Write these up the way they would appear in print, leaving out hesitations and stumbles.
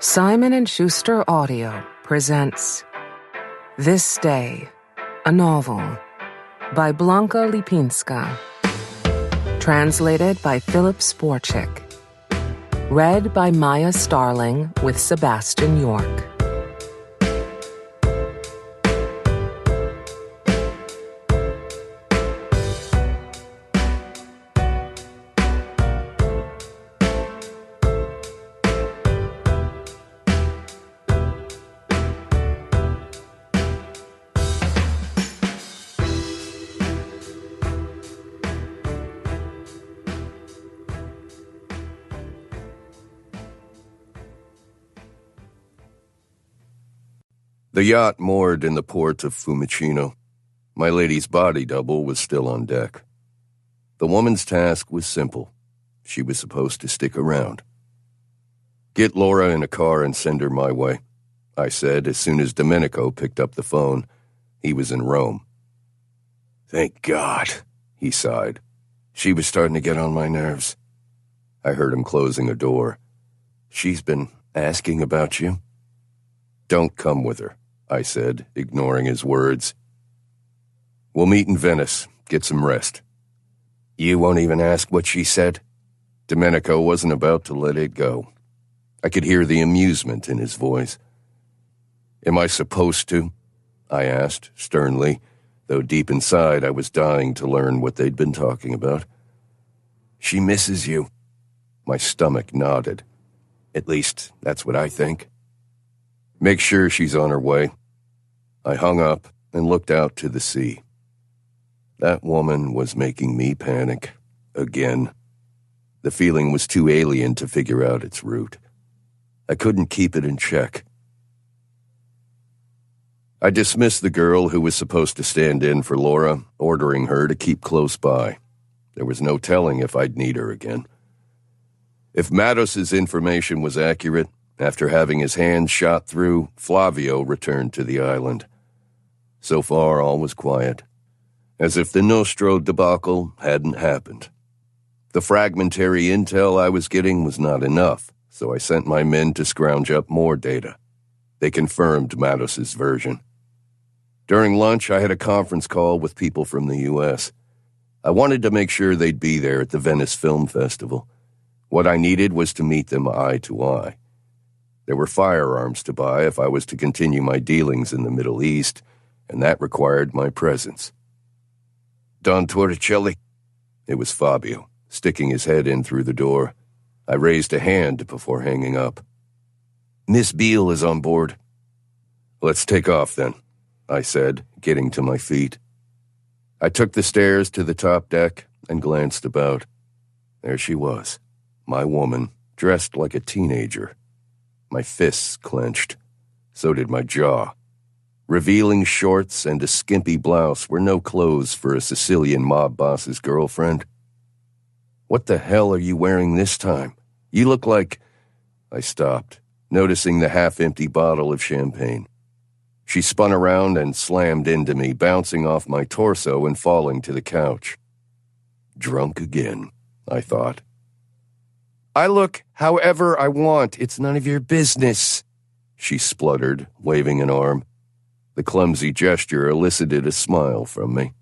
Simon & Schuster Audio presents This Day, a novel by Blanka Lipińska. Translated by Philip Sporczyk. Read by Maya Starling with Sebastian York. The yacht moored in the port of Fiumicino. My lady's body double was still on deck. The woman's task was simple. She was supposed to stick around. "Get Laura in a car and send her my way," I said as soon as Domenico picked up the phone. He was in Rome. "Thank God," he sighed. "She was starting to get on my nerves." I heard him closing a door. "She's been asking about you?" "Don't come with her," I said, ignoring his words. "We'll meet in Venice, get some rest." "You won't even ask what she said?" Domenico wasn't about to let it go. I could hear the amusement in his voice. "Am I supposed to?" I asked, sternly, though deep inside I was dying to learn what they'd been talking about. "She misses you." My stomach nodded. "At least, that's what I think." "Make sure she's on her way." I hung up and looked out to the sea. That woman was making me panic. Again. The feeling was too alien to figure out its root. I couldn't keep it in check. I dismissed the girl who was supposed to stand in for Laura, ordering her to keep close by. There was no telling if I'd need her again. If Mattos's information was accurate, after having his hand shot through, Flavio returned to the island. So far, all was quiet, as if the Nostro debacle hadn't happened. The fragmentary intel I was getting was not enough, so I sent my men to scrounge up more data. They confirmed Mattos's version. During lunch, I had a conference call with people from the U.S. I wanted to make sure they'd be there at the Venice Film Festival. What I needed was to meet them eye to eye. There were firearms to buy if I was to continue my dealings in the Middle East, and that required my presence. "Don Torricelli?" It was Fabio, sticking his head in through the door. I raised a hand before hanging up. "Miss Beale is on board." "Let's take off then," I said, getting to my feet. I took the stairs to the top deck and glanced about. There she was, my woman, dressed like a teenager. My fists clenched. So did my jaw. Revealing shorts and a skimpy blouse were no clothes for a Sicilian mob boss's girlfriend. "What the hell are you wearing this time? You look like—" I stopped, noticing the half-empty bottle of champagne. She spun around and slammed into me, bouncing off my torso and falling to the couch. Drunk again, I thought. "I look however I want. It's none of your business," she spluttered, waving an arm. The clumsy gesture elicited a smile from me.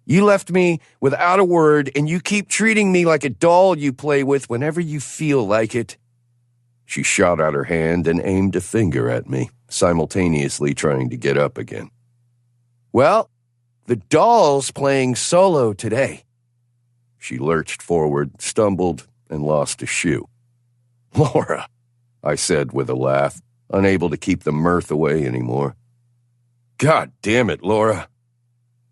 "You left me without a word, and you keep treating me like a doll you play with whenever you feel like it." She shot out her hand and aimed a finger at me, simultaneously trying to get up again. "Well, the doll's playing solo today." She lurched forward, stumbled, and lost a shoe. "Laura," I said with a laugh, unable to keep the mirth away anymore. "God damn it, Laura."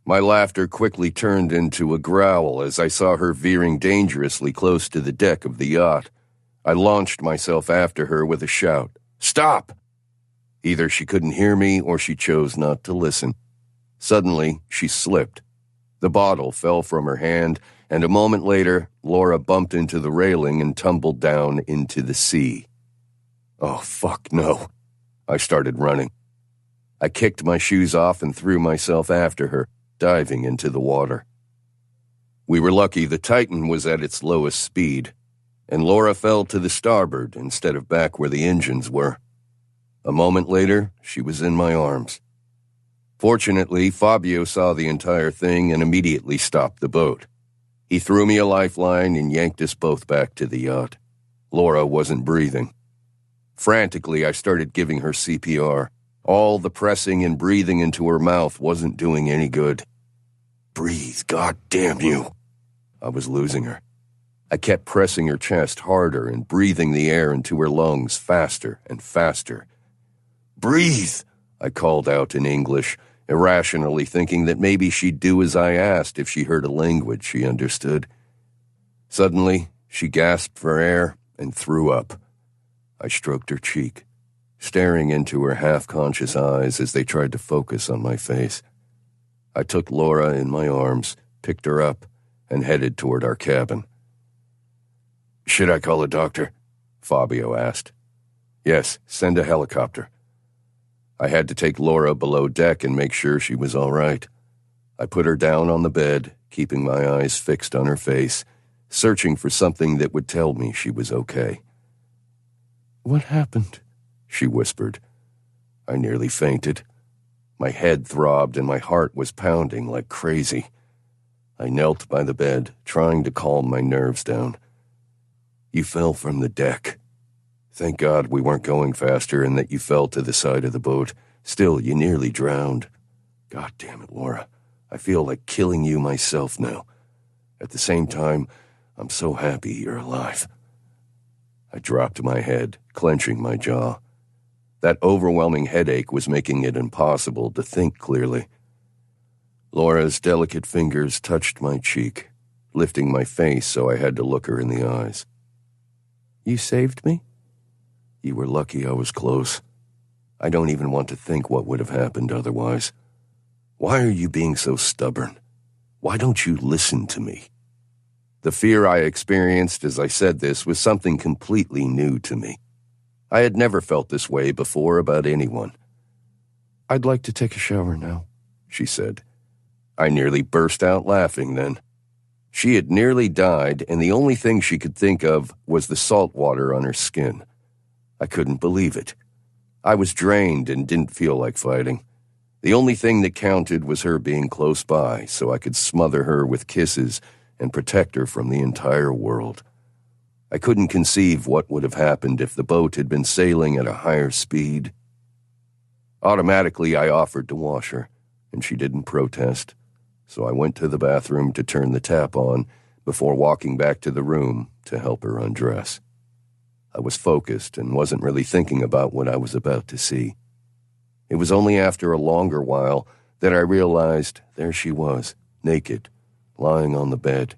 My laughter quickly turned into a growl as I saw her veering dangerously close to the deck of the yacht. I launched myself after her with a shout. "Stop!" Either she couldn't hear me or she chose not to listen. Suddenly, she slipped. The bottle fell from her hand, and a moment later, Laura bumped into the railing and tumbled down into the sea. Oh, fuck no. I started running. I kicked my shoes off and threw myself after her, diving into the water. We were lucky the Titan was at its lowest speed. and Laura fell to the starboard instead of back where the engines were. A moment later, she was in my arms. Fortunately, Fabio saw the entire thing and immediately stopped the boat. He threw me a lifeline and yanked us both back to the yacht. Laura wasn't breathing. Frantically, I started giving her CPR. All the pressing and breathing into her mouth wasn't doing any good. Breathe, God damn you. I was losing her. I kept pressing her chest harder and breathing the air into her lungs faster and faster. Breathe, I called out in English, irrationally thinking that maybe she'd do as I asked if she heard a language she understood. Suddenly, she gasped for air and threw up. I stroked her cheek, staring into her half-conscious eyes as they tried to focus on my face. I took Laura in my arms, picked her up, and headed toward our cabin. "Should I call a doctor?" Fabio asked. "Yes, send a helicopter." I had to take Laura below deck and make sure she was all right. I put her down on the bed, keeping my eyes fixed on her face, searching for something that would tell me she was okay. "What happened?" she whispered. I nearly fainted. My head throbbed and my heart was pounding like crazy. I knelt by the bed, trying to calm my nerves down. "You fell from the deck. Thank God we weren't going faster and that you fell to the side of the boat. Still, you nearly drowned. God damn it, Laura. I feel like killing you myself now. At the same time, I'm so happy you're alive." I dropped my head, clenching my jaw. That overwhelming headache was making it impossible to think clearly. Laura's delicate fingers touched my cheek, lifting my face so I had to look her in the eyes. "You saved me?" "You were lucky I was close. I don't even want to think what would have happened otherwise. Why are you being so stubborn? Why don't you listen to me?" The fear I experienced as I said this was something completely new to me. I had never felt this way before about anyone. "I'd like to take a shower now," she said. I nearly burst out laughing then. She had nearly died, and the only thing she could think of was the salt water on her skin. I couldn't believe it. I was drained and didn't feel like fighting. The only thing that counted was her being close by, so I could smother her with kisses and protect her from the entire world. I couldn't conceive what would have happened if the boat had been sailing at a higher speed. Automatically, I offered to wash her, and she didn't protest, so I went to the bathroom to turn the tap on before walking back to the room to help her undress. I was focused and wasn't really thinking about what I was about to see. It was only after a longer while that I realized there she was, naked, lying on the bed.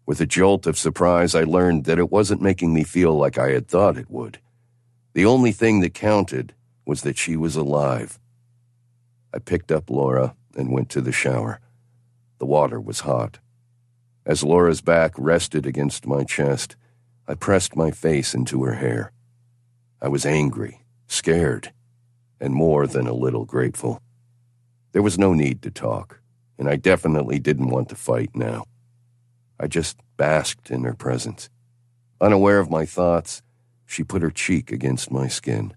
With a jolt of surprise, I learned that it wasn't making me feel like I had thought it would. The only thing that counted was that she was alive. I picked up Laura and went to the shower. The water was hot. As Laura's back rested against my chest, I pressed my face into her hair. I was angry, scared, and more than a little grateful. There was no need to talk, and I definitely didn't want to fight now. I just basked in her presence. Unaware of my thoughts, she put her cheek against my skin.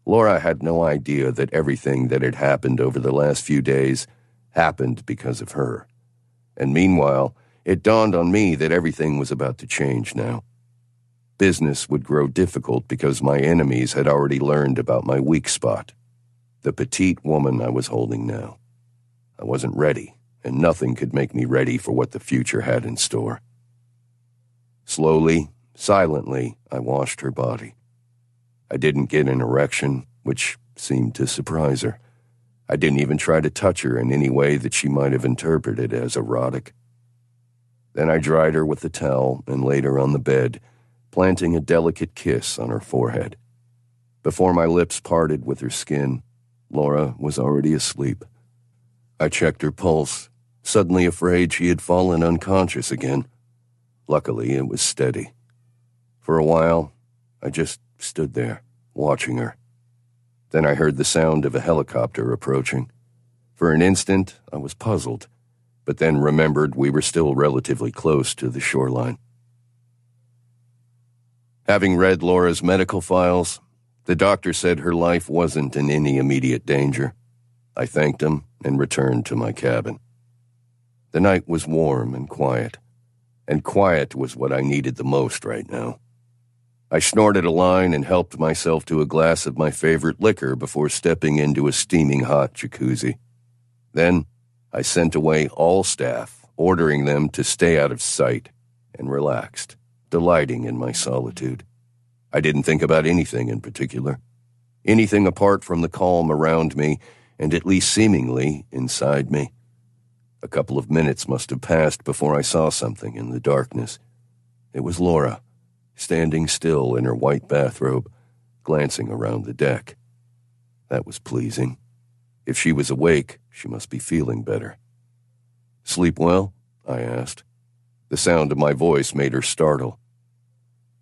Laura had no idea that everything that had happened over the last few days happened because of her. And meanwhile, it dawned on me that everything was about to change now. Business would grow difficult because my enemies had already learned about my weak spot, the petite woman I was holding now. I wasn't ready, and nothing could make me ready for what the future had in store. Slowly, silently, I washed her body. I didn't get an erection, which seemed to surprise her. I didn't even try to touch her in any way that she might have interpreted as erotic. Then I dried her with the towel and laid her on the bed, planting a delicate kiss on her forehead. Before my lips parted with her skin, Laura was already asleep. I checked her pulse, suddenly afraid she had fallen unconscious again. Luckily, it was steady. For a while, I just stood there, watching her. Then I heard the sound of a helicopter approaching. For an instant, I was puzzled, but then remembered we were still relatively close to the shoreline. Having read Laura's medical files, the doctor said her life wasn't in any immediate danger. I thanked him and returned to my cabin. The night was warm and quiet was what I needed the most right now. I snorted a line and helped myself to a glass of my favorite liquor before stepping into a steaming hot jacuzzi. Then, I sent away all staff, ordering them to stay out of sight, and relaxed, delighting in my solitude. I didn't think about anything in particular, anything apart from the calm around me and at least seemingly inside me. A couple of minutes must have passed before I saw something in the darkness. It was Laura, standing still in her white bathrobe, glancing around the deck. That was pleasing. If she was awake, she must be feeling better. "Sleep well?" I asked. The sound of my voice made her startle.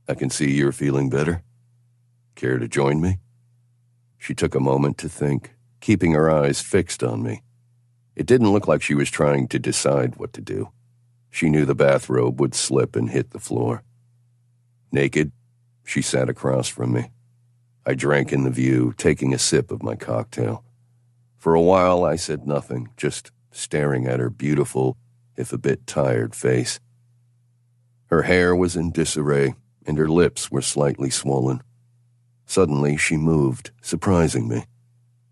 "I can see you're feeling better. Care to join me?" She took a moment to think, keeping her eyes fixed on me. It didn't look like she was trying to decide what to do. She knew the bathrobe would slip and hit the floor. Naked, she sat across from me. I drank in the view, taking a sip of my cocktail. For a while, I said nothing, just staring at her beautiful, if a bit tired face. Her hair was in disarray, and her lips were slightly swollen. Suddenly, she moved, surprising me.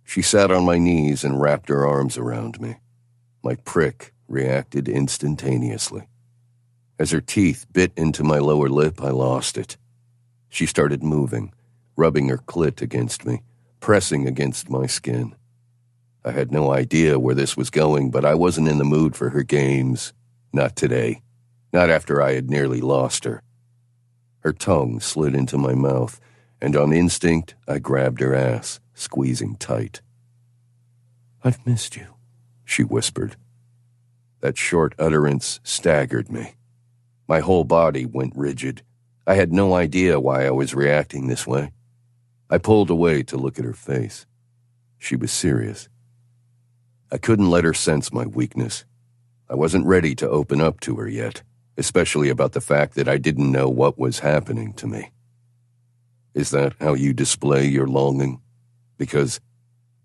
She sat on my knees and wrapped her arms around me. My prick reacted instantaneously. As her teeth bit into my lower lip, I lost it. She started moving, rubbing her clit against me, pressing against my skin. I had no idea where this was going, but I wasn't in the mood for her games. Not today. Not after I had nearly lost her. Her tongue slid into my mouth, and on instinct, I grabbed her ass, squeezing tight. "I've missed you," she whispered. That short utterance staggered me. My whole body went rigid. I had no idea why I was reacting this way. I pulled away to look at her face. She was serious. I couldn't let her sense my weakness. I wasn't ready to open up to her yet, especially about the fact that I didn't know what was happening to me. "Is that how you display your longing? Because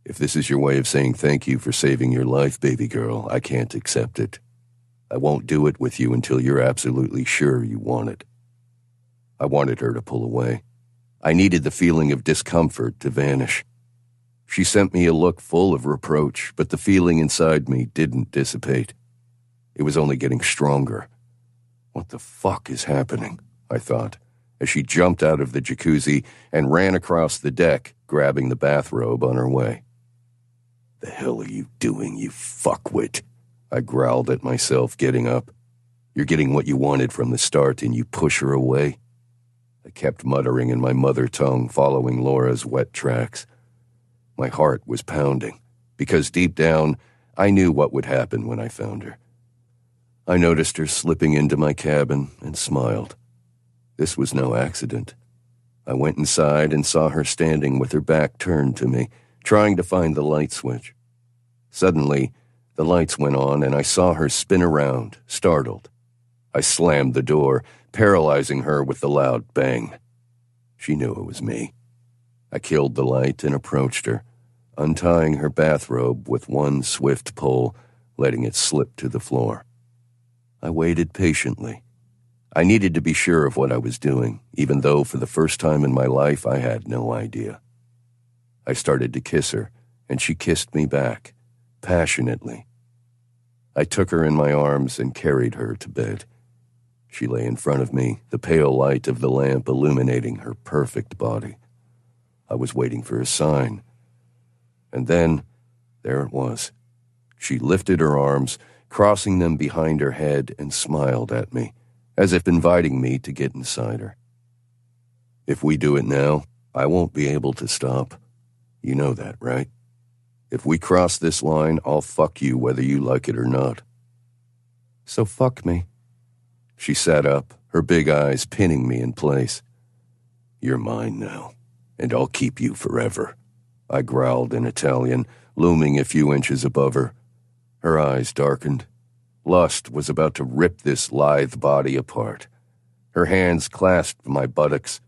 if this is your way of saying thank you for saving your life, baby girl, I can't accept it. I won't do it with you until you're absolutely sure you want it." I wanted her to pull away. I needed the feeling of discomfort to vanish. She sent me a look full of reproach, but the feeling inside me didn't dissipate. It was only getting stronger. What the fuck is happening? I thought, as she jumped out of the jacuzzi and ran across the deck, grabbing the bathrobe on her way. "The hell are you doing, you fuckwit?" I growled at myself, getting up. "You're getting what you wanted from the start, and you push her away?" I kept muttering in my mother tongue, following Laura's wet tracks. My heart was pounding, because deep down, I knew what would happen when I found her. I noticed her slipping into my cabin and smiled. This was no accident. I went inside and saw her standing with her back turned to me, trying to find the light switch. Suddenly, the lights went on and I saw her spin around, startled. I slammed the door, paralyzing her with the loud bang. She knew it was me. I killed the light and approached her, untying her bathrobe with one swift pull, letting it slip to the floor. I waited patiently. I needed to be sure of what I was doing, even though for the first time in my life I had no idea. I started to kiss her, and she kissed me back, passionately. I took her in my arms and carried her to bed. She lay in front of me, the pale light of the lamp illuminating her perfect body. I was waiting for a sign. And then, there it was. She lifted her arms, crossing them behind her head, and smiled at me, as if inviting me to get inside her. "If we do it now, I won't be able to stop. You know that, right? If we cross this line, I'll fuck you whether you like it or not." "So fuck me." She sat up, her big eyes pinning me in place. "You're mine now, and I'll keep you forever," I growled in Italian, looming a few inches above her. Her eyes darkened. Lust was about to rip this lithe body apart. Her hands clasped my buttocks,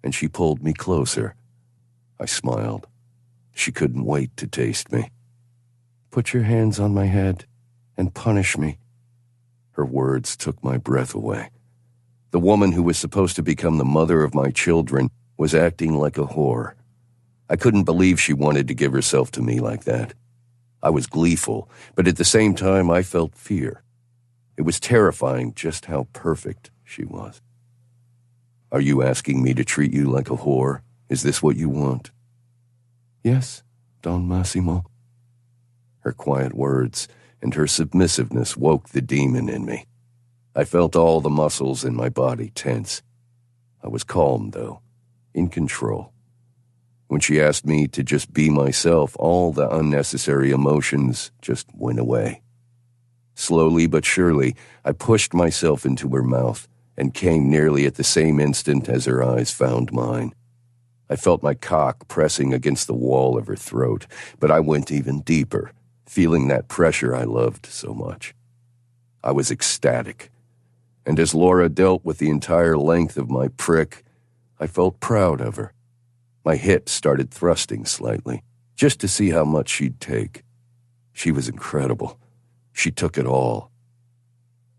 and she pulled me closer. I smiled. She couldn't wait to taste me. "Put your hands on my head and punish me." Her words took my breath away. The woman who was supposed to become the mother of my children was acting like a whore. I couldn't believe she wanted to give herself to me like that. I was gleeful, but at the same time I felt fear. It was terrifying just how perfect she was. "Are you asking me to treat you like a whore? Is this what you want?" "Yes, Don Massimo." Her quiet words and her submissiveness woke the demon in me. I felt all the muscles in my body tense. I was calm, though, in control. When she asked me to just be myself, all the unnecessary emotions just went away. Slowly but surely, I pushed myself into her mouth and came nearly at the same instant as her eyes found mine. I felt my cock pressing against the wall of her throat, but I went even deeper, feeling that pressure I loved so much. I was ecstatic, and as Laura dealt with the entire length of my prick, I felt proud of her. My hips started thrusting slightly, just to see how much she'd take. She was incredible. She took it all.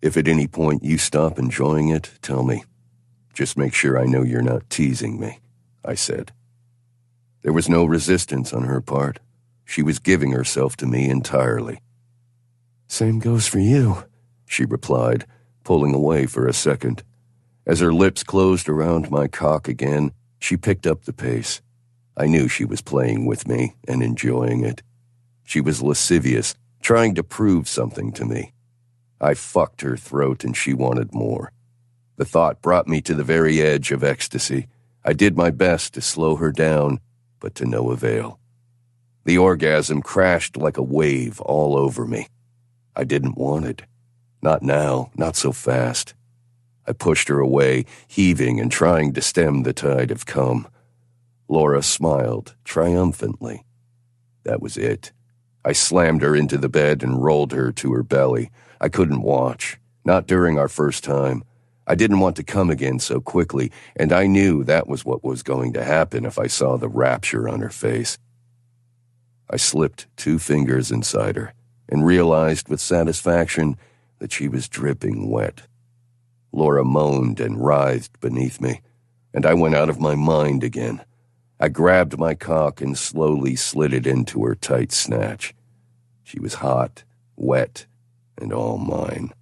"If at any point you stop enjoying it, tell me. Just make sure I know you're not teasing me," I said. There was no resistance on her part. She was giving herself to me entirely. "Same goes for you," she replied, pulling away for a second. As her lips closed around my cock again, she picked up the pace. I knew she was playing with me and enjoying it. She was lascivious, trying to prove something to me. I fucked her throat and she wanted more. The thought brought me to the very edge of ecstasy. I did my best to slow her down, but to no avail. The orgasm crashed like a wave all over me. I didn't want it. Not now, not so fast. I pushed her away, heaving and trying to stem the tide of cum. Laura smiled triumphantly. That was it. I slammed her into the bed and rolled her to her belly. I couldn't watch, not during our first time. I didn't want to come again so quickly, and I knew that was what was going to happen if I saw the rapture on her face. I slipped 2 fingers inside her and realized with satisfaction that she was dripping wet. Laura moaned and writhed beneath me, and I went out of my mind again. I grabbed my cock and slowly slid it into her tight snatch. She was hot, wet, and all mine.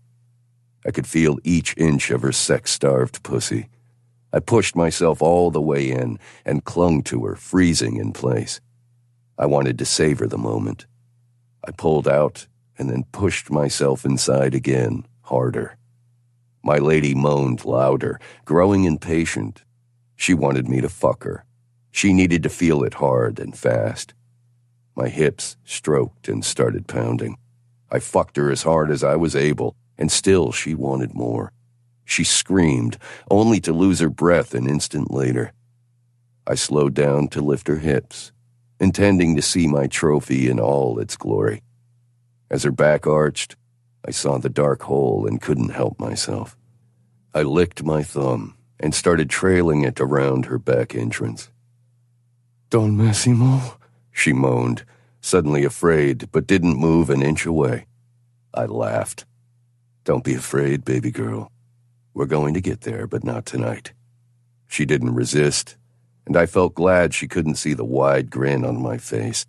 I could feel each inch of her sex-starved pussy. I pushed myself all the way in and clung to her, freezing in place. I wanted to savor the moment. I pulled out and then pushed myself inside again, harder. My lady moaned louder, growing impatient. She wanted me to fuck her. She needed to feel it hard and fast. My hips stroked and started pounding. I fucked her as hard as I was able, and still she wanted more. She screamed, only to lose her breath an instant later. I slowed down to lift her hips, intending to see my trophy in all its glory. As her back arched, I saw the dark hole and couldn't help myself. I licked my thumb and started trailing it around her back entrance. "Don Massimo," she moaned, suddenly afraid, but didn't move an inch away. I laughed. "Don't be afraid, baby girl. We're going to get there, but not tonight." She didn't resist, and I felt glad she couldn't see the wide grin on my face.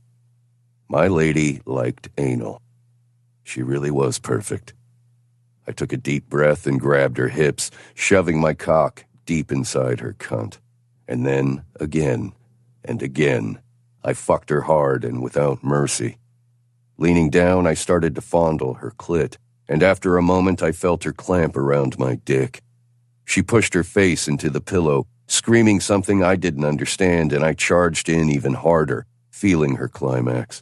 My lady liked anal. She really was perfect. I took a deep breath and grabbed her hips, shoving my cock deep inside her cunt. And then, again and again, I fucked her hard and without mercy. Leaning down, I started to fondle her clit, and after a moment I felt her clamp around my dick. She pushed her face into the pillow, screaming something I didn't understand, and I charged in even harder, feeling her climax.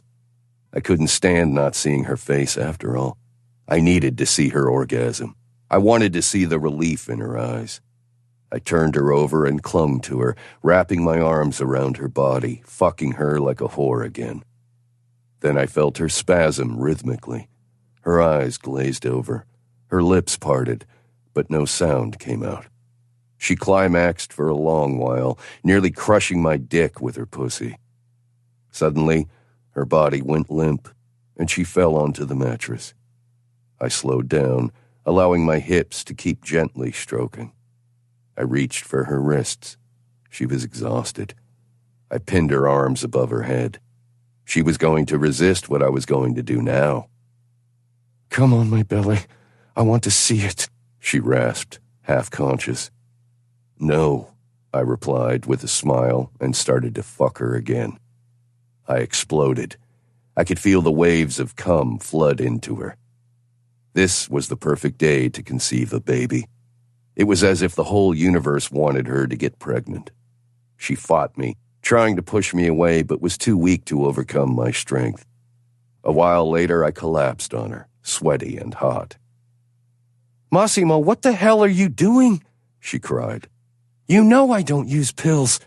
I couldn't stand not seeing her face after all. I needed to see her orgasm. I wanted to see the relief in her eyes. I turned her over and clung to her, wrapping my arms around her body, fucking her like a whore again. Then I felt her spasm rhythmically. Her eyes glazed over, her lips parted, but no sound came out. She climaxed for a long while, nearly crushing my dick with her pussy. Suddenly, her body went limp, and she fell onto the mattress. I slowed down, allowing my hips to keep gently stroking. I reached for her wrists. She was exhausted. I pinned her arms above her head. She was going to resist what I was going to do now. "Come on, my belly. I want to see it," she rasped, half-conscious. "No," I replied with a smile and started to fuck her again. I exploded. I could feel the waves of cum flood into her. This was the perfect day to conceive a baby. It was as if the whole universe wanted her to get pregnant. She fought me, trying to push me away, but was too weak to overcome my strength. A while later, I collapsed on her, sweaty and hot. "Massimo, what the hell are you doing?" she cried. "You know I don't use pills."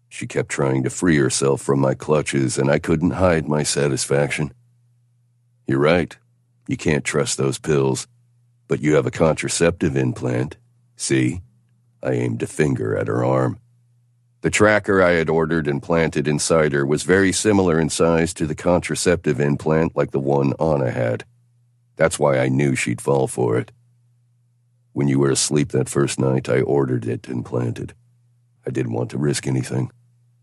She kept trying to free herself from my clutches, and I couldn't hide my satisfaction. "You're right. You can't trust those pills. But you have a contraceptive implant. See?" I aimed a finger at her arm. The tracker I had ordered and planted inside her was very similar in size to the contraceptive implant like the one Anna had. That's why I knew she'd fall for it. When you were asleep that first night, I ordered it implanted. I didn't want to risk anything.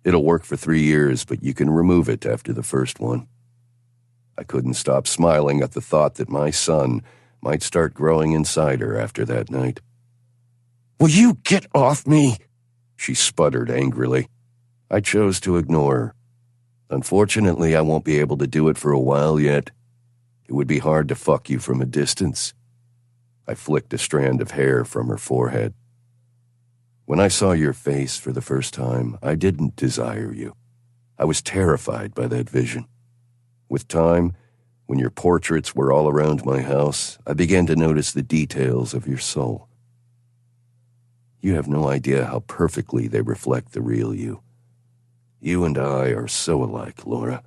It'll work for 3 years, but you can remove it after the first one. I couldn't stop smiling at the thought that my son might start growing inside her after that night. "Will you get off me?" she sputtered angrily. I chose to ignore her. "Unfortunately, I won't be able to do it for a while yet. It would be hard to fuck you from a distance." I flicked a strand of hair from her forehead. "When I saw your face for the first time, I didn't desire you. I was terrified by that vision. With time, when your portraits were all around my house, I began to notice the details of your soul. You have no idea how perfectly they reflect the real you. You and I are so alike, Laura.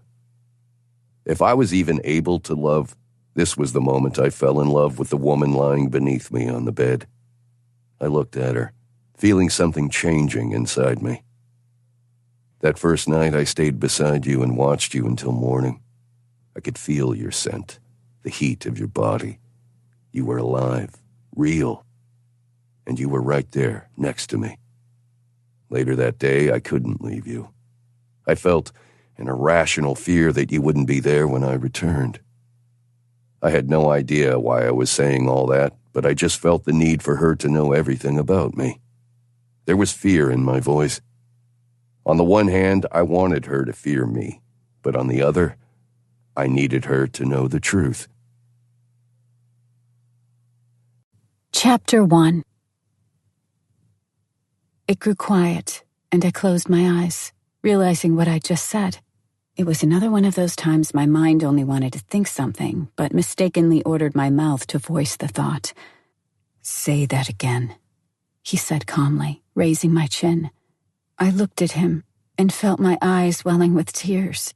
If I was even able to love, this was the moment I fell in love with the woman lying beneath me on the bed. I looked at her, feeling something changing inside me. That first night I stayed beside you and watched you until morning. I could feel your scent, the heat of your body. You were alive, real, and you were right there, next to me. Later that day, I couldn't leave you. I felt an irrational fear that you wouldn't be there when I returned. I had no idea why I was saying all that, but I just felt the need for her to know everything about me. There was fear in my voice. On the one hand, I wanted her to fear me, but on the other, I needed her to know the truth. Chapter 1. It grew quiet, and I closed my eyes, realizing what I'd just said. It was another one of those times my mind only wanted to think something, but mistakenly ordered my mouth to voice the thought. "Say that again," he said calmly, raising my chin. I looked at him and felt my eyes welling with tears.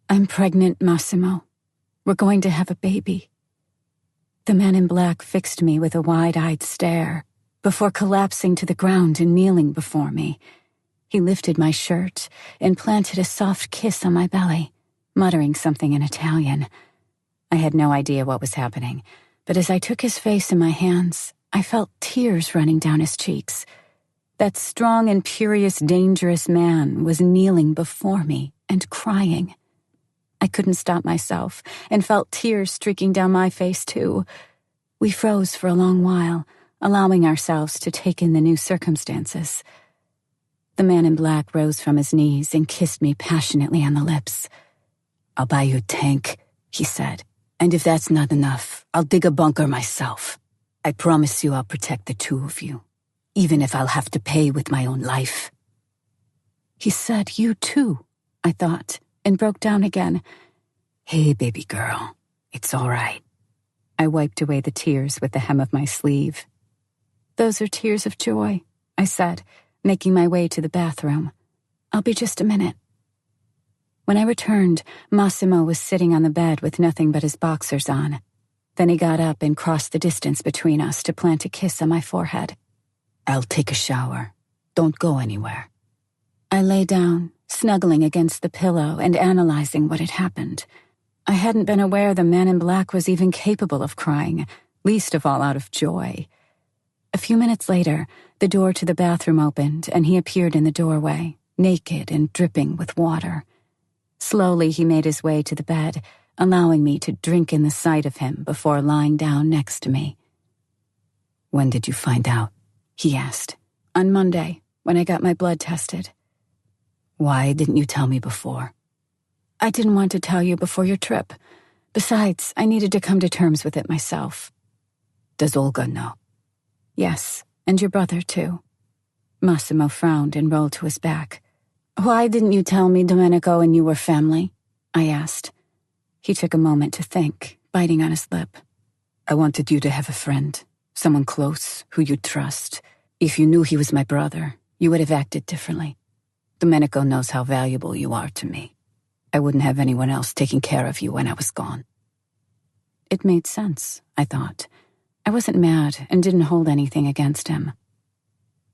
"I'm pregnant, Massimo. We're going to have a baby." The man in black fixed me with a wide-eyed stare before collapsing to the ground and kneeling before me. He lifted my shirt and planted a soft kiss on my belly, muttering something in Italian. I had no idea what was happening, but as I took his face in my hands, I felt tears running down his cheeks. That strong, imperious, dangerous man was kneeling before me and crying. I couldn't stop myself and felt tears streaking down my face, too. We froze for a long while, allowing ourselves to take in the new circumstances. The man in black rose from his knees and kissed me passionately on the lips. "I'll buy you a tank," he said, "and if that's not enough, I'll dig a bunker myself. I promise you I'll protect the two of you, even if I'll have to pay with my own life." He said, "You too," I thought, and broke down again. "Hey, baby girl, it's all right." I wiped away the tears with the hem of my sleeve. "Those are tears of joy," I said, making my way to the bathroom. "I'll be just a minute." When I returned, Massimo was sitting on the bed with nothing but his boxers on. Then he got up and crossed the distance between us to plant a kiss on my forehead. I'll take a shower. Don't go anywhere. I lay down, snuggling against the pillow and analyzing what had happened. I hadn't been aware the man in black was even capable of crying, least of all out of joy. A few minutes later, the door to the bathroom opened and he appeared in the doorway, naked and dripping with water. Slowly he made his way to the bed, allowing me to drink in the sight of him before lying down next to me. "When did you find out?" he asked. "On Monday, when I got my blood tested." "Why didn't you tell me before?" "I didn't want to tell you before your trip. Besides, I needed to come to terms with it myself." "Does Olga know?" "Yes, and your brother, too." Massimo frowned and rolled to his back. "Why didn't you tell me Domenico and you were family?" I asked. He took a moment to think, biting on his lip. "I wanted you to have a friend, someone close, who you'd trust. If you knew he was my brother, you would have acted differently. Domenico knows how valuable you are to me. I wouldn't have anyone else taking care of you when I was gone." It made sense, I thought. I wasn't mad and didn't hold anything against him.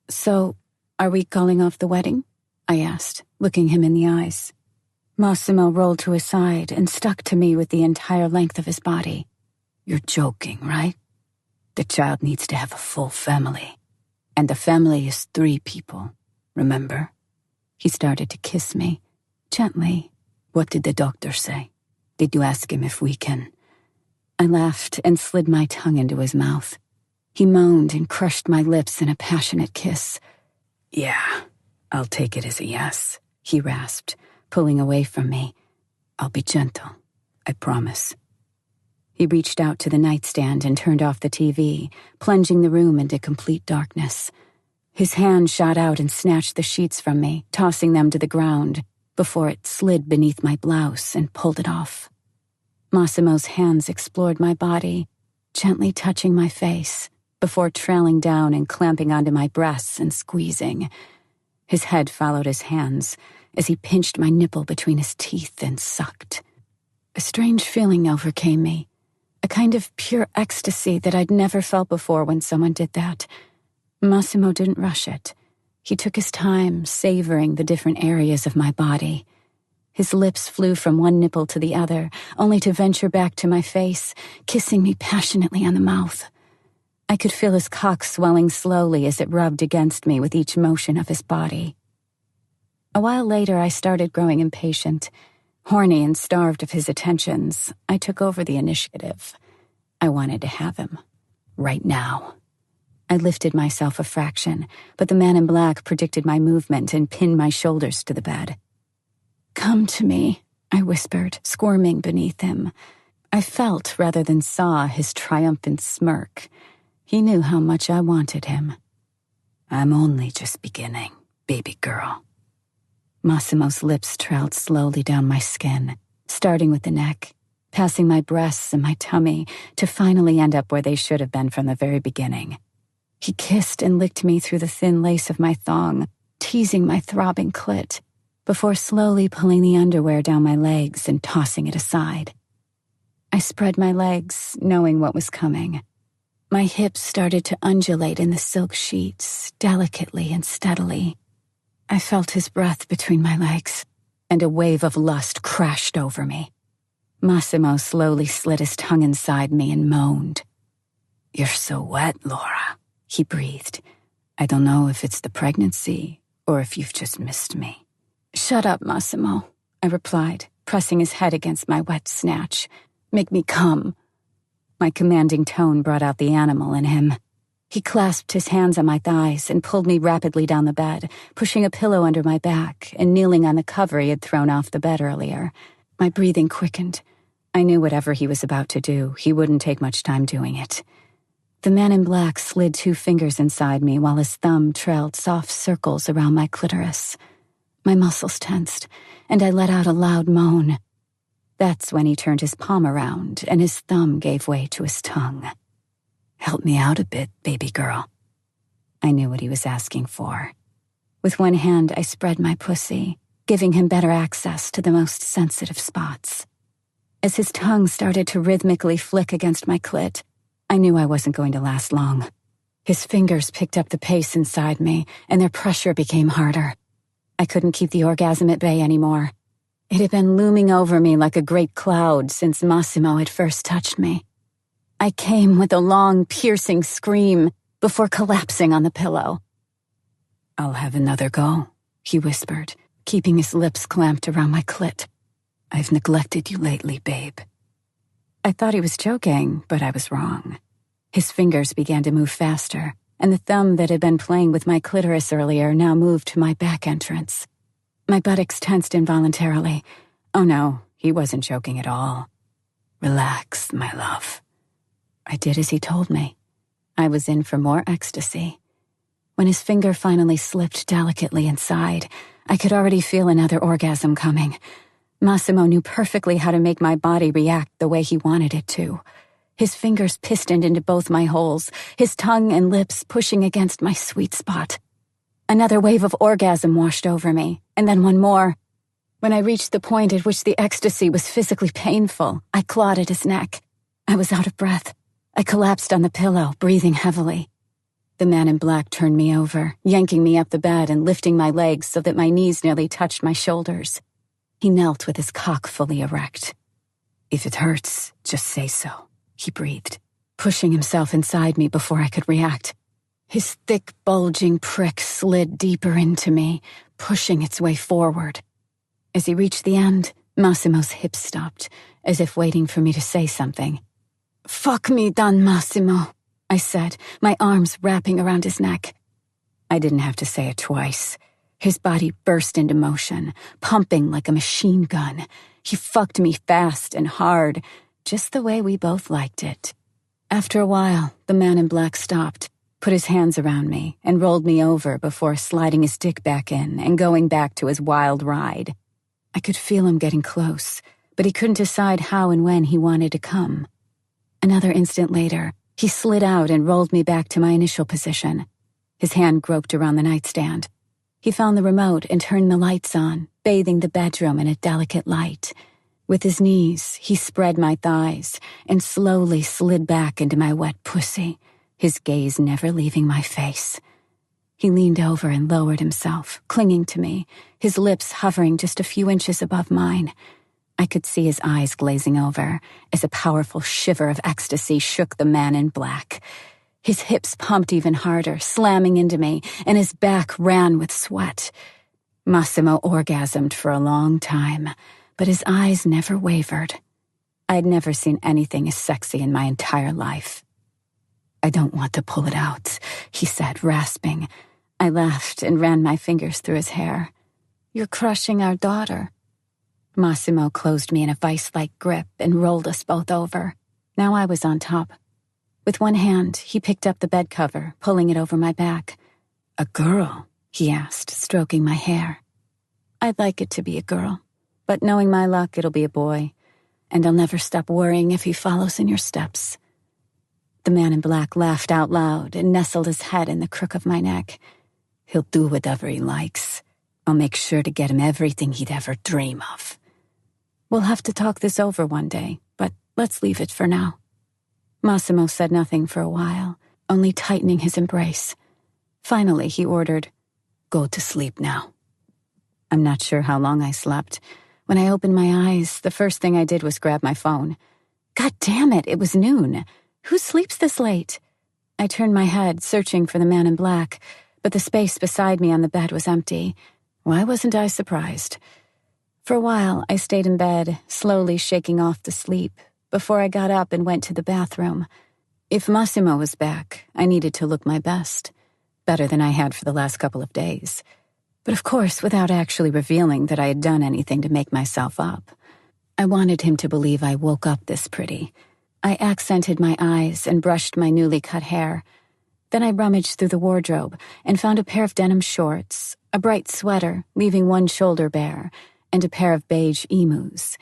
"So, are we calling off the wedding?" I asked, looking him in the eyes. Massimo rolled to his side and stuck to me with the entire length of his body. "You're joking, right? The child needs to have a full family. And the family is 3 people, remember?" He started to kiss me, gently. "What did the doctor say? Did you ask him if we can?" I laughed and slid my tongue into his mouth. He moaned and crushed my lips in a passionate kiss. "Yeah, I'll take it as a yes," he rasped, pulling away from me. "I'll be gentle, I promise." He reached out to the nightstand and turned off the TV, plunging the room into complete darkness. His hand shot out and snatched the sheets from me, tossing them to the ground, before it slid beneath my blouse and pulled it off. Massimo's hands explored my body, gently touching my face, before trailing down and clamping onto my breasts and squeezing. His head followed his hands as he pinched my nipple between his teeth and sucked. A strange feeling overcame me, a kind of pure ecstasy that I'd never felt before when someone did that. Massimo didn't rush it. He took his time, savoring the different areas of my body. His lips flew from one nipple to the other, only to venture back to my face, kissing me passionately on the mouth. I could feel his cock swelling slowly as it rubbed against me with each motion of his body. A while later, I started growing impatient. Horny and starved of his attentions, I took over the initiative. I wanted to have him. Right now. I lifted myself a fraction, but the man in black predicted my movement and pinned my shoulders to the bed. "Come to me," I whispered, squirming beneath him. I felt rather than saw his triumphant smirk. He knew how much I wanted him. "I'm only just beginning, baby girl." Massimo's lips trailed slowly down my skin, starting with the neck, passing my breasts and my tummy to finally end up where they should have been from the very beginning. He kissed and licked me through the thin lace of my thong, teasing my throbbing clit, before slowly pulling the underwear down my legs and tossing it aside. I spread my legs, knowing what was coming. My hips started to undulate in the silk sheets, delicately and steadily. I felt his breath between my legs, and a wave of lust crashed over me. Massimo slowly slid his tongue inside me and moaned. "You're so wet, Laura," he breathed. "I don't know if it's the pregnancy or if you've just missed me." "Shut up, Massimo," I replied, pressing his head against my wet snatch. "Make me come." My commanding tone brought out the animal in him. He clasped his hands on my thighs and pulled me rapidly down the bed, pushing a pillow under my back and kneeling on the cover he had thrown off the bed earlier. My breathing quickened. I knew whatever he was about to do, he wouldn't take much time doing it. The man in black slid 2 fingers inside me while his thumb trailed soft circles around my clitoris. My muscles tensed, and I let out a loud moan. That's when he turned his palm around and his thumb gave way to his tongue. "Help me out a bit, baby girl." I knew what he was asking for. With one hand, I spread my pussy, giving him better access to the most sensitive spots. As his tongue started to rhythmically flick against my clit, I knew I wasn't going to last long. His fingers picked up the pace inside me, and their pressure became harder. I couldn't keep the orgasm at bay anymore. It had been looming over me like a great cloud since Massimo had first touched me. I came with a long, piercing scream before collapsing on the pillow. "I'll have another go," he whispered, keeping his lips clamped around my clit. "I've neglected you lately, babe." I thought he was joking, but I was wrong. His fingers began to move faster, and the thumb that had been playing with my clitoris earlier now moved to my back entrance. My buttocks tensed involuntarily. Oh no, he wasn't joking at all. "Relax, my love." I did as he told me. I was in for more ecstasy. When his finger finally slipped delicately inside, I could already feel another orgasm coming. Massimo knew perfectly how to make my body react the way he wanted it to. His fingers pistoned into both my holes, his tongue and lips pushing against my sweet spot. Another wave of orgasm washed over me, and then one more. When I reached the point at which the ecstasy was physically painful, I clawed at his neck. I was out of breath. I collapsed on the pillow, breathing heavily. The man in black turned me over, yanking me up the bed and lifting my legs so that my knees nearly touched my shoulders. He knelt with his cock fully erect. "If it hurts, just say so," he breathed, pushing himself inside me before I could react. His thick, bulging prick slid deeper into me, pushing its way forward. As he reached the end, Massimo's hips stopped, as if waiting for me to say something. "Fuck me, Don Massimo," I said, my arms wrapping around his neck. I didn't have to say it twice. His body burst into motion, pumping like a machine gun. He fucked me fast and hard, just the way we both liked it. After a while, the man in black stopped, put his hands around me, and rolled me over before sliding his dick back in and going back to his wild ride. I could feel him getting close, but he couldn't decide how and when he wanted to come. Another instant later, he slid out and rolled me back to my initial position. His hand groped around the nightstand. He found the remote and turned the lights on, bathing the bedroom in a delicate light. With his knees, he spread my thighs and slowly slid back into my wet pussy, his gaze never leaving my face. He leaned over and lowered himself, clinging to me, his lips hovering just a few inches above mine. I could see his eyes glazing over as a powerful shiver of ecstasy shook the man in black. His hips pumped even harder, slamming into me, and his back ran with sweat. Massimo orgasmed for a long time, but his eyes never wavered. I'd never seen anything as sexy in my entire life. "I don't want to pull it out," he said, rasping. I laughed and ran my fingers through his hair. "You're crushing our daughter." Massimo closed me in a vice-like grip and rolled us both over. Now I was on top. With one hand, he picked up the bed cover, pulling it over my back. "A girl?" he asked, stroking my hair. "I'd like it to be a girl, but knowing my luck, it'll be a boy, and I'll never stop worrying if he follows in your steps." The man in black laughed out loud and nestled his head in the crook of my neck. "He'll do whatever he likes. I'll make sure to get him everything he'd ever dream of." "We'll have to talk this over one day, but let's leave it for now." Massimo said nothing for a while, only tightening his embrace. Finally, he ordered, "Go to sleep now." I'm not sure how long I slept. When I opened my eyes, the first thing I did was grab my phone. God damn it, it was noon. Who sleeps this late? I turned my head, searching for the man in black, but the space beside me on the bed was empty. Why wasn't I surprised? For a while, I stayed in bed, slowly shaking off the sleep, before I got up and went to the bathroom. If Massimo was back, I needed to look my best, better than I had for the last couple of days. But of course, without actually revealing that I had done anything to make myself up. I wanted him to believe I woke up this pretty. I accented my eyes and brushed my newly cut hair. Then I rummaged through the wardrobe and found a pair of denim shorts, a bright sweater, leaving one shoulder bare, and a pair of beige emus.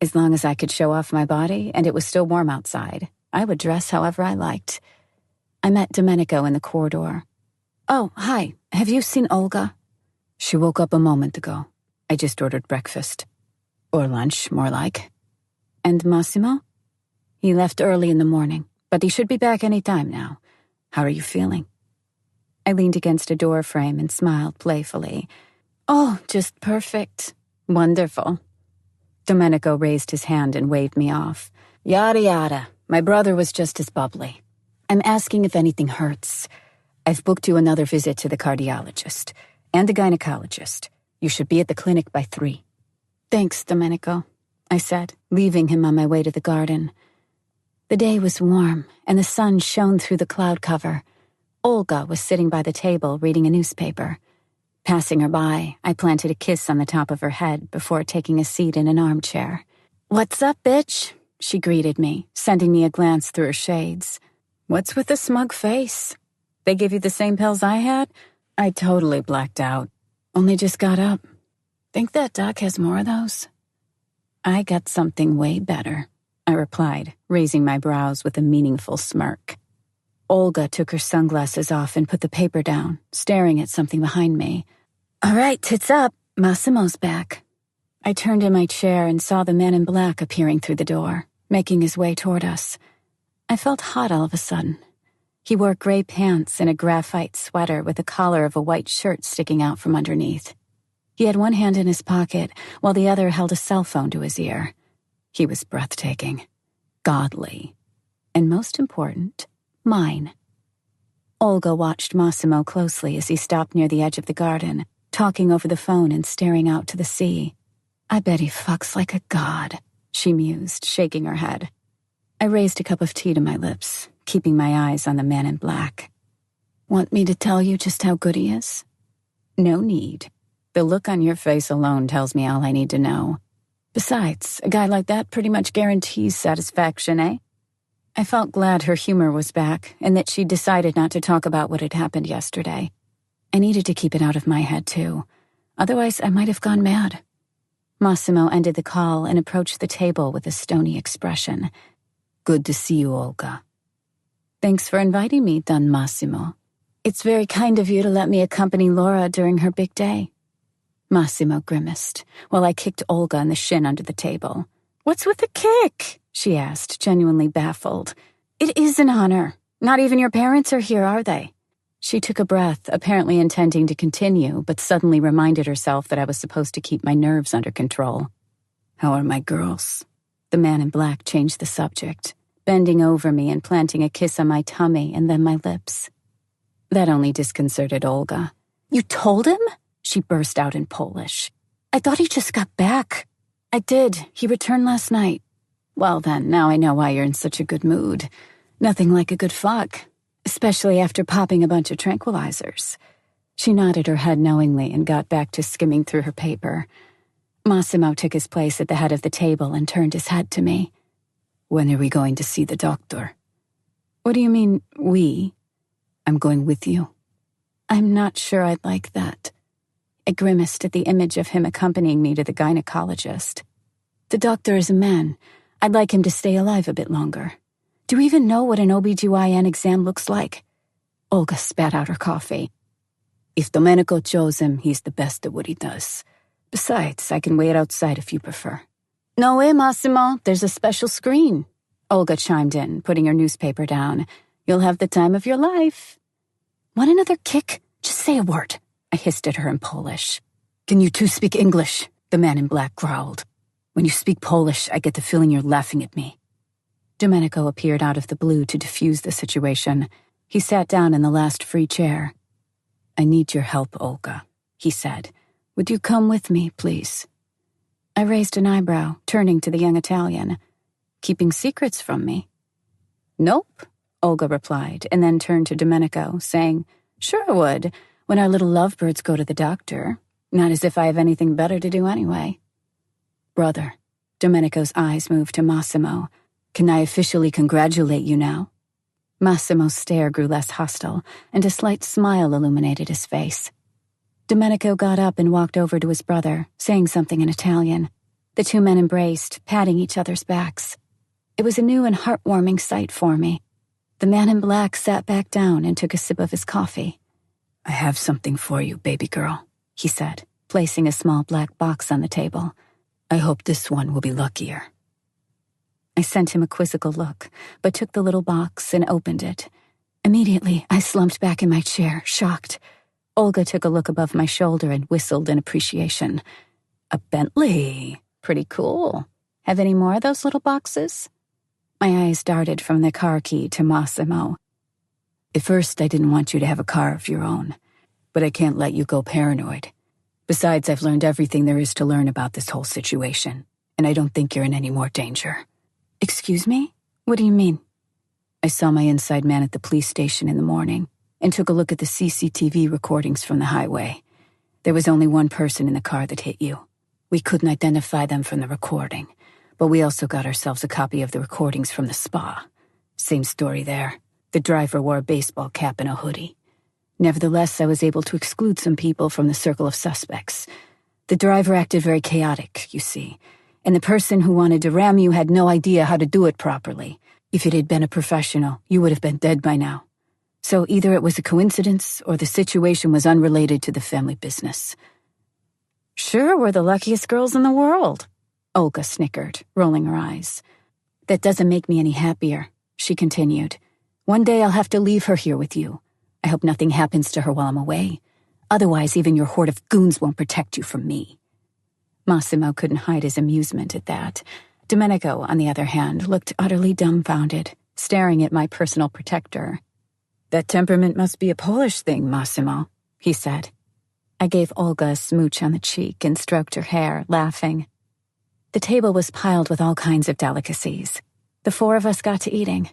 As long as I could show off my body and it was still warm outside, I would dress however I liked. I met Domenico in the corridor. "Oh, hi. Have you seen Olga?" "She woke up a moment ago. I just ordered breakfast. Or lunch, more like." "And Massimo?" "He left early in the morning, but he should be back any time now. How are you feeling? I leaned against a door frame and smiled playfully. Oh, just perfect. Wonderful. Domenico raised his hand and waved me off. Yada yada. My brother was just as bubbly. I'm asking if anything hurts. I've booked you another visit to the cardiologist and the gynecologist. You should be at the clinic by 3. Thanks, Domenico, I said, leaving him on my way to the garden. The day was warm, and the sun shone through the cloud cover. Olga was sitting by the table reading a newspaper. Passing her by, I planted a kiss on the top of her head before taking a seat in an armchair. What's up, bitch? She greeted me, sending me a glance through her shades. What's with the smug face? They gave you the same pills I had? I totally blacked out. Only just got up. Think that doc has more of those? I got something way better, I replied, raising my brows with a meaningful smirk. Olga took her sunglasses off and put the paper down, staring at something behind me. All right, tits up. Massimo's back. I turned in my chair and saw the man in black appearing through the door, making his way toward us. I felt hot all of a sudden. He wore gray pants and a graphite sweater with the collar of a white shirt sticking out from underneath. He had one hand in his pocket, while the other held a cell phone to his ear. He was breathtaking, godly, and most important, mine. Olga watched Massimo closely as he stopped near the edge of the garden, talking over the phone and staring out to the sea. I bet he fucks like a god, she mused, shaking her head. I raised a cup of tea to my lips, keeping my eyes on the man in black. Want me to tell you just how good he is? No need. The look on your face alone tells me all I need to know. Besides, a guy like that pretty much guarantees satisfaction, eh? I felt glad her humor was back and that she'd decided not to talk about what had happened yesterday. I needed to keep it out of my head, too. Otherwise, I might have gone mad. Massimo ended the call and approached the table with a stony expression. Good to see you, Olga. Thanks for inviting me, Don Massimo. It's very kind of you to let me accompany Laura during her big day. Massimo grimaced, while I kicked Olga in the shin under the table. What's with the kick? She asked, genuinely baffled. It is an honor. Not even your parents are here, are they? She took a breath, apparently intending to continue, but suddenly reminded herself that I was supposed to keep my nerves under control. How are my girls? The man in black changed the subject, bending over me and planting a kiss on my tummy and then my lips. That only disconcerted Olga. You told him? She burst out in Polish. I thought he just got back. I did. He returned last night. Well then, now I know why you're in such a good mood. Nothing like a good fuck, especially after popping a bunch of tranquilizers. She nodded her head knowingly and got back to skimming through her paper. Massimo took his place at the head of the table and turned his head to me. When are we going to see the doctor? What do you mean, we? I'm going with you. I'm not sure I'd like that. I grimaced at the image of him accompanying me to the gynecologist. The doctor is a man. I'd like him to stay alive a bit longer. Do you even know what an OB/GYN exam looks like? Olga spat out her coffee. If Domenico chose him, he's the best at what he does. Besides, I can wait outside if you prefer. No way, Massimo. There's a special screen. Olga chimed in, putting her newspaper down. You'll have the time of your life. Want another kick? Just say a word. I hissed at her in Polish. Can you two speak English? The man in black growled. When you speak Polish, I get the feeling you're laughing at me. Domenico appeared out of the blue to diffuse the situation. He sat down in the last free chair. I need your help, Olga, he said. Would you come with me, please? I raised an eyebrow, turning to the young Italian. Keeping secrets from me? Nope, Olga replied, and then turned to Domenico, saying, Sure I would, when our little lovebirds go to the doctor. Not as if I have anything better to do anyway. Brother, Domenico's eyes moved to Massimo. Can I officially congratulate you now? Massimo's stare grew less hostile, and a slight smile illuminated his face. Domenico got up and walked over to his brother, saying something in Italian. The two men embraced, patting each other's backs. It was a new and heartwarming sight for me. The man in black sat back down and took a sip of his coffee. I have something for you, baby girl, he said, placing a small black box on the table. I hope this one will be luckier. I sent him a quizzical look, but took the little box and opened it. Immediately, I slumped back in my chair, shocked. Olga took a look above my shoulder and whistled in appreciation. A Bentley. Pretty cool. Have any more of those little boxes? My eyes darted from the car key to Massimo. At first, I didn't want you to have a car of your own, but I can't let you go paranoid. Besides, I've learned everything there is to learn about this whole situation, and I don't think you're in any more danger. Excuse me? What do you mean? I saw my inside man at the police station in the morning and took a look at the CCTV recordings from the highway. There was only one person in the car that hit you. We couldn't identify them from the recording, but we also got ourselves a copy of the recordings from the spa. Same story there. The driver wore a baseball cap and a hoodie. Nevertheless, I was able to exclude some people from the circle of suspects. The driver acted very chaotic, you see, and the person who wanted to ram you had no idea how to do it properly. If it had been a professional, you would have been dead by now. So either it was a coincidence or the situation was unrelated to the family business. Sure, we're the luckiest girls in the world, Olga snickered, rolling her eyes. That doesn't make me any happier, she continued. One day I'll have to leave her here with you. I hope nothing happens to her while I'm away. Otherwise, even your horde of goons won't protect you from me. Massimo couldn't hide his amusement at that. Domenico, on the other hand, looked utterly dumbfounded, staring at my personal protector. That temperament must be a Polish thing, Massimo, he said. I gave Olga a smooch on the cheek and stroked her hair, laughing. The table was piled with all kinds of delicacies. The four of us got to eating.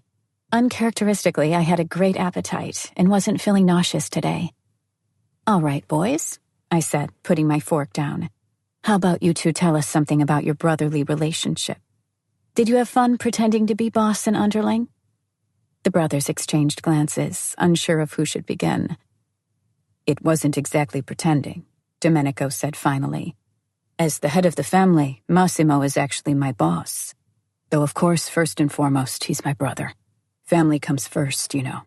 Uncharacteristically, I had a great appetite and wasn't feeling nauseous today. All right, boys, I said, putting my fork down. How about you two tell us something about your brotherly relationship? Did you have fun pretending to be boss and underling? The brothers exchanged glances, unsure of who should begin. It wasn't exactly pretending, Domenico said finally. As the head of the family, Massimo is actually my boss. Though, of course, first and foremost, he's my brother. Family comes first, you know.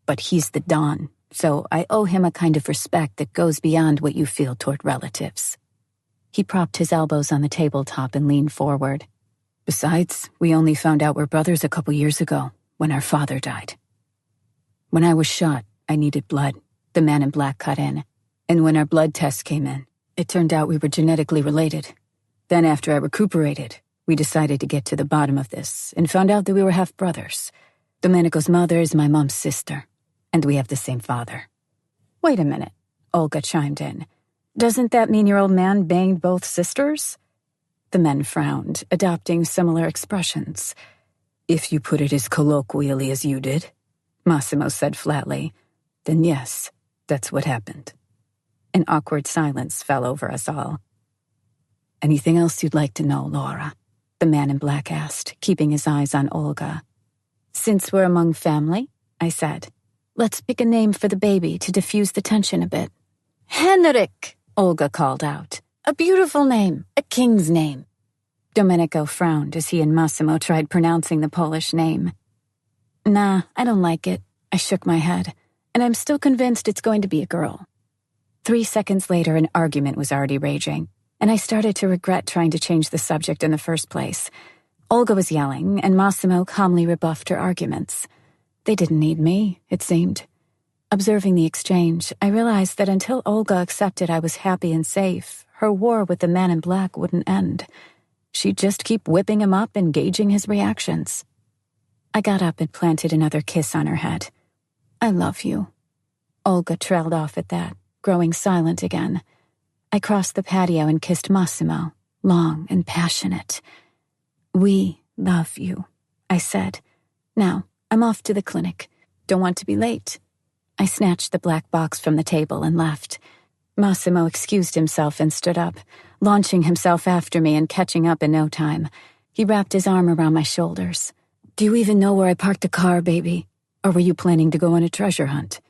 But he's the Don, so I owe him a kind of respect that goes beyond what you feel toward relatives. He propped his elbows on the tabletop and leaned forward. Besides, we only found out we're brothers a couple years ago, when our father died. When I was shot, I needed blood, the man in black cut in. And when our blood test came in, it turned out we were genetically related. Then after I recuperated, we decided to get to the bottom of this and found out that we were half-brothers. Domenico's mother is my mom's sister, and we have the same father. Wait a minute, Olga chimed in. Doesn't that mean your old man banged both sisters? The men frowned, adopting similar expressions. If you put it as colloquially as you did, Massimo said flatly, then yes, that's what happened. An awkward silence fell over us all. Anything else you'd like to know, Laura? The man in black asked, keeping his eyes on Olga. Since we're among family, I said, let's pick a name for the baby to diffuse the tension a bit. Henrik, Olga called out. A beautiful name, a king's name. Domenico frowned as he and Massimo tried pronouncing the Polish name. Nah, I don't like it, I shook my head, and I'm still convinced it's going to be a girl. 3 seconds later, an argument was already raging, and I started to regret trying to change the subject in the first place. Olga was yelling, and Massimo calmly rebuffed her arguments. They didn't need me, it seemed. Observing the exchange, I realized that until Olga accepted I was happy and safe, her war with the man in black wouldn't end. She'd just keep whipping him up and gauging his reactions. I got up and planted another kiss on her head. I love you. Olga trailed off at that, growing silent again. I crossed the patio and kissed Massimo, long and passionate. We love you, I said. Now, I'm off to the clinic. Don't want to be late. I snatched the black box from the table and left. Massimo excused himself and stood up, launching himself after me and catching up in no time. He wrapped his arm around my shoulders. Do you even know where I parked the car, baby? Or were you planning to go on a treasure hunt?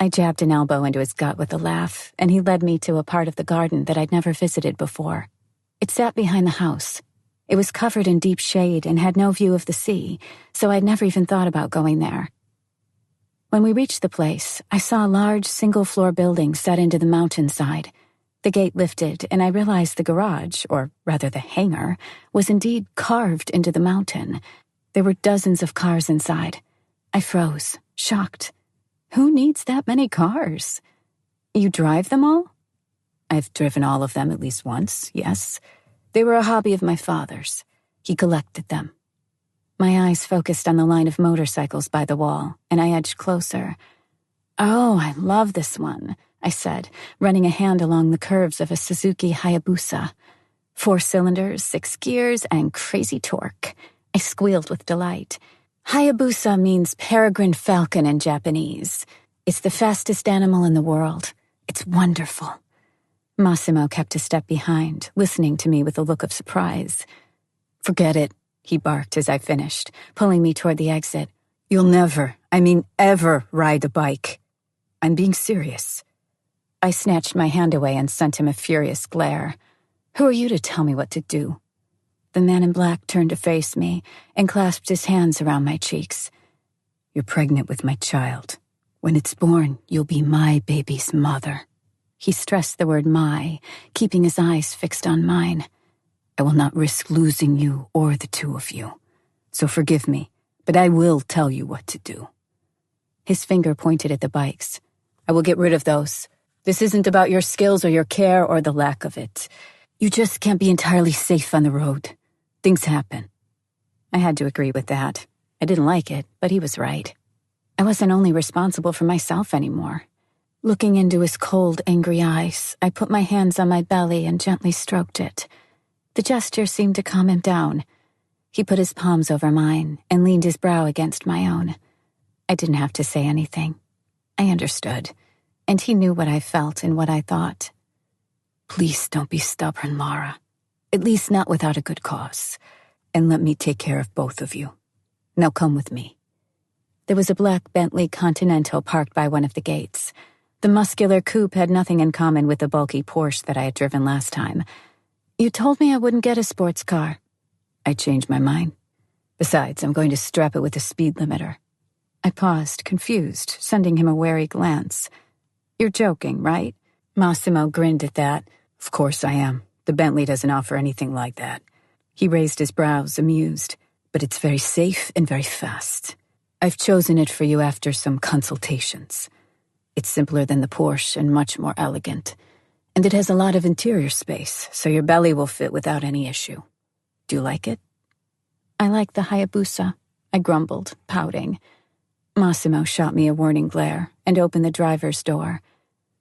I jabbed an elbow into his gut with a laugh, and he led me to a part of the garden that I'd never visited before. It sat behind the house. It was covered in deep shade and had no view of the sea, so I'd never even thought about going there. When we reached the place, I saw a large single-floor building set into the mountainside. The gate lifted, and I realized the garage, or rather the hangar, was indeed carved into the mountain. There were dozens of cars inside. I froze, shocked. Who needs that many cars? You drive them all? I've driven all of them at least once, yes. They were a hobby of my father's. He collected them. My eyes focused on the line of motorcycles by the wall, and I edged closer. Oh, I love this one, I said, running a hand along the curves of a Suzuki Hayabusa. 4 cylinders, 6 gears, and crazy torque. I squealed with delight. Hayabusa means peregrine falcon in Japanese. It's the fastest animal in the world. It's wonderful. Massimo kept a step behind, listening to me with a look of surprise. Forget it, he barked as I finished, pulling me toward the exit. You'll never, ever ride a bike. I'm being serious. I snatched my hand away and sent him a furious glare. Who are you to tell me what to do? The man in black turned to face me and clasped his hands around my cheeks. You're pregnant with my child. When it's born, you'll be my baby's mother. He stressed the word my, keeping his eyes fixed on mine. I will not risk losing you or the two of you. So forgive me, but I will tell you what to do. His finger pointed at the bikes. I will get rid of those. This isn't about your skills or your care or the lack of it. You just can't be entirely safe on the road. Things happen. I had to agree with that. I didn't like it, but he was right. I wasn't only responsible for myself anymore. Looking into his cold, angry eyes, I put my hands on my belly and gently stroked it. The gesture seemed to calm him down. He put his palms over mine and leaned his brow against my own. I didn't have to say anything. I understood, and he knew what I felt and what I thought. Please don't be stubborn, Laura. At least not without a good cause. And let me take care of both of you. Now come with me. There was a black Bentley Continental parked by one of the gates. The muscular coupe had nothing in common with the bulky Porsche that I had driven last time. You told me I wouldn't get a sports car. I changed my mind. Besides, I'm going to strap it with a speed limiter. I paused, confused, sending him a wary glance. You're joking, right? Massimo grinned at that. Of course I am. The Bentley doesn't offer anything like that. He raised his brows, amused. But it's very safe and very fast. I've chosen it for you after some consultations. It's simpler than the Porsche and much more elegant. And it has a lot of interior space, so your belly will fit without any issue. Do you like it? I like the Hayabusa, I grumbled, pouting. Massimo shot me a warning glare and opened the driver's door.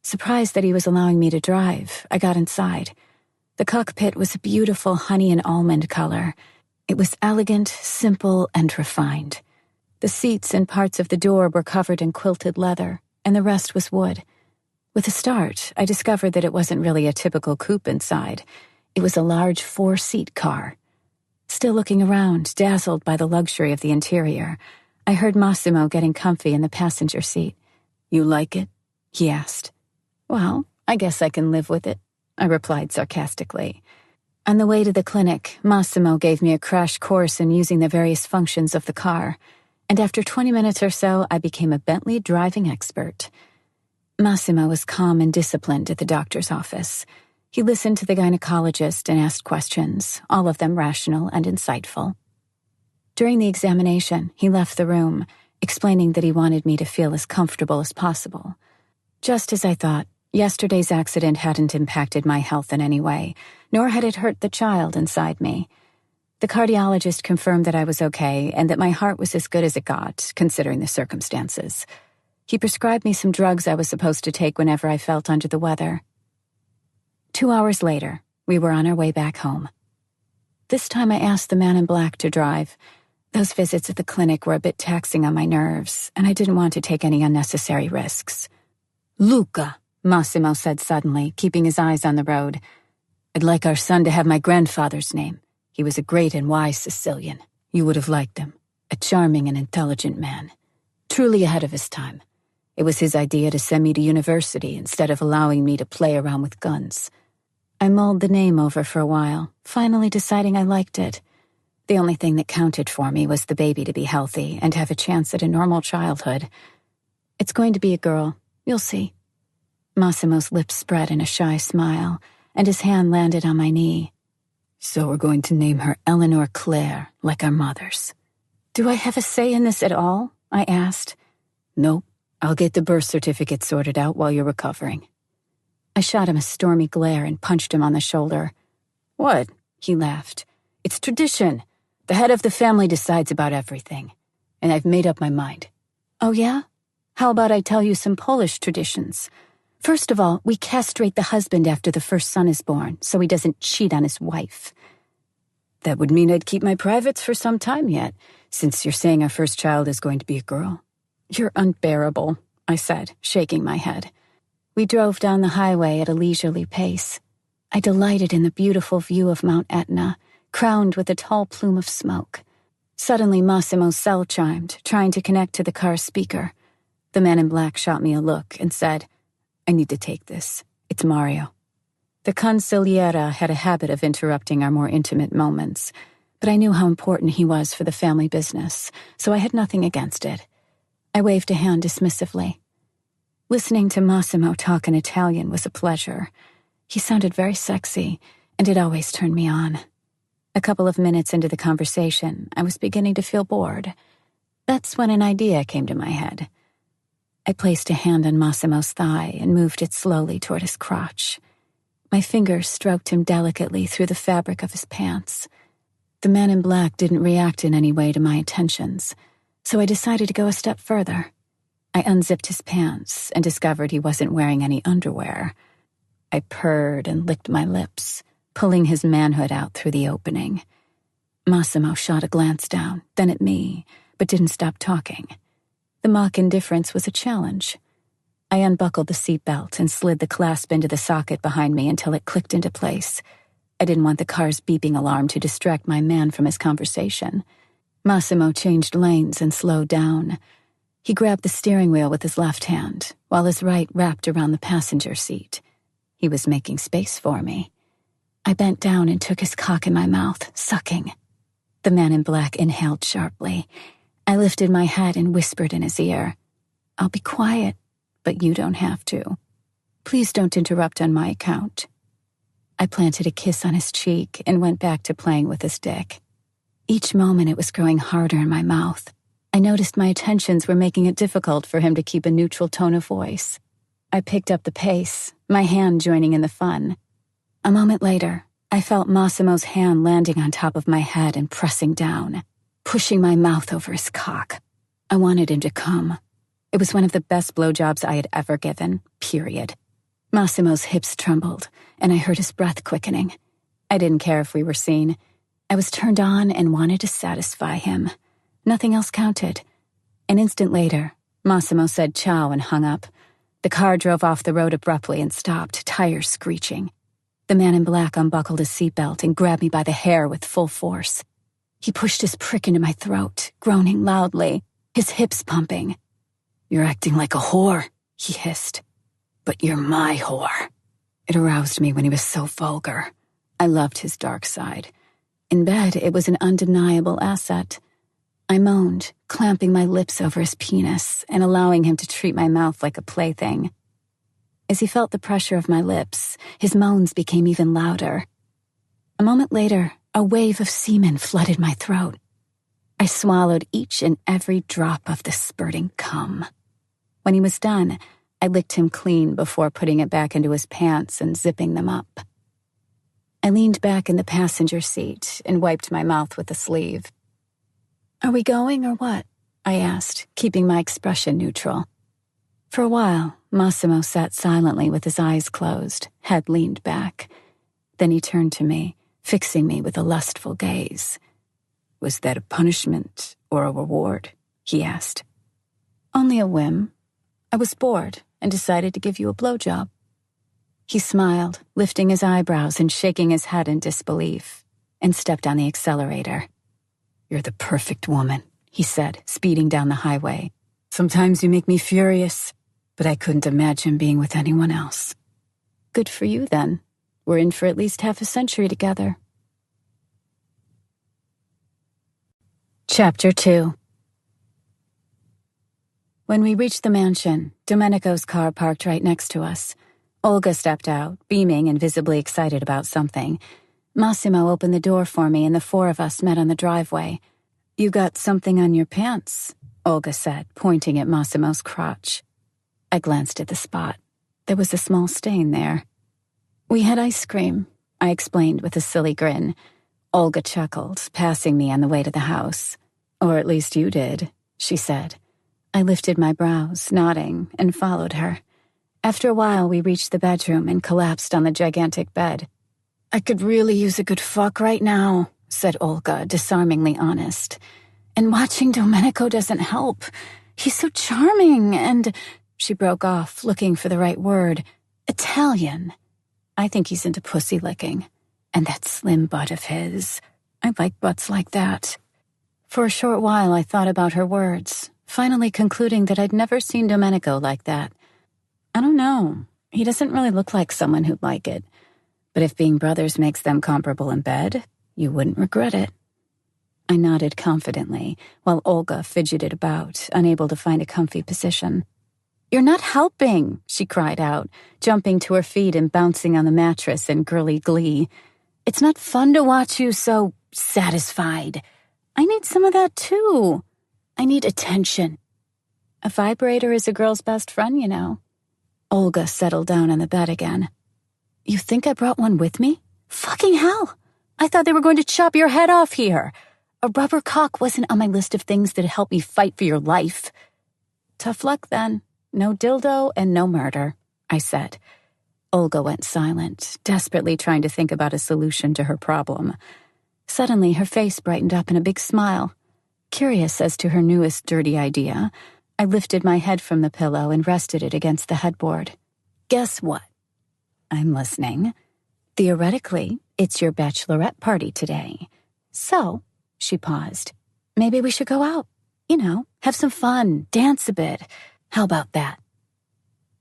Surprised that he was allowing me to drive, I got inside. The cockpit was a beautiful honey and almond color. It was elegant, simple, and refined. The seats and parts of the door were covered in quilted leather, and the rest was wood. With a start, I discovered that it wasn't really a typical coupe inside. It was a large 4-seat car. Still looking around, dazzled by the luxury of the interior, I heard Massimo getting comfy in the passenger seat. You like it? He asked. Well, I guess I can live with it, I replied sarcastically. On the way to the clinic, Massimo gave me a crash course in using the various functions of the car, and after 20 minutes or so, I became a Bentley driving expert. Massimo was calm and disciplined at the doctor's office. He listened to the gynecologist and asked questions, all of them rational and insightful. During the examination, he left the room, explaining that he wanted me to feel as comfortable as possible. Just as I thought, yesterday's accident hadn't impacted my health in any way, nor had it hurt the child inside me. The cardiologist confirmed that I was okay and that my heart was as good as it got, considering the circumstances. He prescribed me some drugs I was supposed to take whenever I felt under the weather. 2 hours later, we were on our way back home. This time I asked the man in black to drive. Those visits at the clinic were a bit taxing on my nerves, and I didn't want to take any unnecessary risks. Luca, Massimo said suddenly, keeping his eyes on the road. I'd like our son to have my grandfather's name. He was a great and wise Sicilian. You would have liked him. A charming and intelligent man. Truly ahead of his time. It was his idea to send me to university instead of allowing me to play around with guns. I mulled the name over for a while, finally deciding I liked it. The only thing that counted for me was the baby to be healthy and have a chance at a normal childhood. It's going to be a girl. You'll see. Massimo's lips spread in a shy smile, and his hand landed on my knee. So we're going to name her Eleanor Claire, like our mothers. Do I have a say in this at all? I asked. Nope, I'll get the birth certificate sorted out while you're recovering. I shot him a stormy glare and punched him on the shoulder. What? He laughed. It's tradition. The head of the family decides about everything. And I've made up my mind. Oh yeah? How about I tell you some Polish traditions? First of all, we castrate the husband after the first son is born, so he doesn't cheat on his wife. That would mean I'd keep my privates for some time yet, since you're saying our first child is going to be a girl. You're unbearable, I said, shaking my head. We drove down the highway at a leisurely pace. I delighted in the beautiful view of Mount Etna, crowned with a tall plume of smoke. Suddenly, Massimo's cell chimed, trying to connect to the car's speaker. The man in black shot me a look and said, I need to take this. It's Mario. The consigliera had a habit of interrupting our more intimate moments, but I knew how important he was for the family business, so I had nothing against it. I waved a hand dismissively. Listening to Massimo talk in Italian was a pleasure. He sounded very sexy, and it always turned me on. A couple of minutes into the conversation, I was beginning to feel bored. That's when an idea came to my head. I placed a hand on Massimo's thigh and moved it slowly toward his crotch. My fingers stroked him delicately through the fabric of his pants. The man in black didn't react in any way to my attentions, so I decided to go a step further. I unzipped his pants and discovered he wasn't wearing any underwear. I purred and licked my lips, pulling his manhood out through the opening. Massimo shot a glance down, then at me, but didn't stop talking. The mock indifference was a challenge. I unbuckled the seatbelt and slid the clasp into the socket behind me until it clicked into place. I didn't want the car's beeping alarm to distract my man from his conversation. Massimo changed lanes and slowed down. He grabbed the steering wheel with his left hand, while his right wrapped around the passenger seat. He was making space for me. I bent down and took his cock in my mouth, sucking. The man in black inhaled sharply. I lifted my head and whispered in his ear, I'll be quiet, but you don't have to. Please don't interrupt on my account. I planted a kiss on his cheek and went back to playing with his dick. Each moment it was growing harder in my mouth. I noticed my attentions were making it difficult for him to keep a neutral tone of voice. I picked up the pace, my hand joining in the fun. A moment later, I felt Massimo's hand landing on top of my head and pressing down, pushing my mouth over his cock. I wanted him to come. It was one of the best blowjobs I had ever given, period. Massimo's hips trembled, and I heard his breath quickening. I didn't care if we were seen. I was turned on and wanted to satisfy him. Nothing else counted. An instant later, Massimo said ciao and hung up. The car drove off the road abruptly and stopped, tires screeching. The man in black unbuckled his seatbelt and grabbed me by the hair with full force. He pushed his prick into my throat, groaning loudly, his hips pumping. You're acting like a whore, he hissed. But you're my whore. It aroused me when he was so vulgar. I loved his dark side. In bed, it was an undeniable asset. I moaned, clamping my lips over his penis and allowing him to treat my mouth like a plaything. As he felt the pressure of my lips, his moans became even louder. A moment later, a wave of semen flooded my throat. I swallowed each and every drop of the spurting cum. When he was done, I licked him clean before putting it back into his pants and zipping them up. I leaned back in the passenger seat and wiped my mouth with the sleeve. Are we going or what? I asked, keeping my expression neutral. For a while, Massimo sat silently with his eyes closed, head leaned back. Then he turned to me, fixing me with a lustful gaze. Was that a punishment or a reward? He asked. Only a whim. I was bored and decided to give you a blowjob. He smiled, lifting his eyebrows and shaking his head in disbelief, and stepped on the accelerator. You're the perfect woman, he said, speeding down the highway. Sometimes you make me furious, but I couldn't imagine being with anyone else. Good for you, then. We're in for at least half a century together. Chapter 2. When we reached the mansion, Domenico's car parked right next to us. Olga stepped out, beaming and visibly excited about something. Massimo opened the door for me and the four of us met on the driveway. You got something on your pants, Olga said, pointing at Massimo's crotch. I glanced at the spot. There was a small stain there. We had ice cream, I explained with a silly grin. Olga chuckled, passing me on the way to the house. Or at least you did, she said. I lifted my brows, nodding, and followed her. After a while, we reached the bedroom and collapsed on the gigantic bed. I could really use a good fuck right now, said Olga, disarmingly honest. And watching Domenico doesn't help. He's so charming and... She broke off, looking for the right word. Italian. I think he's into pussy licking. And that slim butt of his. I like butts like that. For a short while, I thought about her words, finally concluding that I'd never seen Domenico like that. I don't know. He doesn't really look like someone who'd like it. But if being brothers makes them comparable in bed, you wouldn't regret it. I nodded confidently, while Olga fidgeted about, unable to find a comfy position. You're not helping, she cried out, jumping to her feet and bouncing on the mattress in girly glee. It's not fun to watch you so satisfied. I need some of that too. I need attention. A vibrator is a girl's best friend, you know. Olga settled down on the bed again. You think I brought one with me? Fucking hell! I thought they were going to chop your head off here. A rubber cock wasn't on my list of things that'd help me fight for your life. Tough luck then. No dildo and no murder, I said. Olga went silent, desperately trying to think about a solution to her problem. Suddenly, her face brightened up in a big smile. Curious as to her newest dirty idea, I lifted my head from the pillow and rested it against the headboard. Guess what? I'm listening. Theoretically, it's your bachelorette party today. So, she paused, maybe we should go out. You know, have some fun, dance a bit. How about that?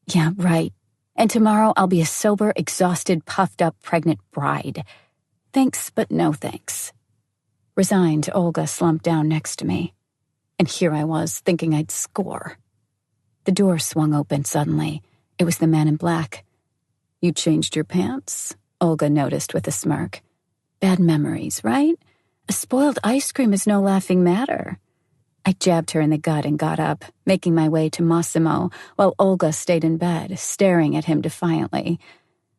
Yeah, right. And tomorrow I'll be a sober, exhausted, puffed-up, pregnant bride. Thanks, but no thanks. Resigned, Olga slumped down next to me. And here I was, thinking I'd score. The door swung open suddenly. It was the man in black. You changed your pants? Olga noticed with a smirk. Bad memories, right? A spoiled ice cream is no laughing matter. I jabbed her in the gut and got up, making my way to Massimo, while Olga stayed in bed, staring at him defiantly.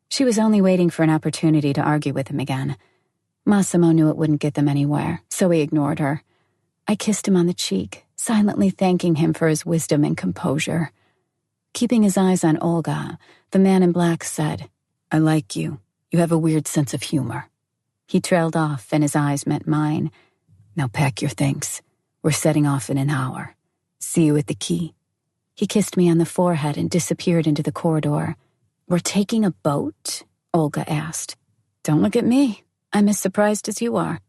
She was only waiting for an opportunity to argue with him again. Massimo knew it wouldn't get them anywhere, so he ignored her. I kissed him on the cheek, silently thanking him for his wisdom and composure. Keeping his eyes on Olga, the man in black said, I like you. You have a weird sense of humor. He trailed off, and his eyes met mine. Now pack your things. We're setting off in an hour. See you at the quay. He kissed me on the forehead and disappeared into the corridor. We're taking a boat? Olga asked. Don't look at me. I'm as surprised as you are.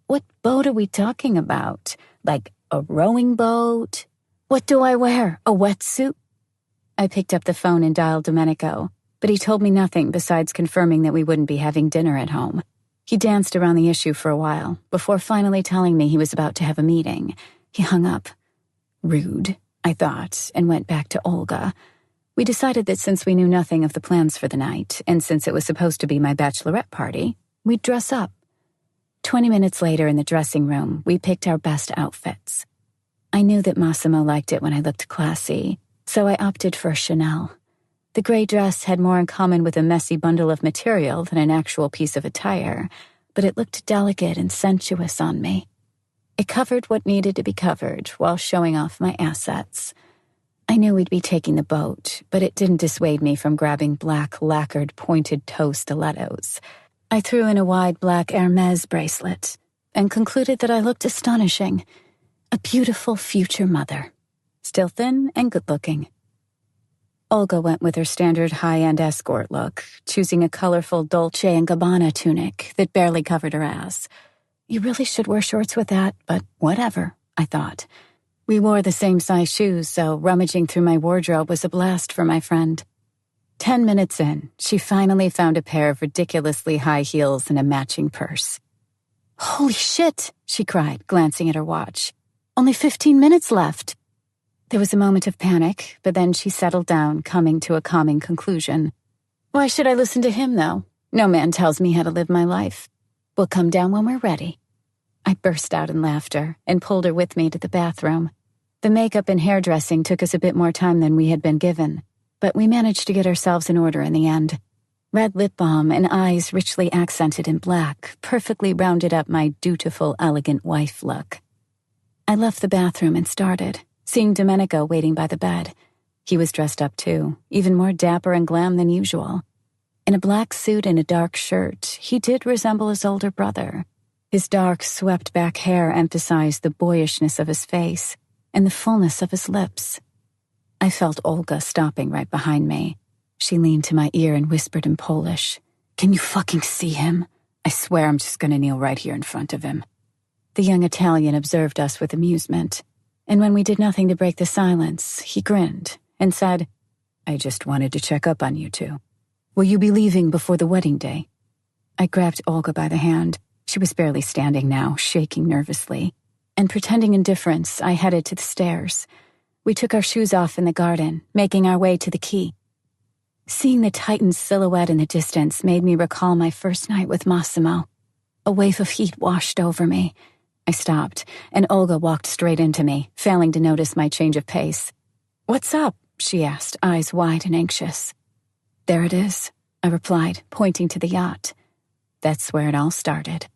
What boat are we talking about? Like a rowing boat? What do I wear? A wetsuit? I picked up the phone and dialed Domenico, but he told me nothing besides confirming that we wouldn't be having dinner at home. He danced around the issue for a while, before finally telling me he was about to have a meeting. He hung up. Rude, I thought, and went back to Olga. We decided that since we knew nothing of the plans for the night, and since it was supposed to be my bachelorette party, we'd dress up. 20 minutes later in the dressing room, we picked our best outfits. I knew that Massimo liked it when I looked classy, so I opted for Chanel. The gray dress had more in common with a messy bundle of material than an actual piece of attire, but it looked delicate and sensuous on me. It covered what needed to be covered while showing off my assets. I knew we'd be taking the boat, but it didn't dissuade me from grabbing black, lacquered, pointed-toe stilettos. I threw in a wide black Hermes bracelet and concluded that I looked astonishing. A beautiful future mother. Still thin and good-looking. Olga went with her standard high-end escort look, choosing a colorful Dolce & Gabbana tunic that barely covered her ass. You really should wear shorts with that, but whatever, I thought. We wore the same size shoes, so rummaging through my wardrobe was a blast for my friend. 10 minutes in, she finally found a pair of ridiculously high heels and a matching purse. Holy shit, she cried, glancing at her watch. Only 15 minutes left. There was a moment of panic, but then she settled down, coming to a calming conclusion. Why should I listen to him, though? No man tells me how to live my life. We'll come down when we're ready. I burst out in laughter and pulled her with me to the bathroom. The makeup and hairdressing took us a bit more time than we had been given, but we managed to get ourselves in order in the end. Red lip balm and eyes richly accented in black perfectly rounded up my dutiful, elegant wife look. I left the bathroom and started, seeing Domenico waiting by the bed. He was dressed up too, even more dapper and glam than usual. In a black suit and a dark shirt, he did resemble his older brother. His dark, swept-back hair emphasized the boyishness of his face and the fullness of his lips. I felt Olga stopping right behind me. She leaned to my ear and whispered in Polish, "Can you fucking see him? I swear I'm just gonna kneel right here in front of him." The young Italian observed us with amusement, and when we did nothing to break the silence, he grinned and said, "I just wanted to check up on you two. Will you be leaving before the wedding day?" I grabbed Olga by the hand. She was barely standing now, shaking nervously. And pretending indifference, I headed to the stairs. We took our shoes off in the garden, making our way to the quay. Seeing the Titan's silhouette in the distance made me recall my first night with Massimo. A wave of heat washed over me. I stopped, and Olga walked straight into me, failing to notice my change of pace. "What's up?" she asked, eyes wide and anxious. "There it is," I replied, pointing to the yacht. That's where it all started.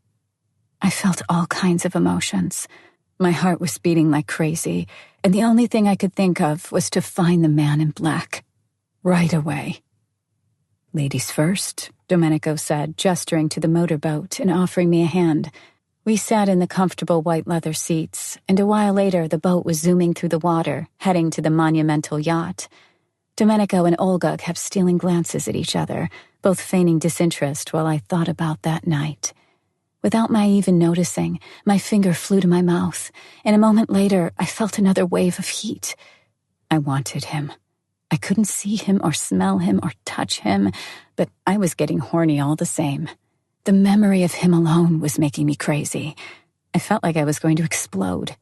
I felt all kinds of emotions. My heart was beating like crazy, and the only thing I could think of was to find the man in black. Right away. "Ladies first," Domenico said, gesturing to the motorboat and offering me a hand. We sat in the comfortable white leather seats, and a while later the boat was zooming through the water, heading to the monumental yacht. Domenico and Olga kept stealing glances at each other, both feigning disinterest while I thought about that night. Without my even noticing, my finger flew to my mouth, and a moment later I felt another wave of heat. I wanted him. I couldn't see him or smell him or touch him, but I was getting horny all the same. The memory of him alone was making me crazy. I felt like I was going to explode.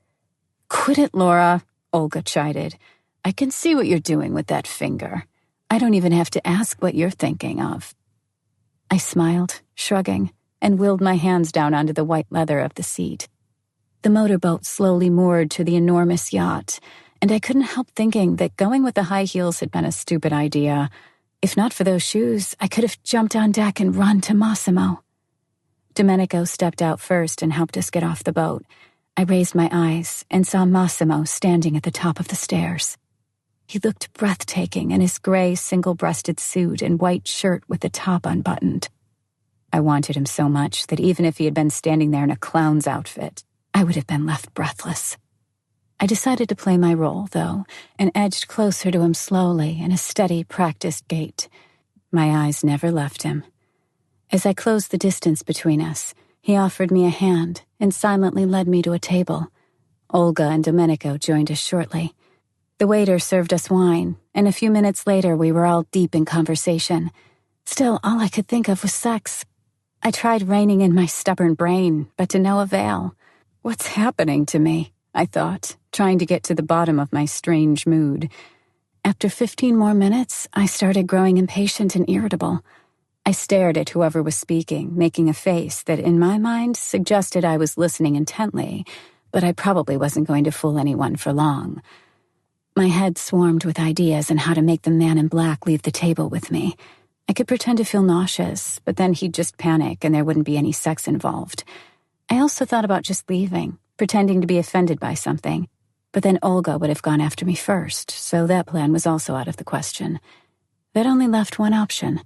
"Quit it, Laura," Olga chided. "I can see what you're doing with that finger. I don't even have to ask what you're thinking of." I smiled, shrugging, and willed my hands down onto the white leather of the seat. The motorboat slowly moored to the enormous yacht, and I couldn't help thinking that going with the high heels had been a stupid idea. If not for those shoes, I could have jumped on deck and run to Massimo. Domenico stepped out first and helped us get off the boat. I raised my eyes and saw Massimo standing at the top of the stairs. He looked breathtaking in his gray single-breasted suit and white shirt with the top unbuttoned. I wanted him so much that even if he had been standing there in a clown's outfit, I would have been left breathless. I decided to play my role, though, and edged closer to him slowly in a steady, practiced gait. My eyes never left him. As I closed the distance between us, he offered me a hand and silently led me to a table. Olga and Domenico joined us shortly. The waiter served us wine, and a few minutes later we were all deep in conversation. Still, all I could think of was sex. I tried reining in my stubborn brain, but to no avail. What's happening to me? I thought, trying to get to the bottom of my strange mood. After 15 more minutes, I started growing impatient and irritable. I stared at whoever was speaking, making a face that in my mind suggested I was listening intently, but I probably wasn't going to fool anyone for long. My head swarmed with ideas on how to make the man in black leave the table with me. I could pretend to feel nauseous, but then he'd just panic and there wouldn't be any sex involved. I also thought about just leaving, pretending to be offended by something. But then Olga would have gone after me first, so that plan was also out of the question. That only left one option.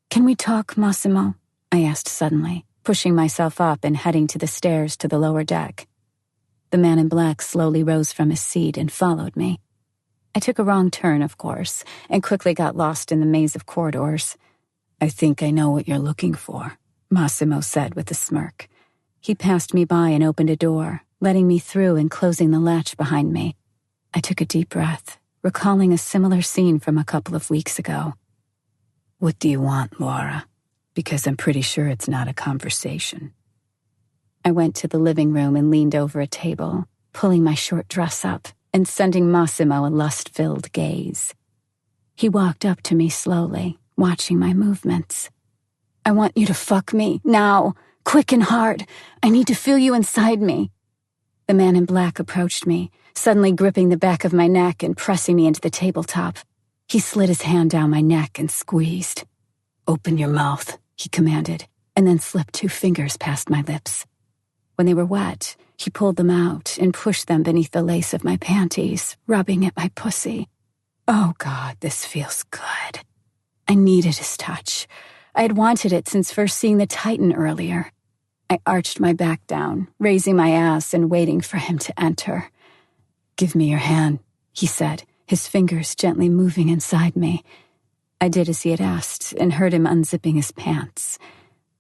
"Can we talk, Massimo?" I asked suddenly, pushing myself up and heading to the stairs to the lower deck. The man in black slowly rose from his seat and followed me. I took a wrong turn, of course, and quickly got lost in the maze of corridors. "I think I know what you're looking for," Massimo said with a smirk. He passed me by and opened a door, letting me through and closing the latch behind me. I took a deep breath, recalling a similar scene from a couple of weeks ago. "What do you want, Laura? Because I'm pretty sure it's not a conversation." I went to the living room and leaned over a table, pulling my short dress up and sending Massimo a lust-filled gaze. He walked up to me slowly, watching my movements. "I want you to fuck me, now, quick and hard. I need to feel you inside me." The man in black approached me, suddenly gripping the back of my neck and pressing me into the tabletop. He slid his hand down my neck and squeezed. "Open your mouth," he commanded, and then slipped 2 fingers past my lips. When they were wet, he pulled them out and pushed them beneath the lace of my panties, rubbing at my pussy. Oh God, this feels good. I needed his touch. I had wanted it since first seeing the Titan earlier. I arched my back down, raising my ass and waiting for him to enter. "Give me your hand," he said, his fingers gently moving inside me. I did as he had asked and heard him unzipping his pants.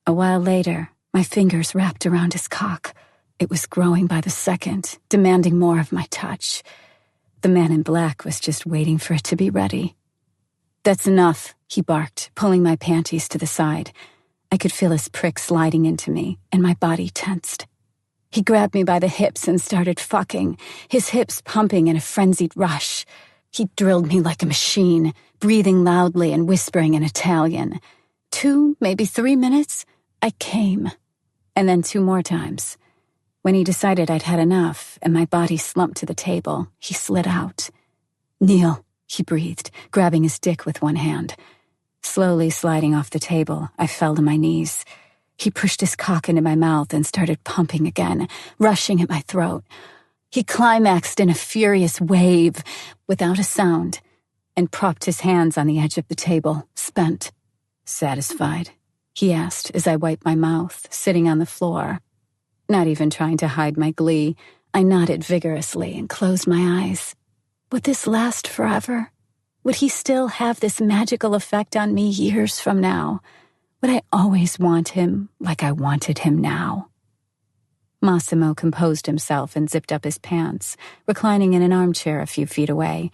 A while later, my fingers wrapped around his cock. It was growing by the second, demanding more of my touch. The man in black was just waiting for it to be ready. "That's enough," he barked, pulling my panties to the side. I could feel his prick sliding into me, and my body tensed. He grabbed me by the hips and started fucking, his hips pumping in a frenzied rush. He drilled me like a machine, breathing loudly and whispering in Italian. 2, maybe 3 minutes, I came. And then 2 more times. When he decided I'd had enough and my body slumped to the table, he slid out. "Kneel," he breathed, grabbing his dick with one hand. Slowly sliding off the table, I fell to my knees. He pushed his cock into my mouth and started pumping again, rushing at my throat. He climaxed in a furious wave, without a sound, and propped his hands on the edge of the table, spent. "Satisfied?" he asked as I wiped my mouth, sitting on the floor. Not even trying to hide my glee, I nodded vigorously and closed my eyes. Would this last forever? Would he still have this magical effect on me years from now? Would I always want him like I wanted him now? Massimo composed himself and zipped up his pants, reclining in an armchair a few feet away.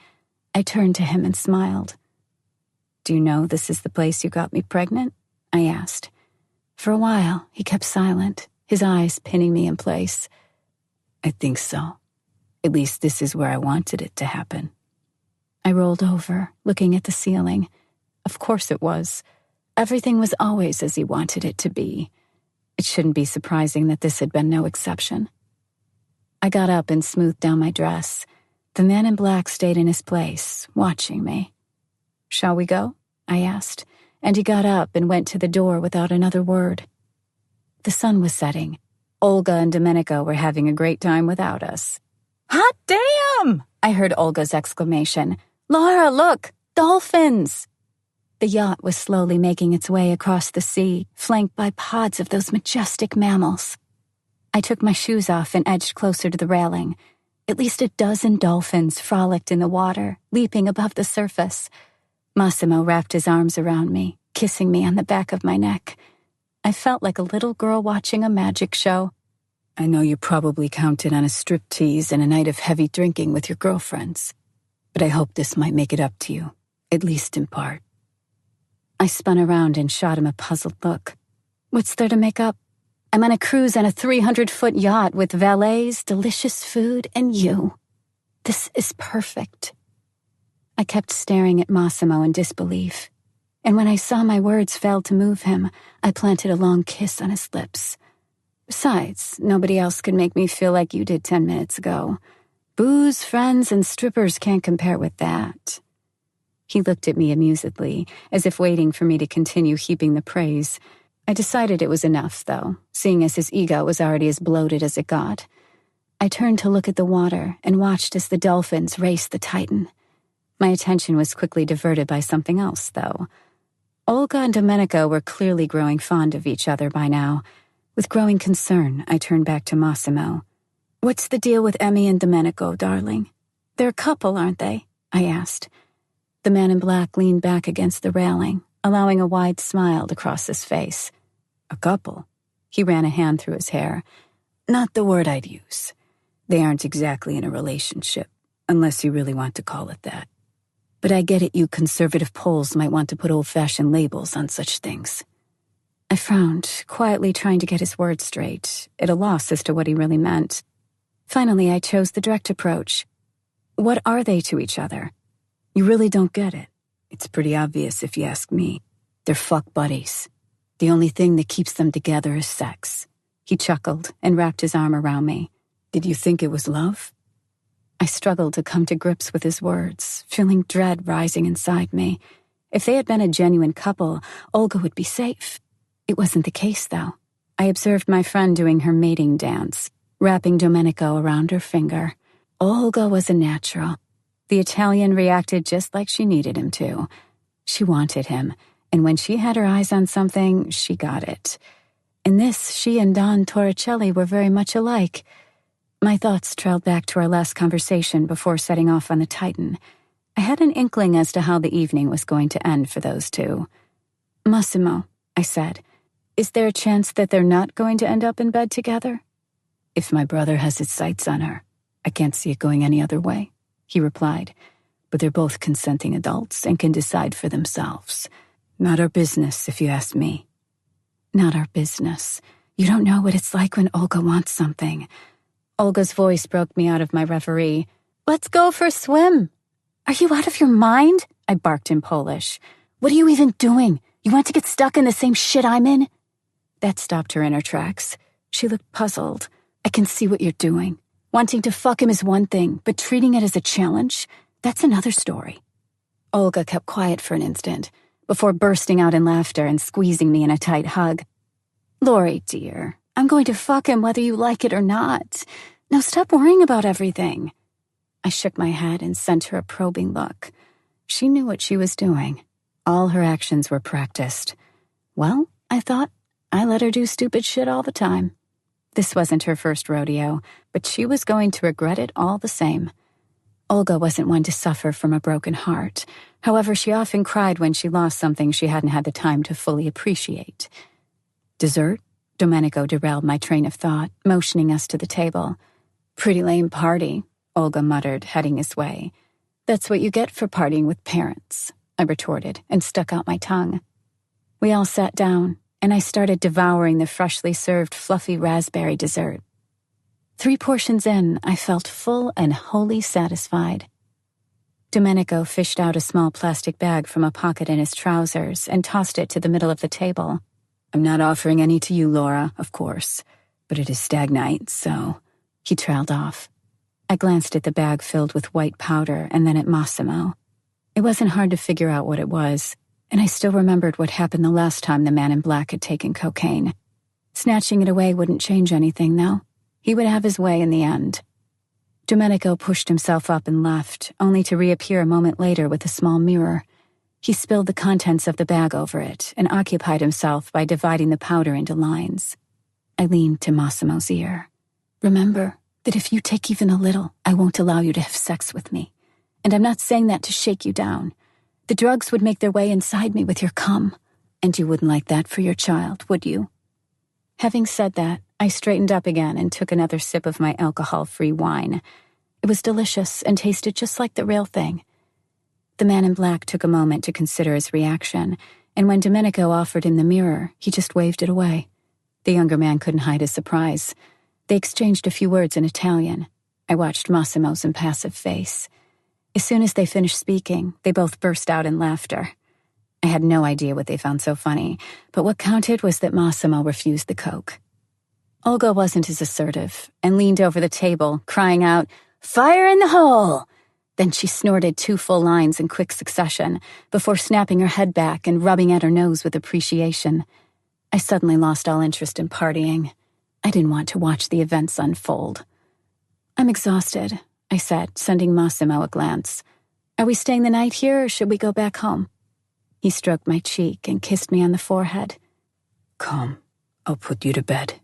I turned to him and smiled. "Do you know this is the place you got me pregnant?" I asked. For a while, he kept silent, his eyes pinning me in place. "I think so. At least this is where I wanted it to happen." I rolled over, looking at the ceiling. Of course it was. Everything was always as he wanted it to be. It shouldn't be surprising that this had been no exception. I got up and smoothed down my dress. The man in black stayed in his place, watching me. "Shall we go?" I asked, and he got up and went to the door without another word. The sun was setting. Olga and Domenico were having a great time without us. "Hot damn!" I heard Olga's exclamation. "Laura, look! Dolphins!" The yacht was slowly making its way across the sea, flanked by pods of those majestic mammals. I took my shoes off and edged closer to the railing. At least a dozen dolphins frolicked in the water, leaping above the surface. Massimo wrapped his arms around me, kissing me on the back of my neck. I felt like a little girl watching a magic show. "I know you probably counted on a striptease and a night of heavy drinking with your girlfriends, but I hope this might make it up to you, at least in part." I spun around and shot him a puzzled look. "What's there to make up? I'm on a cruise on a 300-foot yacht with valets, delicious food, and you. This is perfect." I kept staring at Massimo in disbelief, and when I saw my words failed to move him, I planted a long kiss on his lips. "Besides, nobody else could make me feel like you did 10 minutes ago. Booze, friends, and strippers can't compare with that." He looked at me amusedly, as if waiting for me to continue heaping the praise. I decided it was enough, though, seeing as his ego was already as bloated as it got. I turned to look at the water and watched as the dolphins raced the Titan. My attention was quickly diverted by something else, though. Olga and Domenico were clearly growing fond of each other by now. With growing concern, I turned back to Massimo. "What's the deal with Emmy and Domenico, darling? They're a couple, aren't they?" I asked. The man in black leaned back against the railing, allowing a wide smile to cross his face. "A couple?" He ran a hand through his hair. "Not the word I'd use. They aren't exactly in a relationship, unless you really want to call it that. But I get it, you conservative Poles might want to put old-fashioned labels on such things." I frowned, quietly trying to get his words straight, at a loss as to what he really meant. Finally, I chose the direct approach. "What are they to each other?" "You really don't get it. It's pretty obvious if you ask me. They're fuck buddies. The only thing that keeps them together is sex." He chuckled and wrapped his arm around me. "Did you think it was love?" I struggled to come to grips with his words, feeling dread rising inside me. If they had been a genuine couple, Olga would be safe. It wasn't the case, though. I observed my friend doing her mating dance, wrapping Domenico around her finger. Olga was a natural. The Italian reacted just like she needed him to. She wanted him, and when she had her eyes on something, she got it. In this, she and Don Torricelli were very much alike. My thoughts trailed back to our last conversation before setting off on the Titan. I had an inkling as to how the evening was going to end for those two. "Massimo," I said, "is there a chance that they're not going to end up in bed together?" "If my brother has his sights on her, I can't see it going any other way," he replied. "But they're both consenting adults and can decide for themselves. Not our business, if you ask me." Not our business. You don't know what it's like when Olga wants something. Olga's voice broke me out of my reverie. "Let's go for a swim." "Are you out of your mind?" I barked in Polish. "What are you even doing? You want to get stuck in the same shit I'm in?" That stopped her in her tracks. She looked puzzled. "I can see what you're doing. Wanting to fuck him is one thing, but treating it as a challenge, that's another story." Olga kept quiet for an instant, before bursting out in laughter and squeezing me in a tight hug. "Lori, dear, I'm going to fuck him whether you like it or not. Now stop worrying about everything." I shook my head and sent her a probing look. She knew what she was doing. All her actions were practiced. Well, I thought, I let her do stupid shit all the time. This wasn't her first rodeo, but she was going to regret it all the same. Olga wasn't one to suffer from a broken heart. However, she often cried when she lost something she hadn't had the time to fully appreciate. "Dessert?" Domenico derailed my train of thought, motioning us to the table. "Pretty lame party," Olga muttered, heading his way. "That's what you get for partying with parents," I retorted and stuck out my tongue. We all sat down, and I started devouring the freshly served fluffy raspberry dessert. 3 portions in, I felt full and wholly satisfied. Domenico fished out a small plastic bag from a pocket in his trousers and tossed it to the middle of the table. "I'm not offering any to you, Laura, of course, but it is stag night, so—" He trailed off. I glanced at the bag filled with white powder and then at Massimo. It wasn't hard to figure out what it was, and I still remembered what happened the last time the man in black had taken cocaine. Snatching it away wouldn't change anything, though. He would have his way in the end. Domenico pushed himself up and left, only to reappear a moment later with a small mirror. He spilled the contents of the bag over it and occupied himself by dividing the powder into lines. I leaned to Massimo's ear. "Remember that if you take even a little, I won't allow you to have sex with me. And I'm not saying that to shake you down. The drugs would make their way inside me with your cum. And you wouldn't like that for your child, would you?" Having said that, I straightened up again and took another sip of my alcohol-free wine. It was delicious and tasted just like the real thing. The man in black took a moment to consider his reaction, and when Domenico offered him the mirror, he just waved it away. The younger man couldn't hide his surprise. They exchanged a few words in Italian. I watched Massimo's impassive face. As soon as they finished speaking, they both burst out in laughter. I had no idea what they found so funny, but what counted was that Massimo refused the coke. Olga wasn't as assertive and leaned over the table, crying out, "Fire in the hole!" Then she snorted 2 full lines in quick succession before snapping her head back and rubbing at her nose with appreciation. I suddenly lost all interest in partying. I didn't want to watch the events unfold. "I'm exhausted," I said, sending Massimo a glance. "Are we staying the night here or should we go back home?" He stroked my cheek and kissed me on the forehead. "Come, I'll put you to bed."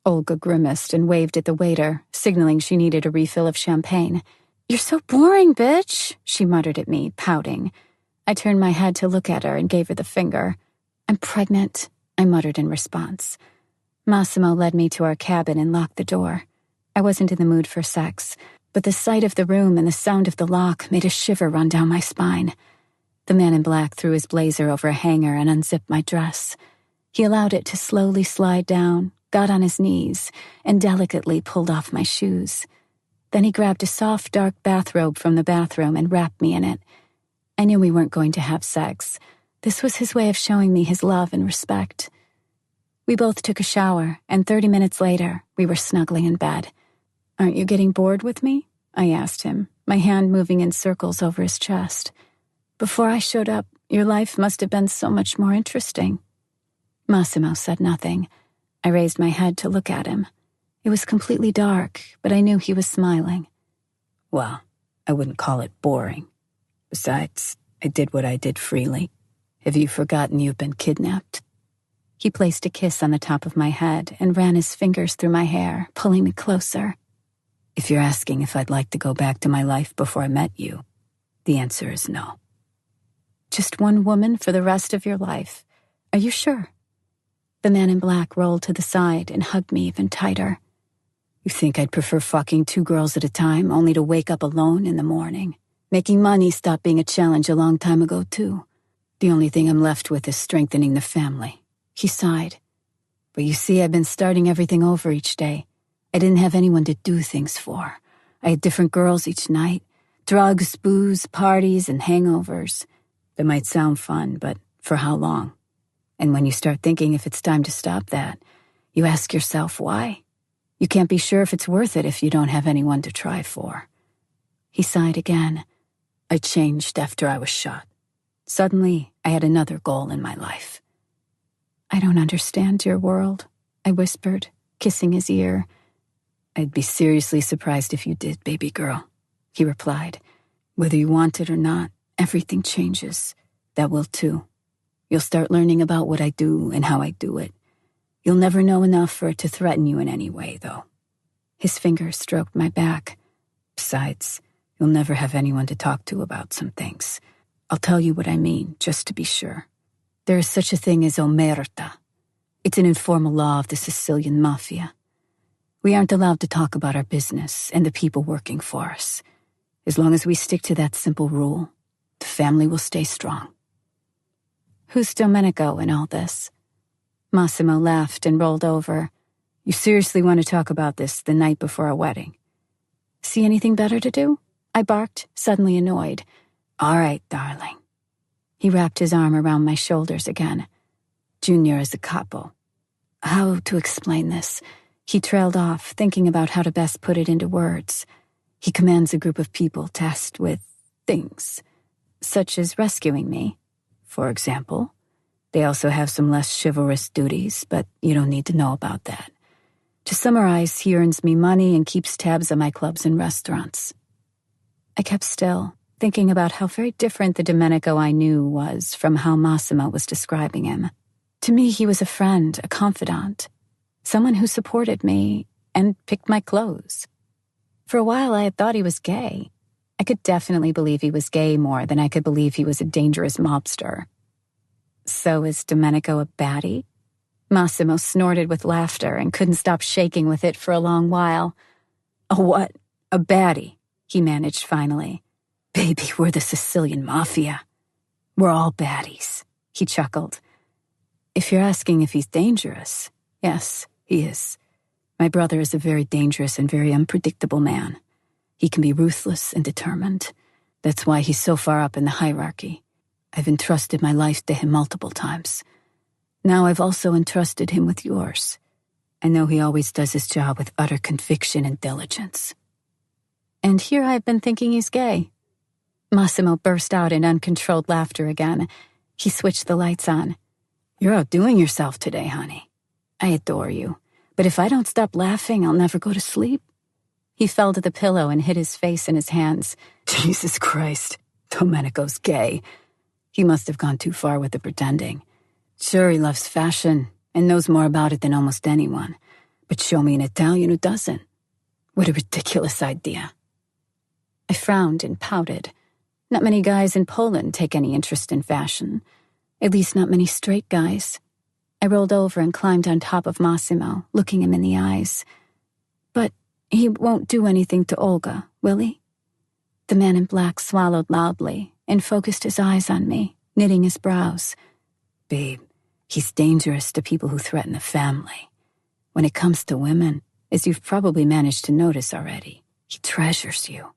Olga grimaced and waved at the waiter, signaling she needed a refill of champagne. "You're so boring, bitch," she muttered at me, pouting. I turned my head to look at her and gave her the finger. "I'm pregnant," I muttered in response. Massimo led me to our cabin and locked the door. I wasn't in the mood for sex, but the sight of the room and the sound of the lock made a shiver run down my spine. The man in black threw his blazer over a hanger and unzipped my dress. He allowed it to slowly slide down, got on his knees, and delicately pulled off my shoes. Then he grabbed a soft, dark bathrobe from the bathroom and wrapped me in it. I knew we weren't going to have sex. This was his way of showing me his love and respect. We both took a shower, and 30 minutes later, we were snuggling in bed. "Aren't you getting bored with me?" I asked him, my hand moving in circles over his chest. Before I showed up, your life must have been so much more interesting. Massimo said nothing. I raised my head to look at him. It was completely dark, but I knew he was smiling. Well, I wouldn't call it boring. Besides, I did what I did freely. Have you forgotten you've been kidnapped? He placed a kiss on the top of my head and ran his fingers through my hair, pulling me closer. If you're asking if I'd like to go back to my life before I met you, the answer is no. Just one woman for the rest of your life. Are you sure? The man in black rolled to the side and hugged me even tighter. You think I'd prefer fucking 2 girls at a time only to wake up alone in the morning? Making money stopped being a challenge a long time ago, too. The only thing I'm left with is strengthening the family. He sighed. But you see, I've been starting everything over each day. I didn't have anyone to do things for. I had different girls each night. Drugs, booze, parties, and hangovers. That might sound fun, but for how long? And when you start thinking if it's time to stop that, you ask yourself why. You can't be sure if it's worth it if you don't have anyone to try for. He sighed again. I changed after I was shot. Suddenly, I had another goal in my life. I don't understand your world, I whispered, kissing his ear. I'd be seriously surprised if you did, baby girl, he replied. Whether you want it or not, everything changes. That will too. You'll start learning about what I do and how I do it. You'll never know enough for it to threaten you in any way, though. His fingers stroked my back. Besides, you'll never have anyone to talk to about some things. I'll tell you what I mean, just to be sure. There is such a thing as omerta. It's an informal law of the Sicilian mafia. We aren't allowed to talk about our business and the people working for us. As long as we stick to that simple rule, the family will stay strong. Who's Domenico in all this? Massimo laughed and rolled over. You seriously want to talk about this the night before our wedding? See anything better to do? I barked, suddenly annoyed. All right, darling. He wrapped his arm around my shoulders again. Junior is a capo. How to explain this? He trailed off, thinking about how to best put it into words. He commands a group of people tasked with things, such as rescuing me, for example. They also have some less chivalrous duties, but you don't need to know about that. To summarize, he earns me money and keeps tabs on my clubs and restaurants. I kept still, thinking about how very different the Domenico I knew was from how Massimo was describing him. To me, he was a friend, a confidant, someone who supported me and picked my clothes. For a while, I had thought he was gay. I could definitely believe he was gay more than I could believe he was a dangerous mobster. So is Domenico a baddie? Massimo snorted with laughter and couldn't stop shaking with it for a long while. A what? A baddie, he managed finally. Baby, we're the Sicilian mafia. We're all baddies, he chuckled. If you're asking if he's dangerous, yes, he is. My brother is a very dangerous and very unpredictable man. He can be ruthless and determined. That's why he's so far up in the hierarchy. I've entrusted my life to him multiple times. Now I've also entrusted him with yours. I know he always does his job with utter conviction and diligence. And here I've been thinking he's gay. Massimo burst out in uncontrolled laughter again. He switched the lights on. You're outdoing yourself today, honey. I adore you. But if I don't stop laughing, I'll never go to sleep. He fell to the pillow and hid his face in his hands. Jesus Christ, Domenico's gay. He must have gone too far with the pretending. Sure, he loves fashion and knows more about it than almost anyone. But show me an Italian who doesn't. What a ridiculous idea. I frowned and pouted. Not many guys in Poland take any interest in fashion. At least not many straight guys. I rolled over and climbed on top of Massimo, looking him in the eyes. But he won't do anything to Olga, will he? The man in black swallowed loudly and focused his eyes on me, knitting his brows. Babe, he's dangerous to people who threaten the family. When it comes to women, as you've probably managed to notice already, he treasures you,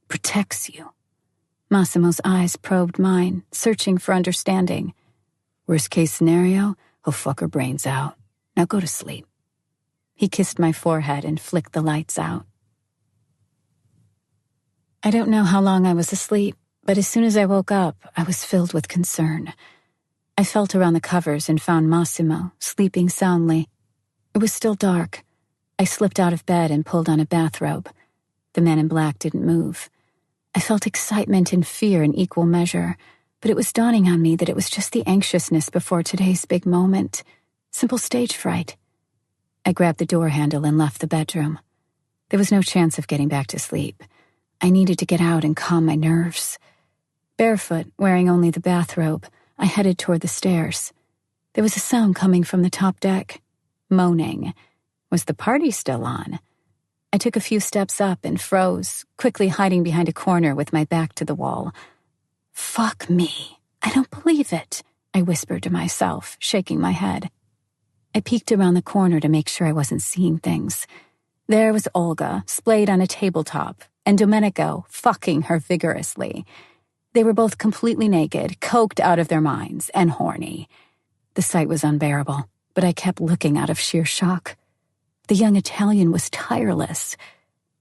protects you. Massimo's eyes probed mine, searching for understanding. Worst case scenario, he'll fuck her brains out. Now go to sleep. He kissed my forehead and flicked the lights out. I don't know how long I was asleep, but as soon as I woke up, I was filled with concern. I felt around the covers and found Massimo, sleeping soundly. It was still dark. I slipped out of bed and pulled on a bathrobe. The man in black didn't move. I felt excitement and fear in equal measure, but it was dawning on me that it was just the anxiousness before today's big moment. Simple stage fright. I grabbed the door handle and left the bedroom. There was no chance of getting back to sleep. I needed to get out and calm my nerves. Barefoot, wearing only the bathrobe, I headed toward the stairs. There was a sound coming from the top deck. Moaning. Was the party still on? I took a few steps up and froze, quickly hiding behind a corner with my back to the wall. Fuck me. I don't believe it, I whispered to myself, shaking my head. I peeked around the corner to make sure I wasn't seeing things. There was Olga, splayed on a tabletop, and Domenico fucking her vigorously. They were both completely naked, coked out of their minds, and horny. The sight was unbearable, but I kept looking out of sheer shock. The young Italian was tireless.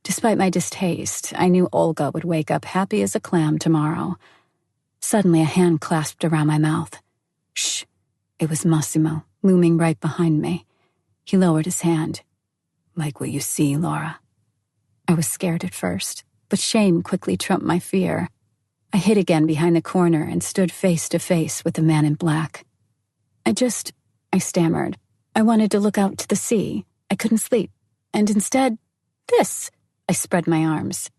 Despite my distaste, I knew Olga would wake up happy as a clam tomorrow. Suddenly, a hand clasped around my mouth. Shh. It was Massimo, looming right behind me. He lowered his hand. Like what you see, Laura. I was scared at first, but shame quickly trumped my fear. I hid again behind the corner and stood face to face with the man in black. I stammered. I wanted to look out to the sea. I couldn't sleep. And instead, this. I spread my arms.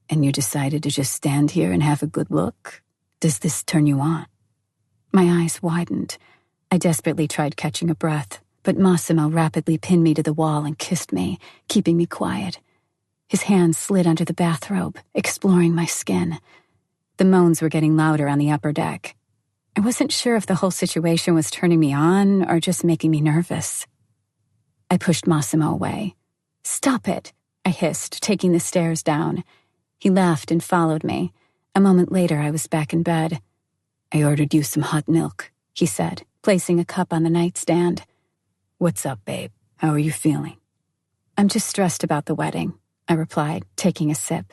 And you decided to just stand here and have a good look? Does this turn you on? My eyes widened. I desperately tried catching a breath, but Massimo rapidly pinned me to the wall and kissed me, keeping me quiet. His hands slid under the bathrobe, exploring my skin. The moans were getting louder on the upper deck. I wasn't sure if the whole situation was turning me on or just making me nervous. I pushed Massimo away. Stop it, I hissed, taking the stairs down. He laughed and followed me. A moment later, I was back in bed. I ordered you some hot milk, he said, placing a cup on the nightstand. What's up, babe? How are you feeling? I'm just stressed about the wedding, I replied, taking a sip.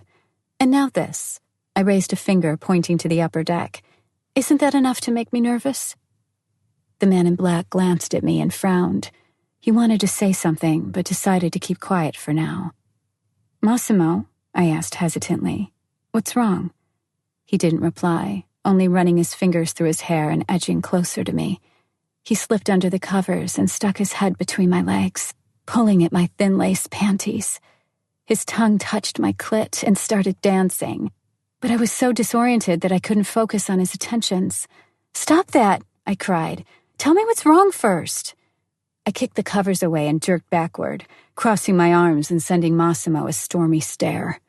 And now this. I raised a finger, pointing to the upper deck. Isn't that enough to make me nervous? The man in black glanced at me and frowned. He wanted to say something, but decided to keep quiet for now. Massimo, I asked hesitantly, what's wrong? He didn't reply, only running his fingers through his hair and edging closer to me. He slipped under the covers and stuck his head between my legs, pulling at my thin lace panties. His tongue touched my clit and started dancing, but I was so disoriented that I couldn't focus on his attentions. Stop that, I cried. Tell me what's wrong first. I kicked the covers away and jerked backward, crossing my arms and sending Massimo a stormy stare.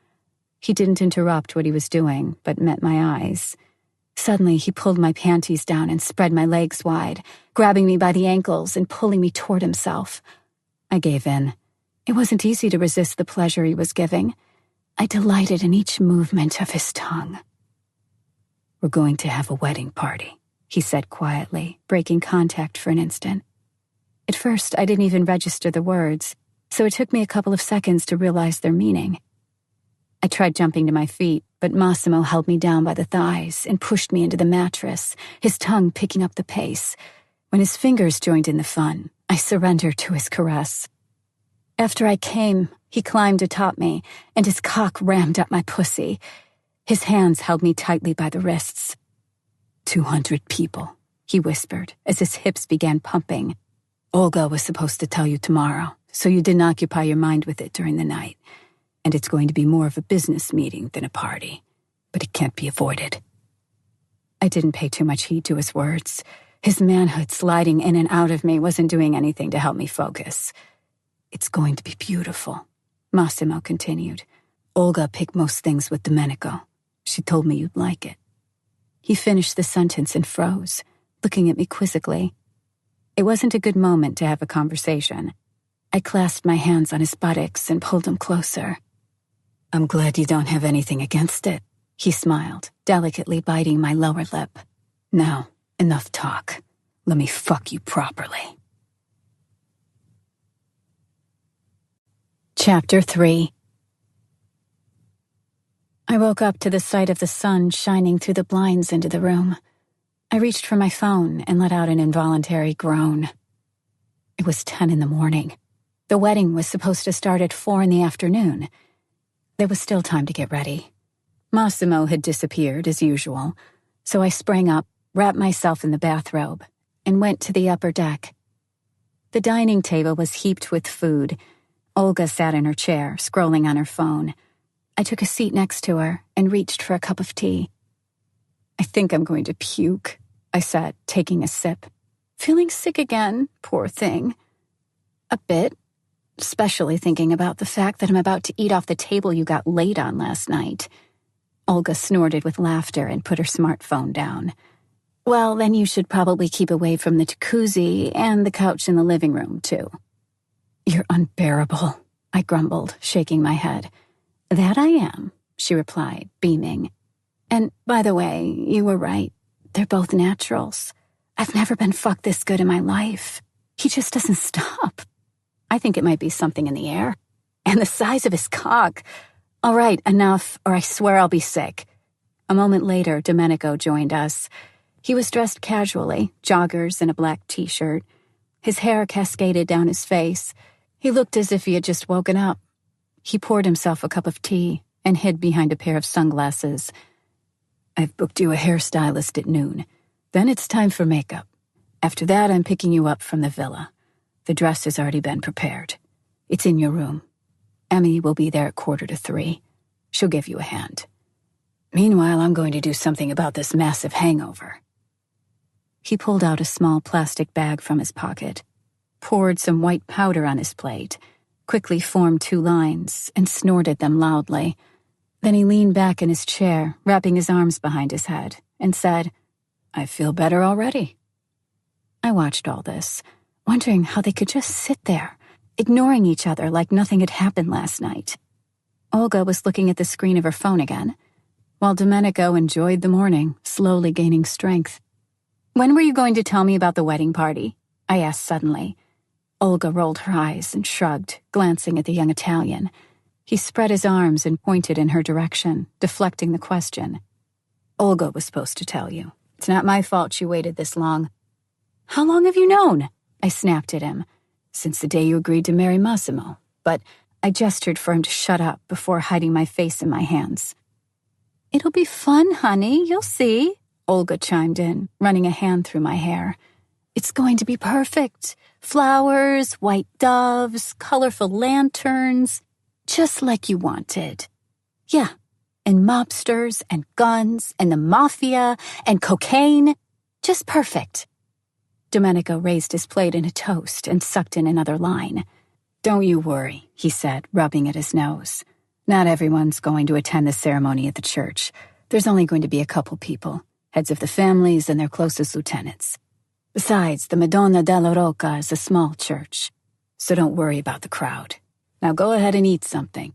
He didn't interrupt what he was doing, but met my eyes. Suddenly, he pulled my panties down and spread my legs wide, grabbing me by the ankles and pulling me toward himself. I gave in. It wasn't easy to resist the pleasure he was giving. I delighted in each movement of his tongue. We're going to have a wedding party, he said quietly, breaking contact for an instant. At first, I didn't even register the words, so it took me a couple of seconds to realize their meaning. I tried jumping to my feet, but Massimo held me down by the thighs and pushed me into the mattress, his tongue picking up the pace. When his fingers joined in the fun, I surrendered to his caress. After I came, he climbed atop me, and his cock rammed up my pussy. His hands held me tightly by the wrists. 200 people, he whispered, as his hips began pumping. Olga was supposed to tell you tomorrow, so you didn't occupy your mind with it during the night. And it's going to be more of a business meeting than a party, but it can't be avoided. I didn't pay too much heed to his words. His manhood sliding in and out of me wasn't doing anything to help me focus. It's going to be beautiful, Massimo continued. Olga picked most things with Domenico. She told me you'd like it. He finished the sentence and froze, looking at me quizzically. It wasn't a good moment to have a conversation. I clasped my hands on his buttocks and pulled him closer. I'm glad you don't have anything against it, he smiled, delicately biting my lower lip. Now, enough talk. Let me fuck you properly. Chapter 3. I woke up to the sight of the sun shining through the blinds into the room. I reached for my phone and let out an involuntary groan. It was 10 in the morning. The wedding was supposed to start at 4 in the afternoon. There was still time to get ready. Massimo had disappeared, as usual, so I sprang up, wrapped myself in the bathrobe, and went to the upper deck. The dining table was heaped with food. Olga sat in her chair, scrolling on her phone. I took a seat next to her and reached for a cup of tea. "I think I'm going to puke," I said, taking a sip. "Feeling sick again, poor thing." "A bit, especially thinking about the fact that I'm about to eat off the table you got laid on last night." Olga snorted with laughter and put her smartphone down. "Well, then you should probably keep away from the jacuzzi and the couch in the living room, too." "You're unbearable," I grumbled, shaking my head. "That I am," she replied, beaming. "And, by the way, you were right. They're both naturals. I've never been fucked this good in my life. He just doesn't stop. I think it might be something in the air. And the size of his cock. All right, enough, or I swear I'll be sick." A moment later, Domenico joined us. He was dressed casually, joggers and a black t-shirt. His hair cascaded down his face. He looked as if he had just woken up. He poured himself a cup of tea and hid behind a pair of sunglasses. "I've booked you a hairstylist at noon. Then it's time for makeup. After that, I'm picking you up from the villa. The dress has already been prepared. It's in your room. Emmy will be there at 2:45. She'll give you a hand. Meanwhile, I'm going to do something about this massive hangover." He pulled out a small plastic bag from his pocket, poured some white powder on his plate, quickly formed 2 lines, and snorted them loudly. Then he leaned back in his chair, wrapping his arms behind his head, and said, "I feel better already." I watched all this, wondering how they could just sit there, ignoring each other like nothing had happened last night. Olga was looking at the screen of her phone again, while Domenico enjoyed the morning, slowly gaining strength. "When were you going to tell me about the wedding party?" I asked suddenly. Olga rolled her eyes and shrugged, glancing at the young Italian. He spread his arms and pointed in her direction, deflecting the question. "Olga was supposed to tell you. It's not my fault she waited this long." "How long have you known?" I snapped at him. "Since the day you agreed to marry Massimo." But I gestured for him to shut up before hiding my face in my hands. "It'll be fun, honey, you'll see," Olga chimed in, running a hand through my hair. "It's going to be perfect. Flowers, white doves, colorful lanterns, just like you wanted. Yeah, and mobsters and guns and the mafia and cocaine. Just perfect." Domenico raised his plate in a toast and sucked in another line. "Don't you worry," he said, rubbing at his nose. "Not everyone's going to attend the ceremony at the church. There's only going to be a couple people, heads of the families and their closest lieutenants. Besides, the Madonna della Rocca is a small church, so don't worry about the crowd. Now go ahead and eat something."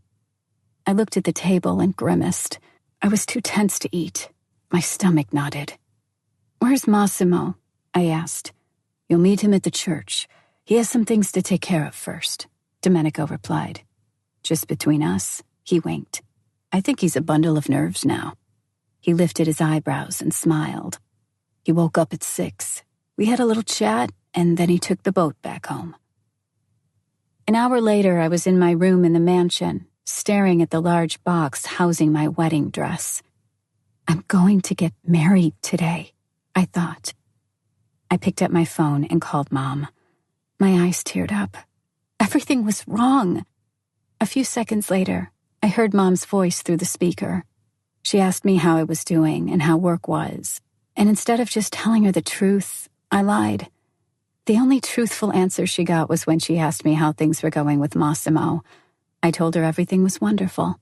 I looked at the table and grimaced. I was too tense to eat. My stomach knotted. "Where's Massimo?" I asked. "You'll meet him at the church. He has some things to take care of first," Domenico replied. "Just between us," he winked. "I think he's a bundle of nerves now." He lifted his eyebrows and smiled. "He woke up at 6. We had a little chat, and then he took the boat back home." An hour later, I was in my room in the mansion, staring at the large box housing my wedding dress. I'm going to get married today, I thought. I picked up my phone and called Mom. My eyes teared up. Everything was wrong. A few seconds later, I heard Mom's voice through the speaker. She asked me how I was doing and how work was, and instead of just telling her the truth, I lied. The only truthful answer she got was when she asked me how things were going with Massimo. I told her everything was wonderful.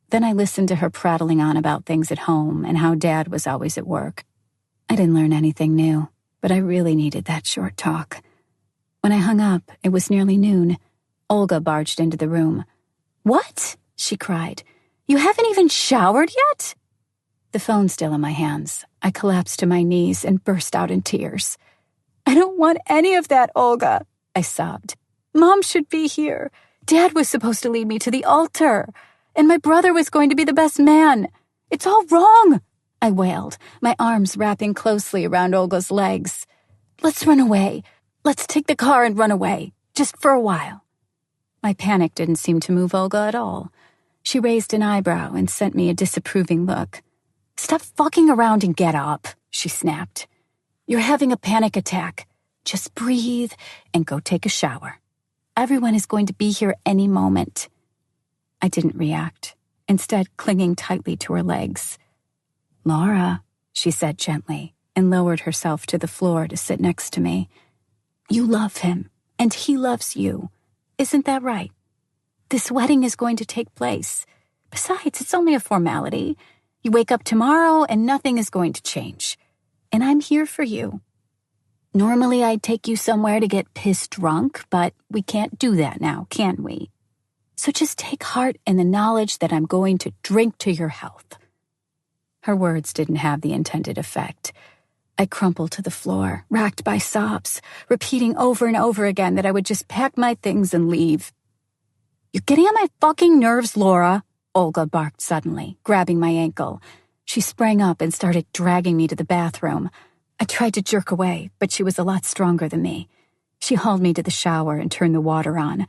Then I listened to her prattling on about things at home and how Dad was always at work. I didn't learn anything new, but I really needed that short talk. When I hung up, it was nearly noon. Olga barged into the room. "What?" she cried. "You haven't even showered yet?" The phone still in my hands, I collapsed to my knees and burst out in tears. "I don't want any of that, Olga," I sobbed. "Mom should be here. Dad was supposed to lead me to the altar. and my brother was going to be the best man. It's all wrong, I wailed, my arms wrapping closely around Olga's legs. Let's run away. Let's take the car and run away, just for a while. My panic didn't seem to move Olga at all. She raised an eyebrow and sent me a disapproving look. Stop fucking around and get up, she snapped. You're having a panic attack. Just breathe and go take a shower. Everyone is going to be here any moment. I didn't react, instead clinging tightly to her legs. Laura, she said gently, and lowered herself to the floor to sit next to me. You love him, and he loves you. Isn't that right? This wedding is going to take place. Besides, it's only a formality. You wake up tomorrow and nothing is going to change. And I'm here for you. Normally I'd take you somewhere to get pissed drunk, but we can't do that now, can we? So just take heart in the knowledge that I'm going to drink to your health. Her words didn't have the intended effect. I crumpled to the floor, racked by sobs, repeating over and over again that I would just pack my things and leave. You're getting on my fucking nerves, Laura, Olga barked suddenly, grabbing my ankle. She sprang up and started dragging me to the bathroom. I tried to jerk away, but she was a lot stronger than me. She hauled me to the shower and turned the water on.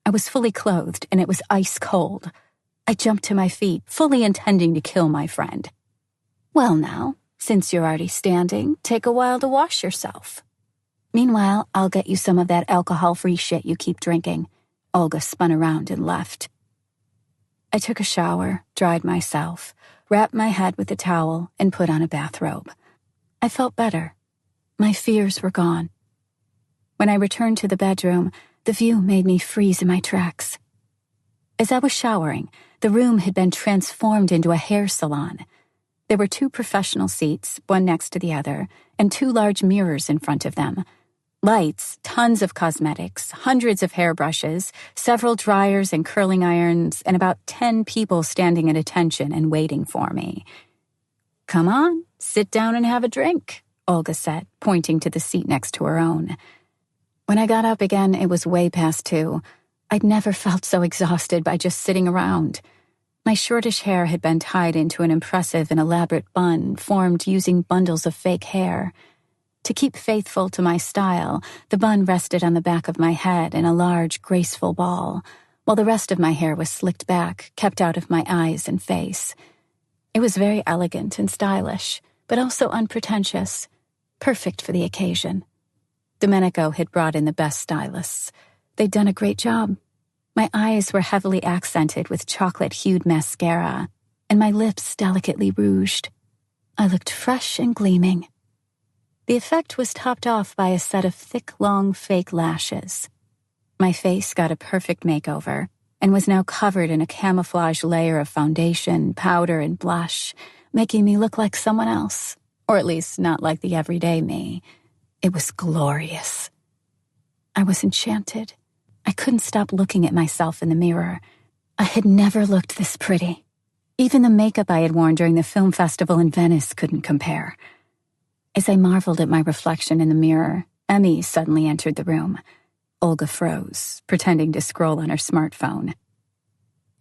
I was fully clothed, and it was ice cold. I jumped to my feet, fully intending to kill my friend. Well now, since you're already standing, take a while to wash yourself. Meanwhile, I'll get you some of that alcohol-free shit you keep drinking. Olga spun around and left. I took a shower, dried myself, wrapped my head with a towel, and put on a bathrobe. I felt better. My fears were gone. When I returned to the bedroom, the view made me freeze in my tracks. As I was showering, the room had been transformed into a hair salon. There were 2 professional seats, one next to the other, and 2 large mirrors in front of them. Lights, tons of cosmetics, hundreds of hairbrushes, several dryers and curling irons, and about 10 people standing at attention and waiting for me. Come on, sit down and have a drink, Olga said, pointing to the seat next to her own. When I got up again, it was way past 2. I'd never felt so exhausted by just sitting around. My shortish hair had been tied into an impressive and elaborate bun formed using bundles of fake hair. To keep faithful to my style, the bun rested on the back of my head in a large, graceful ball, while the rest of my hair was slicked back, kept out of my eyes and face. It was very elegant and stylish, but also unpretentious, perfect for the occasion. Domenico had brought in the best stylists. They'd done a great job. My eyes were heavily accented with chocolate-hued mascara, and my lips delicately rouged. I looked fresh and gleaming. The effect was topped off by a set of thick, long, fake lashes. My face got a perfect makeover and was now covered in a camouflage layer of foundation, powder, and blush, making me look like someone else, or at least not like the everyday me. It was glorious. I was enchanted. I couldn't stop looking at myself in the mirror. I had never looked this pretty. Even the makeup I had worn during the film festival in Venice couldn't compare. As I marveled at my reflection in the mirror, Emmy suddenly entered the room. Olga froze, pretending to scroll on her smartphone.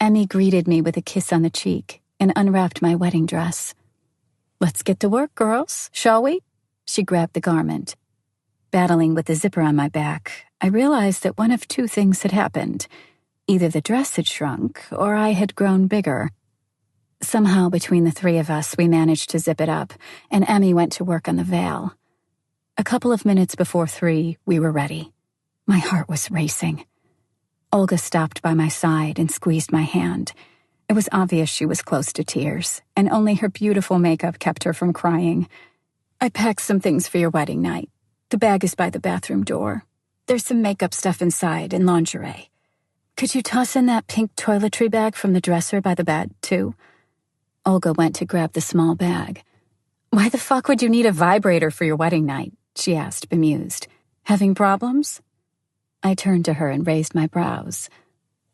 Emmy greeted me with a kiss on the cheek and unwrapped my wedding dress. Let's get to work, girls, shall we? She grabbed the garment. Battling with the zipper on my back, I realized that one of 2 things had happened. Either the dress had shrunk, or I had grown bigger. Somehow, between the 3 of us, we managed to zip it up, and Emmy went to work on the veil. A couple of minutes before 3, we were ready. My heart was racing. Olga stopped by my side and squeezed my hand. It was obvious she was close to tears, and only her beautiful makeup kept her from crying. I packed some things for your wedding night. The bag is by the bathroom door. There's some makeup stuff inside and lingerie. Could you toss in that pink toiletry bag from the dresser by the bed, too? Olga went to grab the small bag. Why the fuck would you need a vibrator for your wedding night? She asked, bemused. Having problems? I turned to her and raised my brows.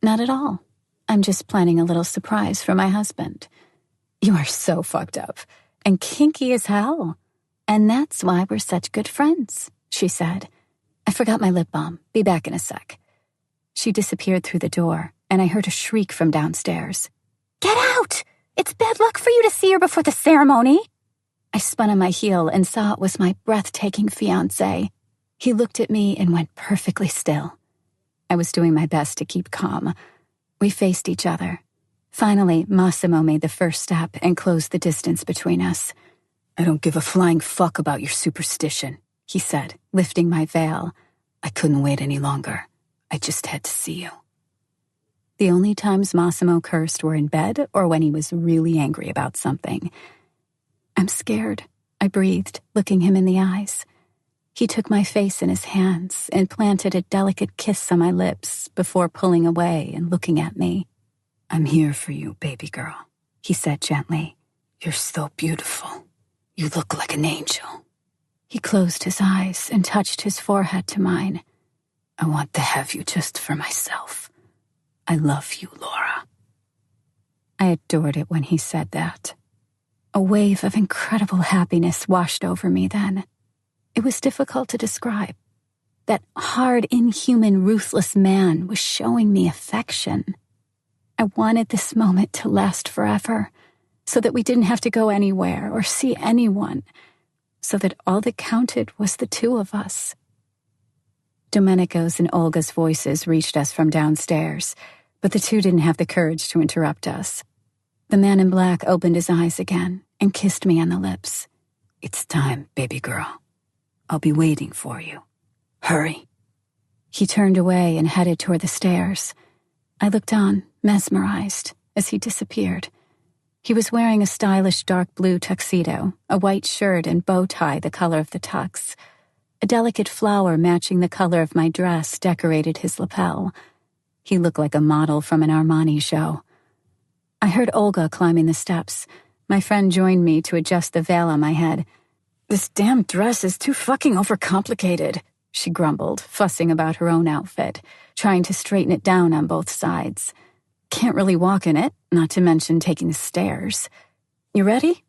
Not at all. I'm just planning a little surprise for my husband. You are so fucked up and kinky as hell. And that's why we're such good friends, she said. I forgot my lip balm. Be back in a sec. She disappeared through the door, and I heard a shriek from downstairs. Get out! It's bad luck for you to see her before the ceremony. I spun on my heel and saw it was my breathtaking fiancé. He looked at me and went perfectly still. I was doing my best to keep calm. We faced each other. Finally, Massimo made the first step and closed the distance between us. I don't give a flying fuck about your superstition, he said, lifting my veil. I couldn't wait any longer. I just had to see you. The only times Massimo cursed were in bed or when he was really angry about something. I'm scared, I breathed, looking him in the eyes. He took my face in his hands and planted a delicate kiss on my lips before pulling away and looking at me. I'm here for you, baby girl, he said gently. You're so beautiful. You look like an angel. He closed his eyes and touched his forehead to mine. I want to have you just for myself. I love you, Laura. I adored it when he said that. A wave of incredible happiness washed over me then. It was difficult to describe. That hard, inhuman, ruthless man was showing me affection. I wanted this moment to last forever, so that we didn't have to go anywhere or see anyone, so that all that counted was the two of us. Domenico's and Olga's voices reached us from downstairs, but the two didn't have the courage to interrupt us. The man in black opened his eyes again and kissed me on the lips. It's time, baby girl. I'll be waiting for you. Hurry. He turned away and headed toward the stairs. I looked on, mesmerized, as he disappeared. He was wearing a stylish dark blue tuxedo, a white shirt and bow tie the color of the tux. A delicate flower matching the color of my dress decorated his lapel. He looked like a model from an Armani show. I heard Olga climbing the steps. My friend joined me to adjust the veil on my head. This damn dress is too fucking overcomplicated, she grumbled, fussing about her own outfit, trying to straighten it down on both sides. Can't really walk in it, not to mention taking the stairs. You ready?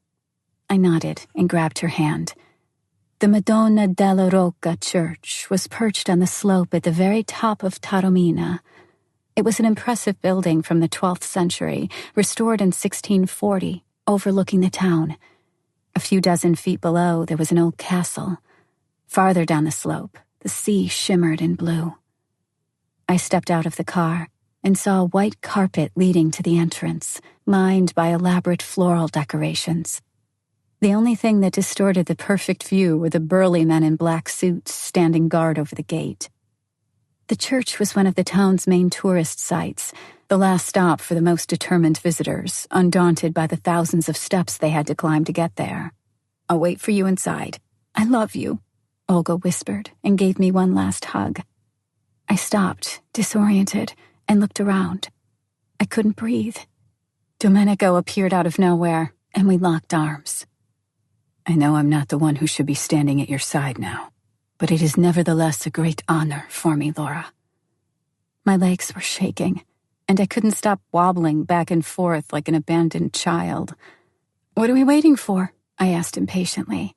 I nodded and grabbed her hand. The Madonna della Rocca church was perched on the slope at the very top of Taormina. It was an impressive building from the 12th century, restored in 1640, overlooking the town. A few dozen feet below, there was an old castle. Farther down the slope, the sea shimmered in blue. I stepped out of the car and saw a white carpet leading to the entrance, lined by elaborate floral decorations. The only thing that distorted the perfect view were the burly men in black suits standing guard over the gate. The church was one of the town's main tourist sites, the last stop for the most determined visitors, undaunted by the thousands of steps they had to climb to get there. I'll wait for you inside. I love you, Olga whispered and gave me one last hug. I stopped, disoriented, and looked around. I couldn't breathe. Domenico appeared out of nowhere, and we locked arms. I know I'm not the one who should be standing at your side now, but it is nevertheless a great honor for me, Laura. My legs were shaking, and I couldn't stop wobbling back and forth like an abandoned child. What are we waiting for? I asked impatiently.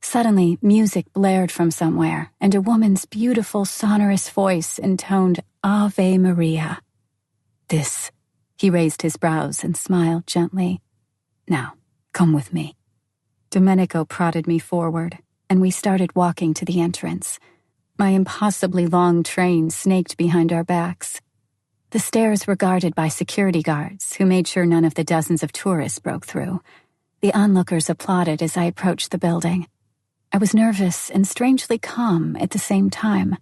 Suddenly, music blared from somewhere, and a woman's beautiful, sonorous voice intoned Ave Maria. This. He raised his brows and smiled gently. Now, come with me. Domenico prodded me forward, and we started walking to the entrance. My impossibly long train snaked behind our backs. The stairs were guarded by security guards, who made sure none of the dozens of tourists broke through. The onlookers applauded as I approached the building. I was nervous and strangely calm at the same time.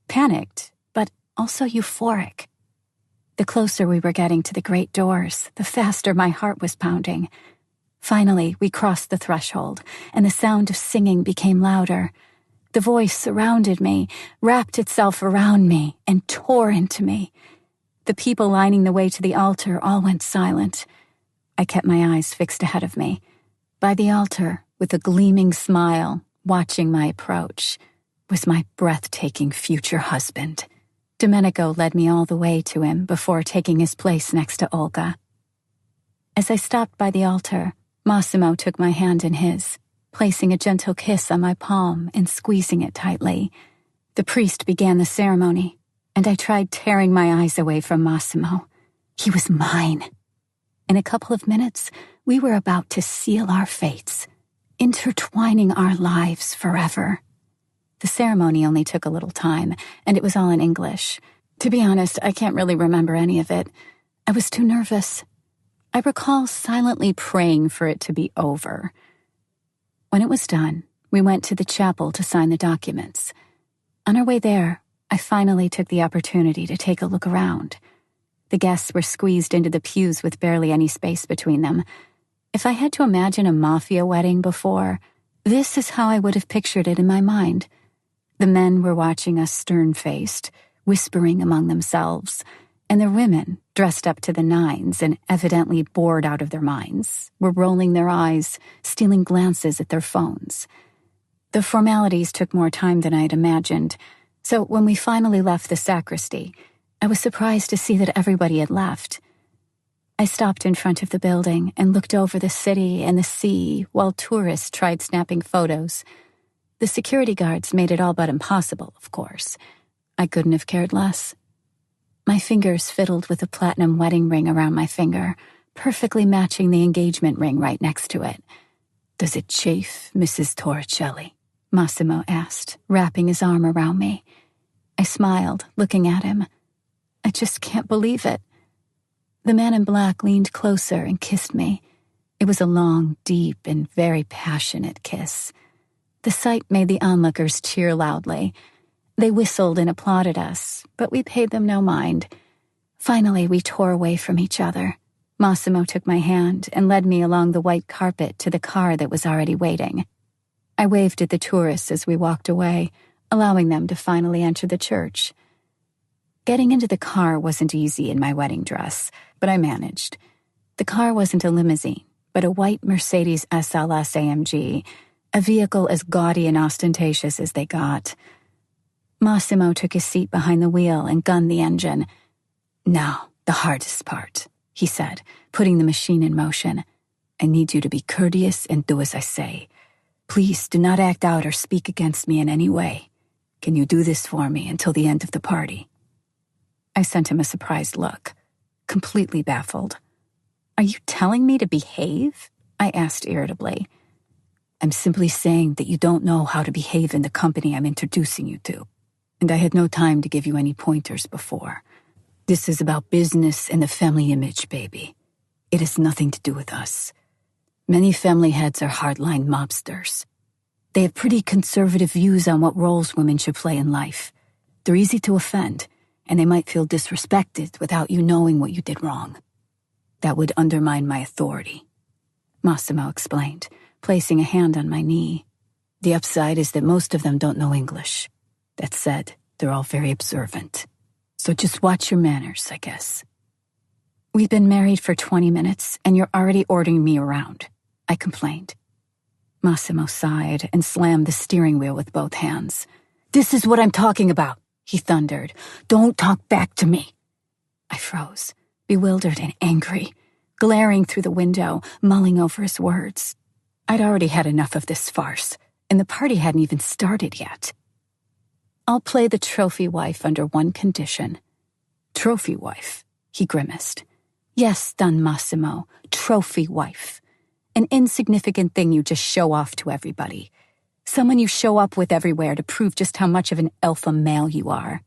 Panicked, but also euphoric. The closer we were getting to the great doors, the faster my heart was pounding. Finally, we crossed the threshold, and the sound of singing became louder. The voice surrounded me, wrapped itself around me, and tore into me. The people lining the way to the altar all went silent. I kept my eyes fixed ahead of me. By the altar, with a gleaming smile, watching my approach, was my breathtaking future husband. Domenico led me all the way to him before taking his place next to Olga. As I stopped by the altar, Massimo took my hand in his, placing a gentle kiss on my palm and squeezing it tightly. The priest began the ceremony, and I tried tearing my eyes away from Massimo. He was mine. In a couple of minutes, we were about to seal our fates, intertwining our lives forever. The ceremony only took a little time, and it was all in English. To be honest, I can't really remember any of it. I was too nervous. I recall silently praying for it to be over. When it was done, we went to the chapel to sign the documents. On our way there, I finally took the opportunity to take a look around. The guests were squeezed into the pews with barely any space between them. If I had to imagine a mafia wedding before, this is how I would have pictured it in my mind. The men were watching us stern-faced, whispering among themselves, and the women, dressed up to the nines and evidently bored out of their minds, were rolling their eyes, stealing glances at their phones. The formalities took more time than I had imagined, so when we finally left the sacristy, I was surprised to see that everybody had left. I stopped in front of the building and looked over the city and the sea while tourists tried snapping photos. The security guards made it all but impossible, of course. I couldn't have cared less. My fingers fiddled with a platinum wedding ring around my finger, perfectly matching the engagement ring right next to it. "Does it chafe, Mrs. Torricelli?" Massimo asked, wrapping his arm around me. I smiled, looking at him. I just can't believe it. The man in black leaned closer and kissed me. It was a long, deep, and very passionate kiss. The sight made the onlookers cheer loudly. They whistled and applauded us, but we paid them no mind. Finally, we tore away from each other. Massimo took my hand and led me along the white carpet to the car that was already waiting. I waved at the tourists as we walked away, allowing them to finally enter the church. Getting into the car wasn't easy in my wedding dress, but I managed. The car wasn't a limousine, but a white Mercedes SLS AMG, a vehicle as gaudy and ostentatious as they got. Massimo took his seat behind the wheel and gunned the engine. "Now, the hardest part," he said, putting the machine in motion. "I need you to be courteous and do as I say. Please do not act out or speak against me in any way. Can you do this for me until the end of the party?" I sent him a surprised look, completely baffled. "Are you telling me to behave?" I asked irritably. "I'm simply saying that you don't know how to behave in the company I'm introducing you to, and I had no time to give you any pointers before. This is about business and the family image, baby. It has nothing to do with us. Many family heads are hardline mobsters. They have pretty conservative views on what roles women should play in life. They're easy to offend, and they might feel disrespected without you knowing what you did wrong. That would undermine my authority," Massimo explained, placing a hand on my knee. "The upside is that most of them don't know English. That said, they're all very observant. So just watch your manners, I guess." "We've been married for 20 minutes, and you're already ordering me around," I complained. Massimo sighed and slammed the steering wheel with both hands. "This is what I'm talking about," he thundered. "Don't talk back to me." I froze, bewildered and angry, glaring through the window, mulling over his words. I'd already had enough of this farce, and the party hadn't even started yet. "I'll play the trophy wife under one condition." "Trophy wife?" he grimaced. "Yes, Don Massimo, trophy wife. An insignificant thing you just show off to everybody. Someone you show up with everywhere to prove just how much of an alpha male you are.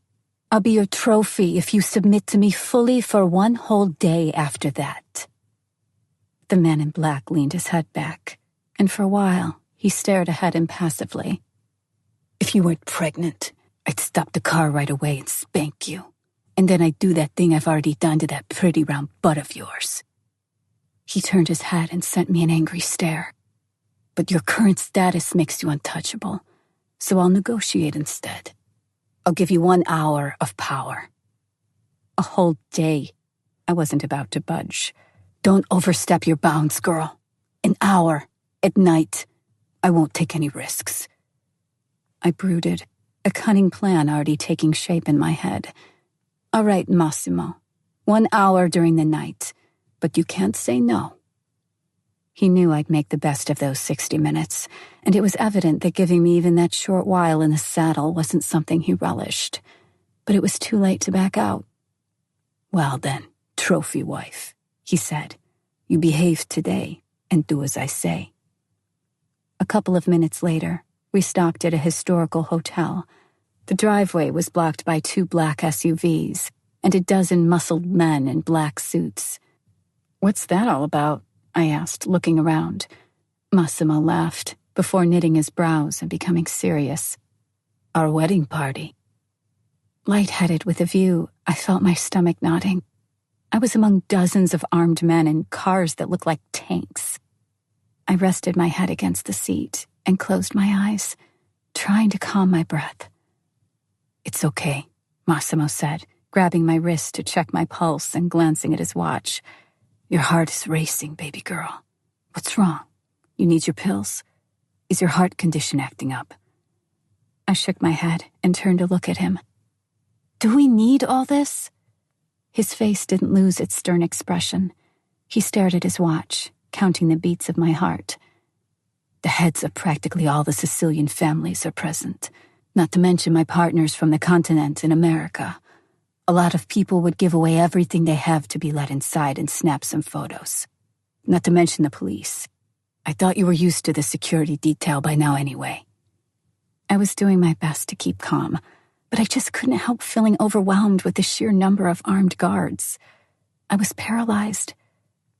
I'll be your trophy if you submit to me fully for one whole day after that." The man in black leaned his head back, and for a while he stared ahead impassively. "If you weren't pregnant, I'd stop the car right away and spank you. And then I'd do that thing I've already done to that pretty round butt of yours." He turned his head and sent me an angry stare. "But your current status makes you untouchable, so I'll negotiate instead. I'll give you 1 hour of power." "A whole day." I wasn't about to budge. "Don't overstep your bounds, girl. 1 hour, at night. I won't take any risks." I brooded, a cunning plan already taking shape in my head. "All right, Massimo. 1 hour during the night, but you can't say no." He knew I'd make the best of those 60 minutes, and it was evident that giving me even that short while in the saddle wasn't something he relished. But it was too late to back out. "Well then, trophy wife," he said. You behave today and do as I say." A couple of minutes later, we stopped at a historical hotel. The driveway was blocked by 2 black SUVs and a dozen muscled men in black suits. "What's that all about?" I asked, looking around. Massimo laughed, before knitting his brows and becoming serious. "Our wedding party." Lightheaded with the view, I felt my stomach knotting. I was among dozens of armed men in cars that looked like tanks. I rested my head against the seat and closed my eyes, trying to calm my breath. "It's okay," Massimo said, grabbing my wrist to check my pulse and glancing at his watch. "Your heart is racing, baby girl. What's wrong? You need your pills? Is your heart condition acting up?" I shook my head and turned to look at him. "Do we need all this?" His face didn't lose its stern expression. He stared at his watch, counting the beats of my heart. "The heads of practically all the Sicilian families are present, not to mention my partners from the continent in America. A lot of people would give away everything they have to be let inside and snap some photos. Not to mention the police. I thought you were used to the security detail by now anyway." I was doing my best to keep calm, but I just couldn't help feeling overwhelmed with the sheer number of armed guards. I was paralyzed.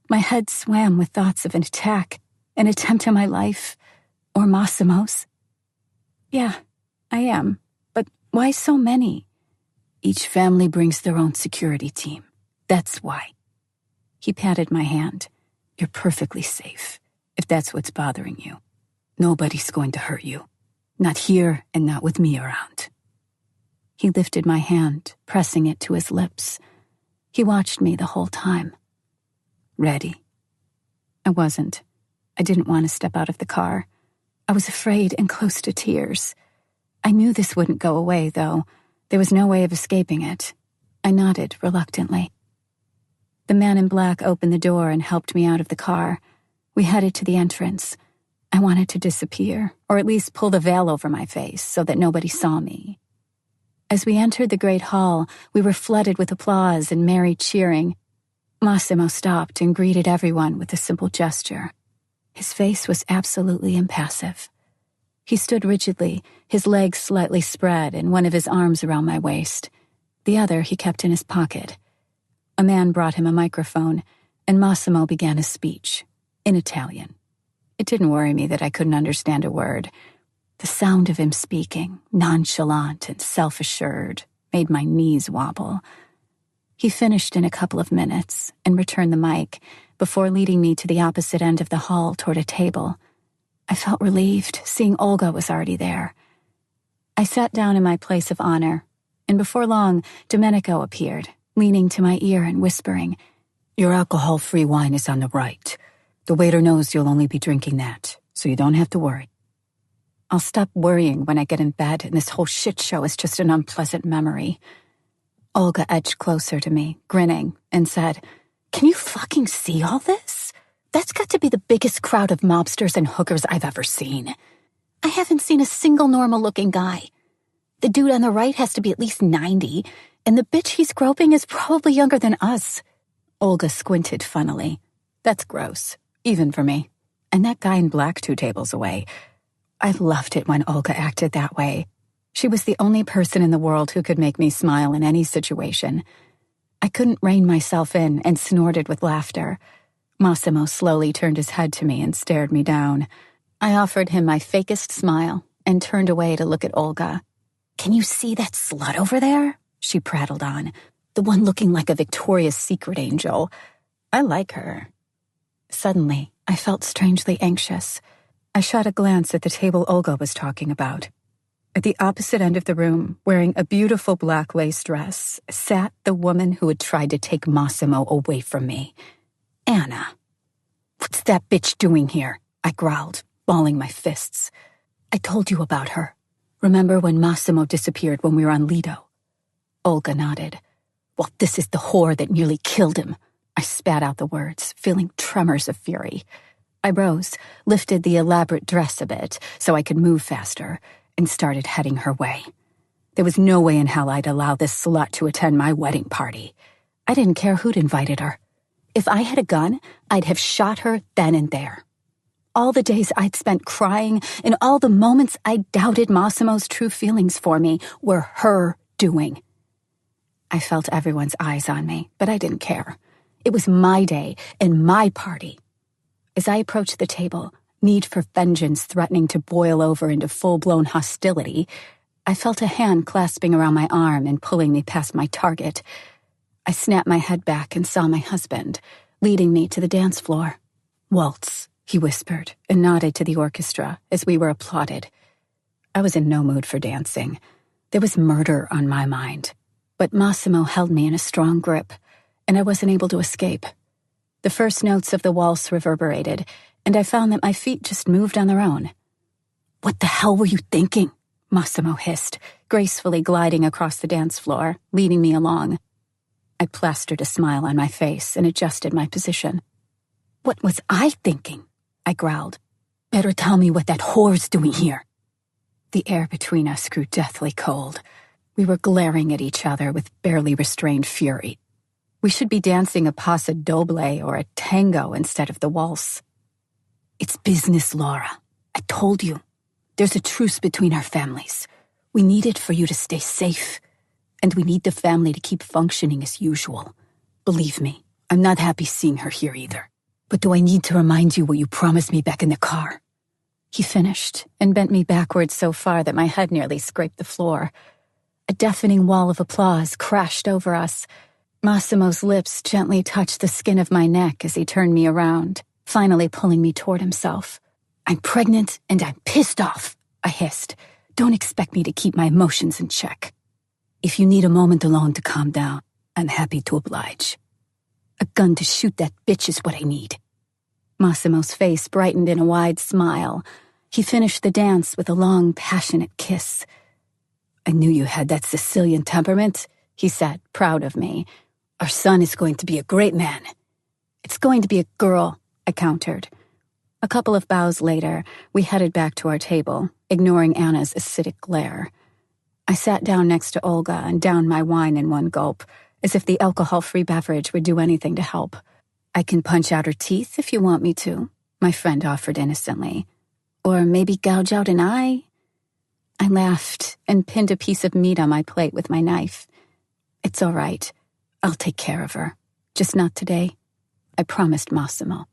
My head swam with thoughts of an attack, an attempt on my life, or Massimo's. "Yeah, I am, but why so many?" "Each family brings their own security team. That's why." He patted my hand. "You're perfectly safe, if that's what's bothering you. Nobody's going to hurt you. Not here and not with me around." He lifted my hand, pressing it to his lips. He watched me the whole time. "Ready?" I wasn't. I didn't want to step out of the car. I was afraid and close to tears. I knew this wouldn't go away, though. There was no way of escaping it. I nodded reluctantly. The man in black opened the door and helped me out of the car. We headed to the entrance. I wanted to disappear, or at least pull the veil over my face so that nobody saw me. As we entered the great hall, we were flooded with applause and merry cheering. Massimo stopped and greeted everyone with a simple gesture. His face was absolutely impassive. He stood rigidly, his legs slightly spread and one of his arms around my waist. The other he kept in his pocket. A man brought him a microphone, and Massimo began his speech, in Italian. It didn't worry me that I couldn't understand a word. The sound of him speaking, nonchalant and self-assured, made my knees wobble. He finished in a couple of minutes and returned the mic before leading me to the opposite end of the hall toward a table. I felt relieved, seeing Olga was already there. I sat down in my place of honor, and before long, Domenico appeared, leaning to my ear and whispering, "Your alcohol-free wine is on the right. The waiter knows you'll only be drinking that, so you don't have to worry. I'll stop worrying when I get in bed and this whole shit show is just an unpleasant memory." Olga edged closer to me, grinning, and said, "Can you fucking see all this? That's got to be the biggest crowd of mobsters and hookers I've ever seen. I haven't seen a single normal-looking guy. The dude on the right has to be at least 90, and the bitch he's groping is probably younger than us." Olga squinted funnily. "That's gross, even for me. And that guy in black 2 tables away. I loved it when Olga acted that way. She was the only person in the world who could make me smile in any situation. I couldn't rein myself in and snorted with laughter. Massimo slowly turned his head to me and stared me down. I offered him my fakest smile and turned away to look at Olga. "Can you see that slut over there?" she prattled on. "The one looking like a Victoria's Secret angel. I like her." Suddenly, I felt strangely anxious. I shot a glance at the table Olga was talking about. At the opposite end of the room, wearing a beautiful black lace dress, sat the woman who had tried to take Massimo away from me. Anna. "What's that bitch doing here?" I growled, balling my fists. "I told you about her. Remember when Massimo disappeared when we were on Lido?" Olga nodded. "Well, this is the whore that nearly killed him." I spat out the words, feeling tremors of fury. I rose, lifted the elaborate dress a bit so I could move faster, and started heading her way. There was no way in hell I'd allow this slut to attend my wedding party. I didn't care who'd invited her. If I had a gun, I'd have shot her then and there. All the days I'd spent crying and all the moments I doubted Massimo's true feelings for me were her doing. I felt everyone's eyes on me, but I didn't care. It was my day and my party. As I approached the table, need for vengeance threatening to boil over into full-blown hostility, I felt a hand clasping around my arm and pulling me past my target. I snapped my head back and saw my husband, leading me to the dance floor. "Waltz," he whispered and nodded to the orchestra as we were applauded. I was in no mood for dancing. There was murder on my mind. But Massimo held me in a strong grip, and I wasn't able to escape. The first notes of the waltz reverberated, and I found that my feet just moved on their own. "What the hell were you thinking?" Massimo hissed, gracefully gliding across the dance floor, leading me along. I plastered a smile on my face and adjusted my position. "What was I thinking?" I growled. "Better tell me what that whore's doing here." The air between us grew deathly cold. We were glaring at each other with barely restrained fury. We should be dancing a paso doble or a tango instead of the waltz. "It's business, Laura. I told you. There's a truce between our families. We need it for you to stay safe. And we need the family to keep functioning as usual. Believe me, I'm not happy seeing her here either. But do I need to remind you what you promised me back in the car?" He finished and bent me backwards so far that my head nearly scraped the floor. A deafening wall of applause crashed over us. Massimo's lips gently touched the skin of my neck as he turned me around, finally pulling me toward himself. "I'm pregnant and I'm pissed off," I hissed. "Don't expect me to keep my emotions in check. If you need a moment alone to calm down, I'm happy to oblige. A gun to shoot that bitch is what I need." Massimo's face brightened in a wide smile. He finished the dance with a long, passionate kiss. "I knew you had that Sicilian temperament," he said, proud of me. "Our son is going to be a great man." "It's going to be a girl," I countered. A couple of bows later, we headed back to our table, ignoring Anna's acidic glare. I sat down next to Olga and downed my wine in one gulp, as if the alcohol-free beverage would do anything to help. "I can punch out her teeth if you want me to," my friend offered innocently. "Or maybe gouge out an eye?" I laughed and pinned a piece of meat on my plate with my knife. "It's all right. I'll take care of her. Just not today," I promised Massimo.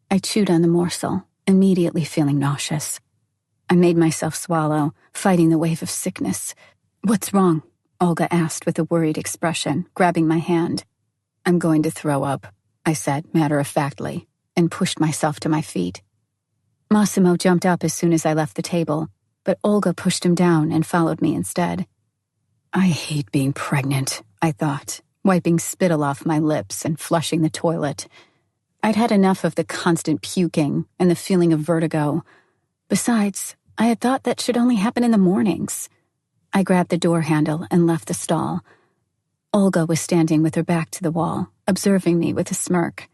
I chewed on the morsel, immediately feeling nauseous. I made myself swallow, fighting the wave of sickness. "What's wrong?" Olga asked with a worried expression, grabbing my hand. "I'm going to throw up," I said matter-of-factly, and pushed myself to my feet. Massimo jumped up as soon as I left the table, but Olga pushed him down and followed me instead. I hate being pregnant, I thought, wiping spittle off my lips and flushing the toilet. I'd had enough of the constant puking and the feeling of vertigo. Besides, I had thought that should only happen in the mornings. I grabbed the door handle and left the stall. Olga was standing with her back to the wall, observing me with a smirk.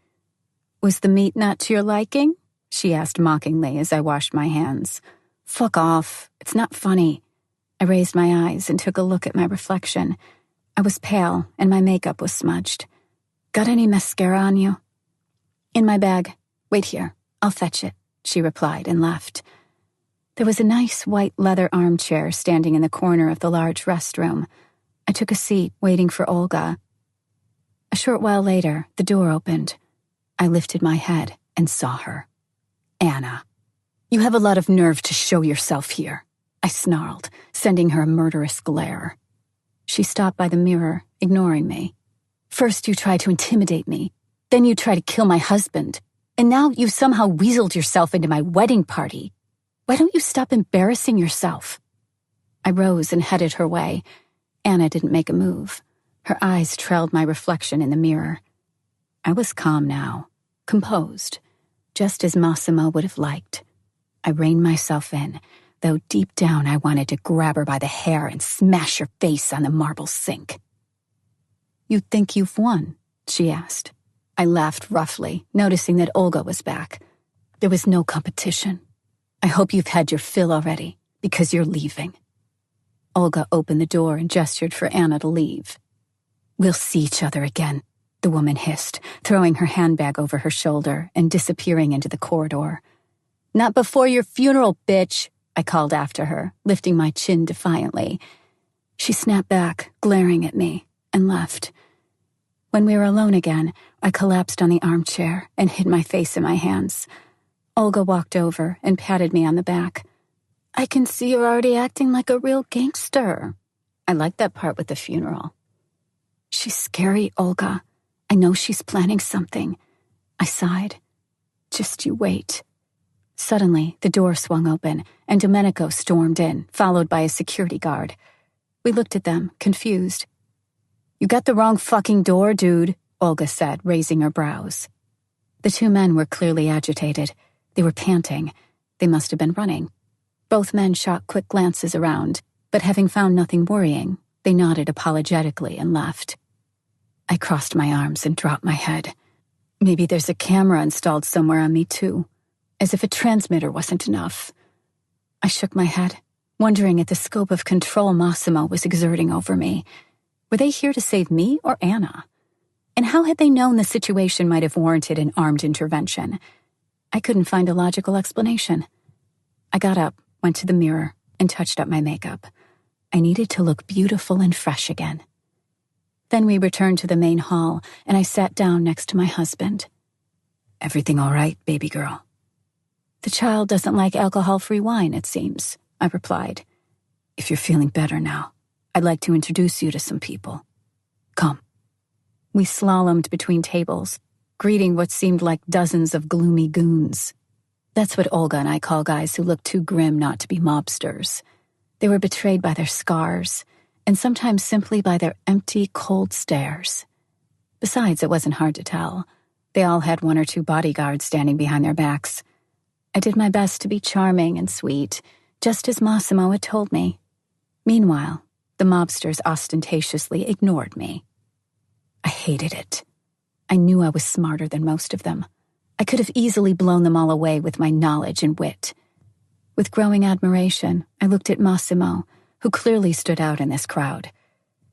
"Was the meat not to your liking?" she asked mockingly as I washed my hands. "Fuck off. It's not funny." I raised my eyes and took a look at my reflection. I was pale and my makeup was smudged. "Got any mascara on you?" "In my bag. Wait here. I'll fetch it," she replied and left. There was a nice white leather armchair standing in the corner of the large restroom. I took a seat, waiting for Olga. A short while later, the door opened. I lifted my head and saw her. "Anna, you have a lot of nerve to show yourself here," I snarled, sending her a murderous glare. She stopped by the mirror, ignoring me. "First you tried to intimidate me, then you tried to kill my husband, and now you've somehow weaseled yourself into my wedding party. Why don't you stop embarrassing yourself?" I rose and headed her way. Anna didn't make a move. Her eyes trailed my reflection in the mirror. I was calm now, composed, just as Massimo would have liked. I reined myself in, though deep down I wanted to grab her by the hair and smash her face on the marble sink. "You think you've won?" she asked. I laughed roughly, noticing that Olga was back. "There was no competition. I hope you've had your fill already, because you're leaving." Olga opened the door and gestured for Anna to leave. "We'll see each other again. the woman hissed, throwing her handbag over her shoulder and disappearing into the corridor. "Not before your funeral, bitch," I called after her, lifting my chin defiantly. She snapped back, glaring at me, and left. When we were alone again, I collapsed on the armchair and hid my face in my hands. Olga walked over and patted me on the back. "I can see you're already acting like a real gangster." I liked that part with the funeral. "She's scary, Olga. I know she's planning something." I sighed. "Just you wait." Suddenly, the door swung open, and Domenico stormed in, followed by a security guard. We looked at them, confused. "You got the wrong fucking door, dude," Olga said, raising her brows. The two men were clearly agitated. They were panting. They must have been running. Both men shot quick glances around, but having found nothing worrying, they nodded apologetically and left. I crossed my arms and dropped my head. Maybe there's a camera installed somewhere on me too, as if a transmitter wasn't enough. I shook my head, wondering at the scope of control Massimo was exerting over me. Were they here to save me or Anna? And how had they known the situation might have warranted an armed intervention? I couldn't find a logical explanation. I got up, went to the mirror, and touched up my makeup. I needed to look beautiful and fresh again. Then we returned to the main hall, and I sat down next to my husband. "Everything all right, baby girl?" "The child doesn't like alcohol-free wine, it seems," I replied. "If you're feeling better now, I'd like to introduce you to some people. Come." We slalomed between tables, greeting what seemed like dozens of gloomy goons. That's what Olga and I call guys who look too grim not to be mobsters. They were betrayed by their scars, and sometimes simply by their empty, cold stares. Besides, it wasn't hard to tell. They all had one or two bodyguards standing behind their backs. I did my best to be charming and sweet, just as Massimo had told me. Meanwhile, the mobsters ostentatiously ignored me. I hated it. I knew I was smarter than most of them. I could have easily blown them all away with my knowledge and wit. With growing admiration, I looked at Massimo, who clearly stood out in this crowd.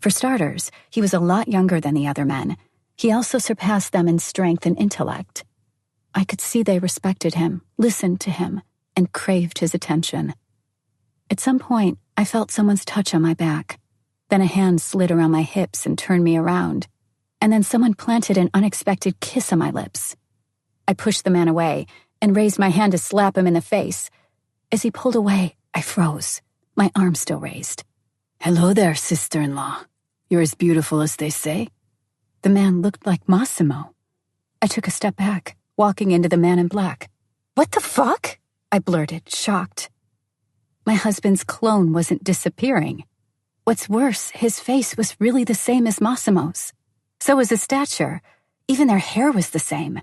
For starters, he was a lot younger than the other men. He also surpassed them in strength and intellect. I could see they respected him, listened to him, and craved his attention. At some point, I felt someone's touch on my back. Then a hand slid around my hips and turned me around. And then someone planted an unexpected kiss on my lips. I pushed the man away and raised my hand to slap him in the face. As he pulled away, I froze, my arm still raised. "Hello there, sister-in-law. You're as beautiful as they say." The man looked like Massimo. I took a step back, walking into the man in black. "What the fuck?" I blurted, shocked. My husband's clone wasn't disappearing. What's worse, his face was really the same as Massimo's. So was his stature. Even their hair was the same.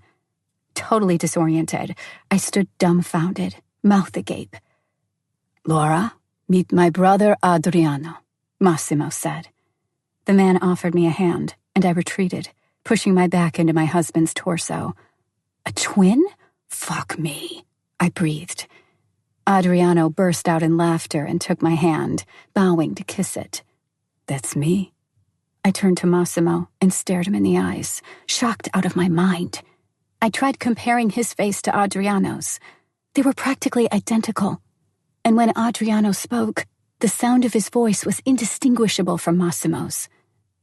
Totally disoriented, I stood dumbfounded, mouth agape. "Laura, meet my brother Adriano," Massimo said. The man offered me a hand, and I retreated, pushing my back into my husband's torso. "A twin? Fuck me," I breathed. Adriano burst out in laughter and took my hand, bowing to kiss it. "That's me." I turned to Massimo and stared him in the eyes, shocked out of my mind. I tried comparing his face to Adriano's. They were practically identical. And when Adriano spoke, the sound of his voice was indistinguishable from Massimo's.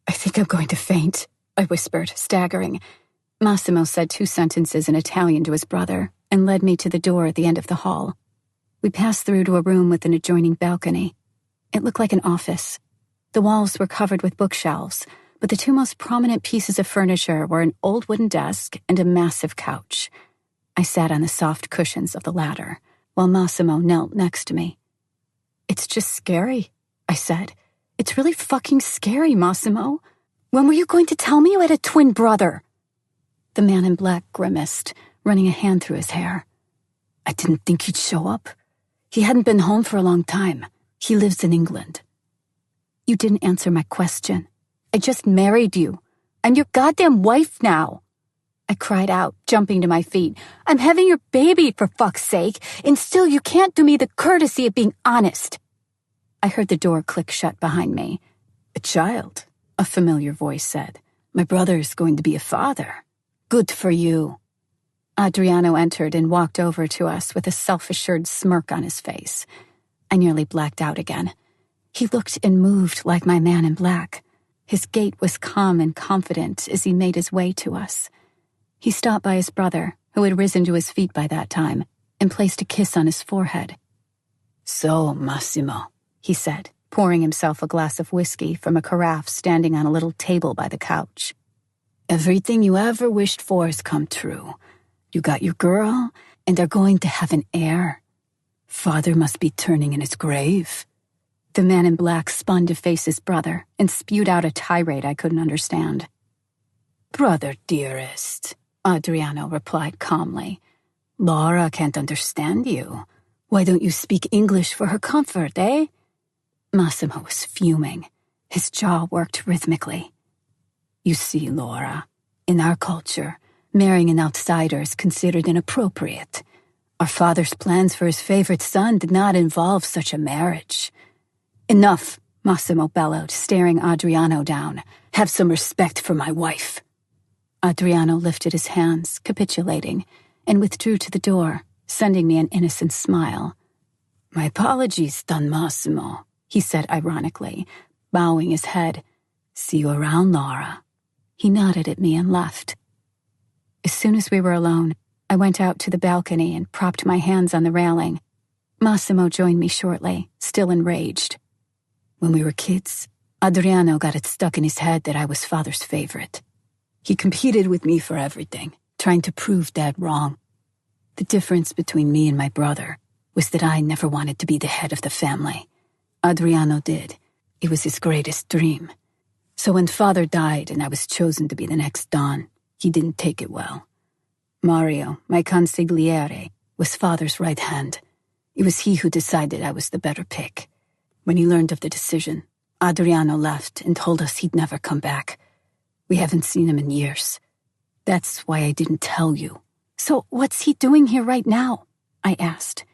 "I think I'm going to faint," I whispered, staggering. Massimo said 2 sentences in Italian to his brother and led me to the door at the end of the hall. We passed through to a room with an adjoining balcony. It looked like an office. The walls were covered with bookshelves, but the 2 most prominent pieces of furniture were an old wooden desk and a massive couch. I sat on the soft cushions of the latter, while Massimo knelt next to me. "It's just scary," I said. "It's really fucking scary, Massimo. When were you going to tell me you had a twin brother?" The man in black grimaced, running a hand through his hair. "I didn't think he'd show up. He hadn't been home for a long time. He lives in England." "You didn't answer my question. I just married you. I'm your goddamn wife now." I cried out, jumping to my feet. "I'm having your baby, for fuck's sake, and still you can't do me the courtesy of being honest." I heard the door click shut behind me. "A child," a familiar voice said. My brother's going to be a father. Good for you." Adriano entered and walked over to us with a self-assured smirk on his face. I nearly blacked out again. He looked and moved like my man in black. His gait was calm and confident as he made his way to us. He stopped by his brother, who had risen to his feet by that time, and placed a kiss on his forehead. "So, Massimo," he said, pouring himself a glass of whiskey from a carafe standing on a little table by the couch. "Everything you ever wished for has come true. You got your girl, and are going to have an heir. Father must be turning in his grave." The man in black spun to face his brother and spewed out a tirade I couldn't understand. "Brother dearest," Adriano replied calmly, "Laura can't understand you. Why don't you speak English for her comfort, eh?" Massimo was fuming. His jaw worked rhythmically. "You see, Laura, in our culture, marrying an outsider is considered inappropriate. Our father's plans for his favorite son did not involve such a marriage." "Enough," Massimo bellowed, staring Adriano down. "Have some respect for my wife." Adriano lifted his hands, capitulating, and withdrew to the door, sending me an innocent smile. "My apologies, Don Massimo," he said ironically, bowing his head. "See you around, Laura." He nodded at me and left. As soon as we were alone, I went out to the balcony and propped my hands on the railing. Massimo joined me shortly, still enraged. "When we were kids, Adriano got it stuck in his head that I was Father's favorite. He competed with me for everything, trying to prove Dad wrong. The difference between me and my brother was that I never wanted to be the head of the family. Adriano did. It was his greatest dream. So when Father died and I was chosen to be the next Don, he didn't take it well. Mario, my consigliere, was Father's right hand. It was he who decided I was the better pick. When he learned of the decision, Adriano left and told us he'd never come back. We haven't seen him in years. That's why I didn't tell you." "So what's he doing here right now?" I asked.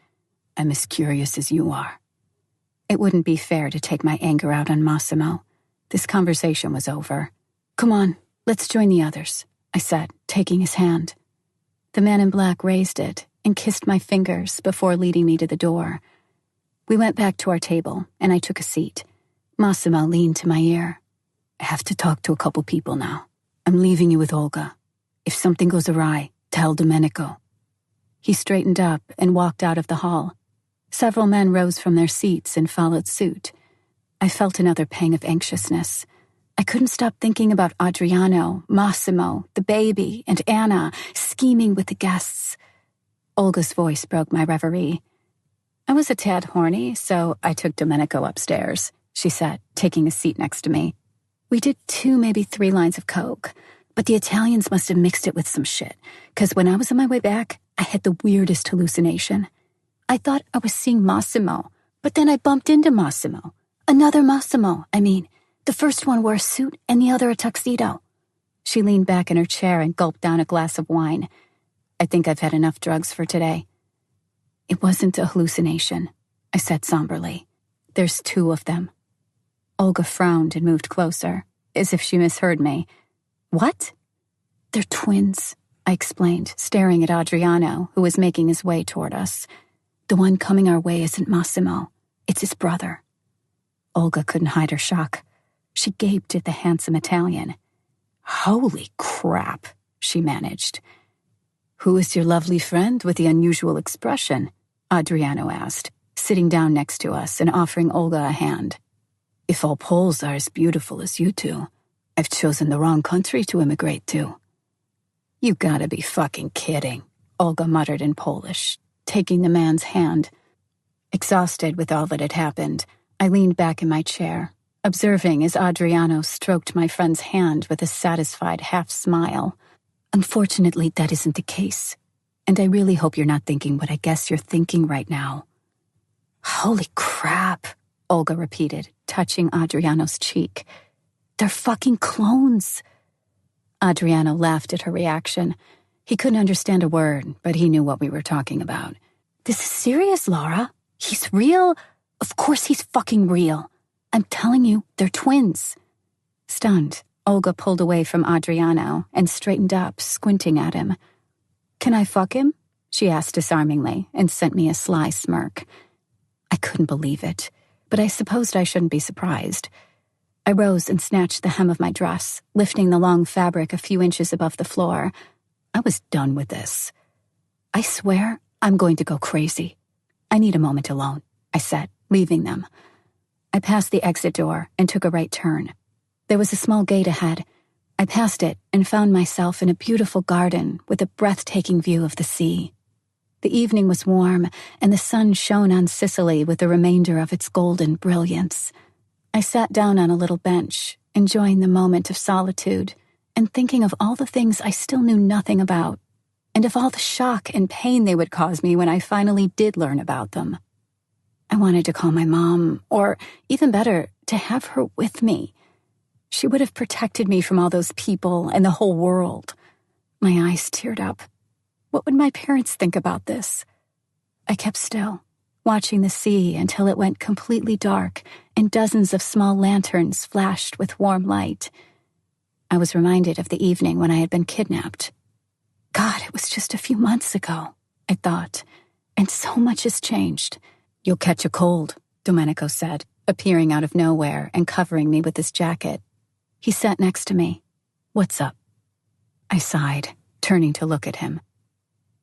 "I'm as curious as you are." It wouldn't be fair to take my anger out on Massimo. This conversation was over. "Come on, let's join the others," I said, taking his hand. The man in black raised it and kissed my fingers before leading me to the door. We went back to our table, and I took a seat. Massimo leaned to my ear. "I have to talk to a couple people now. I'm leaving you with Olga. If something goes awry, tell Domenico." He straightened up and walked out of the hall. Several men rose from their seats and followed suit. I felt another pang of anxiousness. I couldn't stop thinking about Adriano, Massimo, the baby, and Anna, scheming with the guests. Olga's voice broke my reverie. "I was a tad horny, so I took Domenico upstairs," she said, taking a seat next to me. "We did 2, maybe 3 lines of coke, but the Italians must have mixed it with some shit, because when I was on my way back, I had the weirdest hallucination. I thought I was seeing Massimo, but then I bumped into Massimo. Another Massimo, I mean. The first one wore a suit and the other a tuxedo." She leaned back in her chair and gulped down a glass of wine. "I think I've had enough drugs for today." "It wasn't a hallucination," I said somberly. "There's 2 of them." Olga frowned and moved closer, as if she misheard me. "What?" "They're twins," I explained, staring at Adriano, who was making his way toward us. "The one coming our way isn't Massimo. It's his brother." Olga couldn't hide her shock. She gaped at the handsome Italian. "Holy crap," she managed. "Who is your lovely friend with the unusual expression?" Adriano asked, sitting down next to us and offering Olga a hand. "If all Poles are as beautiful as you two, I've chosen the wrong country to immigrate to." "You gotta be fucking kidding," Olga muttered in Polish, taking the man's hand. Exhausted with all that had happened, I leaned back in my chair, observing as Adriano stroked my friend's hand with a satisfied half-smile. "Unfortunately, that isn't the case, and I really hope you're not thinking what I guess you're thinking right now." "Holy crap," Olga repeated, touching Adriano's cheek. "They're fucking clones." Adriano laughed at her reaction. He couldn't understand a word, but he knew what we were talking about. "This is serious, Laura. He's real. Of course he's fucking real. I'm telling you, they're twins." Stunned, Olga pulled away from Adriano and straightened up, squinting at him. "Can I fuck him?" she asked disarmingly and sent me a sly smirk. I couldn't believe it, but I supposed I shouldn't be surprised. I rose and snatched the hem of my dress, lifting the long fabric a few inches above the floor. I was done with this. "I swear I'm going to go crazy. I need a moment alone," I said, leaving them. I passed the exit door and took a right turn. There was a small gate ahead. I passed it and found myself in a beautiful garden with a breathtaking view of the sea. The evening was warm, and the sun shone on Sicily with the remainder of its golden brilliance. I sat down on a little bench, enjoying the moment of solitude, and thinking of all the things I still knew nothing about, and of all the shock and pain they would cause me when I finally did learn about them. I wanted to call my mom, or, even better, to have her with me. She would have protected me from all those people and the whole world. My eyes teared up. What would my parents think about this? I kept still, watching the sea until it went completely dark and dozens of small lanterns flashed with warm light. I was reminded of the evening when I had been kidnapped. God, it was just a few months ago, I thought, and so much has changed. "You'll catch a cold," Domenico said, appearing out of nowhere and covering me with his jacket. He sat next to me. "What's up?" I sighed, turning to look at him.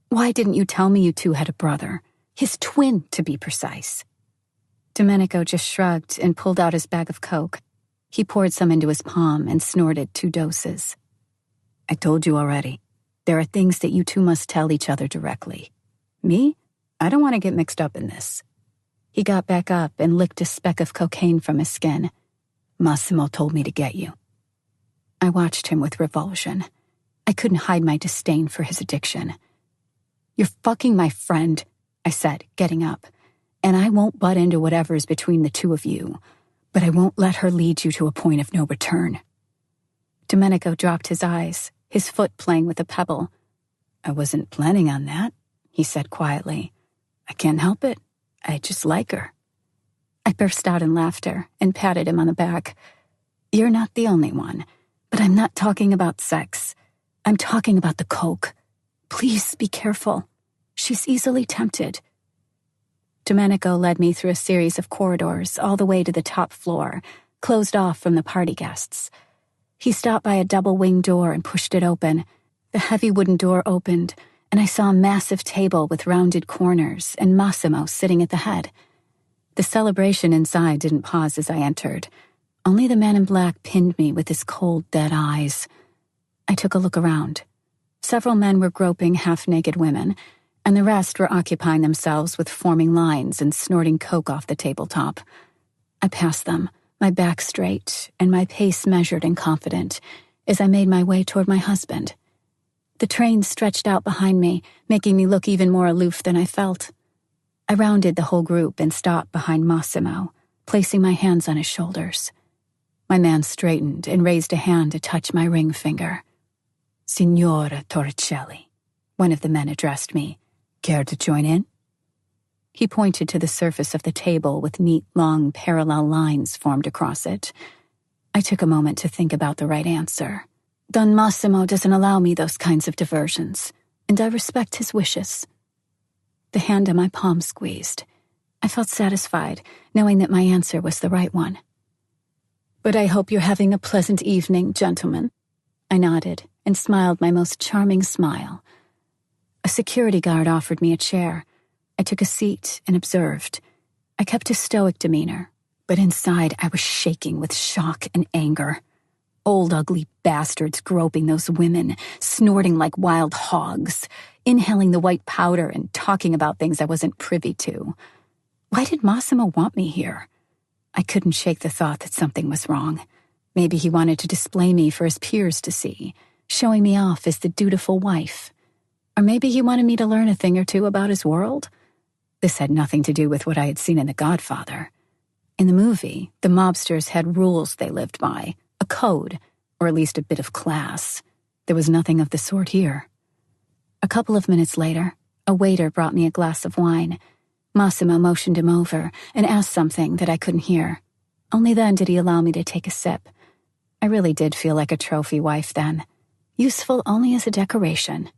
"Why didn't you tell me you two had a brother? His twin, to be precise." Domenico just shrugged and pulled out his bag of Coke. He poured some into his palm and snorted 2 doses. "I told you already. There are things that you two must tell each other directly. Me? I don't want to get mixed up in this." He got back up and licked a speck of cocaine from his skin. "Massimo told me to get you." I watched him with revulsion. I couldn't hide my disdain for his addiction. "You're fucking my friend," I said, getting up, "and I won't butt into whatever's between the two of you, but I won't let her lead you to a point of no return." Domenico dropped his eyes, his foot playing with a pebble. "I wasn't planning on that," he said quietly. "I can't help it. I just like her." I burst out in laughter and patted him on the back. "You're not the only one, but I'm not talking about sex. I'm talking about the coke. Please be careful. She's easily tempted." Domenico led me through a series of corridors all the way to the top floor, closed off from the party guests. He stopped by a double-winged door and pushed it open. The heavy wooden door opened, and I saw a massive table with rounded corners and Massimo sitting at the head. The celebration inside didn't pause as I entered. Only the man in black pinned me with his cold, dead eyes. I took a look around. Several men were groping half-naked women, and the rest were occupying themselves with forming lines and snorting coke off the tabletop. I passed them, my back straight and my pace measured and confident, as I made my way toward my husband. The train stretched out behind me, making me look even more aloof than I felt. I rounded the whole group and stopped behind Massimo, placing my hands on his shoulders. My man straightened and raised a hand to touch my ring finger. "Signora Torricelli," one of the men addressed me. "Care to join in?" He pointed to the surface of the table with neat, long, parallel lines formed across it. I took a moment to think about the right answer. Don Massimo doesn't allow me those kinds of diversions, and I respect his wishes. The hand on my palm squeezed. I felt satisfied, knowing that my answer was the right one. "But I hope you're having a pleasant evening, gentlemen." I nodded and smiled my most charming smile. A security guard offered me a chair. I took a seat and observed. I kept a stoic demeanor, but inside I was shaking with shock and anger. Old ugly bastards groping those women, snorting like wild hogs, inhaling the white powder and talking about things I wasn't privy to. Why did Massimo want me here? I couldn't shake the thought that something was wrong. Maybe he wanted to display me for his peers to see, showing me off as the dutiful wife. Or maybe he wanted me to learn a thing or two about his world. This had nothing to do with what I had seen in The Godfather. In the movie, the mobsters had rules they lived by, a code, or at least a bit of class. There was nothing of the sort here. A couple of minutes later, a waiter brought me a glass of wine. Massimo motioned him over and asked something that I couldn't hear. Only then did he allow me to take a sip. I really did feel like a trophy wife then, useful only as a decoration.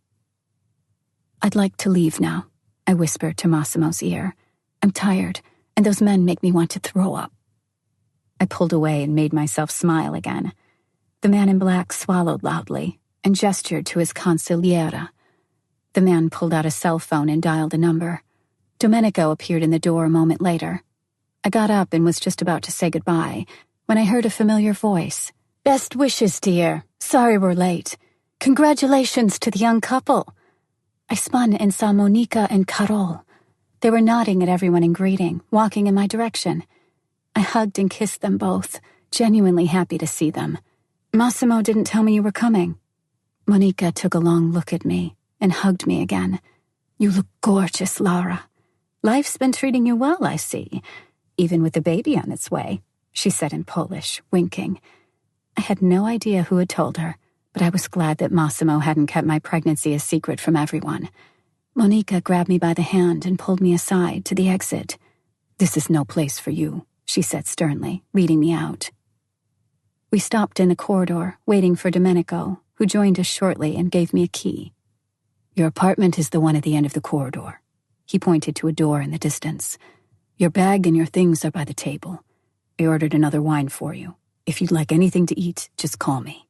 "I'd like to leave now," I whispered to Massimo's ear. "I'm tired, and those men make me want to throw up." I pulled away and made myself smile again. The man in black swallowed loudly and gestured to his consigliera. The man pulled out a cell phone and dialed a number. Domenico appeared in the door a moment later. I got up and was just about to say goodbye when I heard a familiar voice. "Best wishes, dear. Sorry we're late. Congratulations to the young couple." I spun and saw Monica and Carol. They were nodding at everyone in greeting, walking in my direction. I hugged and kissed them both, genuinely happy to see them. "Massimo didn't tell me you were coming." Monica took a long look at me and hugged me again. "You look gorgeous, Laura. Life's been treating you well, I see, even with the baby on its way," she said in Polish, winking. I had no idea who had told her, but I was glad that Massimo hadn't kept my pregnancy a secret from everyone. Monica grabbed me by the hand and pulled me aside to the exit. "This is no place for you," she said sternly, leading me out. We stopped in the corridor, waiting for Domenico, who joined us shortly and gave me a key. "Your apartment is the one at the end of the corridor." He pointed to a door in the distance. "Your bag and your things are by the table. I ordered another wine for you. If you'd like anything to eat, just call me."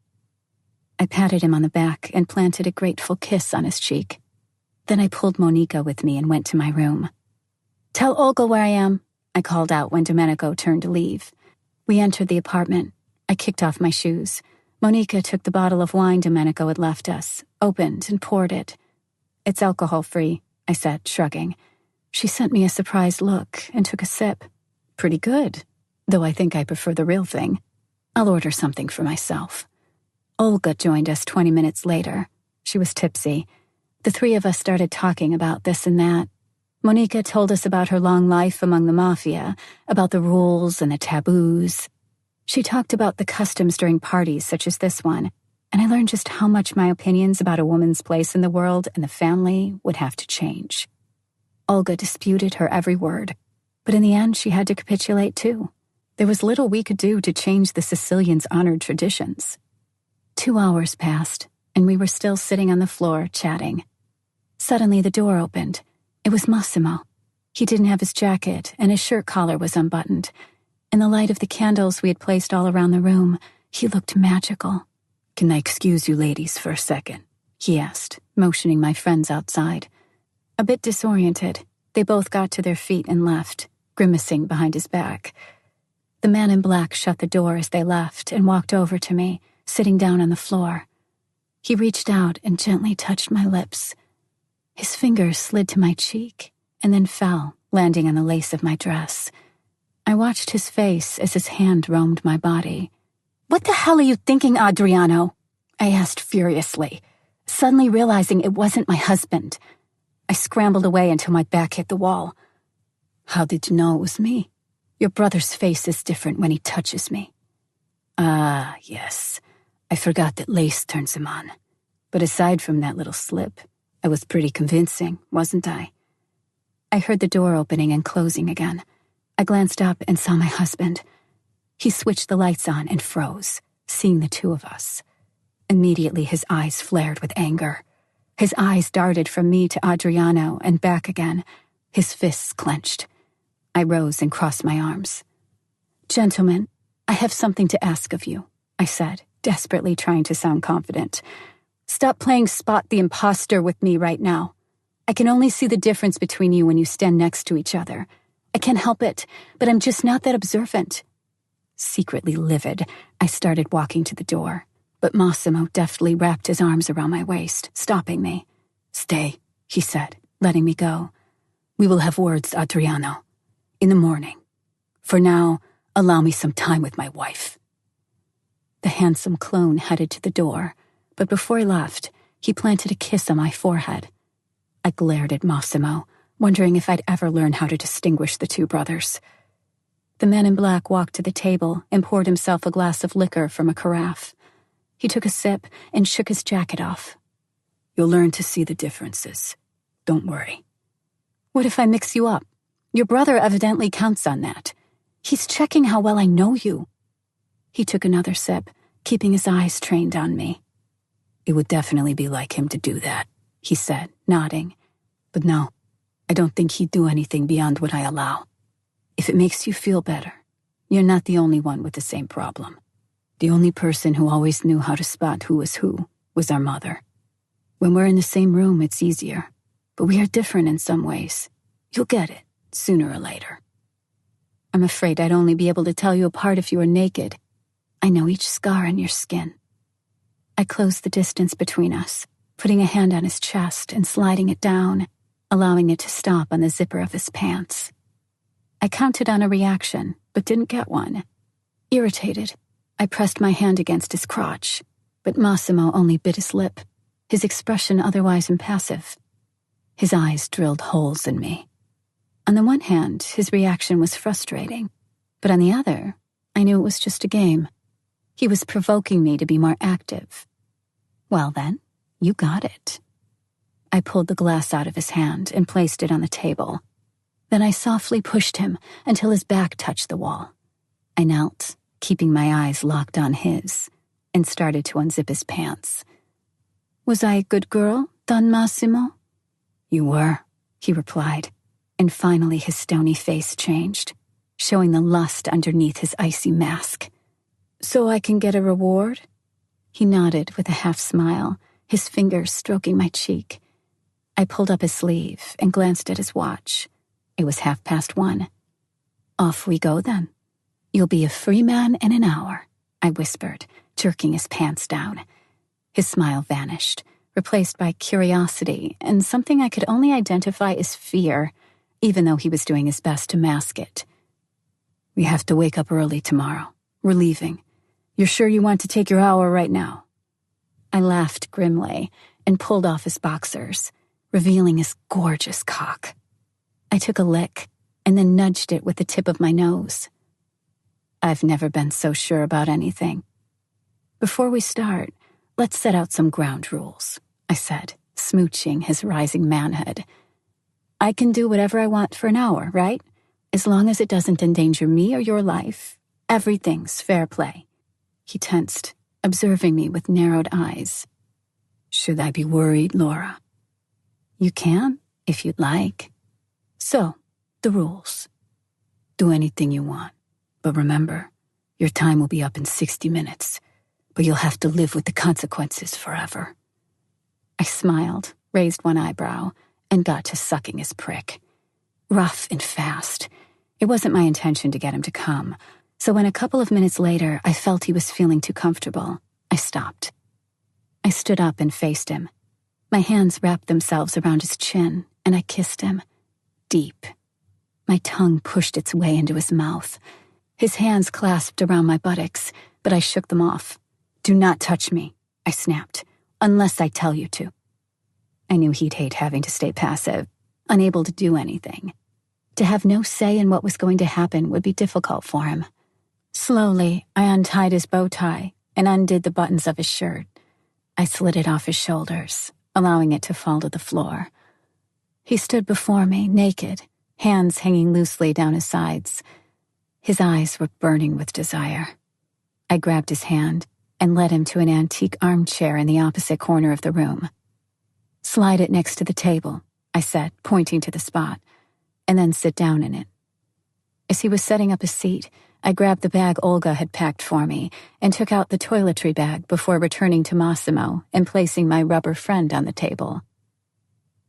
I patted him on the back and planted a grateful kiss on his cheek. Then I pulled Monica with me and went to my room. "Tell Olga where I am," I called out when Domenico turned to leave. We entered the apartment. I kicked off my shoes. Monica took the bottle of wine Domenico had left us, opened and poured it. "It's alcohol-free," I said, shrugging. She sent me a surprised look and took a sip. "Pretty good, though I think I prefer the real thing. I'll order something for myself." Olga joined us 20 minutes later. She was tipsy. The three of us started talking about this and that. Monica told us about her long life among the mafia, about the rules and the taboos. She talked about the customs during parties such as this one, and I learned just how much my opinions about a woman's place in the world and the family would have to change. Olga disputed her every word, but in the end she had to capitulate too. There was little we could do to change the Sicilians' honored traditions. 2 hours passed, and we were still sitting on the floor chatting. Suddenly the door opened. It was Massimo. He didn't have his jacket, and his shirt collar was unbuttoned. In the light of the candles we had placed all around the room, he looked magical. "Can I excuse you ladies for a second?" he asked, motioning my friends outside. A bit disoriented, they both got to their feet and left, grimacing behind his back. The man in black shut the door as they left and walked over to me, sitting down on the floor. He reached out and gently touched my lips. His fingers slid to my cheek and then fell, landing on the lace of my dress. I watched his face as his hand roamed my body. "What the hell are you thinking, Adriano?" I asked furiously, suddenly realizing it wasn't my husband. I scrambled away until my back hit the wall. "How did you know it was me? Your brother's face is different when he touches me." "Ah, yes. I forgot that lace turns him on. But aside from that little slip, I was pretty convincing, wasn't I?" I heard the door opening and closing again. I glanced up and saw my husband. He switched the lights on and froze, seeing the two of us. Immediately his eyes flared with anger. His eyes darted from me to Adriano and back again. His fists clenched. I rose and crossed my arms. "Gentlemen, I have something to ask of you," I said, desperately trying to sound confident. "Stop playing spot the imposter with me right now. I can only see the difference between you when you stand next to each other. I can't help it, but I'm just not that observant." Secretly livid, I started walking to the door, but Massimo deftly wrapped his arms around my waist, stopping me. "Stay," he said, letting me go. "We will have words, Adriano. In the morning. For now, allow me some time with my wife." The handsome clone headed to the door, but before he left, he planted a kiss on my forehead. I glared at Massimo, wondering if I'd ever learn how to distinguish the two brothers. The man in black walked to the table and poured himself a glass of liquor from a carafe. He took a sip and shook his jacket off. "You'll learn to see the differences. Don't worry." "What if I mix you up? Your brother evidently counts on that. He's checking how well I know you." He took another sip, keeping his eyes trained on me. "It would definitely be like him to do that," he said, nodding. "But no, I don't think he'd do anything beyond what I allow. If it makes you feel better, you're not the only one with the same problem. The only person who always knew how to spot who was our mother. When we're in the same room, it's easier, but we are different in some ways. You'll get it, sooner or later. I'm afraid I'd only be able to tell you apart if you were naked. I know each scar on your skin." I closed the distance between us, putting a hand on his chest and sliding it down, allowing it to stop on the zipper of his pants. I counted on a reaction, but didn't get one. Irritated, I pressed my hand against his crotch, but Massimo only bit his lip, his expression otherwise impassive. His eyes drilled holes in me. On the one hand, his reaction was frustrating, but on the other, I knew it was just a game. He was provoking me to be more active. "Well then, you got it." I pulled the glass out of his hand and placed it on the table. Then I softly pushed him until his back touched the wall. I knelt, keeping my eyes locked on his, and started to unzip his pants. "Was I a good girl, Don Massimo?" "You were," he replied, and finally his stony face changed, showing the lust underneath his icy mask. "So I can get a reward?" He nodded with a half-smile, his fingers stroking my cheek. I pulled up his sleeve and glanced at his watch. It was 1:30. "Off we go, then. You'll be a free man in an hour," I whispered, jerking his pants down. His smile vanished, replaced by curiosity and something I could only identify as fear, even though he was doing his best to mask it. "We have to wake up early tomorrow. We're leaving. You're sure you want to take your hour right now?" I laughed grimly and pulled off his boxers, revealing his gorgeous cock. I took a lick and then nudged it with the tip of my nose. I've never been so sure about anything. "Before we start, let's set out some ground rules," I said, smooching his rising manhood. "I can do whatever I want for an hour, right? As long as it doesn't endanger me or your life, everything's fair play." He tensed, observing me with narrowed eyes. "Should I be worried, Laura?" "You can, if you'd like. So, the rules. Do anything you want, but remember, your time will be up in 60 minutes, but you'll have to live with the consequences forever." I smiled, raised one eyebrow, and got to sucking his prick. Rough and fast. It wasn't my intention to get him to come, so when a couple of minutes later I felt he was feeling too comfortable, I stopped. I stood up and faced him. My hands wrapped themselves around his chin, and I kissed him. Deep. My tongue pushed its way into his mouth. His hands clasped around my buttocks, but I shook them off. "Do not touch me," I snapped, "unless I tell you to." I knew he'd hate having to stay passive, unable to do anything. To have no say in what was going to happen would be difficult for him. Slowly, I untied his bow tie and undid the buttons of his shirt. I slid it off his shoulders, allowing it to fall to the floor. He stood before me, naked, hands hanging loosely down his sides. His eyes were burning with desire. I grabbed his hand and led him to an antique armchair in the opposite corner of the room. "Slide it next to the table," I said, pointing to the spot, "and then sit down in it." As he was setting up a seat, I grabbed the bag Olga had packed for me and took out the toiletry bag before returning to Massimo and placing my rubber friend on the table.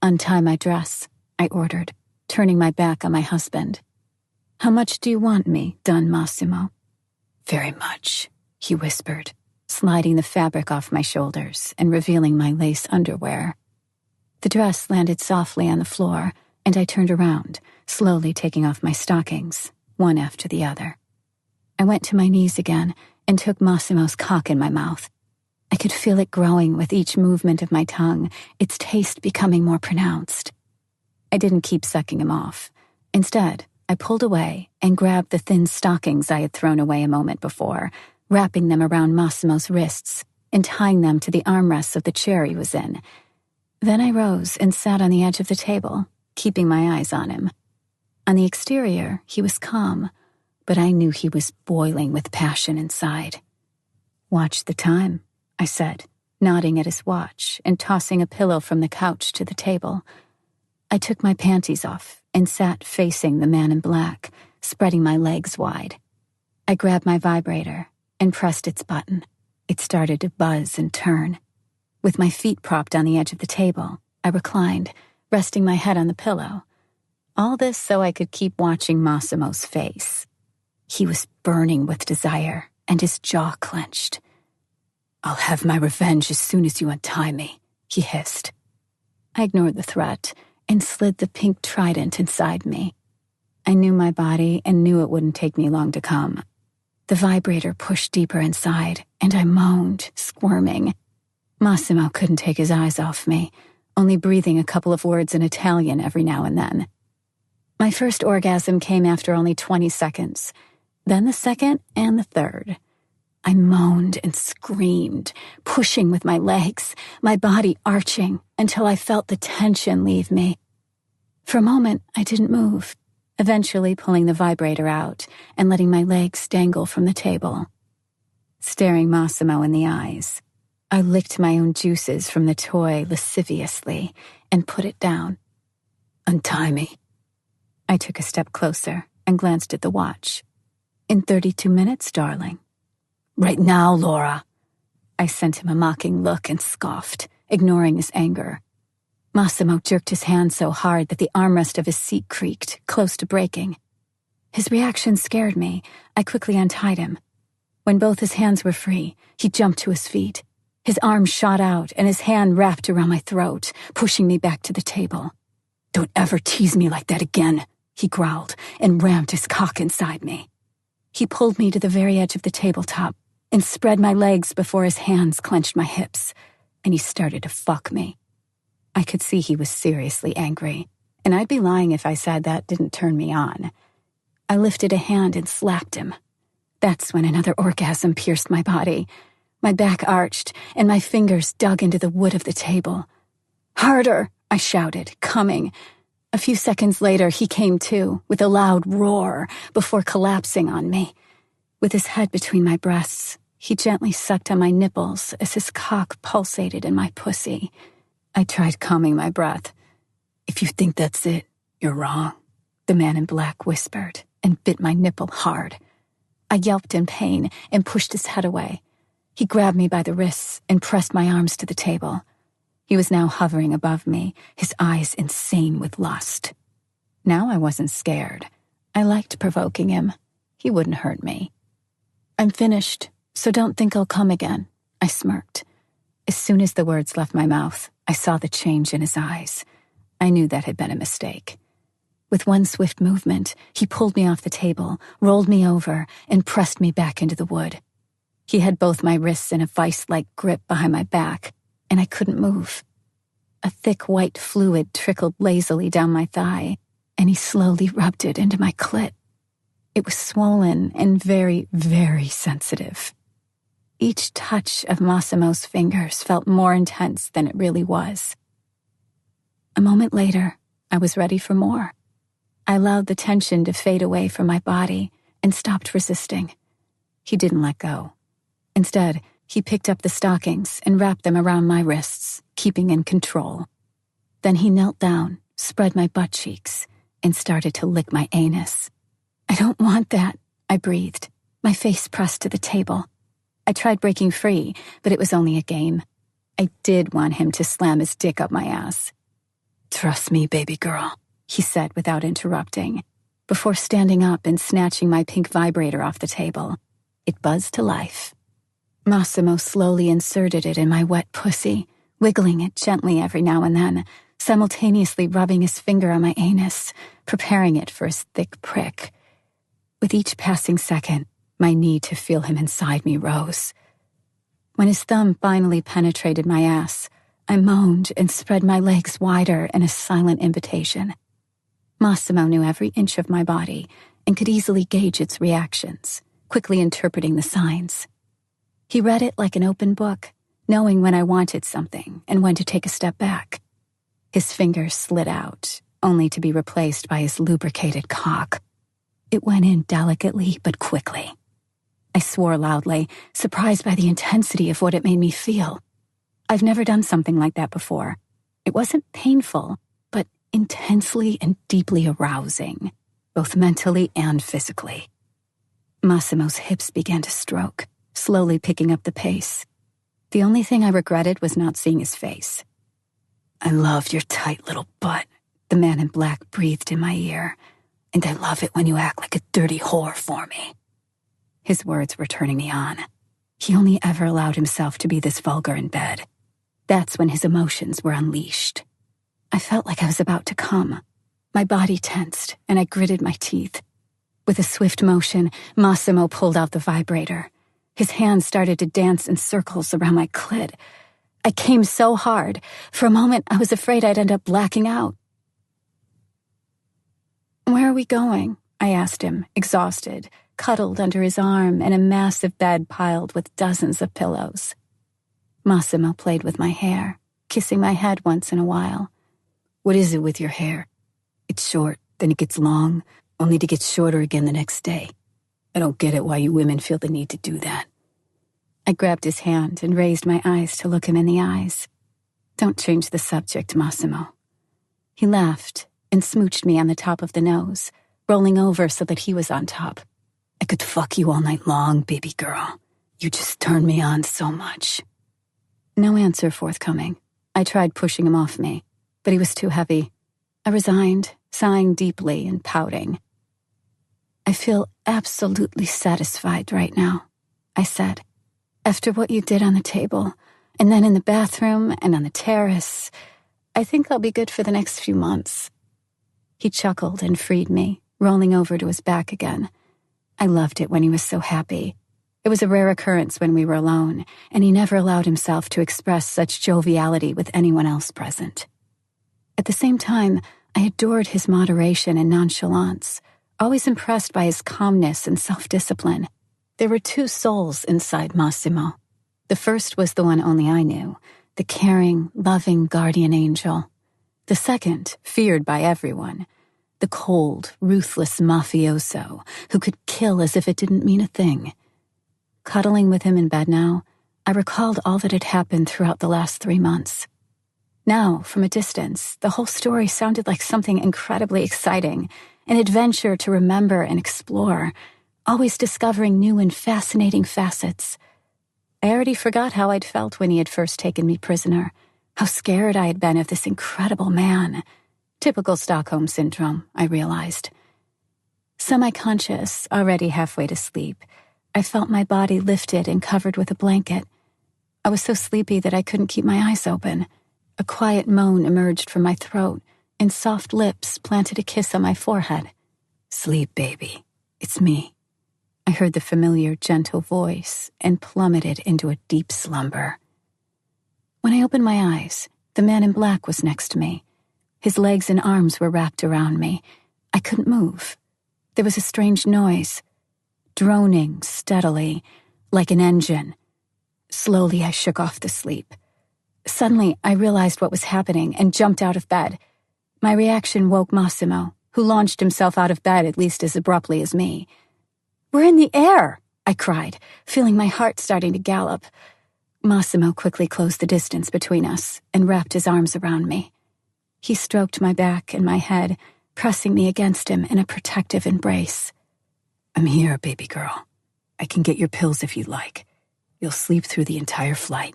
"Untie my dress," I ordered, turning my back on my husband. "How much do you want me, Don Massimo?" "Very much," he whispered, sliding the fabric off my shoulders and revealing my lace underwear. The dress landed softly on the floor, and I turned around, slowly taking off my stockings, one after the other. I went to my knees again and took Massimo's cock in my mouth. I could feel it growing with each movement of my tongue, its taste becoming more pronounced. I didn't keep sucking him off. Instead, I pulled away and grabbed the thin stockings I had thrown away a moment before, wrapping them around Massimo's wrists and tying them to the armrests of the chair he was in. Then I rose and sat on the edge of the table, keeping my eyes on him. On the exterior, he was calm, but I knew he was boiling with passion inside. "Watch the time," I said, nodding at his watch and tossing a pillow from the couch to the table. I took my panties off and sat facing the man in black, spreading my legs wide. I grabbed my vibrator and pressed its button. It started to buzz and turn. With my feet propped on the edge of the table, I reclined, resting my head on the pillow. All this so I could keep watching Massimo's face. He was burning with desire, and his jaw clenched. "I'll have my revenge as soon as you untie me," he hissed. I ignored the threat and slid the pink trident inside me. I knew my body and knew it wouldn't take me long to come. The vibrator pushed deeper inside, and I moaned, squirming. Massimo couldn't take his eyes off me, only breathing a couple of words in Italian every now and then. My first orgasm came after only 20 seconds, then the second and the third. I moaned and screamed, pushing with my legs, my body arching until I felt the tension leave me. For a moment, I didn't move, eventually pulling the vibrator out and letting my legs dangle from the table. Staring Massimo in the eyes, I licked my own juices from the toy lasciviously and put it down. "Untie me." I took a step closer and glanced at the watch. "In 32 minutes, darling." "Right now, Laura." I sent him a mocking look and scoffed, ignoring his anger. Massimo jerked his hand so hard that the armrest of his seat creaked, close to breaking. His reaction scared me. I quickly untied him. When both his hands were free, he jumped to his feet. His arm shot out and his hand wrapped around my throat, pushing me back to the table. "Don't ever tease me like that again," he growled and rammed his cock inside me. He pulled me to the very edge of the tabletop and spread my legs before his hands clenched my hips, and he started to fuck me. I could see he was seriously angry, and I'd be lying if I said that didn't turn me on. I lifted a hand and slapped him. That's when another orgasm pierced my body. My back arched, and my fingers dug into the wood of the table. "Harder!" I shouted, coming. A few seconds later, he came to, with a loud roar, before collapsing on me. With his head between my breasts, he gently sucked on my nipples as his cock pulsated in my pussy. I tried calming my breath. "If you think that's it, you're wrong," the man in black whispered, and bit my nipple hard. I yelped in pain and pushed his head away. He grabbed me by the wrists and pressed my arms to the table. He was now hovering above me, his eyes insane with lust. Now I wasn't scared. I liked provoking him. He wouldn't hurt me. "I'm finished, so don't think I'll come again," I smirked. As soon as the words left my mouth, I saw the change in his eyes. I knew that had been a mistake. With one swift movement, he pulled me off the table, rolled me over, and pressed me back into the wood. He had both my wrists in a vice-like grip behind my back, and I couldn't move. A thick white fluid trickled lazily down my thigh, and he slowly rubbed it into my clit. It was swollen and very, very sensitive. Each touch of Massimo's fingers felt more intense than it really was. A moment later, I was ready for more. I allowed the tension to fade away from my body and stopped resisting. He didn't let go. Instead, he picked up the stockings and wrapped them around my wrists, keeping in control. Then he knelt down, spread my butt cheeks, and started to lick my anus. "I don't want that," I breathed, my face pressed to the table. I tried breaking free, but it was only a game. I did want him to slam his dick up my ass. "Trust me, baby girl," he said without interrupting, before standing up and snatching my pink vibrator off the table. It buzzed to life. Massimo slowly inserted it in my wet pussy, wiggling it gently every now and then, simultaneously rubbing his finger on my anus, preparing it for his thick prick. With each passing second, my need to feel him inside me rose. When his thumb finally penetrated my ass, I moaned and spread my legs wider in a silent invitation. Massimo knew every inch of my body and could easily gauge its reactions, quickly interpreting the signs. He read it like an open book, knowing when I wanted something and when to take a step back. His fingers slid out, only to be replaced by his lubricated cock. It went in delicately but quickly. I swore loudly, surprised by the intensity of what it made me feel. I've never done something like that before. It wasn't painful, but intensely and deeply arousing, both mentally and physically. Massimo's hips began to stroke, slowly picking up the pace. The only thing I regretted was not seeing his face. "I love your tight little butt," the man in black breathed in my ear, "and I love it when you act like a dirty whore for me." His words were turning me on. He only ever allowed himself to be this vulgar in bed. That's when his emotions were unleashed. I felt like I was about to come. My body tensed, and I gritted my teeth. With a swift motion, Massimo pulled out the vibrator. His hands started to dance in circles around my clit. I came so hard, for a moment I was afraid I'd end up blacking out. "Where are we going?" I asked him, exhausted, cuddled under his arm in a massive bed piled with dozens of pillows. Massimo played with my hair, kissing my head once in a while. "What is it with your hair? It's short, then it gets long, only to get shorter again the next day. I don't get it why you women feel the need to do that." I grabbed his hand and raised my eyes to look him in the eyes. "Don't change the subject, Massimo." He laughed and smooched me on the top of the nose, rolling over so that he was on top. "I could fuck you all night long, baby girl. You just turn me on so much." No answer forthcoming. I tried pushing him off me, but he was too heavy. I resigned, sighing deeply and pouting. "I feel absolutely satisfied right now," I said. "After what you did on the table, and then in the bathroom and on the terrace, I think I'll be good for the next few months." He chuckled and freed me, rolling over to his back again. I loved it when he was so happy. It was a rare occurrence when we were alone, and he never allowed himself to express such joviality with anyone else present. At the same time, I adored his moderation and nonchalance, always impressed by his calmness and self-discipline. There were two souls inside Massimo. The first was the one only I knew, the caring, loving guardian angel. The second, feared by everyone, the cold, ruthless mafioso who could kill as if it didn't mean a thing. Cuddling with him in bed now, I recalled all that had happened throughout the last 3 months. Now, from a distance, the whole story sounded like something incredibly exciting, an adventure to remember and explore, always discovering new and fascinating facets. I already forgot how I'd felt when he had first taken me prisoner, how scared I had been of this incredible man. Typical Stockholm Syndrome, I realized. Semi-conscious, already halfway to sleep, I felt my body lifted and covered with a blanket. I was so sleepy that I couldn't keep my eyes open. A quiet moan emerged from my throat, and soft lips planted a kiss on my forehead. "Sleep, baby. It's me." I heard the familiar, gentle voice and plummeted into a deep slumber. When I opened my eyes, the man in black was next to me. His legs and arms were wrapped around me. I couldn't move. There was a strange noise, droning steadily, like an engine. Slowly, I shook off the sleep. Suddenly, I realized what was happening and jumped out of bed. My reaction woke Massimo, who launched himself out of bed at least as abruptly as me. "We're in the air!" I cried, feeling my heart starting to gallop. Massimo quickly closed the distance between us and wrapped his arms around me. He stroked my back and my head, pressing me against him in a protective embrace. "I'm here, baby girl. I can get your pills if you'd like. You'll sleep through the entire flight."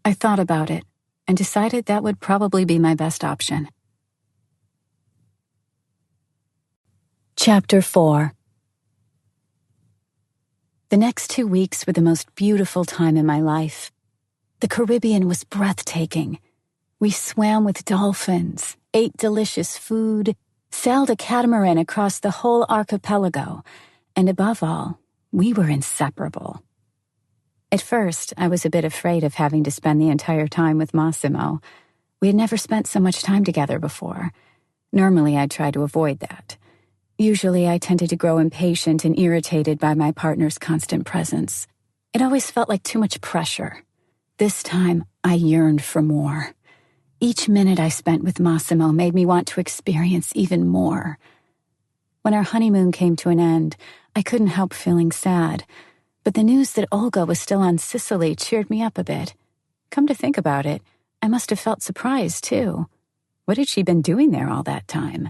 I thought about it and decided that would probably be my best option. Chapter 4. The next 2 weeks were the most beautiful time in my life. The Caribbean was breathtaking. We swam with dolphins, ate delicious food, sailed a catamaran across the whole archipelago, and above all, we were inseparable. At first, I was a bit afraid of having to spend the entire time with Massimo. We had never spent so much time together before. Normally, I'd try to avoid that. Usually, I tended to grow impatient and irritated by my partner's constant presence. It always felt like too much pressure. This time, I yearned for more. Each minute I spent with Massimo made me want to experience even more. When our honeymoon came to an end, I couldn't help feeling sad. But the news that Olga was still on Sicily cheered me up a bit. Come to think about it, I must have felt surprised, too. What had she been doing there all that time?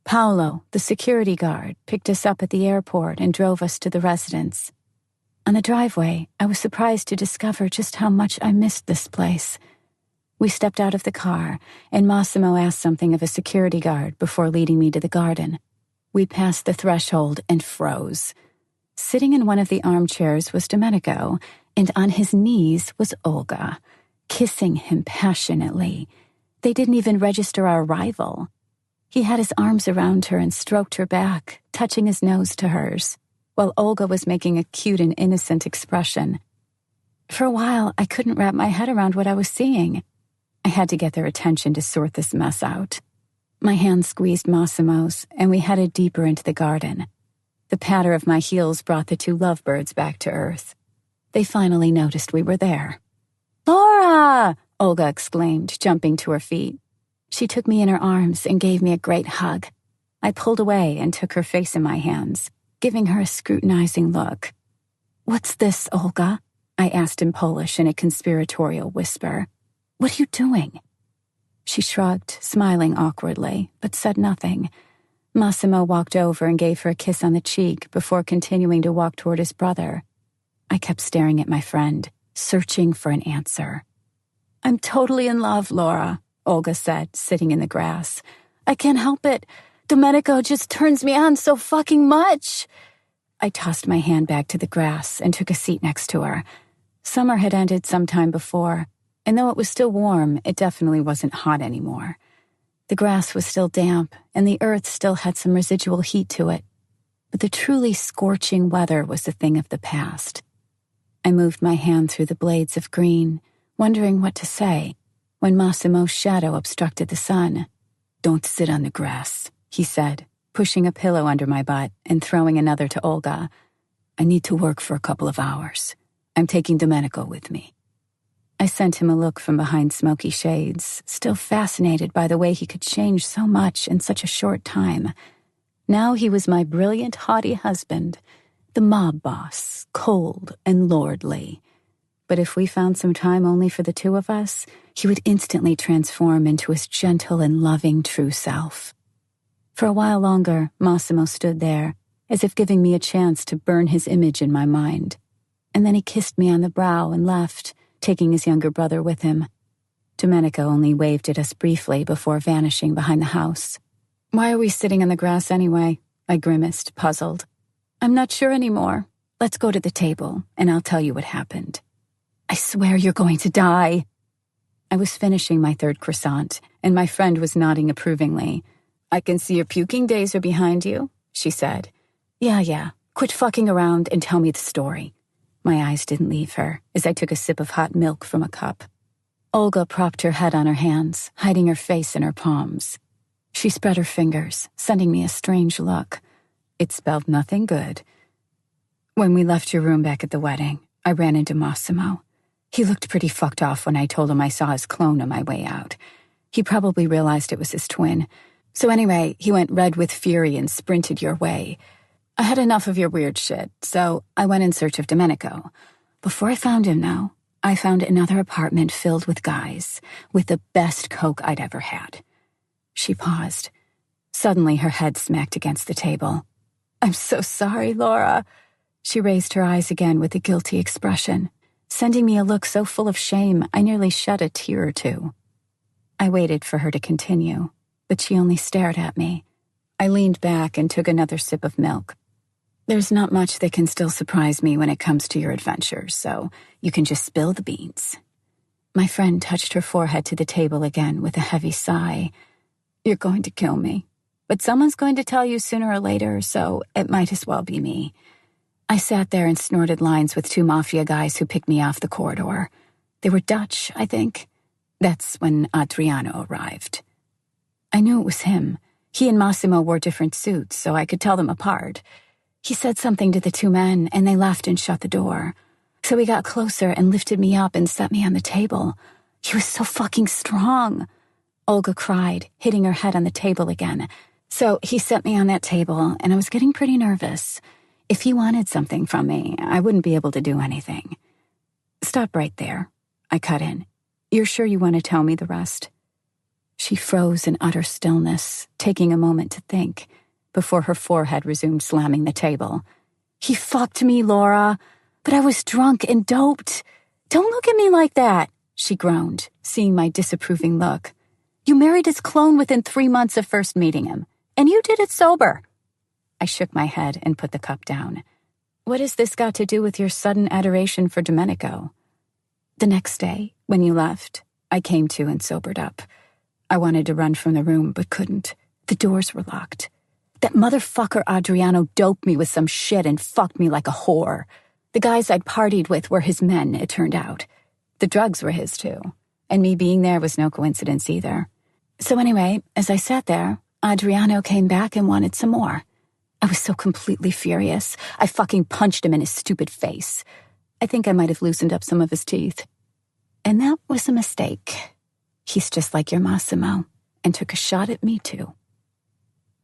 Paolo, the security guard, picked us up at the airport and drove us to the residence. On the driveway, I was surprised to discover just how much I missed this place. We stepped out of the car, and Massimo asked something of a security guard before leading me to the garden. We passed the threshold and froze. Sitting in one of the armchairs was Domenico, and on his knees was Olga, kissing him passionately. They didn't even register our arrival. He had his arms around her and stroked her back, touching his nose to hers, while Olga was making a cute and innocent expression. For a while, I couldn't wrap my head around what I was seeing. I had to get their attention to sort this mess out. My hand squeezed Massimo's, and we headed deeper into the garden. The patter of my heels brought the two lovebirds back to earth. They finally noticed we were there. "Laura!" Olga exclaimed, jumping to her feet. She took me in her arms and gave me a great hug. I pulled away and took her face in my hands, giving her a scrutinizing look. "What's this, Olga?" I asked in Polish in a conspiratorial whisper. "What are you doing?" She shrugged, smiling awkwardly, but said nothing. Massimo walked over and gave her a kiss on the cheek before continuing to walk toward his brother. I kept staring at my friend, searching for an answer. "I'm totally in love, Laura," Olga said, sitting in the grass. "I can't help it. Domenico just turns me on so fucking much." I tossed my handbag to the grass and took a seat next to her. Summer had ended some time before, and though it was still warm, it definitely wasn't hot anymore. The grass was still damp, and the earth still had some residual heat to it. But the truly scorching weather was a thing of the past. I moved my hand through the blades of green, wondering what to say, when Massimo's shadow obstructed the sun. "Don't sit on the grass," he said, pushing a pillow under my butt and throwing another to Olga. "I need to work for a couple of hours. I'm taking Domenico with me." I sent him a look from behind smoky shades, still fascinated by the way he could change so much in such a short time. Now he was my brilliant, haughty husband, the mob boss, cold and lordly. But if we found some time only for the two of us, he would instantly transform into his gentle and loving true self. For a while longer, Massimo stood there, as if giving me a chance to burn his image in my mind. And then he kissed me on the brow and left, taking his younger brother with him. Domenico only waved at us briefly before vanishing behind the house. "Why are we sitting on the grass anyway?" I grimaced, puzzled. "I'm not sure anymore. Let's go to the table, and I'll tell you what happened." "I swear you're going to die." I was finishing my third croissant, and my friend was nodding approvingly. "I can see your puking days are behind you," she said. Yeah, quit fucking around and tell me the story." My eyes didn't leave her as I took a sip of hot milk from a cup. Olga propped her head on her hands, hiding her face in her palms. She spread her fingers, sending me a strange look. It spelled nothing good. "When we left your room back at the wedding, I ran into Massimo. He looked pretty fucked off when I told him I saw his clone on my way out. He probably realized it was his twin. So anyway, he went red with fury and sprinted your way. I had enough of your weird shit, so I went in search of Domenico. Before I found him, though, I found another apartment filled with guys, with the best coke I'd ever had." She paused. Suddenly, her head smacked against the table. "I'm so sorry, Laura." She raised her eyes again with a guilty expression, sending me a look so full of shame I nearly shed a tear or two. I waited for her to continue, but she only stared at me. I leaned back and took another sip of milk. "There's not much that can still surprise me when it comes to your adventures, so you can just spill the beans." My friend touched her forehead to the table again with a heavy sigh. "You're going to kill me, but someone's going to tell you sooner or later, so it might as well be me." I sat there and snorted lines with two mafia guys who picked me off the corridor. They were Dutch, I think. That's when Adriano arrived. I knew it was him. He and Massimo wore different suits, so I could tell them apart. He said something to the two men, and they left and shut the door. So he got closer and lifted me up and set me on the table. He was so fucking strong. Olga cried, hitting her head on the table again. So he set me on that table, and I was getting pretty nervous. If he wanted something from me, I wouldn't be able to do anything. Stop right there, I cut in. You're sure you want to tell me the rest? She froze in utter stillness, taking a moment to think, before her forehead resumed slamming the table. He fucked me, Laura, but I was drunk and doped. Don't look at me like that, she groaned, seeing my disapproving look. You married his clone within 3 months of first meeting him, and you did it sober. I shook my head and put the cup down. What has this got to do with your sudden adoration for Domenico? The next day, when you left, I came to and sobered up. I wanted to run from the room, but couldn't. The doors were locked. That motherfucker Adriano doped me with some shit and fucked me like a whore. The guys I'd partied with were his men, it turned out. The drugs were his, too. And me being there was no coincidence either. So anyway, as I sat there, Adriano came back and wanted some more. I was so completely furious, I fucking punched him in his stupid face. I think I might have loosened up some of his teeth. And that was a mistake. He's just like your Massimo, and took a shot at me, too.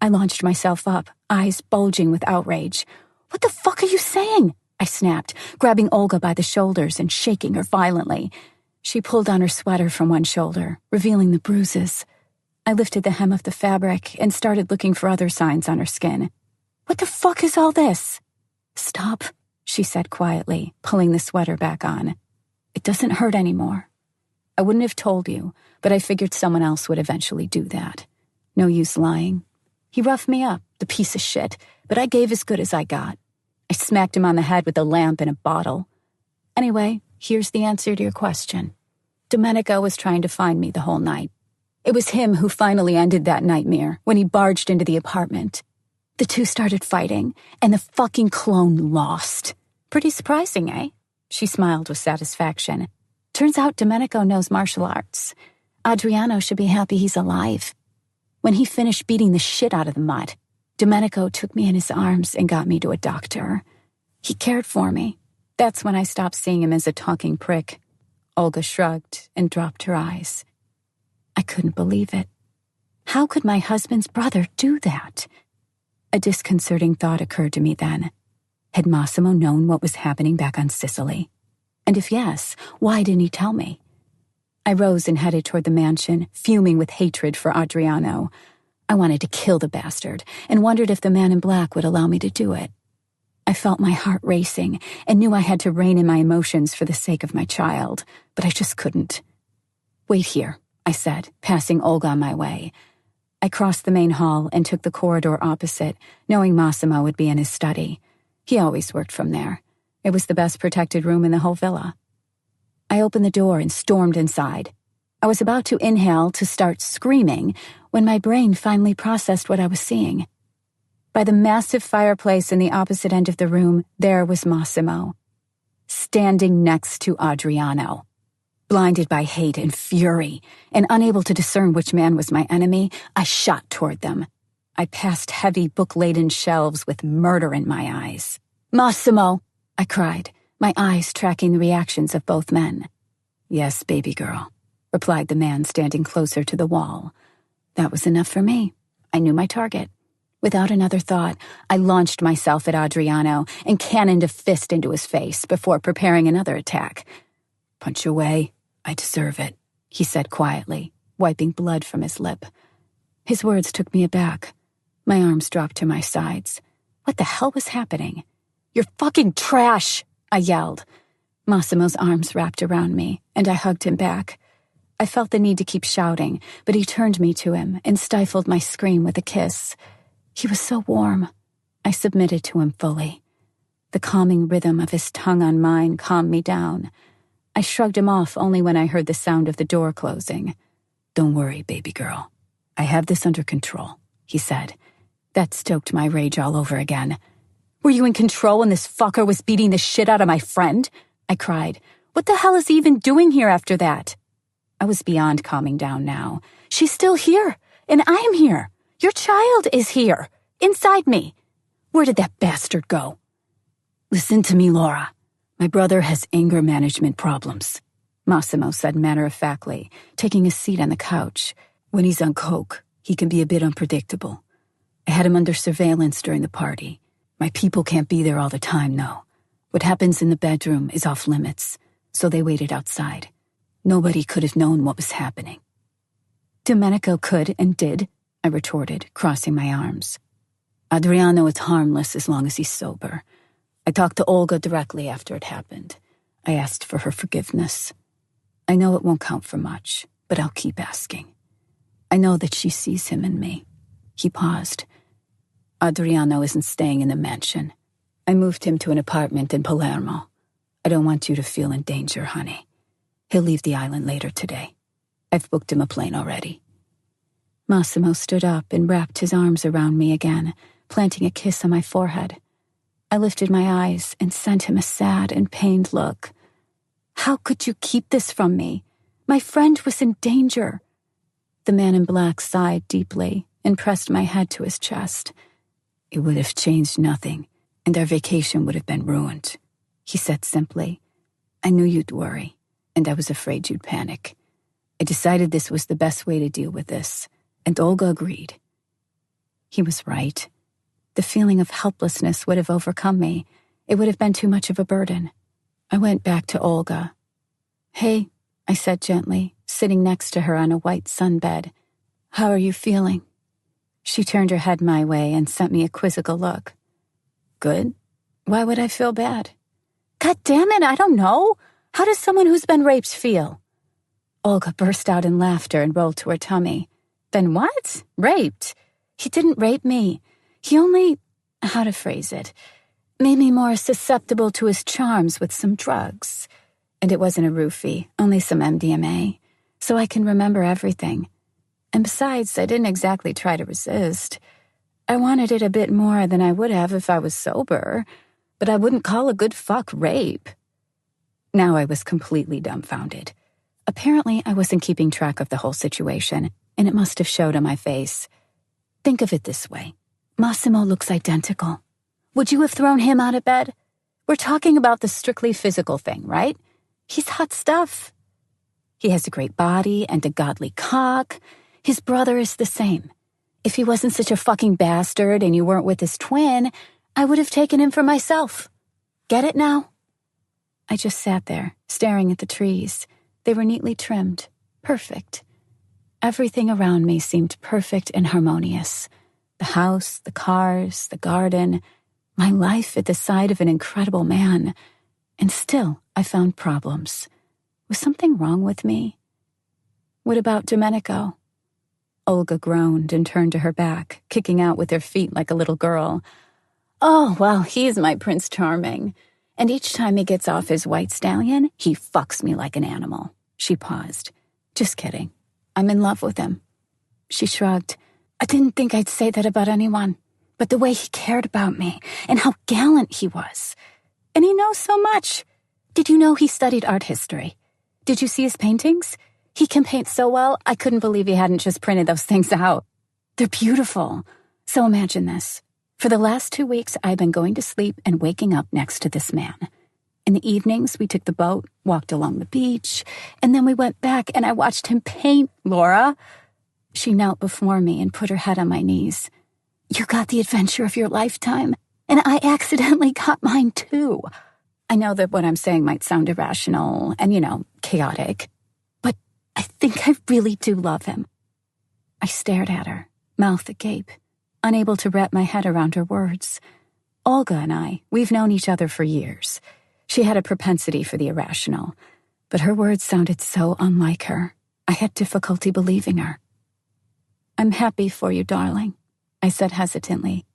I launched myself up, eyes bulging with outrage. What the fuck are you saying? I snapped, grabbing Olga by the shoulders and shaking her violently. She pulled on her sweater from one shoulder, revealing the bruises. I lifted the hem of the fabric and started looking for other signs on her skin. What the fuck is all this? Stop, she said quietly, pulling the sweater back on. It doesn't hurt anymore. I wouldn't have told you, but I figured someone else would eventually do that. No use lying. He roughed me up, the piece of shit, but I gave as good as I got. I smacked him on the head with a lamp and a bottle. Anyway, here's the answer to your question. Domenico was trying to find me the whole night. It was him who finally ended that nightmare when he barged into the apartment. The two started fighting, and the fucking clone lost. Pretty surprising, eh? She smiled with satisfaction. Turns out Domenico knows martial arts. Adriano should be happy he's alive. When he finished beating the shit out of the mutt, Domenico took me in his arms and got me to a doctor. He cared for me. That's when I stopped seeing him as a talking prick. Olga shrugged and dropped her eyes. I couldn't believe it. How could my husband's brother do that? A disconcerting thought occurred to me then. Had Massimo known what was happening back on Sicily? And if yes, why didn't he tell me? I rose and headed toward the mansion, fuming with hatred for Adriano. I wanted to kill the bastard, and wondered if the man in black would allow me to do it. I felt my heart racing, and knew I had to rein in my emotions for the sake of my child, but I just couldn't. Wait here, I said, passing Olga on my way. I crossed the main hall and took the corridor opposite, knowing Massimo would be in his study. He always worked from there. It was the best protected room in the whole villa. I opened the door and stormed inside. I was about to inhale to start screaming when my brain finally processed what I was seeing. By the massive fireplace in the opposite end of the room, there was Massimo, standing next to Adriano. Blinded by hate and fury, and unable to discern which man was my enemy, I shot toward them. I passed heavy book-laden shelves with murder in my eyes. "Massimo!" I cried, my eyes tracking the reactions of both men. "Yes, baby girl," replied the man standing closer to the wall. That was enough for me. I knew my target. Without another thought, I launched myself at Adriano and cannoned a fist into his face before preparing another attack. "Punch away. I deserve it," he said quietly, wiping blood from his lip. His words took me aback. My arms dropped to my sides. What the hell was happening? "You're fucking trash!" I yelled. Massimo's arms wrapped around me, and I hugged him back. I felt the need to keep shouting, but he turned me to him and stifled my scream with a kiss. He was so warm. I submitted to him fully. The calming rhythm of his tongue on mine calmed me down. I shrugged him off only when I heard the sound of the door closing. "Don't worry, baby girl. I have this under control," he said. That stoked my rage all over again. "Were you in control when this fucker was beating the shit out of my friend?" I cried. "What the hell is he even doing here after that?" I was beyond calming down now. "She's still here, and I'm here. Your child is here, inside me. Where did that bastard go?" "Listen to me, Laura. My brother has anger management problems," Massimo said matter-of-factly, taking a seat on the couch. "When he's on coke, he can be a bit unpredictable. I had him under surveillance during the party. My people can't be there all the time, though. What happens in the bedroom is off limits, so they waited outside. Nobody could have known what was happening. Domenico could and did, I retorted, crossing my arms. Adriano is harmless as long as he's sober. I talked to Olga directly after it happened. I asked for her forgiveness. I know it won't count for much, but I'll keep asking. I know that she sees him in me. He paused. Adriano isn't staying in the mansion. I moved him to an apartment in Palermo. I don't want you to feel in danger, honey. He'll leave the island later today. I've booked him a plane already. Massimo stood up and wrapped his arms around me again, planting a kiss on my forehead. I lifted my eyes and sent him a sad and pained look. How could you keep this from me? My friend was in danger. The man in black sighed deeply and pressed my head to his chest. It would have changed nothing, and our vacation would have been ruined, he said simply. I knew you'd worry, and I was afraid you'd panic. I decided this was the best way to deal with this, and Olga agreed. He was right. The feeling of helplessness would have overcome me. It would have been too much of a burden. I went back to Olga. Hey, I said gently, sitting next to her on a white sunbed. How are you feeling? She turned her head my way and sent me a quizzical look. Good? Why would I feel bad? God damn it, I don't know. How does someone who's been raped feel? Olga burst out in laughter and rolled to her tummy. Then what? Raped? He didn't rape me. He only, how to phrase it, made me more susceptible to his charms with some drugs. And it wasn't a roofie, only some MDMA. So I can remember everything. And besides, I didn't exactly try to resist. I wanted it a bit more than I would have if I was sober, but I wouldn't call a good fuck rape. Now I was completely dumbfounded. Apparently, I wasn't keeping track of the whole situation, and it must have showed on my face. Think of it this way. Massimo looks identical. Would you have thrown him out of bed? We're talking about the strictly physical thing, right? He's hot stuff. He has a great body and a godly cock. His brother is the same. If he wasn't such a fucking bastard and you weren't with his twin, I would have taken him for myself. Get it now? I just sat there, staring at the trees. They were neatly trimmed. Perfect. Everything around me seemed perfect and harmonious. The house, the cars, the garden, my life at the side of an incredible man. And still, I found problems. Was something wrong with me? What about Domenico? Olga groaned and turned to her back, kicking out with her feet like a little girl. Oh, well, he's my Prince Charming. And each time he gets off his white stallion, he fucks me like an animal. She paused. Just kidding. I'm in love with him. She shrugged. I didn't think I'd say that about anyone, but the way he cared about me and how gallant he was. And he knows so much. Did you know he studied art history? Did you see his paintings? He can paint so well, I couldn't believe he hadn't just printed those things out. They're beautiful. So imagine this. For the last 2 weeks, I've been going to sleep and waking up next to this man. In the evenings, we took the boat, walked along the beach, and then we went back and I watched him paint, Laura. She knelt before me and put her head on my knees. You got the adventure of your lifetime, and I accidentally got mine too. I know that what I'm saying might sound irrational and, chaotic, but I think I really do love him. I stared at her, mouth agape, unable to wrap my head around her words. Olga and I, we've known each other for years. She had a propensity for the irrational, but her words sounded so unlike her. I had difficulty believing her. I'm happy for you, darling, I said hesitantly.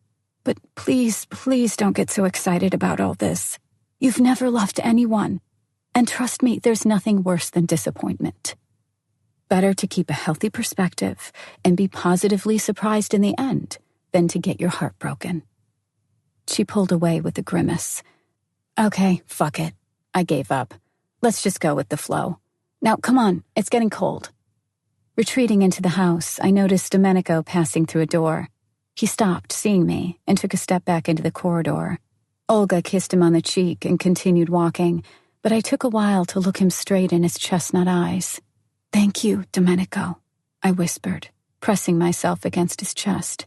But please, please don't get so excited about all this. You've never loved anyone. And trust me, there's nothing worse than disappointment. Better to keep a healthy perspective and be positively surprised in the end than to get your heart broken. She pulled away with a grimace. Okay, fuck it. I gave up. Let's just go with the flow. Now, come on, it's getting cold. Retreating into the house, I noticed Domenico passing through a door. He stopped, seeing me, and took a step back into the corridor. Olga kissed him on the cheek and continued walking, but I took a while to look him straight in his chestnut eyes. Thank you, Domenico, I whispered, pressing myself against his chest.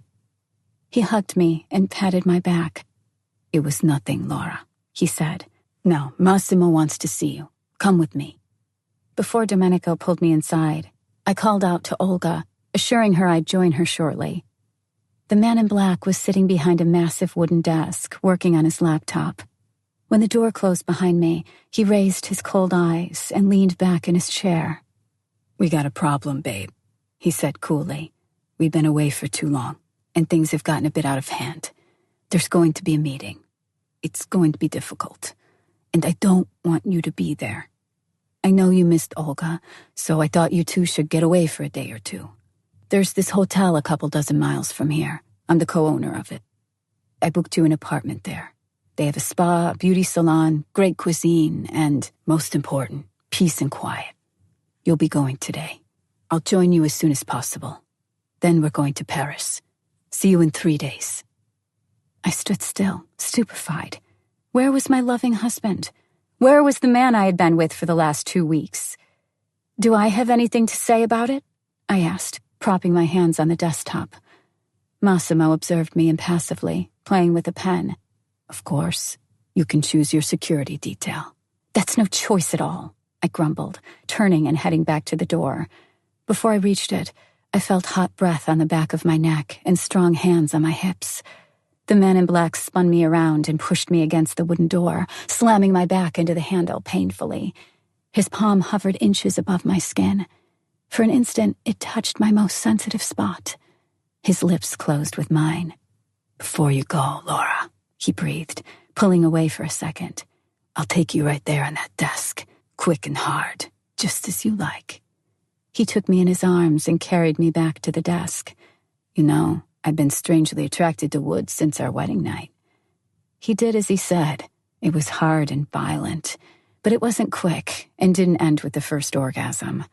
He hugged me and patted my back. "It was nothing, Laura," he said. "No, Massimo wants to see you. Come with me." Before Domenico pulled me inside, I called out to Olga, assuring her I'd join her shortly. The man in black was sitting behind a massive wooden desk, working on his laptop. When the door closed behind me, he raised his cold eyes and leaned back in his chair. "We got a problem, babe," he said coolly. "We've been away for too long, and things have gotten a bit out of hand. There's going to be a meeting. It's going to be difficult, and I don't want you to be there. I know you missed Olga, so I thought you two should get away for a day or two. There's this hotel a couple dozen miles from here. I'm the co-owner of it. I booked you an apartment there. They have a spa, a beauty salon, great cuisine, and, most important, peace and quiet. You'll be going today. I'll join you as soon as possible. Then we're going to Paris. See you in 3 days." I stood still, stupefied. Where was my loving husband? Where was the man I had been with for the last 2 weeks? "Do I have anything to say about it?" I asked, propping my hands on the desktop. Massimo observed me impassively, playing with a pen. "Of course, you can choose your security detail." "That's no choice at all," I grumbled, turning and heading back to the door. Before I reached it, I felt hot breath on the back of my neck and strong hands on my hips. The man in black spun me around and pushed me against the wooden door, slamming my back into the handle painfully. His palm hovered inches above my skin. For an instant, it touched my most sensitive spot. His lips closed with mine. "Before you go, Laura," he breathed, pulling away for a second. "I'll take you right there on that desk, quick and hard, just as you like." He took me in his arms and carried me back to the desk. "You know, I've been strangely attracted to wood since our wedding night." He did as he said. It was hard and violent, but it wasn't quick and didn't end with the first orgasm.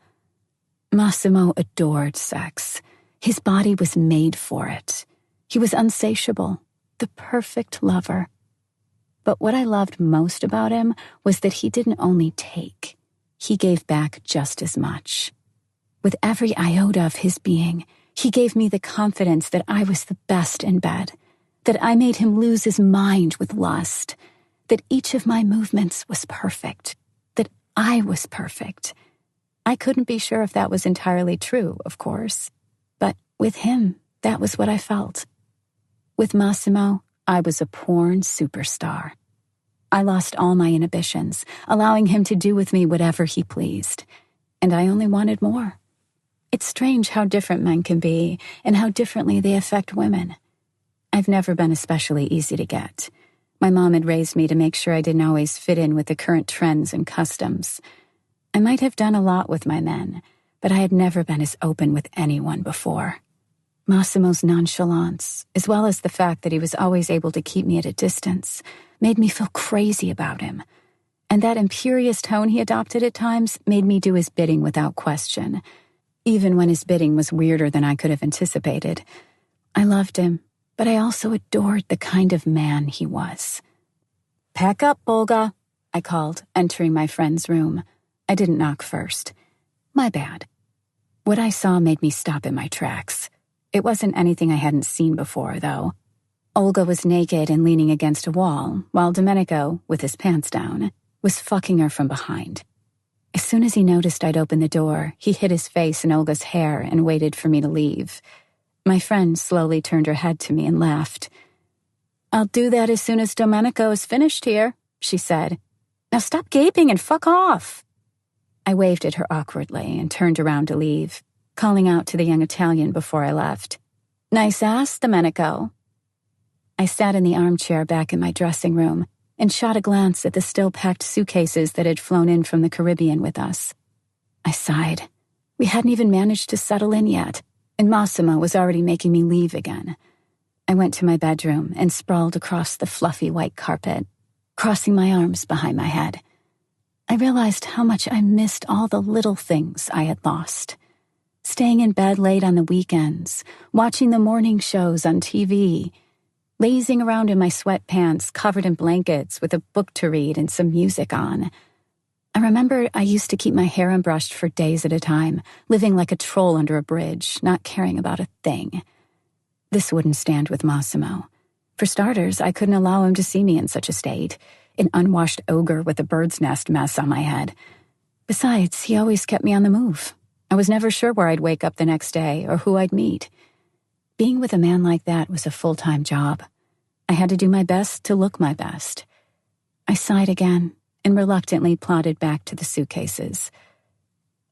Massimo adored sex. His body was made for it. He was insatiable, the perfect lover. But what I loved most about him was that he didn't only take, he gave back just as much. With every iota of his being, he gave me the confidence that I was the best in bed, that I made him lose his mind with lust, that each of my movements was perfect, that I was perfect. I couldn't be sure if that was entirely true, of course, but with him, that was what I felt. With Massimo, I was a porn superstar. I lost all my inhibitions, allowing him to do with me whatever he pleased, and I only wanted more. It's strange how different men can be and how differently they affect women. I've never been especially easy to get. My mom had raised me to make sure I didn't always fit in with the current trends and customs. I might have done a lot with my men, but I had never been as open with anyone before. Massimo's nonchalance, as well as the fact that he was always able to keep me at a distance, made me feel crazy about him. And that imperious tone he adopted at times made me do his bidding without question, even when his bidding was weirder than I could have anticipated. I loved him, but I also adored the kind of man he was. "Pack up, Olga," I called, entering my friend's room. I didn't knock first. My bad. What I saw made me stop in my tracks. It wasn't anything I hadn't seen before, though. Olga was naked and leaning against a wall, while Domenico, with his pants down, was fucking her from behind. As soon as he noticed I'd opened the door, he hid his face in Olga's hair and waited for me to leave. My friend slowly turned her head to me and laughed. "I'll do that as soon as Domenico is finished here," she said. "Now stop gaping and fuck off." I waved at her awkwardly and turned around to leave, calling out to the young Italian before I left. "Nice ass, Domenico." I sat in the armchair back in my dressing room and shot a glance at the still-packed suitcases that had flown in from the Caribbean with us. I sighed. We hadn't even managed to settle in yet, and Massimo was already making me leave again. I went to my bedroom and sprawled across the fluffy white carpet, crossing my arms behind my head. I realized how much I missed all the little things I had lost. Staying in bed late on the weekends, watching the morning shows on TV, lazing around in my sweatpants covered in blankets with a book to read and some music on. I remember I used to keep my hair unbrushed for days at a time, living like a troll under a bridge, not caring about a thing. This wouldn't stand with Massimo. For starters, I couldn't allow him to see me in such a state, an unwashed ogre with a bird's nest mess on my head. Besides, he always kept me on the move. I was never sure where I'd wake up the next day or who I'd meet. Being with a man like that was a full-time job. I had to do my best to look my best. I sighed again and reluctantly plodded back to the suitcases.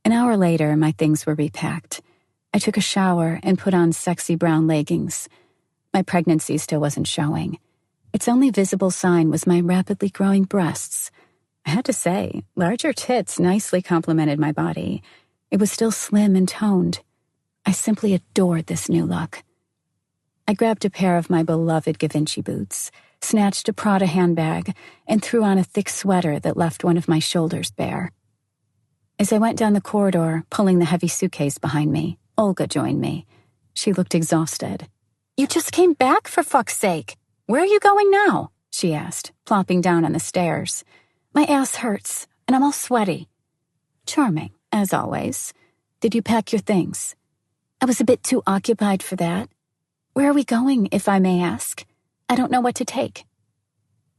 An hour later, my things were repacked. I took a shower and put on sexy brown leggings. My pregnancy still wasn't showing. Its only visible sign was my rapidly growing breasts. I had to say, larger tits nicely complemented my body. It was still slim and toned. I simply adored this new look. I grabbed a pair of my beloved Givenchy boots, snatched a Prada handbag, and threw on a thick sweater that left one of my shoulders bare. As I went down the corridor, pulling the heavy suitcase behind me, Olga joined me. She looked exhausted. "You just came back, for fuck's sake. Where are you going now?" she asked, plopping down on the stairs. "My ass hurts, and I'm all sweaty." "Charming, as always. Did you pack your things?" "I was a bit too occupied for that. Where are we going, if I may ask? I don't know what to take."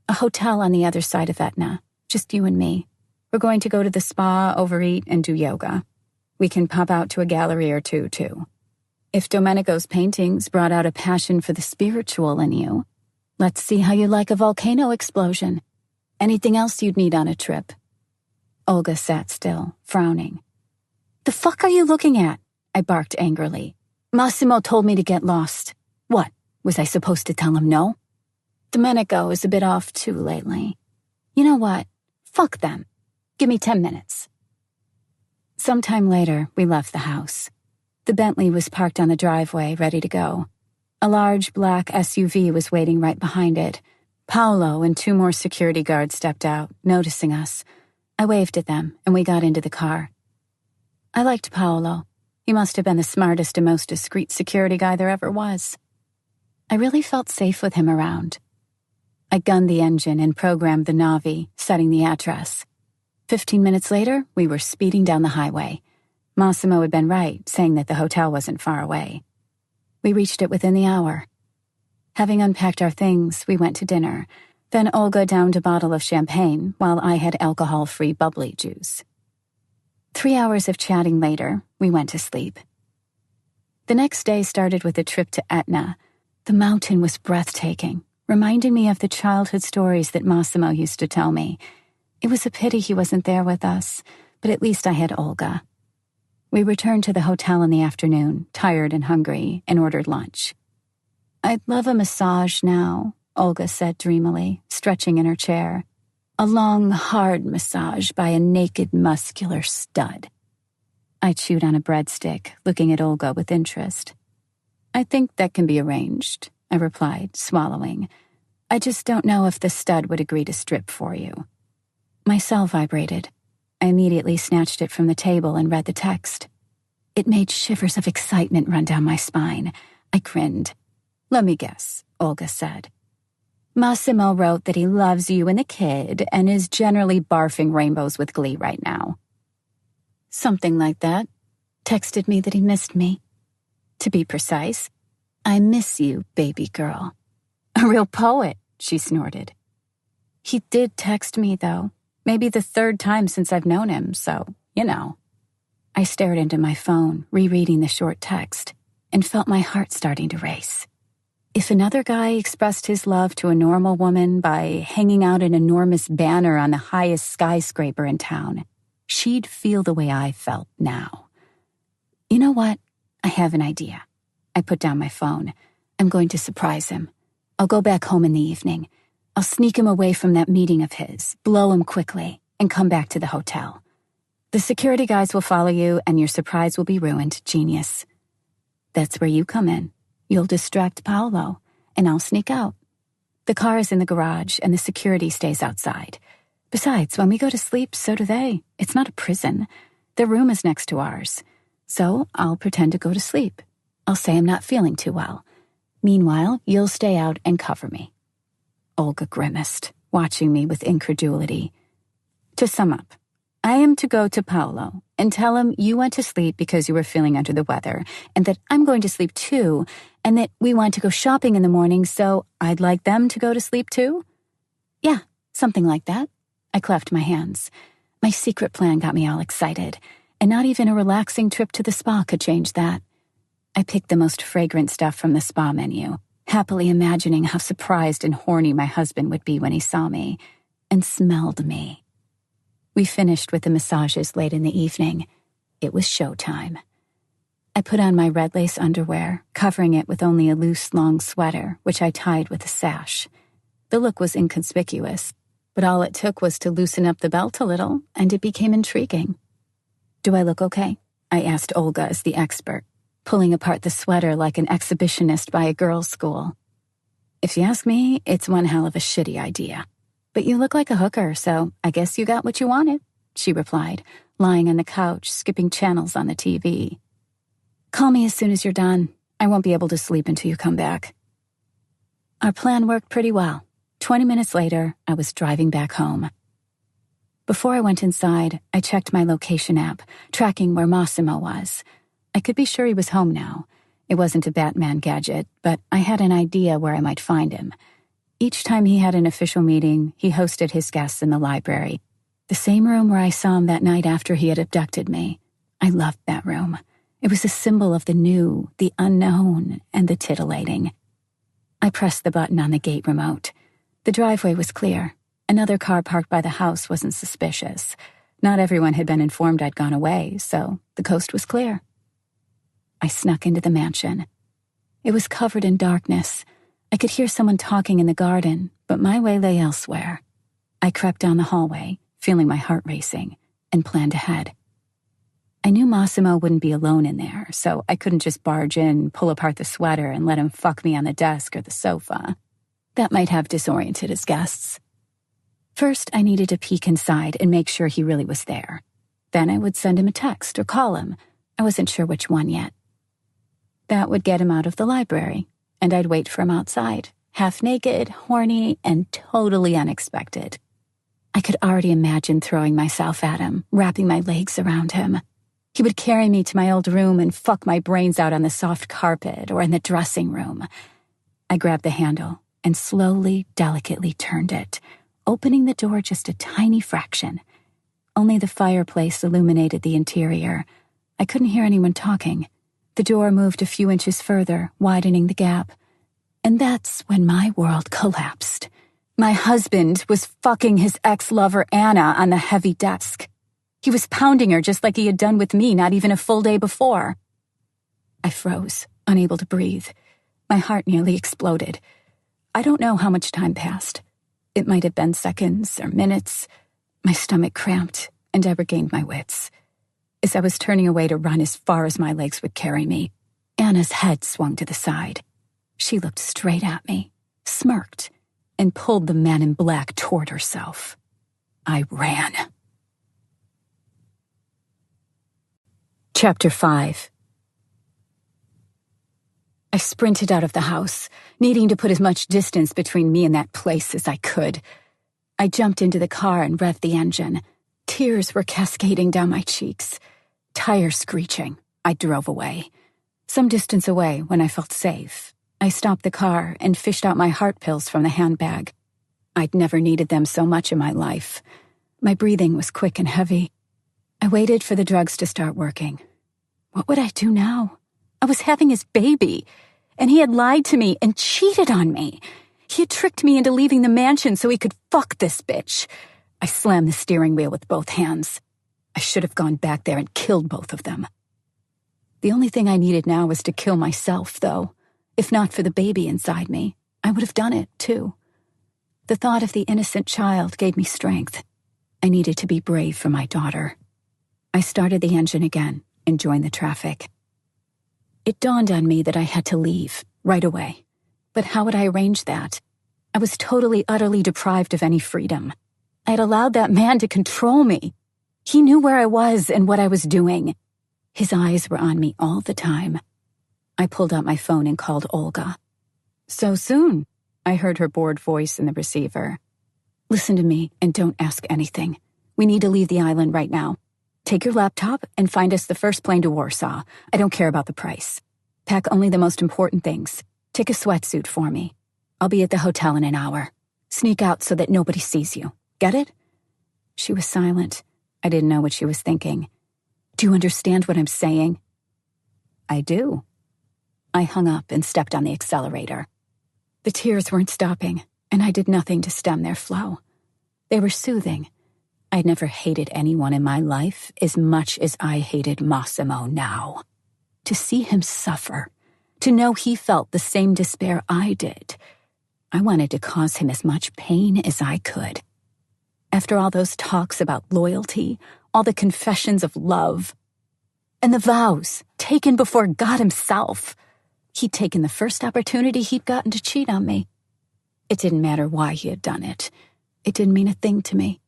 "A hotel on the other side of Etna. Just you and me. We're going to go to the spa, overeat, and do yoga. We can pop out to a gallery or two, too. If Domenico's paintings brought out a passion for the spiritual in you, let's see how you like a volcano explosion. Anything else you'd need on a trip?" Olga sat still, frowning. "The fuck are you looking at?" I barked angrily. "Massimo told me to get lost. What, was I supposed to tell him no?" "Domenico is a bit off too lately. You know what? Fuck them. Give me 10 minutes. Sometime later, we left the house. The Bentley was parked on the driveway, ready to go. A large black SUV was waiting right behind it. Paolo and 2 more security guards stepped out, noticing us. I waved at them, and we got into the car. I liked Paolo. He must have been the smartest and most discreet security guy there ever was. I really felt safe with him around. I gunned the engine and programmed the Navi, setting the address. 15 minutes later, we were speeding down the highway. Massimo had been right, saying that the hotel wasn't far away. We reached it within the hour. Having unpacked our things, we went to dinner. Then Olga downed a bottle of champagne, while I had alcohol-free bubbly juice. 3 hours of chatting later, we went to sleep. The next day started with a trip to Etna. The mountain was breathtaking, reminding me of the childhood stories that Massimo used to tell me. It was a pity he wasn't there with us, but at least I had Olga. We returned to the hotel in the afternoon, tired and hungry, and ordered lunch. "I'd love a massage now," Olga said dreamily, stretching in her chair. "A long, hard massage by a naked, muscular stud." I chewed on a breadstick, looking at Olga with interest. "I think that can be arranged," I replied, swallowing. "I just don't know if the stud would agree to strip for you." My cell vibrated. I immediately snatched it from the table and read the text. It made shivers of excitement run down my spine. I grinned. "Let me guess," Olga said. "Massimo wrote that he loves you and the kid and is generally barfing rainbows with glee right now." "Something like that. Texted me that he missed me. To be precise, I miss you, baby girl." "A real poet," she snorted. "He did text me, though. Maybe the 3rd time since I've known him, so, you know." I stared into my phone, rereading the short text, and felt my heart starting to race. If another guy expressed his love to a normal woman by hanging out an enormous banner on the highest skyscraper in town, she'd feel the way I felt now. "You know what? I have an idea." I put down my phone. "I'm going to surprise him. I'll go back home in the evening. I'll sneak him away from that meeting of his, blow him quickly, and come back to the hotel. The security guys will follow you, and your surprise will be ruined. Genius." "That's where you come in. You'll distract Paolo, and I'll sneak out. The car is in the garage, and the security stays outside. Besides, when we go to sleep, so do they. It's not a prison. Their room is next to ours. So I'll pretend to go to sleep. I'll say I'm not feeling too well. Meanwhile, you'll stay out and cover me." Olga grimaced, watching me with incredulity. To sum up, I am to go to Paolo and tell him you went to sleep because you were feeling under the weather, and that I'm going to sleep too, and that we want to go shopping in the morning, so I'd like them to go to sleep too? Yeah, something like that. I clapped my hands. My secret plan got me all excited, and not even a relaxing trip to the spa could change that. I picked the most fragrant stuff from the spa menu, happily imagining how surprised and horny my husband would be when he saw me, and smelled me. We finished with the massages late in the evening. It was showtime. I put on my red lace underwear, covering it with only a loose, long sweater, which I tied with a sash. The look was inconspicuous, but all it took was to loosen up the belt a little, and it became intriguing. Do I look okay? I asked Olga as the expert, pulling apart the sweater like an exhibitionist by a girls' school. If you ask me, it's one hell of a shitty idea. But you look like a hooker, so I guess you got what you wanted, she replied, lying on the couch, skipping channels on the TV. Call me as soon as you're done. I won't be able to sleep until you come back. Our plan worked pretty well. 20 minutes later, I was driving back home. Before I went inside, I checked my location app, tracking where Massimo was. I could be sure he was home now. It wasn't a Batman gadget, but I had an idea where I might find him. Each time he had an official meeting, he hosted his guests in the library, the same room where I saw him that night after he had abducted me. I loved that room. It was a symbol of the new, the unknown, and the titillating. I pressed the button on the gate remote. The driveway was clear. Another car parked by the house wasn't suspicious. Not everyone had been informed I'd gone away, so the coast was clear. I snuck into the mansion. It was covered in darkness. I could hear someone talking in the garden, but my way lay elsewhere. I crept down the hallway, feeling my heart racing, and planned ahead. I knew Massimo wouldn't be alone in there, so I couldn't just barge in, pull apart the sweater, and let him fuck me on the desk or the sofa. That might have disoriented his guests. First, I needed to peek inside and make sure he really was there. Then I would send him a text or call him. I wasn't sure which one yet. That would get him out of the library, and I'd wait for him outside, half naked, horny, and totally unexpected. I could already imagine throwing myself at him, wrapping my legs around him. He would carry me to my old room and fuck my brains out on the soft carpet or in the dressing room. I grabbed the handle and slowly, delicately turned it, opening the door just a tiny fraction. Only the fireplace illuminated the interior. I couldn't hear anyone talking. The door moved a few inches further, widening the gap. And that's when my world collapsed. My husband was fucking his ex-lover Anna on the heavy desk. He was pounding her just like he had done with me not even a full day before. I froze, unable to breathe. My heart nearly exploded. I don't know how much time passed. It might have been seconds or minutes. My stomach cramped, and I regained my wits. As I was turning away to run as far as my legs would carry me, Anna's head swung to the side. She looked straight at me, smirked, and pulled the man in black toward herself. I ran. Chapter 5. I sprinted out of the house, needing to put as much distance between me and that place as I could. I jumped into the car and revved the engine. Tears were cascading down my cheeks. Tires screeching, I drove away. Some distance away, when I felt safe, I stopped the car and fished out my heart pills from the handbag. I'd never needed them so much in my life. My breathing was quick and heavy. I waited for the drugs to start working. What would I do now? I was having his baby, and he had lied to me and cheated on me. He had tricked me into leaving the mansion so he could fuck this bitch. I slammed the steering wheel with both hands. I should have gone back there and killed both of them. The only thing I needed now was to kill myself, though. If not for the baby inside me, I would have done it, too. The thought of the innocent child gave me strength. I needed to be brave for my daughter. I started the engine again and joined the traffic. It dawned on me that I had to leave, right away. But how would I arrange that? I was totally, utterly deprived of any freedom. I had allowed that man to control me. He knew where I was and what I was doing. His eyes were on me all the time. I pulled out my phone and called Olga. "So soon," I heard her bored voice in the receiver. "Listen to me and don't ask anything. We need to leave the island right now. Take your laptop and find us the first plane to Warsaw. I don't care about the price. Pack only the most important things. Take a sweatsuit for me. I'll be at the hotel in an hour. Sneak out so that nobody sees you. Get it?" She was silent. I didn't know what she was thinking. "Do you understand what I'm saying?" "I do." I hung up and stepped on the accelerator. The tears weren't stopping, and I did nothing to stem their flow. They were soothing. I'd never hated anyone in my life as much as I hated Massimo now. To see him suffer, to know he felt the same despair I did, I wanted to cause him as much pain as I could. After all those talks about loyalty, all the confessions of love, and the vows taken before God himself, he'd taken the first opportunity he'd gotten to cheat on me. It didn't matter why he had done it. It didn't mean a thing to me.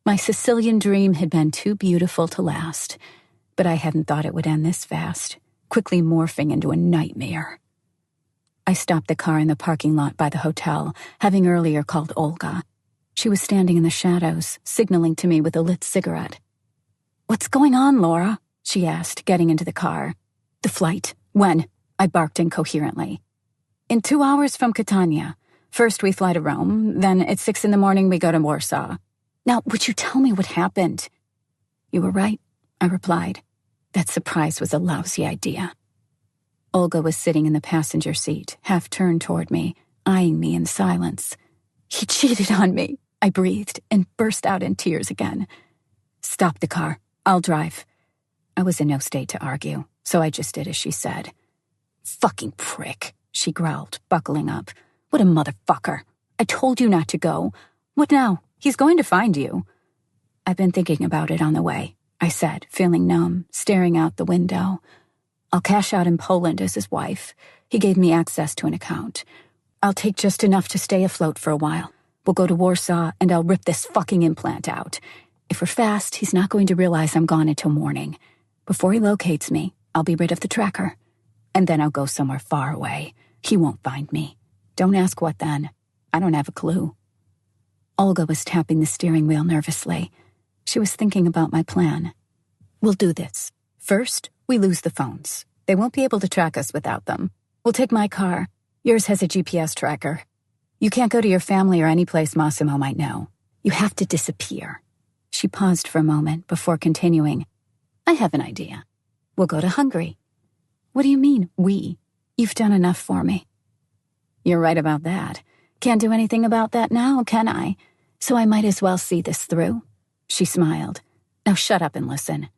My Sicilian dream had been too beautiful to last, but I hadn't thought it would end this fast, quickly morphing into a nightmare. I stopped the car in the parking lot by the hotel, having earlier called Olga. She was standing in the shadows, signaling to me with a lit cigarette. "What's going on, Laura?" she asked, getting into the car. "The flight. When?" I barked incoherently. "In 2 hours from Catania. First we fly to Rome, then at 6 a.m. we go to Warsaw. Now, would you tell me what happened?" "You were right," I replied. That surprise was a lousy idea. Olga was sitting in the passenger seat, half turned toward me, eyeing me in silence. "He cheated on me," I breathed and burst out in tears again. "Stop the car. I'll drive." I was in no state to argue, so I just did as she said. "Fucking prick," she growled, buckling up. "What a motherfucker. I told you not to go. What now? He's going to find you." "I've been thinking about it on the way," I said, feeling numb, staring out the window. "I'll cash out in Poland as his wife. He gave me access to an account. I'll take just enough to stay afloat for a while. We'll go to Warsaw, and I'll rip this fucking implant out. If we're fast, he's not going to realize I'm gone until morning. Before he locates me, I'll be rid of the tracker. And then I'll go somewhere far away. He won't find me. Don't ask what then. I don't have a clue." Olga was tapping the steering wheel nervously. She was thinking about my plan. "We'll do this. First, we lose the phones. They won't be able to track us without them. We'll take my car. Yours has a GPS tracker. You can't go to your family or any place Massimo might know. You have to disappear." She paused for a moment before continuing. "I have an idea. We'll go to Hungary." "What do you mean, we? You've done enough for me." "You're right about that. Can't do anything about that now, can I? So I might as well see this through." She smiled. "Now shut up and listen.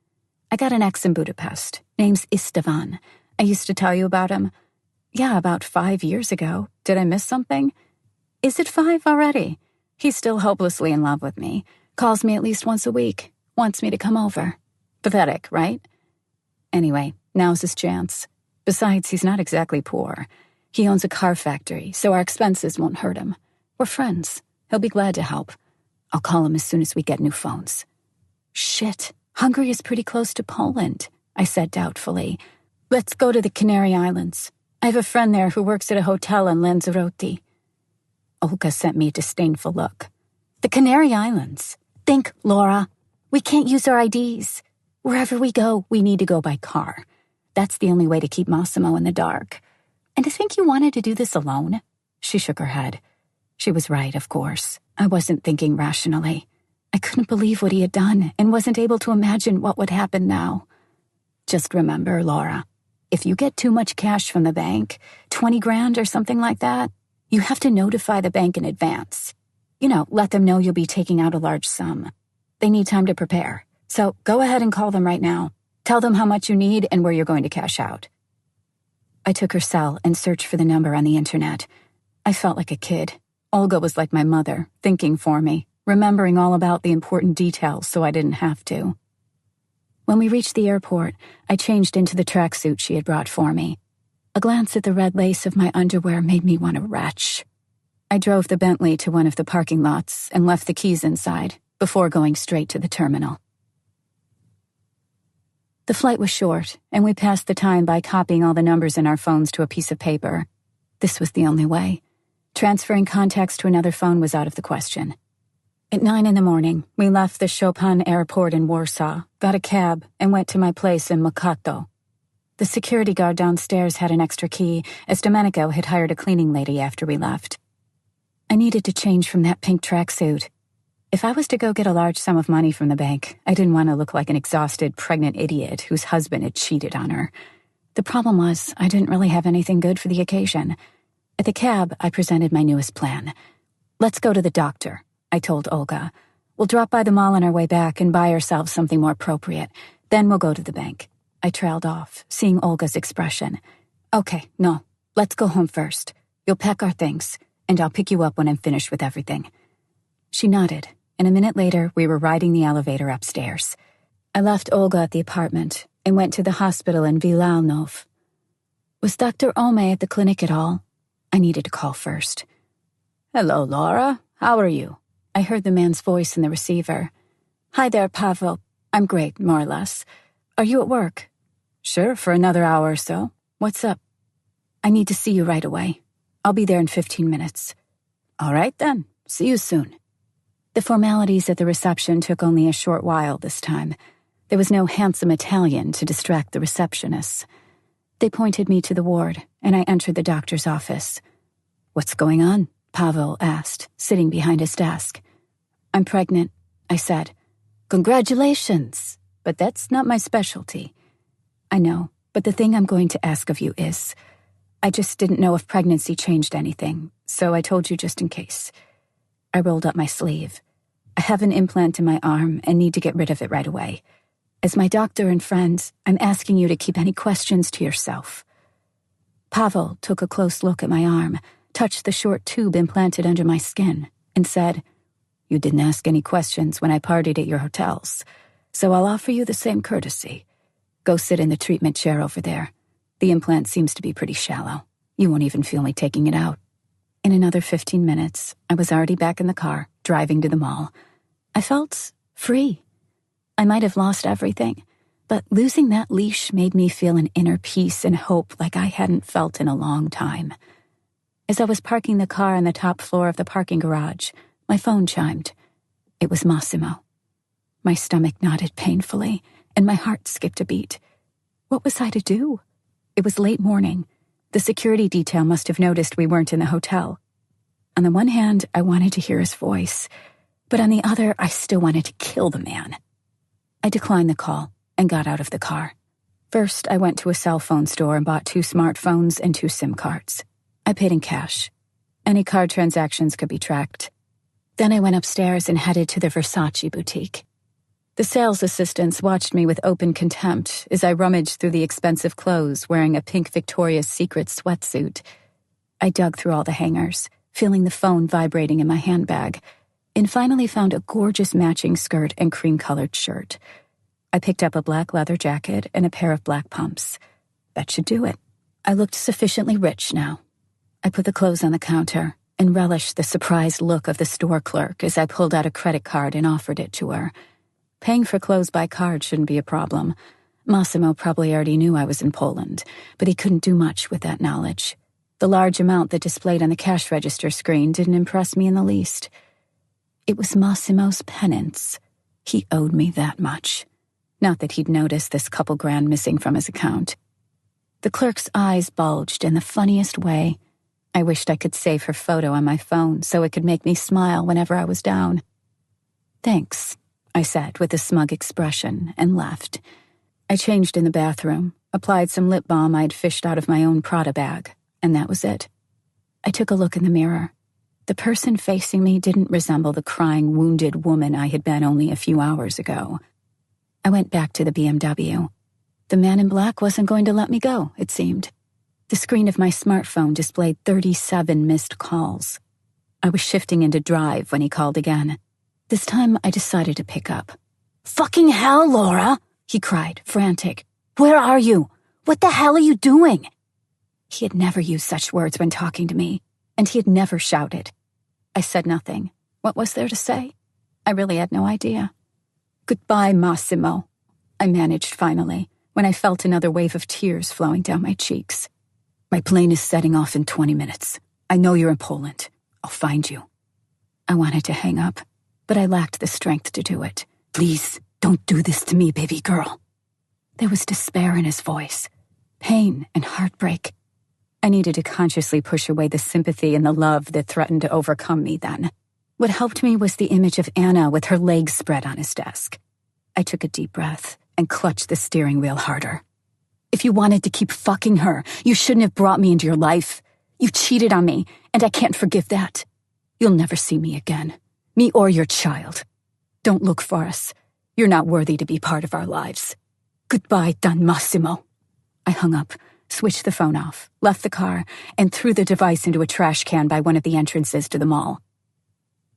I got an ex in Budapest. Name's Istvan. I used to tell you about him. Yeah, about 5 years ago. Did I miss something? Is it 5 already? He's still hopelessly in love with me. Calls me at least once a week. Wants me to come over. Pathetic, right? Anyway, now's his chance. Besides, he's not exactly poor. He owns a car factory, so our expenses won't hurt him. We're friends. He'll be glad to help. I'll call him as soon as we get new phones." "Shit, Hungary is pretty close to Poland," I said doubtfully. "Let's go to the Canary Islands. I have a friend there who works at a hotel in Lanzarote." Olga sent me a disdainful look. "The Canary Islands? Think, Laura. We can't use our IDs. Wherever we go, we need to go by car. That's the only way to keep Massimo in the dark. And to think you wanted to do this alone?" She shook her head. She was right, of course. I wasn't thinking rationally. I couldn't believe what he had done and wasn't able to imagine what would happen now. "Just remember, Laura, if you get too much cash from the bank, 20 grand or something like that, you have to notify the bank in advance. You know, let them know you'll be taking out a large sum. They need time to prepare. So go ahead and call them right now. Tell them how much you need and where you're going to cash out." I took her cell and searched for the number on the internet. I felt like a kid. Olga was like my mother, thinking for me, remembering all about the important details so I didn't have to. When we reached the airport, I changed into the tracksuit she had brought for me. A glance at the red lace of my underwear made me want to retch. I drove the Bentley to one of the parking lots and left the keys inside before going straight to the terminal. The flight was short, and we passed the time by copying all the numbers in our phones to a piece of paper. This was the only way. Transferring contacts to another phone was out of the question. At 9 a.m, we left the Chopin airport in Warsaw, got a cab, and went to my place in Mokotów. The security guard downstairs had an extra key, as Domenico had hired a cleaning lady after we left. I needed to change from that pink tracksuit. If I was to go get a large sum of money from the bank, I didn't want to look like an exhausted, pregnant idiot whose husband had cheated on her. The problem was, I didn't really have anything good for the occasion. At the cab, I presented my newest plan. "Let's go to the doctor," I told Olga. "We'll drop by the mall on our way back and buy ourselves something more appropriate. Then we'll go to the bank." I trailed off, seeing Olga's expression. "Okay, no, let's go home first. You'll pack our things, and I'll pick you up when I'm finished with everything." She nodded, and a minute later, we were riding the elevator upstairs. I left Olga at the apartment and went to the hospital in Wilanów. Was Dr. Ome at the clinic at all? I needed to call first. "Hello, Laura. How are you?" I heard the man's voice in the receiver. "Hi there, Pavel. I'm great, more or less. Are you at work?" "Sure, for another hour or so. What's up?" "I need to see you right away. I'll be there in 15 minutes. "All right, then. See you soon." The formalities at the reception took only a short while this time. There was no handsome Italian to distract the receptionists. They pointed me to the ward, and I entered the doctor's office. "What's going on?" Pavel asked, sitting behind his desk. "I'm pregnant," I said. "Congratulations, but that's not my specialty." "I know, but the thing I'm going to ask of you is, I just didn't know if pregnancy changed anything, so I told you just in case." I rolled up my sleeve. "I have an implant in my arm and need to get rid of it right away. As my doctor and friend, I'm asking you to keep any questions to yourself." Pavel took a close look at my arm, touched the short tube implanted under my skin, and said, "You didn't ask any questions when I partied at your hotels, so I'll offer you the same courtesy. Go sit in the treatment chair over there. The implant seems to be pretty shallow. You won't even feel me taking it out." In another 15 minutes, I was already back in the car, driving to the mall. I felt free. I might have lost everything, but losing that leash made me feel an inner peace and hope like I hadn't felt in a long time. As I was parking the car on the top floor of the parking garage, my phone chimed. It was Massimo. My stomach knotted painfully, and my heart skipped a beat. What was I to do? It was late morning. The security detail must have noticed we weren't in the hotel. On the one hand, I wanted to hear his voice, but on the other, I still wanted to kill the man. I declined the call and got out of the car. First, I went to a cell phone store and bought 2 smartphones and 2 SIM cards. I paid in cash. Any card transactions could be tracked. Then I went upstairs and headed to the Versace boutique. The sales assistants watched me with open contempt as I rummaged through the expensive clothes wearing a pink Victoria's Secret sweatsuit. I dug through all the hangers, feeling the phone vibrating in my handbag, and finally found a gorgeous matching skirt and cream-colored shirt. I picked up a black leather jacket and a pair of black pumps. That should do it. I looked sufficiently rich now. I put the clothes on the counter and relished the surprised look of the store clerk as I pulled out a credit card and offered it to her. Paying for clothes by card shouldn't be a problem. Massimo probably already knew I was in Poland, but he couldn't do much with that knowledge. The large amount that displayed on the cash register screen didn't impress me in the least. It was Massimo's penance. He owed me that much. Not that he'd noticed this couple grand missing from his account. The clerk's eyes bulged in the funniest way. I wished I could save her photo on my phone so it could make me smile whenever I was down. "Thanks," I said with a smug expression, and left. I changed in the bathroom, applied some lip balm I'd fished out of my own Prada bag, and that was it. I took a look in the mirror. The person facing me didn't resemble the crying, wounded woman I had been only a few hours ago. I went back to the BMW. The man in black wasn't going to let me go, it seemed. The screen of my smartphone displayed 37 missed calls. I was shifting into drive when he called again. This time, I decided to pick up. "Fucking hell, Laura!" he cried, frantic. "Where are you? What the hell are you doing?" He had never used such words when talking to me, and he had never shouted. I said nothing. What was there to say? I really had no idea. "Goodbye, Massimo," I managed finally, when I felt another wave of tears flowing down my cheeks. "My plane is setting off in 20 minutes. I know you're in Poland. I'll find you." I wanted to hang up. but I lacked the strength to do it. "Please, don't do this to me, baby girl." There was despair in his voice, pain and heartbreak. I needed to consciously push away the sympathy and the love that threatened to overcome me then. What helped me was the image of Anna with her legs spread on his desk. I took a deep breath and clutched the steering wheel harder. "If you wanted to keep fucking her, you shouldn't have brought me into your life. You cheated on me, and I can't forgive that. You'll never see me again, me or your child. Don't look for us. You're not worthy to be part of our lives. Goodbye, Don Massimo." I hung up, switched the phone off, left the car, and threw the device into a trash can by one of the entrances to the mall.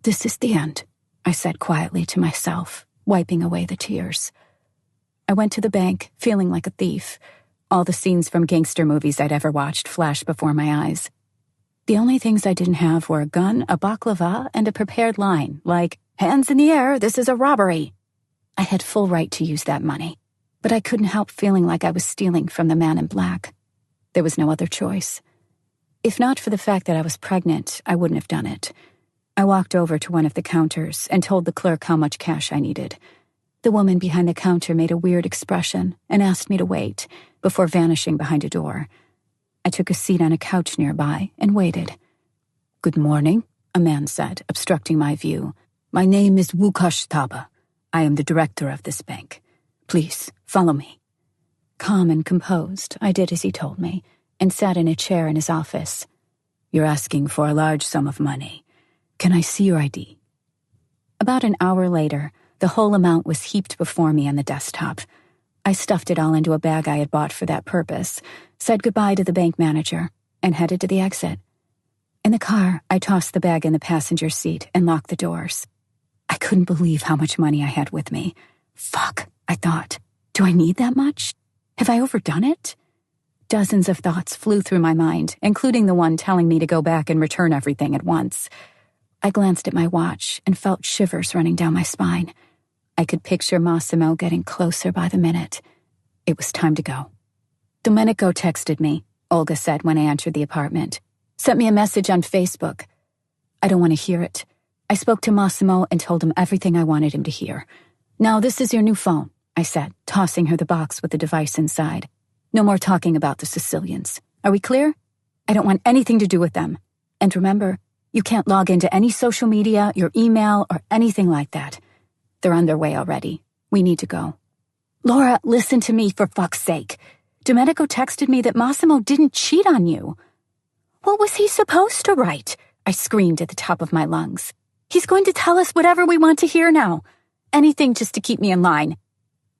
"This is the end," I said quietly to myself, wiping away the tears. I went to the bank, feeling like a thief. All the scenes from gangster movies I'd ever watched flashed before my eyes. The only things I didn't have were a gun, a baklava, and a prepared line, like, "Hands in the air, this is a robbery." I had full right to use that money, but I couldn't help feeling like I was stealing from the man in black. There was no other choice. If not for the fact that I was pregnant, I wouldn't have done it. I walked over to one of the counters and told the clerk how much cash I needed. The woman behind the counter made a weird expression and asked me to wait before vanishing behind a door. I took a seat on a couch nearby and waited. "Good morning," a man said, obstructing my view. "My name is Łukasz Taba. I am the director of this bank. Please, follow me." Calm and composed, I did as he told me and sat in a chair in his office. "You're asking for a large sum of money. Can I see your ID?" About an hour later, the whole amount was heaped before me on the desktop. I stuffed it all into a bag I had bought for that purpose, said goodbye to the bank manager, and headed to the exit. In the car, I tossed the bag in the passenger seat and locked the doors. I couldn't believe how much money I had with me. Fuck, I thought. Do I need that much? Have I overdone it? Dozens of thoughts flew through my mind, including the one telling me to go back and return everything at once. I glanced at my watch and felt shivers running down my spine. I could picture Massimo getting closer by the minute. It was time to go. "Domenico texted me," Olga said when I entered the apartment. "Sent me a message on Facebook." "I don't want to hear it. I spoke to Massimo and told him everything I wanted him to hear. Now this is your new phone," I said, tossing her the box with the device inside. "No more talking about the Sicilians. Are we clear? I don't want anything to do with them. And remember, you can't log into any social media, your email, or anything like that. They're on their way already. We need to go." "Laura, listen to me for fuck's sake. Domenico texted me that Massimo didn't cheat on you." "What was he supposed to write?" I screamed at the top of my lungs. "He's going to tell us whatever we want to hear now. Anything just to keep me in line.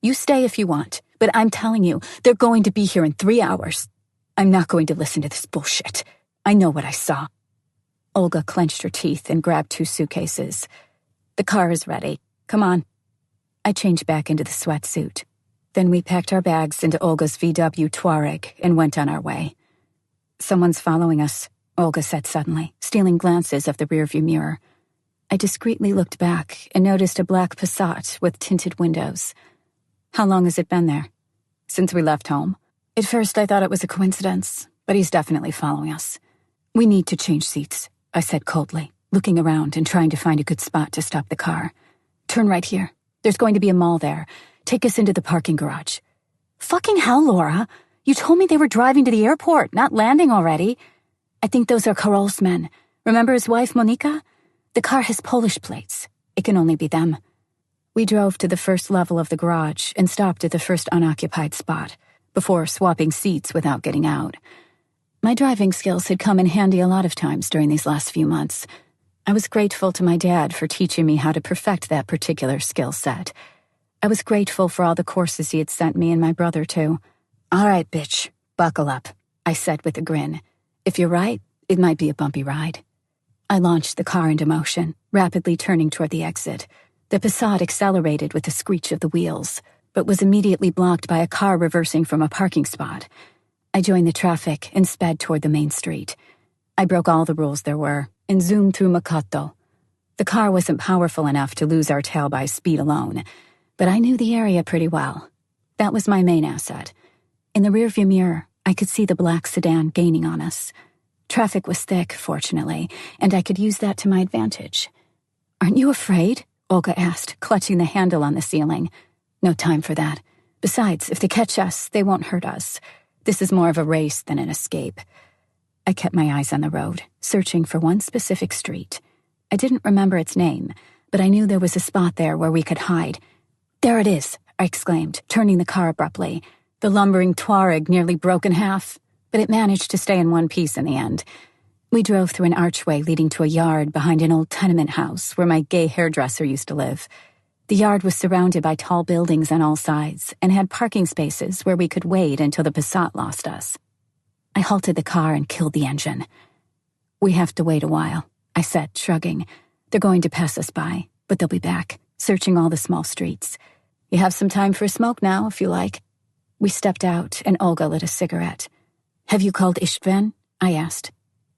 You stay if you want, but I'm telling you, they're going to be here in 3 hours. I'm not going to listen to this bullshit. I know what I saw." Olga clenched her teeth and grabbed 2 suitcases. "The car is ready. Come on." I changed back into the sweatsuit. Then we packed our bags into Olga's VW Touareg and went on our way. "Someone's following us," Olga said suddenly, stealing glances of the rearview mirror. I discreetly looked back and noticed a black Passat with tinted windows. "How long has it been there?" "Since we left home. At first I thought it was a coincidence, but he's definitely following us." "We need to change seats," I said coldly, looking around and trying to find a good spot to stop the car. "Turn right here. There's going to be a mall there. Take us into the parking garage." "Fucking hell, Laura. You told me they were driving to the airport, not landing already." "I think those are Karol's men. Remember his wife, Monika? The car has Polish plates. It can only be them." We drove to the first level of the garage and stopped at the first unoccupied spot, before swapping seats without getting out. My driving skills had come in handy a lot of times during these last few months. I was grateful to my dad for teaching me how to perfect that particular skill set. I was grateful for all the courses he had sent me and my brother, too. "All right, bitch, buckle up," I said with a grin. "If you're right, it might be a bumpy ride." I launched the car into motion, rapidly turning toward the exit. The Passat accelerated with the screech of the wheels, but was immediately blocked by a car reversing from a parking spot. I joined the traffic and sped toward the main street. I broke all the rules there were and zoomed through Mercato. The car wasn't powerful enough to lose our tail by speed alone, but I knew the area pretty well. That was my main asset. In the rearview mirror, I could see the black sedan gaining on us. Traffic was thick, fortunately, and I could use that to my advantage. "Aren't you afraid?" Olga asked, clutching the handle on the ceiling. No time for that. Besides, if they catch us, they won't hurt us. This is more of a race than an escape. I kept my eyes on the road, searching for one specific street. I didn't remember its name, but I knew there was a spot there where we could hide. There it is, I exclaimed, turning the car abruptly. The lumbering Touareg nearly broke in half, but it managed to stay in one piece in the end. We drove through an archway leading to a yard behind an old tenement house where my gay hairdresser used to live. The yard was surrounded by tall buildings on all sides and had parking spaces where we could wait until the Passat lost us. I halted the car and killed the engine. We have to wait a while, I said, shrugging. They're going to pass us by, but they'll be back, searching all the small streets. You have some time for a smoke now, if you like. We stepped out, and Olga lit a cigarette. Have you called Istvan? I asked.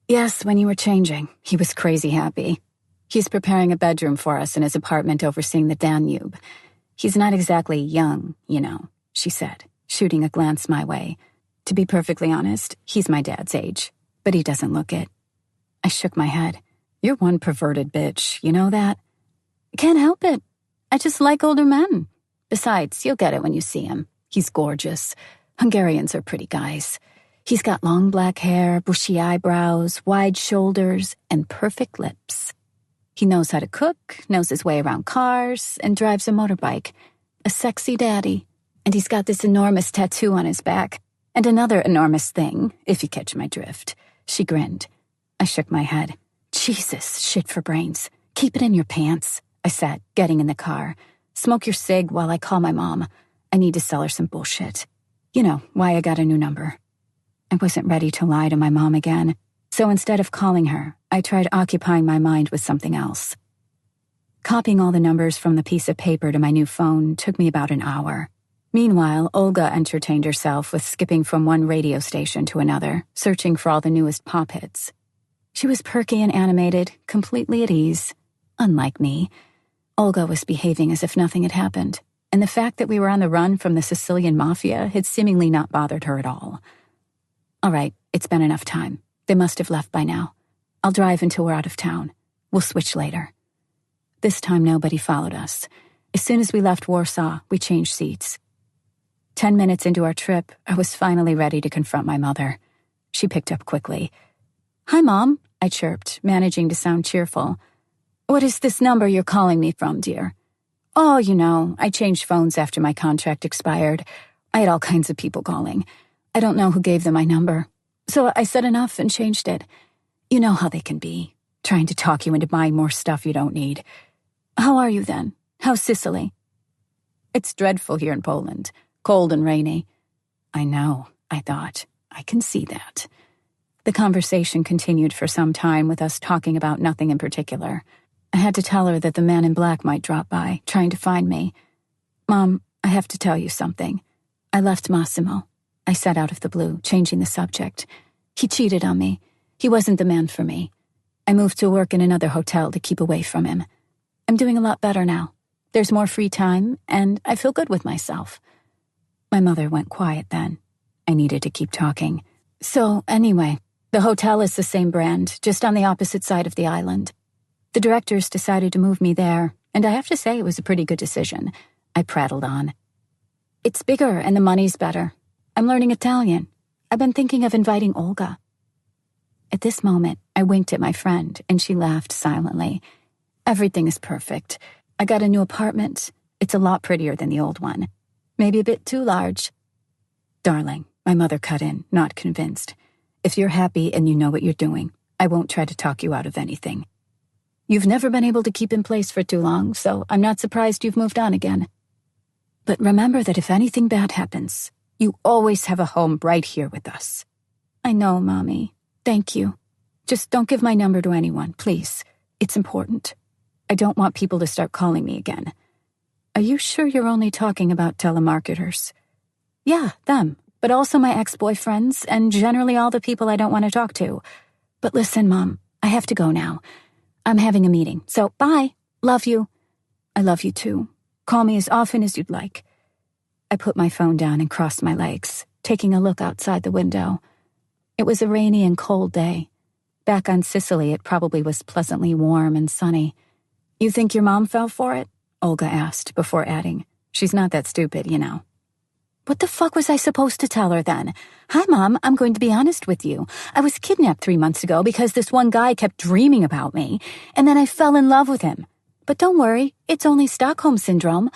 Yes, when you were changing. He was crazy happy. He's preparing a bedroom for us in his apartment overseeing the Danube. He's not exactly young, you know, she said, shooting a glance my way. To be perfectly honest, he's my dad's age, but he doesn't look it. I shook my head. You're one perverted bitch, you know that? Can't help it. I just like older men. Besides, you'll get it when you see him. He's gorgeous. Hungarians are pretty guys. He's got long black hair, bushy eyebrows, wide shoulders, and perfect lips. He knows how to cook, knows his way around cars, and drives a motorbike. A sexy daddy. And he's got this enormous tattoo on his back. And another enormous thing, if you catch my drift. She grinned. I shook my head. Jesus, shit for brains. Keep it in your pants, I said, getting in the car. Smoke your cig while I call my mom. I need to sell her some bullshit. You know, why I got a new number. I wasn't ready to lie to my mom again, so instead of calling her, I tried occupying my mind with something else. Copying all the numbers from the piece of paper to my new phone took me about an hour. Meanwhile, Olga entertained herself with skipping from one radio station to another, searching for all the newest pop hits. She was perky and animated, completely at ease. Unlike me, Olga was behaving as if nothing had happened, and the fact that we were on the run from the Sicilian mafia had seemingly not bothered her at all. All right, it's been enough time. They must have left by now. I'll drive until we're out of town. We'll switch later. This time nobody followed us. As soon as we left Warsaw, we changed seats. 10 minutes into our trip, I was finally ready to confront my mother. She picked up quickly. Hi, Mom, I chirped, managing to sound cheerful. What is this number you're calling me from, dear? Oh, you know, I changed phones after my contract expired. I had all kinds of people calling. I don't know who gave them my number. So I said enough and changed it. You know how they can be, trying to talk you into buying more stuff you don't need. How are you then? How's Sicily? It's dreadful here in Poland. Cold and rainy. I know, I thought. I can see that. The conversation continued for some time with us talking about nothing in particular. I had to tell her that the man in black might drop by, trying to find me. Mom, I have to tell you something. I left Massimo. I said out of the blue, changing the subject. He cheated on me. He wasn't the man for me. I moved to work in another hotel to keep away from him. I'm doing a lot better now. There's more free time, and I feel good with myself. My mother went quiet then. I needed to keep talking. So, anyway, the hotel is the same brand, just on the opposite side of the island. The directors decided to move me there, and I have to say it was a pretty good decision. I prattled on. It's bigger and the money's better. I'm learning Italian. I've been thinking of inviting Olga. At this moment, I winked at my friend, and she laughed silently. Everything is perfect. I got a new apartment. It's a lot prettier than the old one. Maybe a bit too large. Darling, my mother cut in, not convinced. If you're happy and you know what you're doing, I won't try to talk you out of anything. You've never been able to keep in place for too long, so I'm not surprised you've moved on again. But remember that if anything bad happens, you always have a home right here with us. I know, Mommy. Thank you. Just don't give my number to anyone, please. It's important. I don't want people to start calling me again. Are you sure you're only talking about telemarketers? Yeah, them, but also my ex-boyfriends and generally all the people I don't want to talk to. But listen, Mom, I have to go now. I'm having a meeting, so bye. Love you. I love you too. Call me as often as you'd like. I put my phone down and crossed my legs, taking a look outside the window. It was a rainy and cold day. Back on Sicily, it probably was pleasantly warm and sunny. You think your mom fell for it? Olga asked before adding, she's not that stupid, you know. What the fuck was I supposed to tell her then? Hi, Mom, I'm going to be honest with you. I was kidnapped 3 months ago because this one guy kept dreaming about me, and then I fell in love with him. But don't worry, it's only Stockholm Syndrome.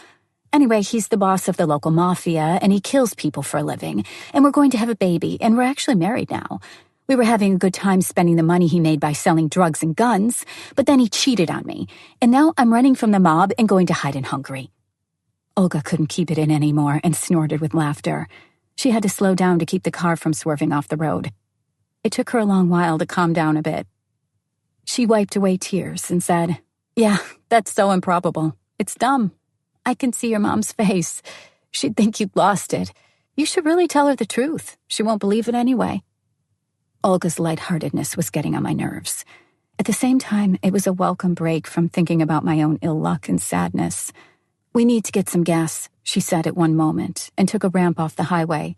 Anyway, he's the boss of the local mafia, and he kills people for a living, and we're going to have a baby, and we're actually married now. We were having a good time spending the money he made by selling drugs and guns, but then he cheated on me, and now I'm running from the mob and going to hide in Hungary. Olga couldn't keep it in anymore and snorted with laughter. She had to slow down to keep the car from swerving off the road. It took her a long while to calm down a bit. She wiped away tears and said, Yeah, that's so improbable. It's dumb. I can see your mom's face. She'd think you'd lost it. You should really tell her the truth. She won't believe it anyway. Olga's lightheartedness was getting on my nerves. At the same time, it was a welcome break from thinking about my own ill luck and sadness. We need to get some gas, she said at one moment, and took a ramp off the highway.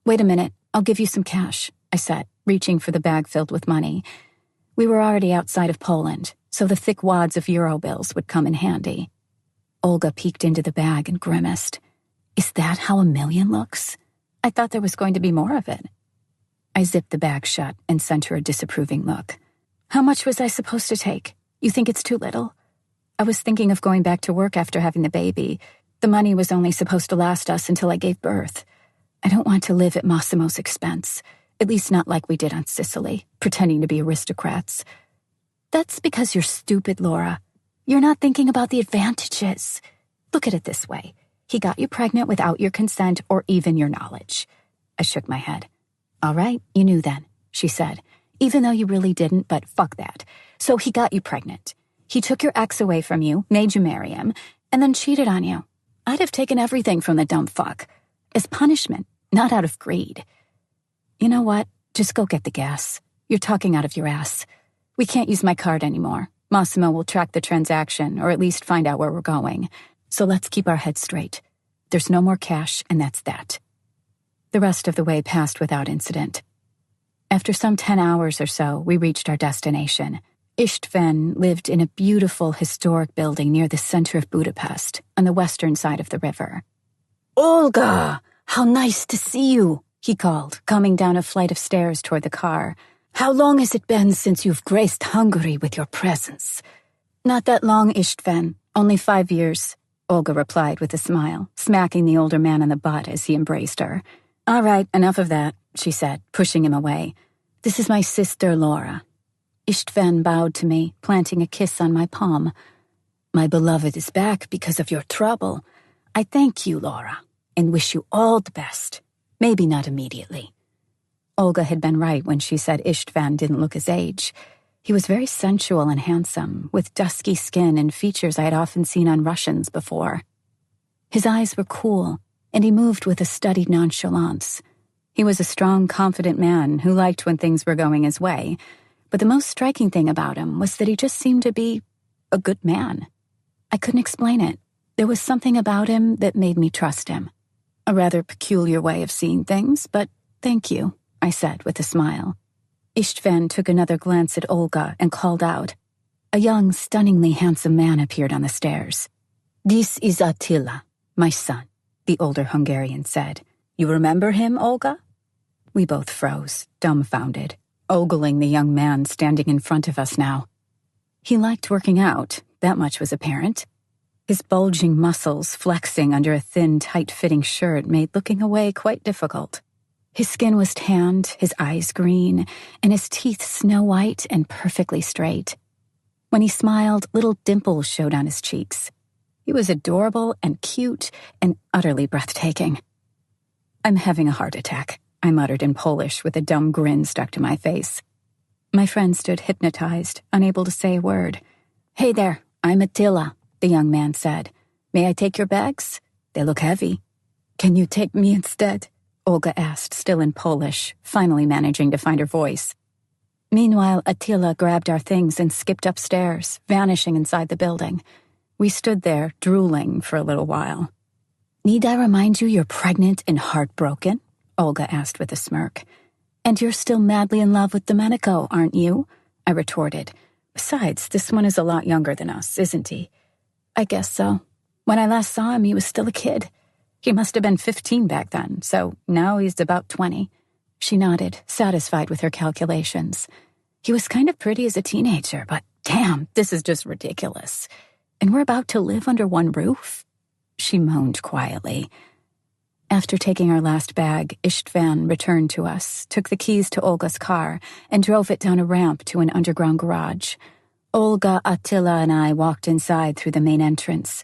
Wait a minute, I'll give you some cash, I said, reaching for the bag filled with money. We were already outside of Poland, so the thick wads of euro bills would come in handy. Olga peeked into the bag and grimaced. Is that how $1 million looks? I thought there was going to be more of it. I zipped the bag shut and sent her a disapproving look. How much was I supposed to take? You think it's too little? I was thinking of going back to work after having the baby. The money was only supposed to last us until I gave birth. I don't want to live at Massimo's expense, at least not like we did on Sicily, pretending to be aristocrats. That's because you're stupid, Laura. You're not thinking about the advantages. Look at it this way. He got you pregnant without your consent or even your knowledge. I shook my head. All right, you knew then, she said, even though you really didn't, but fuck that. So he got you pregnant. He took your ex away from you, made you marry him, and then cheated on you. I'd have taken everything from the dumb fuck. As punishment, not out of greed. You know what? Just go get the gas. You're talking out of your ass. We can't use my card anymore. Massimo will track the transaction, or at least find out where we're going. So let's keep our heads straight. There's no more cash, and that's that. The rest of the way passed without incident. After some 10 hours or so, we reached our destination. István lived in a beautiful historic building near the center of Budapest, on the western side of the river. Olga, how nice to see you, he called, coming down a flight of stairs toward the car. How long has it been since you've graced Hungary with your presence? Not that long, István, only 5 years, Olga replied with a smile, smacking the older man on the butt as he embraced her. All right, enough of that, she said, pushing him away. This is my sister, Laura. István bowed to me, planting a kiss on my palm. My beloved is back because of your trouble. I thank you, Laura, and wish you all the best. Maybe not immediately. Olga had been right when she said István didn't look his age. He was very sensual and handsome, with dusky skin and features I had often seen on Russians before. His eyes were cool, and he moved with a studied nonchalance. He was a strong, confident man who liked when things were going his way, but the most striking thing about him was that he just seemed to be a good man. I couldn't explain it. There was something about him that made me trust him. A rather peculiar way of seeing things, but thank you, I said with a smile. István took another glance at Olga and called out. A young, stunningly handsome man appeared on the stairs. This is Attila, my son, the older Hungarian said. You remember him, Olga? We both froze, dumbfounded, ogling the young man standing in front of us now. He liked working out, that much was apparent. His bulging muscles flexing under a thin, tight-fitting shirt made looking away quite difficult. His skin was tanned, his eyes green, and his teeth snow-white and perfectly straight. When he smiled, little dimples showed on his cheeks. He was adorable and cute and utterly breathtaking. I'm having a heart attack, I muttered in Polish with a dumb grin stuck to my face. My friend stood hypnotized, unable to say a word. Hey there, I'm Attila, the young man said. May I take your bags? They look heavy. Can you take me instead? Olga asked, still in Polish, finally managing to find her voice. Meanwhile, Attila grabbed our things and skipped upstairs, vanishing inside the building. We stood there, drooling for a little while. Need I remind you you're pregnant and heartbroken? Olga asked with a smirk. And you're still madly in love with Domenico, aren't you? I retorted, Besides, this one is a lot younger than us, isn't he? I guess so. When I last saw him, he was still a kid. He must have been 15 back then, so now he's about 20. She nodded, satisfied with her calculations. He was kind of pretty as a teenager, but damn, this is just ridiculous. And we're about to live under one roof? She moaned quietly. After taking our last bag, Istvan returned to us, took the keys to Olga's car, and drove it down a ramp to an underground garage. Olga, Attila, and I walked inside through the main entrance.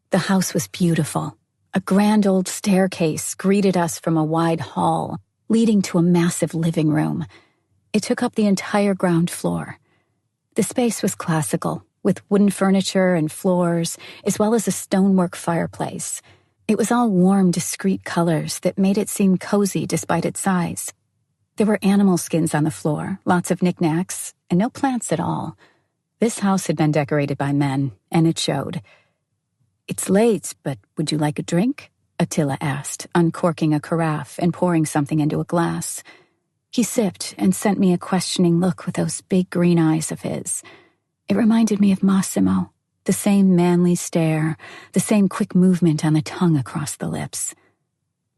The house was beautiful. A grand old staircase greeted us from a wide hall, leading to a massive living room. It took up the entire ground floor. The space was classical, with wooden furniture and floors, as well as a stonework fireplace. It was all warm, discreet colors that made it seem cozy despite its size. There were animal skins on the floor, lots of knickknacks, and no plants at all. This house had been decorated by men, and it showed. "It's late, but would you like a drink?" Attila asked, uncorking a carafe and pouring something into a glass. He sipped and sent me a questioning look with those big green eyes of his. It reminded me of Massimo, the same manly stare, the same quick movement on the tongue across the lips.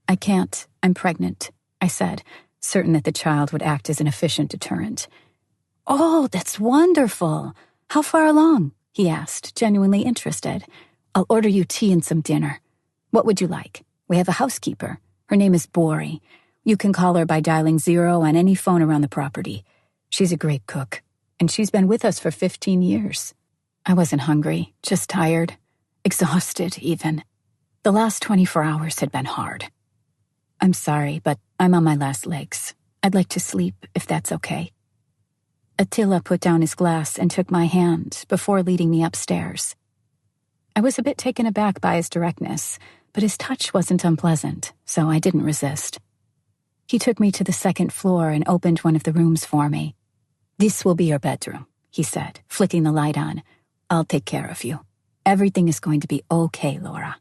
"I can't. I'm pregnant," I said, certain that the child would act as an efficient deterrent. "Oh, that's wonderful. How far along?" he asked, genuinely interested. "I'll order you tea and some dinner. What would you like? We have a housekeeper. Her name is Bori. You can call her by dialing 0 on any phone around the property. She's a great cook, and she's been with us for 15 years. I wasn't hungry, just tired, exhausted even. The last 24 hours had been hard. "I'm sorry, but I'm on my last legs. I'd like to sleep, if that's okay." Attila put down his glass and took my hand before leading me upstairs. I was a bit taken aback by his directness, but his touch wasn't unpleasant, so I didn't resist. He took me to the second floor and opened one of the rooms for me. "This will be your bedroom," he said, flicking the light on. "I'll take care of you. Everything is going to be okay, Laura."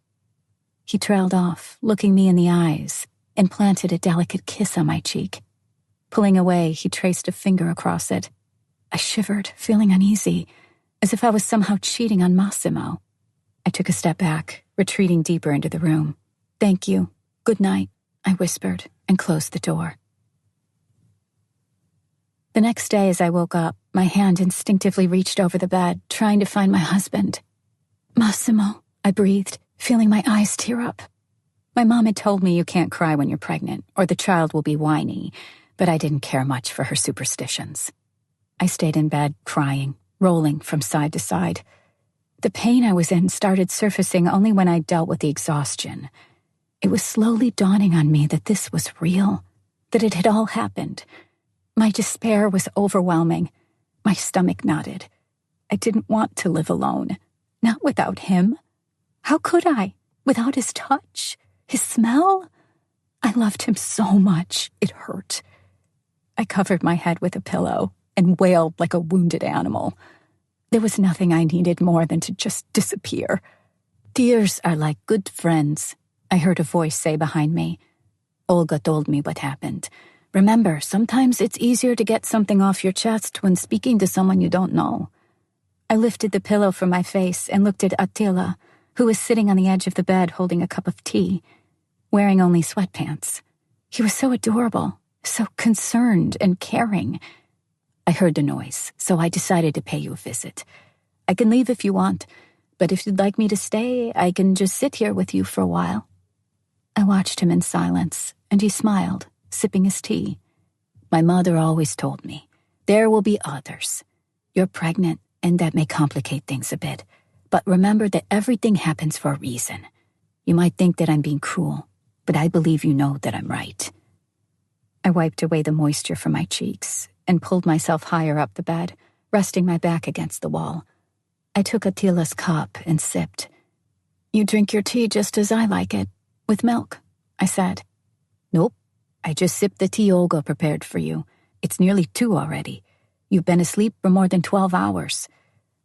He trailed off, looking me in the eyes, and planted a delicate kiss on my cheek. Pulling away, he traced a finger across it. I shivered, feeling uneasy, as if I was somehow cheating on Massimo. I took a step back, retreating deeper into the room. "Thank you. Good night," I whispered, and closed the door. The next day as I woke up, my hand instinctively reached over the bed, trying to find my husband. "Massimo," I breathed, feeling my eyes tear up. My mom had told me you can't cry when you're pregnant, or the child will be whiny, but I didn't care much for her superstitions. I stayed in bed, crying, rolling from side to side. The pain I was in started surfacing only when I dealt with the exhaustion. It was slowly dawning on me that this was real, that it had all happened. My despair was overwhelming. My stomach knotted. I didn't want to live alone. Not without him. How could I? Without his touch? His smell? I loved him so much, it hurt. I covered my head with a pillow and wailed like a wounded animal. There was nothing I needed more than to just disappear. "Tears are like good friends," I heard a voice say behind me. Olga told me what happened. "Remember, sometimes it's easier to get something off your chest when speaking to someone you don't know." I lifted the pillow from my face and looked at Attila, who was sitting on the edge of the bed holding a cup of tea, wearing only sweatpants. He was so adorable, so concerned and caring. "I heard the noise, so I decided to pay you a visit. I can leave if you want, but if you'd like me to stay, I can just sit here with you for a while." I watched him in silence, and he smiled, sipping his tea. "My mother always told me, there will be others. You're pregnant, and that may complicate things a bit. But remember that everything happens for a reason. You might think that I'm being cruel, but I believe you know that I'm right." I wiped away the moisture from my cheeks and pulled myself higher up the bed, resting my back against the wall. I took Attila's cup and sipped. "You drink your tea just as I like it, with milk," I said. "Nope. I just sipped the tea Olga prepared for you. It's nearly 2 already. You've been asleep for more than 12 hours.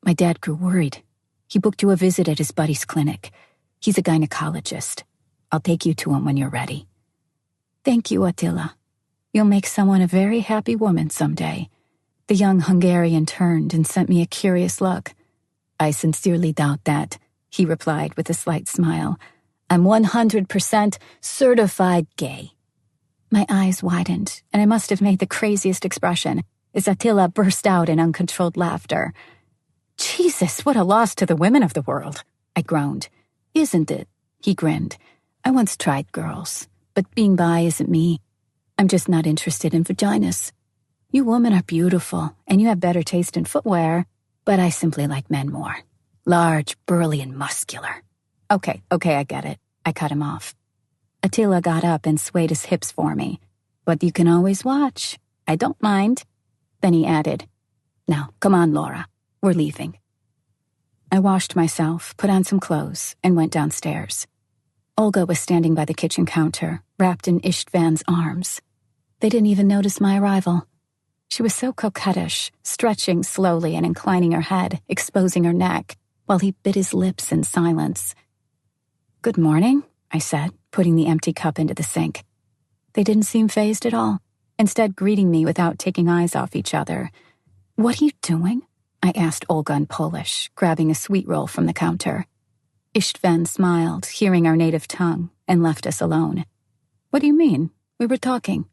My dad grew worried. He booked you a visit at his buddy's clinic. He's a gynecologist. I'll take you to him when you're ready." "Thank you, Attila. You'll make someone a very happy woman someday." The young Hungarian turned and sent me a curious look. "I sincerely doubt that," he replied with a slight smile. "I'm 100% certified gay." My eyes widened, and I must have made the craziest expression as Attila burst out in uncontrolled laughter. "Jesus, what a loss to the women of the world," I groaned. "Isn't it?" he grinned. "I once tried girls, but being bi isn't me. I'm just not interested in vaginas. You women are beautiful, and you have better taste in footwear, but I simply like men more. Large, burly, and muscular." Okay, I get it. I cut him off. Attila got up and swayed his hips for me. "But you can always watch. I don't mind." Then he added, "Now, come on, Laura. We're leaving." I washed myself, put on some clothes, and went downstairs. Olga was standing by the kitchen counter, wrapped in Ishtvan's arms. They didn't even notice my arrival. She was so coquettish, stretching slowly and inclining her head, exposing her neck, while he bit his lips in silence. "Good morning," I said, putting the empty cup into the sink. They didn't seem fazed at all, instead greeting me without taking eyes off each other. "What are you doing?" I asked Olga in Polish, grabbing a sweet roll from the counter. Ishtvan smiled, hearing our native tongue, and left us alone. "What do you mean? We were talking."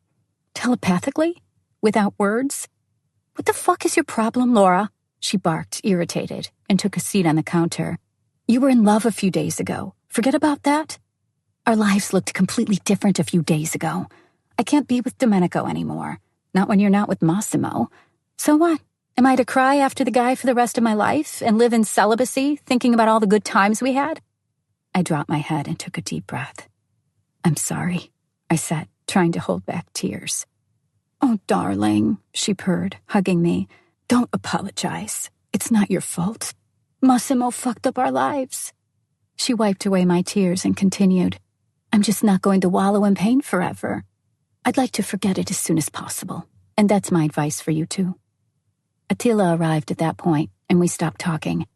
"Telepathically? Without words?" "What the fuck is your problem, Laura?" she barked, irritated, and took a seat on the counter. "You were in love a few days ago. Forget about that? Our lives looked completely different a few days ago. I can't be with Domenico anymore. Not when you're not with Massimo. So what? Am I to cry after the guy for the rest of my life and live in celibacy, thinking about all the good times we had?" I dropped my head and took a deep breath. "I'm sorry," I said, trying to hold back tears. "Oh, darling," she purred, hugging me. "Don't apologize. It's not your fault. Massimo fucked up our lives." She wiped away my tears and continued, "I'm just not going to wallow in pain forever. I'd like to forget it as soon as possible, and that's my advice for you too." Attila arrived at that point, and we stopped talking.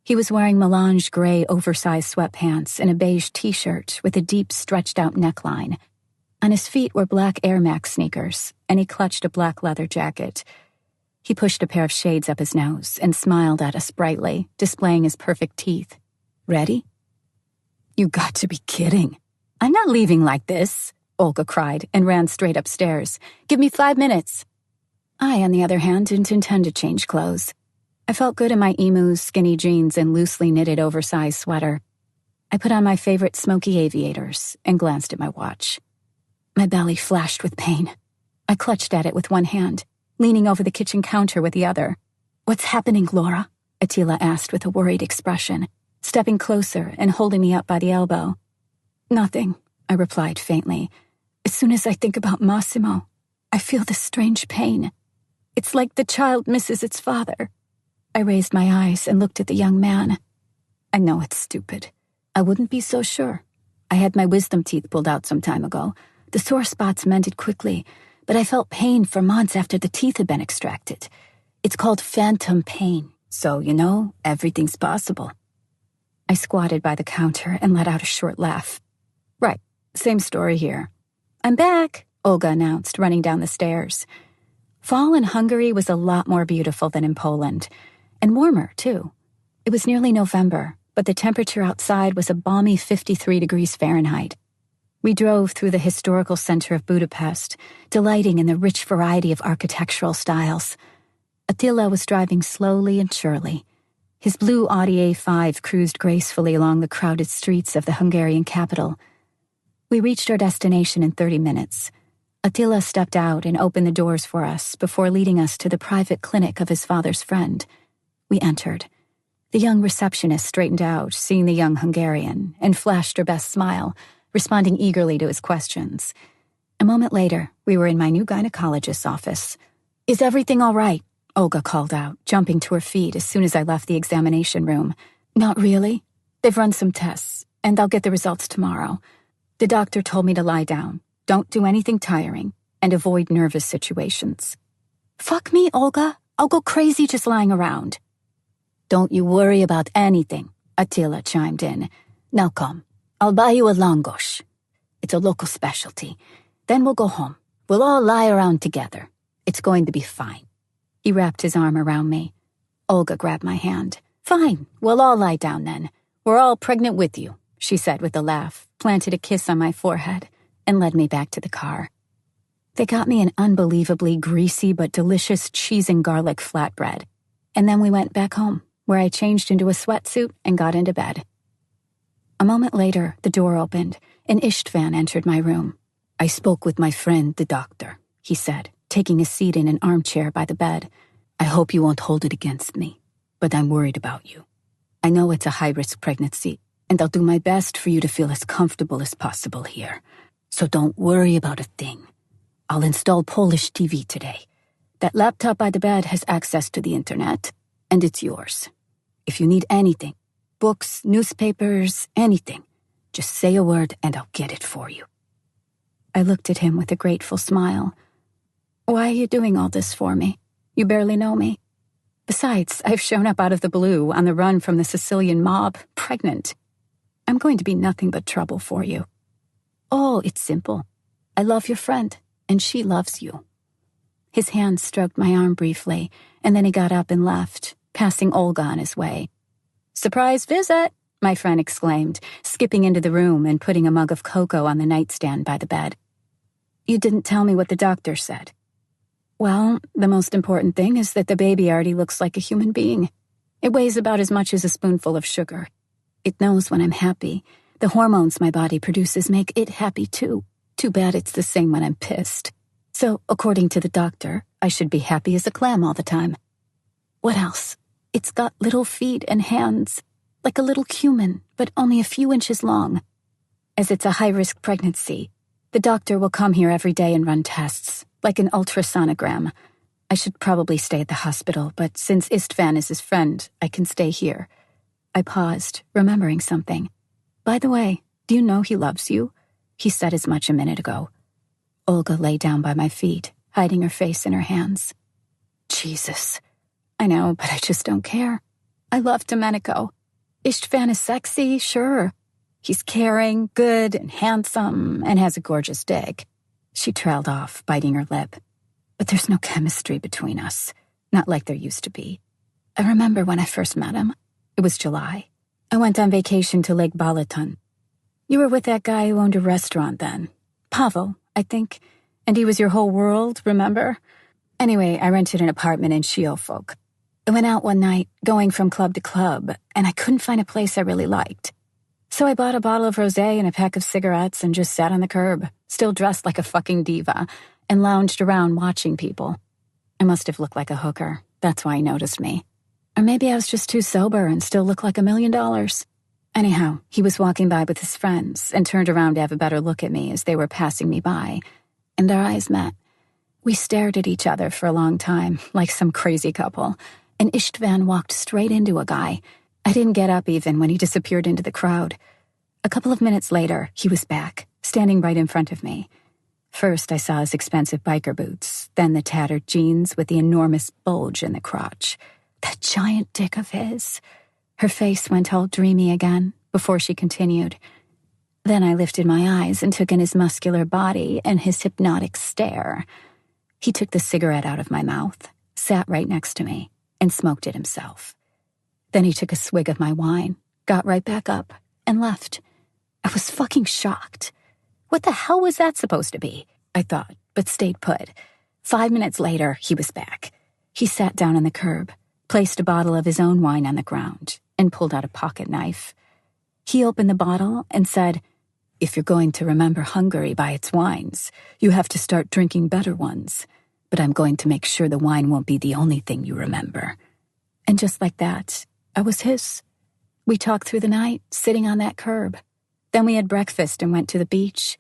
He was wearing melange gray oversized sweatpants and a beige t-shirt with a deep stretched-out neckline. On his feet were black Air Max sneakers, and he clutched a black leather jacket. He pushed a pair of shades up his nose and smiled at us brightly, displaying his perfect teeth. "Ready?" "You got to be kidding. I'm not leaving like this," Olga cried and ran straight upstairs. "Give me 5 minutes." I, on the other hand, didn't intend to change clothes. I felt good in my emus, skinny jeans, and loosely knitted oversized sweater. I put on my favorite smoky aviators and glanced at my watch. My belly flashed with pain. I clutched at it with one hand, leaning over the kitchen counter with the other. "What's happening, Laura?" Attila asked with a worried expression, stepping closer and holding me up by the elbow. "Nothing," I replied faintly. "As soon as I think about Massimo, I feel this strange pain. It's like the child misses its father." I raised my eyes and looked at the young man. "I know it's stupid. I wouldn't be so sure. I had my wisdom teeth pulled out some time ago. The sore spots mended quickly, but I felt pain for months after the teeth had been extracted. It's called phantom pain, so, everything's possible." I squatted by the counter and let out a short laugh. "Right, same story here." "I'm back," Olga announced, running down the stairs. Fall in Hungary was a lot more beautiful than in Poland, and warmer, too. It was nearly November, but the temperature outside was a balmy 53 degrees Fahrenheit. We drove through the historical center of Budapest, delighting in the rich variety of architectural styles. Attila was driving slowly and surely. His blue Audi A5 cruised gracefully along the crowded streets of the Hungarian capital. We reached our destination in 30 minutes. Attila stepped out and opened the doors for us before leading us to the private clinic of his father's friend. We entered. The young receptionist straightened out, seeing the young Hungarian, and flashed her best smile, responding eagerly to his questions. A moment later, we were in my new gynecologist's office. "Is everything all right?" Olga called out, jumping to her feet as soon as I left the examination room. "Not really. They've run some tests, and I'll get the results tomorrow. The doctor told me to lie down. Don't do anything tiring, and avoid nervous situations." "Fuck me, Olga. I'll go crazy just lying around." "Don't you worry about anything," Attila chimed in. "Now come, I'll buy you a langosh. It's a local specialty. Then we'll go home. We'll all lie around together. It's going to be fine. He wrapped his arm around me. Olga grabbed my hand. "Fine, we'll all lie down then. We're all pregnant with you," she said with a laugh, planted a kiss on my forehead, and led me back to the car. They got me an unbelievably greasy but delicious cheese and garlic flatbread, and then we went back home, where I changed into a sweatsuit and got into bed. A moment later, the door opened, and Istvan entered my room. "I spoke with my friend, the doctor," he said, taking a seat in an armchair by the bed. "I hope you won't hold it against me, but I'm worried about you. I know it's a high-risk pregnancy, and I'll do my best for you to feel as comfortable as possible here. So don't worry about a thing. I'll install Polish TV today. That laptop by the bed has access to the internet, and it's yours. If you need anything, books, newspapers, anything, just say a word and I'll get it for you." I looked at him with a grateful smile. "Why are you doing all this for me? You barely know me. Besides, I've shown up out of the blue on the run from the Sicilian mob, pregnant. I'm going to be nothing but trouble for you." "Oh, it's simple. I love your friend, and she loves you." His hand stroked my arm briefly, and then he got up and left, passing Olga on his way. "Surprise visit," my friend exclaimed, skipping into the room and putting a mug of cocoa on the nightstand by the bed. "You didn't tell me what the doctor said." "Well, the most important thing is that the baby already looks like a human being. It weighs about as much as a spoonful of sugar. It knows when I'm happy. The hormones my body produces make it happy too. Too bad it's the same when I'm pissed. So, according to the doctor, I should be happy as a clam all the time. What else? It's got little feet and hands, like a little human, but only a few inches long. As it's a high-risk pregnancy, the doctor will come here every day and run tests, like an ultrasonogram. I should probably stay at the hospital, but since Istvan is his friend, I can stay here." I paused, remembering something. "By the way, do you know he loves you? He said as much a minute ago." Olga lay down by my feet, hiding her face in her hands. "Jesus. I know, but I just don't care. I love Domenico. Istvan is sexy, sure. He's caring, good, and handsome, and has a gorgeous dick." She trailed off, biting her lip. "But there's no chemistry between us, not like there used to be. I remember when I first met him. It was July. I went on vacation to Lake Balaton. You were with that guy who owned a restaurant then. Pavel, I think. And he was your whole world, remember? Anyway, I rented an apartment in Shielfolk. I went out one night, going from club to club, and I couldn't find a place I really liked. So I bought a bottle of rosé and a pack of cigarettes and just sat on the curb, still dressed like a fucking diva, and lounged around watching people. I must have looked like a hooker. That's why he noticed me. Or maybe I was just too sober and still looked like $1 million. Anyhow, he was walking by with his friends and turned around to have a better look at me as they were passing me by, and our eyes met. We stared at each other for a long time, like some crazy couple, and Istvan walked straight into a guy. I didn't get up even when he disappeared into the crowd. A couple of minutes later, he was back, standing right in front of me. First, I saw his expensive biker boots, then the tattered jeans with the enormous bulge in the crotch. That giant dick of his. Her face went all dreamy again before she continued. Then I lifted my eyes and took in his muscular body and his hypnotic stare. He took the cigarette out of my mouth, sat right next to me, and smoked it himself. Then he took a swig of my wine, got right back up, and left. I was fucking shocked. What the hell was that supposed to be? I thought, but stayed put. 5 minutes later, he was back. He sat down on the curb, placed a bottle of his own wine on the ground, and pulled out a pocket knife. He opened the bottle and said, "If you're going to remember Hungary by its wines, you have to start drinking better ones. But I'm going to make sure the wine won't be the only thing you remember." And just like that, I was his. We talked through the night, sitting on that curb. Then we had breakfast and went to the beach.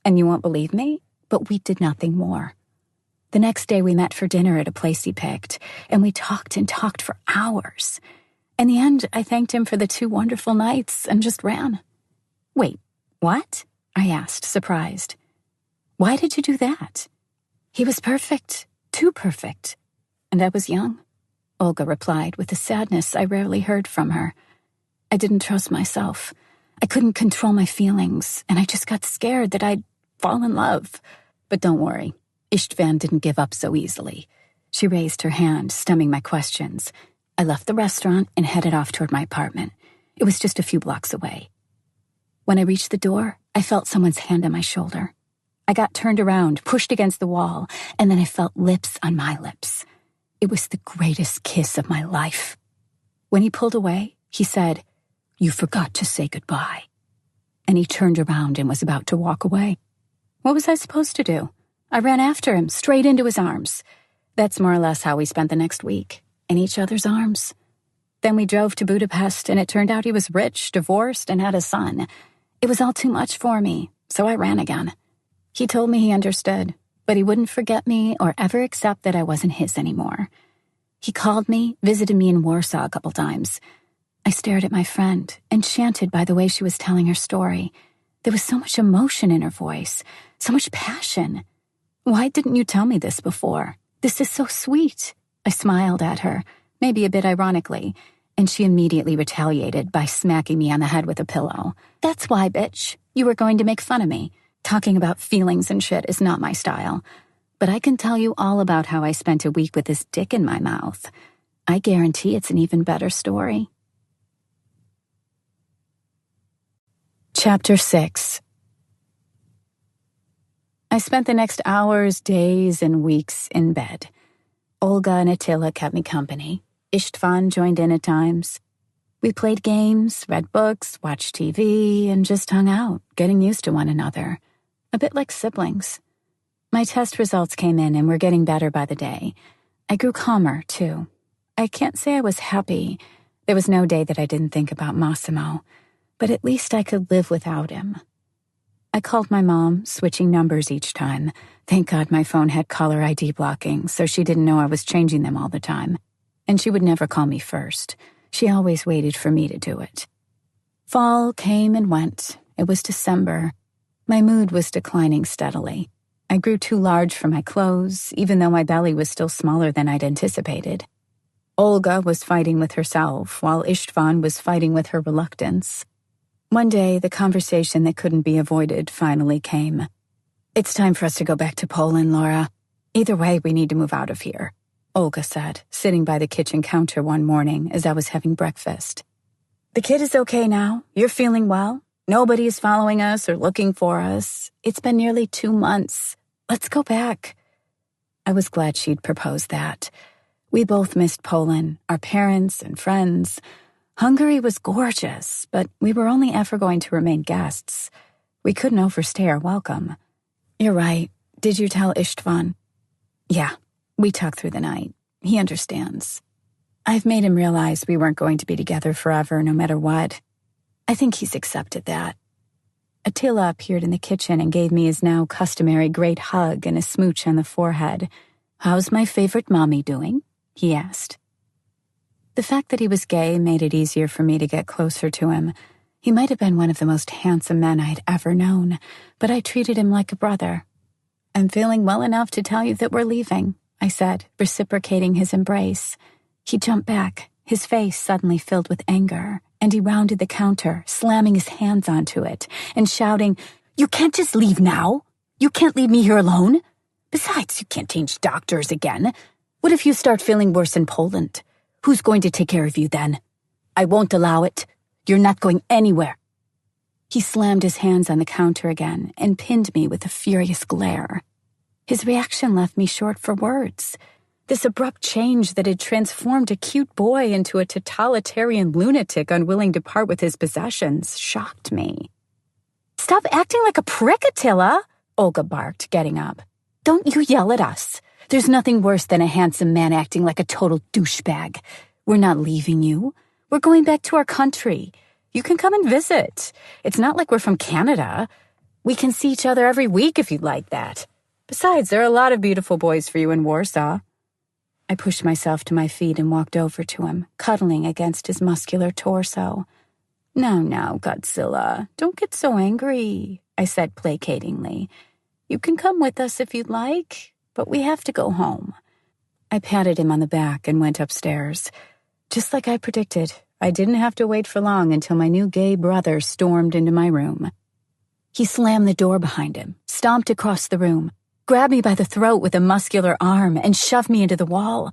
And you won't believe me, but we did nothing more. The next day we met for dinner at a place he picked, and we talked and talked for hours. In the end, I thanked him for the 2 wonderful nights and just ran. "Wait, what?" I asked, surprised. "Why did you do that?" "He was perfect, too perfect. And I was young," Olga replied with a sadness I rarely heard from her. "I didn't trust myself. I couldn't control my feelings, and I just got scared that I'd fall in love. But don't worry, Istvan didn't give up so easily. She raised her hand, stemming my questions. I left the restaurant and headed off toward my apartment. It was just a few blocks away. When I reached the door, I felt someone's hand on my shoulder. I got turned around, pushed against the wall, and then I felt lips on my lips. It was the greatest kiss of my life. When he pulled away, he said, "You forgot to say goodbye." And he turned around and was about to walk away. What was I supposed to do? I ran after him, straight into his arms. That's more or less how we spent the next week, in each other's arms. Then we drove to Budapest, and it turned out he was rich, divorced, and had a son. It was all too much for me, so I ran again. He told me he understood, but he wouldn't forget me or ever accept that I wasn't his anymore. He called me, visited me in Warsaw a couple times. I stared at my friend, enchanted by the way she was telling her story. There was so much emotion in her voice, so much passion. Why didn't you tell me this before? This is so sweet. I smiled at her, maybe a bit ironically, and she immediately retaliated by smacking me on the head with a pillow. That's why, bitch. You were going to make fun of me. Talking about feelings and shit is not my style. But I can tell you all about how I spent a week with this dick in my mouth. I guarantee it's an even better story. Chapter 6. I spent the next hours, days, and weeks in bed. Olga and Attila kept me company. Istvan joined in at times. We played games, read books, watched TV, and just hung out, getting used to one another. A bit like siblings. My test results came in and were getting better by the day. I grew calmer, too. I can't say I was happy. There was no day that I didn't think about Massimo. But at least I could live without him. I called my mom, switching numbers each time. Thank God my phone had caller ID blocking, so she didn't know I was changing them all the time. And she would never call me first. She always waited for me to do it. Fall came and went. It was December. My mood was declining steadily. I grew too large for my clothes, even though my belly was still smaller than I'd anticipated. Olga was fighting with herself, while Istvan was fighting with her reluctance. One day, the conversation that couldn't be avoided finally came. "It's time for us to go back to Poland, Laura. Either way, we need to move out of here," Olga said, sitting by the kitchen counter one morning as I was having breakfast. "The kid is okay now. You're feeling well. Nobody is following us or looking for us. It's been nearly 2 months. Let's go back." I was glad she'd proposed that. We both missed Poland, our parents and friends. Hungary was gorgeous, but we were only ever going to remain guests. We couldn't overstay our welcome. "You're right. Did you tell Istvan?" "Yeah, we talked through the night. He understands. I've made him realize we weren't going to be together forever, no matter what. I think he's accepted that." Attila appeared in the kitchen and gave me his now customary great hug and a smooch on the forehead. "How's my favorite mommy doing?" he asked. The fact that he was gay made it easier for me to get closer to him. He might have been one of the most handsome men I'd ever known, but I treated him like a brother. "I'm feeling well enough to tell you that we're leaving," I said, reciprocating his embrace. He jumped back, his face suddenly filled with anger, and he rounded the counter, slamming his hands onto it, and shouting, "You can't just leave now! You can't leave me here alone! Besides, you can't change doctors again. What if you start feeling worse in Poland? Who's going to take care of you then? I won't allow it. You're not going anywhere." He slammed his hands on the counter again and pinned me with a furious glare. His reaction left me short for words. This abrupt change that had transformed a cute boy into a totalitarian lunatic unwilling to part with his possessions shocked me. "Stop acting like a prick, Attila," Olga barked, getting up. "Don't you yell at us. There's nothing worse than a handsome man acting like a total douchebag. We're not leaving you. We're going back to our country. You can come and visit. It's not like we're from Canada. We can see each other every week if you'd like that. Besides, there are a lot of beautiful boys for you in Warsaw." I pushed myself to my feet and walked over to him, cuddling against his muscular torso. Now, Godzilla, don't get so angry," I said placatingly. "You can come with us if you'd like, but we have to go home." I patted him on the back and went upstairs. Just like I predicted, I didn't have to wait for long until my new gay brother stormed into my room. He slammed the door behind him, stomped across the room. grabbed me by the throat with a muscular arm, and shoved me into the wall.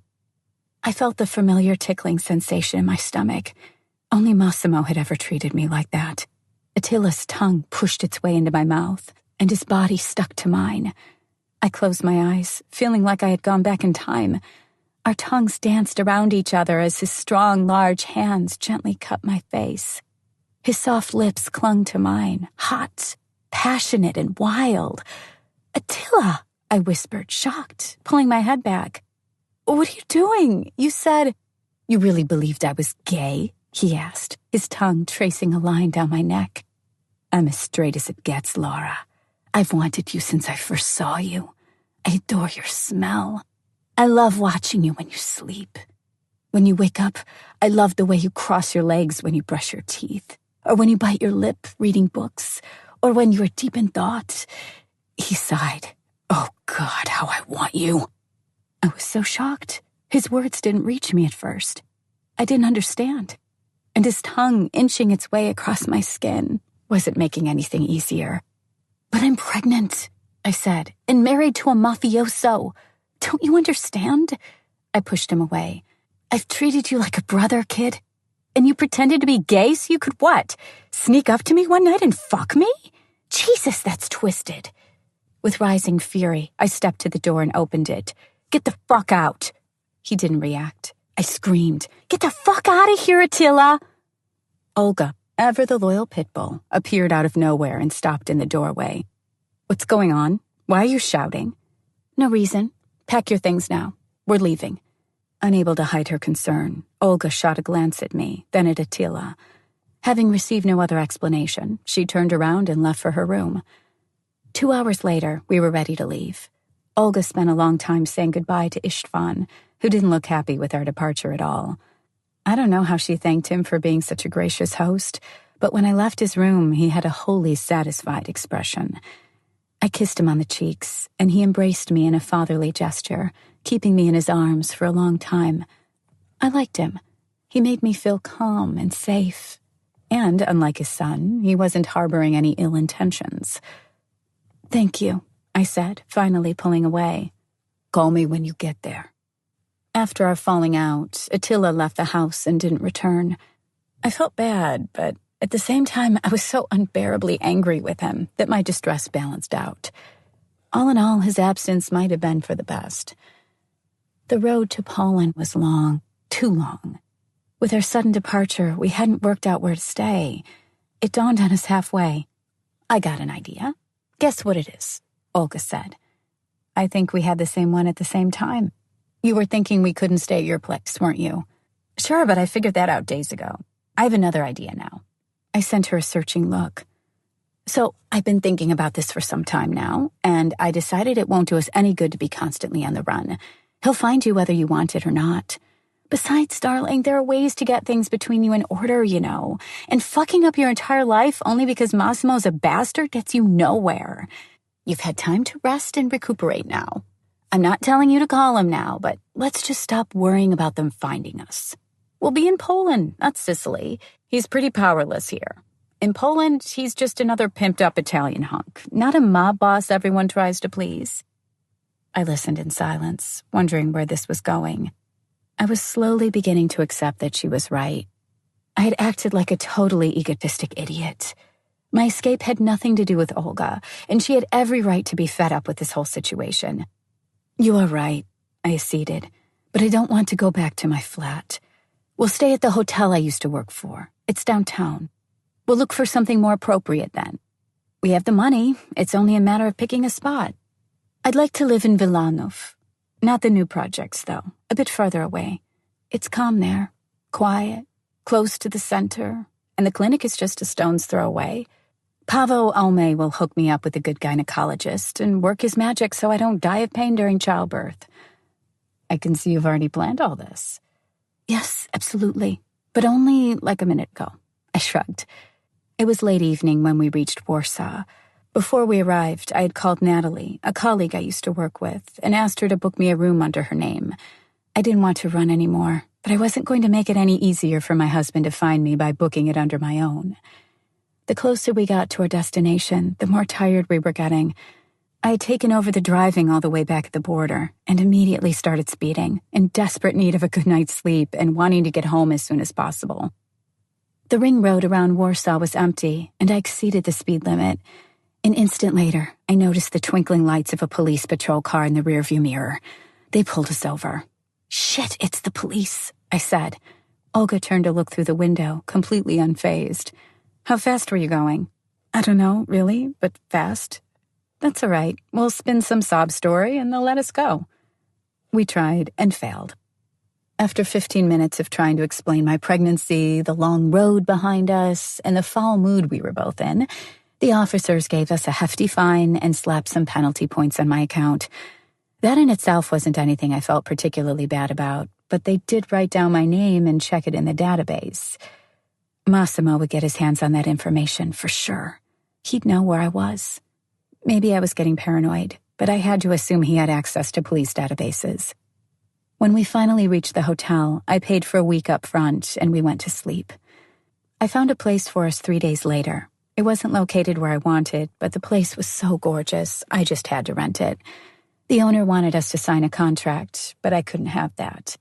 I felt the familiar tickling sensation in my stomach. Only Massimo had ever treated me like that. Attila's tongue pushed its way into my mouth, and his body stuck to mine. I closed my eyes, feeling like I had gone back in time. Our tongues danced around each other as his strong, large hands gently cut my face. His soft lips clung to mine, hot, passionate, and wild. "Attila," I whispered, shocked, pulling my head back. "What are you doing? You said—" "You really believed I was gay?" he asked, his tongue tracing a line down my neck. "I'm as straight as it gets, Laura. I've wanted you since I first saw you. I adore your smell. I love watching you when you sleep. When you wake up, I love the way you cross your legs when you brush your teeth, or when you bite your lip reading books, or when you are deep in thought." He sighed. "Oh, God, how I want you." I was so shocked. His words didn't reach me at first. I didn't understand. And his tongue inching its way across my skin wasn't making anything easier. "But I'm pregnant," I said, "and married to a mafioso. Don't you understand?" I pushed him away. "I've treated you like a brother, kid. And you pretended to be gay so you could what? Sneak up to me one night and fuck me? Jesus, that's twisted." With rising fury, I stepped to the door and opened it. "Get the fuck out." He didn't react. I screamed, "Get the fuck out of here, Attila!" Olga, ever the loyal pit bull, appeared out of nowhere and stopped in the doorway. "What's going on? Why are you shouting?" "No reason. Pack your things now. We're leaving." Unable to hide her concern, Olga shot a glance at me, then at Attila. Having received no other explanation, she turned around and left for her room. 2 hours later, we were ready to leave. Olga spent a long time saying goodbye to Istvan, who didn't look happy with our departure at all. I don't know how she thanked him for being such a gracious host, but when I left his room, he had a wholly satisfied expression. I kissed him on the cheeks, and he embraced me in a fatherly gesture, keeping me in his arms for a long time. I liked him. He made me feel calm and safe. And, unlike his son, he wasn't harboring any ill intentions. "Thank you," I said, finally pulling away. "Call me when you get there." After our falling out, Attila left the house and didn't return. I felt bad, but at the same time, I was so unbearably angry with him that my distress balanced out. All in all, his absence might have been for the best. The road to Poland was long, too long. With our sudden departure, we hadn't worked out where to stay. It dawned on us halfway. "I got an idea. Guess what it is," Olga said. "I think we had the same one at the same time. You were thinking we couldn't stay at your place, weren't you?" "Sure, but I figured that out days ago. I have another idea now." I sent her a searching look. "So, I've been thinking about this for some time now, and I decided it won't do us any good to be constantly on the run. He'll find you whether you want it or not. Besides, darling, there are ways to get things between you in order, you know, and fucking up your entire life only because Massimo's a bastard gets you nowhere. You've had time to rest and recuperate now. I'm not telling you to call him now, but let's just stop worrying about them finding us. We'll be in Poland, not Sicily. He's pretty powerless here. In Poland, he's just another pimped-up Italian hunk, not a mob boss everyone tries to please." I listened in silence, wondering where this was going. I was slowly beginning to accept that she was right. I had acted like a totally egotistic idiot. My escape had nothing to do with Olga, and she had every right to be fed up with this whole situation. "You are right," I acceded, "but I don't want to go back to my flat. We'll stay at the hotel I used to work for. It's downtown. We'll look for something more appropriate then. We have the money. It's only a matter of picking a spot. I'd like to live in Wilanów. Not the new projects, though. A bit further away. It's calm there. Quiet. Close to the center. And the clinic is just a stone's throw away. Paavo Alme will hook me up with a good gynecologist and work his magic so I don't die of pain during childbirth." "I can see you've already planned all this." "Yes, absolutely. But only like a minute ago." I shrugged. It was late evening when we reached Warsaw. Before we arrived, I had called Natalie, a colleague I used to work with, and asked her to book me a room under her name. I didn't want to run anymore, but I wasn't going to make it any easier for my husband to find me by booking it under my own. The closer we got to our destination, the more tired we were getting. I had taken over the driving all the way back at the border and immediately started speeding, in desperate need of a good night's sleep and wanting to get home as soon as possible. The ring road around Warsaw was empty, and I exceeded the speed limit. An instant later, I noticed the twinkling lights of a police patrol car in the rearview mirror. They pulled us over. "Shit, it's the police," I said. Olga turned to look through the window, completely unfazed. "How fast were you going?" "I don't know, really, but fast." "That's all right. We'll spin some sob story and they'll let us go." We tried and failed. After 15 minutes of trying to explain my pregnancy, the long road behind us, and the foul mood we were both in, the officers gave us a hefty fine and slapped some penalty points on my account. That in itself wasn't anything I felt particularly bad about, but they did write down my name and check it in the database. Massimo would get his hands on that information for sure. He'd know where I was. Maybe I was getting paranoid, but I had to assume he had access to police databases. When we finally reached the hotel, I paid for a week up front and we went to sleep. I found a place for us 3 days later. It wasn't located where I wanted, but the place was so gorgeous, I just had to rent it. The owner wanted us to sign a contract, but I couldn't have that.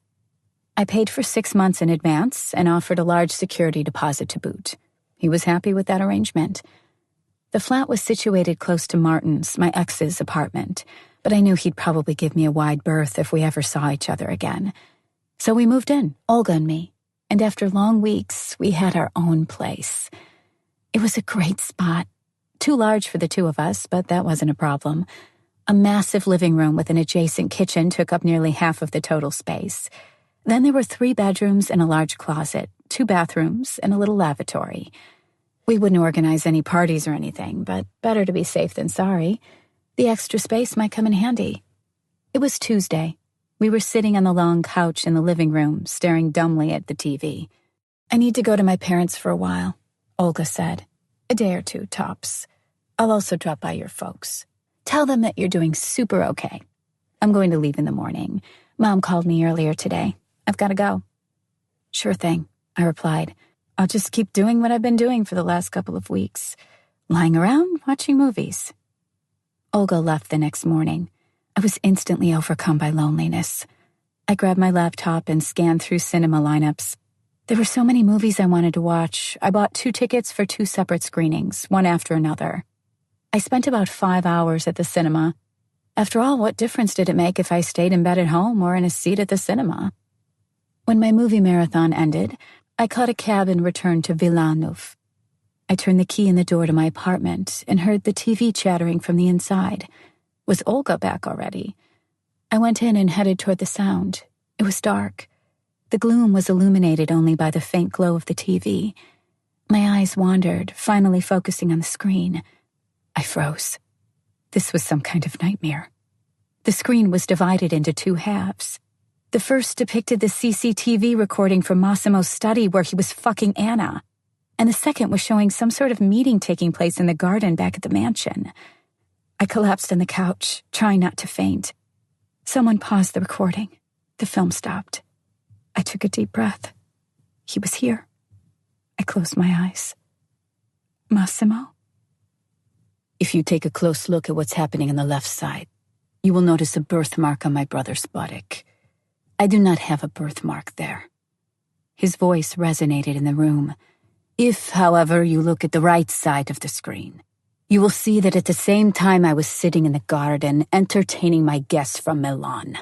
I paid for 6 months in advance and offered a large security deposit to boot. He was happy with that arrangement. The flat was situated close to Martin's, my ex's apartment, but I knew he'd probably give me a wide berth if we ever saw each other again. So we moved in, Olga and me, and after long weeks, we had our own place. It was a great spot. Too large for the two of us, but that wasn't a problem. A massive living room with an adjacent kitchen took up nearly half of the total space. Then there were 3 bedrooms and a large closet, 2 bathrooms, and a little lavatory. We wouldn't organize any parties or anything, but better to be safe than sorry. The extra space might come in handy. It was Tuesday. We were sitting on the long couch in the living room, staring dumbly at the TV. "I need to go to my parents for a while," Olga said. "A day or 2, tops. I'll also drop by your folks. Tell them that you're doing super okay. I'm going to leave in the morning. Mom called me earlier today. I've got to go." "Sure thing," I replied. "I'll just keep doing what I've been doing for the last couple of weeks. Lying around, watching movies." Olga left the next morning. I was instantly overcome by loneliness. I grabbed my laptop and scanned through cinema lineups. There were so many movies I wanted to watch. I bought 2 tickets for 2 separate screenings, one after another. I spent about 5 hours at the cinema. After all, what difference did it make if I stayed in bed at home or in a seat at the cinema? When my movie marathon ended, I caught a cab and returned to Villanov. I turned the key in the door to my apartment and heard the TV chattering from the inside. Was Olga back already? I went in and headed toward the sound. It was dark. The gloom was illuminated only by the faint glow of the TV. My eyes wandered, finally focusing on the screen. I froze. This was some kind of nightmare. The screen was divided into 2 halves. The first depicted the CCTV recording from Massimo's study where he was fucking Anna, and the second was showing some sort of meeting taking place in the garden back at the mansion. I collapsed on the couch, trying not to faint. Someone paused the recording. The film stopped. I took a deep breath. He was here. I closed my eyes. Massimo? "If you take a close look at what's happening on the left side, you will notice a birthmark on my brother's buttock. I do not have a birthmark there." His voice resonated in the room. "If, however, you look at the right side of the screen, you will see that at the same time I was sitting in the garden entertaining my guests from Milan."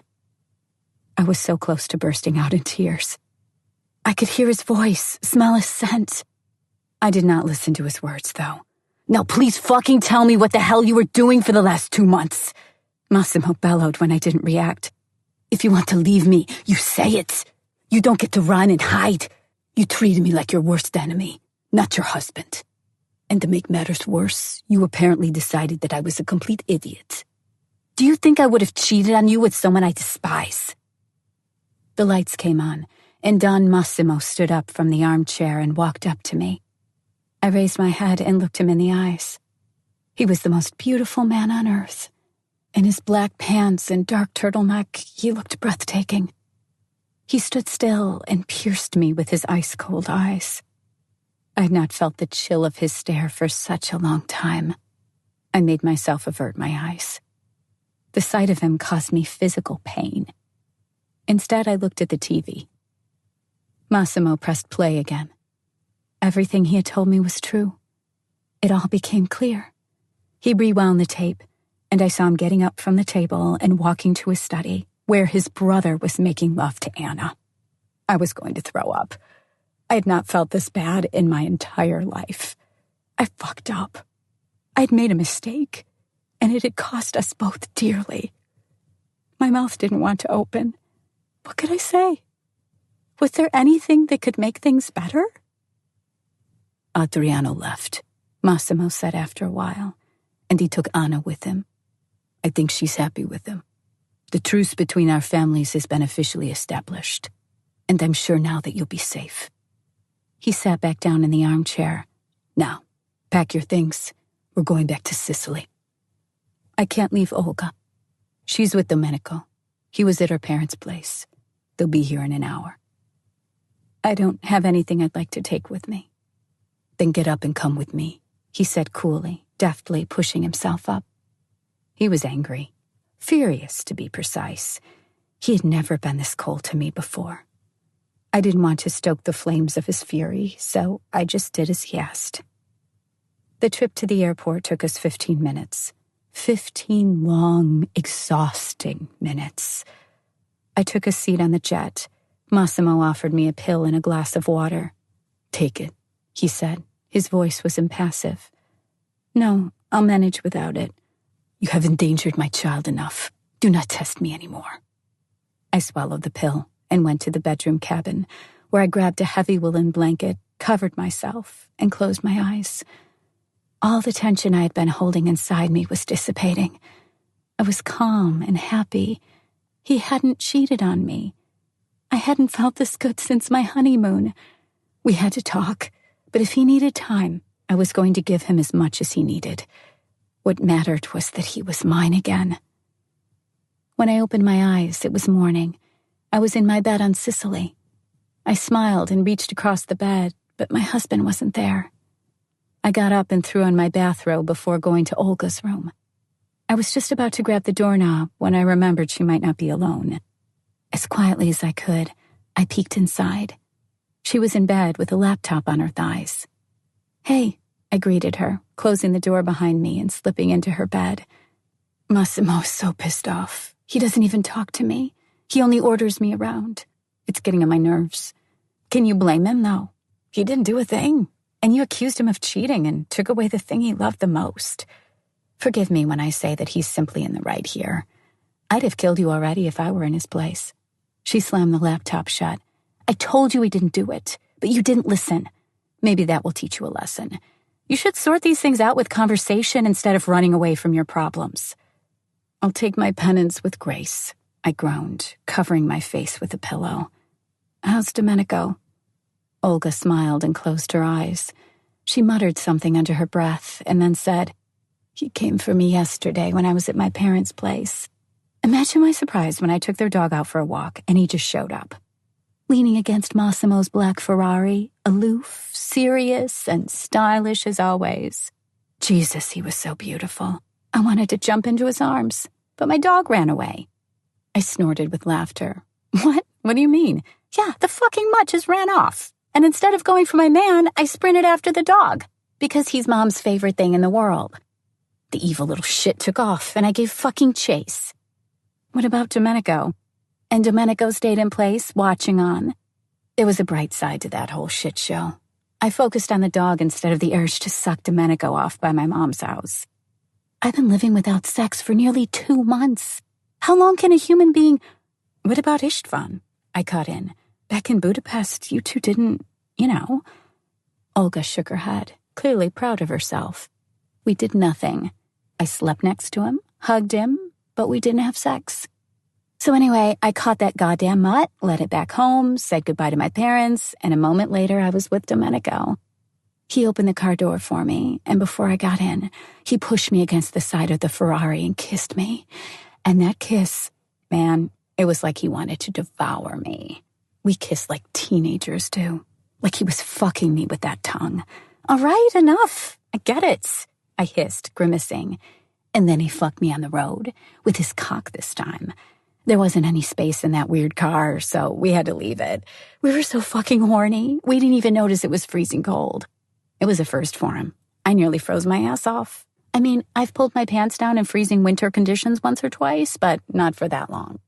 I was so close to bursting out in tears. I could hear his voice, smell his scent. I did not listen to his words, though. "Now please fucking tell me what the hell you were doing for the last 2 months. Massimo bellowed when I didn't react. "If you want to leave me, you say it. You don't get to run and hide. You treated me like your worst enemy, not your husband. And to make matters worse, you apparently decided that I was a complete idiot. Do you think I would have cheated on you with someone I despise?" The lights came on, and Don Massimo stood up from the armchair and walked up to me. I raised my head and looked him in the eyes. He was the most beautiful man on earth. In his black pants and dark turtleneck, he looked breathtaking. He stood still and pierced me with his ice-cold eyes. I had not felt the chill of his stare for such a long time. I made myself avert my eyes. The sight of him caused me physical pain. Instead, I looked at the TV. Massimo pressed play again. Everything he had told me was true. It all became clear. He rewound the tape, and I saw him getting up from the table and walking to his study, where his brother was making love to Anna. I was going to throw up. I had not felt this bad in my entire life. I fucked up. I had made a mistake, and it had cost us both dearly. My mouth didn't want to open. What could I say? Was there anything that could make things better? Adriano left, Massimo said after a while, and he took Anna with him. I think she's happy with him. The truce between our families has been officially established, and I'm sure now that you'll be safe. He sat back down in the armchair. Now, pack your things. We're going back to Sicily. I can't leave Olga. She's with Domenico. He was at her parents' place. They'll be here in an hour. I don't have anything I'd like to take with me. Then get up and come with me, he said coolly, deftly pushing himself up. He was angry, furious to be precise. He had never been this cold to me before. I didn't want to stoke the flames of his fury, so I just did as he asked. The trip to the airport took us 15 minutes. 15 long, exhausting minutes. I took a seat on the jet. Massimo offered me a pill and a glass of water. Take it, he said. His voice was impassive. No, I'll manage without it. You have endangered my child enough. Do not test me anymore. I swallowed the pill and went to the bedroom cabin, where I grabbed a heavy woolen blanket, covered myself, and closed my eyes. All the tension I had been holding inside me was dissipating. I was calm and happy. He hadn't cheated on me. I hadn't felt this good since my honeymoon. We had to talk, but if he needed time, I was going to give him as much as he needed. What mattered was that he was mine again. When I opened my eyes, it was morning. I was in my bed on Sicily. I smiled and reached across the bed, but my husband wasn't there. I got up and threw on my bathrobe before going to Olga's room. I was just about to grab the doorknob when I remembered she might not be alone. As quietly as I could, I peeked inside. She was in bed with a laptop on her thighs. Hey, I greeted her, closing the door behind me and slipping into her bed. Massimo is so pissed off. He doesn't even talk to me. He only orders me around. It's getting on my nerves. Can you blame him, though? He didn't do a thing. And you accused him of cheating and took away the thing he loved the most. Forgive me when I say that he's simply in the right here. I'd have killed you already if I were in his place. She slammed the laptop shut. I told you he didn't do it, but you didn't listen. Maybe that will teach you a lesson. You should sort these things out with conversation instead of running away from your problems. I'll take my penance with grace, I groaned, covering my face with a pillow. How's Domenico? Olga smiled and closed her eyes. She muttered something under her breath and then said, He came for me yesterday when I was at my parents' place. Imagine my surprise when I took their dog out for a walk and he just showed up. Leaning against Massimo's black Ferrari, aloof, serious, and stylish as always. Jesus, he was so beautiful. I wanted to jump into his arms, but my dog ran away. I snorted with laughter. What? What do you mean? Yeah, the fucking mutt just ran off. And instead of going for my man, I sprinted after the dog, because he's Mom's favorite thing in the world. The evil little shit took off, and I gave fucking chase. What about Domenico? And Domenico stayed in place, watching on. There was a bright side to that whole shit show. I focused on the dog instead of the urge to suck Domenico off by my mom's house. I've been living without sex for nearly 2 months. How long can a human being... What about Istvan? I cut in. Back in Budapest, you two didn't, Olga shook her head, clearly proud of herself. We did nothing. I slept next to him, hugged him, but we didn't have sex. So anyway, I caught that goddamn mutt, led it back home, said goodbye to my parents, and a moment later I was with Domenico. He opened the car door for me, and before I got in, he pushed me against the side of the Ferrari and kissed me. And that kiss, man, it was like he wanted to devour me. We kissed like teenagers do, like he was fucking me with that tongue. All right, enough. I get it, I hissed, grimacing. And then he fucked me on the road, with his cock this time. There wasn't any space in that weird car, so we had to leave it. We were so fucking horny, we didn't even notice it was freezing cold. It was a first for him. I nearly froze my ass off. I mean, I've pulled my pants down in freezing winter conditions once or twice, but not for that long.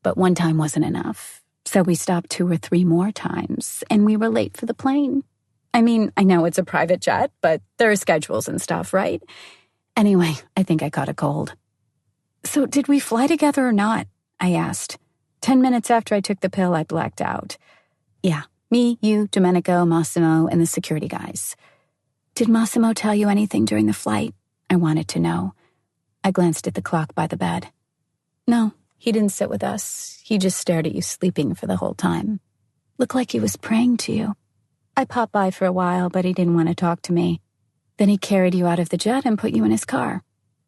But one time wasn't enough, so we stopped 2 or 3 more times, and we were late for the plane. I mean, I know it's a private jet, but there are schedules and stuff, right? Anyway, I think I caught a cold. So did we fly together or not? I asked. 10 minutes after I took the pill, I blacked out. Yeah, me, you, Domenico, Massimo, and the security guys. Did Massimo tell you anything during the flight? I wanted to know. I glanced at the clock by the bed. No, he didn't sit with us. He just stared at you sleeping for the whole time. Looked like he was praying to you. I popped by for a while, but he didn't want to talk to me. Then he carried you out of the jet and put you in his car.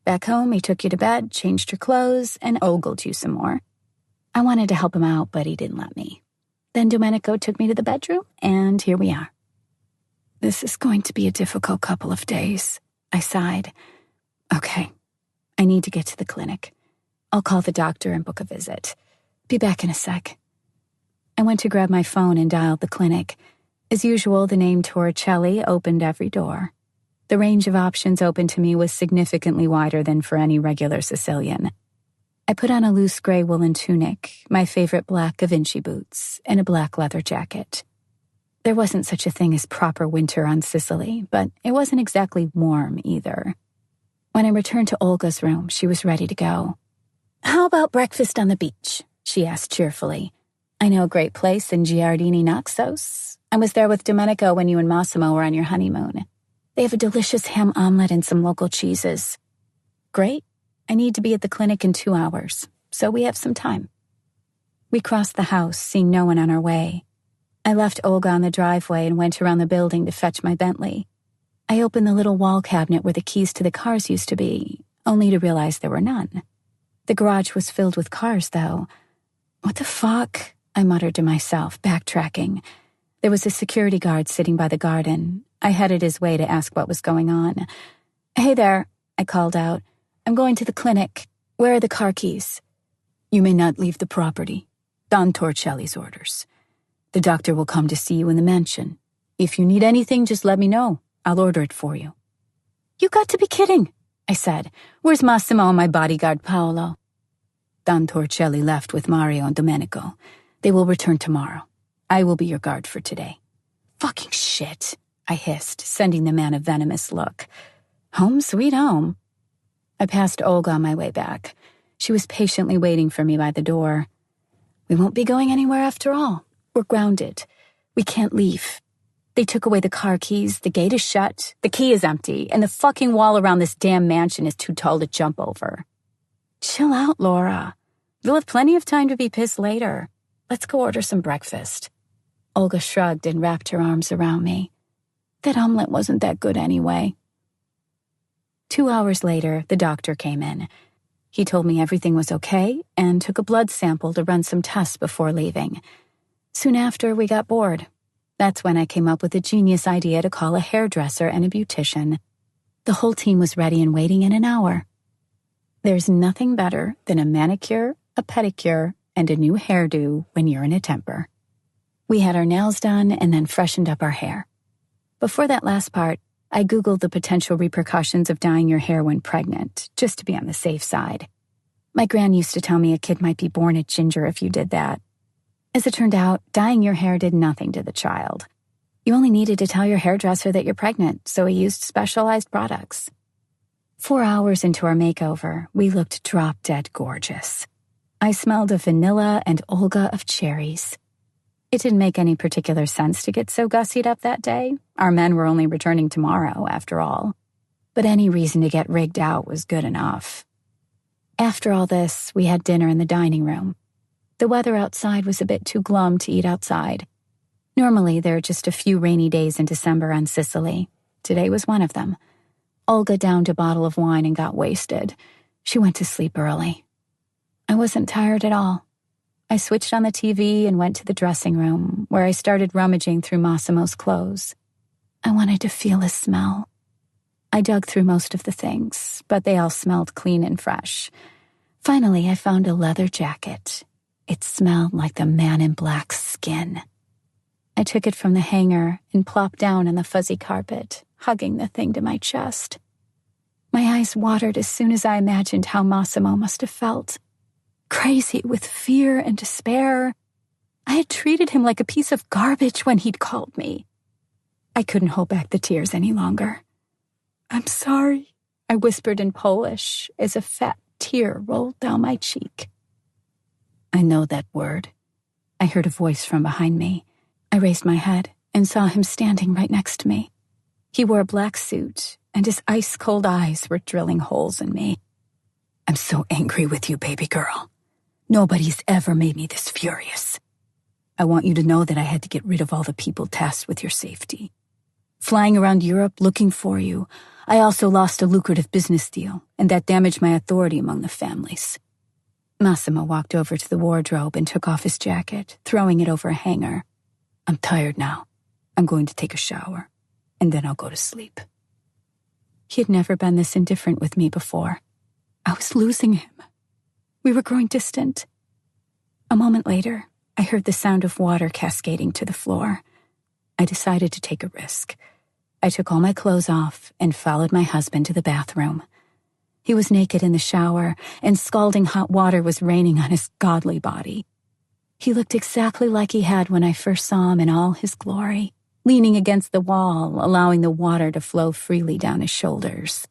Back home, he took you to bed, changed your clothes, and ogled you some more. I wanted to help him out, but he didn't let me. Then Domenico took me to the bedroom, and here we are. This is going to be a difficult couple of days, I sighed. Okay, I need to get to the clinic. I'll call the doctor and book a visit. Be back in a sec. I went to grab my phone and dialed the clinic. As usual, the name Torricelli opened every door. The range of options open to me was significantly wider than for any regular Sicilian. I put on a loose gray woolen tunic, my favorite black Da Vinci boots, and a black leather jacket. There wasn't such a thing as proper winter on Sicily, but it wasn't exactly warm either. When I returned to Olga's room, she was ready to go. How about breakfast on the beach? She asked cheerfully. I know a great place in Giardini Naxos. I was there with Domenico when you and Massimo were on your honeymoon. They have a delicious ham omelet and some local cheeses. Great. I need to be at the clinic in 2 hours, so we have some time. We crossed the house, seeing no one on our way. I left Olga on the driveway and went around the building to fetch my Bentley. I opened the little wall cabinet where the keys to the cars used to be, only to realize there were none. The garage was filled with cars, though. What the fuck? I muttered to myself, backtracking. There was a security guard sitting by the garden. I headed his way to ask what was going on. Hey there, I called out. I'm going to the clinic. Where are the car keys? You may not leave the property. Don Torricelli's orders. The doctor will come to see you in the mansion. If you need anything, just let me know. I'll order it for you. You got to be kidding, I said. Where's Massimo and my bodyguard Paolo? Don Torricelli left with Mario and Domenico. They will return tomorrow. I will be your guard for today. Fucking shit, I hissed, sending the man a venomous look. Home sweet home. I passed Olga on my way back. She was patiently waiting for me by the door. We won't be going anywhere after all. We're grounded. We can't leave. They took away the car keys, the gate is shut, the key is empty, and the fucking wall around this damn mansion is too tall to jump over. Chill out, Laura. You'll have plenty of time to be pissed later. Let's go order some breakfast. Olga shrugged and wrapped her arms around me. That omelet wasn't that good anyway. 2 hours later, the doctor came in. He told me everything was okay and took a blood sample to run some tests before leaving. Soon after, we got bored. That's when I came up with a genius idea to call a hairdresser and a beautician. The whole team was ready and waiting in an hour. There's nothing better than a manicure, a pedicure, and a new hairdo when you're in a temper. We had our nails done and then freshened up our hair. Before that last part, I Googled the potential repercussions of dyeing your hair when pregnant, just to be on the safe side. My gran used to tell me a kid might be born a ginger if you did that. As it turned out, dyeing your hair did nothing to the child. You only needed to tell your hairdresser that you're pregnant, so he used specialized products. 4 hours into our makeover, we looked drop-dead gorgeous. I smelled of vanilla and Olga of cherries. It didn't make any particular sense to get so gussied up that day. Our men were only returning tomorrow, after all. But any reason to get rigged out was good enough. After all this, we had dinner in the dining room. The weather outside was a bit too glum to eat outside. Normally, there are just a few rainy days in December on Sicily. Today was one of them. Olga downed a bottle of wine and got wasted. She went to sleep early. I wasn't tired at all. I switched on the TV and went to the dressing room, where I started rummaging through Massimo's clothes. I wanted to feel his smell. I dug through most of the things, but they all smelled clean and fresh. Finally, I found a leather jacket. It smelled like the man in black's skin. I took it from the hanger and plopped down on the fuzzy carpet, hugging the thing to my chest. My eyes watered as soon as I imagined how Massimo must have felt. Crazy with fear and despair. I had treated him like a piece of garbage when he'd called me. I couldn't hold back the tears any longer. "I'm sorry," I whispered in Polish as a fat tear rolled down my cheek. "I know that word." I heard a voice from behind me. I raised my head and saw him standing right next to me. He wore a black suit, and his ice-cold eyes were drilling holes in me. "I'm so angry with you, baby girl. Nobody's ever made me this furious. I want you to know that I had to get rid of all the people tasked with your safety. Flying around Europe looking for you, I also lost a lucrative business deal, and that damaged my authority among the families." Massimo walked over to the wardrobe and took off his jacket, throwing it over a hanger. "I'm tired now. I'm going to take a shower, and then I'll go to sleep." He had never been this indifferent with me before. I was losing him. We were growing distant. A moment later, I heard the sound of water cascading to the floor. I decided to take a risk. I took all my clothes off and followed my husband to the bathroom. He was naked in the shower, and scalding hot water was raining on his godly body. He looked exactly like he had when I first saw him in all his glory, leaning against the wall, allowing the water to flow freely down his shoulders.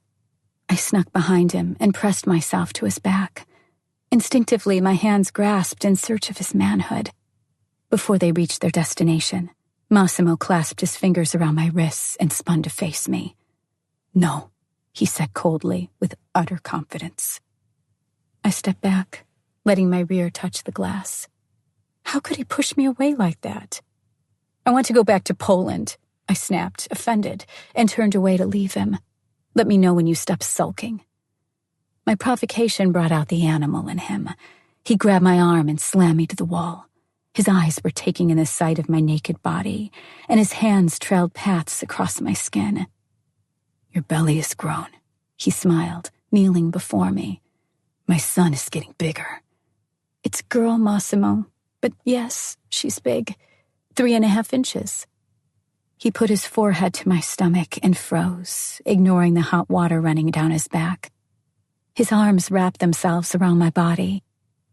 I snuck behind him and pressed myself to his back. Instinctively, my hands grasped in search of his manhood. Before they reached their destination, Massimo clasped his fingers around my wrists and spun to face me. "No," he said coldly, with utter confidence. I stepped back, letting my rear touch the glass. How could he push me away like that? "I want to go back to Poland," I snapped, offended, and turned away to leave him. "Let me know when you stop sulking." My provocation brought out the animal in him. He grabbed my arm and slammed me to the wall. His eyes were taking in the sight of my naked body, and his hands trailed paths across my skin. "Your belly is grown," he smiled, kneeling before me. "My son is getting bigger." "It's a girl, Massimo, but yes, she's big. 3.5 inches. He put his forehead to my stomach and froze, ignoring the hot water running down his back. His arms wrapped themselves around my body,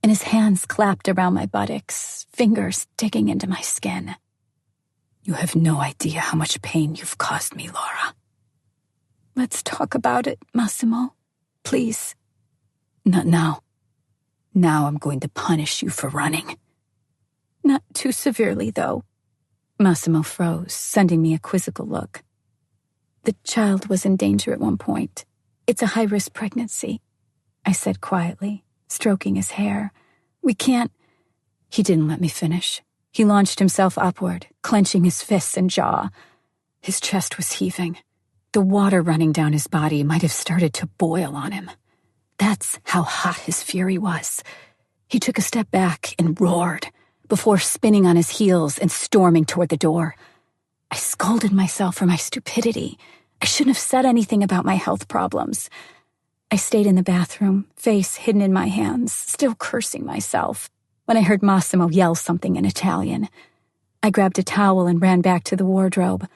and his hands clapped around my buttocks, fingers digging into my skin. "You have no idea how much pain you've caused me, Laura." "Let's talk about it, Massimo. Please." "Not now. Now I'm going to punish you for running." "Not too severely, though." Massimo froze, sending me a quizzical look. "The child was in danger at one point. It's a high-risk pregnancy," I said quietly, stroking his hair. "We can't—" He didn't let me finish. He launched himself upward, clenching his fists and jaw. His chest was heaving. The water running down his body might have started to boil on him. That's how hot his fury was. He took a step back and roared, before spinning on his heels and storming toward the door. I scolded myself for my stupidity. I shouldn't have said anything about my health problems. I stayed in the bathroom, face hidden in my hands, still cursing myself, when I heard Massimo yell something in Italian. I grabbed a towel and ran back to the wardrobe.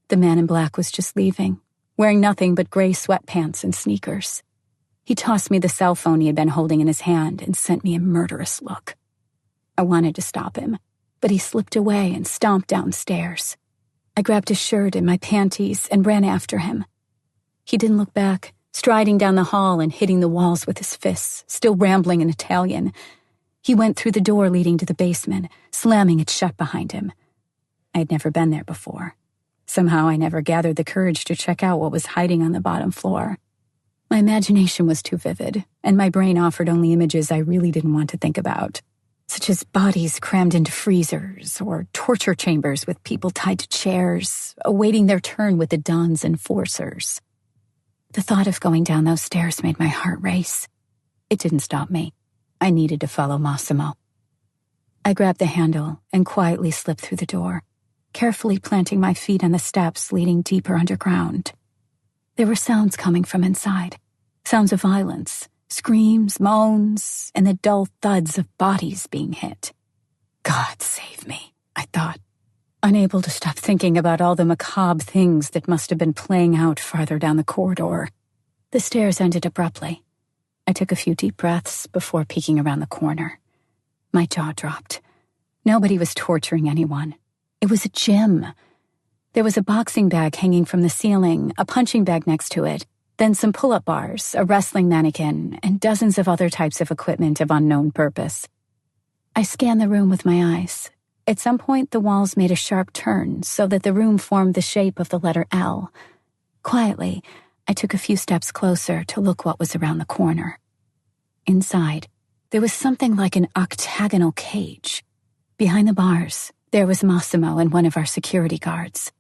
The man in black was just leaving, wearing nothing but gray sweatpants and sneakers. He tossed me the cell phone he had been holding in his hand and sent me a murderous look. I wanted to stop him, but he slipped away and stomped downstairs. I grabbed his shirt and my panties and ran after him. He didn't look back, striding down the hall and hitting the walls with his fists, still rambling in Italian. He went through the door leading to the basement, slamming it shut behind him. I had never been there before. Somehow I never gathered the courage to check out what was hiding on the bottom floor. My imagination was too vivid, and my brain offered only images I really didn't want to think about, such as bodies crammed into freezers or torture chambers with people tied to chairs, awaiting their turn with the Don's enforcers. The thought of going down those stairs made my heart race. It didn't stop me. I needed to follow Massimo. I grabbed the handle and quietly slipped through the door, carefully planting my feet on the steps leading deeper underground. There were sounds coming from inside. Sounds of violence, screams, moans, and the dull thuds of bodies being hit. God save me, I thought, unable to stop thinking about all the macabre things that must have been playing out farther down the corridor. The stairs ended abruptly. I took a few deep breaths before peeking around the corner. My jaw dropped. Nobody was torturing anyone. It was a gym. There was a boxing bag hanging from the ceiling, a punching bag next to it, then some pull-up bars, a wrestling mannequin, and dozens of other types of equipment of unknown purpose. I scanned the room with my eyes. At some point, the walls made a sharp turn so that the room formed the shape of the letter L. Quietly, I took a few steps closer to look what was around the corner. Inside, there was something like an octagonal cage. Behind the bars, there was Massimo and one of our security guards.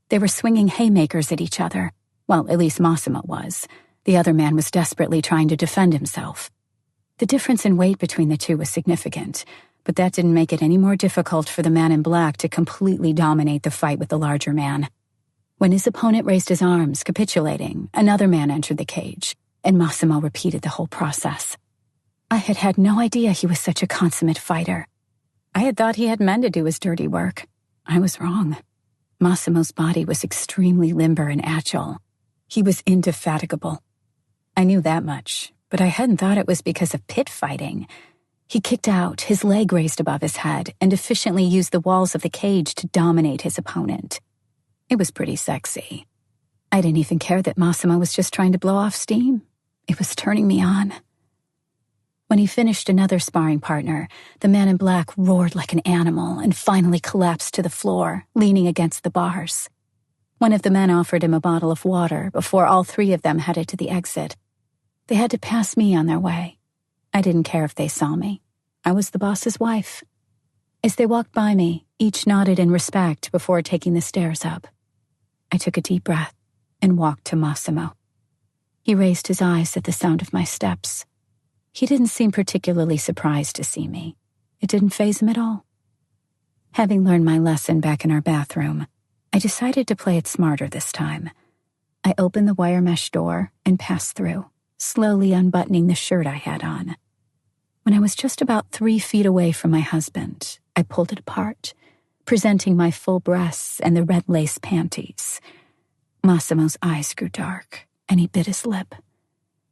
They were swinging haymakers at each other. Well, at least Massimo was. The other man was desperately trying to defend himself. The difference in weight between the two was significant, but that didn't make it any more difficult for the man in black to completely dominate the fight with the larger man. When his opponent raised his arms, capitulating, another man entered the cage, and Massimo repeated the whole process. I had had no idea he was such a consummate fighter. I had thought he had men to do his dirty work. I was wrong. Massimo's body was extremely limber and agile. He was indefatigable. I knew that much, but I hadn't thought it was because of pit fighting. He kicked out, his leg raised above his head, and efficiently used the walls of the cage to dominate his opponent. It was pretty sexy. I didn't even care that Massimo was just trying to blow off steam. It was turning me on. When he finished another sparring partner, the man in black roared like an animal and finally collapsed to the floor, leaning against the bars. One of the men offered him a bottle of water before all three of them headed to the exit. They had to pass me on their way. I didn't care if they saw me. I was the boss's wife. As they walked by me, each nodded in respect before taking the stairs up. I took a deep breath and walked to Massimo. He raised his eyes at the sound of my steps. He didn't seem particularly surprised to see me. It didn't faze him at all. Having learned my lesson back in our bathroom, I decided to play it smarter this time. I opened the wire mesh door and passed through, slowly unbuttoning the shirt I had on. When I was just about 3 feet away from my husband, I pulled it apart, presenting my full breasts and the red lace panties. Massimo's eyes grew dark, and he bit his lip.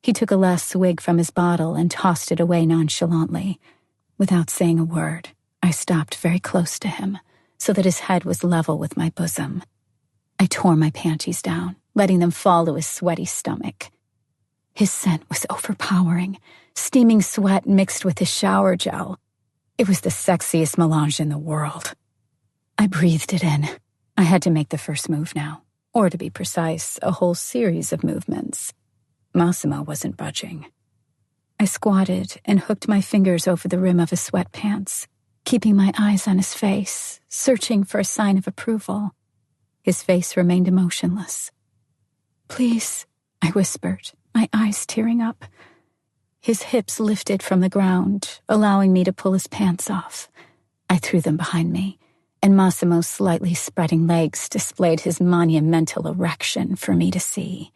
He took a last swig from his bottle and tossed it away nonchalantly. Without saying a word, I stopped very close to him, so that his head was level with my bosom. I tore my panties down, letting them fall to his sweaty stomach. His scent was overpowering, steaming sweat mixed with his shower gel. It was the sexiest melange in the world. I breathed it in. I had to make the first move now, or to be precise, a whole series of movements. Massimo wasn't budging. I squatted and hooked my fingers over the rim of his sweatpants, keeping my eyes on his face, searching for a sign of approval. His face remained emotionless. "Please," I whispered, my eyes tearing up. His hips lifted from the ground, allowing me to pull his pants off. I threw them behind me, and Massimo's slightly spreading legs displayed his monumental erection for me to see.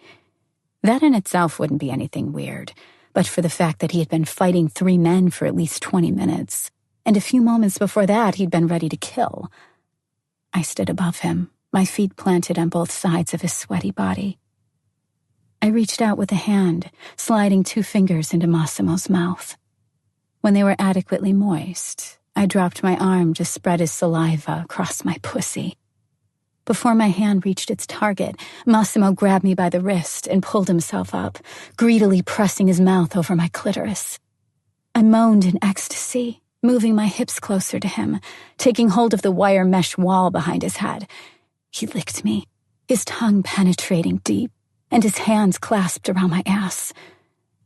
That in itself wouldn't be anything weird, but for the fact that he had been fighting 3 men for at least 20 minutes, and a few moments before that he'd been ready to kill. I stood above him, my feet planted on both sides of his sweaty body. I reached out with a hand, sliding 2 fingers into Massimo's mouth. When they were adequately moist, I dropped my arm to spread his saliva across my pussy. Before my hand reached its target, Massimo grabbed me by the wrist and pulled himself up, greedily pressing his mouth over my clitoris. I moaned in ecstasy, moving my hips closer to him, taking hold of the wire mesh wall behind his head. He licked me, his tongue penetrating deep, and his hands clasped around my ass.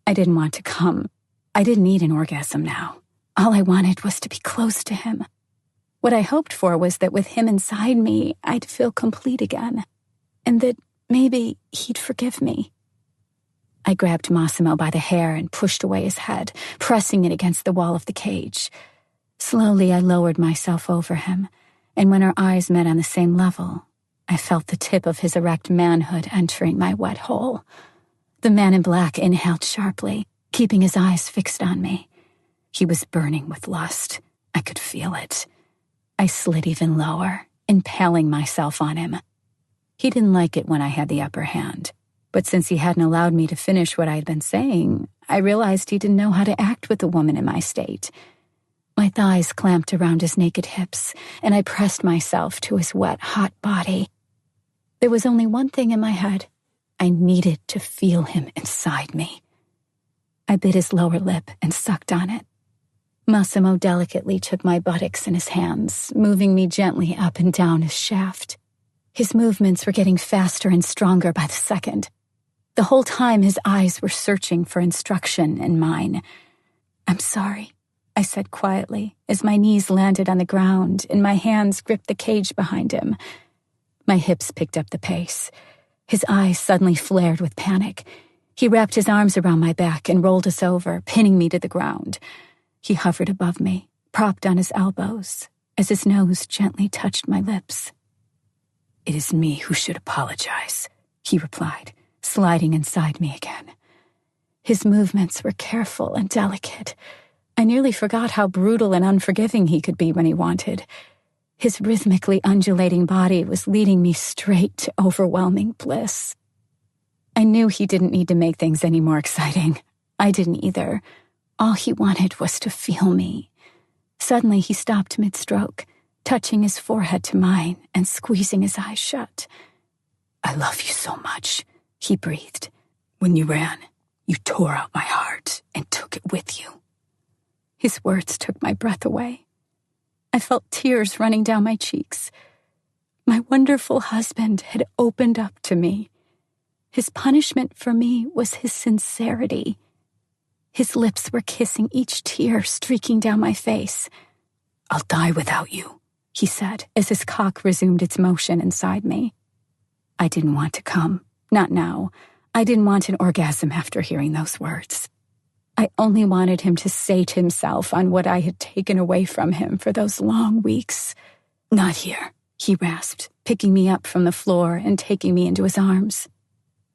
I didn't want to come. I didn't need an orgasm now. All I wanted was to be close to him. What I hoped for was that with him inside me, I'd feel complete again, and that maybe he'd forgive me. I grabbed Massimo by the hair and pushed away his head, pressing it against the wall of the cage. Slowly, I lowered myself over him, and when our eyes met on the same level, I felt the tip of his erect manhood entering my wet hole. The man in black inhaled sharply, keeping his eyes fixed on me. He was burning with lust. I could feel it. I slid even lower, impaling myself on him. He didn't like it when I had the upper hand, but since he hadn't allowed me to finish what I had been saying, I realized he didn't know how to act with a woman in my state. My thighs clamped around his naked hips, and I pressed myself to his wet, hot body. There was only one thing in my head. I needed to feel him inside me. I bit his lower lip and sucked on it. Massimo delicately took my buttocks in his hands, moving me gently up and down his shaft. His movements were getting faster and stronger by the second. The whole time his eyes were searching for instruction in mine. "I'm sorry," I said quietly as my knees landed on the ground and my hands gripped the cage behind him. My hips picked up the pace. His eyes suddenly flared with panic. He wrapped his arms around my back and rolled us over, pinning me to the ground. He hovered above me, propped on his elbows, as his nose gently touched my lips. "It is me who should apologize," he replied, sliding inside me again. His movements were careful and delicate. I nearly forgot how brutal and unforgiving he could be when he wanted. His rhythmically undulating body was leading me straight to overwhelming bliss. I knew he didn't need to make things any more exciting. I didn't either. All he wanted was to feel me. Suddenly he stopped mid-stroke, touching his forehead to mine and squeezing his eyes shut. "I love you so much," he breathed. "When you ran, you tore out my heart and took it with you." His words took my breath away. I felt tears running down my cheeks. My wonderful husband had opened up to me. His punishment for me was his sincerity. His lips were kissing each tear streaking down my face. "I'll die without you," he said as his cock resumed its motion inside me. I didn't want to come. Not now. I didn't want an orgasm after hearing those words. I only wanted him to sate himself on what I had taken away from him for those long weeks. "Not here," he rasped, picking me up from the floor and taking me into his arms.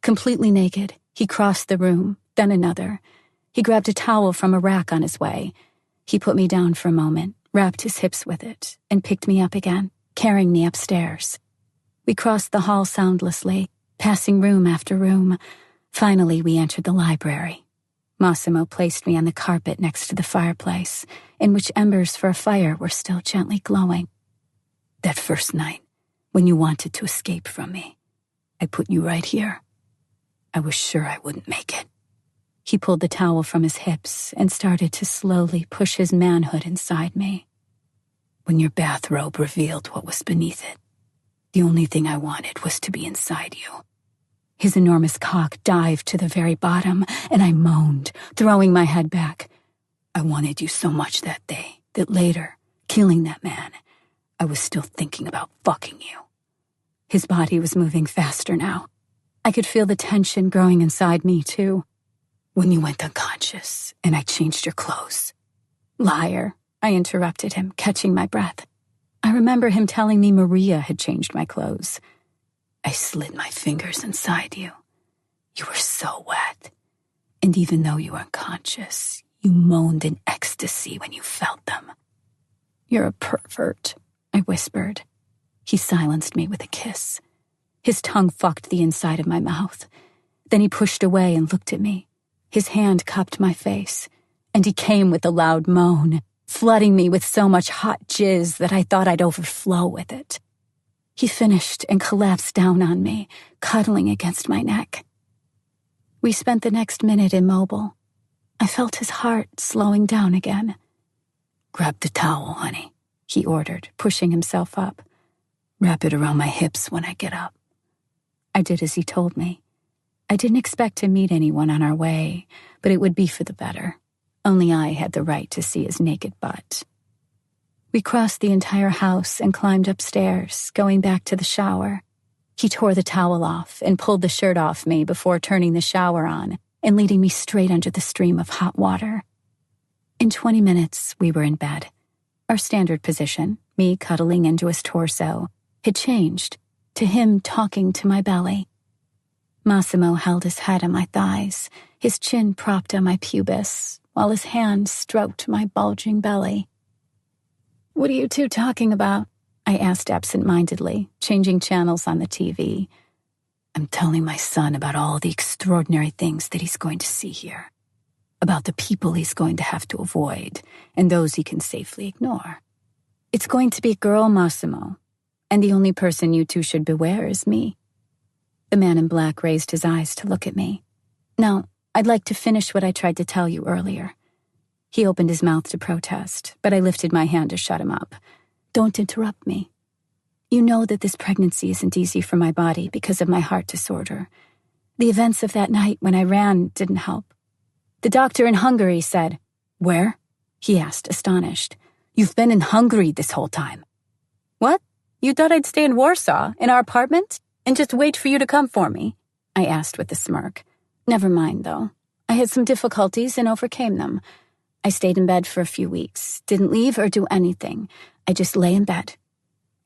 Completely naked, he crossed the room, then another. He grabbed a towel from a rack on his way. He put me down for a moment, wrapped his hips with it, and picked me up again, carrying me upstairs. We crossed the hall soundlessly, passing room after room. Finally, we entered the library. Massimo placed me on the carpet next to the fireplace, in which embers for a fire were still gently glowing. "That first night, when you wanted to escape from me, I put you right here. I was sure I wouldn't make it." He pulled the towel from his hips and started to slowly push his manhood inside me. "When your bathrobe revealed what was beneath it, the only thing I wanted was to be inside you." His enormous cock dived to the very bottom, and I moaned, throwing my head back. "I wanted you so much that day that later, killing that man, I was still thinking about fucking you." His body was moving faster now. I could feel the tension growing inside me, too. "When you went unconscious and I changed your clothes." "Liar," I interrupted him, catching my breath. I remember him telling me Maria had changed my clothes. "I slid my fingers inside you. You were so wet. And even though you were unconscious, you moaned in ecstasy when you felt them." "You're a pervert," I whispered. He silenced me with a kiss. His tongue fucked the inside of my mouth. Then he pushed away and looked at me. His hand cupped my face, and he came with a loud moan, flooding me with so much hot jizz that I thought I'd overflow with it. He finished and collapsed down on me, cuddling against my neck. We spent the next minute immobile. I felt his heart slowing down again. "Grab the towel, honey," he ordered, pushing himself up. "Wrap it around my hips when I get up." I did as he told me. I didn't expect to meet anyone on our way, but it would be for the better. Only I had the right to see his naked butt. We crossed the entire house and climbed upstairs, going back to the shower. He tore the towel off and pulled the shirt off me before turning the shower on and leading me straight under the stream of hot water. In 20 minutes, we were in bed. Our standard position, me cuddling into his torso, had changed. to him talking to my belly. Massimo held his head on my thighs, his chin propped on my pubis, while his hand stroked my bulging belly. "What are you two talking about?" I asked absent-mindedly, changing channels on the TV. "I'm telling my son about all the extraordinary things that he's going to see here, about the people he's going to have to avoid, and those he can safely ignore. It's going to be a girl, Massimo, and the only person you two should beware is me." The man in black raised his eyes to look at me. "Now, I'd like to finish what I tried to tell you earlier." He opened his mouth to protest, but I lifted my hand to shut him up. "Don't interrupt me. You know that this pregnancy isn't easy for my body because of my heart disorder. The events of that night when I ran didn't help. The doctor in Hungary said—" "Where?" he asked, astonished. "You've been in Hungary this whole time." "What? You thought I'd stay in Warsaw, in our apartment, and just wait for you to come for me?" I asked with a smirk. "Never mind, though. I had some difficulties and overcame them. I stayed in bed for a few weeks, didn't leave or do anything. I just lay in bed.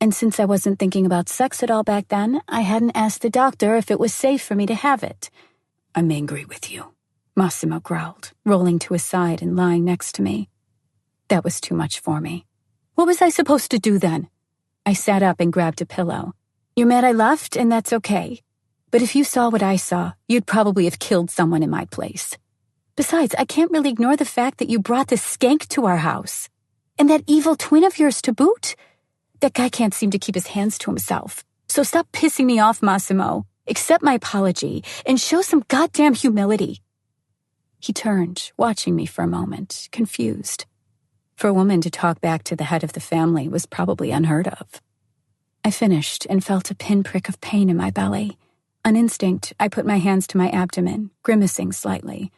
And since I wasn't thinking about sex at all back then, I hadn't asked the doctor if it was safe for me to have it." "I'm angry with you," Massimo growled, rolling to his side and lying next to me. That was too much for me. "What was I supposed to do then?" I sat up and grabbed a pillow. "You're mad I left, and that's okay. But if you saw what I saw, you'd probably have killed someone in my place. Besides, I can't really ignore the fact that you brought this skank to our house. And that evil twin of yours to boot. That guy can't seem to keep his hands to himself. So stop pissing me off, Massimo. Accept my apology, and show some goddamn humility." He turned, watching me for a moment, confused. For a woman to talk back to the head of the family was probably unheard of. I finished and felt a pinprick of pain in my belly. On instinct, I put my hands to my abdomen, grimacing slightly.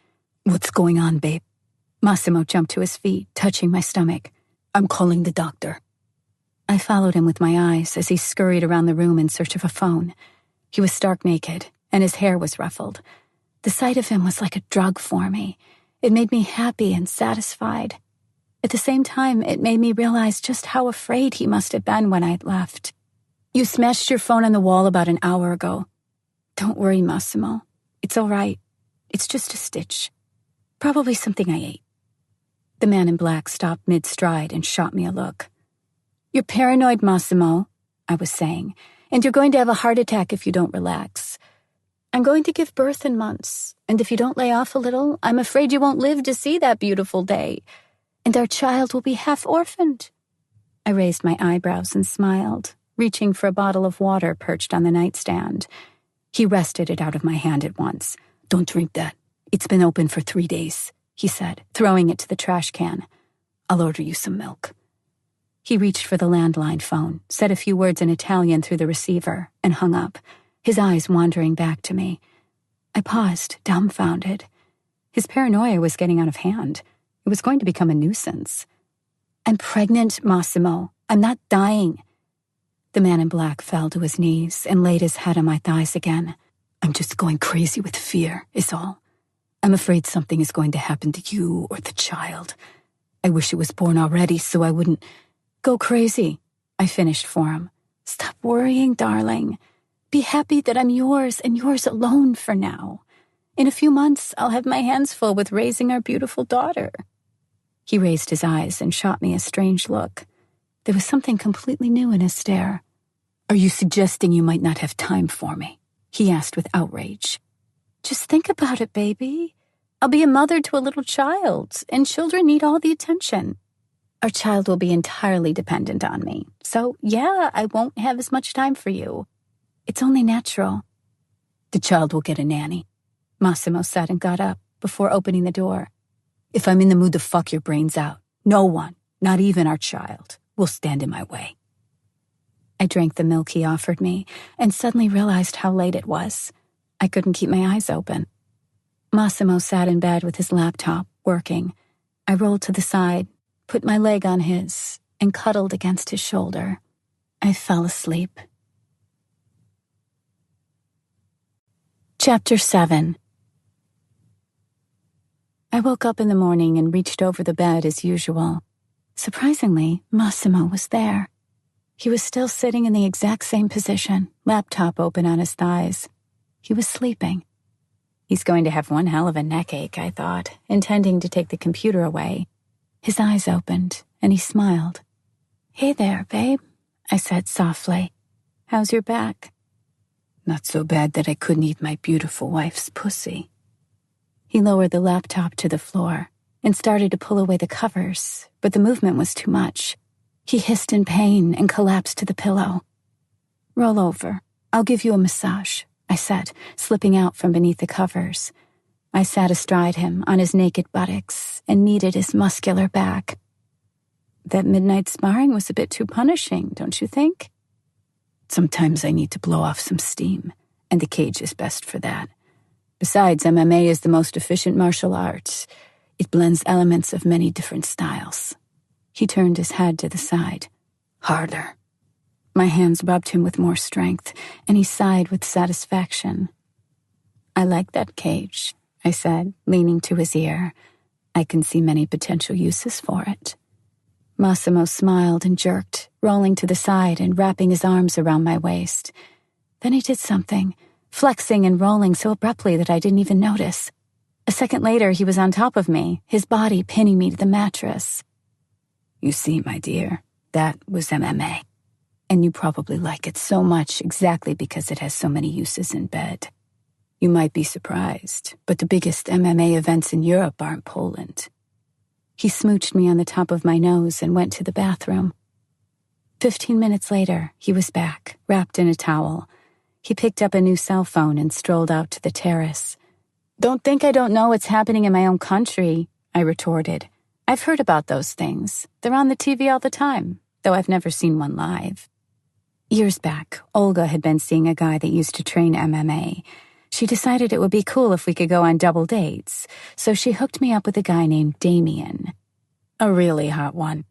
"What's going on, babe?" Massimo jumped to his feet, touching my stomach. "I'm calling the doctor." I followed him with my eyes as he scurried around the room in search of a phone. He was stark naked, and his hair was ruffled. The sight of him was like a drug for me. It made me happy and satisfied. At the same time, it made me realize just how afraid he must have been when I'd left. "You smashed your phone on the wall about an hour ago." "Don't worry, Massimo. It's all right. It's just a stitch. Probably something I ate." The man in black stopped mid-stride and shot me a look. "You're paranoid, Massimo," I was saying, "and you're going to have a heart attack if you don't relax. I'm going to give birth in months, and if you don't lay off a little, I'm afraid you won't live to see that beautiful day, and our child will be half-orphaned." I raised my eyebrows and smiled, reaching for a bottle of water perched on the nightstand. He wrested it out of my hand at once. "Don't drink that. It's been open for 3 days," he said, throwing it to the trash can. "I'll order you some milk." He reached for the landline phone, said a few words in Italian through the receiver, and hung up, his eyes wandering back to me. I paused, dumbfounded. His paranoia was getting out of hand. It was going to become a nuisance. "I'm pregnant, Massimo. I'm not dying." The man in black fell to his knees and laid his head on my thighs again. "I'm just going crazy with fear, is all. I'm afraid something is going to happen to you or the child. I wish it was born already so I wouldn't—" "Go crazy," I finished for him. "Stop worrying, darling. Be happy that I'm yours and yours alone for now. In a few months, I'll have my hands full with raising our beautiful daughter." He raised his eyes and shot me a strange look. There was something completely new in his stare. "Are you suggesting you might not have time for me?" he asked with outrage. "Just think about it, baby. I'll be a mother to a little child, and children need all the attention. Our child will be entirely dependent on me, so yeah, I won't have as much time for you. It's only natural." "The child will get a nanny," Massimo said and got up before opening the door. "If I'm in the mood to fuck your brains out, no one, not even our child, will stand in my way." I drank the milk he offered me and suddenly realized how late it was. I couldn't keep my eyes open. Massimo sat in bed with his laptop, working. I rolled to the side, put my leg on his, and cuddled against his shoulder. I fell asleep. Chapter 7. I woke up in the morning and reached over the bed as usual. Surprisingly, Massimo was there. He was still sitting in the exact same position, laptop open on his thighs. He was sleeping. He's going to have one hell of a neck ache, I thought, intending to take the computer away. His eyes opened, and he smiled. "Hey there, babe," I said softly. "How's your back?" "Not so bad that I couldn't eat my beautiful wife's pussy." He lowered the laptop to the floor and started to pull away the covers, but the movement was too much. He hissed in pain and collapsed to the pillow. "Roll over. I'll give you a massage," I said, slipping out from beneath the covers. I sat astride him on his naked buttocks and kneaded his muscular back. "That midnight sparring was a bit too punishing, don't you think?" "Sometimes I need to blow off some steam, and the cage is best for that. Besides, MMA is the most efficient martial art. It blends elements of many different styles." He turned his head to the side. "Harder." My hands rubbed him with more strength, and he sighed with satisfaction. "I like that cage," I said, leaning to his ear. "I can see many potential uses for it." Massimo smiled and jerked, rolling to the side and wrapping his arms around my waist. Then he did something, flexing and rolling so abruptly that I didn't even notice. A second later, he was on top of me, his body pinning me to the mattress. "You see, my dear, that was MMA. And you probably like it so much exactly because it has so many uses in bed. You might be surprised, but the biggest MMA events in Europe are in Poland." He smooched me on the top of my nose and went to the bathroom. 15 minutes later, he was back, wrapped in a towel. He picked up a new cell phone and strolled out to the terrace. "Don't think I don't know what's happening in my own country," I retorted. "I've heard about those things. They're on the TV all the time, though I've never seen one live." Years back, Olga had been seeing a guy that used to train MMA. She decided it would be cool if we could go on double dates, so she hooked me up with a guy named Damien. A really hot one.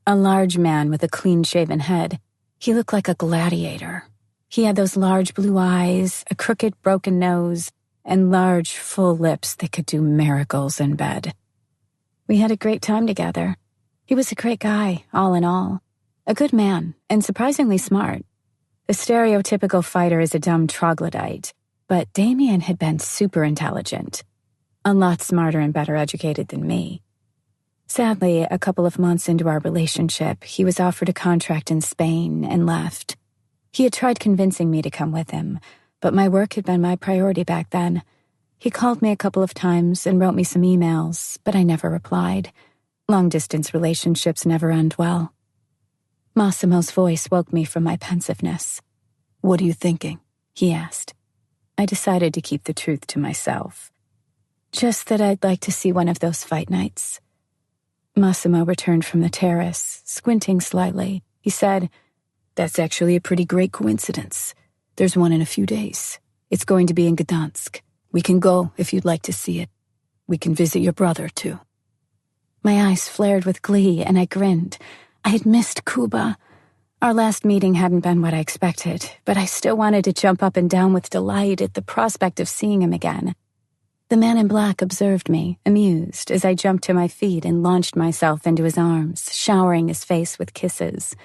A large man with a clean-shaven head. He looked like a gladiator. He had those large blue eyes, a crooked, broken nose, and large, full lips that could do miracles in bed. We had a great time together. He was a great guy, all in all. A good man, and surprisingly smart. The stereotypical fighter is a dumb troglodyte, but Damien had been super intelligent. A lot smarter and better educated than me. Sadly, a couple of months into our relationship, he was offered a contract in Spain and left. He had tried convincing me to come with him, but my work had been my priority back then. He called me a couple of times and wrote me some emails, but I never replied. Long-distance relationships never end well. Massimo's voice woke me from my pensiveness. "What are you thinking?" he asked. I decided to keep the truth to myself. "Just that I'd like to see one of those fight nights." Massimo returned from the terrace, squinting slightly. He said, "That's actually a pretty great coincidence. There's one in a few days. It's going to be in Gdansk. We can go if you'd like to see it. We can visit your brother, too." My eyes flared with glee, and I grinned. I had missed Cuba. Our last meeting hadn't been what I expected, but I still wanted to jump up and down with delight at the prospect of seeing him again. The man in black observed me, amused, as I jumped to my feet and launched myself into his arms, showering his face with kisses.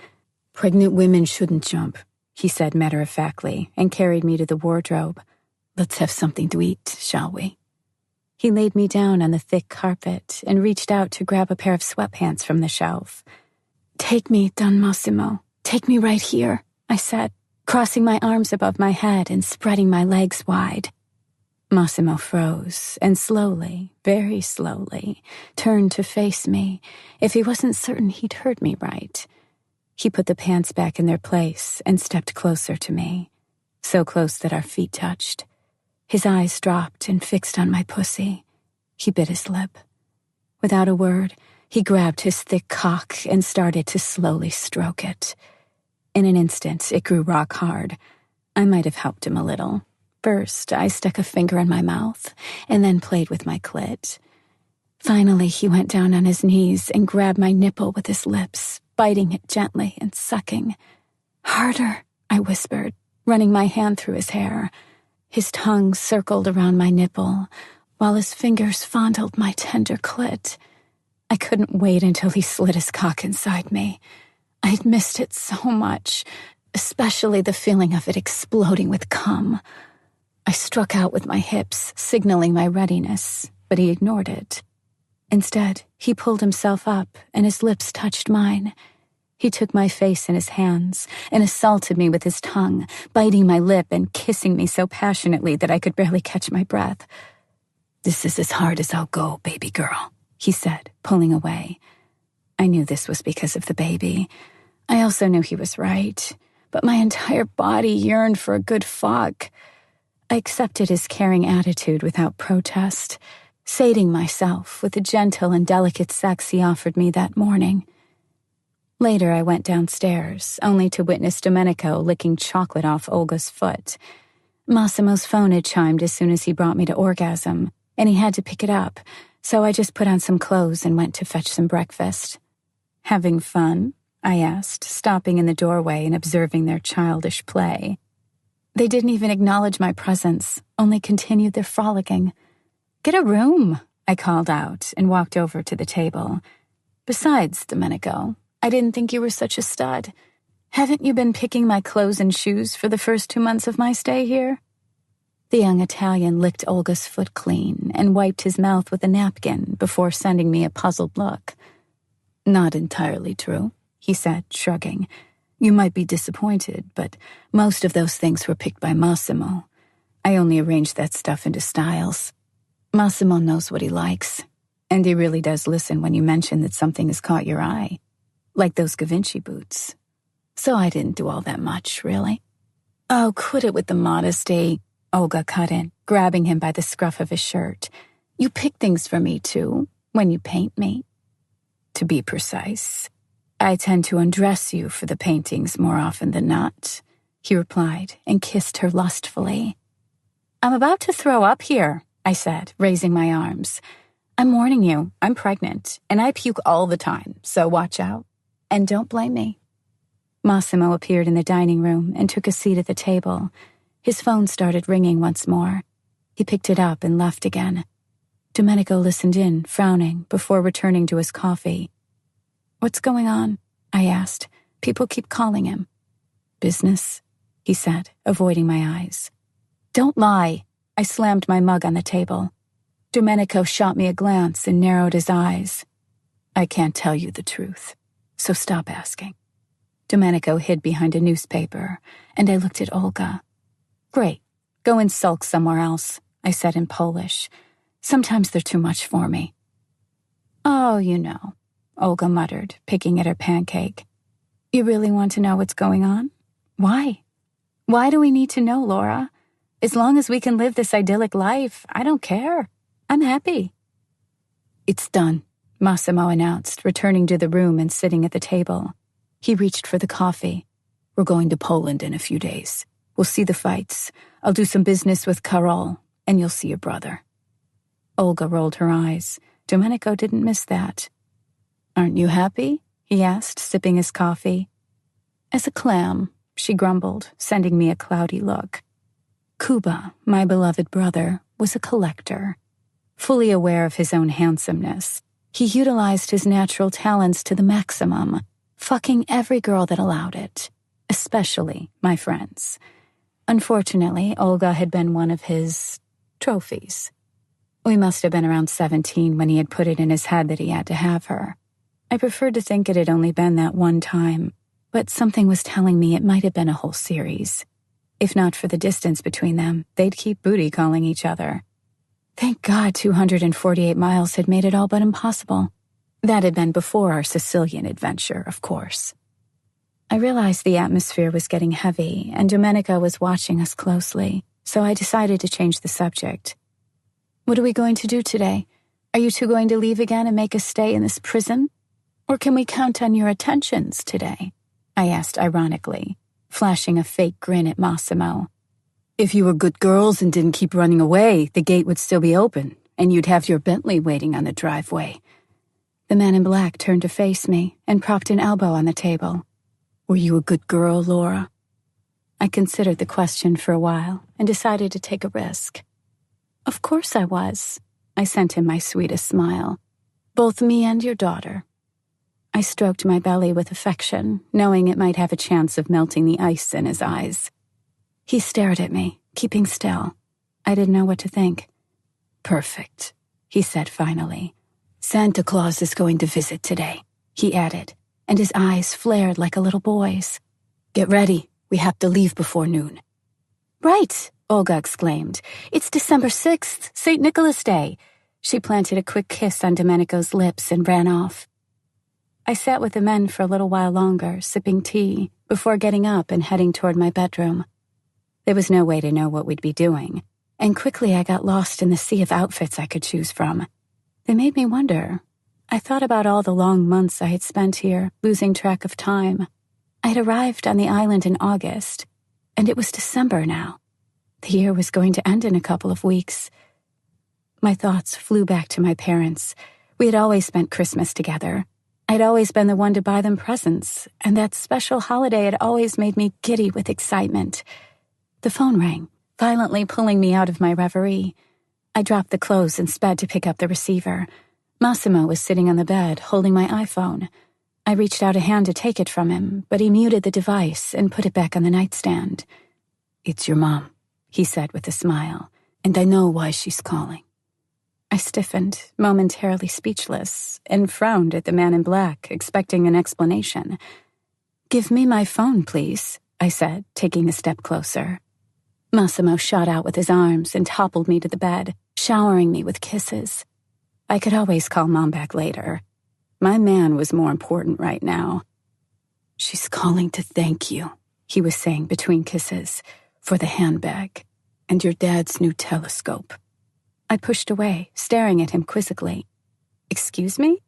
"Pregnant women shouldn't jump," he said matter-of-factly, and carried me to the wardrobe. "Let's have something to eat, shall we?" He laid me down on the thick carpet and reached out to grab a pair of sweatpants from the shelf. "Take me, Don Massimo. Take me right here," I said, crossing my arms above my head and spreading my legs wide. Massimo froze and slowly, very slowly, turned to face me, if he wasn't certain he'd heard me right. He put the pants back in their place and stepped closer to me, so close that our feet touched. His eyes dropped and fixed on my pussy. He bit his lip. Without a word, he grabbed his thick cock and started to slowly stroke it. In an instant, it grew rock hard. I might have helped him a little. First, I stuck a finger in my mouth and then played with my clit. Finally, he went down on his knees and grabbed my nipple with his lips, biting it gently and sucking. "Harder," I whispered, running my hand through his hair. His tongue circled around my nipple, while his fingers fondled my tender clit. I couldn't wait until he slid his cock inside me. I'd missed it so much, especially the feeling of it exploding with cum. I struck out with my hips, signaling my readiness, but he ignored it. Instead, he pulled himself up and his lips touched mine. He took my face in his hands and assaulted me with his tongue, biting my lip and kissing me so passionately that I could barely catch my breath. "This is as hard as I'll go, baby girl," he said, pulling away. I knew this was because of the baby. I also knew he was right, but my entire body yearned for a good fuck. I accepted his caring attitude without protest, sating myself with the gentle and delicate sex he offered me that morning. Later, I went downstairs, only to witness Domenico licking chocolate off Olga's foot. Massimo's phone had chimed as soon as he brought me to orgasm, and he had to pick it up, so I just put on some clothes and went to fetch some breakfast. "Having fun?" I asked, stopping in the doorway and observing their childish play. They didn't even acknowledge my presence, only continued their frolicking. "Get a room," I called out and walked over to the table. "Besides, Domenico, I didn't think you were such a stud. Haven't you been picking my clothes and shoes for the first 2 months of my stay here?" The young Italian licked Olga's foot clean and wiped his mouth with a napkin before sending me a puzzled look. "Not entirely true," he said, shrugging. "You might be disappointed, but most of those things were picked by Massimo. I only arranged that stuff into styles. Massimo knows what he likes, and he really does listen when you mention that something has caught your eye, like those Givenchy boots. So I didn't do all that much, really." "Oh, quit it with the modesty," Olga cut in, grabbing him by the scruff of his shirt. "You pick things for me, too, when you paint me." "To be precise, I tend to undress you for the paintings more often than not," he replied and kissed her lustfully. "I'm about to throw up here," I said, raising my arms. "I'm warning you, I'm pregnant, and I puke all the time, so watch out. And don't blame me." Massimo appeared in the dining room and took a seat at the table. His phone started ringing once more. He picked it up and left again. Domenico listened in, frowning, before returning to his coffee. "What's going on?" I asked. "People keep calling him." "Business," he said, avoiding my eyes. "Don't lie." I slammed my mug on the table. Domenico shot me a glance and narrowed his eyes. "I can't tell you the truth, so stop asking." Domenico hid behind a newspaper, and I looked at Olga. "Great, go and sulk somewhere else," I said in Polish. "Sometimes they're too much for me." "Oh, you know," Olga muttered, picking at her pancake. "You really want to know what's going on? Why? Why do we need to know, Laura? As long as we can live this idyllic life, I don't care. I'm happy." "It's done," Massimo announced, returning to the room and sitting at the table. He reached for the coffee. "We're going to Poland in a few days. We'll see the fights. I'll do some business with Karol, and you'll see your brother." Olga rolled her eyes. Domenico didn't miss that. "Aren't you happy?" he asked, sipping his coffee. "As a clam," she grumbled, sending me a cloudy look. Kuba, my beloved brother, was a collector. Fully aware of his own handsomeness, he utilized his natural talents to the maximum, fucking every girl that allowed it, especially my friends. Unfortunately, Olga had been one of his trophies. We must have been around 17 when he had put it in his head that he had to have her. I preferred to think it had only been that one time, but something was telling me it might have been a whole series. If not for the distance between them, they'd keep booty calling each other. Thank God 248 miles had made it all but impossible. That had been before our Sicilian adventure, of course. I realized the atmosphere was getting heavy, and Domenico was watching us closely, so I decided to change the subject. "What are we going to do today? Are you two going to leave again and make us stay in this prison? Or can we count on your attentions today?" I asked ironically, flashing a fake grin at Massimo. "If you were good girls and didn't keep running away, the gate would still be open, and you'd have your Bentley waiting on the driveway." The man in black turned to face me and propped an elbow on the table. "Were you a good girl, Laura?" I considered the question for a while and decided to take a risk. "Of course I was." I sent him my sweetest smile. "Both me and your daughter." I stroked my belly with affection, knowing it might have a chance of melting the ice in his eyes. He stared at me, keeping still. I didn't know what to think. "Perfect," he said finally. "Santa Claus is going to visit today," he added, and his eyes flared like a little boy's. "Get ready. We have to leave before noon." "Right," Olga exclaimed. "It's December 6th, St. Nicholas Day." She planted a quick kiss on Domenico's lips and ran off. I sat with the men for a little while longer, sipping tea, before getting up and heading toward my bedroom. There was no way to know what we'd be doing, and quickly I got lost in the sea of outfits I could choose from. They made me wonder. I thought about all the long months I had spent here, losing track of time. I had arrived on the island in August, and it was December now. The year was going to end in a couple of weeks. My thoughts flew back to my parents. We had always spent Christmas together. I'd always been the one to buy them presents, and that special holiday had always made me giddy with excitement. The phone rang, violently pulling me out of my reverie. I dropped the clothes and sped to pick up the receiver. Massimo was sitting on the bed, holding my iPhone. I reached out a hand to take it from him, but he muted the device and put it back on the nightstand. "It's your mom," he said with a smile, "and I know why she's calling." I stiffened, momentarily speechless, and frowned at the man in black, expecting an explanation. "Give me my phone, please," I said, taking a step closer. Massimo shot out with his arms and toppled me to the bed, showering me with kisses. I could always call Mom back later. My man was more important right now. "She's calling to thank you," he was saying between kisses, "for the handbag and your dad's new telescope." I pushed away, staring at him quizzically. "Excuse me?"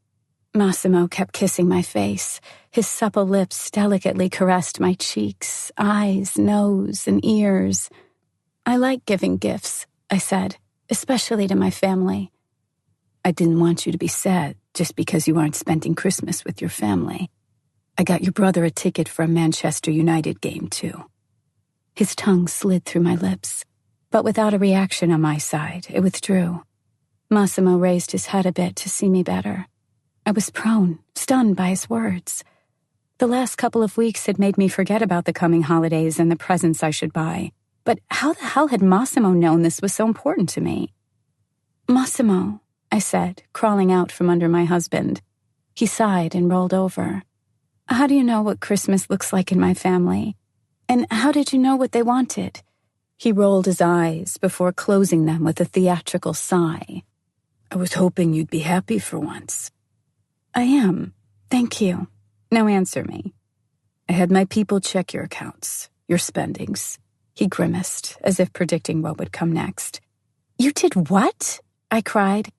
Massimo kept kissing my face. His supple lips delicately caressed my cheeks, eyes, nose, and ears. "I like giving gifts," I said, "especially to my family." "I didn't want you to be sad just because you aren't spending Christmas with your family. I got your brother a ticket for a Manchester United game, too." His tongue slid through my lips, but without a reaction on my side, it withdrew. Massimo raised his head a bit to see me better. I was prone, stunned by his words. The last couple of weeks had made me forget about the coming holidays and the presents I should buy. But how the hell had Massimo known this was so important to me? "Massimo," I said, crawling out from under my husband. He sighed and rolled over. "How do you know what Christmas looks like in my family? And how did you know what they wanted?" He rolled his eyes before closing them with a theatrical sigh. "I was hoping you'd be happy for once." "I am. Thank you. Now answer me." "I had my people check your accounts, your spendings." He grimaced, as if predicting what would come next. "You did what?" I cried.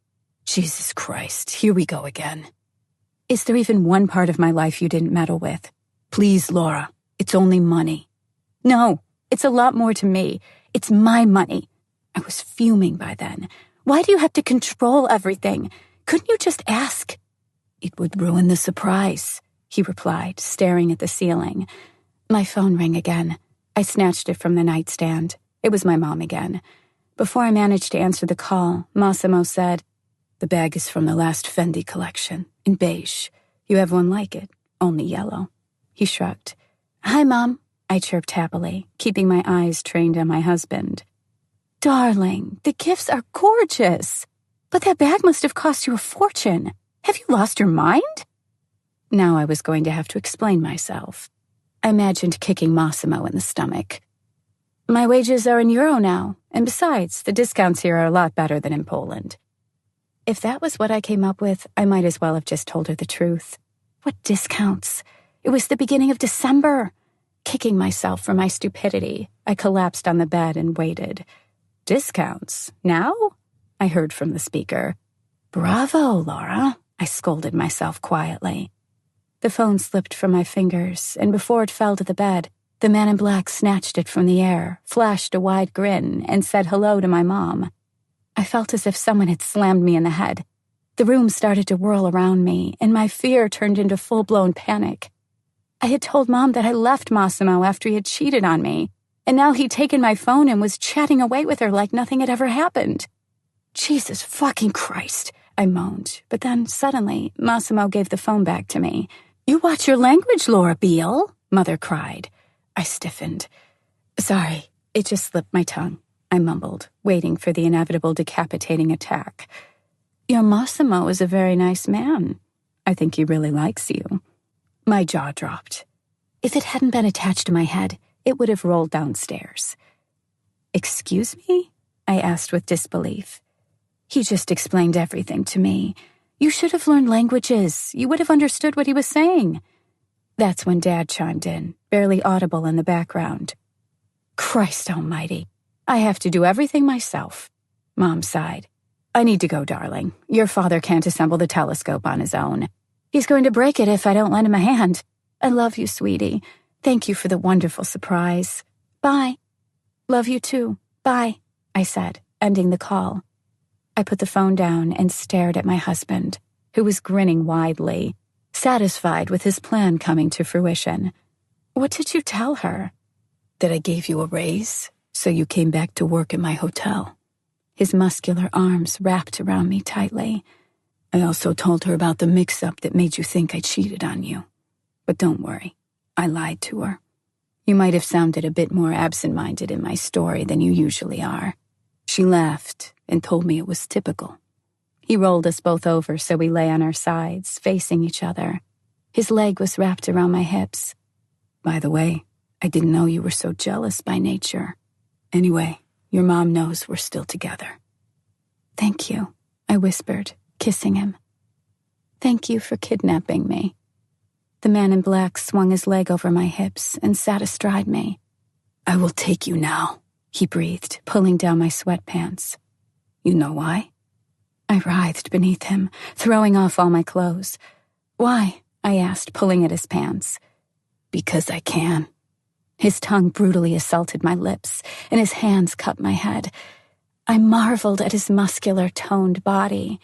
"Jesus Christ, here we go again. Is there even one part of my life you didn't meddle with? Please, Laura, it's only money." "No. It's a lot more to me. It's my money." I was fuming by then. "Why do you have to control everything? Couldn't you just ask?" "It would ruin the surprise," he replied, staring at the ceiling. My phone rang again. I snatched it from the nightstand. It was my mom again. Before I managed to answer the call, Massimo said, "The bag is from the last Fendi collection, in beige. You have one like it, only yellow." He shrugged. "Hi, Mom," I chirped happily, keeping my eyes trained on my husband. "Darling, the gifts are gorgeous. But that bag must have cost you a fortune. Have you lost your mind?" Now I was going to have to explain myself. I imagined kicking Massimo in the stomach. "My wages are in euro now, and besides, the discounts here are a lot better than in Poland." If that was what I came up with, I might as well have just told her the truth. What discounts? It was the beginning of December. Kicking myself for my stupidity, I collapsed on the bed and waited. "Discounts? Now?" I heard from the speaker. "Bravo, Laura," I scolded myself quietly. The phone slipped from my fingers, and before it fell to the bed, the man in black snatched it from the air, flashed a wide grin, and said hello to my mom. I felt as if someone had slammed me in the head. The room started to whirl around me, and my fear turned into full-blown panic. I had told Mom that I left Massimo after he had cheated on me, and now he'd taken my phone and was chatting away with her like nothing had ever happened. Jesus fucking Christ, I moaned, but then suddenly Massimo gave the phone back to me. "You watch your language, Laura Beale," Mother cried. I stiffened. "Sorry, it just slipped my tongue," I mumbled, waiting for the inevitable decapitating attack. "Your Massimo is a very nice man. I think he really likes you." My jaw dropped. If it hadn't been attached to my head, it would have rolled downstairs. "Excuse me?" I asked with disbelief. "He just explained everything to me. You should have learned languages. You would have understood what he was saying." That's when Dad chimed in, barely audible in the background. "Christ almighty, I have to do everything myself." Mom sighed. "I need to go, darling. Your father can't assemble the telescope on his own. He's going to break it if I don't lend him a hand. I love you, sweetie. Thank you for the wonderful surprise. Bye." "Love you too. Bye," I said, ending the call. I put the phone down and stared at my husband, who was grinning widely, satisfied with his plan coming to fruition. "What did you tell her?" "That I gave you a raise, so you came back to work at my hotel." His muscular arms wrapped around me tightly. "I also told her about the mix-up that made you think I cheated on you. But don't worry, I lied to her. You might have sounded a bit more absent-minded in my story than you usually are." She laughed and told me it was typical. He rolled us both over so we lay on our sides, facing each other. His leg was wrapped around my hips. "By the way, I didn't know you were so jealous by nature. Anyway, your mom knows we're still together." "Thank you," I whispered, kissing him. "Thank you for kidnapping me." The man in black swung his leg over my hips and sat astride me. "I will take you now," he breathed, pulling down my sweatpants. "You know why?" I writhed beneath him, throwing off all my clothes. "Why?" I asked, pulling at his pants. "Because I can." His tongue brutally assaulted my lips, and his hands cut my head. I marveled at his muscular, toned body.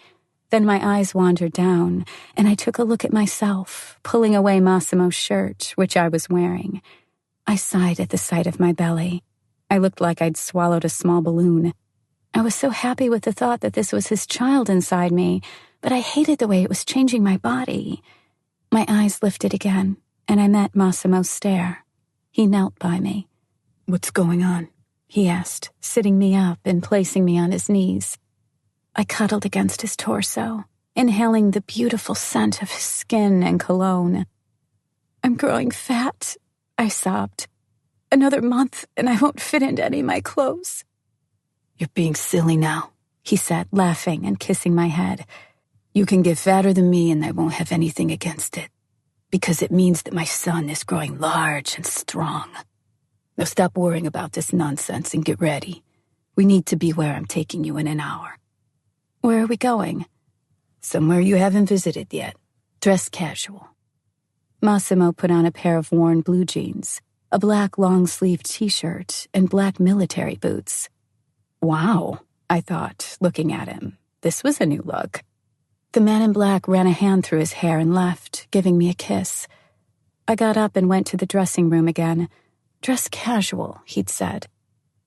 Then my eyes wandered down, and I took a look at myself, pulling away Massimo's shirt, which I was wearing. I sighed at the sight of my belly. I looked like I'd swallowed a small balloon. I was so happy with the thought that this was his child inside me, but I hated the way it was changing my body. My eyes lifted again, and I met Massimo's stare. He knelt by me. "What's going on?" he asked, sitting me up and placing me on his knees. I cuddled against his torso, inhaling the beautiful scent of his skin and cologne. "I'm growing fat," I sobbed. "Another month and I won't fit into any of my clothes." "You're being silly now," he said, laughing and kissing my head. "You can get fatter than me and I won't have anything against it, because it means that my son is growing large and strong. Now stop worrying about this nonsense and get ready. We need to be where I'm taking you in an hour." "Where are we going?" "Somewhere you haven't visited yet. Dress casual." Massimo put on a pair of worn blue jeans, a black long-sleeved t-shirt, and black military boots. Wow, I thought, looking at him. This was a new look. The man in black ran a hand through his hair and left, giving me a kiss. I got up and went to the dressing room again. "Dress casual," he'd said.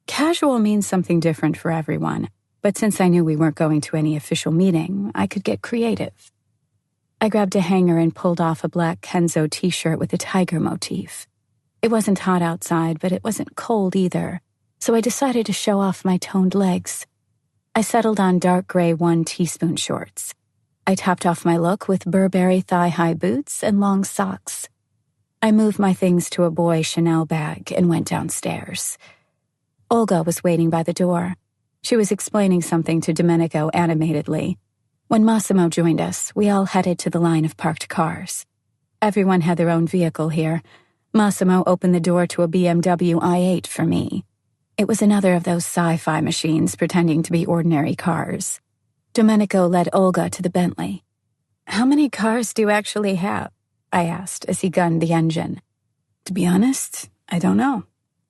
Casual means something different for everyone, but since I knew we weren't going to any official meeting, I could get creative. I grabbed a hanger and pulled off a black Kenzo t-shirt with a tiger motif. It wasn't hot outside, but it wasn't cold either, so I decided to show off my toned legs. I settled on dark gray 1 teaspoon shorts. I topped off my look with Burberry thigh-high boots and long socks. I moved my things to a boy Chanel bag and went downstairs. Olga was waiting by the door. She was explaining something to Domenico animatedly. When Massimo joined us, we all headed to the line of parked cars. Everyone had their own vehicle here. Massimo opened the door to a BMW i8 for me. It was another of those sci-fi machines pretending to be ordinary cars. Domenico led Olga to the Bentley. "How many cars do you actually have?" I asked as he gunned the engine. "To be honest, I don't know.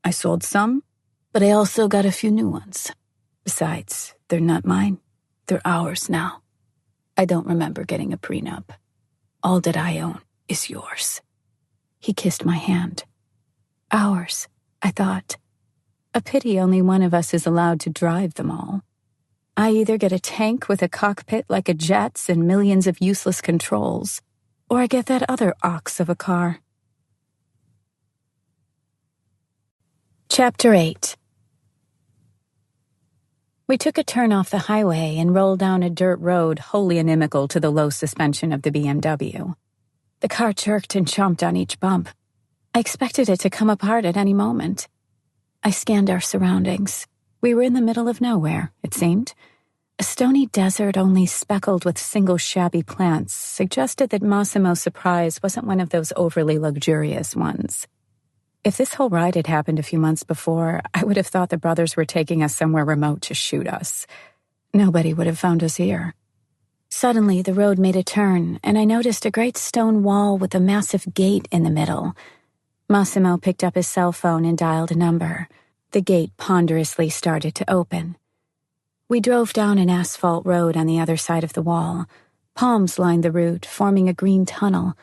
I sold some, but I also got a few new ones. Besides, they're not mine. They're ours now. I don't remember getting a prenup. All that I own is yours." He kissed my hand. Ours, I thought. A pity only one of us is allowed to drive them all. I either get a tank with a cockpit like a jet's and millions of useless controls, or I get that other ox of a car. Chapter 8. We took a turn off the highway and rolled down a dirt road wholly inimical to the low suspension of the BMW. The car jerked and chomped on each bump. I expected it to come apart at any moment. I scanned our surroundings. We were in the middle of nowhere, it seemed. A stony desert only speckled with single shabby plants suggested that Massimo's surprise wasn't one of those overly luxurious ones. If this whole ride had happened a few months before, I would have thought the brothers were taking us somewhere remote to shoot us. Nobody would have found us here. Suddenly, the road made a turn, and I noticed a great stone wall with a massive gate in the middle. Massimo picked up his cell phone and dialed a number. The gate ponderously started to open. We drove down an asphalt road on the other side of the wall. Palms lined the route, forming a green tunnel.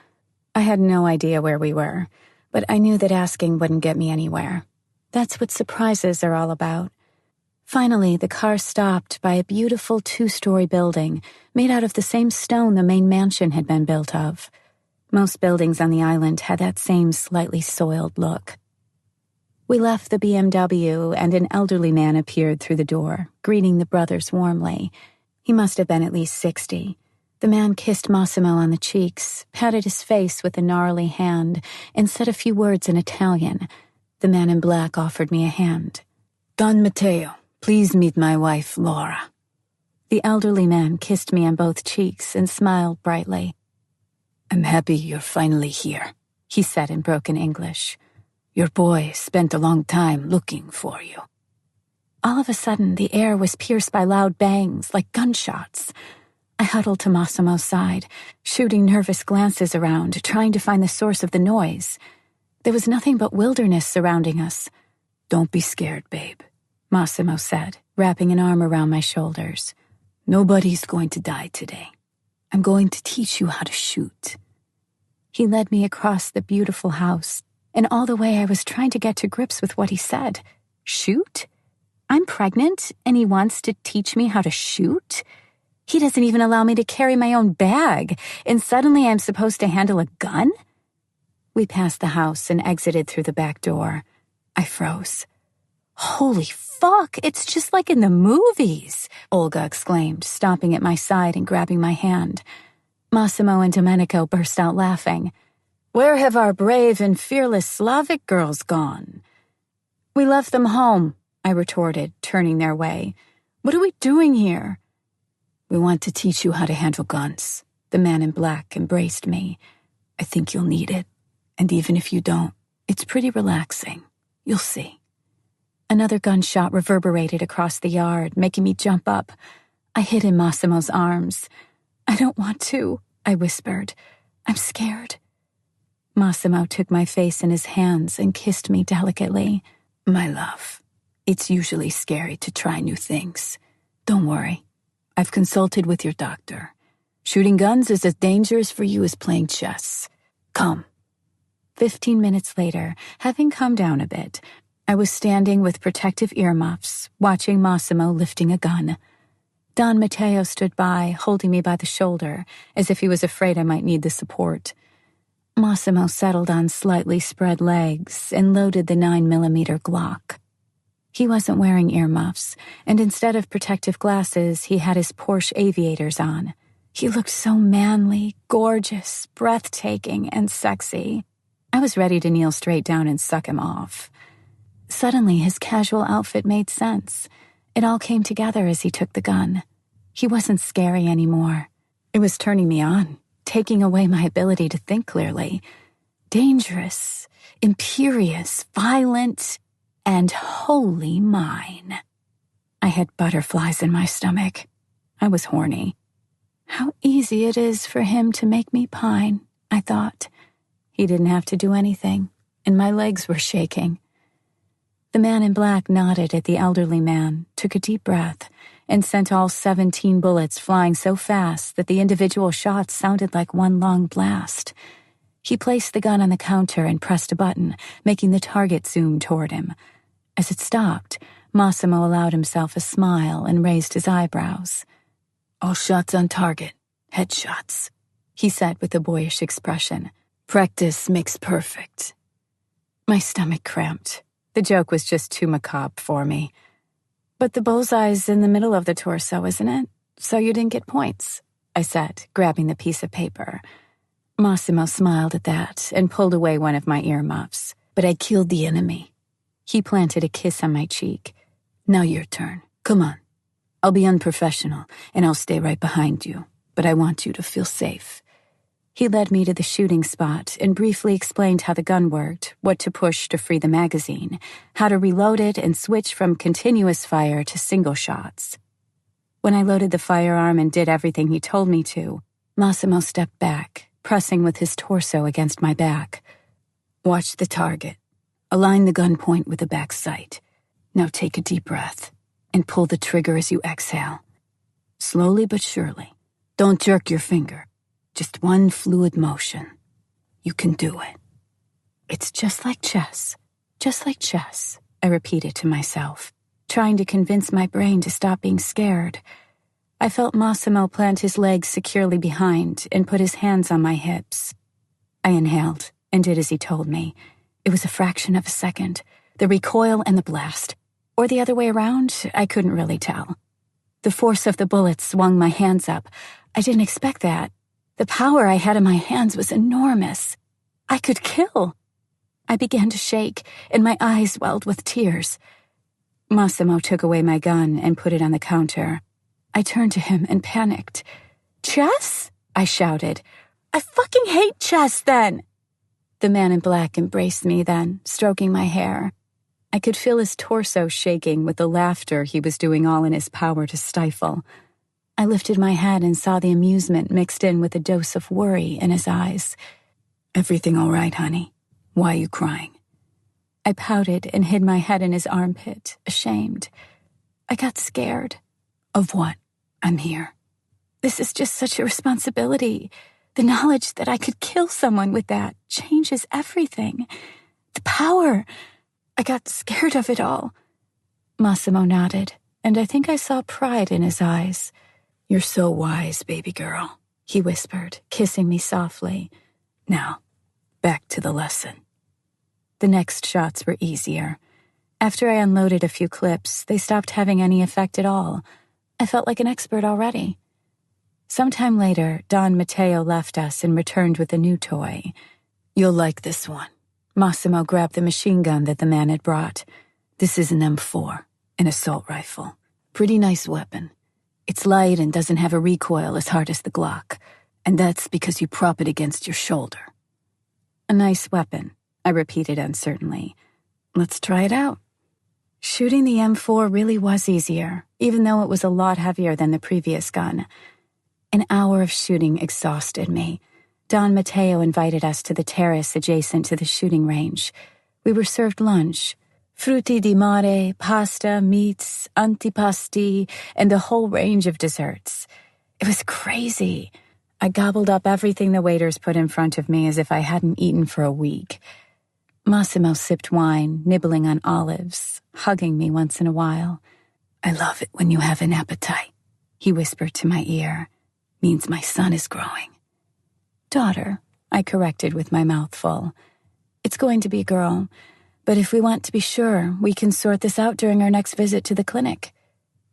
I had no idea where we were, but I knew that asking wouldn't get me anywhere. That's what surprises are all about. Finally, the car stopped by a beautiful 2-story building made out of the same stone the main mansion had been built of. Most buildings on the island had that same slightly soiled look. We left the BMW, and an elderly man appeared through the door, greeting the brothers warmly. He must have been at least 60. The man kissed Massimo on the cheeks, patted his face with a gnarly hand, and said a few words in Italian. The man in black offered me a hand. "Don Matteo, please meet my wife, Laura." The elderly man kissed me on both cheeks and smiled brightly. "I'm happy you're finally here," he said in broken English. "Your boy spent a long time looking for you." All of a sudden, the air was pierced by loud bangs, like gunshots. I huddled to Massimo's side, shooting nervous glances around, trying to find the source of the noise. There was nothing but wilderness surrounding us. "Don't be scared, babe," Massimo said, wrapping an arm around my shoulders. "Nobody's going to die today. I'm going to teach you how to shoot." He led me across the beautiful house, and all the way I was trying to get to grips with what he said. Shoot? I'm pregnant, and he wants to teach me how to shoot? He doesn't even allow me to carry my own bag, and suddenly I'm supposed to handle a gun? We passed the house and exited through the back door. I froze. "Holy fuck, it's just like in the movies," Olga exclaimed, stopping at my side and grabbing my hand. Massimo and Domenico burst out laughing. "Where have our brave and fearless Slavic girls gone?" "We left them home," I retorted, turning their way. "What are we doing here?" "We want to teach you how to handle guns." The man in black embraced me. "I think you'll need it. And even if you don't, it's pretty relaxing. You'll see." Another gunshot reverberated across the yard, making me jump up. I hid in Massimo's arms. "I don't want to," I whispered. "I'm scared." Massimo took my face in his hands and kissed me delicately. "My love, it's usually scary to try new things. Don't worry. I've consulted with your doctor. Shooting guns is as dangerous for you as playing chess. Come." 15 minutes later, having calmed down a bit, I was standing with protective earmuffs, watching Massimo lifting a gun. Don Matteo stood by, holding me by the shoulder, as if he was afraid I might need the support. Massimo settled on slightly spread legs and loaded the 9mm Glock. He wasn't wearing earmuffs, and instead of protective glasses, he had his Porsche aviators on. He looked so manly, gorgeous, breathtaking, and sexy. I was ready to kneel straight down and suck him off. Suddenly, his casual outfit made sense. It all came together as he took the gun. He wasn't scary anymore. It was turning me on, taking away my ability to think clearly. Dangerous, imperious, violent, and wholly mine. I had butterflies in my stomach. I was horny. How easy it is for him to make me pine, I thought. He didn't have to do anything, and my legs were shaking. The man in black nodded at the elderly man, took a deep breath, and sent all 17 bullets flying so fast that the individual shots sounded like one long blast. He placed the gun on the counter and pressed a button, making the target zoom toward him. As it stopped, Massimo allowed himself a smile and raised his eyebrows. "All shots on target. Headshots," he said with a boyish expression. "Practice makes perfect." My stomach cramped. The joke was just too macabre for me. "But the bullseye's in the middle of the torso, isn't it? So you didn't get points," I said, grabbing the piece of paper. Massimo smiled at that and pulled away one of my earmuffs. "But I killed the enemy." He planted a kiss on my cheek. "Now your turn. Come on. I'll be unprofessional, and I'll stay right behind you, but I want you to feel safe." He led me to the shooting spot and briefly explained how the gun worked, what to push to free the magazine, how to reload it and switch from continuous fire to single shots. When I loaded the firearm and did everything he told me to, Massimo stepped back, pressing with his torso against my back. "Watch the target. Align the gun point with the back sight. Now take a deep breath and pull the trigger as you exhale. Slowly but surely. Don't jerk your finger. Just one fluid motion. You can do it." "It's just like chess. Just like chess," I repeated to myself, trying to convince my brain to stop being scared. I felt Massimo plant his legs securely behind and put his hands on my hips. I inhaled and did as he told me. It was a fraction of a second. The recoil and the blast. Or the other way around, I couldn't really tell. The force of the bullet swung my hands up. I didn't expect that. The power I had in my hands was enormous. I could kill. I began to shake, and my eyes welled with tears. Massimo took away my gun and put it on the counter. I turned to him and panicked. "Chess?" I shouted. "I fucking hate chess, then!" The man in black embraced me then, stroking my hair. I could feel his torso shaking with the laughter he was doing all in his power to stifle. I lifted my head and saw the amusement mixed in with a dose of worry in his eyes. "Everything all right, honey? Why are you crying?" I pouted and hid my head in his armpit, ashamed. I got scared. "Of what?" "I'm here. This is just such a responsibility. The knowledge that I could kill someone with that changes everything. The power. I got scared of it all." Massimo nodded, and I think I saw pride in his eyes. "You're so wise, baby girl," he whispered, kissing me softly. "Now, back to the lesson." The next shots were easier. After I unloaded a few clips, they stopped having any effect at all. I felt like an expert already. Sometime later, Don Matteo left us and returned with a new toy. "You'll like this one." Massimo grabbed the machine gun that the man had brought. "This is an M4, an assault rifle. Pretty nice weapon. It's light and doesn't have a recoil as hard as the Glock, and that's because you prop it against your shoulder." "A nice weapon," I repeated uncertainly. "Let's try it out." Shooting the M4 really was easier, even though it was a lot heavier than the previous gun. An hour of shooting exhausted me. Don Matteo invited us to the terrace adjacent to the shooting range. We were served lunch. Frutti di mare, pasta, meats, antipasti, and a whole range of desserts. It was crazy. I gobbled up everything the waiters put in front of me as if I hadn't eaten for a week. Massimo sipped wine, nibbling on olives, hugging me once in a while. "I love it when you have an appetite," he whispered to my ear. "Means my son is growing." "Daughter," I corrected with my mouth full. "It's going to be a girl, but if we want to be sure, we can sort this out during our next visit to the clinic."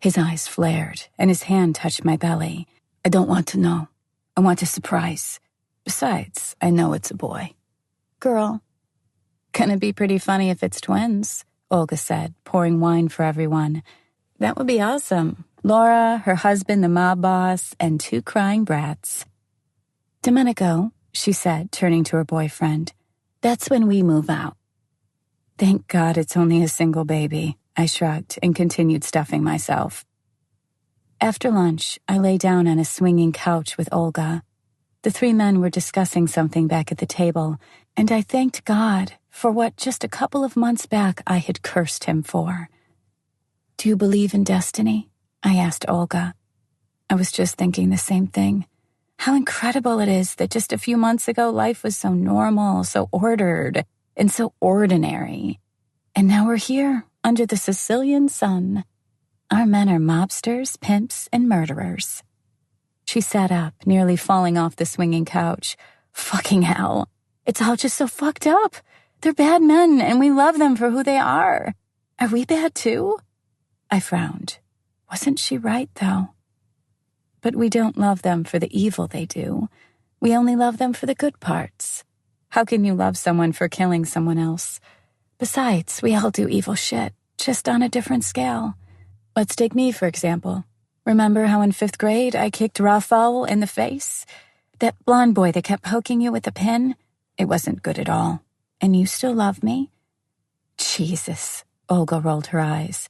His eyes flared, and his hand touched my belly. "I don't want to know. I want a surprise. Besides, I know it's a boy." "Girl." "Gonna be pretty funny if it's twins," Olga said, pouring wine for everyone. "That would be awesome. Laura, her husband, the mob boss, and 2 crying brats." "Domenico," she said, turning to her boyfriend, "that's when we move out." "Thank God it's only a single baby," I shrugged and continued stuffing myself. After lunch, I lay down on a swinging couch with Olga. The 3 men were discussing something back at the table, and I thanked God for what just a couple of months back I had cursed him for. "Do you believe in destiny?" I asked Olga. I was just thinking the same thing. How incredible it is that just a few months ago life was so normal, so ordered, and so ordinary. And now we're here, under the Sicilian sun. Our men are mobsters, pimps, and murderers. She sat up, nearly falling off the swinging couch. Fucking hell. It's all just so fucked up. They're bad men, and we love them for who they are. Are we bad too? I frowned. Wasn't she right, though? But we don't love them for the evil they do. We only love them for the good parts. How can you love someone for killing someone else? Besides, we all do evil shit, just on a different scale. Let's take me, for example. Remember how in 5th grade I kicked Rafael in the face? That blonde boy that kept poking you with a pin? It wasn't good at all. And you still love me? Jesus, Olga rolled her eyes.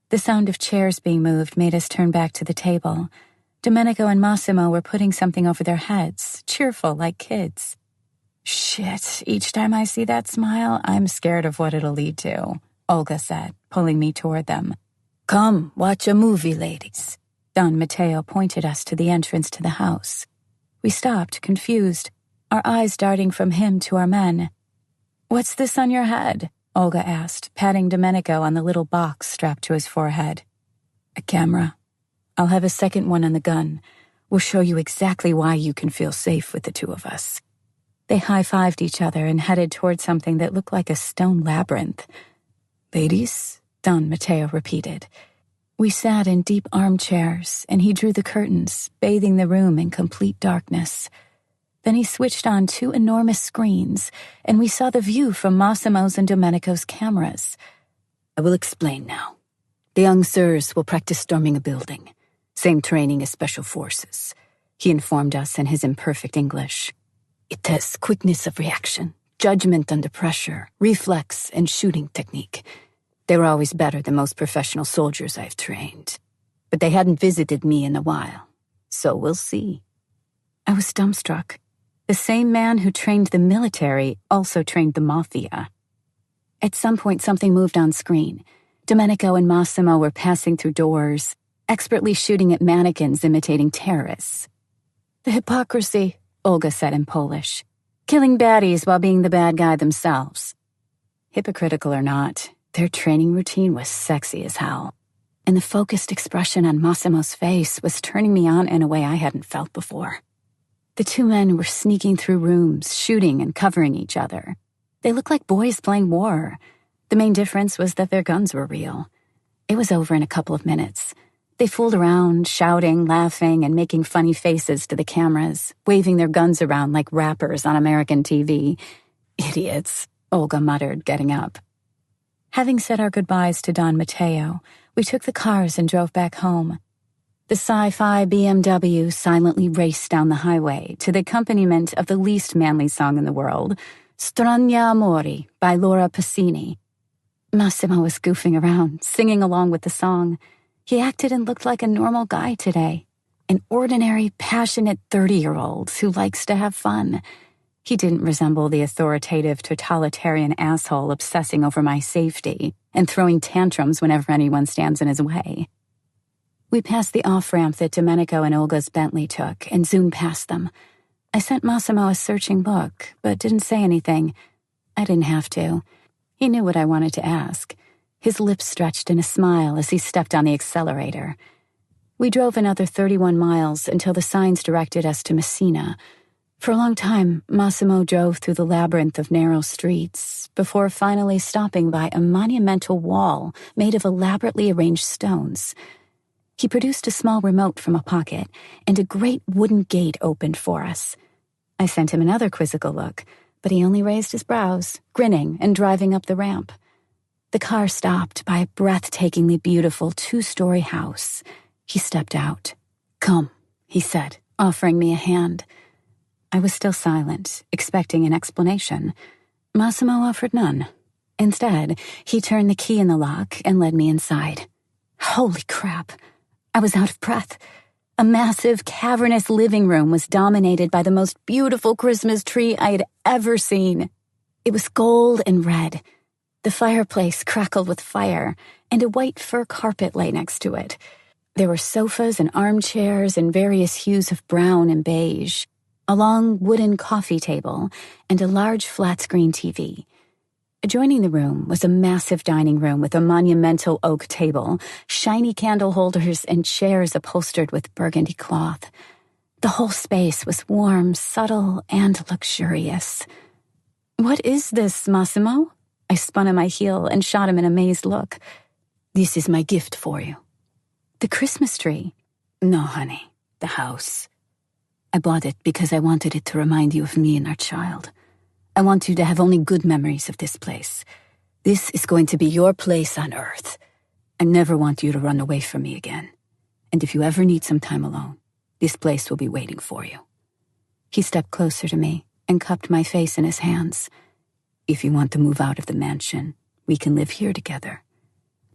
The sound of chairs being moved made us turn back to the table. Domenico and Massimo were putting something over their heads, cheerful like kids. Shit, each time I see that smile, I'm scared of what it'll lead to, Olga said, pulling me toward them. Come, watch a movie, ladies. Don Matteo pointed us to the entrance to the house. We stopped, confused, our eyes darting from him to our men. What's this on your head? Olga asked, patting Domenico on the little box strapped to his forehead. A camera. I'll have a second one on the gun. We'll show you exactly why you can feel safe with the two of us. They high-fived each other and headed toward something that looked like a stone labyrinth. Ladies, Don Matteo repeated. We sat in deep armchairs, and he drew the curtains, bathing the room in complete darkness. Then he switched on 2 enormous screens, and we saw the view from Massimo's and Domenico's cameras. I will explain now. The young sirs will practice storming a building. Same training as special forces, he informed us in his imperfect English. It tests quickness of reaction, judgment under pressure, reflex, and shooting technique. They were always better than most professional soldiers I've trained. But they hadn't visited me in a while, so we'll see. I was dumbstruck. The same man who trained the military also trained the mafia. At some point, something moved on screen. Domenico and Massimo were passing through doors, expertly shooting at mannequins imitating terrorists. The hypocrisy, Olga said in Polish. Killing baddies while being the bad guy themselves. Hypocritical or not, their training routine was sexy as hell. And the focused expression on Massimo's face was turning me on in a way I hadn't felt before. The 2 men were sneaking through rooms, shooting and covering each other. They looked like boys playing war. The main difference was that their guns were real. It was over in a couple of minutes. They fooled around, shouting, laughing, and making funny faces to the cameras, waving their guns around like rappers on American TV. Idiots, Olga muttered, getting up. Having said our goodbyes to Don Matteo, we took the cars and drove back home. The sci-fi BMW silently raced down the highway to the accompaniment of the least manly song in the world, Strania Amori by Laura Pausini. Massimo was goofing around, singing along with the song. He acted and looked like a normal guy today, an ordinary, passionate 30-year-old who likes to have fun. He didn't resemble the authoritative, totalitarian asshole obsessing over my safety and throwing tantrums whenever anyone stands in his way. We passed the off-ramp that Domenico and Olga's Bentley took and zoomed past them. I sent Massimo a searching look, but didn't say anything. I didn't have to. He knew what I wanted to ask. His lips stretched in a smile as he stepped on the accelerator. We drove another 31 miles until the signs directed us to Messina. For a long time, Massimo drove through the labyrinth of narrow streets before finally stopping by a monumental wall made of elaborately arranged stones. He produced a small remote from a pocket, and a great wooden gate opened for us. I sent him another quizzical look, but he only raised his brows, grinning and driving up the ramp. The car stopped by a breathtakingly beautiful 2-story house. He stepped out. Come, he said, offering me a hand. I was still silent, expecting an explanation. Massimo offered none. Instead, he turned the key in the lock and led me inside. Holy crap! I was out of breath. A massive, cavernous living room was dominated by the most beautiful Christmas tree I had ever seen. It was gold and red. The fireplace crackled with fire, and a white fur carpet lay next to it. There were sofas and armchairs in various hues of brown and beige, a long wooden coffee table, and a large flat-screen TV. Adjoining the room was a massive dining room with a monumental oak table, shiny candle holders, and chairs upholstered with burgundy cloth. The whole space was warm, subtle, and luxurious. "What is this, Massimo?" I spun on my heel and shot him an amazed look. "This is my gift for you." "The Christmas tree?" "No, honey, the house. I bought it because I wanted it to remind you of me and our child. I want you to have only good memories of this place. This is going to be your place on earth. I never want you to run away from me again. And if you ever need some time alone, this place will be waiting for you." He stepped closer to me and cupped my face in his hands. "If you want to move out of the mansion, we can live here together.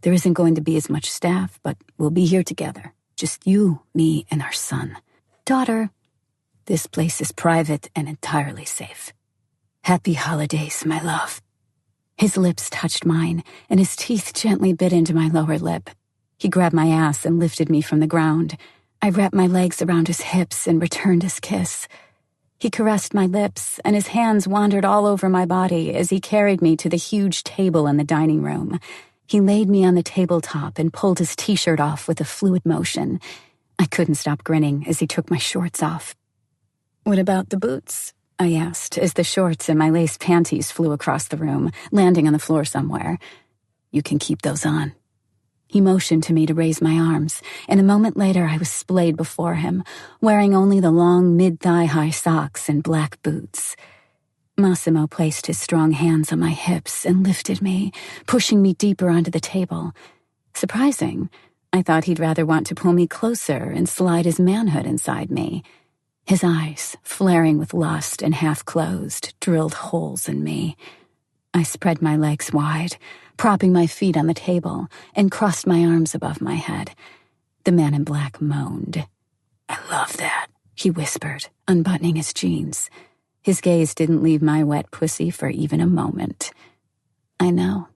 There isn't going to be as much staff, but we'll be here together. Just you, me, and our son. Daughter, this place is private and entirely safe. Happy holidays, my love." His lips touched mine, and his teeth gently bit into my lower lip. He grabbed my ass and lifted me from the ground. I wrapped my legs around his hips and returned his kiss. He caressed my lips, and his hands wandered all over my body as he carried me to the huge table in the dining room. He laid me on the tabletop and pulled his t-shirt off with a fluid motion. I couldn't stop grinning as he took my shorts off. "What about the boots?" I asked as the shorts and my lace panties flew across the room, landing on the floor somewhere. "You can keep those on." He motioned to me to raise my arms, and a moment later I was splayed before him, wearing only the long mid-thigh-high socks and black boots. Massimo placed his strong hands on my hips and lifted me, pushing me deeper onto the table. Surprising, I thought he'd rather want to pull me closer and slide his manhood inside me. His eyes, flaring with lust and half-closed, drilled holes in me. I spread my legs wide, propping my feet on the table, and crossed my arms above my head. The man in black moaned. "I love that," he whispered, unbuttoning his jeans. His gaze didn't leave my wet pussy for even a moment. "I know."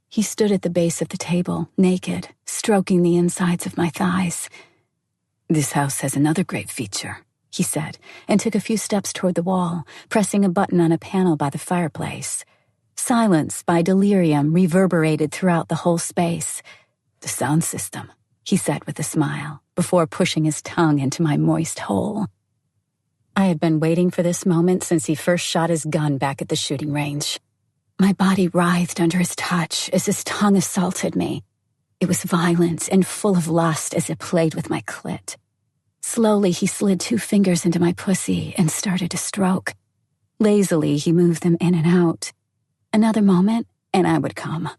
He stood at the base of the table, naked, stroking the insides of my thighs. "This house has another great feature," he said, and took a few steps toward the wall, pressing a button on a panel by the fireplace. Silence by delirium reverberated throughout the whole space. "The sound system," he said with a smile, before pushing his tongue into my moist hole. I had been waiting for this moment since he first shot his gun back at the shooting range. My body writhed under his touch as his tongue assaulted me. It was violent and full of lust as it played with my clit. Slowly, he slid 2 fingers into my pussy and started to stroke. Lazily, he moved them in and out. Another moment, and I would come.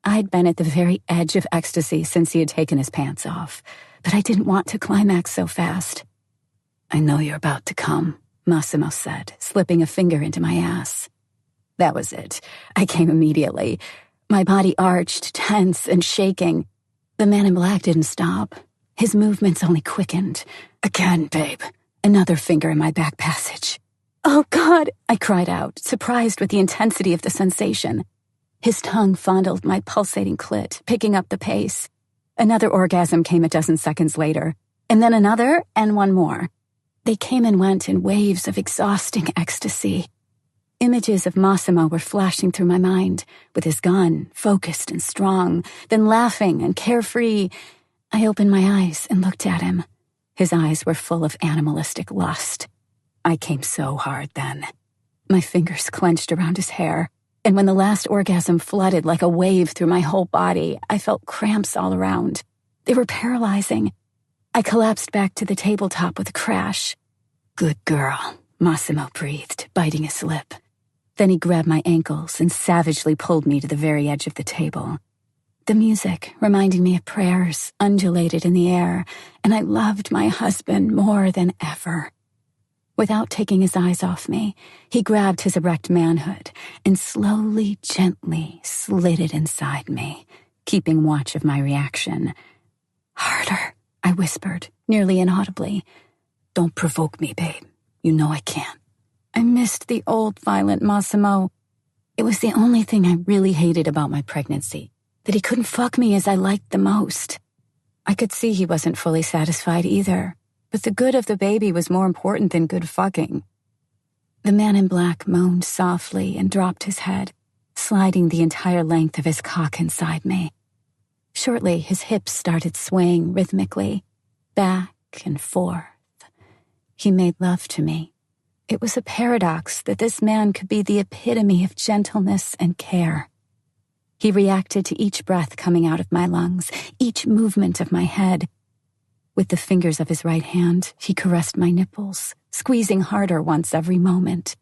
I'd been at the very edge of ecstasy since he had taken his pants off, but I didn't want to climax so fast. "I know you're about to come," Massimo said, slipping a finger into my ass. That was it. I came immediately. My body arched, tense and shaking. The man in black didn't stop. His movements only quickened. "Again, babe." Another finger in my back passage. "Oh, God," I cried out, surprised with the intensity of the sensation. His tongue fondled my pulsating clit, picking up the pace. Another orgasm came a dozen seconds later, and then another and one more. They came and went in waves of exhausting ecstasy. Images of Massimo were flashing through my mind, with his gun, focused and strong, then laughing and carefree. I opened my eyes and looked at him. His eyes were full of animalistic lust. I came so hard then. My fingers clenched around his hair, and when the last orgasm flooded like a wave through my whole body, I felt cramps all around. They were paralyzing. I collapsed back to the tabletop with a crash. "Good girl," Massimo breathed, biting his lip. Then he grabbed my ankles and savagely pulled me to the very edge of the table. The music, reminding me of prayers, undulated in the air, and I loved my husband more than ever. Without taking his eyes off me, he grabbed his erect manhood and slowly, gently slid it inside me, keeping watch of my reaction. "Harder," I whispered, nearly inaudibly. "Don't provoke me, babe. You know I can't." I missed the old, violent Massimo. It was the only thing I really hated about my pregnancy, that he couldn't fuck me as I liked the most. I could see he wasn't fully satisfied either, but the good of the baby was more important than good fucking. The man in black moaned softly and dropped his head, sliding the entire length of his cock inside me. Shortly, his hips started swaying rhythmically, back and forth. He made love to me. It was a paradox that this man could be the epitome of gentleness and care. He reacted to each breath coming out of my lungs, each movement of my head. With the fingers of his right hand, he caressed my nipples, squeezing harder once every moment.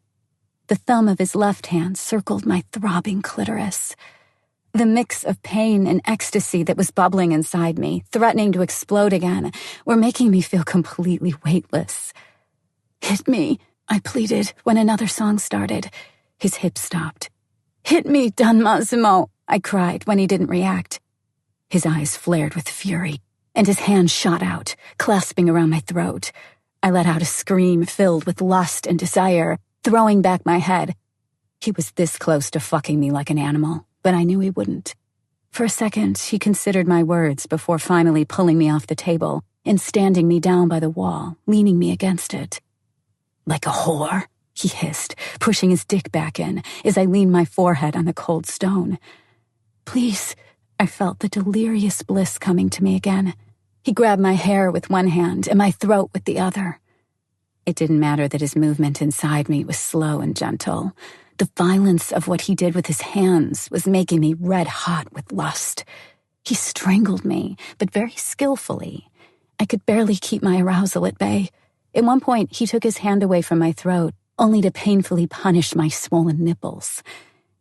The thumb of his left hand circled my throbbing clitoris. The mix of pain and ecstasy that was bubbling inside me, threatening to explode again, were making me feel completely weightless. "Hit me," I pleaded when another song started. His hips stopped. "Hit me, Don Massimo," I cried when he didn't react. His eyes flared with fury, and his hand shot out, clasping around my throat. I let out a scream filled with lust and desire, throwing back my head. He was this close to fucking me like an animal, but I knew he wouldn't. For a second, he considered my words before finally pulling me off the table and standing me down by the wall, leaning me against it. "Like a whore," he hissed, pushing his dick back in as I leaned my forehead on the cold stone. "Please," I felt the delirious bliss coming to me again. He grabbed my hair with one hand and my throat with the other. It didn't matter that his movement inside me was slow and gentle. The violence of what he did with his hands was making me red-hot with lust. He strangled me, but very skillfully. I could barely keep my arousal at bay. At one point, he took his hand away from my throat, only to painfully punish my swollen nipples.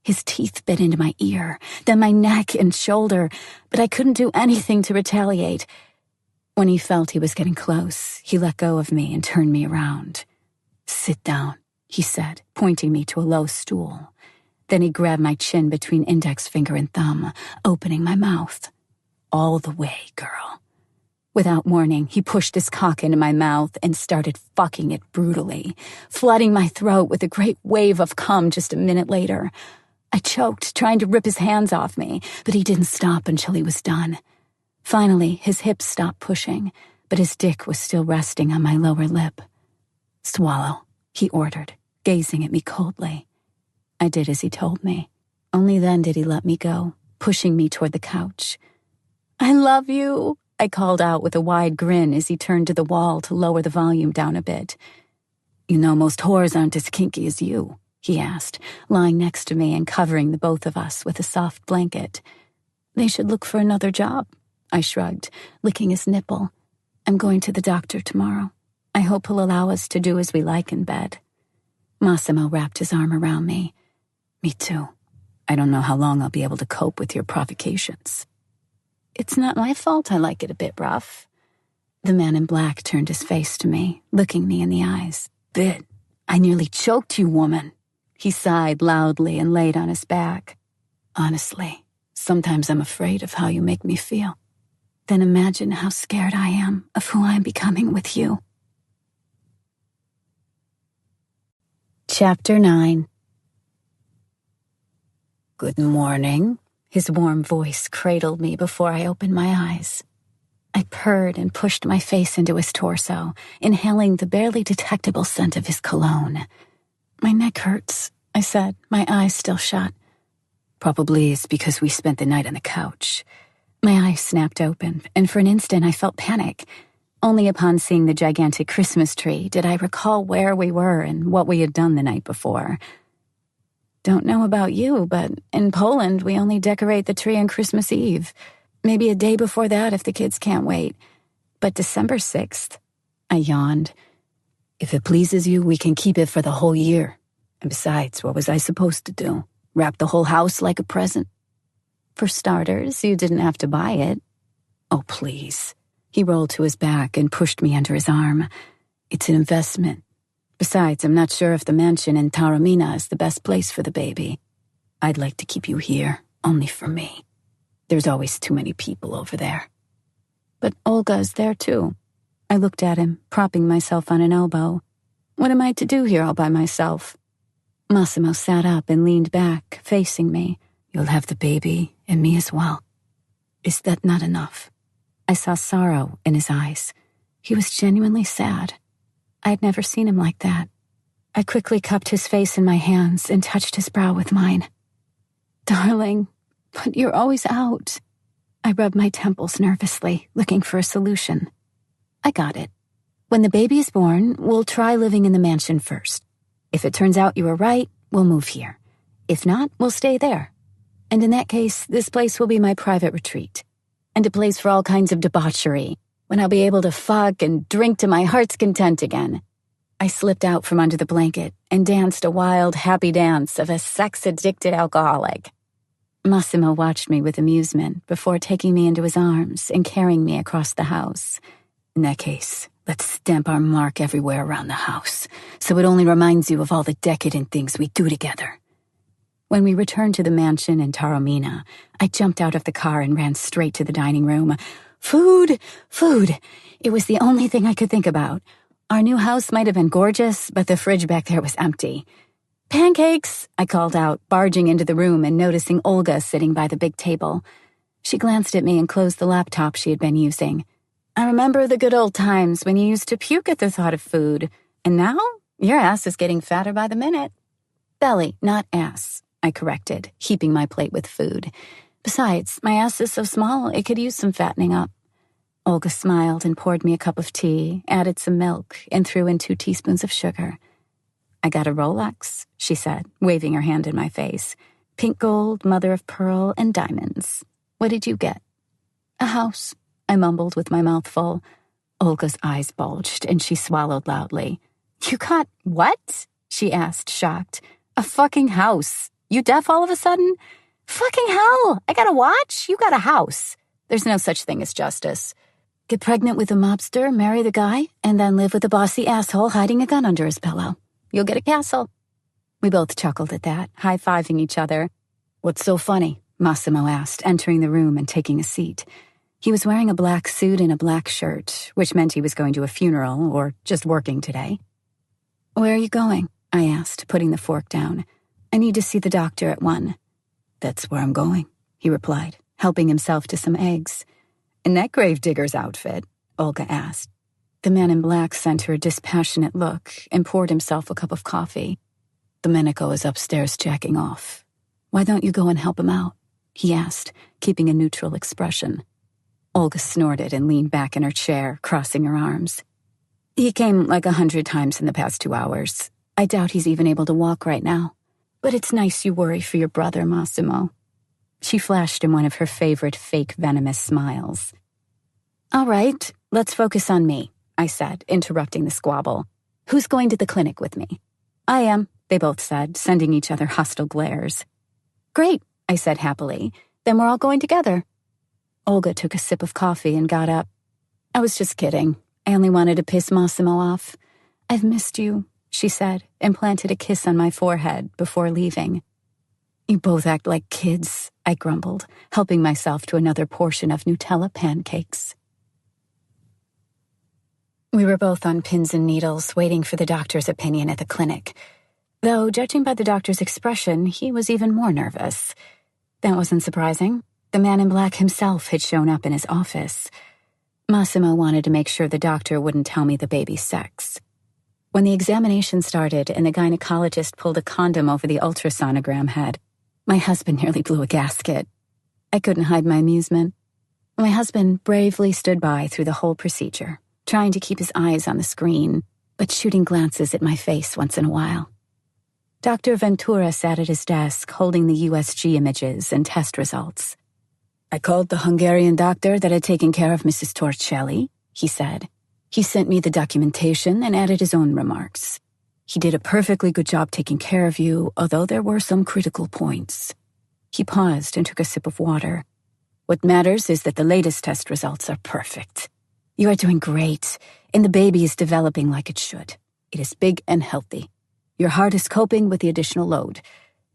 His teeth bit into my ear, then my neck and shoulder, but I couldn't do anything to retaliate. When he felt he was getting close, he let go of me and turned me around. "Sit down," he said, pointing me to a low stool. Then he grabbed my chin between index finger and thumb, opening my mouth. "All the way, girl." Without warning, he pushed his cock into my mouth and started fucking it brutally, flooding my throat with a great wave of cum just a minute later. I choked, trying to rip his hands off me, but he didn't stop until he was done. Finally, his hips stopped pushing, but his dick was still resting on my lower lip. "Swallow," he ordered, gazing at me coldly. I did as he told me. Only then did he let me go, pushing me toward the couch. "I love you," I called out with a wide grin as he turned to the wall to lower the volume down a bit. "You know most whores aren't as kinky as you," he asked, lying next to me and covering the both of us with a soft blanket. "They should look for another job," I shrugged, licking his nipple. "I'm going to the doctor tomorrow. I hope he'll allow us to do as we like in bed." Massimo wrapped his arm around me. "Me too. I don't know how long I'll be able to cope with your provocations." "It's not my fault I like it a bit rough." The man in black turned his face to me, looking me in the eyes. "Bit. I nearly choked you, woman." He sighed loudly and laid on his back. "Honestly, sometimes I'm afraid of how you make me feel. Then imagine how scared I am of who I'm becoming with you." Chapter 9. "Good morning." His warm voice cradled me before I opened my eyes. I purred and pushed my face into his torso, inhaling the barely detectable scent of his cologne. "My neck hurts," I said, my eyes still shut. "Probably it's because we spent the night on the couch." My eyes snapped open, and for an instant I felt panic. Only upon seeing the gigantic Christmas tree did I recall where we were and what we had done the night before. "Don't know about you, but in Poland we only decorate the tree on Christmas Eve. Maybe a day before that if the kids can't wait. But December 6th, I yawned. "If it pleases you, we can keep it for the whole year. And besides, what was I supposed to do? Wrap the whole house like a present?" "For starters, you didn't have to buy it." "Oh, please." He rolled to his back and pushed me under his arm. "It's an investment. Besides, I'm not sure if the mansion in Taormina is the best place for the baby. I'd like to keep you here, only for me. There's always too many people over there." "But Olga's there too." I looked at him, propping myself on an elbow. "What am I to do here all by myself?" Massimo sat up and leaned back, facing me. "You'll have the baby, and me as well. Is that not enough?" I saw sorrow in his eyes. He was genuinely sad. I had never seen him like that. I quickly cupped his face in my hands and touched his brow with mine. Darling, but you're always out. I rubbed my temples nervously, looking for a solution. I got it. When the baby is born, we'll try living in the mansion first. If it turns out you were right, we'll move here. If not, we'll stay there. And in that case, this place will be my private retreat. And a place for all kinds of debauchery, when I'll be able to fuck and drink to my heart's content again. I slipped out from under the blanket and danced a wild, happy dance of a sex-addicted alcoholic. Massimo watched me with amusement before taking me into his arms and carrying me across the house. In that case, let's stamp our mark everywhere around the house, so it only reminds you of all the decadent things we do together. When we returned to the mansion in Taormina, I jumped out of the car and ran straight to the dining room. Food! Food! It was the only thing I could think about. Our new house might have been gorgeous, but the fridge back there was empty. Pancakes! I called out, barging into the room and noticing Olga sitting by the big table. She glanced at me and closed the laptop she had been using. I remember the good old times when you used to puke at the thought of food, and now your ass is getting fatter by the minute. Belly, not ass, I corrected, heaping my plate with food. Besides, my ass is so small it could use some fattening up. Olga smiled and poured me a cup of tea, added some milk, and threw in 2 teaspoons of sugar. I got a Rolex, she said, waving her hand in my face. Pink gold, mother of pearl, and diamonds. What did you get? A house, I mumbled with my mouth full. Olga's eyes bulged, and she swallowed loudly. You got what? She asked, shocked. A fucking house. You deaf all of a sudden? Fucking hell! I got a watch? You got a house. There's no such thing as justice. Get pregnant with a mobster, marry the guy, and then live with a bossy asshole hiding a gun under his pillow. You'll get a castle. We both chuckled at that, high-fiving each other. What's so funny? Massimo asked, entering the room and taking a seat. He was wearing a black suit and a black shirt, which meant he was going to a funeral or just working today. Where are you going? I asked, putting the fork down. I need to see the doctor at 1. That's where I'm going, he replied, helping himself to some eggs. In that gravedigger's outfit? Olga asked. The man in black sent her a dispassionate look and poured himself a cup of coffee. Domenico is upstairs jacking off. Why don't you go and help him out? He asked, keeping a neutral expression. Olga snorted and leaned back in her chair, crossing her arms. He came like 100 times in the past 2 hours. I doubt he's even able to walk right now. But it's nice you worry for your brother, Massimo. She flashed him one of her favorite fake venomous smiles. All right, let's focus on me, I said, interrupting the squabble. Who's going to the clinic with me? I am, they both said, sending each other hostile glares. Great, I said happily. Then we're all going together. Olga took a sip of coffee and got up. I was just kidding. I only wanted to piss Massimo off. I've missed you, she said, and planted a kiss on my forehead before leaving. You both act like kids, I grumbled, helping myself to another portion of Nutella pancakes. We were both on pins and needles, waiting for the doctor's opinion at the clinic. Though, judging by the doctor's expression, he was even more nervous. That wasn't surprising. The man in black himself had shown up in his office. Massimo wanted to make sure the doctor wouldn't tell me the baby's sex. When the examination started and the gynecologist pulled a condom over the ultrasonogram head, my husband nearly blew a gasket. I couldn't hide my amusement. My husband bravely stood by through the whole procedure, trying to keep his eyes on the screen, but shooting glances at my face once in a while. Dr. Ventura sat at his desk holding the USG images and test results. I called the Hungarian doctor that had taken care of Mrs. Torcelli, he said. He sent me the documentation and added his own remarks. He did a perfectly good job taking care of you, although there were some critical points. He paused and took a sip of water. What matters is that the latest test results are perfect. You are doing great, and the baby is developing like it should. It is big and healthy. Your heart is coping with the additional load.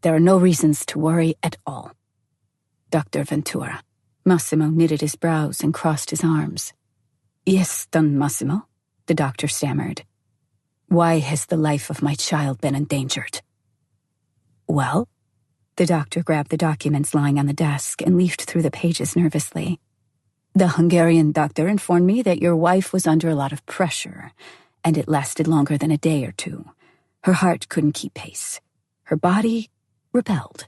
There are no reasons to worry at all. Dr. Ventura. Massimo knitted his brows and crossed his arms. Yes, Don Massimo, the doctor stammered. Why has the life of my child been endangered? Well, the doctor grabbed the documents lying on the desk and leafed through the pages nervously. The Hungarian doctor informed me that your wife was under a lot of pressure, and it lasted longer than a day or 2. Her heart couldn't keep pace. Her body rebelled.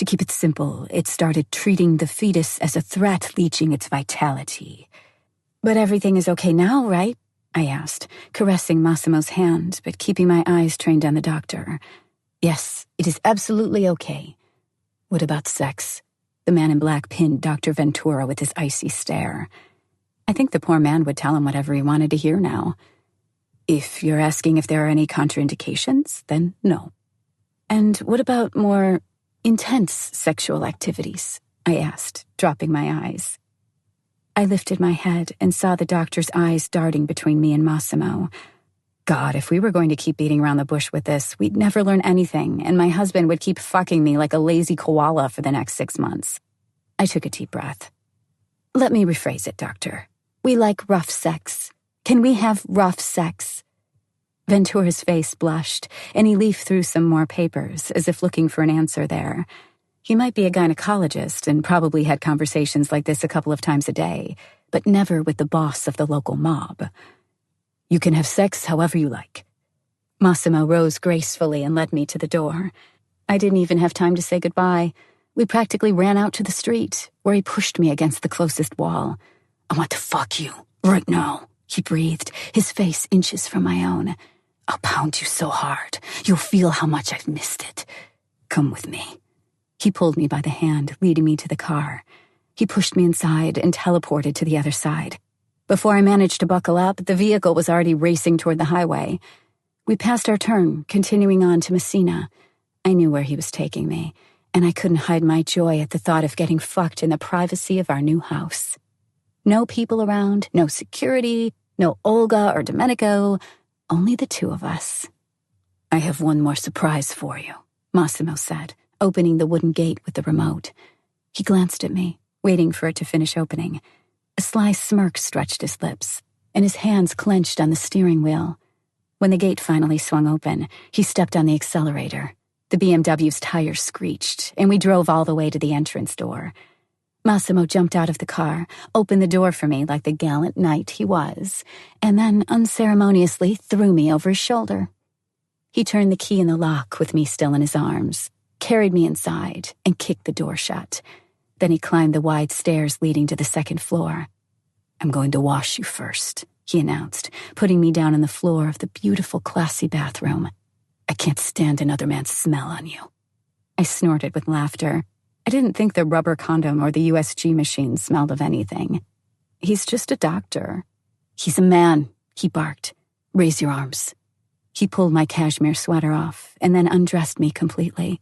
To keep it simple, it started treating the fetus as a threat, leeching its vitality. But everything is okay now, right? I asked, caressing Massimo's hand, but keeping my eyes trained on the doctor. Yes, it is absolutely okay. What about sex? The man in black pinned Dr. Ventura with his icy stare. I think the poor man would tell him whatever he wanted to hear now. If you're asking if there are any contraindications, then no. And what about more intense sexual activities? I asked, dropping my eyes. I lifted my head and saw the doctor's eyes darting between me and Massimo. God, if we were going to keep beating around the bush with this, we'd never learn anything, and my husband would keep fucking me like a lazy koala for the next 6 months. I took a deep breath. Let me rephrase it, doctor. We like rough sex. Can we have rough sex? Ventura's face blushed, and he leafed through some more papers, as if looking for an answer there. He might be a gynecologist and probably had conversations like this a couple of times a day, but never with the boss of the local mob. You can have sex however you like. Massimo rose gracefully and led me to the door. I didn't even have time to say goodbye. We practically ran out to the street, where he pushed me against the closest wall. I want to fuck you, right now, he breathed, his face inches from my own. I'll pound you so hard, you'll feel how much I've missed it. Come with me. He pulled me by the hand, leading me to the car. He pushed me inside and teleported to the other side. Before I managed to buckle up, the vehicle was already racing toward the highway. We passed our turn, continuing on to Messina. I knew where he was taking me, and I couldn't hide my joy at the thought of getting fucked in the privacy of our new house. No people around, no security, no Olga or Domenico, only the two of us. I have one more surprise for you, Massimo said, opening the wooden gate with the remote. He glanced at me, waiting for it to finish opening. A sly smirk stretched his lips, and his hands clenched on the steering wheel. When the gate finally swung open, he stepped on the accelerator. The BMW's tires screeched, and we drove all the way to the entrance door. Massimo jumped out of the car, opened the door for me like the gallant knight he was, and then unceremoniously threw me over his shoulder. He turned the key in the lock with me still in his arms, carried me inside, and kicked the door shut. Then he climbed the wide stairs leading to the second floor. I'm going to wash you first, he announced, putting me down on the floor of the beautiful, classy bathroom. I can't stand another man's smell on you. I snorted with laughter. I didn't think the rubber condom or the USG machine smelled of anything. He's just a doctor. He's a man, he barked. Raise your arms. He pulled my cashmere sweater off and then undressed me completely.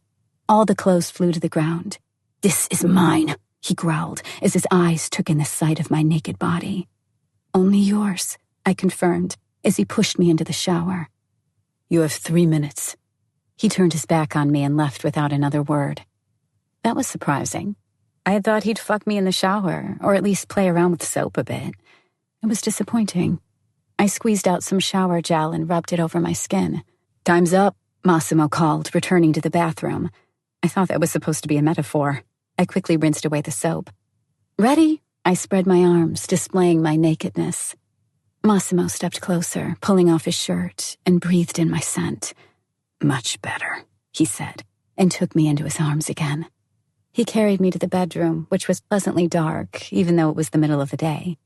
All the clothes flew to the ground. This is mine, he growled as his eyes took in the sight of my naked body. Only yours, I confirmed as he pushed me into the shower. You have 3 minutes. He turned his back on me and left without another word. That was surprising. I had thought he'd fuck me in the shower, or at least play around with soap a bit. It was disappointing. I squeezed out some shower gel and rubbed it over my skin. Time's up, Massimo called, returning to the bathroom. I thought that was supposed to be a metaphor. I quickly rinsed away the soap. Ready? I spread my arms, displaying my nakedness. Massimo stepped closer, pulling off his shirt, and breathed in my scent. Much better, he said, and took me into his arms again. He carried me to the bedroom, which was pleasantly dark, even though it was the middle of the day.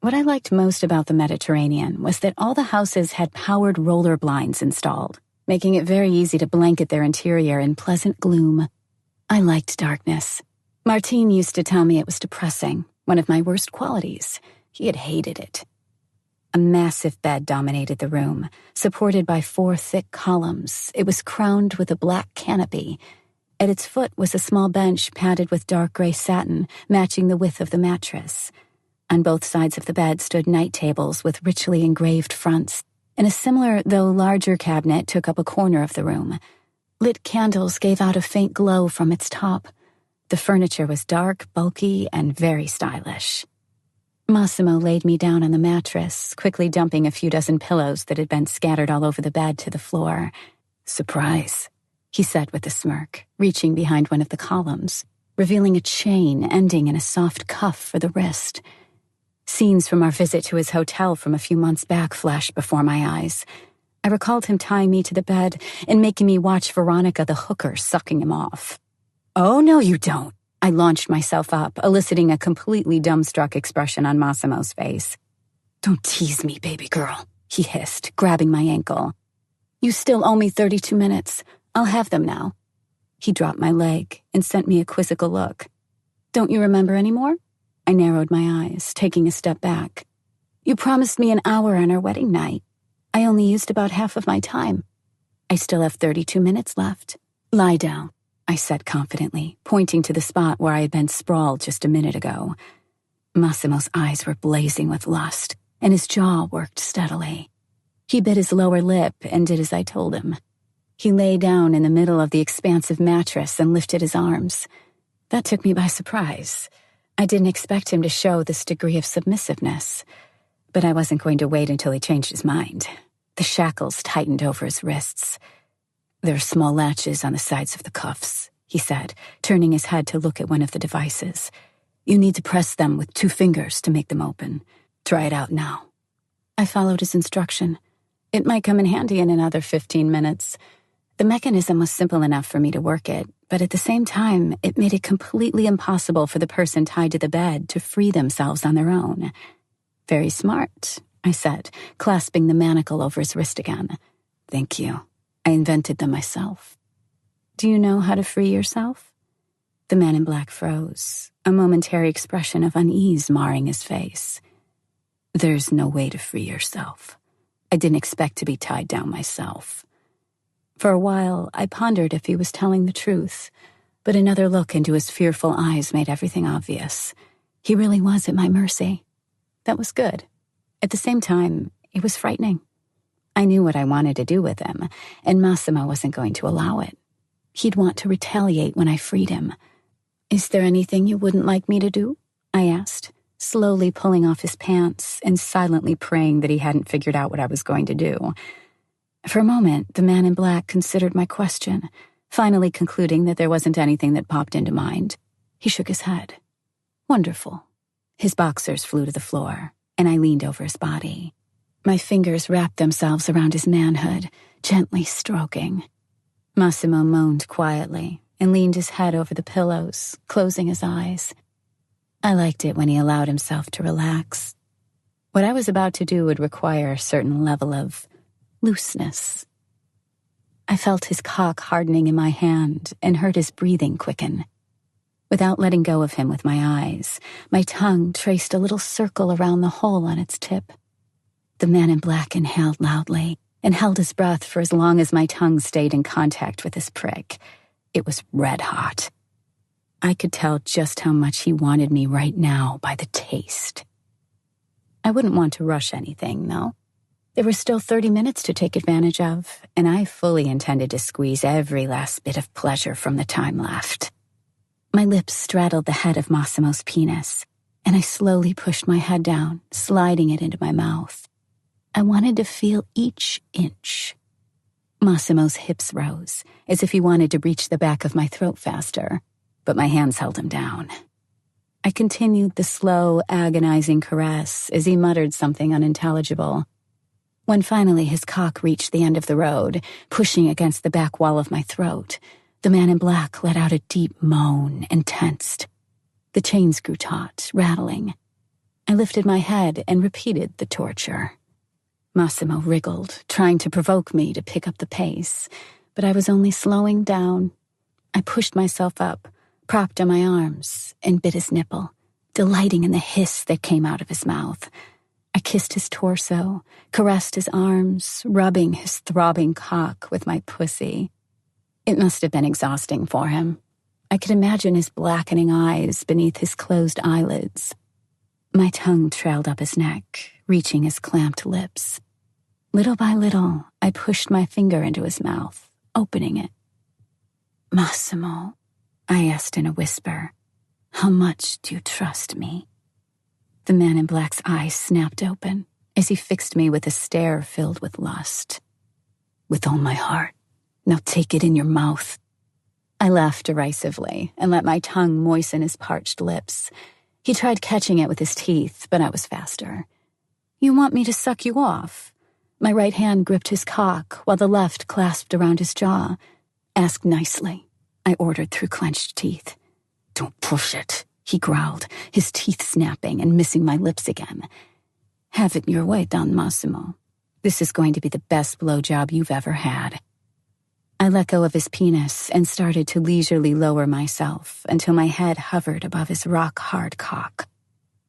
What I liked most about the Mediterranean was that all the houses had powered roller blinds installed, making it very easy to blanket their interior in pleasant gloom. I liked darkness. Martin used to tell me it was depressing, one of my worst qualities. He had hated it. A massive bed dominated the room, supported by 4 thick columns. It was crowned with a black canopy. At its foot was a small bench padded with dark gray satin, matching the width of the mattress. On both sides of the bed stood night tables with richly engraved fronts, and a similar, though larger cabinet took up a corner of the room. Lit candles gave out a faint glow from its top. The furniture was dark, bulky, and very stylish. Massimo laid me down on the mattress, quickly dumping a few dozen pillows that had been scattered all over the bed to the floor. Surprise, he said with a smirk, reaching behind one of the columns, revealing a chain ending in a soft cuff for the wrist. Scenes from our visit to his hotel from a few months back flashed before my eyes. I recalled him tying me to the bed and making me watch Veronica the hooker sucking him off. "Oh, no, you don't." I launched myself up, eliciting a completely dumbstruck expression on Massimo's face. "Don't tease me, baby girl," he hissed, grabbing my ankle. "You still owe me 32 minutes. I'll have them now." He dropped my leg and sent me a quizzical look. "Don't you remember anymore?" I narrowed my eyes, taking a step back. "You promised me an hour on our wedding night. I only used about half of my time. I still have 32 minutes left. Lie down," I said confidently, pointing to the spot where I had been sprawled just a minute ago. Massimo's eyes were blazing with lust, and his jaw worked steadily. He bit his lower lip and did as I told him. He lay down in the middle of the expansive mattress and lifted his arms. That took me by surprise. I didn't expect him to show this degree of submissiveness, but I wasn't going to wait until he changed his mind. The shackles tightened over his wrists. "There are small latches on the sides of the cuffs," he said, turning his head to look at one of the devices. "You need to press them with 2 fingers to make them open. Try it out now." I followed his instruction. It might come in handy in another 15 minutes. The mechanism was simple enough for me to work it, but at the same time, it made it completely impossible for the person tied to the bed to free themselves on their own. "Very smart," I said, clasping the manacle over his wrist again. "Thank you. I invented them myself." "Do you know how to free yourself?" The man in black froze, a momentary expression of unease marring his face. "There's no way to free yourself. I didn't expect to be tied down myself." For a while, I pondered if he was telling the truth, but another look into his fearful eyes made everything obvious. He really was at my mercy. That was good. At the same time, it was frightening. I knew what I wanted to do with him, and Massimo wasn't going to allow it. He'd want to retaliate when I freed him. "Is there anything you wouldn't like me to do?" I asked, slowly pulling off his pants and silently praying that he hadn't figured out what I was going to do. For a moment, the man in black considered my question, finally concluding that there wasn't anything that popped into mind. He shook his head. "Wonderful." His boxers flew to the floor, and I leaned over his body. My fingers wrapped themselves around his manhood, gently stroking. Massimo moaned quietly and leaned his head over the pillows, closing his eyes. I liked it when he allowed himself to relax. What I was about to do would require a certain level of looseness. I felt his cock hardening in my hand and heard his breathing quicken. Without letting go of him with my eyes, my tongue traced a little circle around the hole on its tip. The man in black inhaled loudly and held his breath for as long as my tongue stayed in contact with his prick. It was red hot. I could tell just how much he wanted me right now by the taste. I wouldn't want to rush anything, though. There were still 30 minutes to take advantage of, and I fully intended to squeeze every last bit of pleasure from the time left. My lips straddled the head of Massimo's penis, and I slowly pushed my head down, sliding it into my mouth. I wanted to feel each inch. Massimo's hips rose, as if he wanted to reach the back of my throat faster, but my hands held him down. I continued the slow, agonizing caress as he muttered something unintelligible. When finally his cock reached the end of the road, pushing against the back wall of my throat, the man in black let out a deep moan and tensed. The chains grew taut, rattling. I lifted my head and repeated the torture. Massimo wriggled, trying to provoke me to pick up the pace, but I was only slowing down. I pushed myself up, propped on my arms, and bit his nipple, delighting in the hiss that came out of his mouth. I kissed his torso, caressed his arms, rubbing his throbbing cock with my pussy. It must have been exhausting for him. I could imagine his blackening eyes beneath his closed eyelids. My tongue trailed up his neck, reaching his clamped lips. Little by little, I pushed my finger into his mouth, opening it. "Massimo," I asked in a whisper, "how much do you trust me?" The man in black's eyes snapped open as he fixed me with a stare filled with lust. "With all my heart. Now take it in your mouth." I laughed derisively and let my tongue moisten his parched lips. He tried catching it with his teeth, but I was faster. "You want me to suck you off?" My right hand gripped his cock while the left clasped around his jaw. "Ask nicely," I ordered through clenched teeth. "Don't push it," he growled, his teeth snapping and missing my lips again. "Have it your way, Don Massimo. This is going to be the best blowjob you've ever had." I let go of his penis and started to leisurely lower myself until my head hovered above his rock-hard cock.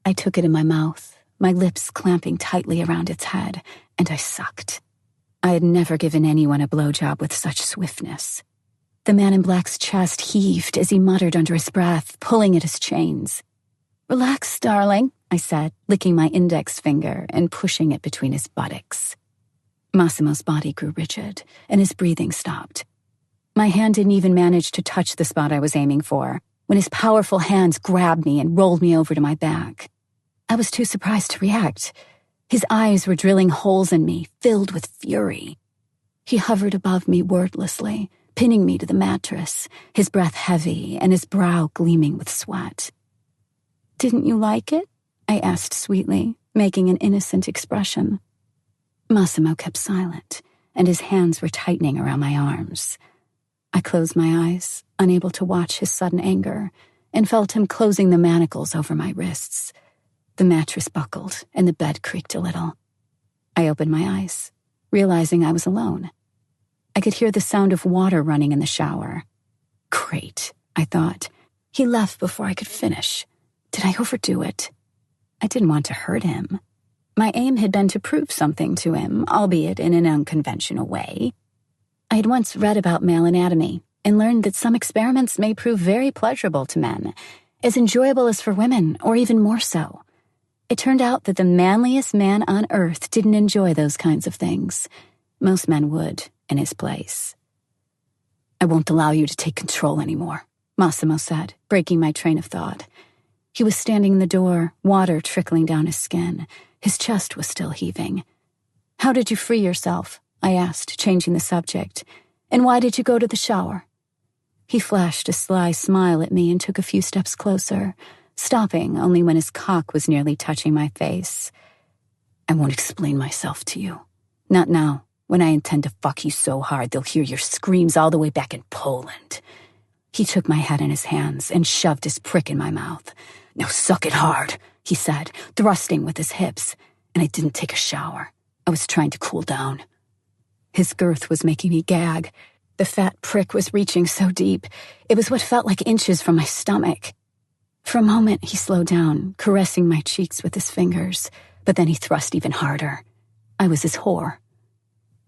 I took it in my mouth, my lips clamping tightly around its head, and I sucked. I had never given anyone a blowjob with such swiftness. The man in black's chest heaved as he muttered under his breath, pulling at his chains. "Relax, darling," I said, licking my index finger and pushing it between his buttocks. Massimo's body grew rigid, and his breathing stopped. My hand didn't even manage to touch the spot I was aiming for, when his powerful hands grabbed me and rolled me over to my back. I was too surprised to react. His eyes were drilling holes in me, filled with fury. He hovered above me wordlessly, pinning me to the mattress, his breath heavy and his brow gleaming with sweat. "Didn't you like it?" I asked sweetly, making an innocent expression. Massimo kept silent, and his hands were tightening around my arms. I closed my eyes, unable to watch his sudden anger, and felt him closing the manacles over my wrists. The mattress buckled, and the bed creaked a little. I opened my eyes, realizing I was alone. I could hear the sound of water running in the shower. Great, I thought. He left before I could finish. Did I overdo it? I didn't want to hurt him. My aim had been to prove something to him, albeit in an unconventional way. I had once read about male anatomy and learned that some experiments may prove very pleasurable to men, as enjoyable as for women, or even more so. It turned out that the manliest man on earth didn't enjoy those kinds of things. Most men would, in his place. "I won't allow you to take control anymore," Massimo said, breaking my train of thought. He was standing in the door, water trickling down his skin. His chest was still heaving. "How did you free yourself?" I asked, changing the subject. "And why did you go to the shower?" He flashed a sly smile at me and took a few steps closer, stopping only when his cock was nearly touching my face. "I won't explain myself to you. Not now, when I intend to fuck you so hard they'll hear your screams all the way back in Poland." He took my head in his hands and shoved his prick in my mouth. "Now suck it hard," he said, thrusting with his hips, and I didn't take a shower. I was trying to cool down. His girth was making me gag. The fat prick was reaching so deep, it was what felt like inches from my stomach. For a moment, he slowed down, caressing my cheeks with his fingers, but then he thrust even harder. I was his whore.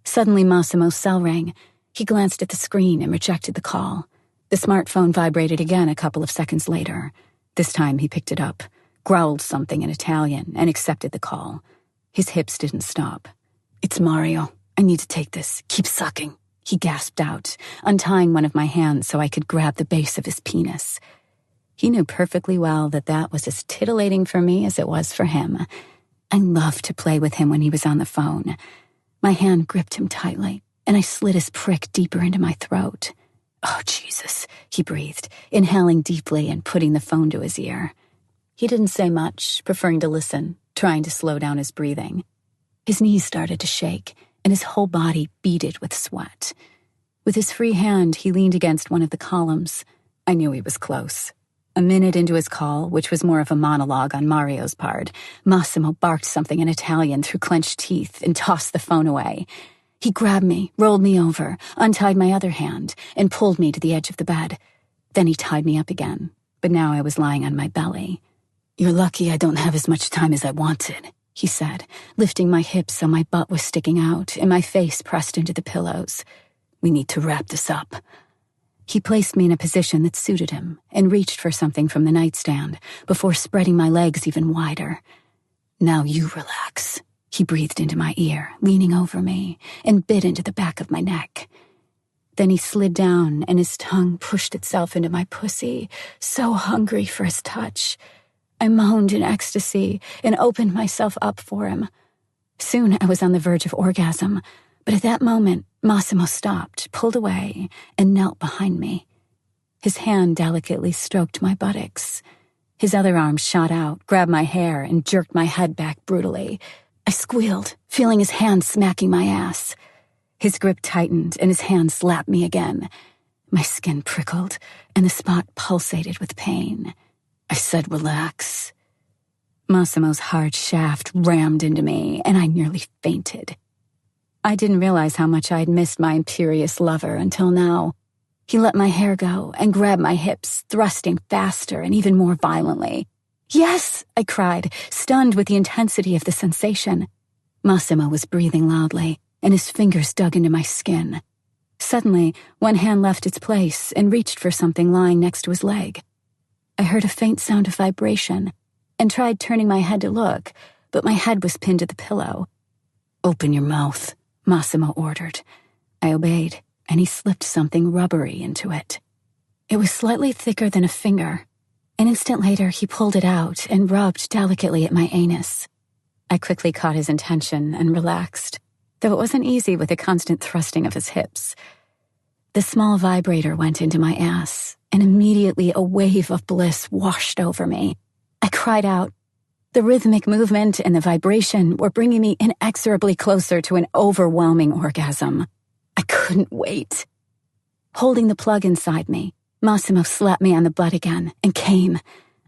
Suddenly, Massimo's cell rang. He glanced at the screen and rejected the call. The smartphone vibrated again a couple of seconds later. This time, he picked it up, growled something in Italian, and accepted the call. His hips didn't stop. "It's Mario. I need to take this. Keep sucking," he gasped out, untying one of my hands so I could grab the base of his penis. He knew perfectly well that that was as titillating for me as it was for him. I loved to play with him when he was on the phone. My hand gripped him tightly, and I slid his prick deeper into my throat. "Oh, Jesus," he breathed, inhaling deeply and putting the phone to his ear. He didn't say much, preferring to listen, trying to slow down his breathing. His knees started to shake, and his whole body beaded with sweat. With his free hand, he leaned against one of the columns. I knew he was close. A minute into his call, which was more of a monologue on Mario's part, Massimo barked something in Italian through clenched teeth and tossed the phone away. He grabbed me, rolled me over, untied my other hand, and pulled me to the edge of the bed. Then he tied me up again, but now I was lying on my belly. "You're lucky I don't have as much time as I wanted," he said, lifting my hips so my butt was sticking out and my face pressed into the pillows. "We need to wrap this up." He placed me in a position that suited him and reached for something from the nightstand before spreading my legs even wider. "Now you relax," he breathed into my ear, leaning over me, and bit into the back of my neck. Then he slid down and his tongue pushed itself into my pussy, so hungry for his touch. I moaned in ecstasy and opened myself up for him. Soon I was on the verge of orgasm, but at that moment, Massimo stopped, pulled away, and knelt behind me. His hand delicately stroked my buttocks. His other arm shot out, grabbed my hair, and jerked my head back brutally. I squealed, feeling his hand smacking my ass. His grip tightened, and his hand slapped me again. My skin prickled, and the spot pulsated with pain. I said, "Relax." Massimo's hard shaft rammed into me, and I nearly fainted. I didn't realize how much I'd missed my imperious lover until now. He let my hair go and grabbed my hips, thrusting faster and even more violently. "Yes!" I cried, stunned with the intensity of the sensation. Massimo was breathing loudly, and his fingers dug into my skin. Suddenly, one hand left its place and reached for something lying next to his leg. I heard a faint sound of vibration and tried turning my head to look, but my head was pinned to the pillow. "Open your mouth," Massimo ordered. I obeyed, and he slipped something rubbery into it. It was slightly thicker than a finger. An instant later, he pulled it out and rubbed delicately at my anus. I quickly caught his intention and relaxed, though it wasn't easy with the constant thrusting of his hips. The small vibrator went into my ass, and immediately a wave of bliss washed over me. I cried out. The rhythmic movement and the vibration were bringing me inexorably closer to an overwhelming orgasm. I couldn't wait. Holding the plug inside me, Massimo slapped me on the butt again and came.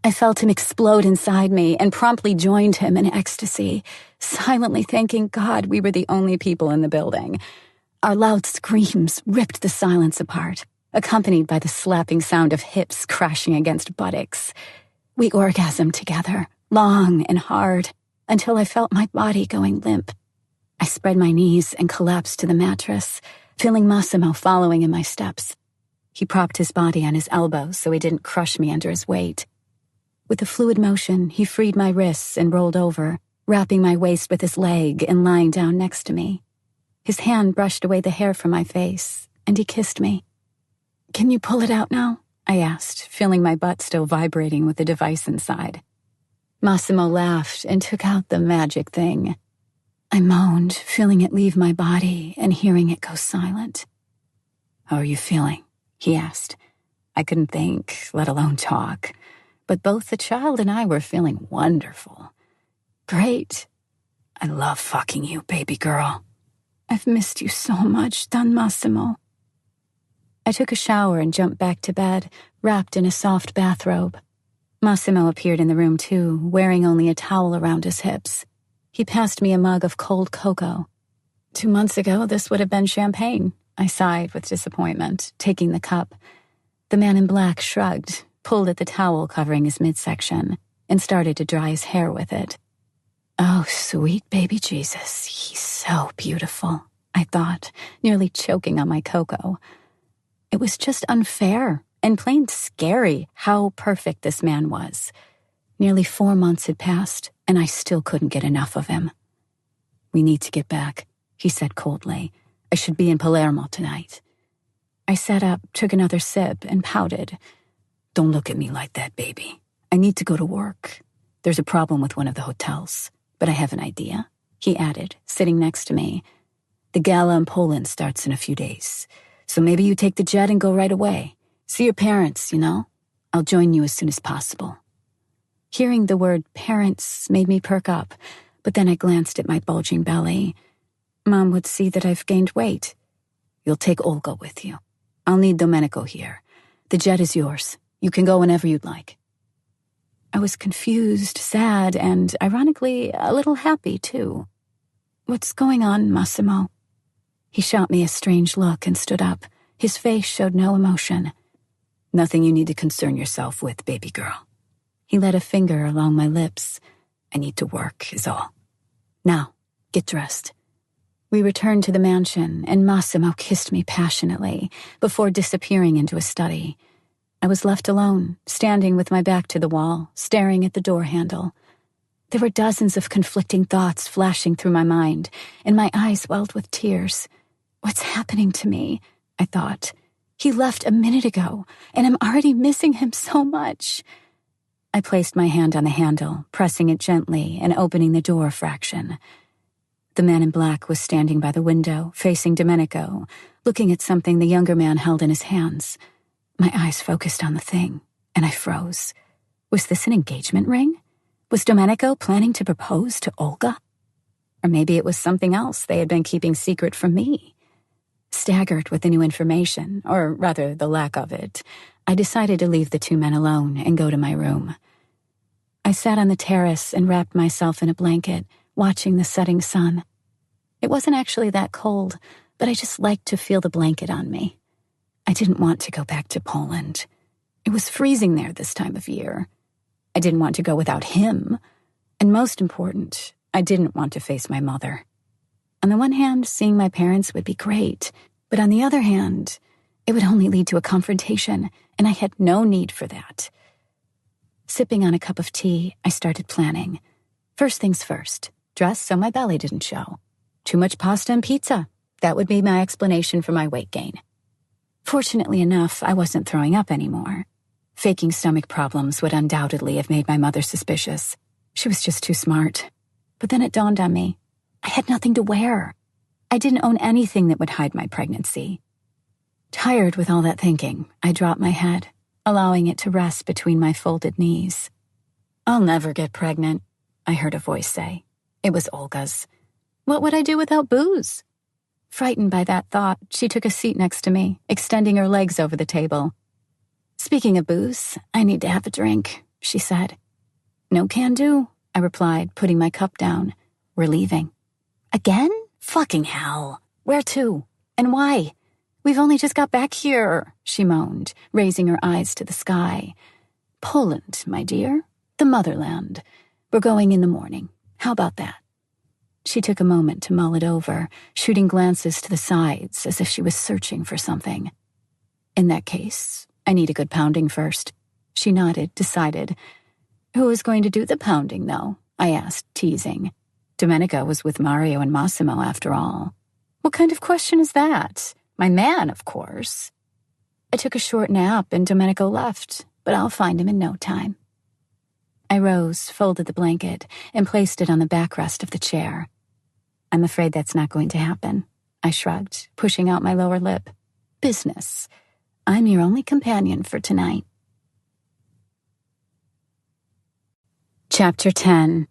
I felt him explode inside me and promptly joined him in ecstasy, silently thanking God we were the only people in the building. Our loud screams ripped the silence apart, accompanied by the slapping sound of hips crashing against buttocks. We orgasmed together, long and hard, until I felt my body going limp. I spread my knees and collapsed to the mattress, feeling Massimo following in my steps. He propped his body on his elbows so he didn't crush me under his weight. With a fluid motion, he freed my wrists and rolled over, wrapping my waist with his leg and lying down next to me. His hand brushed away the hair from my face, and he kissed me. "Can you pull it out now?" I asked, feeling my butt still vibrating with the device inside. Massimo laughed and took out the magic thing. I moaned, feeling it leave my body and hearing it go silent. "How are you feeling?" he asked. I couldn't think, let alone talk, but both the child and I were feeling wonderful. "Great. I love fucking you, baby girl. I've missed you so much, Don Massimo." I took a shower and jumped back to bed, wrapped in a soft bathrobe. Massimo appeared in the room too, wearing only a towel around his hips. He passed me a mug of cold cocoa. 2 months ago, this would have been champagne, I sighed with disappointment, taking the cup. The man in black shrugged, pulled at the towel covering his midsection, and started to dry his hair with it. "Oh, sweet baby Jesus, he's so beautiful," I thought, nearly choking on my cocoa. It was just unfair and plain scary how perfect this man was. Nearly 4 months had passed, and I still couldn't get enough of him. "We need to get back," he said coldly. "I should be in Palermo tonight." I sat up, took another sip, and pouted. "Don't look at me like that, baby. I need to go to work. There's a problem with one of the hotels, but I have an idea," he added, sitting next to me. "The gala in Poland starts in a few days, so maybe you take the jet and go right away. See your parents, you know? I'll join you as soon as possible." Hearing the word parents made me perk up, but then I glanced at my bulging belly. Mom would see that I've gained weight. "You'll take Olga with you. I'll need Domenico here. The jet is yours. You can go whenever you'd like." I was confused, sad, and, ironically, a little happy, too. "What's going on, Massimo?" He shot me a strange look and stood up. His face showed no emotion. "Nothing you need to concern yourself with, baby girl." He led a finger along my lips. "I need to work, is all. Now, get dressed." We returned to the mansion, and Massimo kissed me passionately before disappearing into a study. I was left alone, standing with my back to the wall, staring at the door handle. There were dozens of conflicting thoughts flashing through my mind, and my eyes welled with tears. What's happening to me? I thought. He left a minute ago, and I'm already missing him so much. I placed my hand on the handle, pressing it gently and opening the door a fraction. The man in black was standing by the window, facing Domenico, looking at something the younger man held in his hands. My eyes focused on the thing, and I froze. Was this an engagement ring? Was Domenico planning to propose to Olga? Or maybe it was something else they had been keeping secret from me. Staggered with the new information, or rather the lack of it, I decided to leave the two men alone and go to my room. I sat on the terrace and wrapped myself in a blanket, watching the setting sun. It wasn't actually that cold, but I just liked to feel the blanket on me. I didn't want to go back to Poland. It was freezing there this time of year. I didn't want to go without him. And most important, I didn't want to face my mother. On the one hand, seeing my parents would be great, but on the other hand, it would only lead to a confrontation, and I had no need for that. Sipping on a cup of tea, I started planning. First things first, dress so my belly didn't show. Too much pasta and pizza. That would be my explanation for my weight gain. Fortunately enough, I wasn't throwing up anymore. Faking stomach problems would undoubtedly have made my mother suspicious. She was just too smart. But then it dawned on me. I had nothing to wear. I didn't own anything that would hide my pregnancy. Tired with all that thinking, I dropped my head, allowing it to rest between my folded knees. "I'll never get pregnant," I heard a voice say. It was Olga's. What would I do without booze? Frightened by that thought, she took a seat next to me, extending her legs over the table. "Speaking of booze, I need to have a drink," she said. "No can do," I replied, putting my cup down. "We're leaving." "Again? Fucking hell. Where to? And why? We've only just got back here," she moaned, raising her eyes to the sky. "Poland, my dear. The motherland. We're going in the morning. How about that?" She took a moment to mull it over, shooting glances to the sides as if she was searching for something. "In that case, I need a good pounding first." She nodded, decided. "Who is going to do the pounding, though?" I asked, teasing. Domenico was with Mario and Massimo, after all. "What kind of question is that? My man, of course." I took a short nap and Domenico left, but I'll find him in no time. I rose, folded the blanket, and placed it on the backrest of the chair. "I'm afraid that's not going to happen," I shrugged, pushing out my lower lip. "Business. I'm your only companion for tonight." Chapter 10.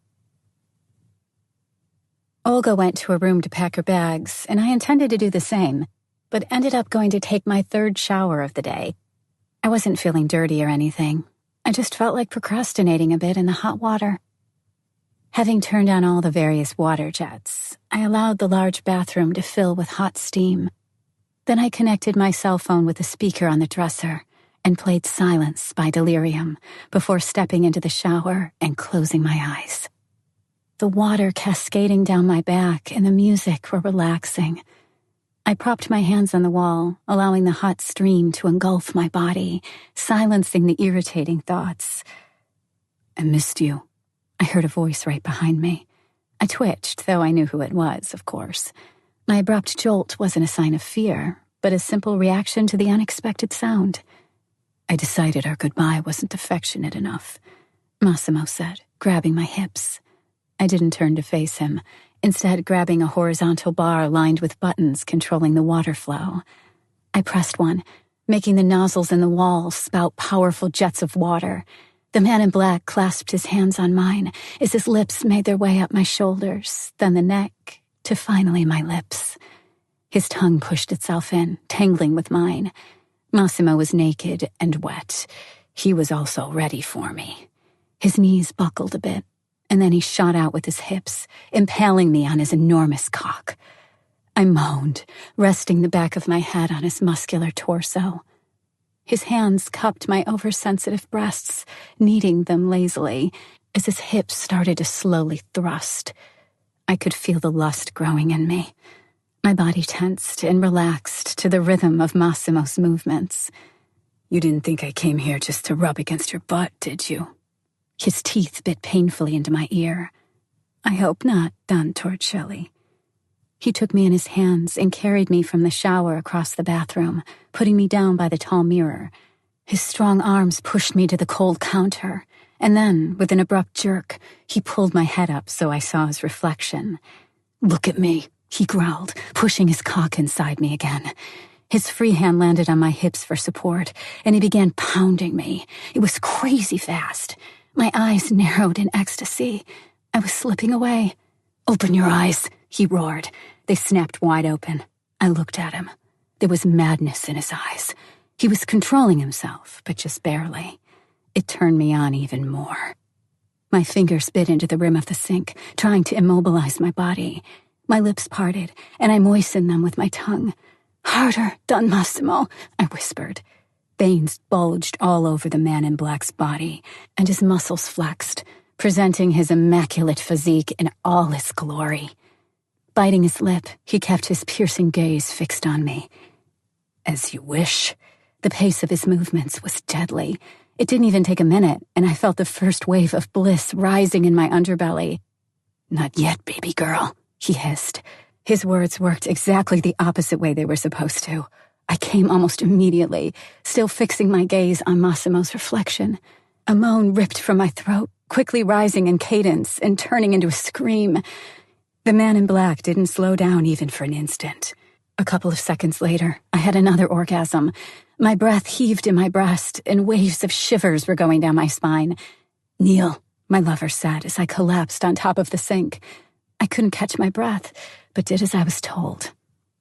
Olga went to her room to pack her bags, and I intended to do the same, but ended up going to take my third shower of the day. I wasn't feeling dirty or anything. I just felt like procrastinating a bit in the hot water. Having turned on all the various water jets, I allowed the large bathroom to fill with hot steam. Then I connected my cell phone with the speaker on the dresser and played Silence by Delirium before stepping into the shower and closing my eyes. The water cascading down my back and the music were relaxing. I propped my hands on the wall, allowing the hot stream to engulf my body, silencing the irritating thoughts. "I missed you," I heard a voice right behind me. I twitched, though I knew who it was, of course. My abrupt jolt wasn't a sign of fear, but a simple reaction to the unexpected sound. "I decided our goodbye wasn't affectionate enough," Massimo said, grabbing my hips. I didn't turn to face him, instead grabbing a horizontal bar lined with buttons controlling the water flow. I pressed one, making the nozzles in the wall spout powerful jets of water. The man in black clasped his hands on mine as his lips made their way up my shoulders, then the neck, to finally my lips. His tongue pushed itself in, tangling with mine. Massimo was naked and wet. He was also ready for me. His knees buckled a bit, and then he shot out with his hips, impaling me on his enormous cock. I moaned, resting the back of my head on his muscular torso. His hands cupped my oversensitive breasts, kneading them lazily, as his hips started to slowly thrust. I could feel the lust growing in me. My body tensed and relaxed to the rhythm of Massimo's movements. "You didn't think I came here just to rub against your butt, did you?" His teeth bit painfully into my ear. "I hope not, Don Torricelli." He took me in his hands and carried me from the shower across the bathroom, putting me down by the tall mirror. His strong arms pushed me to the cold counter, and then, with an abrupt jerk, he pulled my head up so I saw his reflection. "Look at me," he growled, pushing his cock inside me again. His free hand landed on my hips for support, and he began pounding me. It was crazy fast. My eyes narrowed in ecstasy. I was slipping away. "Open your eyes," he roared. They snapped wide open. I looked at him. There was madness in his eyes. He was controlling himself, but just barely. It turned me on even more. My fingers bit into the rim of the sink, trying to immobilize my body. My lips parted, and I moistened them with my tongue. "Harder, Don Massimo," I whispered. Veins bulged all over the man in black's body, and his muscles flexed, presenting his immaculate physique in all its glory. Biting his lip, he kept his piercing gaze fixed on me. "As you wish." The pace of his movements was deadly. It didn't even take a minute, and I felt the first wave of bliss rising in my underbelly. "Not yet, baby girl," he hissed. His words worked exactly the opposite way they were supposed to. I came almost immediately, still fixing my gaze on Massimo's reflection. A moan ripped from my throat, quickly rising in cadence and turning into a scream. The man in black didn't slow down even for an instant. A couple of seconds later, I had another orgasm. My breath heaved in my breast, and waves of shivers were going down my spine. "Kneel," my lover said as I collapsed on top of the sink. I couldn't catch my breath, but did as I was told.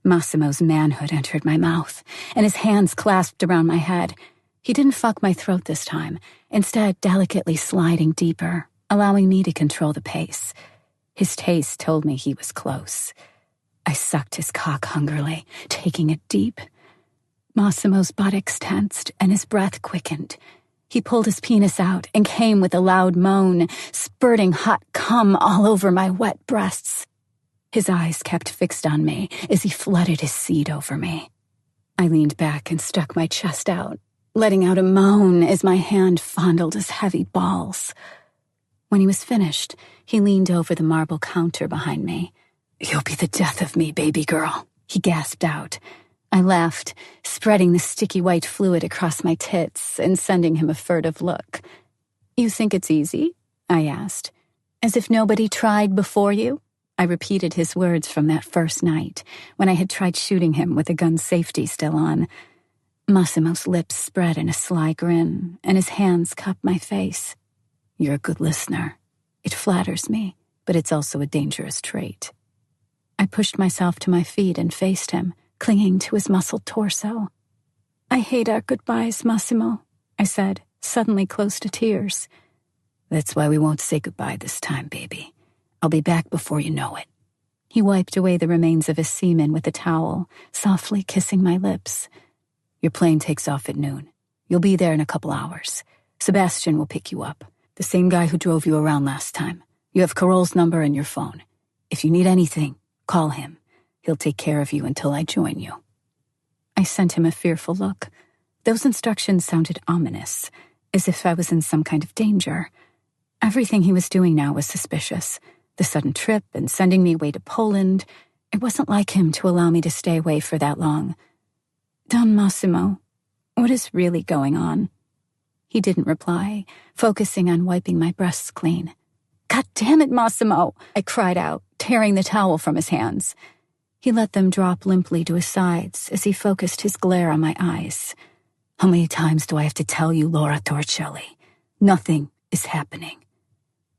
Massimo's manhood entered my mouth, and his hands clasped around my head. He didn't fuck my throat this time, instead delicately sliding deeper, allowing me to control the pace. His taste told me he was close. I sucked his cock hungrily, taking it deep. Massimo's buttocks tensed, and his breath quickened. He pulled his penis out and came with a loud moan, spurting hot cum all over my wet breasts. His eyes kept fixed on me as he flooded his seed over me. I leaned back and stuck my chest out, letting out a moan as my hand fondled his heavy balls. When he was finished, he leaned over the marble counter behind me. "You'll be the death of me, baby girl," he gasped out. I laughed, spreading the sticky white fluid across my tits and sending him a furtive look. "You think it's easy?" I asked. "As if nobody tried before you?" I repeated his words from that first night, when I had tried shooting him with the gun's safety still on. Massimo's lips spread in a sly grin, and his hands cupped my face. "You're a good listener. It flatters me, but it's also a dangerous trait." I pushed myself to my feet and faced him, clinging to his muscled torso. "I hate our goodbyes, Massimo," I said, suddenly close to tears. "That's why we won't say goodbye this time, baby. I'll be back before you know it." He wiped away the remains of his semen with a towel, softly kissing my lips. "Your plane takes off at noon. You'll be there in a couple hours. Sebastian will pick you up, the same guy who drove you around last time. You have Carol's number and your phone. If you need anything, call him. He'll take care of you until I join you." I sent him a fearful look. Those instructions sounded ominous, as if I was in some kind of danger. Everything he was doing now was suspicious. The sudden trip and sending me away to Poland. It wasn't like him to allow me to stay away for that long. "Don Massimo, what is really going on?" He didn't reply, focusing on wiping my breasts clean. "God damn it, Massimo!" I cried out, tearing the towel from his hands. He let them drop limply to his sides as he focused his glare on my eyes. "How many times do I have to tell you, Laura Torricelli? Nothing is happening."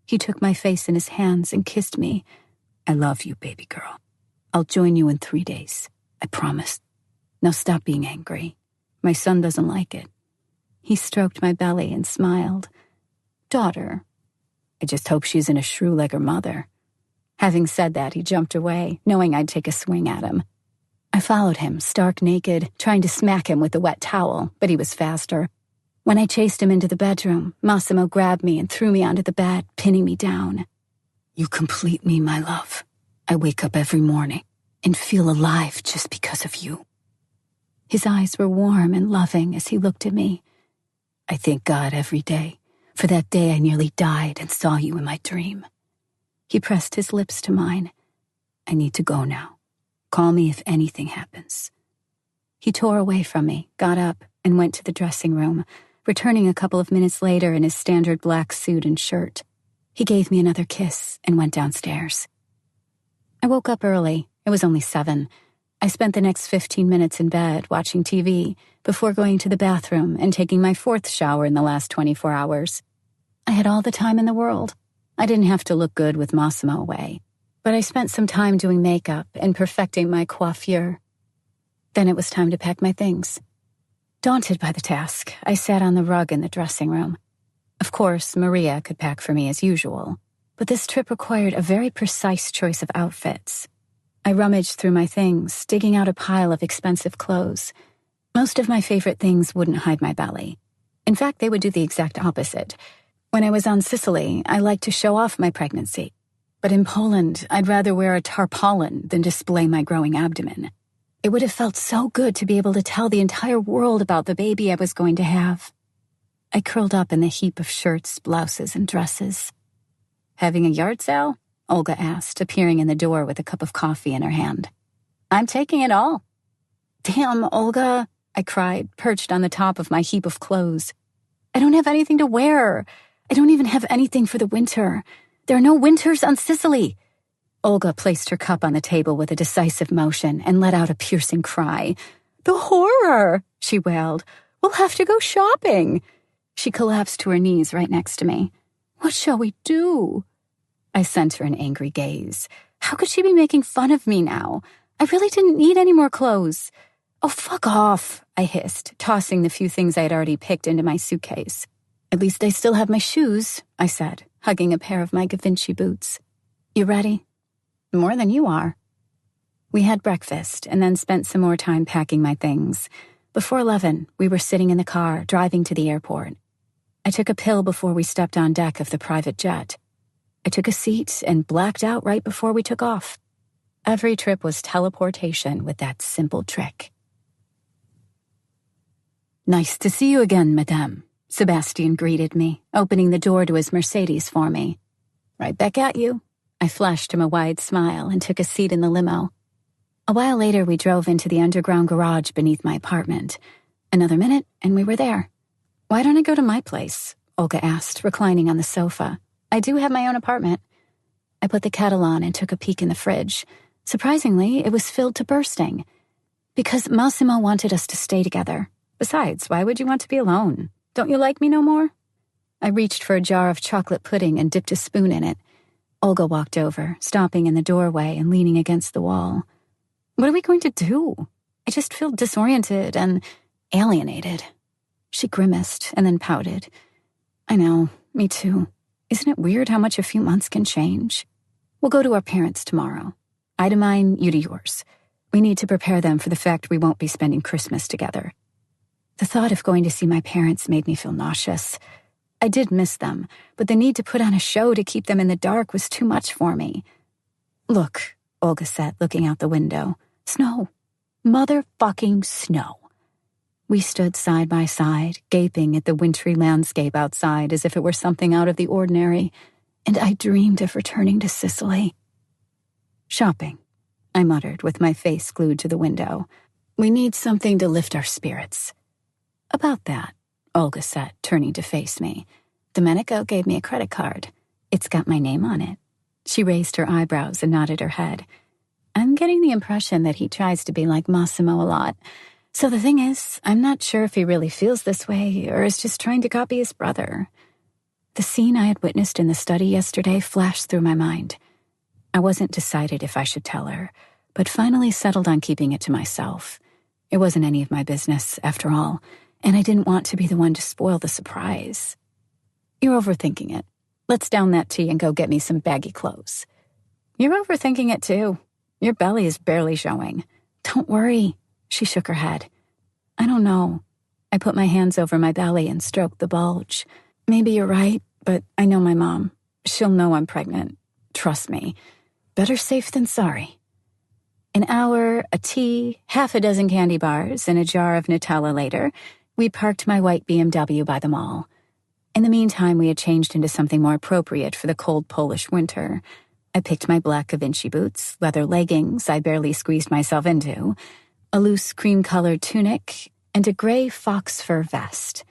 He took my face in his hands and kissed me. "I love you, baby girl. I'll join you in 3 days. I promise. Now stop being angry. My son doesn't like it." He stroked my belly and smiled. "Daughter. I just hope she's in a shrew like her mother." Having said that, he jumped away, knowing I'd take a swing at him. I followed him, stark naked, trying to smack him with the wet towel, but he was faster. When I chased him into the bedroom, Massimo grabbed me and threw me onto the bed, pinning me down. "You complete me, my love. I wake up every morning and feel alive just because of you." His eyes were warm and loving as he looked at me. "I thank God every day for that day I nearly died and saw you in my dream." He pressed his lips to mine. "I need to go now. Call me if anything happens." He tore away from me, got up, and went to the dressing room, returning a couple of minutes later in his standard black suit and shirt. He gave me another kiss and went downstairs. I woke up early. It was only 7. I spent the next 15 minutes in bed watching TV before going to the bathroom and taking my 4th shower in the last 24 hours. I had all the time in the world. I didn't have to look good with Massimo away, but I spent some time doing makeup and perfecting my coiffure. Then it was time to pack my things. Daunted by the task, I sat on the rug in the dressing room. Of course, Maria could pack for me as usual, but this trip required a very precise choice of outfits. I rummaged through my things, digging out a pile of expensive clothes. Most of my favorite things wouldn't hide my belly. In fact, they would do the exact opposite. When I was on Sicily, I liked to show off my pregnancy. But in Poland, I'd rather wear a tarpaulin than display my growing abdomen. It would have felt so good to be able to tell the entire world about the baby I was going to have. I curled up in the heap of shirts, blouses, and dresses. "Having a yard sale?" Olga asked, appearing in the door with a cup of coffee in her hand. "I'm taking it all." "Damn, Olga," I cried, perched on the top of my heap of clothes. "I don't have anything to wear. I don't even have anything for the winter. There are no winters on Sicily." Olga placed her cup on the table with a decisive motion and let out a piercing cry. "The horror!" she wailed. "We'll have to go shopping." She collapsed to her knees right next to me. "What shall we do?" I sent her an angry gaze. How could she be making fun of me now? I really didn't need any more clothes. "Oh, fuck off," I hissed, tossing the few things I had already picked into my suitcase. "At least I still have my shoes," I said, hugging a pair of my Givenchy boots. "You ready?" "More than you are." We had breakfast and then spent some more time packing my things. Before 11, we were sitting in the car, driving to the airport. I took a pill before we stepped on deck of the private jet. I took a seat and blacked out right before we took off. Every trip was teleportation with that simple trick. "Nice to see you again, madame," Sebastian greeted me, opening the door to his Mercedes for me. "Right back at you." I flashed him a wide smile and took a seat in the limo. A while later, we drove into the underground garage beneath my apartment. Another minute, and we were there. "Why don't I go to my place?" Olga asked, reclining on the sofa. "I do have my own apartment." I put the kettle on and took a peek in the fridge. Surprisingly, it was filled to bursting. Because Massimo wanted us to stay together. Besides, why would you want to be alone? Don't you like me no more? I reached for a jar of chocolate pudding and dipped a spoon in it. Olga walked over, stopping in the doorway and leaning against the wall. "What are we going to do? I just feel disoriented and alienated." She grimaced and then pouted. "I know, me too. Isn't it weird how much a few months can change? We'll go to our parents tomorrow. I to mine, you to yours. We need to prepare them for the fact we won't be spending Christmas together." The thought of going to see my parents made me feel nauseous. I did miss them, but the need to put on a show to keep them in the dark was too much for me. "Look," Olga said, looking out the window. "Snow. Motherfucking snow." We stood side by side, gaping at the wintry landscape outside as if it were something out of the ordinary, and I dreamed of returning to Sicily. "Shopping," I muttered with my face glued to the window. "We need something to lift our spirits." "About that," Olga said, turning to face me. "Domenico gave me a credit card. It's got my name on it." She raised her eyebrows and nodded her head. "I'm getting the impression that he tries to be like Massimo a lot. So the thing is, I'm not sure if he really feels this way or is just trying to copy his brother." The scene I had witnessed in the study yesterday flashed through my mind. I wasn't decided if I should tell her, but finally settled on keeping it to myself. It wasn't any of my business, after all, and I didn't want to be the one to spoil the surprise. "You're overthinking it. Let's down that tea and go get me some baggy clothes." "You're overthinking it too. Your belly is barely showing." "Don't worry." She shook her head. "I don't know." I put my hands over my belly and stroked the bulge. "Maybe you're right, but I know my mom. She'll know I'm pregnant. Trust me. Better safe than sorry." An hour, a tea, half a dozen candy bars, and a jar of Nutella later, we parked my white BMW by the mall. In the meantime, we had changed into something more appropriate for the cold Polish winter. I picked my black Givenchy boots, leather leggings I barely squeezed myself into, a loose cream-colored tunic, and a gray fox fur vest.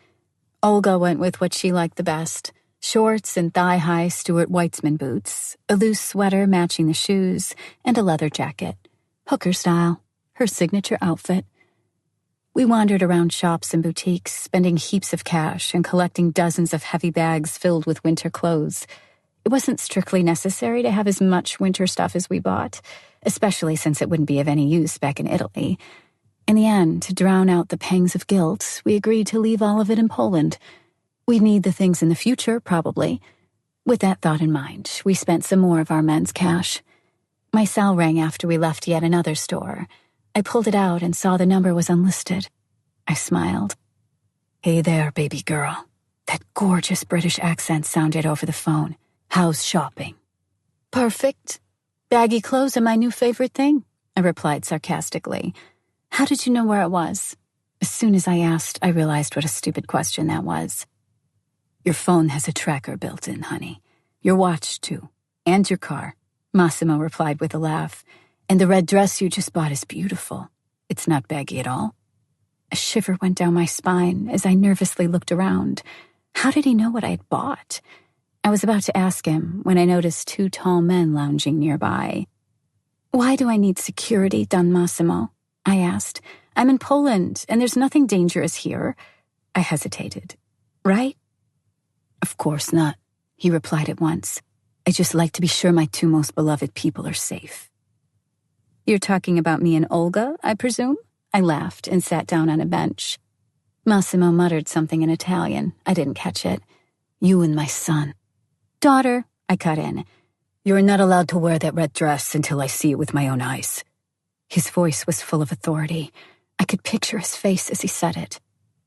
Olga went with what she liked the best, shorts and thigh-high Stuart Weitzman boots, a loose sweater matching the shoes, and a leather jacket. Hooker style, her signature outfit. We wandered around shops and boutiques, spending heaps of cash and collecting dozens of heavy bags filled with winter clothes. It wasn't strictly necessary to have as much winter stuff as we bought, especially since it wouldn't be of any use back in Italy. In the end, to drown out the pangs of guilt, we agreed to leave all of it in Poland. We'd need the things in the future, probably. With that thought in mind, we spent some more of our men's cash. My cell rang after we left yet another store. I pulled it out and saw the number was unlisted. I smiled. "Hey there, baby girl." That gorgeous British accent sounded over the phone. "How's shopping?" "Perfect. Baggy clothes are my new favorite thing," I replied sarcastically. "How did you know where it was?" As soon as I asked, I realized what a stupid question that was. "Your phone has a tracker built in, honey. Your watch, too. And your car," Massimo replied with a laugh. "And the red dress you just bought is beautiful. It's not baggy at all." A shiver went down my spine as I nervously looked around. How did he know what I had bought? I was about to ask him when I noticed 2 tall men lounging nearby. "Why do I need security, Don Massimo?" I asked. "I'm in Poland, and there's nothing dangerous here." I hesitated. "Right?" "Of course not," he replied at once. "I just like to be sure my 2 most beloved people are safe." "You're talking about me and Olga, I presume?" I laughed and sat down on a bench. Massimo muttered something in Italian. I didn't catch it. "You and my son." "Daughter," I cut in. "You're not allowed to wear that red dress until I see it with my own eyes." His voice was full of authority. I could picture his face as he said it.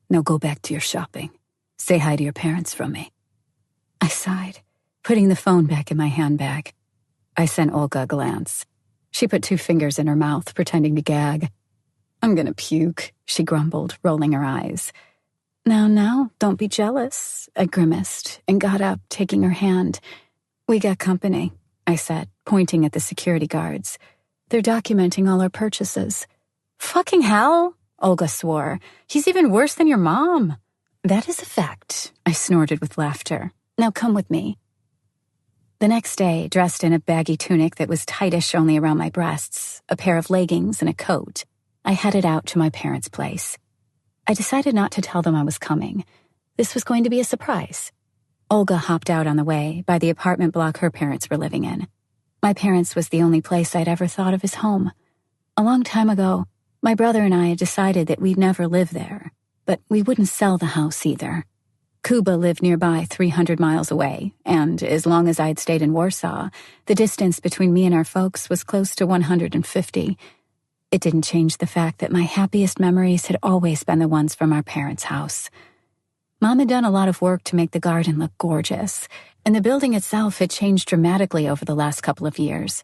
"Now go back to your shopping. Say hi to your parents from me." I sighed, putting the phone back in my handbag. I sent Olga a glance. She put 2 fingers in her mouth, pretending to gag. "I'm gonna puke," she grumbled, rolling her eyes. Now, don't be jealous," I grimaced and got up, taking her hand. "We got company," I said, pointing at the security guards. "They're documenting all our purchases." "Fucking hell," Olga swore. "He's even worse than your mom." "That is a fact," I snorted with laughter. "Now come with me." The next day, dressed in a baggy tunic that was tightish only around my breasts, a pair of leggings and a coat, I headed out to my parents' place. I decided not to tell them I was coming. This was going to be a surprise. Olga hopped out on the way by the apartment block her parents were living in. My parents' was the only place I'd ever thought of as home. A long time ago, my brother and I had decided that we'd never live there, but we wouldn't sell the house either. Kuba lived nearby 300 miles away, and as long as I'd stayed in Warsaw, the distance between me and our folks was close to 150. It didn't change the fact that my happiest memories had always been the ones from our parents' house. Mom had done a lot of work to make the garden look gorgeous, and the building itself had changed dramatically over the last couple of years.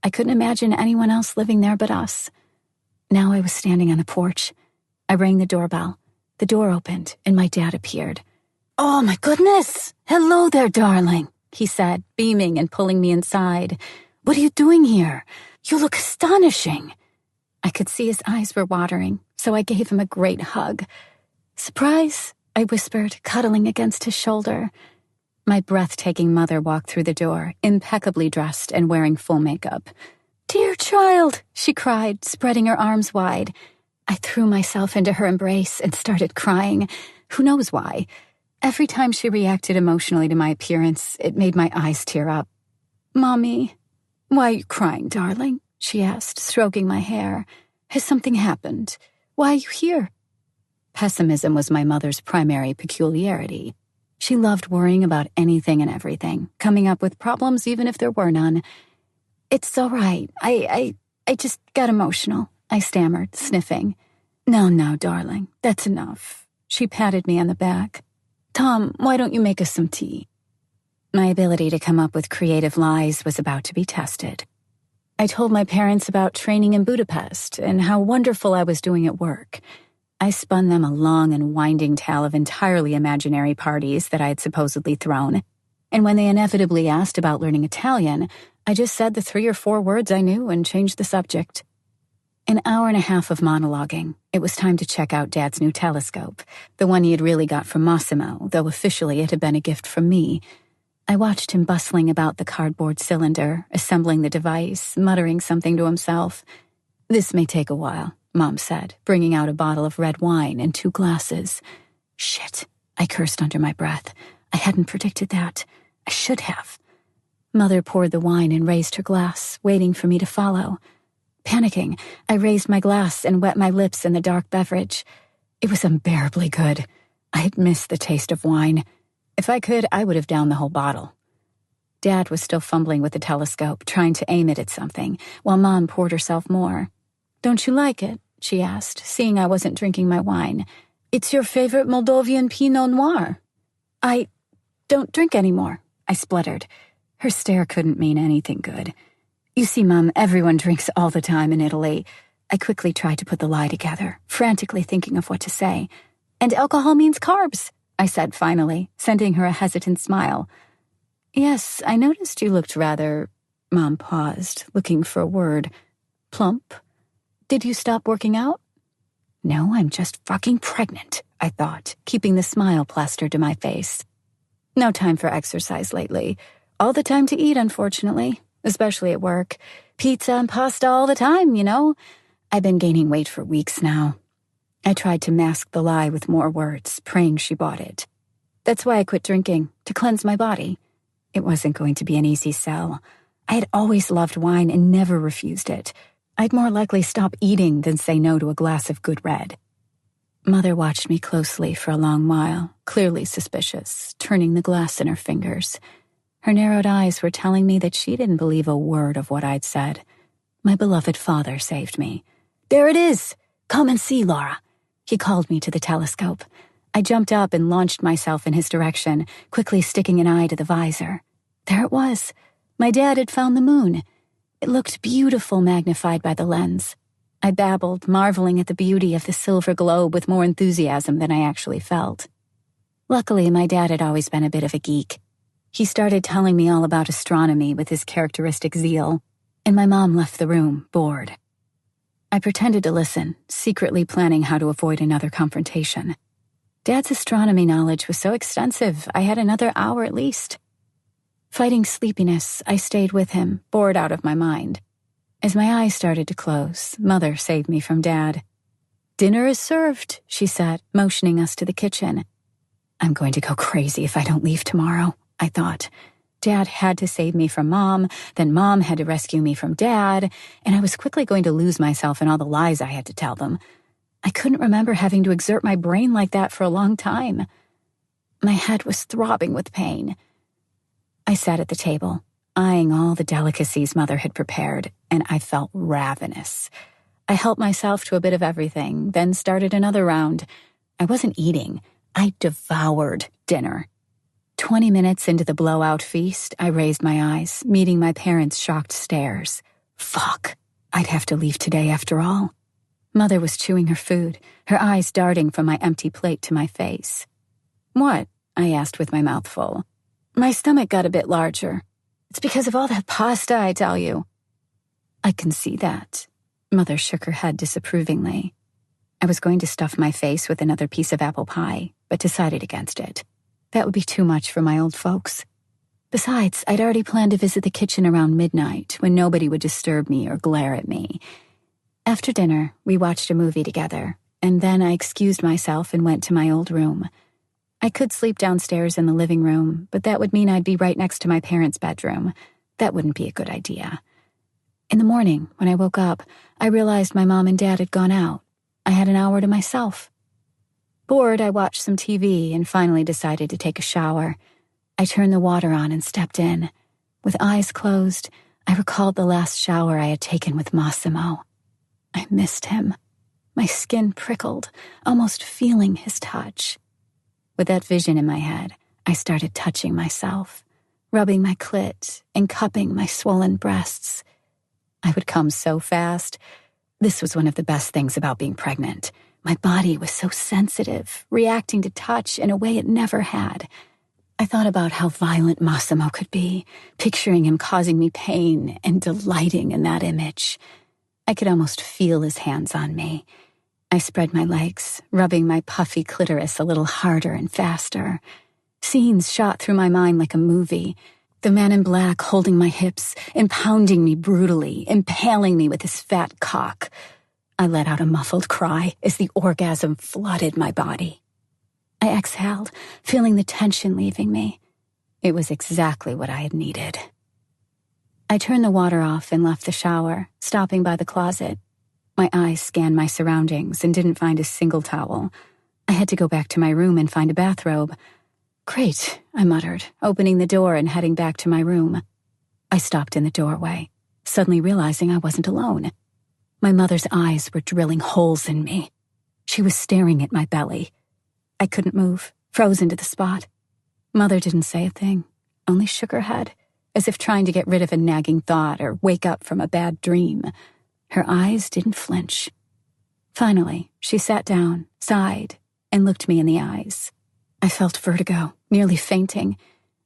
I couldn't imagine anyone else living there but us. Now I was standing on the porch. I rang the doorbell. The door opened, and my dad appeared. "Oh, my goodness! Hello there, darling," he said, beaming and pulling me inside. "What are you doing here? You look astonishing." I could see his eyes were watering, so I gave him a great hug. "Surprise," I whispered, cuddling against his shoulder. My breathtaking mother walked through the door, impeccably dressed and wearing full makeup. "Dear child," she cried, spreading her arms wide. I threw myself into her embrace and started crying. Who knows why? Every time she reacted emotionally to my appearance, it made my eyes tear up. "Mommy, why are you crying, darling?" she asked, stroking my hair. "Has something happened? Why are you here?" Pessimism was my mother's primary peculiarity. She loved worrying about anything and everything, coming up with problems even if there were none. "It's all right. I just got emotional," I stammered, sniffing. Now, darling, that's enough." She patted me on the back. "Tom, why don't you make us some tea?" My ability to come up with creative lies was about to be tested. I told my parents about training in Budapest and how wonderful I was doing at work. I spun them a long and winding tale of entirely imaginary parties that I had supposedly thrown, and when they inevitably asked about learning Italian, I just said the 3 or 4 words I knew and changed the subject. An hour and a half of monologuing. It was time to check out Dad's new telescope, the one he had really got from Massimo, though officially it had been a gift from me. I watched him bustling about the cardboard cylinder, assembling the device, muttering something to himself. "This may take a while," Mom said, bringing out a bottle of red wine and 2 glasses. "Shit," I cursed under my breath. I hadn't predicted that. I should have. Mother poured the wine and raised her glass, waiting for me to follow. Panicking, I raised my glass and wet my lips in the dark beverage. It was unbearably good. I had missed the taste of wine. If I could, I would have downed the whole bottle. Dad was still fumbling with the telescope, trying to aim it at something, while Mom poured herself more. "Don't you like it?" she asked, seeing I wasn't drinking my wine. "It's your favorite Moldovan Pinot Noir." "I don't drink anymore," I spluttered. Her stare couldn't mean anything good. "You see, Mom, everyone drinks all the time in Italy." I quickly tried to put the lie together, frantically thinking of what to say. "And alcohol means carbs," I said finally, sending her a hesitant smile. "Yes, I noticed you looked rather—" Mom paused, looking for a word. "Plump? Did you stop working out?" "No, I'm just fucking pregnant," I thought, keeping the smile plastered to my face. "No time for exercise lately. All the time to eat, unfortunately, especially at work. Pizza and pasta all the time, you know. I've been gaining weight for weeks now." I tried to mask the lie with more words, praying she bought it. "That's why I quit drinking, to cleanse my body." It wasn't going to be an easy sell. I had always loved wine and never refused it. I'd more likely stop eating than say no to a glass of good red. Mother watched me closely for a long while, clearly suspicious, turning the glass in her fingers. Her narrowed eyes were telling me that she didn't believe a word of what I'd said. My beloved father saved me. "There it is! Come and see, Laura." He called me to the telescope. I jumped up and launched myself in his direction, quickly sticking an eye to the visor. There it was. My dad had found the moon. It looked beautiful magnified by the lens. I babbled, marveling at the beauty of the silver globe with more enthusiasm than I actually felt. Luckily, my dad had always been a bit of a geek. He started telling me all about astronomy with his characteristic zeal, and my mom left the room, bored. I pretended to listen, secretly planning how to avoid another confrontation. Dad's astronomy knowledge was so extensive, I had another hour at least. Fighting sleepiness, I stayed with him, bored out of my mind. As my eyes started to close, Mother saved me from Dad. "Dinner is served," she said, motioning us to the kitchen. I'm going to go crazy if I don't leave tomorrow, I thought. Dad had to save me from Mom, then Mom had to rescue me from Dad, and I was quickly going to lose myself in all the lies I had to tell them. I couldn't remember having to exert my brain like that for a long time. My head was throbbing with pain. I sat at the table, eyeing all the delicacies Mother had prepared, and I felt ravenous. I helped myself to a bit of everything, then started another round. I wasn't eating. I devoured dinner. 20 minutes into the blowout feast, I raised my eyes, meeting my parents' shocked stares. Fuck, I'd have to leave today after all. Mother was chewing her food, her eyes darting from my empty plate to my face. "What?" I asked with my mouth full. "My stomach got a bit larger. It's because of all that pasta, I tell you." "I can see that." Mother shook her head disapprovingly. I was going to stuff my face with another piece of apple pie, but decided against it. That would be too much for my old folks. Besides, I'd already planned to visit the kitchen around midnight when nobody would disturb me or glare at me. After dinner, we watched a movie together, and then I excused myself and went to my old room. I could sleep downstairs in the living room, but that would mean I'd be right next to my parents' bedroom. That wouldn't be a good idea. In the morning, when I woke up, I realized my mom and dad had gone out. I had an hour to myself. Bored, I watched some TV and finally decided to take a shower. I turned the water on and stepped in. With eyes closed, I recalled the last shower I had taken with Massimo. I missed him. My skin prickled, almost feeling his touch. With that vision in my head, I started touching myself, rubbing my clit and cupping my swollen breasts. I would come so fast. This was one of the best things about being pregnant. My body was so sensitive, reacting to touch in a way it never had. I thought about how violent Massimo could be, picturing him causing me pain and delighting in that image. I could almost feel his hands on me. I spread my legs, rubbing my puffy clitoris a little harder and faster. Scenes shot through my mind like a movie. The man in black holding my hips, impounding me brutally, impaling me with his fat cock. I let out a muffled cry as the orgasm flooded my body. I exhaled, feeling the tension leaving me. It was exactly what I had needed. I turned the water off and left the shower, stopping by the closet. My eyes scanned my surroundings and didn't find a single towel. I had to go back to my room and find a bathrobe. Great, I muttered, opening the door and heading back to my room. I stopped in the doorway, suddenly realizing I wasn't alone. My mother's eyes were drilling holes in me. She was staring at my belly. I couldn't move, frozen to the spot. Mother didn't say a thing, only shook her head, as if trying to get rid of a nagging thought or wake up from a bad dream. Her eyes didn't flinch. Finally, she sat down, sighed, and looked me in the eyes. I felt vertigo, nearly fainting.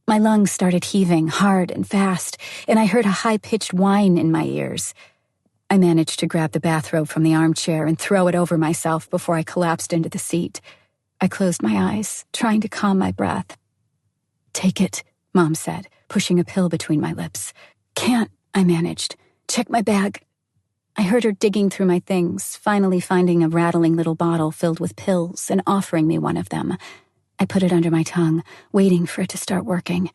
My lungs started heaving hard and fast, and I heard a high-pitched whine in my ears. I managed to grab the bathrobe from the armchair and throw it over myself before I collapsed into the seat. I closed my eyes, trying to calm my breath. "Take it," Mom said, pushing a pill between my lips. "Can't," I managed. "Check my bag." I heard her digging through my things, finally finding a rattling little bottle filled with pills and offering me one of them. I put it under my tongue, waiting for it to start working.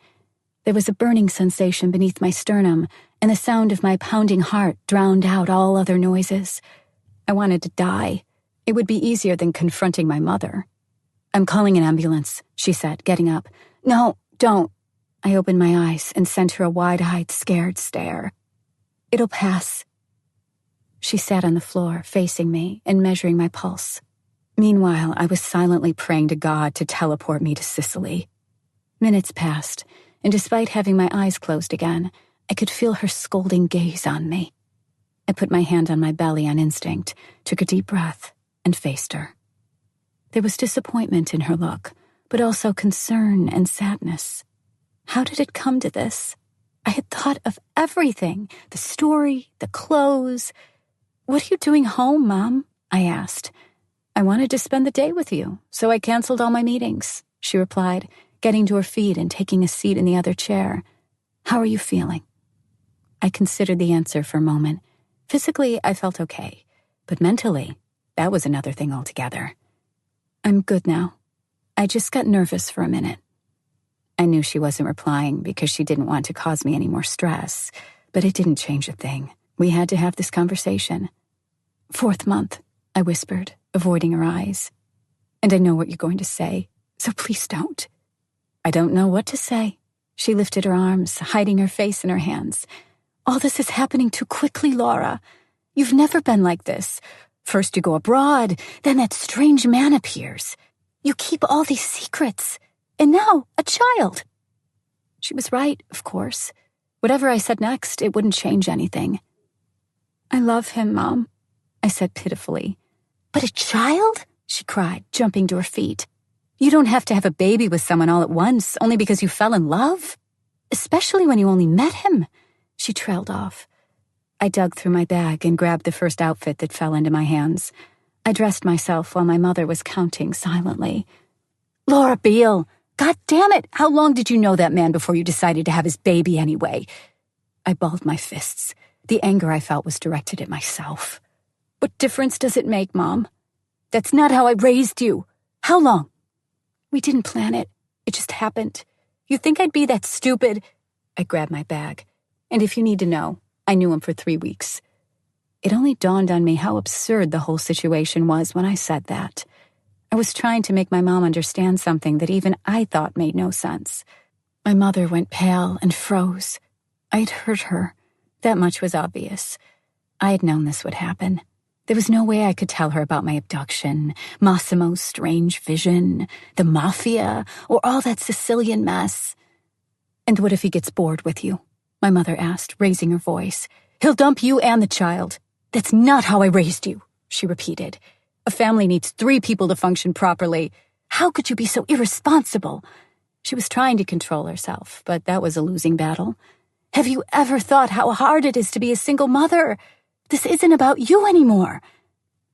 There was a burning sensation beneath my sternum, and the sound of my pounding heart drowned out all other noises. I wanted to die. It would be easier than confronting my mother. "I'm calling an ambulance," she said, getting up. "No, don't." I opened my eyes and sent her a wide-eyed, scared stare. "It'll pass." She sat on the floor, facing me and measuring my pulse. Meanwhile, I was silently praying to God to teleport me to Sicily. Minutes passed, and despite having my eyes closed again, I could feel her scolding gaze on me. I put my hand on my belly on instinct, took a deep breath, and faced her. There was disappointment in her look, but also concern and sadness. How did it come to this? I had thought of everything, the story, the clothes. "What are you doing home, Mom?" I asked. "I wanted to spend the day with you, so I canceled all my meetings," she replied, getting to her feet and taking a seat in the other chair. "How are you feeling?" I considered the answer for a moment. Physically, I felt okay, but mentally, that was another thing altogether. "I'm good now. I just got nervous for a minute." I knew she wasn't replying because she didn't want to cause me any more stress, but it didn't change a thing. We had to have this conversation. "4th month," I whispered, avoiding her eyes. "And I know what you're going to say, so please don't." "I don't know what to say." She lifted her arms, hiding her face in her hands. "All this is happening too quickly, Laura. You've never been like this. First you go abroad, then that strange man appears. You keep all these secrets, and now a child." She was right, of course. Whatever I said next, it wouldn't change anything. "I love him, Mom," I said pitifully. "But a child?" she cried, jumping to her feet. "You don't have to have a baby with someone all at once, only because you fell in love. Especially when you only met him." She trailed off. I dug through my bag and grabbed the first outfit that fell into my hands. I dressed myself while my mother was counting silently. "Laura Beale, God damn it, how long did you know that man before you decided to have his baby anyway?" I balled my fists. The anger I felt was directed at myself. "What difference does it make, Mom? That's not how I raised you. How long?" "We didn't plan it. It just happened. You think I'd be that stupid?" I grabbed my bag. "And if you need to know, I knew him for 3 weeks. It only dawned on me how absurd the whole situation was when I said that. I was trying to make my mom understand something that even I thought made no sense. My mother went pale and froze. I'd hurt her. That much was obvious. I had known this would happen. There was no way I could tell her about my abduction, Massimo's strange vision, the mafia, or all that Sicilian mess. "And what if he gets bored with you?" my mother asked, raising her voice. "He'll dump you and the child. That's not how I raised you," she repeated. "A family needs 3 people to function properly. How could you be so irresponsible?" She was trying to control herself, but that was a losing battle. "Have you ever thought how hard it is to be a single mother? This isn't about you anymore."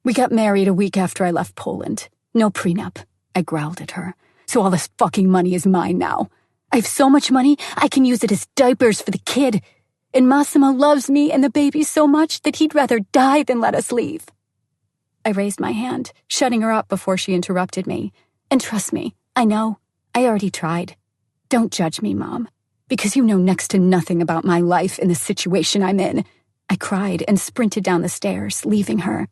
"We got married a week after I left Poland. No prenup," I growled at her. "So all this fucking money is mine now. I have so much money, I can use it as diapers for the kid. And Massimo loves me and the baby so much that he'd rather die than let us leave." I raised my hand, shutting her up before she interrupted me. "And trust me, I know. I already tried. Don't judge me, Mom. because you know next to nothing about my life and the situation I'm in. I cried and sprinted down the stairs, leaving her.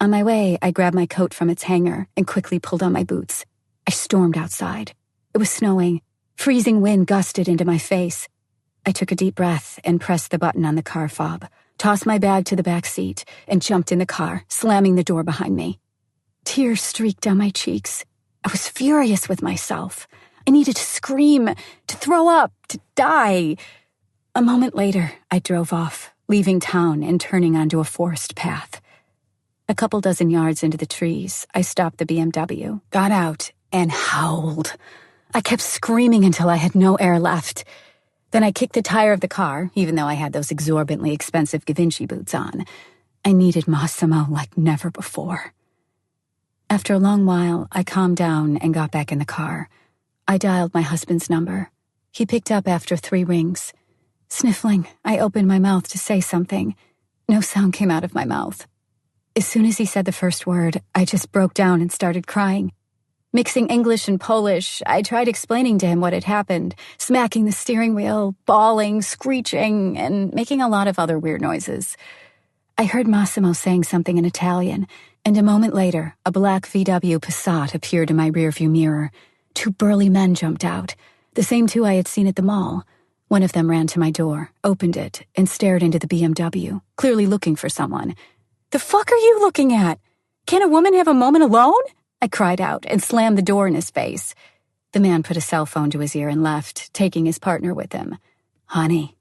On my way, I grabbed my coat from its hanger and quickly pulled on my boots. I stormed outside. It was snowing. Freezing wind gusted into my face. I took a deep breath and pressed the button on the car fob, tossed my bag to the back seat, and jumped in the car, slamming the door behind me. Tears streaked down my cheeks. I was furious with myself. I needed to scream, to throw up, to die. A moment later, I drove off, leaving town and turning onto a forest path. A couple dozen yards into the trees, I stopped the BMW, got out, and howled. I kept screaming until I had no air left. Then I kicked the tire of the car, even though I had those exorbitantly expensive Givenchy boots on. I needed Massimo like never before. After a long while, I calmed down and got back in the car. I dialed my husband's number. He picked up after 3 rings. Sniffling, I opened my mouth to say something. No sound came out of my mouth. As soon as he said the first word, I just broke down and started crying. Mixing English and Polish, I tried explaining to him what had happened, smacking the steering wheel, bawling, screeching, and making a lot of other weird noises. I heard Massimo saying something in Italian, and a moment later, a black VW Passat appeared in my rearview mirror. 2 burly men jumped out, the same 2 I had seen at the mall. One of them ran to my door, opened it, and stared into the BMW, clearly looking for someone. "The fuck are you looking at? Can't a woman have a moment alone?" I cried out and slammed the door in his face. The man put a cell phone to his ear and left, taking his partner with him. "Honey,"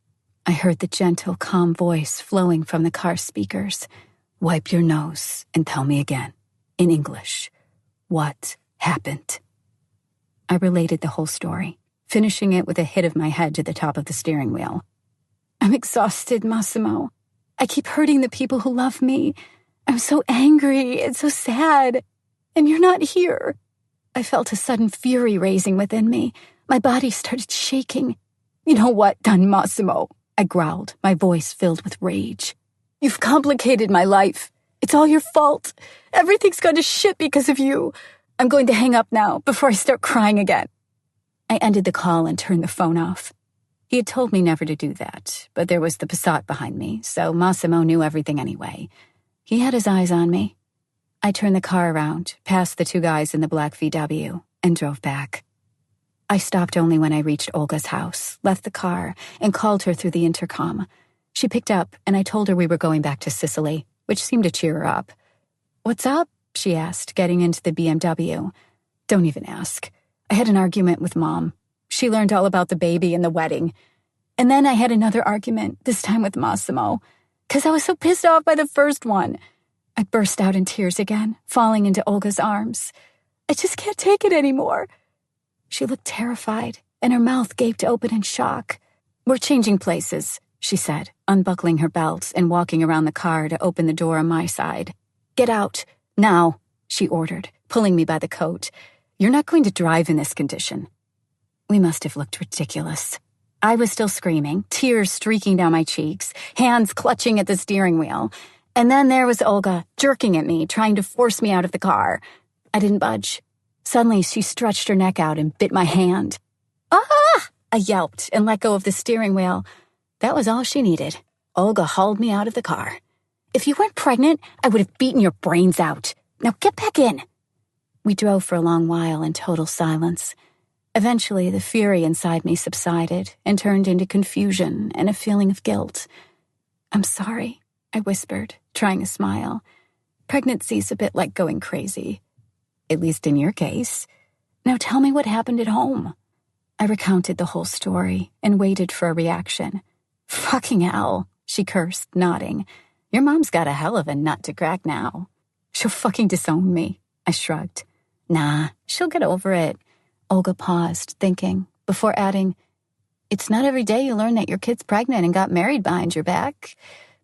I heard the gentle, calm voice flowing from the car speakers. "Wipe your nose and tell me again, in English, what happened?" I related the whole story, finishing it with a hit of my head to the top of the steering wheel. "I'm exhausted, Massimo. I keep hurting the people who love me. I'm so angry and so sad. And you're not here." I felt a sudden fury raising within me. My body started shaking. "You know what, Don Massimo?" I growled, my voice filled with rage. "You've complicated my life. It's all your fault. Everything's gone to shit because of you. I'm going to hang up now before I start crying again." I ended the call and turned the phone off. He had told me never to do that, but there was the Passat behind me, so Massimo knew everything anyway. He had his eyes on me. I turned the car around, past the 2 guys in the black VW, and drove back. I stopped only when I reached Olga's house, left the car, and called her through the intercom. She picked up, and I told her we were going back to Sicily, which seemed to cheer her up. "What's up?" she asked, getting into the BMW. "Don't even ask. I had an argument with Mom. She learned all about the baby and the wedding. And then I had another argument, this time with Massimo, because I was so pissed off by the first one." I burst out in tears again, falling into Olga's arms. "I just can't take it anymore." She looked terrified, and her mouth gaped open in shock. "We're changing places," she said, unbuckling her belt and walking around the car to open the door on my side. "Get out, now," she ordered, pulling me by the coat. "You're not going to drive in this condition." We must have looked ridiculous. I was still screaming, tears streaking down my cheeks, hands clutching at the steering wheel. And then there was Olga, jerking at me, trying to force me out of the car. I didn't budge. Suddenly, she stretched her neck out and bit my hand. "Ah!" I yelped and let go of the steering wheel. That was all she needed. Olga hauled me out of the car. "If you weren't pregnant, I would have beaten your brains out. Now get back in." We drove for a long while in total silence. Eventually, the fury inside me subsided and turned into confusion and a feeling of guilt. "I'm sorry," I whispered, trying a smile. "Pregnancy's a bit like going crazy. At least in your case. Now tell me what happened at home." I recounted the whole story and waited for a reaction. "Fucking hell," she cursed, nodding. "Your mom's got a hell of a nut to crack now. She'll fucking disown me." I shrugged. "Nah, she'll get over it." Olga paused, thinking, before adding, "It's not every day you learn that your kid's pregnant and got married behind your back.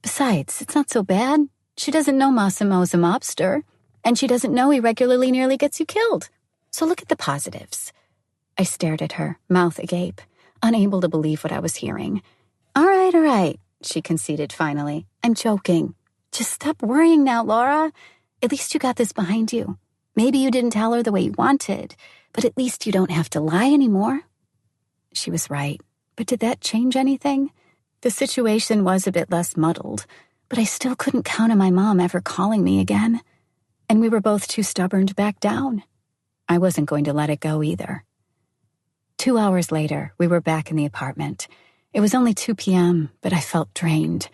Besides, it's not so bad. She doesn't know Massimo's a mobster, and she doesn't know he regularly nearly gets you killed. So look at the positives." I stared at her, mouth agape, unable to believe what I was hearing. All right, she conceded finally. "I'm joking. Just stop worrying now, Laura. At least you got this behind you. Maybe you didn't tell her the way you wanted, but at least you don't have to lie anymore." She was right. But did that change anything? The situation was a bit less muddled, but I still couldn't count on my mom ever calling me again. And we were both too stubborn to back down. I wasn't going to let it go either. 2 hours later, we were back in the apartment. It was only 2 p.m., but I felt drained.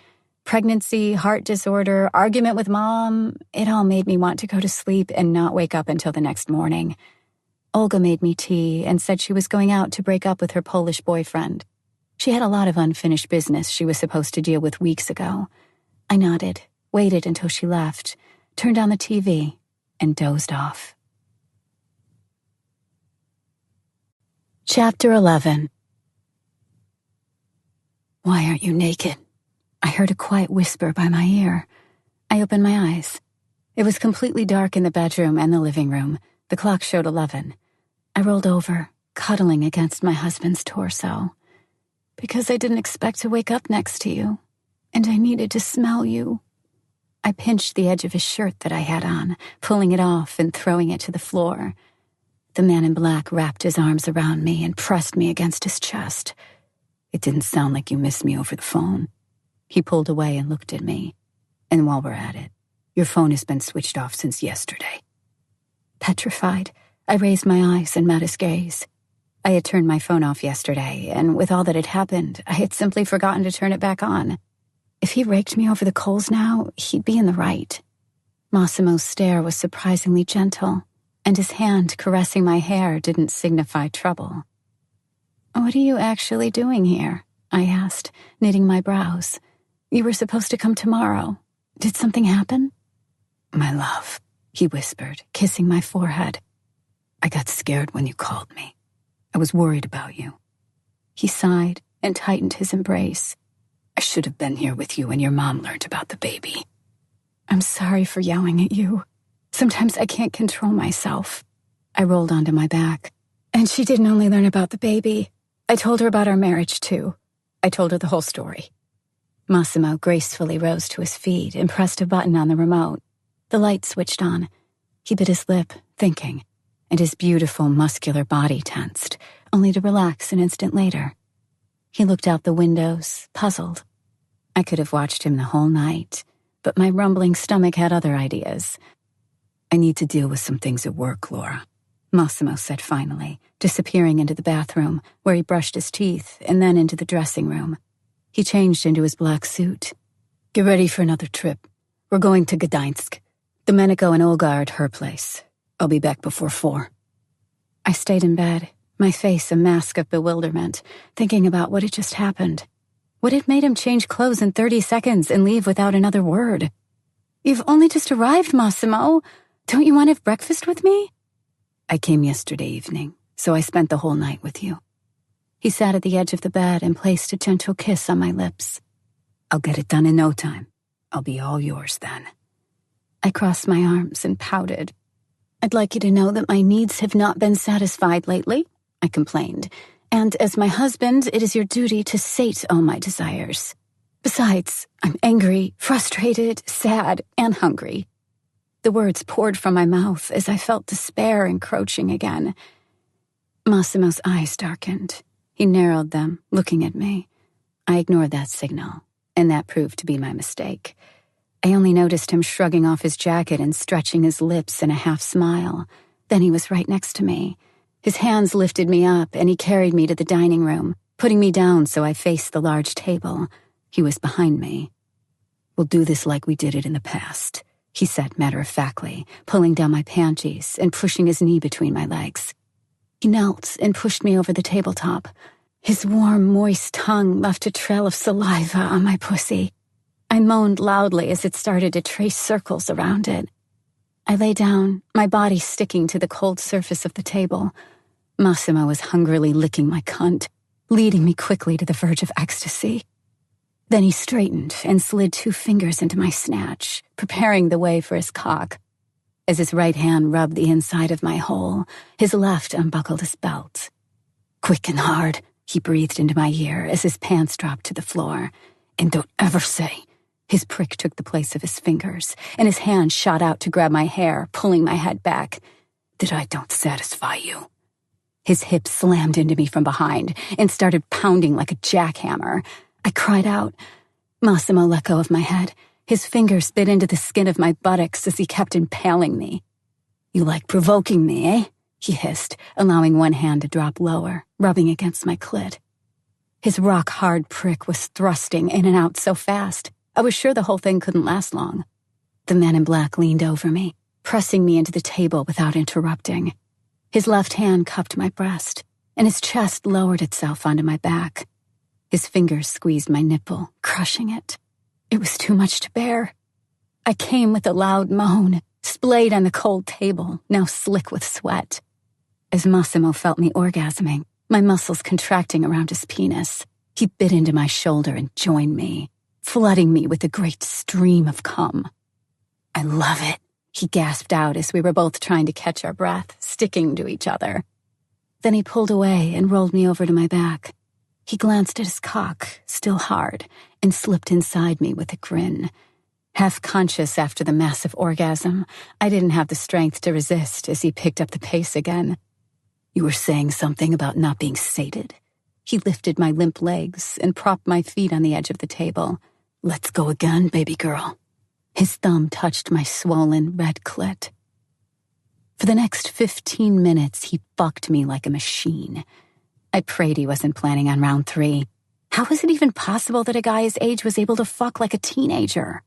Pregnancy, heart disorder, argument with Mom, it all made me want to go to sleep and not wake up until the next morning. Olga made me tea and said she was going out to break up with her Polish boyfriend. She had a lot of unfinished business she was supposed to deal with weeks ago. I nodded, waited until she left, turned on the TV, and dozed off. Chapter 11. Why aren't you naked? I heard a quiet whisper by my ear. I opened my eyes. It was completely dark in the bedroom and the living room. The clock showed 11. I rolled over, cuddling against my husband's torso. Because I didn't expect to wake up next to you, and I needed to smell you. I pinched the edge of his shirt that I had on, pulling it off and throwing it to the floor. The man in black wrapped his arms around me and pressed me against his chest. It didn't sound like you missed me over the phone. He pulled away and looked at me. And while we're at it, your phone has been switched off since yesterday. Petrified, I raised my eyes and met his gaze. I had turned my phone off yesterday, and with all that had happened, I had simply forgotten to turn it back on. If he raked me over the coals now, he'd be in the right. Massimo's stare was surprisingly gentle, and his hand caressing my hair didn't signify trouble. What are you actually doing here? I asked, knitting my brows. You were supposed to come tomorrow. Did something happen? My love, he whispered, kissing my forehead. I got scared when you called me. I was worried about you. He sighed and tightened his embrace. I should have been here with you when your mom learned about the baby. I'm sorry for yelling at you. Sometimes I can't control myself. I rolled onto my back. And she didn't only learn about the baby. I told her about our marriage, too. I told her the whole story. Massimo gracefully rose to his feet and pressed a button on the remote. The light switched on. He bit his lip, thinking, and his beautiful, muscular body tensed, only to relax an instant later. He looked out the windows, puzzled. I could have watched him the whole night, but my rumbling stomach had other ideas. I need to deal with some things at work, Laura, Massimo said finally, disappearing into the bathroom, where he brushed his teeth, and then into the dressing room. He changed into his black suit. Get ready for another trip. We're going to Gdańsk. Domenico and Olga are at her place. I'll be back before 4. I stayed in bed, my face a mask of bewilderment, thinking about what had just happened. What had made him change clothes in 30 seconds and leave without another word? You've only just arrived, Massimo. Don't you want to have breakfast with me? I came yesterday evening, so I spent the whole night with you. He sat at the edge of the bed and placed a gentle kiss on my lips. I'll get it done in no time. I'll be all yours then. I crossed my arms and pouted. I'd like you to know that my needs have not been satisfied lately, I complained, and as my husband, it is your duty to sate all my desires. Besides, I'm angry, frustrated, sad, and hungry. The words poured from my mouth as I felt despair encroaching again. Massimo's eyes darkened. He narrowed them, looking at me. I ignored that signal, and that proved to be my mistake. I only noticed him shrugging off his jacket and stretching his lips in a half smile. Then he was right next to me. His hands lifted me up, and he carried me to the dining room, putting me down so I faced the large table. He was behind me. We'll do this like we did it in the past, he said matter-of-factly, pulling down my panties and pushing his knee between my legs. He knelt and pushed me over the tabletop. His warm, moist tongue left a trail of saliva on my pussy. I moaned loudly as it started to trace circles around it. I lay down, my body sticking to the cold surface of the table. Massimo was hungrily licking my cunt, leading me quickly to the verge of ecstasy. Then he straightened and slid 2 fingers into my snatch, preparing the way for his cock. As his right hand rubbed the inside of my hole, his left unbuckled his belt. Quick and hard, he breathed into my ear as his pants dropped to the floor. And don't ever say. His prick took the place of his fingers, and his hand shot out to grab my hair, pulling my head back. That I don't satisfy you. His hip slammed into me from behind and started pounding like a jackhammer. I cried out. Massimo let go of my head. His fingers bit into the skin of my buttocks as he kept impaling me. "You like provoking me, eh?" he hissed, allowing one hand to drop lower, rubbing against my clit. His rock-hard prick was thrusting in and out so fast, I was sure the whole thing couldn't last long. The man in black leaned over me, pressing me into the table without interrupting. His left hand cupped my breast, and his chest lowered itself onto my back. His fingers squeezed my nipple, crushing it. It was too much to bear. I came with a loud moan, splayed on the cold table, now slick with sweat. As Massimo felt me orgasming, my muscles contracting around his penis, he bit into my shoulder and joined me, flooding me with a great stream of cum. "I love it," he gasped out as we were both trying to catch our breath, sticking to each other. Then he pulled away and rolled me over to my back. He glanced at his cock, still hard, and slipped inside me with a grin. Half conscious after the massive orgasm, I didn't have the strength to resist as he picked up the pace again. "You were saying something about not being sated?" He lifted my limp legs and propped my feet on the edge of the table. "Let's go again, baby girl." His thumb touched my swollen red clit. For the next 15 minutes, he fucked me like a machine. I prayed he wasn't planning on round 3. How was it even possible that a guy his age was able to fuck like a teenager?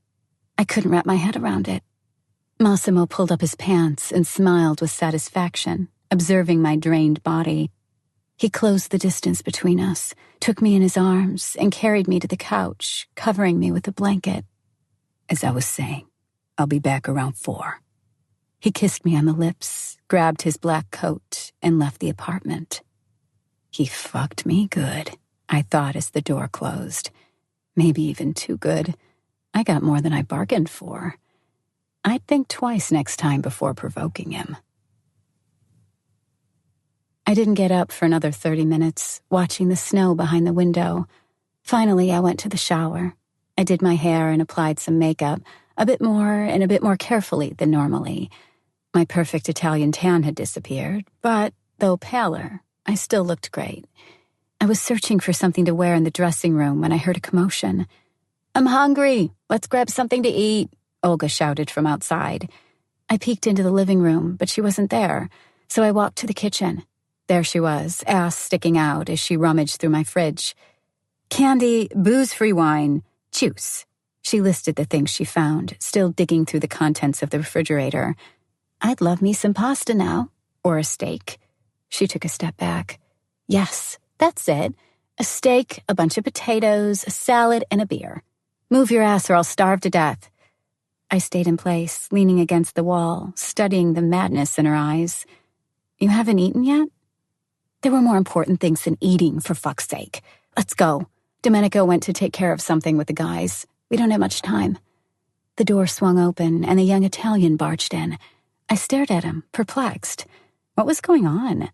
I couldn't wrap my head around it. Massimo pulled up his pants and smiled with satisfaction, observing my drained body. He closed the distance between us, took me in his arms, and carried me to the couch, covering me with a blanket. "As I was saying, I'll be back around 4. He kissed me on the lips, grabbed his black coat, and left the apartment. He fucked me good, I thought as the door closed. Maybe even too good. I got more than I bargained for. I'd think twice next time before provoking him. I didn't get up for another 30 minutes, watching the snow behind the window. Finally, I went to the shower. I did my hair and applied some makeup, a bit more carefully than normally. My perfect Italian tan had disappeared, but, though paler, I still looked great. I was searching for something to wear in the dressing room when I heard a commotion. "I'm hungry. Let's grab something to eat," Olga shouted from outside. I peeked into the living room, but she wasn't there, so I walked to the kitchen. There she was, ass sticking out as she rummaged through my fridge. "Candy, booze-free wine, juice." She listed the things she found, still digging through the contents of the refrigerator. "I'd love me some pasta now, or a steak." She took a step back. "Yes, that's it. A steak, a bunch of potatoes, a salad, and a beer. Move your ass or I'll starve to death." I stayed in place, leaning against the wall, studying the madness in her eyes. "You haven't eaten yet?" "There were more important things than eating, for fuck's sake. Let's go. Domenico went to take care of something with the guys. We don't have much time." The door swung open, and the young Italian barged in. I stared at him, perplexed. What was going on?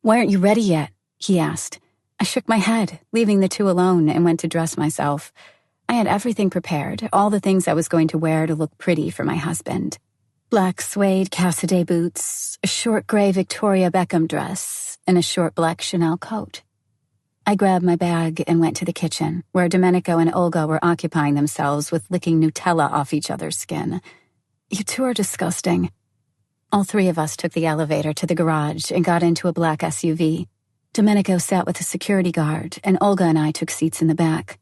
"Why aren't you ready yet?" he asked. I shook my head, leaving the two alone, and went to dress myself. I had everything prepared, all the things I was going to wear to look pretty for my husband. Black suede Cassidy boots, a short gray Victoria Beckham dress, and a short black Chanel coat. I grabbed my bag and went to the kitchen, where Domenico and Olga were occupying themselves with licking Nutella off each other's skin. "You two are disgusting." All three of us took the elevator to the garage and got into a black SUV. Domenico sat with a security guard, and Olga and I took seats in the back.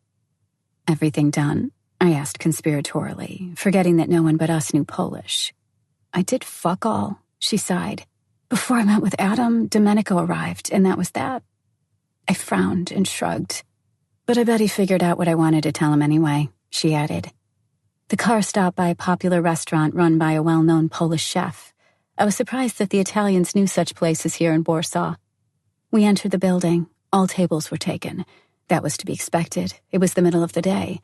"Everything done?" I asked conspiratorially, forgetting that no one but us knew Polish. "I did fuck all," she sighed. "Before I met with Adam, Domenico arrived, and that was that." I frowned and shrugged. "But I bet he figured out what I wanted to tell him anyway," she added. The car stopped by a popular restaurant run by a well-known Polish chef. I was surprised that the Italians knew such places here in Warsaw. We entered the building. All tables were taken. That was to be expected. It was the middle of the day.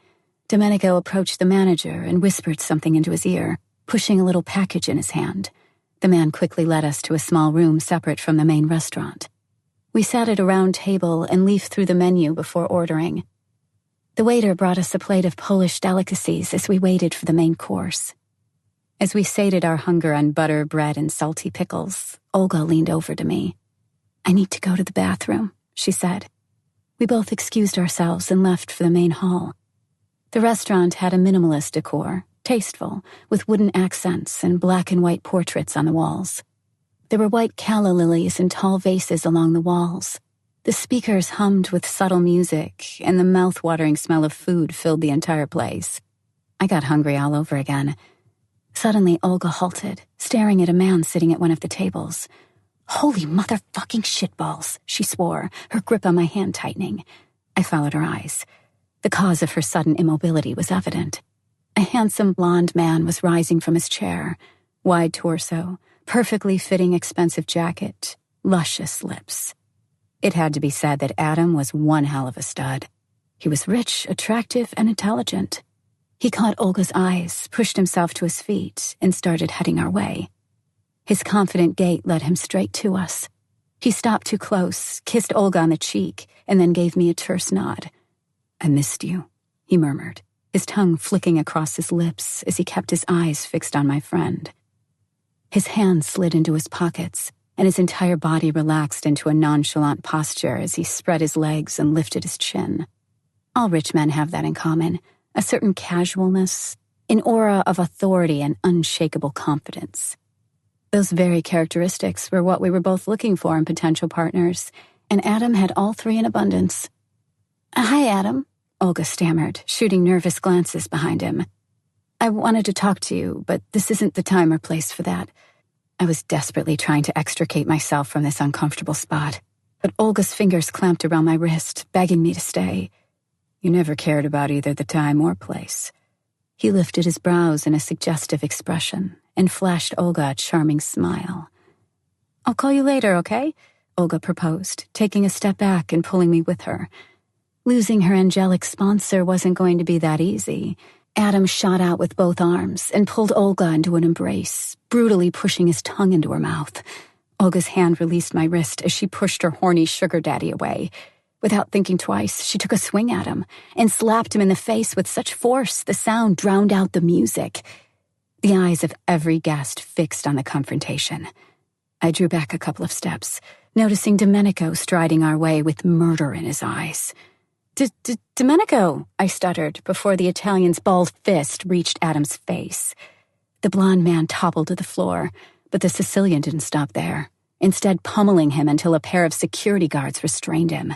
Domenico approached the manager and whispered something into his ear, pushing a little package in his hand. The man quickly led us to a small room separate from the main restaurant. We sat at a round table and leafed through the menu before ordering. The waiter brought us a plate of Polish delicacies as we waited for the main course. As we sated our hunger on butter, bread, and salty pickles, Olga leaned over to me. "I need to go to the bathroom," she said. We both excused ourselves and left for the main hall. The restaurant had a minimalist decor, tasteful, with wooden accents and black and white portraits on the walls. There were white calla lilies in tall vases along the walls. The speakers hummed with subtle music, and the mouth-watering smell of food filled the entire place. I got hungry all over again. Suddenly, Olga halted, staring at a man sitting at one of the tables. "Holy motherfucking shitballs," she swore, her grip on my hand tightening. I followed her eyes. The cause of her sudden immobility was evident. A handsome blonde man was rising from his chair, wide torso, perfectly fitting expensive jacket, luscious lips. It had to be said that Adam was one hell of a stud. He was rich, attractive, and intelligent. He caught Olga's eyes, pushed himself to his feet, and started heading our way. His confident gait led him straight to us. He stopped too close, kissed Olga on the cheek, and then gave me a terse nod. "I missed you," he murmured, his tongue flicking across his lips as he kept his eyes fixed on my friend. His hands slid into his pockets, and his entire body relaxed into a nonchalant posture as he spread his legs and lifted his chin. All rich men have that in common, a certain casualness, an aura of authority and unshakable confidence. Those very characteristics were what we were both looking for in potential partners, and Adam had all three in abundance. "Hi, Adam," Olga stammered, shooting nervous glances behind him. "I wanted to talk to you, but this isn't the time or place for that." I was desperately trying to extricate myself from this uncomfortable spot, but Olga's fingers clamped around my wrist, begging me to stay. "You never cared about either the time or place." He lifted his brows in a suggestive expression and flashed Olga a charming smile. "I'll call you later, okay?" Olga proposed, taking a step back and pulling me with her. Losing her angelic sponsor wasn't going to be that easy. Adam shot out with both arms and pulled Olga into an embrace, brutally pushing his tongue into her mouth. Olga's hand released my wrist as she pushed her horny sugar daddy away. Without thinking twice, she took a swing at him and slapped him in the face with such force the sound drowned out the music. The eyes of every guest fixed on the confrontation. I drew back a couple of steps, noticing Domenico striding our way with murder in his eyes. Domenico, I stuttered before the Italian's balled fist reached Adam's face. The blond man toppled to the floor, but the Sicilian didn't stop there, instead pummeling him until a pair of security guards restrained him.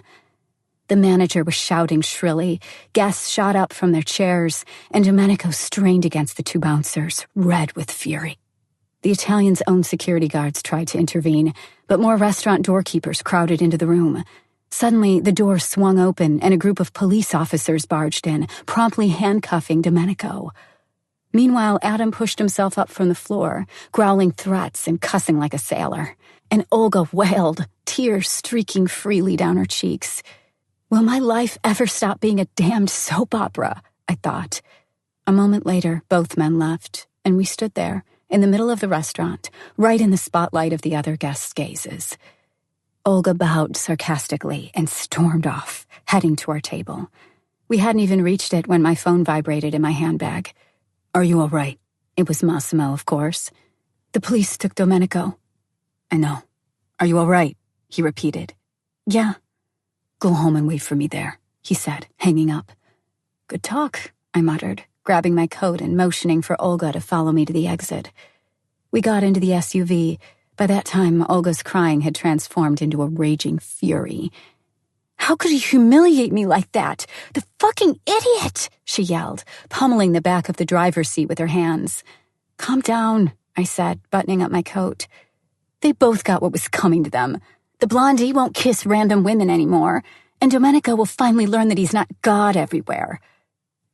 The manager was shouting shrilly, guests shot up from their chairs, and Domenico strained against the two bouncers, red with fury. The Italian's own security guards tried to intervene, but more restaurant doorkeepers crowded into the room. Suddenly, the door swung open and a group of police officers barged in, promptly handcuffing Domenico. Meanwhile, Adam pushed himself up from the floor, growling threats and cussing like a sailor. And Olga wailed, tears streaking freely down her cheeks. Will my life ever stop being a damned soap opera? I thought. A moment later, both men left, and we stood there, in the middle of the restaurant, right in the spotlight of the other guests' gazes. Olga bowed sarcastically and stormed off, heading to our table. We hadn't even reached it when my phone vibrated in my handbag. "Are you all right?" It was Massimo, of course. "The police took Domenico." "I know. Are you all right?" he repeated. "Yeah." "Go home and wait for me there," he said, hanging up. "Good talk," I muttered, grabbing my coat and motioning for Olga to follow me to the exit. We got into the SUV. By that time, Olga's crying had transformed into a raging fury. "How could he humiliate me like that? The fucking idiot!" she yelled, pummeling the back of the driver's seat with her hands. "Calm down," I said, buttoning up my coat. "They both got what was coming to them. The blondie won't kiss random women anymore, and Domenico will finally learn that he's not God everywhere."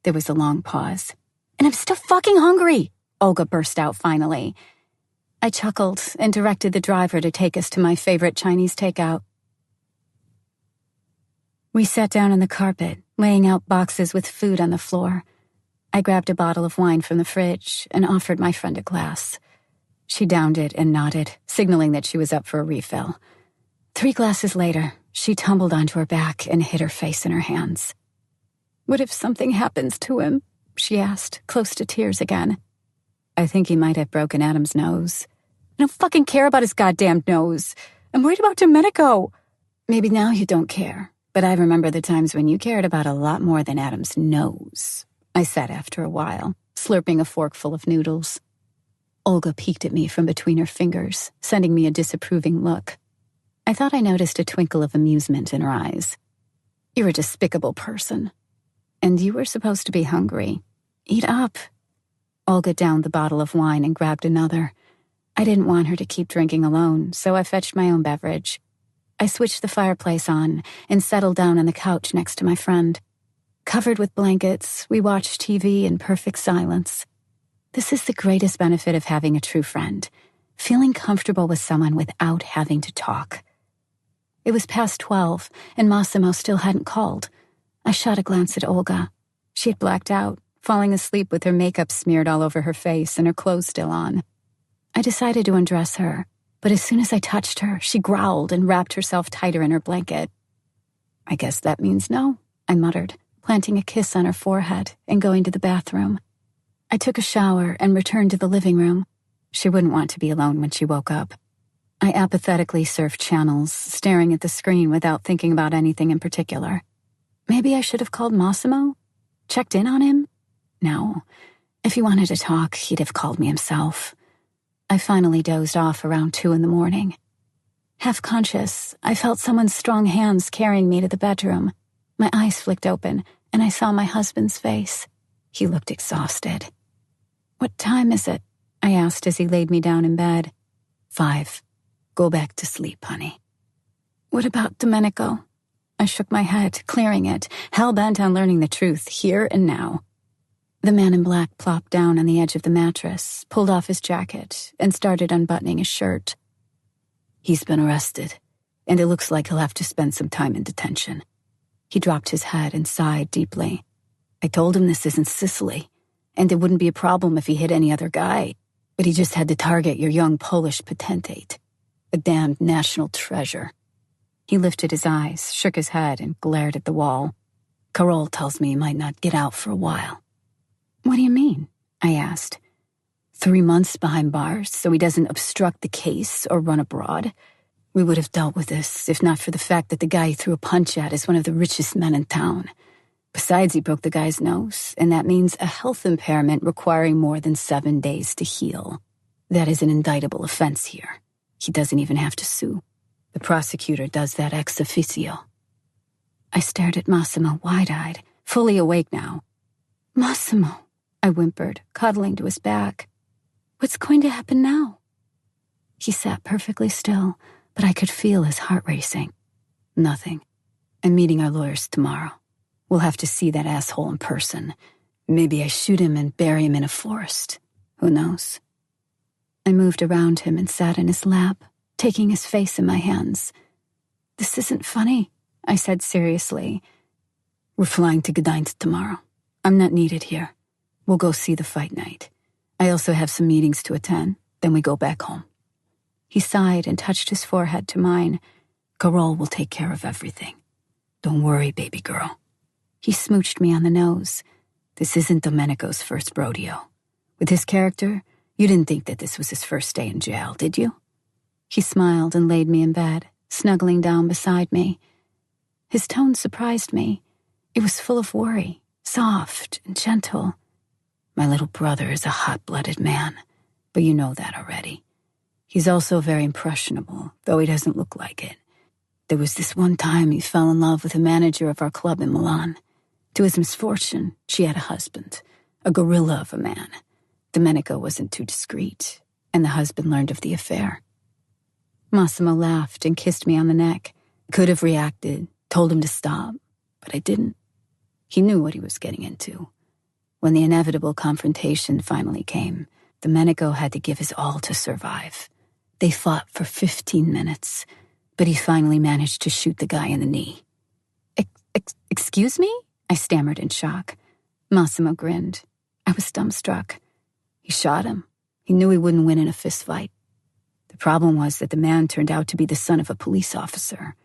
There was a long pause. "And I'm still fucking hungry," Olga burst out finally. I chuckled and directed the driver to take us to my favorite Chinese takeout. We sat down on the carpet, laying out boxes with food on the floor. I grabbed a bottle of wine from the fridge and offered my friend a glass. She downed it and nodded, signaling that she was up for a refill. 3 glasses later, she tumbled onto her back and hid her face in her hands. "What if something happens to him?" she asked, close to tears again. "I think he might have broken Adam's nose." "I don't fucking care about his goddamn nose." I'm worried about Domenico. Maybe now you don't care, but I remember the times when you cared about a lot more than Adam's nose, I said after a while, slurping a forkful of noodles. Olga peeked at me from between her fingers, sending me a disapproving look. I thought I noticed a twinkle of amusement in her eyes. You're a despicable person. And you were supposed to be hungry. Eat up. Olga downed the bottle of wine and grabbed another. I didn't want her to keep drinking alone, so I fetched my own beverage. I switched the fireplace on and settled down on the couch next to my friend. Covered with blankets, we watched TV in perfect silence. This is the greatest benefit of having a true friend, feeling comfortable with someone without having to talk. It was past 12, and Massimo still hadn't called. I shot a glance at Olga. She had blacked out, falling asleep with her makeup smeared all over her face and her clothes still on. I decided to undress her, but as soon as I touched her, she growled and wrapped herself tighter in her blanket. I guess that means no, I muttered, planting a kiss on her forehead and going to the bathroom. I took a shower and returned to the living room. She wouldn't want to be alone when she woke up. I apathetically surfed channels, staring at the screen without thinking about anything in particular. Maybe I should have called Massimo? Checked in on him? No. If he wanted to talk, he'd have called me himself. I finally dozed off around 2 a.m. Half conscious, I felt someone's strong hands carrying me to the bedroom. My eyes flicked open, and I saw my husband's face. He looked exhausted. "What time is it?" I asked as he laid me down in bed. 5. Go back to sleep, honey. What about Domenico? I shook my head, clearing it, hell-bent on learning the truth here and now. The man in black plopped down on the edge of the mattress, pulled off his jacket, and started unbuttoning his shirt. He's been arrested, and it looks like he'll have to spend some time in detention. He dropped his head and sighed deeply. I told him this isn't Sicily, and it wouldn't be a problem if he hit any other guy, but he just had to target your young Polish potentate, a damned national treasure. He lifted his eyes, shook his head, and glared at the wall. Carol tells me he might not get out for a while. What do you mean? I asked. 3 months behind bars so he doesn't obstruct the case or run abroad. We would have dealt with this if not for the fact that the guy he threw a punch at is one of the richest men in town. Besides, he broke the guy's nose, and that means a health impairment requiring more than 7 days to heal. That is an indictable offense here. He doesn't even have to sue. The prosecutor does that ex officio. I stared at Massimo wide-eyed, fully awake now. Massimo, I whimpered, cuddling to his back. What's going to happen now? He sat perfectly still, but I could feel his heart racing. Nothing. I'm meeting our lawyers tomorrow. We'll have to see that asshole in person. Maybe I shoot him and bury him in a forest. Who knows? I moved around him and sat in his lap, taking his face in my hands. This isn't funny, I said seriously. We're flying to Gdańsk tomorrow. I'm not needed here. We'll go see the fight night. I also have some meetings to attend, then we go back home. He sighed and touched his forehead to mine. Carol will take care of everything. Don't worry, baby girl. He smooched me on the nose. This isn't Domenico's first rodeo. With his character, you didn't think that this was his first day in jail, did you? He smiled and laid me in bed, snuggling down beside me. His tone surprised me. It was full of worry, soft and gentle. My little brother is a hot-blooded man, but you know that already. He's also very impressionable, though he doesn't look like it. There was this one time he fell in love with a manager of our club in Milan. To his misfortune, she had a husband, a gorilla of a man. Domenico wasn't too discreet, and the husband learned of the affair. Massimo laughed and kissed me on the neck. Could have reacted, told him to stop, but I didn't. He knew what he was getting into. When the inevitable confrontation finally came, Domenico had to give his all to survive. They fought for 15 minutes, but he finally managed to shoot the guy in the knee. Excuse me? I stammered in shock. Massimo grinned. I was dumbstruck. He shot him. He knew he wouldn't win in a fistfight. The problem was that the man turned out to be the son of a police officer.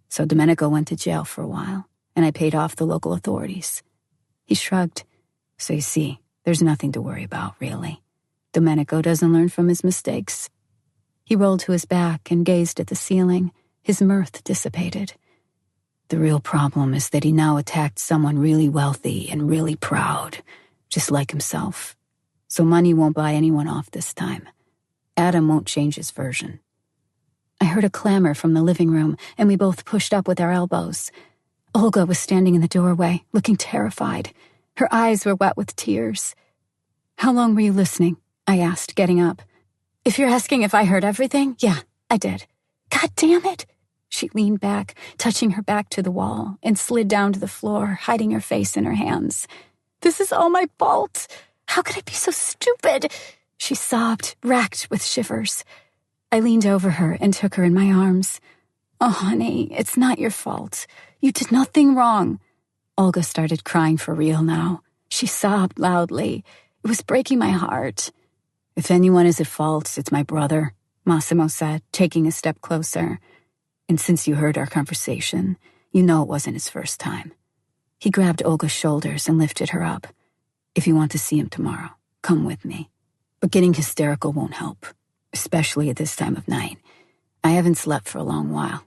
So Domenico went to jail for a while, and I paid off the local authorities. He shrugged. So you see, there's nothing to worry about, really. Domenico doesn't learn from his mistakes. He rolled to his back and gazed at the ceiling, his mirth dissipated. The real problem is that he now attacked someone really wealthy and really proud, just like himself. So money won't buy anyone off this time. Adam won't change his version. I heard a clamor from the living room, and we both pushed up with our elbows. Olga was standing in the doorway, looking terrified. Her eyes were wet with tears. "How long were you listening?" I asked, getting up. "If you're asking if I heard everything, yeah, I did." "God damn it!" She leaned back, touching her back to the wall, and slid down to the floor, hiding her face in her hands. "This is all my fault. How could I be so stupid?" She sobbed, racked with shivers. I leaned over her and took her in my arms. "Oh, honey, it's not your fault. You did nothing wrong." Olga started crying for real now. She sobbed loudly. It was breaking my heart. "If anyone is at fault, it's my brother," Massimo said, taking a step closer. "And since you heard our conversation, you know it wasn't his first time." He grabbed Olga's shoulders and lifted her up. "If you want to see him tomorrow, come with me. But getting hysterical won't help, especially at this time of night. I haven't slept for a long while.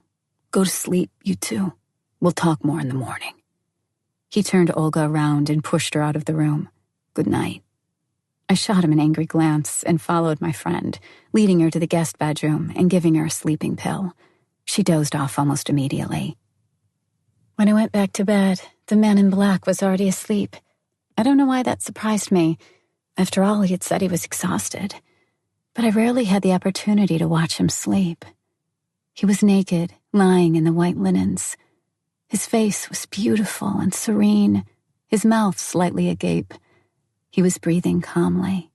Go to sleep, you two. We'll talk more in the morning." He turned Olga around and pushed her out of the room. "Good night." I shot him an angry glance and followed my friend, leading her to the guest bedroom and giving her a sleeping pill. She dozed off almost immediately. When I went back to bed, the man in black was already asleep. I don't know why that surprised me. After all, he had said he was exhausted. But I rarely had the opportunity to watch him sleep. He was naked, lying in the white linens. His face was beautiful and serene, his mouth slightly agape. He was breathing calmly.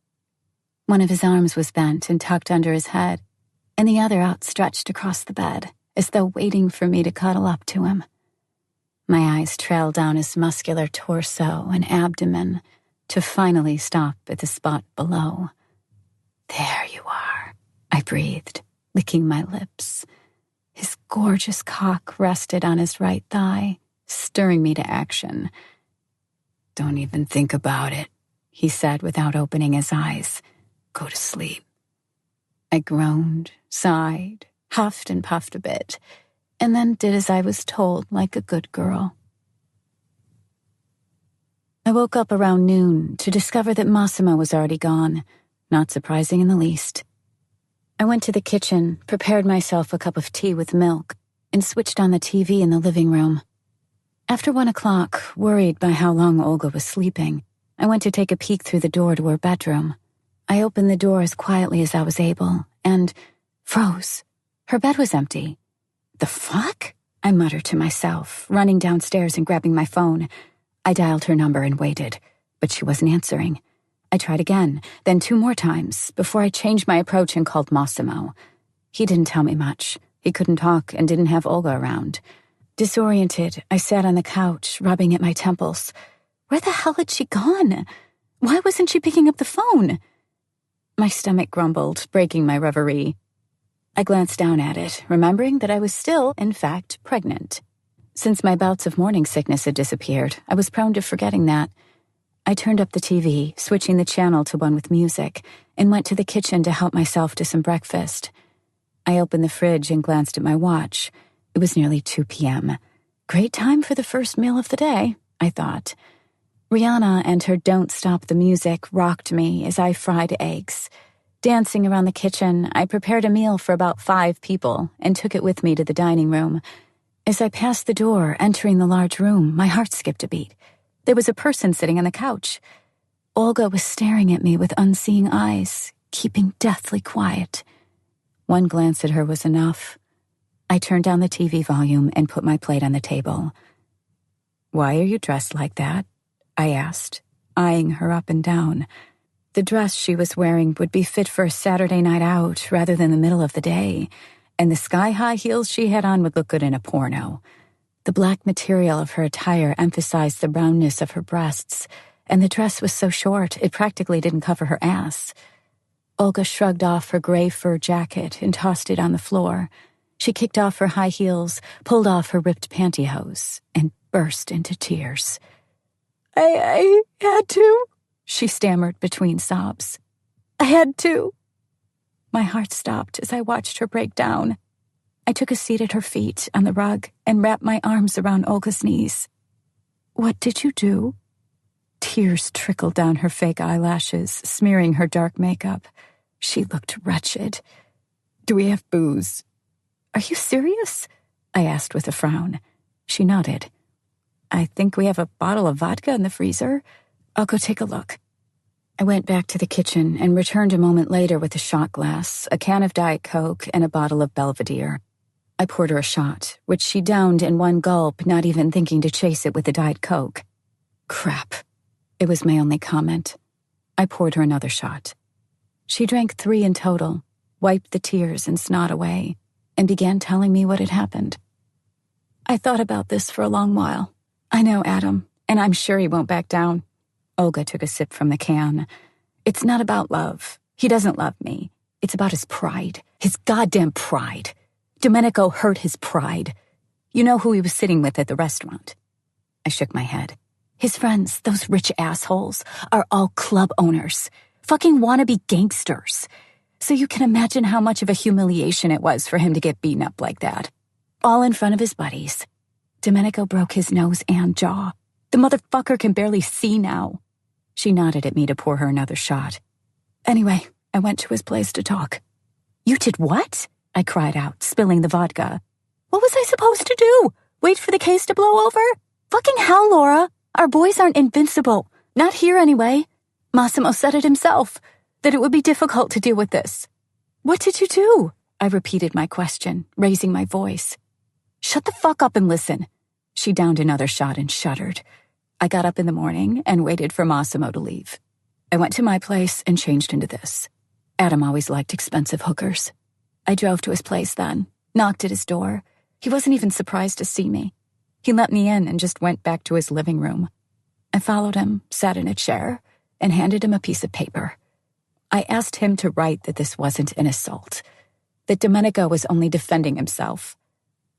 One of his arms was bent and tucked under his head, and the other outstretched across the bed, as though waiting for me to cuddle up to him. My eyes trailed down his muscular torso and abdomen to finally stop at the spot below. "There you are," I breathed, licking my lips. His gorgeous cock rested on his right thigh, stirring me to action. "Don't even think about it," he said without opening his eyes. "Go to sleep." I groaned, sighed, huffed and puffed a bit, and then did as I was told like a good girl. I woke up around noon to discover that Massimo was already gone, not surprising in the least. I went to the kitchen, prepared myself a cup of tea with milk, and switched on the TV in the living room. After 1 o'clock, worried by how long Olga was sleeping, I went to take a peek through the door to her bedroom. I opened the door as quietly as I was able, and froze. Her bed was empty. "The fuck?" I muttered to myself, running downstairs and grabbing my phone. I dialed her number and waited, but she wasn't answering. I tried again, then 2 more times, before I changed my approach and called Massimo. He didn't tell me much. He couldn't talk and didn't have Olga around. Disoriented, I sat on the couch, rubbing at my temples. Where the hell had she gone? Why wasn't she picking up the phone? My stomach grumbled, breaking my reverie. I glanced down at it, remembering that I was still, in fact, pregnant. Since my bouts of morning sickness had disappeared, I was prone to forgetting that. I turned up the TV, switching the channel to one with music, and went to the kitchen to help myself to some breakfast. I opened the fridge and glanced at my watch. It was nearly 2 p.m. Great time for the first meal of the day, I thought. Rihanna and her "Don't Stop the Music" rocked me as I fried eggs. Dancing around the kitchen, I prepared a meal for about 5 people and took it with me to the dining room. As I passed the door, entering the large room, my heart skipped a beat. There was a person sitting on the couch. Olga was staring at me with unseeing eyes, keeping deathly quiet. One glance at her was enough. I turned down the TV volume and put my plate on the table. "Why are you dressed like that?" I asked, eyeing her up and down. The dress she was wearing would be fit for a Saturday night out rather than the middle of the day, and the sky-high heels she had on would look good in a porno. The black material of her attire emphasized the roundness of her breasts, and the dress was so short it practically didn't cover her ass. Olga shrugged off her gray fur jacket and tossed it on the floor. She kicked off her high heels, pulled off her ripped pantyhose, and burst into tears. I had to," she stammered between sobs. "I had to." My heart stopped as I watched her break down. I took a seat at her feet on the rug and wrapped my arms around Olga's knees. "What did you do?" Tears trickled down her fake eyelashes, smearing her dark makeup. She looked wretched. "Do we have booze?" "Are you serious?" I asked with a frown. She nodded. "I think we have a bottle of vodka in the freezer. I'll go take a look." I went back to the kitchen and returned a moment later with a shot glass, a can of Diet Coke, and a bottle of Belvedere. I poured her a shot, which she downed in one gulp, not even thinking to chase it with a Diet Coke. "Crap." It was my only comment. I poured her another shot. She drank 3 in total, wiped the tears and snot away, and began telling me what had happened. "I thought about this for a long while. I know Adam, and I'm sure he won't back down." Olga took a sip from the can. "It's not about love. He doesn't love me. It's about his pride. His goddamn pride. Domenico hurt his pride. You know who he was sitting with at the restaurant?" I shook my head. "His friends, those rich assholes, are all club owners. Fucking wannabe gangsters. So you can imagine how much of a humiliation it was for him to get beaten up like that. All in front of his buddies. Domenico broke his nose and jaw. The motherfucker can barely see now." She nodded at me to pour her another shot. "Anyway, I went to his place to talk." "You did what?" I cried out, spilling the vodka. "What was I supposed to do? Wait for the case to blow over? Fucking hell, Laura. Our boys aren't invincible. Not here anyway. Massimo said it himself, that it would be difficult to deal with this." "What did you do?" I repeated my question, raising my voice. "Shut the fuck up and listen." She downed another shot and shuddered. I got up in the morning and waited for Massimo to leave. I went to my place and changed into this. Adam always liked expensive hookers. I drove to his place then, knocked at his door. He wasn't even surprised to see me. He let me in and just went back to his living room. I followed him, sat in a chair, and handed him a piece of paper. I asked him to write that this wasn't an assault, that Domenico was only defending himself.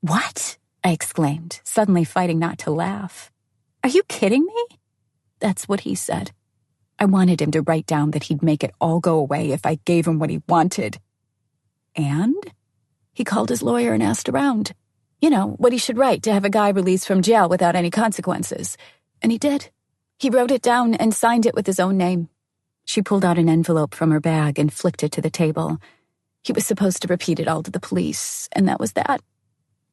"What?" I exclaimed, suddenly fighting not to laugh. "Are you kidding me?" That's what he said. I wanted him to write down that he'd make it all go away if I gave him what he wanted. And he called his lawyer and asked around. You know, what he should write to have a guy released from jail without any consequences. And he did. He wrote it down and signed it with his own name. She pulled out an envelope from her bag and flicked it to the table. He was supposed to repeat it all to the police, and that was that.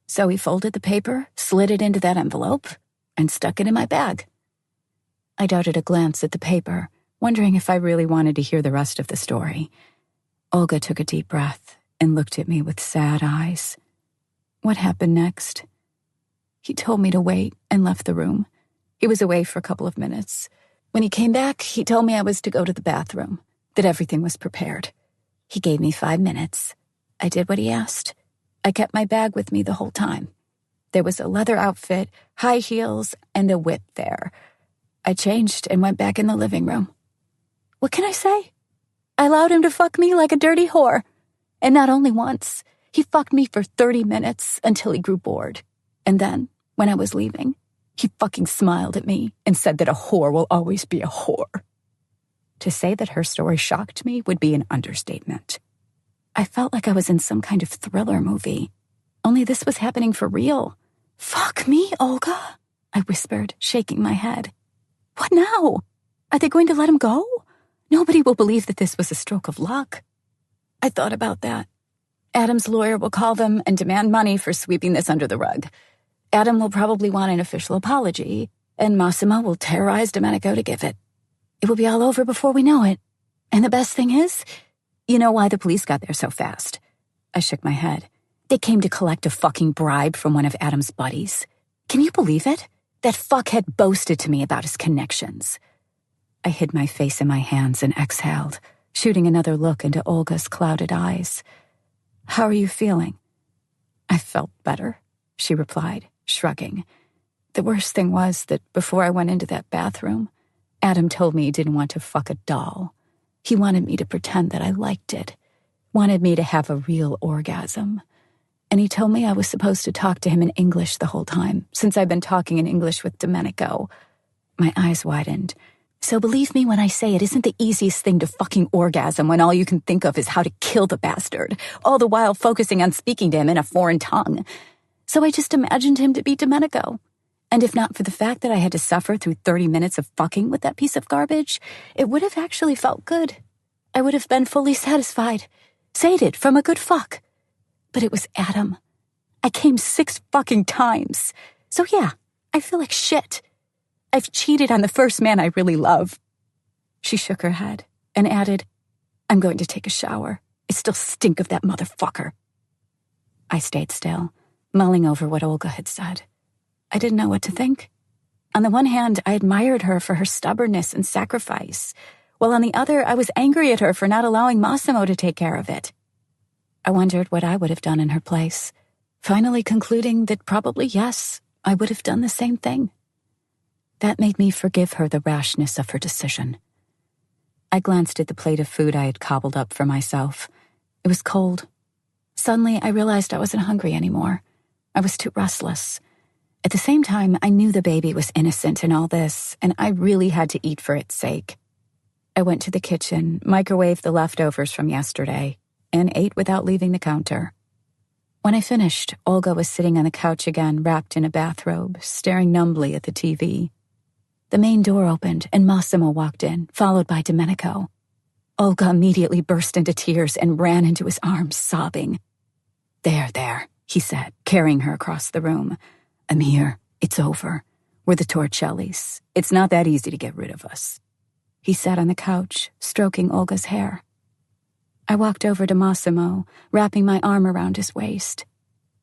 So he folded the paper, slid it into that envelope, and stuck it in my bag. I darted a glance at the paper, wondering if I really wanted to hear the rest of the story. Olga took a deep breath and looked at me with sad eyes. What happened next? He told me to wait and left the room. He was away for a couple of minutes. When he came back, he told me I was to go to the bathroom, that everything was prepared. He gave me 5 minutes. I did what he asked. I kept my bag with me the whole time. There was a leather outfit, high heels, and a whip there. I changed and went back in the living room. What can I say? I allowed him to fuck me like a dirty whore. And not only once, he fucked me for 30 minutes until he grew bored. And then, when I was leaving, he fucking smiled at me and said that a whore will always be a whore. To say that her story shocked me would be an understatement. I felt like I was in some kind of thriller movie. Only this was happening for real. Fuck me, Olga, I whispered, shaking my head. What now? Are they going to let him go? Nobody will believe that this was a stroke of luck. I thought about that. Adam's lawyer will call them and demand money for sweeping this under the rug. Adam will probably want an official apology, and Massimo will terrorize Domenico to give it. It will be all over before we know it. And the best thing is, you know why the police got there so fast? I shook my head. They came to collect a fucking bribe from one of Adam's buddies. Can you believe it? That fuckhead boasted to me about his connections. I hid my face in my hands and exhaled, shooting another look into Olga's clouded eyes. How are you feeling? I felt better, she replied, shrugging. The worst thing was that before I went into that bathroom, Adam told me he didn't want to fuck a doll. He wanted me to pretend that I liked it, wanted me to have a real orgasm. And he told me I was supposed to talk to him in English the whole time, since I'd been talking in English with Domenico. My eyes widened. So believe me when I say it isn't the easiest thing to fucking orgasm when all you can think of is how to kill the bastard, all the while focusing on speaking to him in a foreign tongue. So I just imagined him to be Domenico. And if not for the fact that I had to suffer through 30 minutes of fucking with that piece of garbage, it would have actually felt good. I would have been fully satisfied, sated from a good fuck. But it was Adam. I came 6 fucking times. So yeah, I feel like shit. I've cheated on the first man I really love. She shook her head and added, I'm going to take a shower. I still stink of that motherfucker. I stayed still, mulling over what Olga had said. I didn't know what to think. On the one hand, I admired her for her stubbornness and sacrifice, while on the other, I was angry at her for not allowing Massimo to take care of it. I wondered what I would have done in her place, finally concluding that probably yes, I would have done the same thing. That made me forgive her the rashness of her decision. I glanced at the plate of food I had cobbled up for myself. It was cold. Suddenly, I realized I wasn't hungry anymore. I was too restless. At the same time, I knew the baby was innocent in all this, and I really had to eat for its sake. I went to the kitchen, microwaved the leftovers from yesterday, and ate without leaving the counter. When I finished, Olga was sitting on the couch again, wrapped in a bathrobe, staring numbly at the TV. The main door opened, and Massimo walked in, followed by Domenico. Olga immediately burst into tears and ran into his arms, sobbing. There, he said, carrying her across the room. I'm here. It's over. We're the Torcellis. It's not that easy to get rid of us. He sat on the couch, stroking Olga's hair. I walked over to Massimo, wrapping my arm around his waist.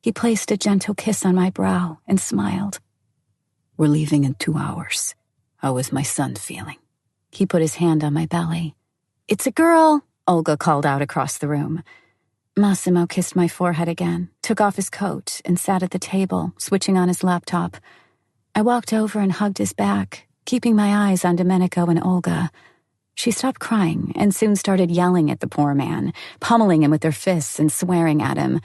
He placed a gentle kiss on my brow and smiled. We're leaving in 2 hours. How is my son feeling? He put his hand on my belly. It's a girl, Olga called out across the room. Massimo kissed my forehead again, took off his coat, and sat at the table, switching on his laptop. I walked over and hugged his back, keeping my eyes on Domenico and Olga. She stopped crying and soon started yelling at the poor man, pummeling him with her fists and swearing at him.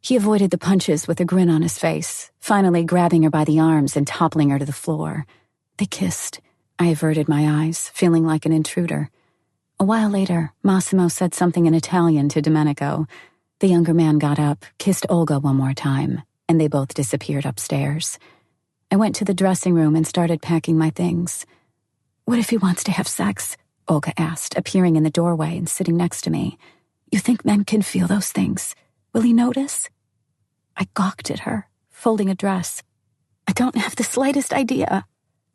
He avoided the punches with a grin on his face, finally grabbing her by the arms and toppling her to the floor. They kissed. I averted my eyes, feeling like an intruder. A while later, Massimo said something in Italian to Domenico. The younger man got up, kissed Olga one more time, and they both disappeared upstairs. I went to the dressing room and started packing my things. What if he wants to have sex? Olga asked, appearing in the doorway and sitting next to me. You think men can feel those things? Will he notice? I gawked at her, folding a dress. I don't have the slightest idea.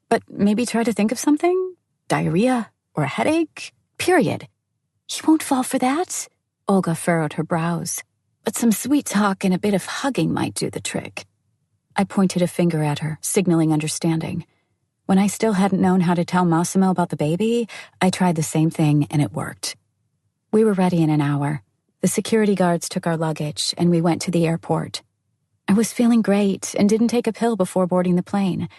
But maybe try to think of something? Diarrhea? Or a headache? Period. He won't fall for that. Olga furrowed her brows. But some sweet talk and a bit of hugging might do the trick. I pointed a finger at her, signaling understanding. When I still hadn't known how to tell Massimo about the baby, I tried the same thing and it worked. We were ready in an hour. The security guards took our luggage and we went to the airport. I was feeling great and didn't take a pill before boarding the plane.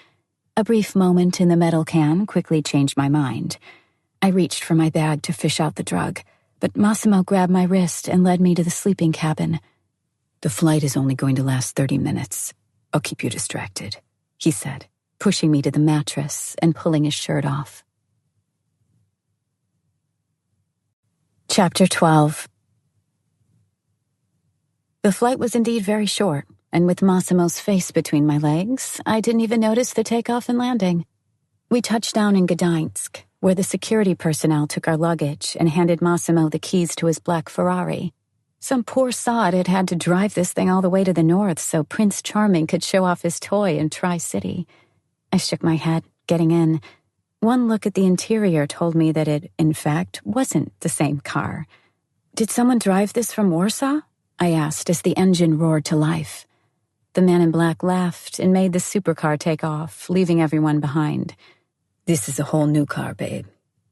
A brief moment in the metal can quickly changed my mind. I reached for my bag to fish out the drug, but Massimo grabbed my wrist and led me to the sleeping cabin. The flight is only going to last 30 minutes. I'll keep you distracted, he said, pushing me to the mattress and pulling his shirt off. Chapter 12. The flight was indeed very short, and with Massimo's face between my legs, I didn't even notice the takeoff and landing. We touched down in Gdańsk, where the security personnel took our luggage and handed Massimo the keys to his black Ferrari. Some poor sod had to drive this thing all the way to the north so Prince Charming could show off his toy in Tri-City. I shook my head, getting in. One look at the interior told me that it, in fact, wasn't the same car. Did someone drive this from Warsaw? I asked as the engine roared to life. The man in black laughed and made the supercar take off, leaving everyone behind. This is a whole new car, babe.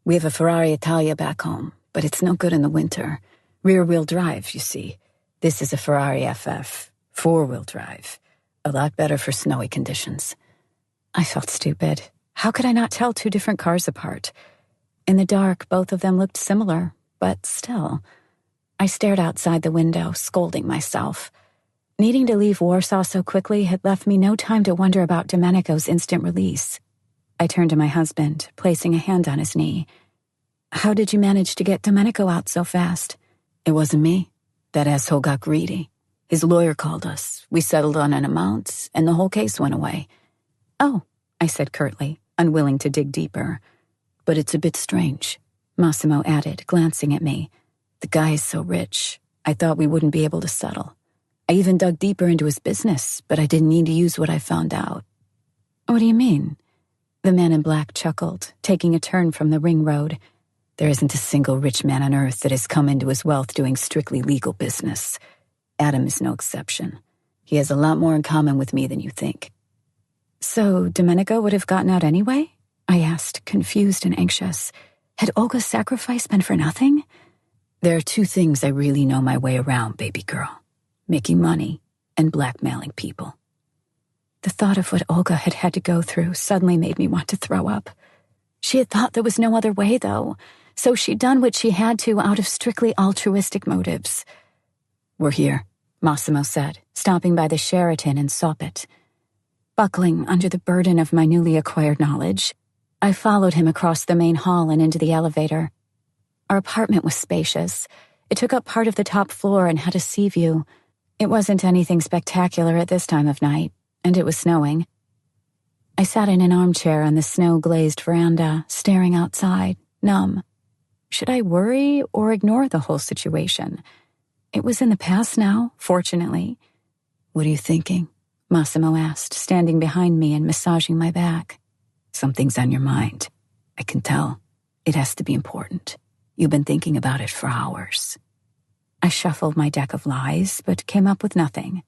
We have a Ferrari Italia back home, but it's no good in the winter. Rear-wheel drive, you see. This is a Ferrari FF, four-wheel drive. A lot better for snowy conditions. I felt stupid. How could I not tell two different cars apart? In the dark, both of them looked similar, but still. I stared outside the window, scolding myself. Needing to leave Warsaw so quickly had left me no time to wonder about Domenico's instant release. I turned to my husband, placing a hand on his knee. How did you manage to get Domenico out so fast? It wasn't me. That asshole got greedy. His lawyer called us. We settled on an amount, and the whole case went away. Oh, I said curtly, unwilling to dig deeper. But it's a bit strange, Massimo added, glancing at me. The guy is so rich, I thought we wouldn't be able to settle. I even dug deeper into his business, but I didn't need to use what I found out. What do you mean? The man in black chuckled, taking a turn from the ring road. There isn't a single rich man on earth that has come into his wealth doing strictly legal business. Adam is no exception. He has a lot more in common with me than you think. So Domenico would have gotten out anyway? I asked, confused and anxious. Had Olga's sacrifice been for nothing? There are two things I really know my way around, baby girl. Making money and blackmailing people. The thought of what Olga had had to go through suddenly made me want to throw up. She had thought there was no other way, though, so she'd done what she had to out of strictly altruistic motives. We're here, Massimo said, stopping by the Sheraton in Soppet. Buckling under the burden of my newly acquired knowledge, I followed him across the main hall and into the elevator. Our apartment was spacious. It took up part of the top floor and had a sea view. It wasn't anything spectacular at this time of night, and it was snowing. I sat in an armchair on the snow-glazed veranda, staring outside, numb. Should I worry or ignore the whole situation? It was in the past now, fortunately. What are you thinking? Massimo asked, standing behind me and massaging my back. Something's on your mind. I can tell. It has to be important. You've been thinking about it for hours. I shuffled my deck of lies, but came up with nothing.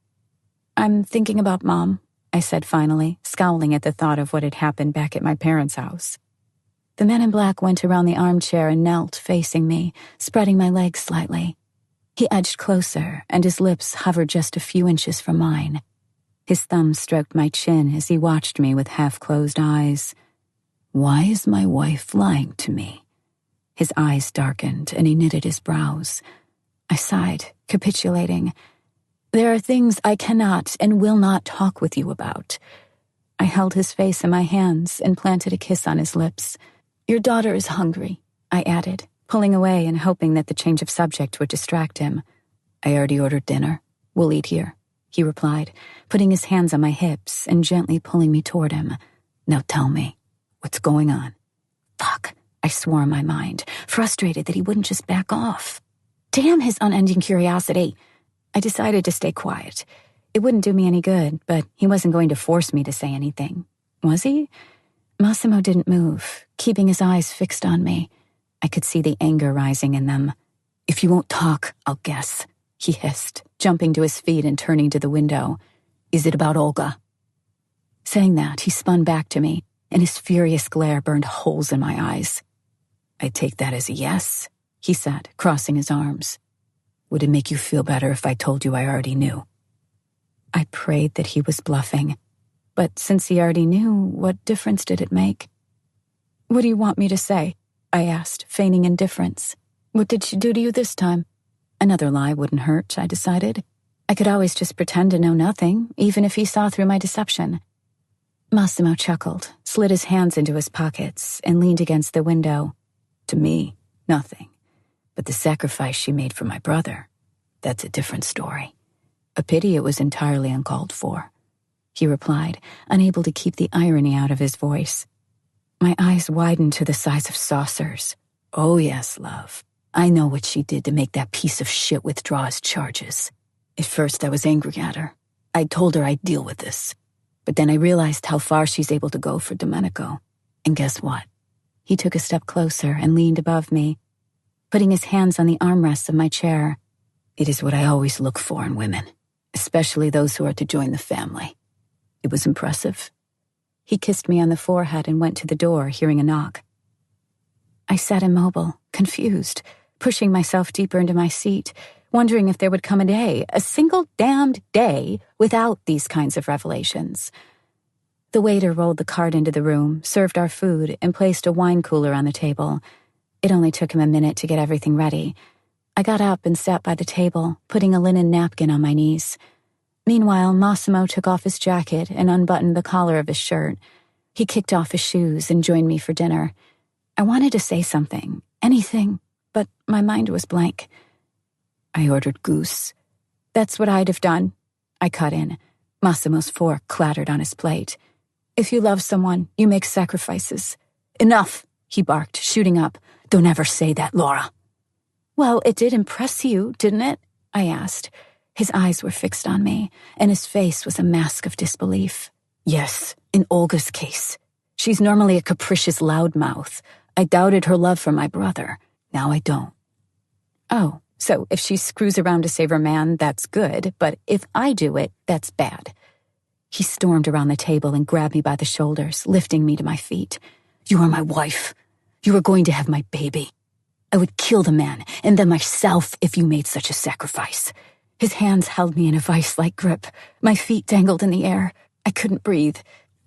I'm thinking about Mom, I said finally, scowling at the thought of what had happened back at my parents' house. The man in black went around the armchair and knelt facing me, spreading my legs slightly. He edged closer, and his lips hovered just a few inches from mine. His thumb stroked my chin as he watched me with half-closed eyes. Why is my wife lying to me? His eyes darkened, and he knitted his brows. I sighed, capitulating. There are things I cannot and will not talk with you about. I held his face in my hands and planted a kiss on his lips. Your daughter is hungry, I added, pulling away and hoping that the change of subject would distract him. I already ordered dinner. We'll eat here, he replied, putting his hands on my hips and gently pulling me toward him. Now tell me, what's going on? Fuck, I swore in my mind, frustrated that he wouldn't just back off. Damn his unending curiosity. I decided to stay quiet. It wouldn't do me any good, but he wasn't going to force me to say anything. Was he? Massimo didn't move, keeping his eyes fixed on me. I could see the anger rising in them. If you won't talk, I'll guess, he hissed, jumping to his feet and turning to the window. Is it about Olga? Saying that, he spun back to me, and his furious glare burned holes in my eyes. I take that as a yes, he said, crossing his arms. Would it make you feel better if I told you I already knew? I prayed that he was bluffing, but since he already knew, what difference did it make? What do you want me to say? I asked, feigning indifference. What did she do to you this time? Another lie wouldn't hurt, I decided. I could always just pretend to know nothing, even if he saw through my deception. Massimo chuckled, slid his hands into his pockets, and leaned against the window. To me, nothing. But the sacrifice she made for my brother, that's a different story. A pity it was entirely uncalled for, he replied, unable to keep the irony out of his voice. My eyes widened to the size of saucers. Oh yes, love. I know what she did to make that piece of shit withdraw his charges. At first I was angry at her. I told her I'd deal with this. But then I realized how far she's able to go for Domenico. And guess what? He took a step closer and leaned above me, putting his hands on the armrests of my chair. It is what I always look for in women, especially those who are to join the family. It was impressive. He kissed me on the forehead and went to the door, hearing a knock. I sat immobile, confused, pushing myself deeper into my seat, wondering if there would come a day, a single damned day, without these kinds of revelations. The waiter rolled the cart into the room, served our food, and placed a wine cooler on the table. It only took him a minute to get everything ready. I got up and sat by the table, putting a linen napkin on my knees. Meanwhile, Massimo took off his jacket and unbuttoned the collar of his shirt. He kicked off his shoes and joined me for dinner. I wanted to say something, anything, but my mind was blank. I ordered goose. That's what I'd have done. I cut in. Massimo's fork clattered on his plate. If you love someone, you make sacrifices. Enough, he barked, shooting up. Don't ever say that, Laura. Well, it did impress you, didn't it? I asked. His eyes were fixed on me, and his face was a mask of disbelief. Yes, in Olga's case. She's normally a capricious loudmouth. I doubted her love for my brother. Now I don't. Oh, so if she screws around to save her man, that's good, but if I do it, that's bad. He stormed around the table and grabbed me by the shoulders, lifting me to my feet. You are my wife. You are going to have my baby. I would kill the man, and then myself if you made such a sacrifice. His hands held me in a vice-like grip. My feet dangled in the air. I couldn't breathe.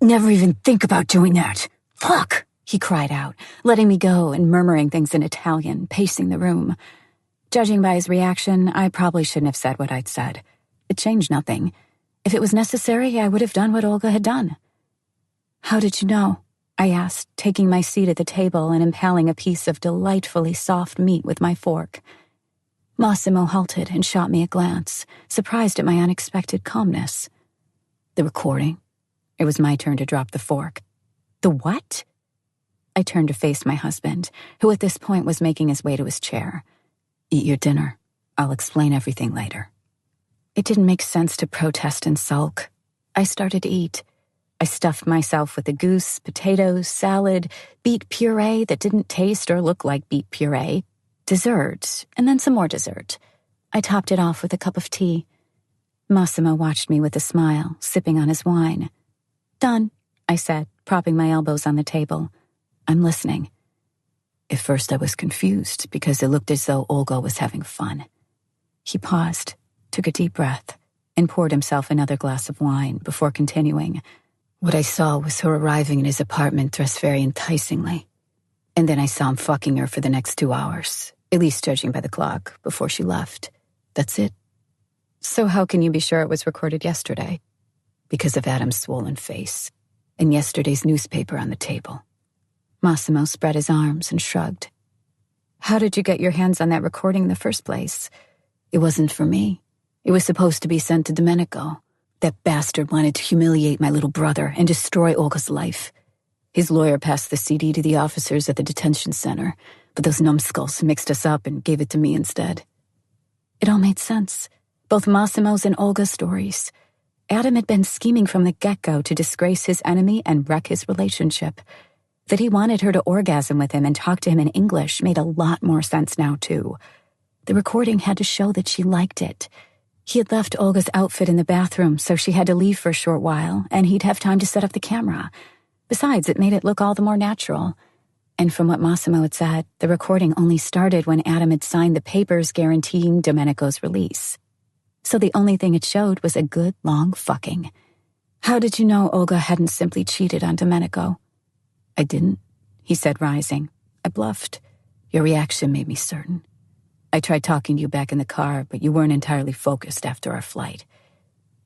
Never even think about doing that. Fuck, he cried out, letting me go and murmuring things in Italian, pacing the room. Judging by his reaction, I probably shouldn't have said what I'd said. It changed nothing. If it was necessary, I would have done what Olga had done. How did you know? I asked, taking my seat at the table and impaling a piece of delightfully soft meat with my fork. Massimo halted and shot me a glance, surprised at my unexpected calmness. The recording. It was my turn to drop the fork. The what? I turned to face my husband, who at this point was making his way to his chair. Eat your dinner. I'll explain everything later. It didn't make sense to protest and sulk. I started to eat. I stuffed myself with the goose, potatoes, salad, beet puree that didn't taste or look like beet puree, dessert, and then some more dessert. I topped it off with a cup of tea. Massimo watched me with a smile, sipping on his wine. Done, I said, propping my elbows on the table. I'm listening. At first I was confused because it looked as though Olga was having fun. He paused, took a deep breath, and poured himself another glass of wine before continuing. What I saw was her arriving in his apartment dressed very enticingly. And then I saw him fucking her for the next 2 hours, at least judging by the clock, before she left. That's it. So how can you be sure it was recorded yesterday? Because of Adam's swollen face and yesterday's newspaper on the table. Massimo spread his arms and shrugged. How did you get your hands on that recording in the first place? It wasn't for me. It was supposed to be sent to Domenico. That bastard wanted to humiliate my little brother and destroy Olga's life. His lawyer passed the CD to the officers at the detention center, but those numbskulls mixed us up and gave it to me instead. It all made sense. Both Massimo's and Olga's stories. Adam had been scheming from the get-go to disgrace his enemy and wreck his relationship. That he wanted her to orgasm with him and talk to him in English made a lot more sense now, too. The recording had to show that she liked it. He had left Olga's outfit in the bathroom, so she had to leave for a short while, and he'd have time to set up the camera. Besides, it made it look all the more natural. And from what Massimo had said, the recording only started when Adam had signed the papers guaranteeing Domenico's release. So the only thing it showed was a good, long fucking. How did you know Olga hadn't simply cheated on Domenico? I didn't, he said, rising. I bluffed. Your reaction made me certain. I tried talking to you back in the car, but you weren't entirely focused after our flight.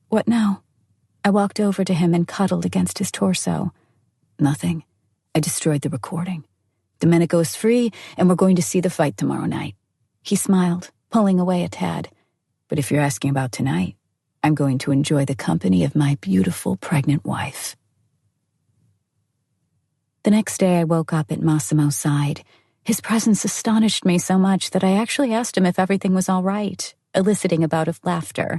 What now? I walked over to him and cuddled against his torso. Nothing. I destroyed the recording. Domenico is free, and we're going to see the fight tomorrow night. He smiled, pulling away a tad. But if you're asking about tonight, I'm going to enjoy the company of my beautiful pregnant wife. The next day I woke up at Massimo's side. His presence astonished me so much that I actually asked him if everything was all right, eliciting a bout of laughter.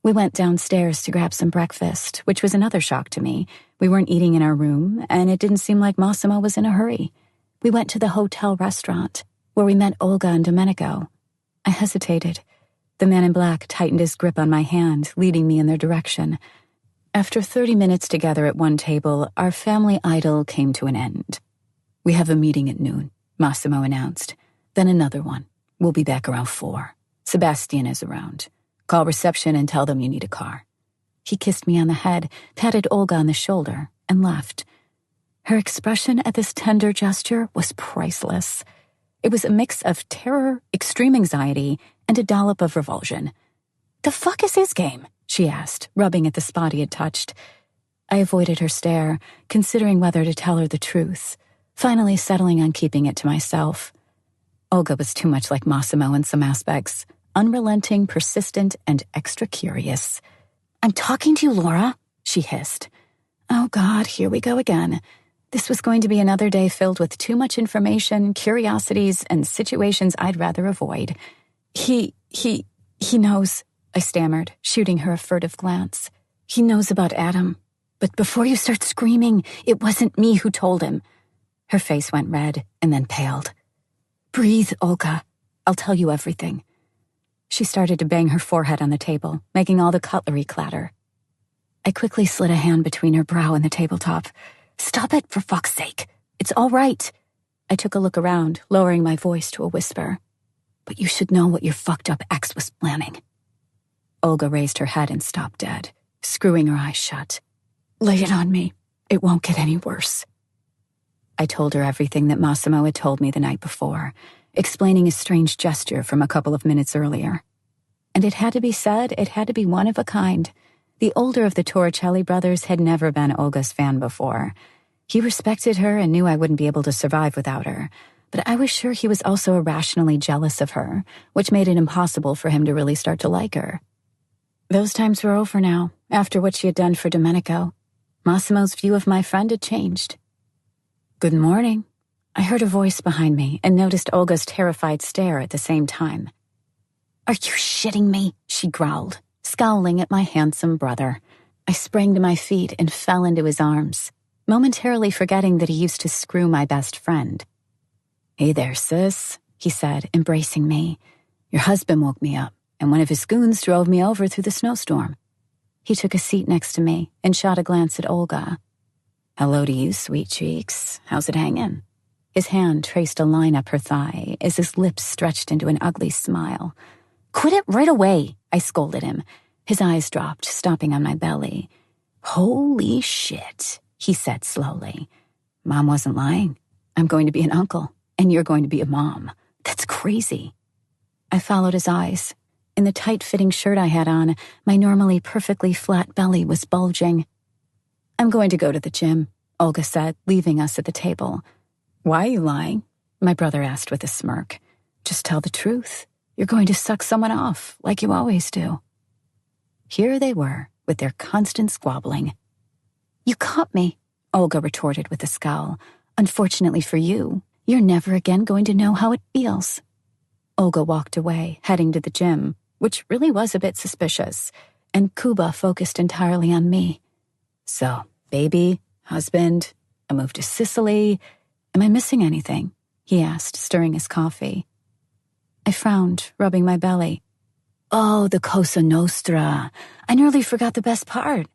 We went downstairs to grab some breakfast, which was another shock to me. We weren't eating in our room, and it didn't seem like Massimo was in a hurry. We went to the hotel restaurant, where we met Olga and Domenico. I hesitated. The man in black tightened his grip on my hand, leading me in their direction. After 30 minutes together at one table, our family idyll came to an end. We have a meeting at noon, Massimo announced. Then another one. We'll be back around 4. Sebastian is around. Call reception and tell them you need a car. He kissed me on the head, patted Olga on the shoulder, and left. Her expression at this tender gesture was priceless. It was a mix of terror, extreme anxiety, and a dollop of revulsion. The fuck is his game? She asked, rubbing at the spot he had touched. I avoided her stare, considering whether to tell her the truth, finally settling on keeping it to myself. Olga was too much like Massimo in some aspects, unrelenting, persistent, and extra curious. "I'm talking to you, Laura," she hissed. Oh God, here we go again. This was going to be another day filled with too much information, curiosities, and situations I'd rather avoid. He knows, I stammered, shooting her a furtive glance. He knows about Adam. But before you start screaming, it wasn't me who told him. Her face went red and then paled. Breathe, Olga. I'll tell you everything. She started to bang her forehead on the table, making all the cutlery clatter. I quickly slid a hand between her brow and the tabletop. Stop it, for fuck's sake. It's all right. I took a look around, lowering my voice to a whisper. But you should know what your fucked up ex was planning. Olga raised her head and stopped dead, screwing her eyes shut. Lay it on me. It won't get any worse. I told her everything that Massimo had told me the night before, explaining a strange gesture from a couple of minutes earlier. And it had to be said, it had to be one of a kind. The older of the Torricelli brothers had never been Olga's fan before. He respected her and knew I wouldn't be able to survive without her, but I was sure he was also irrationally jealous of her, which made it impossible for him to really start to like her. Those times were over now, after what she had done for Domenico. Massimo's view of my friend had changed. Good morning. I heard a voice behind me and noticed Olga's terrified stare at the same time. Are you shitting me? She growled, scowling at my handsome brother. I sprang to my feet and fell into his arms, momentarily forgetting that he used to screw my best friend. Hey there, sis, he said, embracing me. Your husband woke me up, and one of his goons drove me over through the snowstorm. He took a seat next to me and shot a glance at Olga. Hello to you, sweet cheeks. How's it hanging? His hand traced a line up her thigh as his lips stretched into an ugly smile. Quit it right away, I scolded him. His eyes dropped, stopping on my belly. Holy shit, he said slowly. Mom wasn't lying. I'm going to be an uncle, and you're going to be a mom. That's crazy. I followed his eyes. In the tight-fitting shirt I had on, my normally perfectly flat belly was bulging. I'm going to go to the gym, Olga said, leaving us at the table. Why are you lying? My brother asked with a smirk. Just tell the truth. You're going to suck someone off, like you always do. Here they were, with their constant squabbling. You caught me, Olga retorted with a scowl. Unfortunately for you, you're never again going to know how it feels. Olga walked away, heading to the gym, which really was a bit suspicious, and Kuba focused entirely on me. So, baby, husband, a move to Sicily. Am I missing anything? He asked, stirring his coffee. I frowned, rubbing my belly. Oh, the Cosa Nostra. I nearly forgot the best part.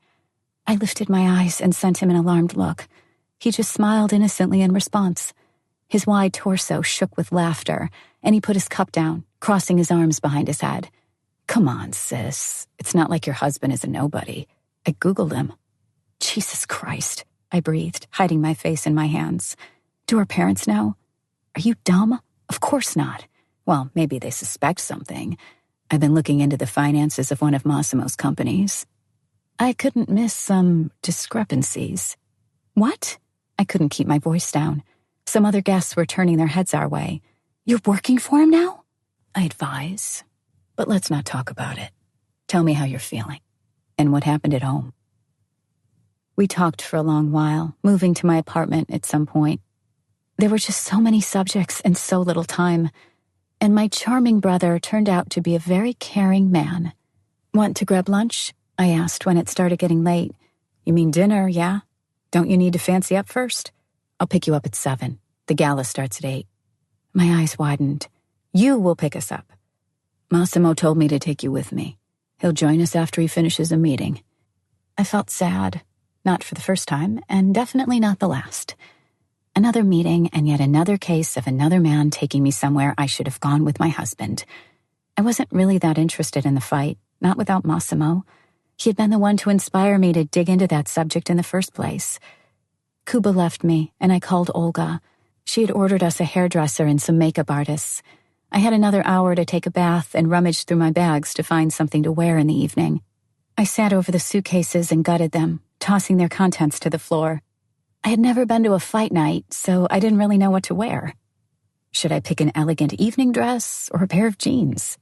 I lifted my eyes and sent him an alarmed look. He just smiled innocently in response. His wide torso shook with laughter, and he put his cup down, crossing his arms behind his head. Come on, sis. It's not like your husband is a nobody. I Googled him. Jesus Christ, I breathed, hiding my face in my hands. Do our parents know? Are you dumb? Of course not. Well, maybe they suspect something. I've been looking into the finances of one of Massimo's companies. I couldn't miss some discrepancies. What? I couldn't keep my voice down. Some other guests were turning their heads our way. You're working for him now? I advise. But let's not talk about it. Tell me how you're feeling, and what happened at home. We talked for a long while, moving to my apartment at some point. There were just so many subjects and so little time, and my charming brother turned out to be a very caring man. Want to grab lunch? I asked when it started getting late. You mean dinner, yeah? Don't you need to fancy up first? I'll pick you up at 7. The gala starts at 8. My eyes widened. You will pick us up. Massimo told me to take you with me. He'll join us after he finishes a meeting. I felt sad. Not for the first time, and definitely not the last. Another meeting, and yet another case of another man taking me somewhere I should have gone with my husband. I wasn't really that interested in the fight, not without Massimo. He had been the one to inspire me to dig into that subject in the first place. Kuba left me, and I called Olga. She had ordered us a hairdresser and some makeup artists. I had another hour to take a bath and rummage through my bags to find something to wear in the evening. I sat over the suitcases and gutted them, tossing their contents to the floor. I had never been to a fight night, so I didn't really know what to wear. Should I pick an elegant evening dress or a pair of jeans?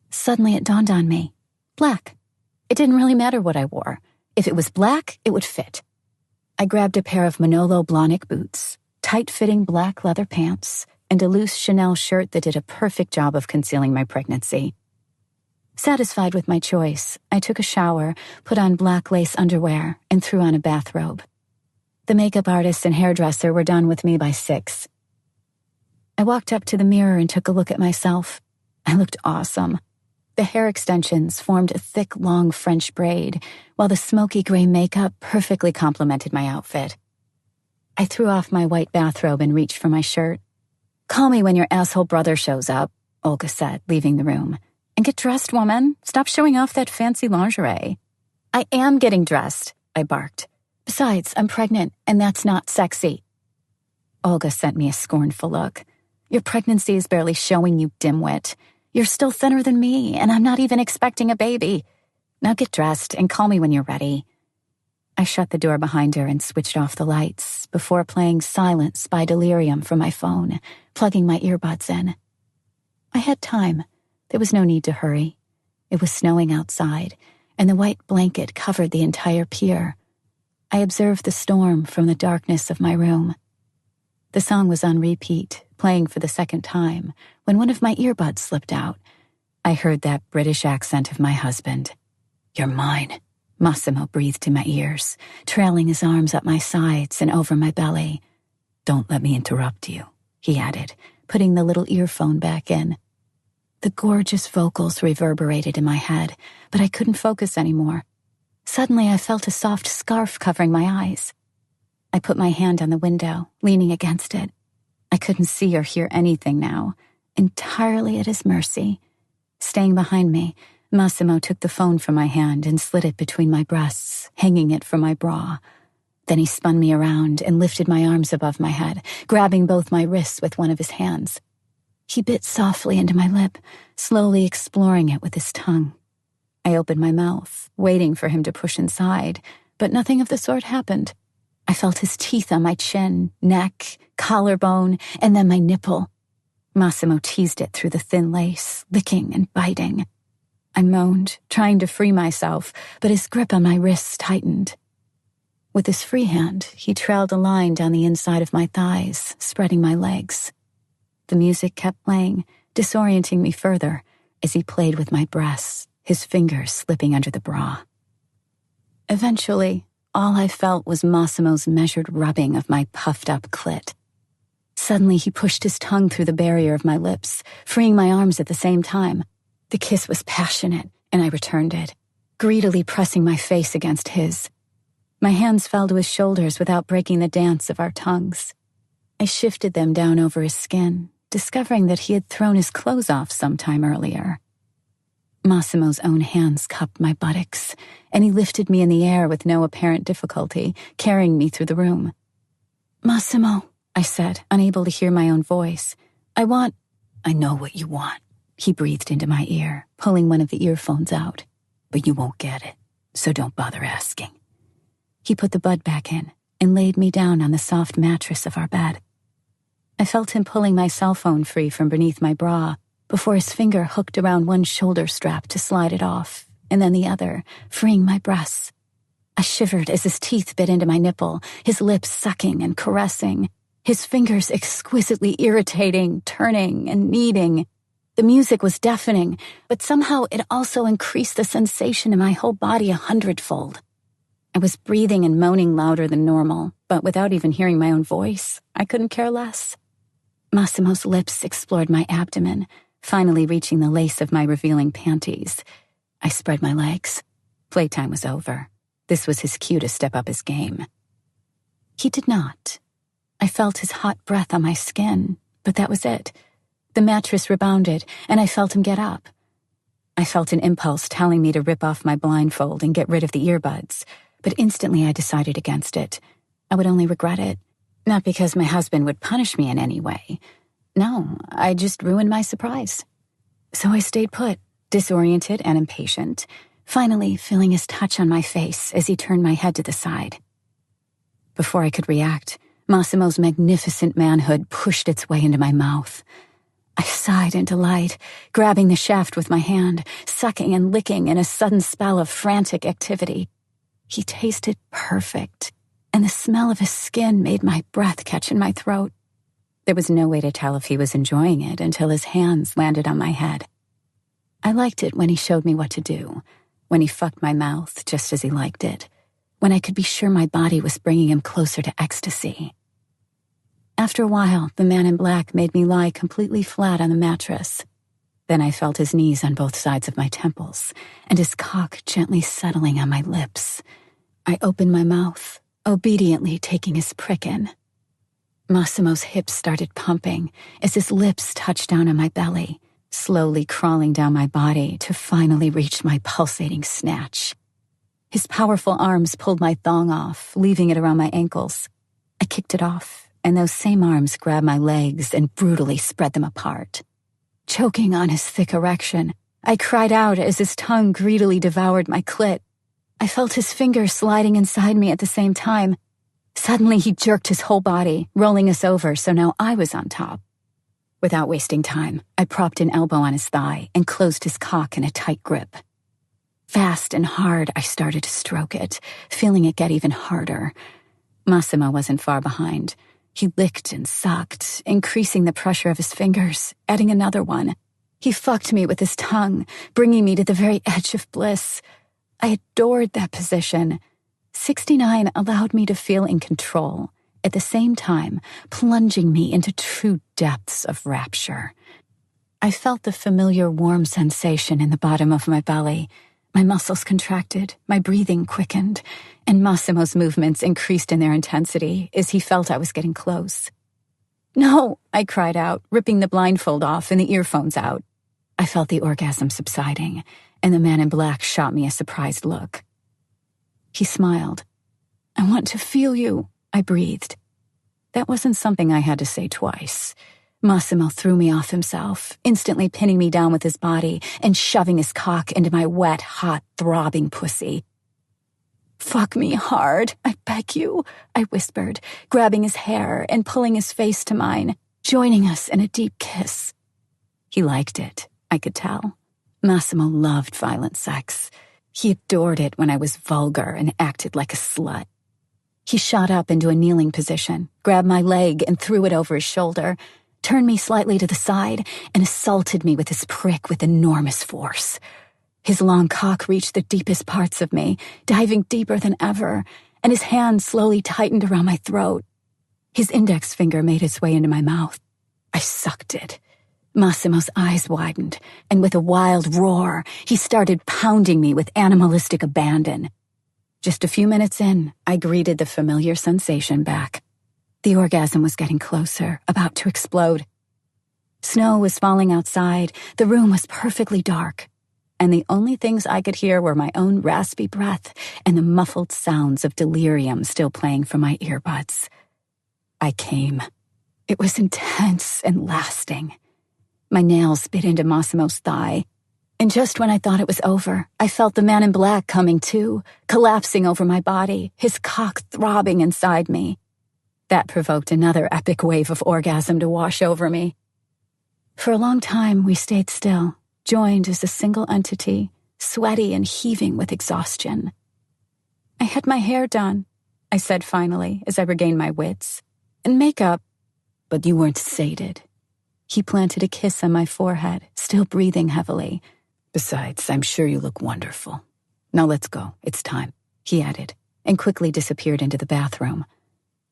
Suddenly it dawned on me. Black. It didn't really matter what I wore. If it was black, it would fit. I grabbed a pair of Manolo Blahnik boots, tight-fitting black leather pants, and a loose Chanel shirt that did a perfect job of concealing my pregnancy. Satisfied with my choice, I took a shower, put on black lace underwear, and threw on a bathrobe. The makeup artist and hairdresser were done with me by 6. I walked up to the mirror and took a look at myself. I looked awesome. The hair extensions formed a thick, long French braid, while the smoky gray makeup perfectly complemented my outfit. I threw off my white bathrobe and reached for my shirt. "Call me when your asshole brother shows up," Olga said, leaving the room. "And get dressed, woman. Stop showing off that fancy lingerie." "I am getting dressed," I barked. "Besides, I'm pregnant, and that's not sexy." Olga sent me a scornful look. "Your pregnancy is barely showing, you dimwit. You're still thinner than me, and I'm not even expecting a baby. Now get dressed and call me when you're ready." I shut the door behind her and switched off the lights before playing Silence by Delirium from my phone, plugging my earbuds in. I had time. There was no need to hurry. It was snowing outside, and the white blanket covered the entire pier. I observed the storm from the darkness of my room. The song was on repeat, playing for the second time, when one of my earbuds slipped out. I heard that British accent of my husband. "You're mine," Massimo breathed in my ears, trailing his arms up my sides and over my belly. "Don't let me interrupt you," he added, putting the little earphone back in. The gorgeous vocals reverberated in my head, but I couldn't focus anymore. Suddenly I felt a soft scarf covering my eyes. I put my hand on the window, leaning against it. I couldn't see or hear anything now, entirely at his mercy. Staying behind me, Massimo took the phone from my hand and slid it between my breasts, hanging it from my bra. Then he spun me around and lifted my arms above my head, grabbing both my wrists with one of his hands. He bit softly into my lip, slowly exploring it with his tongue. I opened my mouth, waiting for him to push inside, but nothing of the sort happened. I felt his teeth on my chin, neck, collarbone, and then my nipple. Massimo teased it through the thin lace, licking and biting. I moaned, trying to free myself, but his grip on my wrists tightened. With his free hand, he trailed a line down the inside of my thighs, spreading my legs. The music kept playing, disorienting me further, as he played with my breasts, his fingers slipping under the bra. Eventually, all I felt was Massimo's measured rubbing of my puffed-up clit. Suddenly, he pushed his tongue through the barrier of my lips, freeing my arms at the same time. The kiss was passionate, and I returned it, greedily pressing my face against his. My hands fell to his shoulders without breaking the dance of our tongues. I shifted them down over his skin, discovering that he had thrown his clothes off some time earlier. Massimo's own hands cupped my buttocks, and he lifted me in the air with no apparent difficulty, carrying me through the room. "Massimo," I said, unable to hear my own voice. "I know what you want," he breathed into my ear, pulling one of the earphones out. "But you won't get it, so don't bother asking." He put the bud back in and laid me down on the soft mattress of our bed. I felt him pulling my cell phone free from beneath my bra before his finger hooked around one shoulder strap to slide it off, and then the other, freeing my breasts. I shivered as his teeth bit into my nipple, his lips sucking and caressing, his fingers exquisitely irritating, turning and kneading. The music was deafening, but somehow it also increased the sensation in my whole body 100-fold. I was breathing and moaning louder than normal, but without even hearing my own voice, I couldn't care less. Massimo's lips explored my abdomen, finally reaching the lace of my revealing panties. I spread my legs. Playtime was over. This was his cue to step up his game. He did not. I felt his hot breath on my skin, but that was it. The mattress rebounded, and I felt him get up. I felt an impulse telling me to rip off my blindfold and get rid of the earbuds, but instantly I decided against it. I would only regret it. Not because my husband would punish me in any way. No, I just ruined my surprise. So I stayed put, disoriented and impatient, finally feeling his touch on my face as he turned my head to the side. Before I could react, Massimo's magnificent manhood pushed its way into my mouth. I sighed in delight, grabbing the shaft with my hand, sucking and licking in a sudden spell of frantic activity. He tasted perfect, and the smell of his skin made my breath catch in my throat. There was no way to tell if he was enjoying it until his hands landed on my head. I liked it when he showed me what to do, when he fucked my mouth just as he liked it, when I could be sure my body was bringing him closer to ecstasy. After a while, the man in black made me lie completely flat on the mattress. Then I felt his knees on both sides of my temples, and his cock gently settling on my lips. I opened my mouth, obediently taking his prick in. Massimo's hips started pumping as his lips touched down on my belly, slowly crawling down my body to finally reach my pulsating snatch. His powerful arms pulled my thong off, leaving it around my ankles. I kicked it off, and those same arms grabbed my legs and brutally spread them apart. Choking on his thick erection, I cried out as his tongue greedily devoured my clit. I felt his fingers sliding inside me at the same time. Suddenly, he jerked his whole body, rolling us over so now I was on top. Without wasting time, I propped an elbow on his thigh and closed his cock in a tight grip. Fast and hard, I started to stroke it, feeling it get even harder. Massimo wasn't far behind. He licked and sucked, increasing the pressure of his fingers, adding another one. He fucked me with his tongue, bringing me to the very edge of bliss. I adored that position. 69 allowed me to feel in control, at the same time plunging me into true depths of rapture. I felt the familiar warm sensation in the bottom of my belly. My muscles contracted, my breathing quickened, and Massimo's movements increased in their intensity as he felt I was getting close. "No!" I cried out, ripping the blindfold off and the earphones out. I felt the orgasm subsiding, and the man in black shot me a surprised look. He smiled. "I want to feel you," I breathed. That wasn't something I had to say twice. Massimo threw me off himself, instantly pinning me down with his body and shoving his cock into my wet, hot, throbbing pussy. "Fuck me hard, I beg you," I whispered, grabbing his hair and pulling his face to mine, joining us in a deep kiss. He liked it, I could tell. Massimo loved violent sex. He adored it when I was vulgar and acted like a slut. He shot up into a kneeling position, grabbed my leg and threw it over his shoulder, turned me slightly to the side, and assaulted me with his prick with enormous force. His long cock reached the deepest parts of me, diving deeper than ever, and his hand slowly tightened around my throat. His index finger made its way into my mouth. I sucked it. Massimo's eyes widened, and with a wild roar, he started pounding me with animalistic abandon. Just a few minutes in, I greeted the familiar sensation back. The orgasm was getting closer, about to explode. Snow was falling outside, the room was perfectly dark, and the only things I could hear were my own raspy breath and the muffled sounds of delirium still playing from my earbuds. I came. It was intense and lasting. My nails bit into Massimo's thigh, and just when I thought it was over, I felt the man in black coming too, collapsing over my body, his cock throbbing inside me. That provoked another epic wave of orgasm to wash over me. For a long time, we stayed still, joined as a single entity, sweaty and heaving with exhaustion. "I had my hair done," I said finally as I regained my wits, "and makeup." "But you weren't sated." He planted a kiss on my forehead, still breathing heavily. "Besides, I'm sure you look wonderful. Now let's go, it's time," he added, and quickly disappeared into the bathroom.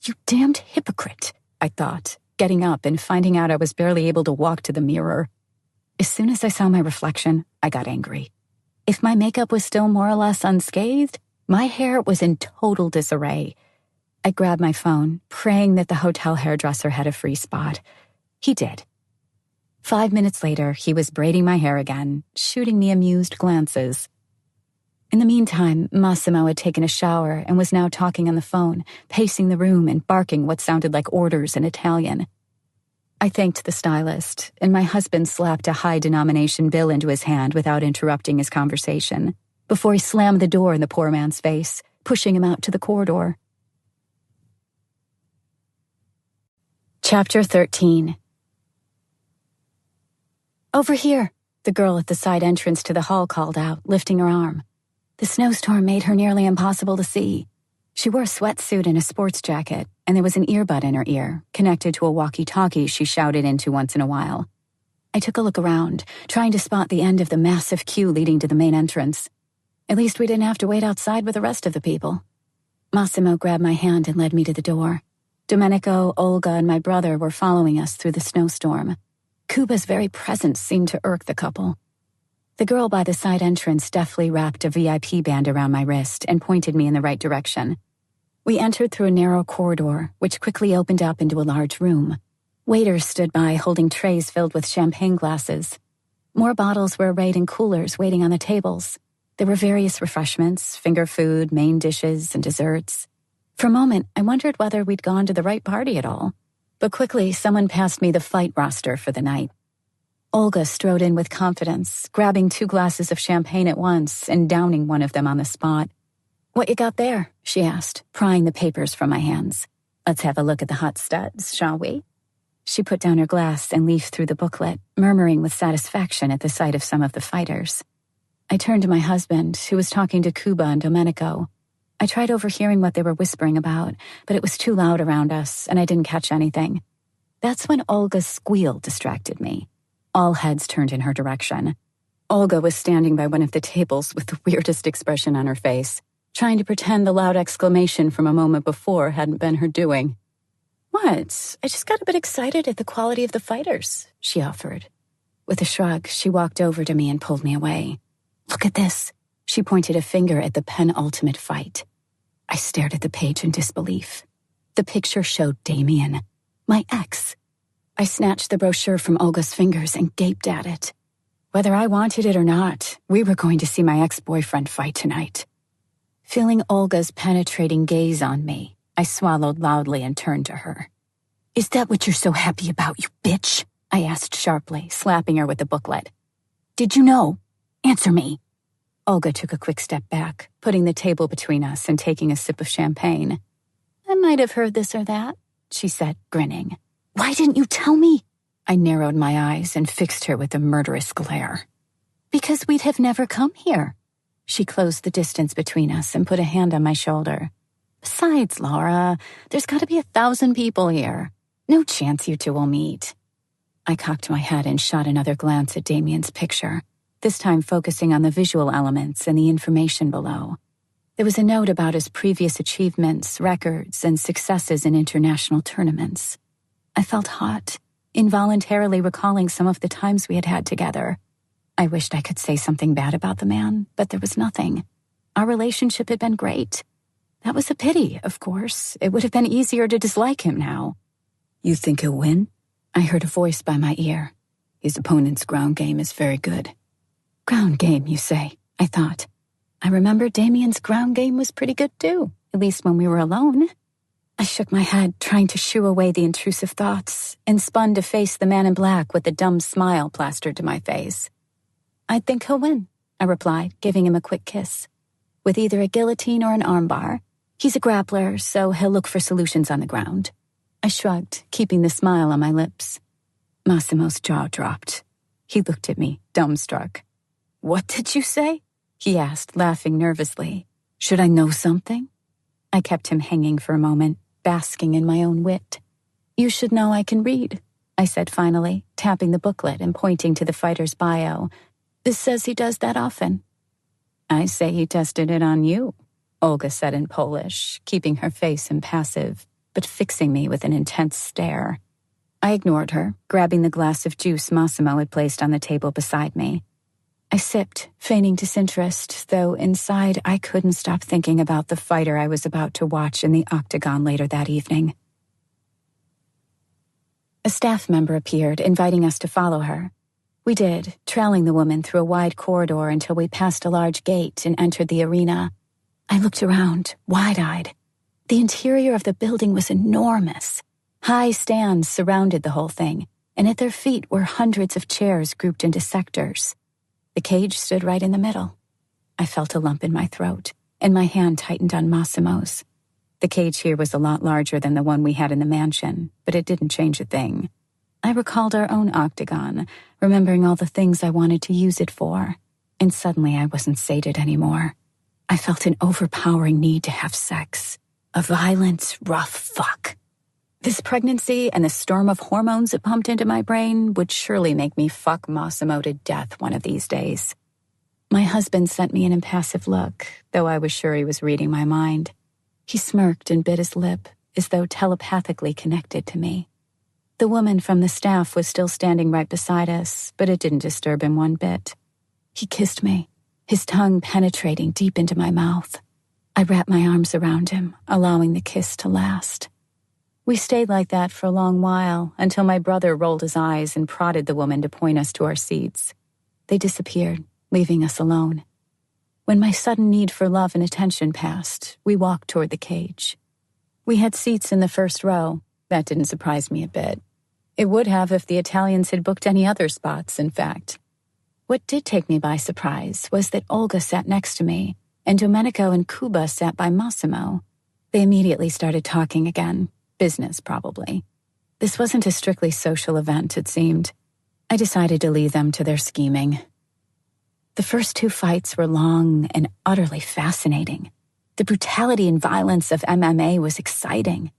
You damned hypocrite, I thought, getting up and finding out I was barely able to walk to the mirror. As soon as I saw my reflection, I got angry. If my makeup was still more or less unscathed, my hair was in total disarray. I grabbed my phone, praying that the hotel hairdresser had a free spot. He did. 5 minutes later, he was braiding my hair again, shooting me amused glances. In the meantime, Massimo had taken a shower and was now talking on the phone, pacing the room and barking what sounded like orders in Italian. I thanked the stylist, and my husband slapped a high-denomination bill into his hand without interrupting his conversation. before he slammed the door in the poor man's face, pushing him out to the corridor. Chapter 13. "Over here," the girl at the side entrance to the hall called out, lifting her arm. The snowstorm made her nearly impossible to see. She wore a sweatsuit and a sports jacket, and there was an earbud in her ear, connected to a walkie-talkie she shouted into once in a while. I took a look around, trying to spot the end of the massive queue leading to the main entrance. At least we didn't have to wait outside with the rest of the people. Massimo grabbed my hand and led me to the door. Domenico, Olga, and my brother were following us through the snowstorm. Cuba's very presence seemed to irk the couple. The girl by the side entrance deftly wrapped a VIP band around my wrist and pointed me in the right direction. We entered through a narrow corridor, which quickly opened up into a large room. Waiters stood by holding trays filled with champagne glasses. More bottles were arrayed in coolers waiting on the tables. There were various refreshments, finger food, main dishes, and desserts. For a moment, I wondered whether we'd gone to the right party at all. But quickly, someone passed me the flight roster for the night. Olga strode in with confidence, grabbing 2 glasses of champagne at once and downing one of them on the spot. "What you got there?" she asked, prying the papers from my hands. "Let's have a look at the hot studs, shall we?" She put down her glass and leafed through the booklet, murmuring with satisfaction at the sight of some of the fighters. I turned to my husband, who was talking to Cuba and Domenico. I tried overhearing what they were whispering about, but it was too loud around us, and I didn't catch anything. That's when Olga's squeal distracted me. All heads turned in her direction. Olga was standing by one of the tables with the weirdest expression on her face, trying to pretend the loud exclamation from a moment before hadn't been her doing. "What? I just got a bit excited at the quality of the fighters," she offered. With a shrug, she walked over to me and pulled me away. "Look at this." She pointed a finger at the penultimate fight. I stared at the page in disbelief. The picture showed Damien, my ex. I snatched the brochure from Olga's fingers and gaped at it. Whether I wanted it or not, we were going to see my ex-boyfriend fight tonight. Feeling Olga's penetrating gaze on me, I swallowed loudly and turned to her. "Is that what you're so happy about, you bitch?" I asked sharply, slapping her with the booklet. "Did you know? Answer me." Olga took a quick step back, putting the table between us and taking a sip of champagne. "I might have heard this or that," she said, grinning. "Why didn't you tell me?" I narrowed my eyes and fixed her with a murderous glare. "Because we'd have never come here." She closed the distance between us and put a hand on my shoulder. "Besides, Laura, there's got to be 1,000 people here. No chance you two will meet." I cocked my head and shot another glance at Damien's picture, this time focusing on the visual elements and the information below. There was a note about his previous achievements, records, and successes in international tournaments. I felt hot, involuntarily recalling some of the times we had had together. I wished I could say something bad about the man, but there was nothing. Our relationship had been great. That was a pity, of course. It would have been easier to dislike him now. "You think he'll win?" I heard a voice by my ear. "His opponent's ground game is very good." "Ground game, you say?" I thought. I remember Damien's ground game was pretty good too, at least when we were alone. I shook my head, trying to shoo away the intrusive thoughts, and spun to face the man in black with a dumb smile plastered to my face. "I think he'll win," I replied, giving him a quick kiss. "With either a guillotine or an armbar. He's a grappler, so he'll look for solutions on the ground." I shrugged, keeping the smile on my lips. Massimo's jaw dropped. He looked at me, dumbstruck. "What did you say?" he asked, laughing nervously. "Should I know something?" I kept him hanging for a moment, basking in my own wit. "You should know I can read," I said finally, tapping the booklet and pointing to the fighter's bio. "This says he does that often." "I say he tested it on you," Olga said in Polish, keeping her face impassive, but fixing me with an intense stare. I ignored her, grabbing the glass of juice Massimo had placed on the table beside me. I sipped, feigning disinterest, though inside I couldn't stop thinking about the fighter I was about to watch in the octagon later that evening. A staff member appeared, inviting us to follow her. We did, trailing the woman through a wide corridor until we passed a large gate and entered the arena. I looked around, wide-eyed. The interior of the building was enormous. High stands surrounded the whole thing, and at their feet were hundreds of chairs grouped into sectors. The cage stood right in the middle. I felt a lump in my throat, and my hand tightened on Massimo's. The cage here was a lot larger than the one we had in the mansion, but it didn't change a thing. I recalled our own octagon, remembering all the things I wanted to use it for, and suddenly I wasn't sated anymore. I felt an overpowering need to have sex. A violent, rough fuck. This pregnancy and the storm of hormones it pumped into my brain would surely make me fuck Massimo to death one of these days. My husband sent me an impassive look, though I was sure he was reading my mind. He smirked and bit his lip, as though telepathically connected to me. The woman from the staff was still standing right beside us, but it didn't disturb him one bit. He kissed me, his tongue penetrating deep into my mouth. I wrapped my arms around him, allowing the kiss to last. We stayed like that for a long while, until my brother rolled his eyes and prodded the woman to point us to our seats. They disappeared, leaving us alone. When my sudden need for love and attention passed, we walked toward the cage. We had seats in the first row. That didn't surprise me a bit. It would have if the Italians had booked any other spots, in fact. What did take me by surprise was that Olga sat next to me, and Domenico and Cuba sat by Massimo. They immediately started talking again. Business, probably. This wasn't a strictly social event, it seemed. I decided to leave them to their scheming. The first two fights were long and utterly fascinating. The brutality and violence of MMA was exciting.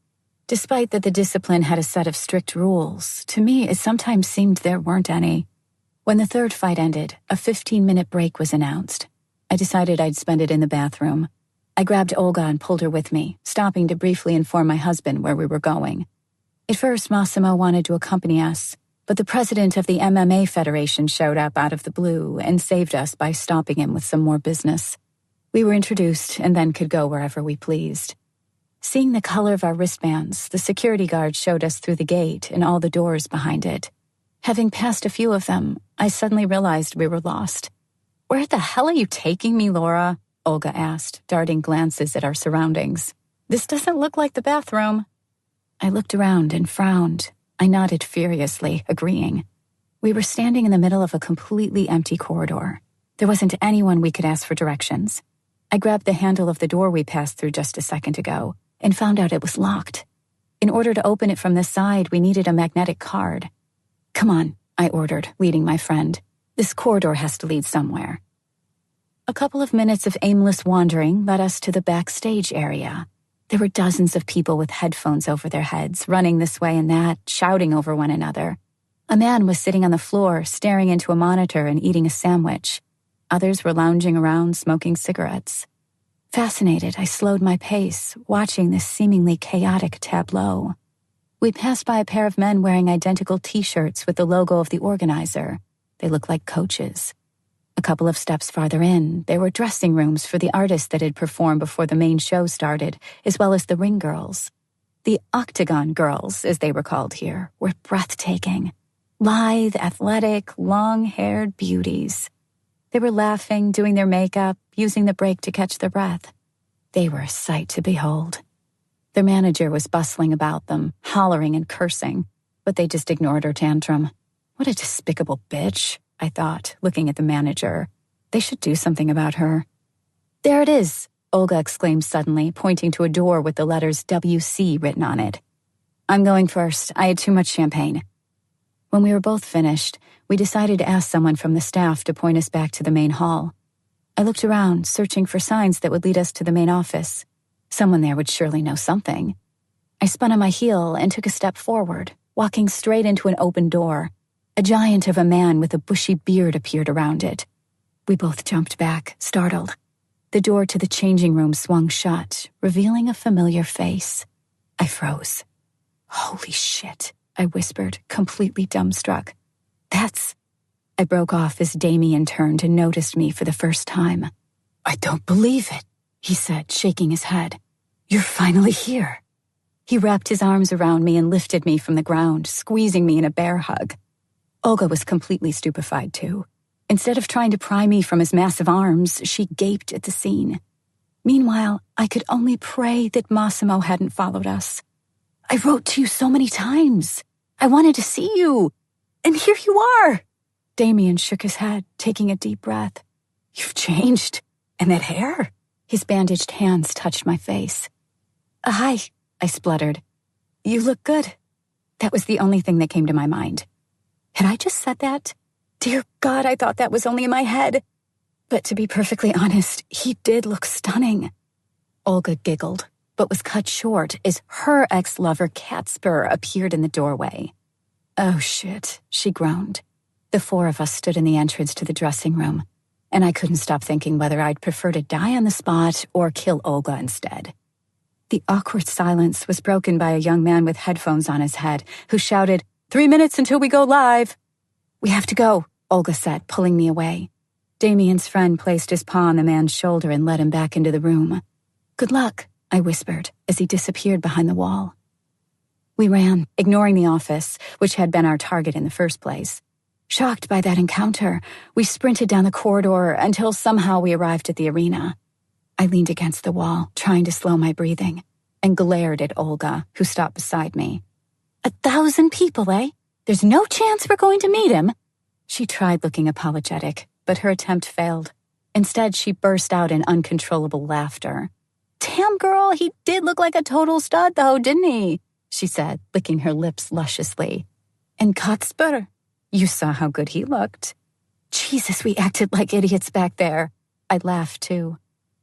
Despite that the discipline had a set of strict rules, to me it sometimes seemed there weren't any. When the third fight ended, a 15-minute break was announced. I decided I'd spend it in the bathroom. I grabbed Olga and pulled her with me, stopping to briefly inform my husband where we were going. At first, Massimo wanted to accompany us, but the president of the MMA Federation showed up out of the blue and saved us by stopping him with some more business. We were introduced and then could go wherever we pleased. Seeing the color of our wristbands, the security guard showed us through the gate and all the doors behind it. Having passed a few of them, I suddenly realized we were lost. "Where the hell are you taking me, Laura?" Olga asked, darting glances at our surroundings. "This doesn't look like the bathroom." I looked around and frowned. I nodded furiously, agreeing. We were standing in the middle of a completely empty corridor. There wasn't anyone we could ask for directions. I grabbed the handle of the door we passed through just a second ago and found out it was locked. In order to open it from the side, we needed a magnetic card. "Come on," I ordered, leading my friend. "This corridor has to lead somewhere." A couple of minutes of aimless wandering led us to the backstage area. There were dozens of people with headphones over their heads, running this way and that, shouting over one another. A man was sitting on the floor, staring into a monitor and eating a sandwich. Others were lounging around, smoking cigarettes. Fascinated, I slowed my pace, watching this seemingly chaotic tableau. We passed by a pair of men wearing identical T-shirts with the logo of the organizer. They looked like coaches. A couple of steps farther in, there were dressing rooms for the artists that had performed before the main show started, as well as the ring girls. The Octagon girls, as they were called here, were breathtaking. Lithe, athletic, long-haired beauties. They were laughing, doing their makeup, using the break to catch their breath. They were a sight to behold. Their manager was bustling about them, hollering and cursing, but they just ignored her tantrum. What a despicable bitch, I thought, looking at the manager. They should do something about her. "There it is," Olga exclaimed suddenly, pointing to a door with the letters WC written on it. "I'm going first. I had too much champagne." When we were both finished, we decided to ask someone from the staff to point us back to the main hall. I looked around, searching for signs that would lead us to the main office. Someone there would surely know something. I spun on my heel and took a step forward, walking straight into an open door. A giant of a man with a bushy beard appeared around it. We both jumped back, startled. The door to the changing room swung shut, revealing a familiar face. I froze. "Holy shit," I whispered, completely dumbstruck. "That's..." I broke off as Damien turned and noticed me for the first time. "I don't believe it," he said, shaking his head. "You're finally here." He wrapped his arms around me and lifted me from the ground, squeezing me in a bear hug. Olga was completely stupefied, too. Instead of trying to pry me from his massive arms, she gaped at the scene. Meanwhile, I could only pray that Massimo hadn't followed us. "I wrote to you so many times. I wanted to see you. And here you are." Damien shook his head, taking a deep breath. "You've changed. And that hair? His bandaged hands touched my face. Hi, I spluttered. You look good. That was the only thing that came to my mind. Had I just said that? Dear God, I thought that was only in my head. But to be perfectly honest, he did look stunning. Olga giggled, but was cut short as her ex-lover Catspur appeared in the doorway. Oh shit, she groaned. The four of us stood in the entrance to the dressing room, and I couldn't stop thinking whether I'd prefer to die on the spot or kill Olga instead. The awkward silence was broken by a young man with headphones on his head who shouted, 3 minutes until we go live. We have to go, Olga said, pulling me away. Damien's friend placed his paw on the man's shoulder and led him back into the room. Good luck, I whispered as he disappeared behind the wall. We ran, ignoring the office, which had been our target in the first place. Shocked by that encounter, we sprinted down the corridor until somehow we arrived at the arena. I leaned against the wall, trying to slow my breathing, and glared at Olga, who stopped beside me. 1,000 people, eh? There's no chance we're going to meet him. She tried looking apologetic, but her attempt failed. Instead, she burst out in uncontrollable laughter. Damn, girl, he did look like a total stud, though, didn't he? She said, licking her lips lusciously. And Catspur, you saw how good he looked. Jesus, we acted like idiots back there. I laughed, too.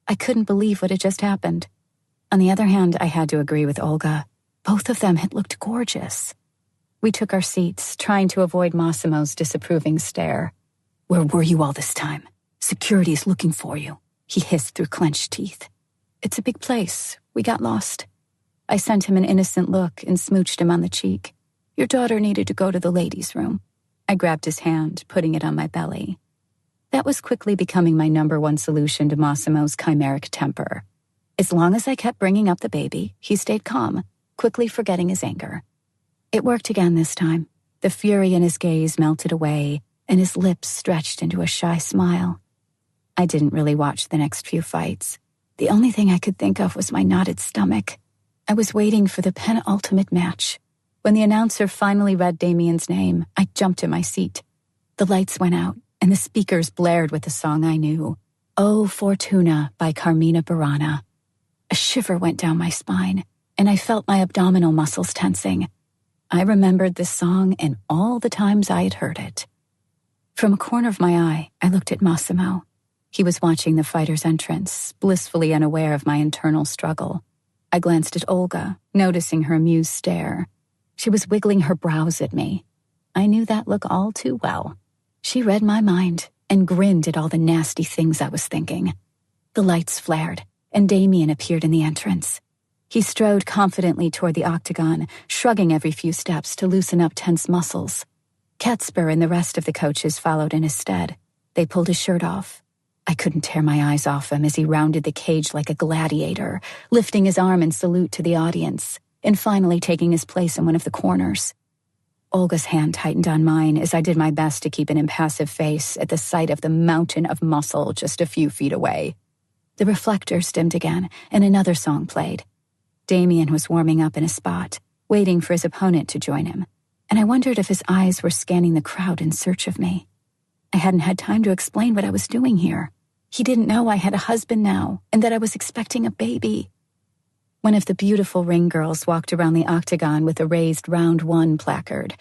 I couldn't believe what had just happened. On the other hand, I had to agree with Olga. Both of them had looked gorgeous. We took our seats, trying to avoid Massimo's disapproving stare. Where were you all this time? Security is looking for you, he hissed through clenched teeth. It's a big place. We got lost. I sent him an innocent look and smooched him on the cheek. Your daughter needed to go to the ladies' room. I grabbed his hand, putting it on my belly. That was quickly becoming my #1 solution to Massimo's chimeric temper. As long as I kept bringing up the baby, he stayed calm, quickly forgetting his anger. It worked again this time. The fury in his gaze melted away, and his lips stretched into a shy smile. I didn't really watch the next few fights. The only thing I could think of was my knotted stomach. I was waiting for the penultimate match. When the announcer finally read Damien's name, I jumped in my seat. The lights went out, and the speakers blared with the song I knew, O Fortuna by Carmina Burana. A shiver went down my spine, and I felt my abdominal muscles tensing. I remembered this song and all the times I had heard it. From a corner of my eye, I looked at Massimo. He was watching the fighter's entrance, blissfully unaware of my internal struggle. I glanced at Olga, noticing her amused stare. She was wiggling her brows at me. I knew that look all too well. She read my mind and grinned at all the nasty things I was thinking. The lights flared, and Damien appeared in the entrance. He strode confidently toward the octagon, shrugging every few steps to loosen up tense muscles. Catspur and the rest of the coaches followed in his stead. They pulled his shirt off. I couldn't tear my eyes off him as he rounded the cage like a gladiator, lifting his arm in salute to the audience, and finally taking his place in one of the corners. Olga's hand tightened on mine as I did my best to keep an impassive face at the sight of the mountain of muscle just a few feet away. The reflectors dimmed again, and another song played. Damien was warming up in a spot, waiting for his opponent to join him, and I wondered if his eyes were scanning the crowd in search of me. I hadn't had time to explain what I was doing here. He didn't know I had a husband now, and that I was expecting a baby. One of the beautiful ring girls walked around the octagon with a raised round 1 placard.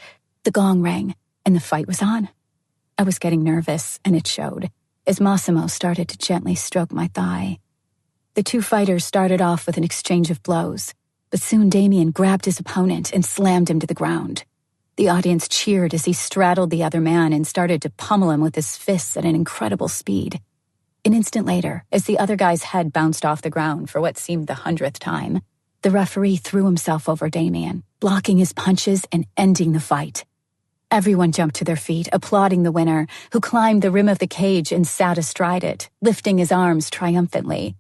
The gong rang, and the fight was on. I was getting nervous, and it showed, as Massimo started to gently stroke my thigh. The two fighters started off with an exchange of blows, but soon Damien grabbed his opponent and slammed him to the ground. The audience cheered as he straddled the other man and started to pummel him with his fists at an incredible speed. An instant later, as the other guy's head bounced off the ground for what seemed the 100th time, the referee threw himself over Damien, blocking his punches and ending the fight. Everyone jumped to their feet, applauding the winner, who climbed the rim of the cage and sat astride it, lifting his arms triumphantly.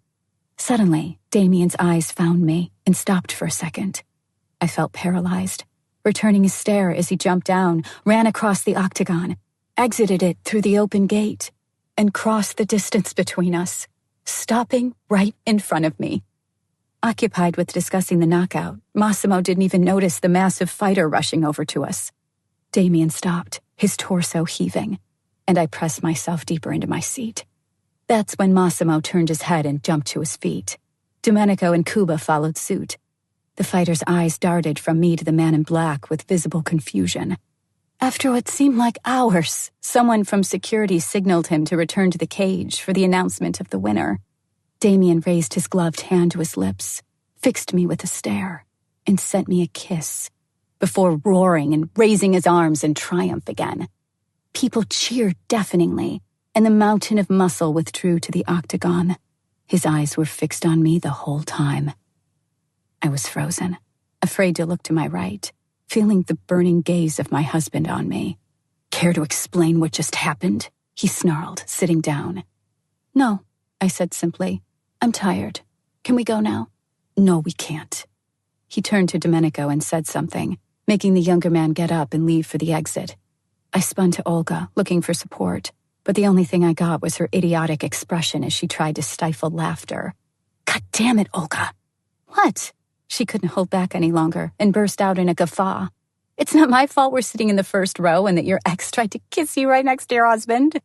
Suddenly, Damien's eyes found me and stopped for a second. I felt paralyzed, returning his stare as he jumped down, ran across the octagon, exited it through the open gate, and crossed the distance between us, stopping right in front of me. Occupied with discussing the knockout, Massimo didn't even notice the massive fighter rushing over to us. Damien stopped, his torso heaving, and I pressed myself deeper into my seat. That's when Massimo turned his head and jumped to his feet. Domenico and Cuba followed suit. The fighter's eyes darted from me to the man in black with visible confusion. After what seemed like hours, someone from security signaled him to return to the cage for the announcement of the winner. Damien raised his gloved hand to his lips, fixed me with a stare, and sent me a kiss, before roaring and raising his arms in triumph again. People cheered deafeningly, and the mountain of muscle withdrew to the octagon. His eyes were fixed on me the whole time. I was frozen, afraid to look to my right, feeling the burning gaze of my husband on me. "Care to explain what just happened?" he snarled, sitting down. "No," I said simply. "I'm tired. Can we go now?" "No, we can't." He turned to Domenico and said something, making the younger man get up and leave for the exit. I spun to Olga, looking for support, but the only thing I got was her idiotic expression as she tried to stifle laughter. "God damn it, Olga!" "What?" She couldn't hold back any longer and burst out in a guffaw. "It's not my fault we're sitting in the first row and that your ex tried to kiss you right next to your husband.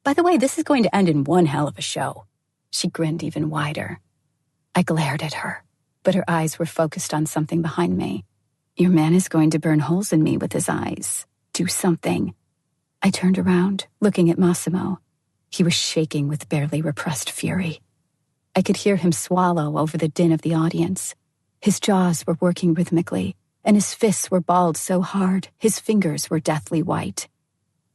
By the way, this is going to end in one hell of a show." She grinned even wider. I glared at her, but her eyes were focused on something behind me. "Your man is going to burn holes in me with his eyes. Do something." I turned around, looking at Massimo. He was shaking with barely repressed fury. I could hear him swallow over the din of the audience. His jaws were working rhythmically, and his fists were balled so hard, his fingers were deathly white.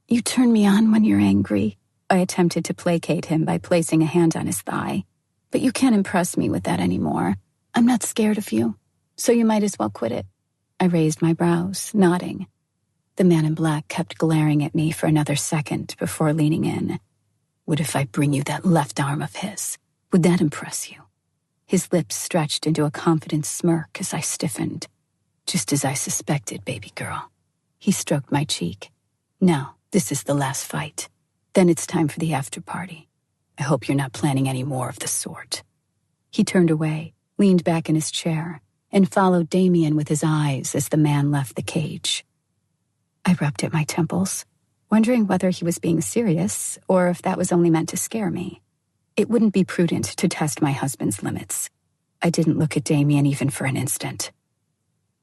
"You turn me on when you're angry." I attempted to placate him by placing a hand on his thigh. "But you can't impress me with that anymore. I'm not scared of you, so you might as well quit it." I raised my brows, nodding. The man in black kept glaring at me for another second before leaning in. "What if I bring you that left arm of his? Would that impress you?" His lips stretched into a confident smirk as I stiffened. "Just as I suspected, baby girl." He stroked my cheek. "Now, this is the last fight. Then it's time for the after party. I hope you're not planning any more of the sort." He turned away, leaned back in his chair, and followed Damien with his eyes as the man left the cage. I rubbed at my temples, wondering whether he was being serious or if that was only meant to scare me. It wouldn't be prudent to test my husband's limits. I didn't look at Damien even for an instant.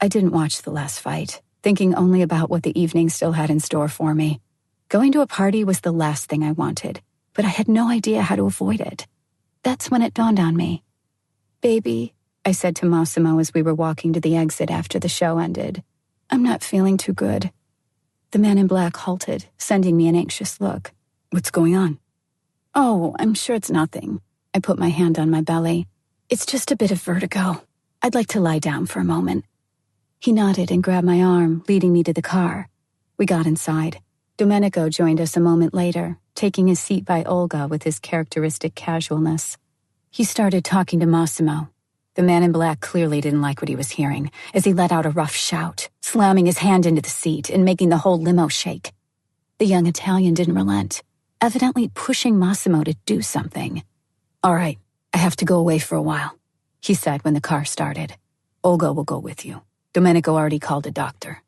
I didn't watch the last fight, thinking only about what the evening still had in store for me. Going to a party was the last thing I wanted, but I had no idea how to avoid it. That's when it dawned on me. "Baby," I said to Massimo as we were walking to the exit after the show ended, "I'm not feeling too good." The man in black halted, sending me an anxious look. "What's going on?" "Oh, I'm sure it's nothing." I put my hand on my belly. "It's just a bit of vertigo. I'd like to lie down for a moment." He nodded and grabbed my arm, leading me to the car. We got inside. Domenico joined us a moment later, taking his seat by Olga with his characteristic casualness. He started talking to Massimo. The man in black clearly didn't like what he was hearing, as he let out a rough shout, slamming his hand into the seat and making the whole limo shake. The young Italian didn't relent, evidently pushing Massimo to do something. "All right, I have to go away for a while," he said when the car started. "Olga will go with you. Domenico already called a doctor."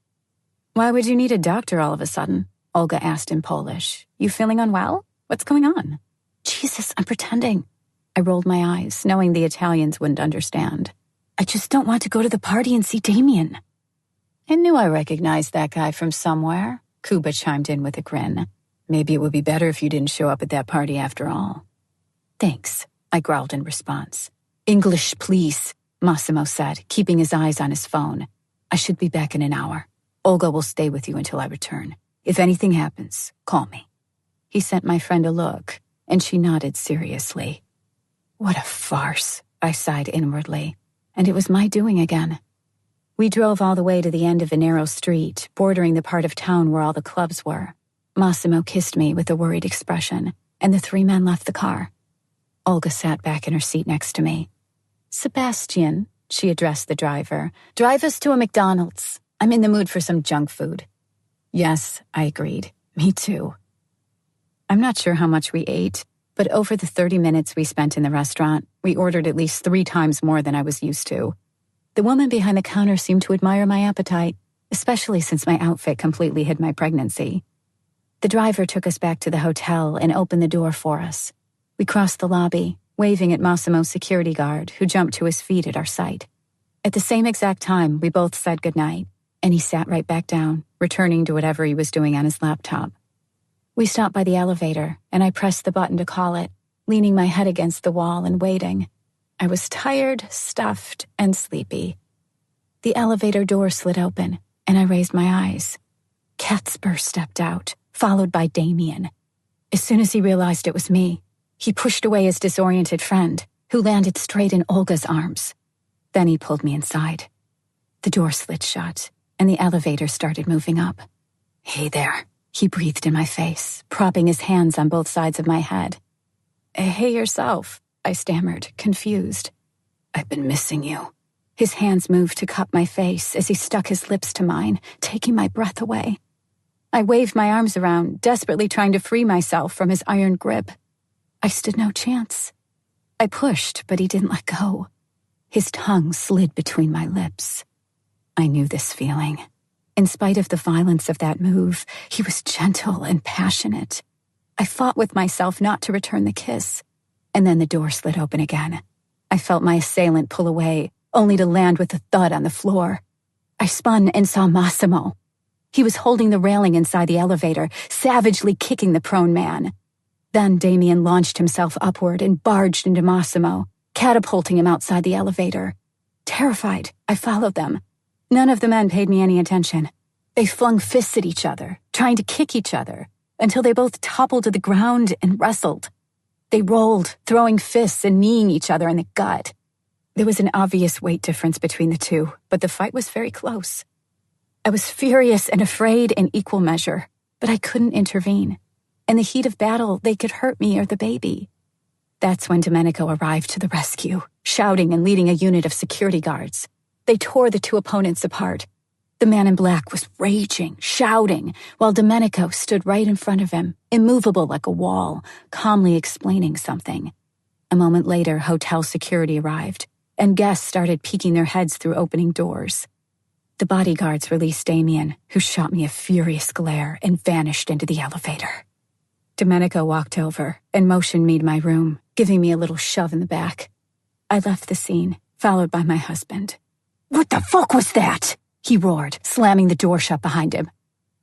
"Why would you need a doctor all of a sudden?" Olga asked in Polish. "You feeling unwell? What's going on?" "Jesus, I'm pretending." I rolled my eyes, knowing the Italians wouldn't understand. "I just don't want to go to the party and see Damien." "I knew I recognized that guy from somewhere," Cuba chimed in with a grin. "Maybe it would be better if you didn't show up at that party after all." "Thanks," I growled in response. "English, please," Massimo said, keeping his eyes on his phone. "I should be back in an hour. Olga will stay with you until I return. If anything happens, call me." He sent my friend a look, and she nodded seriously. What a farce, I sighed inwardly, and it was my doing again. We drove all the way to the end of a narrow street, bordering the part of town where all the clubs were. Massimo kissed me with a worried expression, and the three men left the car. Olga sat back in her seat next to me. "Sebastian," she addressed the driver, "drive us to a McDonald's. I'm in the mood for some junk food." "Yes," I agreed. "Me too." I'm not sure how much we ate, but over the 30 minutes we spent in the restaurant, we ordered at least 3 times more than I was used to. The woman behind the counter seemed to admire my appetite, especially since my outfit completely hid my pregnancy. The driver took us back to the hotel and opened the door for us. We crossed the lobby, waving at Massimo's security guard, who jumped to his feet at our sight. At the same exact time, we both said goodnight, and he sat right back down, returning to whatever he was doing on his laptop. We stopped by the elevator, and I pressed the button to call it, leaning my head against the wall and waiting. I was tired, stuffed, and sleepy. The elevator door slid open, and I raised my eyes. Catsper stepped out, followed by Damien. As soon as he realized it was me, he pushed away his disoriented friend, who landed straight in Olga's arms. Then he pulled me inside. The door slid shut, and the elevator started moving up. "Hey there," he breathed in my face, propping his hands on both sides of my head. "Hey yourself," I stammered, confused. "I've been missing you." His hands moved to cup my face as he stuck his lips to mine, taking my breath away. I waved my arms around, desperately trying to free myself from his iron grip. I stood no chance. I pushed, but he didn't let go. His tongue slid between my lips. I knew this feeling. In spite of the violence of that move, he was gentle and passionate. I fought with myself not to return the kiss. And then the door slid open again. I felt my assailant pull away, only to land with a thud on the floor. I spun and saw Massimo. He was holding the railing inside the elevator, savagely kicking the prone man. Then Damien launched himself upward and barged into Massimo, catapulting him outside the elevator. Terrified, I followed them. None of the men paid me any attention. They flung fists at each other, trying to kick each other, until they both toppled to the ground and wrestled. They rolled, throwing fists and kneeing each other in the gut. There was an obvious weight difference between the two, but the fight was very close. I was furious and afraid in equal measure, but I couldn't intervene. In the heat of battle, they could hurt me or the baby. That's when Domenico arrived to the rescue, shouting and leading a unit of security guards. They tore the two opponents apart. The man in black was raging, shouting, while Domenico stood right in front of him, immovable like a wall, calmly explaining something. A moment later, hotel security arrived, and guests started peeking their heads through opening doors. The bodyguards released Damien, who shot me a furious glare and vanished into the elevator. Domenico walked over and motioned me to my room, giving me a little shove in the back. I left the scene, followed by my husband. "What the fuck was that?" he roared, slamming the door shut behind him.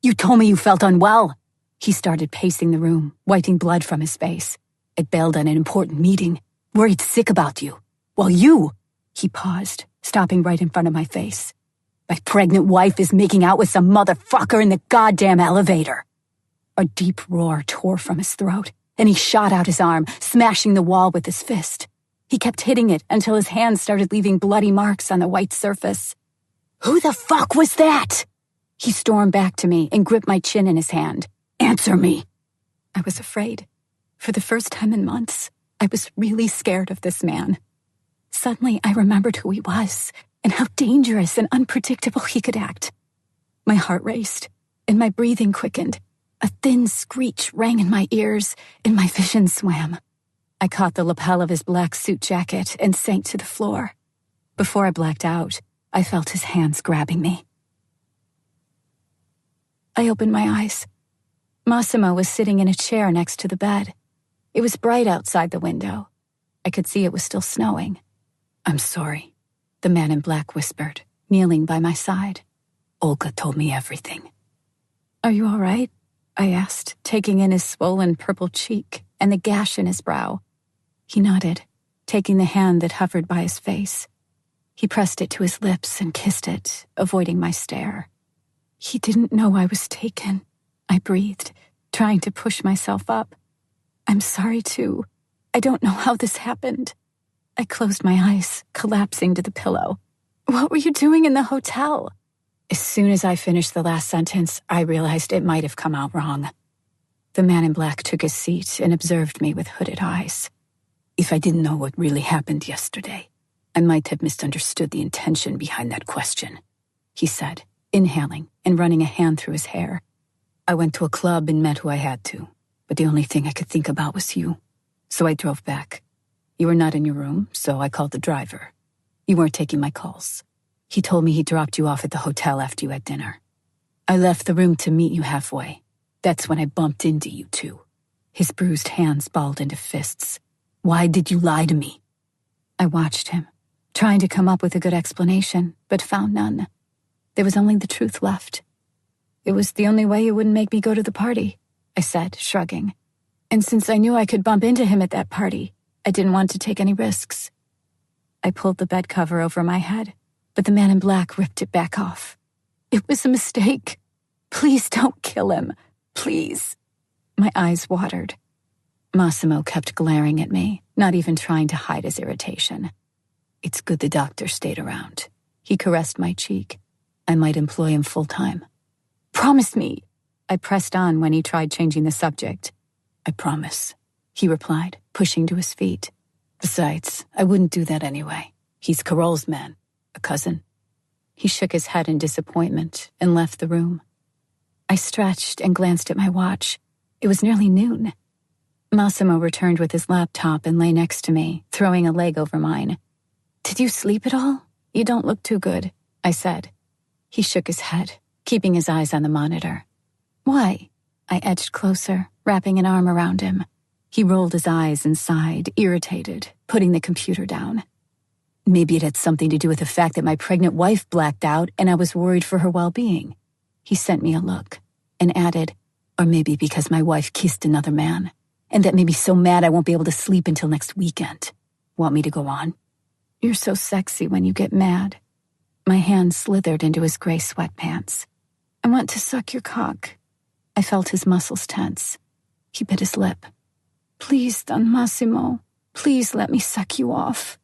"You told me you felt unwell." He started pacing the room, wiping blood from his face. "I bailed on an important meeting, worried sick about you. While you—" He paused, stopping right in front of my face. "My pregnant wife is making out with some motherfucker in the goddamn elevator." A deep roar tore from his throat, and he shot out his arm, smashing the wall with his fist. He kept hitting it until his hands started leaving bloody marks on the white surface. "Who the fuck was that?" He stormed back to me and gripped my chin in his hand. "Answer me." I was afraid. For the first time in months, I was really scared of this man. Suddenly, I remembered who he was and how dangerous and unpredictable he could act. My heart raced, and my breathing quickened. A thin screech rang in my ears, and my vision swam. I caught the lapel of his black suit jacket and sank to the floor. Before I blacked out, I felt his hands grabbing me. I opened my eyes. Massimo was sitting in a chair next to the bed. It was bright outside the window. I could see it was still snowing. "I'm sorry," the man in black whispered, kneeling by my side. "Olga told me everything." "Are you all right?" I asked, taking in his swollen purple cheek and the gash in his brow. He nodded, taking the hand that hovered by his face. He pressed it to his lips and kissed it, avoiding my stare. "He didn't know I was taken," I breathed, trying to push myself up. "I'm sorry, too. I don't know how this happened." I closed my eyes, collapsing to the pillow. "What were you doing in the hotel?" As soon as I finished the last sentence, I realized it might have come out wrong. The man in black took his seat and observed me with hooded eyes. "If I didn't know what really happened yesterday, I might have misunderstood the intention behind that question," he said, inhaling and running a hand through his hair. "I went to a club and met who I had to, but the only thing I could think about was you. So I drove back. You were not in your room, so I called the driver. You weren't taking my calls. He told me he dropped you off at the hotel after you had dinner. I left the room to meet you halfway. That's when I bumped into you two. His bruised hands balled into fists. "Why did you lie to me?" I watched him, trying to come up with a good explanation, but found none. There was only the truth left. "It was the only way you wouldn't make me go to the party," I said, shrugging. "And since I knew I could bump into him at that party, I didn't want to take any risks." I pulled the bed cover over my head, but the man in black ripped it back off. "It was a mistake. Please don't kill him. Please." My eyes watered. Massimo kept glaring at me, not even trying to hide his irritation. "It's good the doctor stayed around." He caressed my cheek. "I might employ him full-time." "Promise me." I pressed on when he tried changing the subject. "I promise," he replied, pushing to his feet. "Besides, I wouldn't do that anyway. He's Carol's man, a cousin." He shook his head in disappointment and left the room. I stretched and glanced at my watch. It was nearly noon. Massimo returned with his laptop and lay next to me, throwing a leg over mine. "Did you sleep at all? You don't look too good," I said. He shook his head, keeping his eyes on the monitor. "Why?" I edged closer, wrapping an arm around him. He rolled his eyes and sighed, irritated, putting the computer down. "Maybe it had something to do with the fact that my pregnant wife blacked out and I was worried for her well-being." He sent me a look and added, "Or maybe because my wife kissed another man, and that made me so mad I won't be able to sleep until next weekend. Want me to go on?" "You're so sexy when you get mad." My hand slithered into his gray sweatpants. "I want to suck your cock." I felt his muscles tense. He bit his lip. "Please, Don Massimo, please let me suck you off."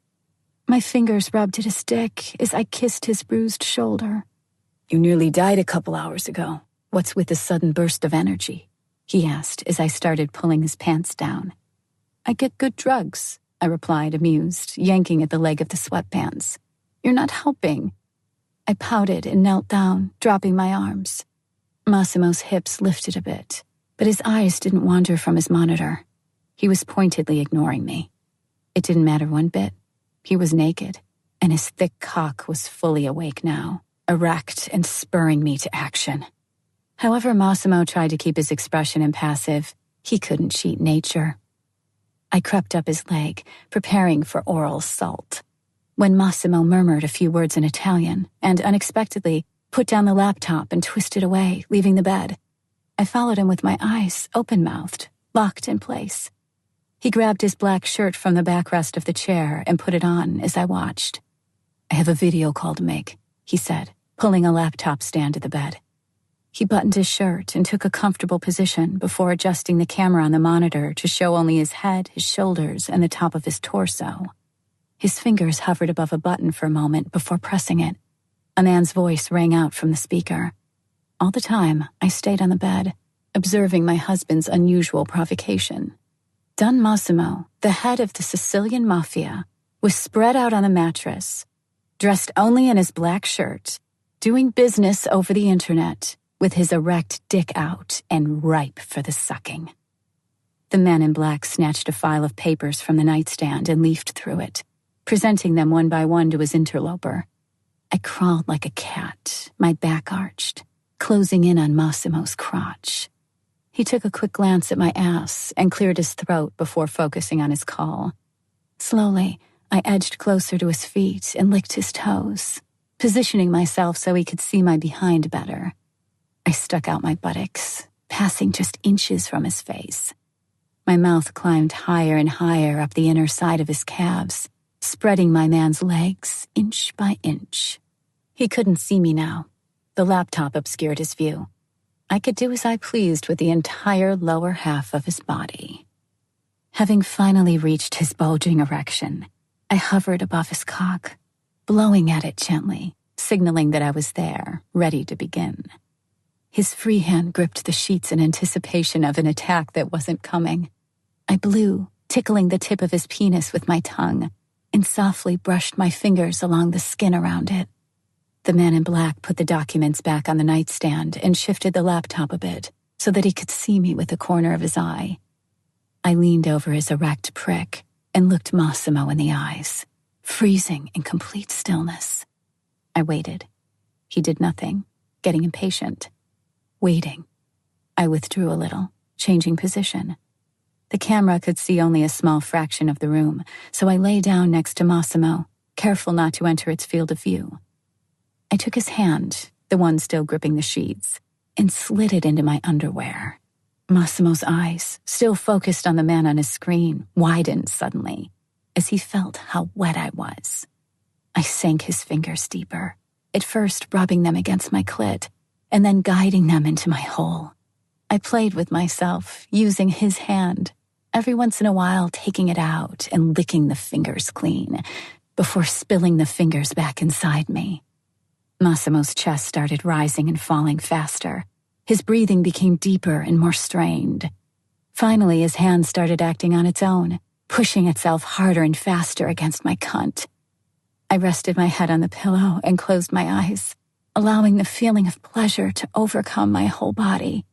My fingers rubbed at his dick as I kissed his bruised shoulder. "You nearly died a couple hours ago. What's with the sudden burst of energy?" he asked as I started pulling his pants down. "I get good drugs," I replied, amused, yanking at the leg of the sweatpants. "You're not helping." I pouted and knelt down, dropping my arms. Massimo's hips lifted a bit, but his eyes didn't wander from his monitor. He was pointedly ignoring me. It didn't matter one bit. He was naked, and his thick cock was fully awake now, erect and spurring me to action. However Massimo tried to keep his expression impassive, he couldn't cheat nature. I crept up his leg, preparing for oral assault, when Massimo murmured a few words in Italian and unexpectedly put down the laptop and twisted away, leaving the bed. I followed him with my eyes open-mouthed, locked in place. He grabbed his black shirt from the backrest of the chair and put it on as I watched. "I have a video call to make," he said, pulling a laptop stand to the bed. He buttoned his shirt and took a comfortable position before adjusting the camera on the monitor to show only his head, his shoulders, and the top of his torso. His fingers hovered above a button for a moment before pressing it. A man's voice rang out from the speaker. All the time, I stayed on the bed, observing my husband's unusual provocation. Don Massimo, the head of the Sicilian mafia, was spread out on the mattress, dressed only in his black shirt, doing business over the internet, with his erect dick out and ripe for the sucking. The man in black snatched a file of papers from the nightstand and leafed through it, presenting them one by one to his interloper. I crawled like a cat, my back arched, closing in on Massimo's crotch. He took a quick glance at my ass and cleared his throat before focusing on his call. Slowly, I edged closer to his feet and licked his toes, positioning myself so he could see my behind better. I stuck out my buttocks, passing just inches from his face. My mouth climbed higher and higher up the inner side of his calves, spreading my man's legs inch by inch. He couldn't see me now. The laptop obscured his view. I could do as I pleased with the entire lower half of his body. Having finally reached his bulging erection, I hovered above his cock, blowing at it gently, signaling that I was there, ready to begin. His free hand gripped the sheets in anticipation of an attack that wasn't coming. I blew, tickling the tip of his penis with my tongue, and softly brushed my fingers along the skin around it. The man in black put the documents back on the nightstand and shifted the laptop a bit so that he could see me with the corner of his eye. I leaned over his erect prick and looked Massimo in the eyes, freezing in complete stillness. I waited. He did nothing, getting impatient. Waiting. I withdrew a little, changing position. The camera could see only a small fraction of the room, so I lay down next to Massimo, careful not to enter its field of view. I took his hand, the one still gripping the sheets, and slid it into my underwear. Massimo's eyes, still focused on the man on his screen, widened suddenly as he felt how wet I was. I sank his fingers deeper, at first rubbing them against my clit, and then guiding them into my hole. I played with myself, using his hand, every once in a while taking it out and licking the fingers clean, before spilling the fingers back inside me. Massimo's chest started rising and falling faster. His breathing became deeper and more strained. Finally, his hand started acting on its own, pushing itself harder and faster against my cunt. I rested my head on the pillow and closed my eyes, allowing the feeling of pleasure to overcome my whole body.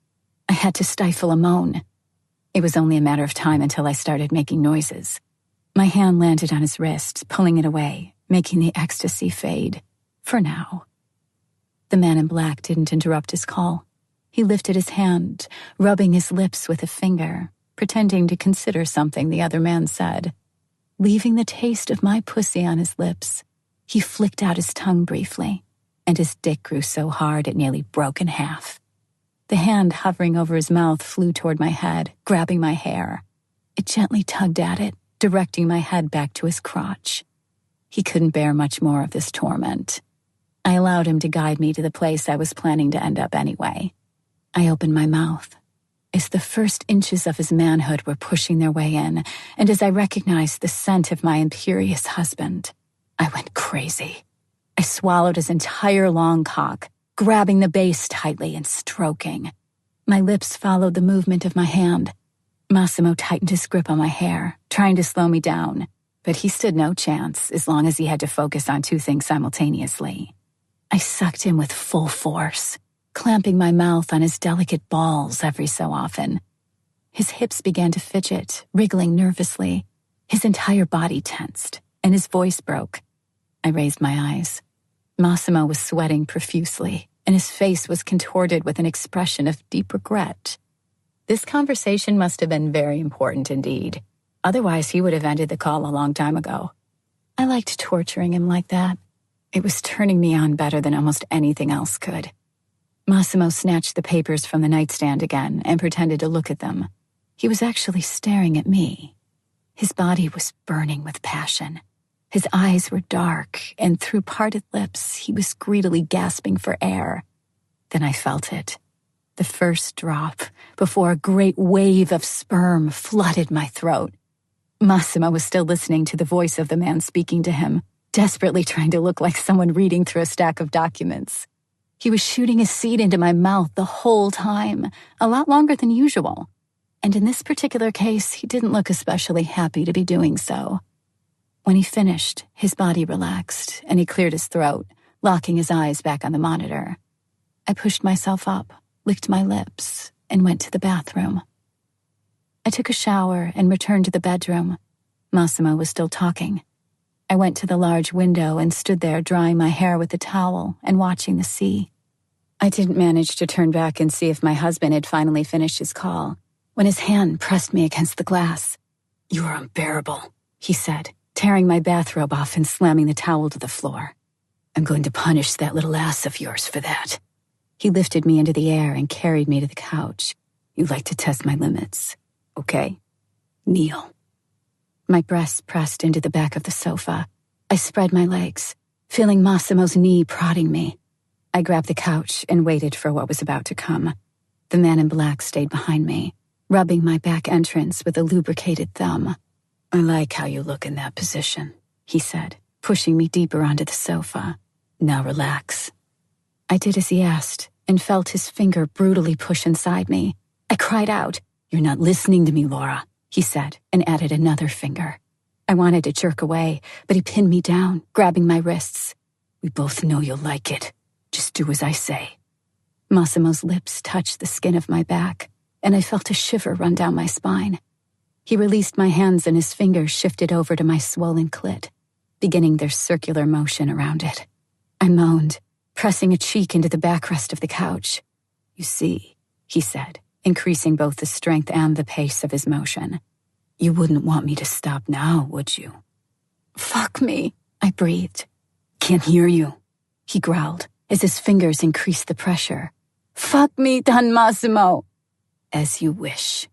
I had to stifle a moan. It was only a matter of time until I started making noises. My hand landed on his wrist, pulling it away, making the ecstasy fade. For now. The man in black didn't interrupt his call. He lifted his hand, rubbing his lips with a finger, pretending to consider something the other man said. Leaving the taste of my pussy on his lips, he flicked out his tongue briefly, and his dick grew so hard it nearly broke in half. The hand hovering over his mouth flew toward my head, grabbing my hair. It gently tugged at it, directing my head back to his crotch. He couldn't bear much more of this torment. I allowed him to guide me to the place I was planning to end up anyway. I opened my mouth. As the first inches of his manhood were pushing their way in, and as I recognized the scent of my imperious husband, I went crazy. I swallowed his entire long cock, grabbing the base tightly and stroking. My lips followed the movement of my hand. Massimo tightened his grip on my hair, trying to slow me down, but he stood no chance as long as he had to focus on two things simultaneously. I sucked him with full force, clamping my mouth on his delicate balls every so often. His hips began to fidget, wriggling nervously. His entire body tensed, and his voice broke. I raised my eyes. Massimo was sweating profusely, and his face was contorted with an expression of deep regret. This conversation must have been very important indeed. Otherwise, he would have ended the call a long time ago. I liked torturing him like that. It was turning me on better than almost anything else could. Massimo snatched the papers from the nightstand again and pretended to look at them. He was actually staring at me. His body was burning with passion. His eyes were dark, and through parted lips, he was greedily gasping for air. Then I felt it. The first drop, before a great wave of sperm flooded my throat. Massimo was still listening to the voice of the man speaking to him, desperately trying to look like someone reading through a stack of documents. He was shooting his seed into my mouth the whole time, a lot longer than usual. And in this particular case, he didn't look especially happy to be doing so. When he finished, his body relaxed, and he cleared his throat, locking his eyes back on the monitor. I pushed myself up, licked my lips, and went to the bathroom. I took a shower and returned to the bedroom. Massimo was still talking. I went to the large window and stood there drying my hair with a towel and watching the sea. I didn't manage to turn back and see if my husband had finally finished his call, when his hand pressed me against the glass. "You are unbearable," he said, tearing my bathrobe off and slamming the towel to the floor. "I'm going to punish that little ass of yours for that." He lifted me into the air and carried me to the couch. "You like to test my limits. Okay. Kneel." My breasts pressed into the back of the sofa. I spread my legs, feeling Massimo's knee prodding me. I grabbed the couch and waited for what was about to come. The man in black stayed behind me, rubbing my back entrance with a lubricated thumb. "I like how you look in that position," he said, pushing me deeper onto the sofa. "Now relax." I did as he asked and felt his finger brutally push inside me. I cried out, "You're not listening to me, Laura," he said, and added another finger. I wanted to jerk away, but he pinned me down, grabbing my wrists. "We both know you'll like it. Just do as I say." Massimo's lips touched the skin of my back, and I felt a shiver run down my spine. He released my hands and his fingers shifted over to my swollen clit, beginning their circular motion around it. I moaned, pressing a cheek into the backrest of the couch. "You see," he said, increasing both the strength and the pace of his motion. "You wouldn't want me to stop now, would you?" "Fuck me," I breathed. "Can't hear you," he growled as his fingers increased the pressure. "Fuck me, Don Massimo." "As you wish."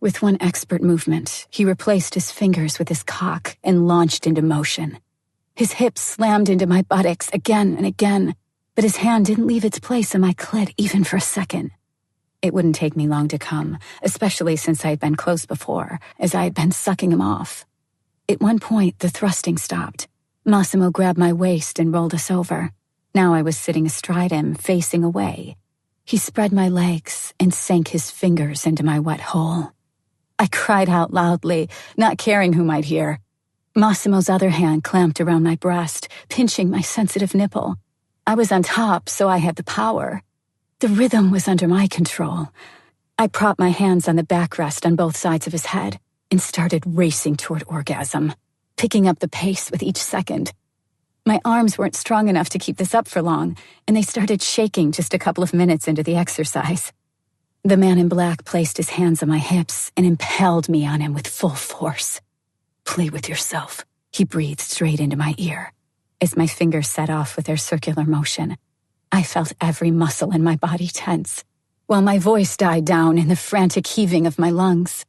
With one expert movement, he replaced his fingers with his cock and launched into motion. His hips slammed into my buttocks again and again, but his hand didn't leave its place on my clit even for a second. It wouldn't take me long to come, especially since I had been close before, as I had been sucking him off. At one point, the thrusting stopped. Massimo grabbed my waist and rolled us over. Now I was sitting astride him, facing away. He spread my legs and sank his fingers into my wet hole. I cried out loudly, not caring who might hear. Massimo's other hand clamped around my breast, pinching my sensitive nipple. I was on top, so I had the power. The rhythm was under my control. I propped my hands on the backrest on both sides of his head and started racing toward orgasm, picking up the pace with each second. My arms weren't strong enough to keep this up for long, and they started shaking just a couple of minutes into the exercise. The man in black placed his hands on my hips and impaled me on him with full force. "Play with yourself," he breathed straight into my ear. As my fingers set off with their circular motion, I felt every muscle in my body tense, while my voice died down in the frantic heaving of my lungs.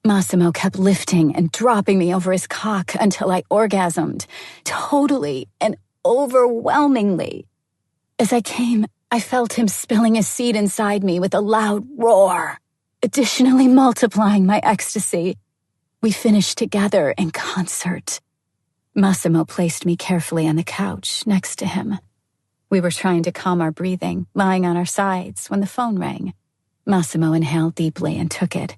Massimo kept lifting and dropping me over his cock until I orgasmed, totally and overwhelmingly. As I came, I felt him spilling his seed inside me with a loud roar, additionally multiplying my ecstasy. We finished together in concert. Massimo placed me carefully on the couch next to him. We were trying to calm our breathing, lying on our sides, when the phone rang. Massimo inhaled deeply and took it.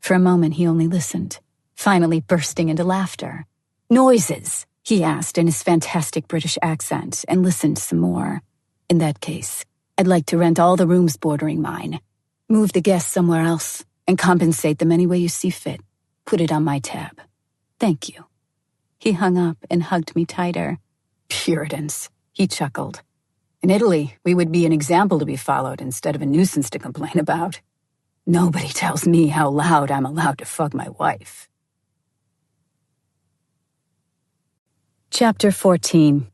For a moment, he only listened, finally bursting into laughter. "Noises?" he asked in his fantastic British accent, and listened some more. "In that case, I'd like to rent all the rooms bordering mine. Move the guests somewhere else, and compensate them any way you see fit. Put it on my tab. Thank you." He hung up and hugged me tighter. "Puritans," he chuckled. "In Italy, we would be an example to be followed instead of a nuisance to complain about. Nobody tells me how loud I'm allowed to fuck my wife." Chapter 14.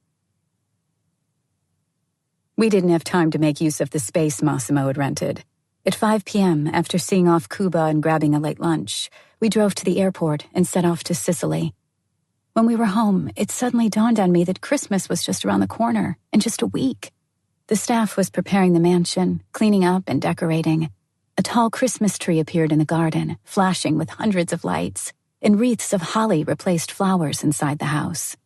We didn't have time to make use of the space Massimo had rented. At 5 p.m., after seeing off Cuba and grabbing a late lunch, we drove to the airport and set off to Sicily. When we were home, it suddenly dawned on me that Christmas was just around the corner, in just a week. The staff was preparing the mansion, cleaning up and decorating. A tall Christmas tree appeared in the garden, flashing with hundreds of lights, and wreaths of holly replaced flowers inside the house.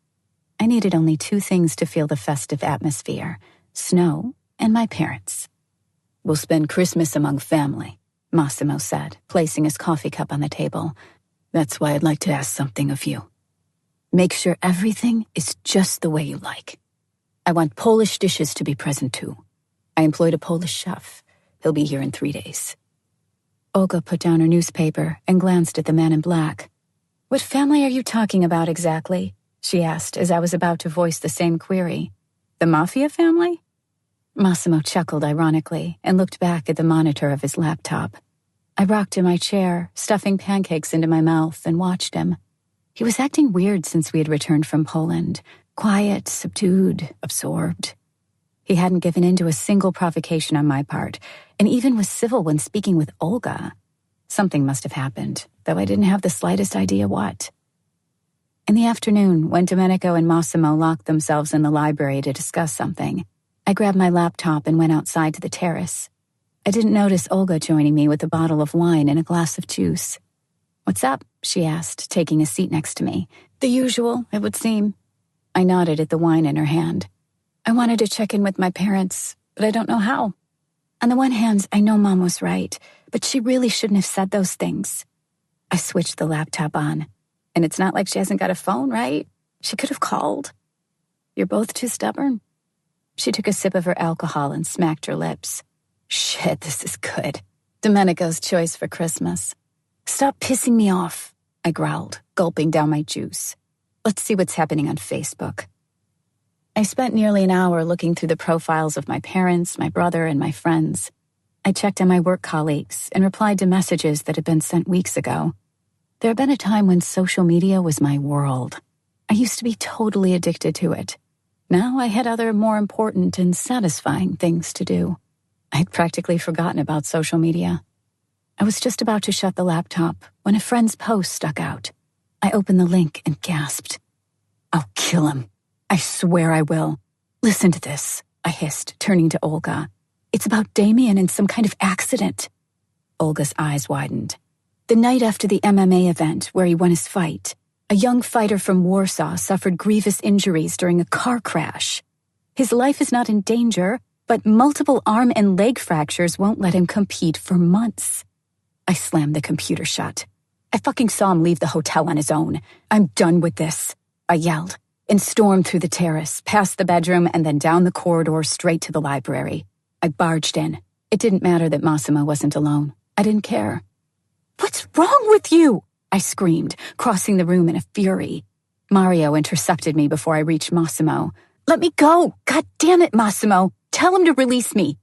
I needed only 2 things to feel the festive atmosphere: snow and my parents. "We'll spend Christmas among family," Massimo said, placing his coffee cup on the table. "That's why I'd like to ask something of you. Make sure everything is just the way you like. I want Polish dishes to be present too. I employed a Polish chef. He'll be here in 3 days." Olga put down her newspaper and glanced at the man in black. "What family are you talking about exactly?" she asked as I was about to voice the same query. "The mafia family?" Massimo chuckled ironically and looked back at the monitor of his laptop. I rocked in my chair, stuffing pancakes into my mouth, and watched him. He was acting weird since we had returned from Poland. Quiet, subdued, absorbed. He hadn't given in to a single provocation on my part, and even was civil when speaking with Olga. Something must have happened, though I didn't have the slightest idea what. In the afternoon, when Domenico and Massimo locked themselves in the library to discuss something, I grabbed my laptop and went outside to the terrace. I didn't notice Olga joining me with a bottle of wine and a glass of juice. "What's up?" she asked, taking a seat next to me. "The usual, it would seem." I nodded at the wine in her hand. "I wanted to check in with my parents, but I don't know how. On the one hand, I know Mom was right, but she really shouldn't have said those things." I switched the laptop on. "And it's not like she hasn't got a phone, right? She could have called." "You're both too stubborn." She took a sip of her alcohol and smacked her lips. "Shit, this is good. Domenico's choice for Christmas." "Stop pissing me off," I growled, gulping down my juice. "Let's see what's happening on Facebook." I spent nearly an hour looking through the profiles of my parents, my brother, and my friends. I checked on my work colleagues and replied to messages that had been sent weeks ago. There had been a time when social media was my world. I used to be totally addicted to it. Now I had other more important and satisfying things to do. I had practically forgotten about social media. I was just about to shut the laptop when a friend's post stuck out. I opened the link and gasped. "I'll kill him. I swear I will. Listen to this," I hissed, turning to Olga. "It's about Damien and some kind of accident." Olga's eyes widened. The night after the MMA event where he won his fight, a young fighter from Warsaw suffered grievous injuries during a car crash. His life is not in danger, but multiple arm and leg fractures won't let him compete for months. I slammed the computer shut. I fucking saw him leave the hotel on his own. "I'm done with this," I yelled, and stormed through the terrace, past the bedroom, and then down the corridor straight to the library. I barged in. It didn't matter that Massimo wasn't alone. I didn't care. "What's wrong with you?" I screamed, crossing the room in a fury. Mario intercepted me before I reached Massimo. "Let me go! God damn it, Massimo! Tell him to release me!"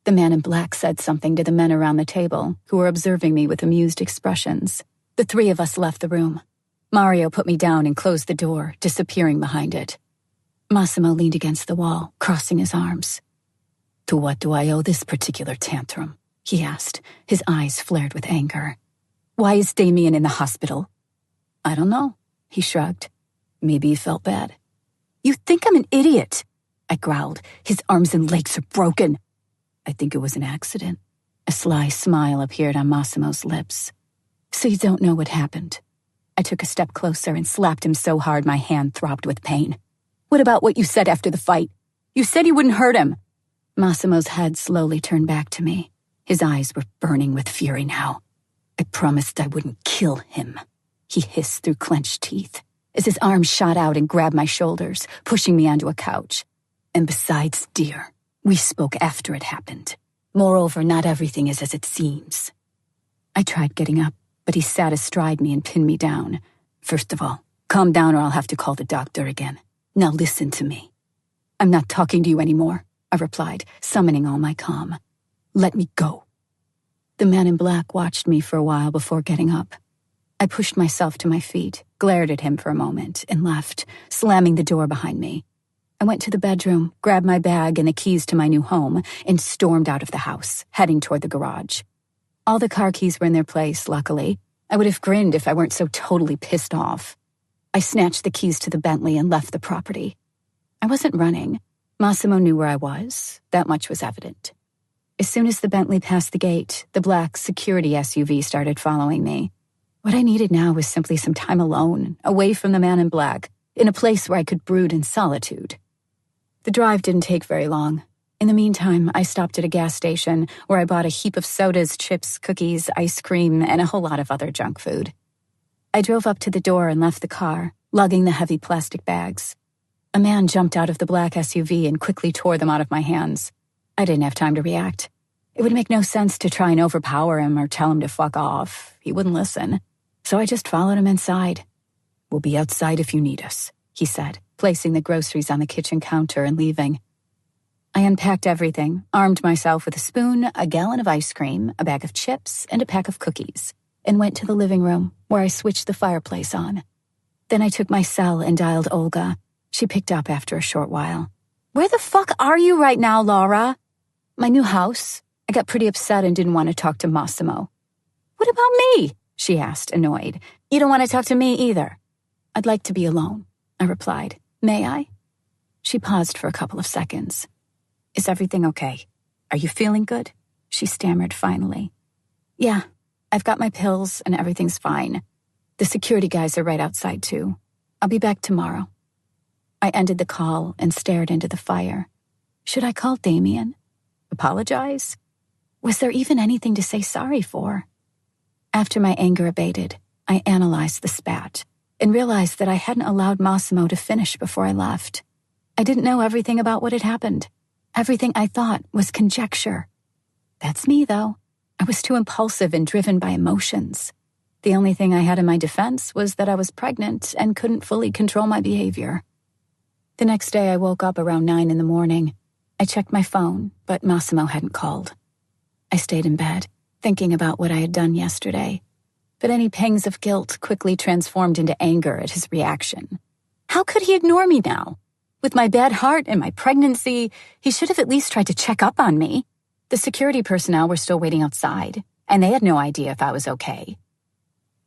The man in black said something to the men around the table, who were observing me with amused expressions. The three of us left the room. Mario put me down and closed the door, disappearing behind it. Massimo leaned against the wall, crossing his arms. "To what do I owe this particular tantrum?" he asked, his eyes flared with anger. "Why is Damien in the hospital?" "I don't know," he shrugged. "Maybe he felt bad." "You think I'm an idiot?" I growled. "His arms and legs are broken." "I think it was an accident." A sly smile appeared on Massimo's lips. "So you don't know what happened?" I took a step closer and slapped him so hard my hand throbbed with pain. "What about what you said after the fight? You said you wouldn't hurt him." Massimo's head slowly turned back to me. His eyes were burning with fury now. "I promised I wouldn't kill him," he hissed through clenched teeth, as his arms shot out and grabbed my shoulders, pushing me onto a couch. "And besides, dear, we spoke after it happened. Moreover, not everything is as it seems." I tried getting up, but he sat astride me and pinned me down. "First of all, calm down or I'll have to call the doctor again. Now listen to me." "I'm not talking to you anymore," I replied, summoning all my calm. "Let me go." The man in black watched me for a while before getting up. I pushed myself to my feet, glared at him for a moment, and left, slamming the door behind me. I went to the bedroom, grabbed my bag and the keys to my new home, and stormed out of the house, heading toward the garage. All the car keys were in their place, luckily. I would have grinned if I weren't so totally pissed off. I snatched the keys to the Bentley and left the property. I wasn't running. Massimo knew where I was. That much was evident. As soon as the Bentley passed the gate, the black security SUV started following me. What I needed now was simply some time alone, away from the man in black, in a place where I could brood in solitude. The drive didn't take very long. In the meantime, I stopped at a gas station where I bought a heap of sodas, chips, cookies, ice cream, and a whole lot of other junk food. I drove up to the door and left the car, lugging the heavy plastic bags. A man jumped out of the black SUV and quickly tore them out of my hands. I didn't have time to react. It would make no sense to try and overpower him or tell him to fuck off. He wouldn't listen. So I just followed him inside. "We'll be outside if you need us," he said, placing the groceries on the kitchen counter and leaving. I unpacked everything, armed myself with a spoon, a gallon of ice cream, a bag of chips, and a pack of cookies, and went to the living room, where I switched the fireplace on. Then I took my cell and dialed Olga. She picked up after a short while. "Where the fuck are you right now, Laura?" "My new house." I got pretty upset and didn't want to talk to Massimo. "What about me?" she asked, annoyed. "You don't want to talk to me either." "I'd like to be alone," I replied. "May I?" She paused for a couple of seconds. "Is everything okay? Are you feeling good?" she stammered finally. "Yeah, I've got my pills and everything's fine. The security guys are right outside too. I'll be back tomorrow." I ended the call and stared into the fire. Should I call Damien? Apologize? Was there even anything to say sorry for? After my anger abated, I analyzed the spat and realized that I hadn't allowed Massimo to finish before I left. I didn't know everything about what had happened. Everything I thought was conjecture. That's me, though. I was too impulsive and driven by emotions. The only thing I had in my defense was that I was pregnant and couldn't fully control my behavior. The next day, I woke up around 9 in the morning. I checked my phone, but Massimo hadn't called. I stayed in bed, thinking about what I had done yesterday. But any pangs of guilt quickly transformed into anger at his reaction. How could he ignore me now? With my bad heart and my pregnancy, he should have at least tried to check up on me. The security personnel were still waiting outside, and they had no idea if I was okay.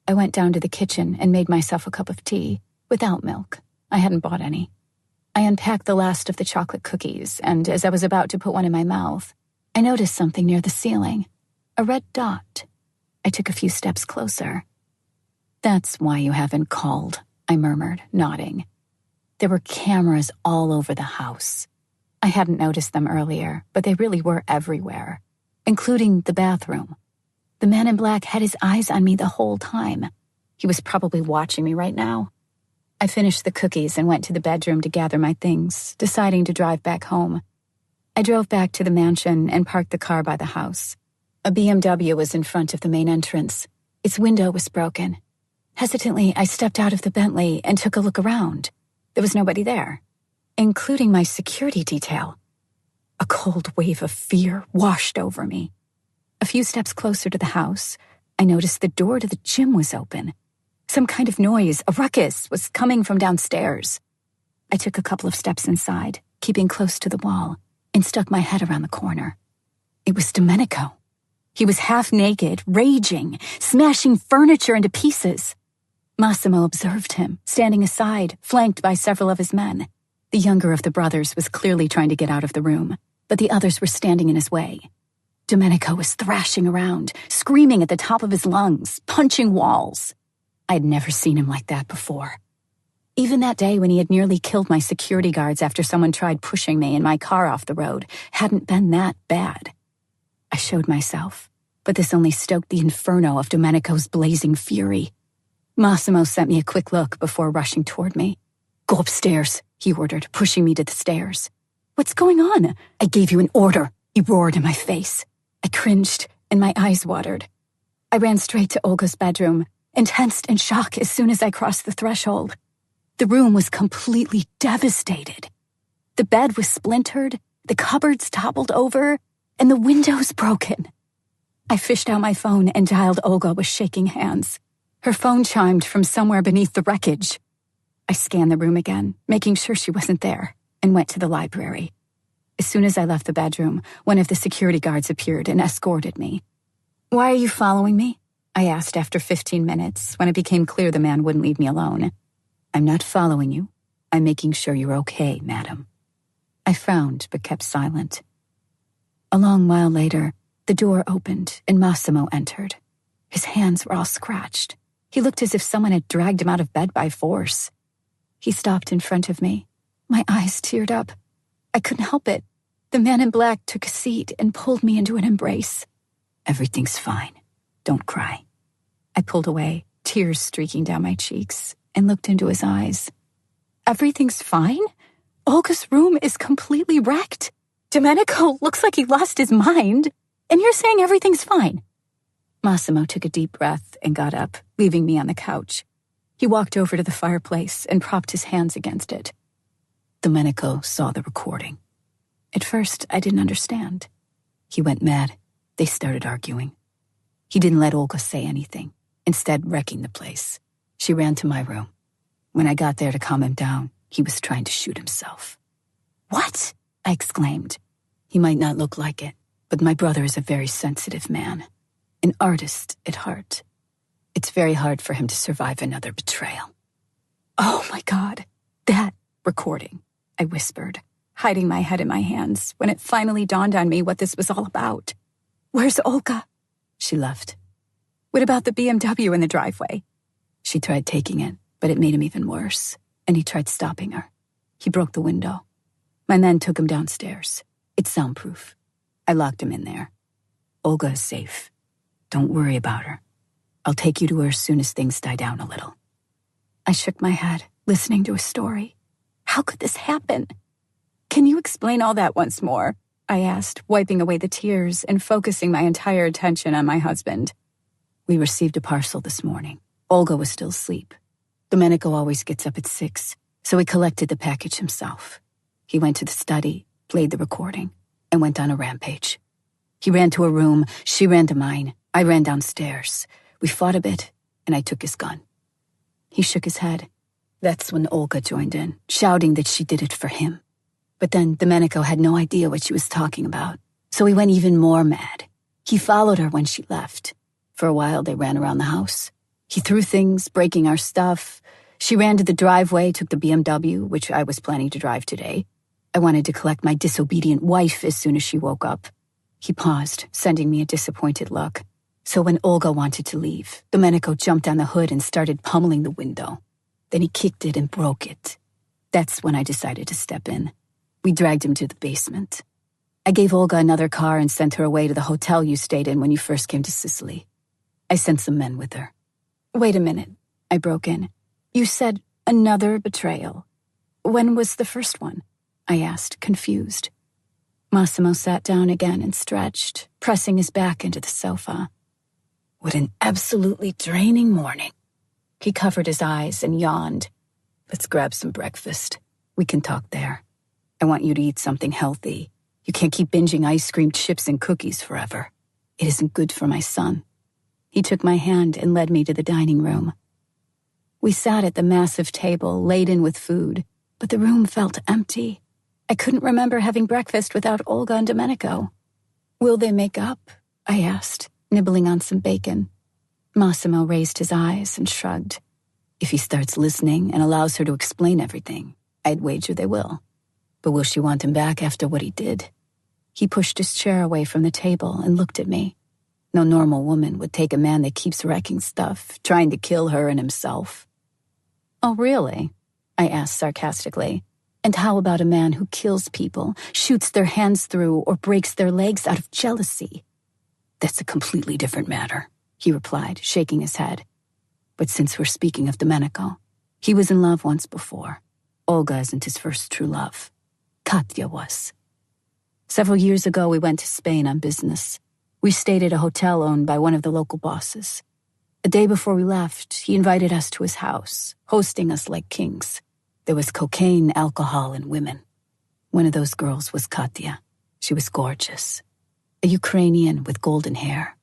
I went down to the kitchen and made myself a cup of tea, without milk. I hadn't bought any. I unpacked the last of the chocolate cookies, and as I was about to put one in my mouth, I noticed something near the ceiling, a red dot. I took a few steps closer. "That's why you haven't called," I murmured, nodding. There were cameras all over the house. I hadn't noticed them earlier, but they really were everywhere, including the bathroom. The man in black had his eyes on me the whole time. He was probably watching me right now. I finished the cookies and went to the bedroom to gather my things, deciding to drive back home. I drove back to the mansion and parked the car by the house. A BMW was in front of the main entrance. Its window was broken. Hesitantly, I stepped out of the Bentley and took a look around. There was nobody there, including my security detail. A cold wave of fear washed over me. A few steps closer to the house, I noticed the door to the gym was open. Some kind of noise, a ruckus, was coming from downstairs. I took a couple of steps inside, keeping close to the wall, and stuck my head around the corner. It was Domenico. He was half naked, raging, smashing furniture into pieces. Massimo observed him, standing aside, flanked by several of his men. The younger of the brothers was clearly trying to get out of the room, but the others were standing in his way. Domenico was thrashing around, screaming at the top of his lungs, punching walls. I'd never seen him like that before. Even that day when he had nearly killed my security guards after someone tried pushing me and my car off the road hadn't been that bad. I showed myself, but this only stoked the inferno of Domenico's blazing fury. Massimo sent me a quick look before rushing toward me. "Go upstairs," he ordered, pushing me to the stairs. "What's going on?" "I gave you an order," he roared in my face. I cringed, and my eyes watered. I ran straight to Olga's bedroom, and tensed in shock as soon as I crossed the threshold. The room was completely devastated. The bed was splintered, the cupboards toppled over, and the windows broken. I fished out my phone and dialed Olga with shaking hands. Her phone chimed from somewhere beneath the wreckage. I scanned the room again, making sure she wasn't there, and went to the library. As soon as I left the bedroom, one of the security guards appeared and escorted me. "Why are you following me?" I asked after 15 minutes, when it became clear the man wouldn't leave me alone. "I'm not following you. I'm making sure you're okay, madam." I frowned, but kept silent. A long while later, the door opened and Massimo entered. His hands were all scratched. He looked as if someone had dragged him out of bed by force. He stopped in front of me. My eyes teared up. I couldn't help it. The man in black took a seat and pulled me into an embrace. "Everything's fine. Don't cry." I pulled away, tears streaking down my cheeks, and looked into his eyes. "Everything's fine? Olga's room is completely wrecked. Domenico looks like he lost his mind, and you're saying everything's fine?" Massimo took a deep breath and got up, leaving me on the couch. He walked over to the fireplace and propped his hands against it. Domenico saw the recording. At first, I didn't understand. He went mad. They started arguing. He didn't let Olga say anything, instead wrecking the place. She ran to my room. When I got there to calm him down, he was trying to shoot himself. "What?" I exclaimed. He might not look like it, but my brother is a very sensitive man, an artist at heart. It's very hard for him to survive another betrayal. "Oh my God, that recording," I whispered, hiding my head in my hands when it finally dawned on me what this was all about. "Where's Olga?" "She left." "What about the BMW in the driveway?" "She tried taking it, but it made him even worse, and he tried stopping her. He broke the window. My men took him downstairs. It's soundproof. I locked him in there. Olga is safe. Don't worry about her. I'll take you to her as soon as things die down a little." I shook my head, listening to a story. How could this happen? "Can you explain all that once more?" I asked, wiping away the tears and focusing my entire attention on my husband. "We received a parcel this morning. Olga was still asleep. Domenico always gets up at 6, so he collected the package himself. He went to the study, played the recording, and went on a rampage. He ran to a room, she ran to mine. I ran downstairs. We fought a bit, and I took his gun. He shook his head. That's when Olga joined in, shouting that she did it for him. But then Domenico had no idea what she was talking about, so he went even more mad. He followed her when she left. For a while, they ran around the house. He threw things, breaking our stuff. She ran to the driveway, took the BMW, which I was planning to drive today. I wanted to collect my disobedient wife as soon as she woke up. He paused, sending me a disappointed look. So when Olga wanted to leave, Domenico jumped on the hood and started pummeling the window. Then he kicked it and broke it. That's when I decided to step in. We dragged him to the basement. I gave Olga another car and sent her away to the hotel you stayed in when you first came to Sicily. I sent some men with her. Wait a minute, I broke in. You said another betrayal. When was the first one? I asked, confused. Massimo sat down again and stretched, pressing his back into the sofa. What an absolutely draining morning. He covered his eyes and yawned. Let's grab some breakfast. We can talk there. I want you to eat something healthy. You can't keep binging ice cream, chips, and cookies forever. It isn't good for my son. He took my hand and led me to the dining room. We sat at the massive table, laden with food, but the room felt empty. I couldn't remember having breakfast without Olga and Domenico. Will they make up? I asked, nibbling on some bacon. Massimo raised his eyes and shrugged. If he starts listening and allows her to explain everything, I'd wager they will. But will she want him back after what he did? He pushed his chair away from the table and looked at me. No normal woman would take a man that keeps wrecking stuff, trying to kill her and himself. Oh, really? I asked sarcastically. And how about a man who kills people, shoots their hands through, or breaks their legs out of jealousy? That's a completely different matter, he replied, shaking his head. But since we're speaking of Domenico, he was in love once before. Olga isn't his first true love. Katya was. Several years ago, we went to Spain on business. We stayed at a hotel owned by one of the local bosses. A day before we left, he invited us to his house, hosting us like kings. There was cocaine, alcohol, and women. One of those girls was Katya. She was gorgeous. A Ukrainian with golden hair.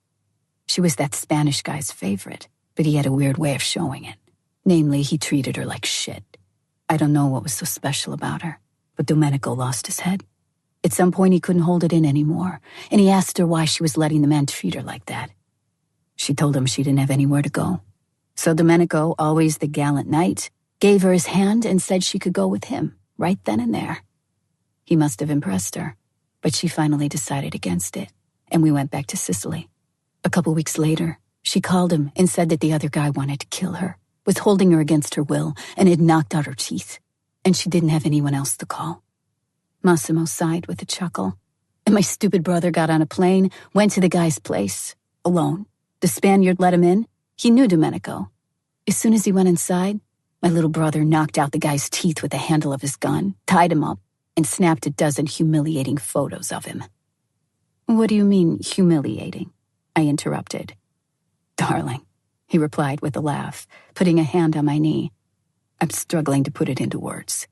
She was that Spanish guy's favorite, but he had a weird way of showing it. Namely, he treated her like shit. I don't know what was so special about her, but Domenico lost his head. At some point, he couldn't hold it in anymore, and he asked her why she was letting the man treat her like that. She told him she didn't have anywhere to go. So Domenico, always the gallant knight, gave her his hand and said she could go with him, right then and there. He must have impressed her, but she finally decided against it, and we went back to Sicily. A couple weeks later, she called him and said that the other guy wanted to kill her, was holding her against her will, and had knocked out her teeth, and she didn't have anyone else to call. Massimo sighed with a chuckle, and my stupid brother got on a plane, went to the guy's place, alone. The Spaniard let him in. He knew Domenico. As soon as he went inside, my little brother knocked out the guy's teeth with the handle of his gun, tied him up, and snapped a dozen humiliating photos of him. What do you mean, humiliating? I interrupted. Darling, he replied with a laugh, putting a hand on my knee. I'm struggling to put it into words.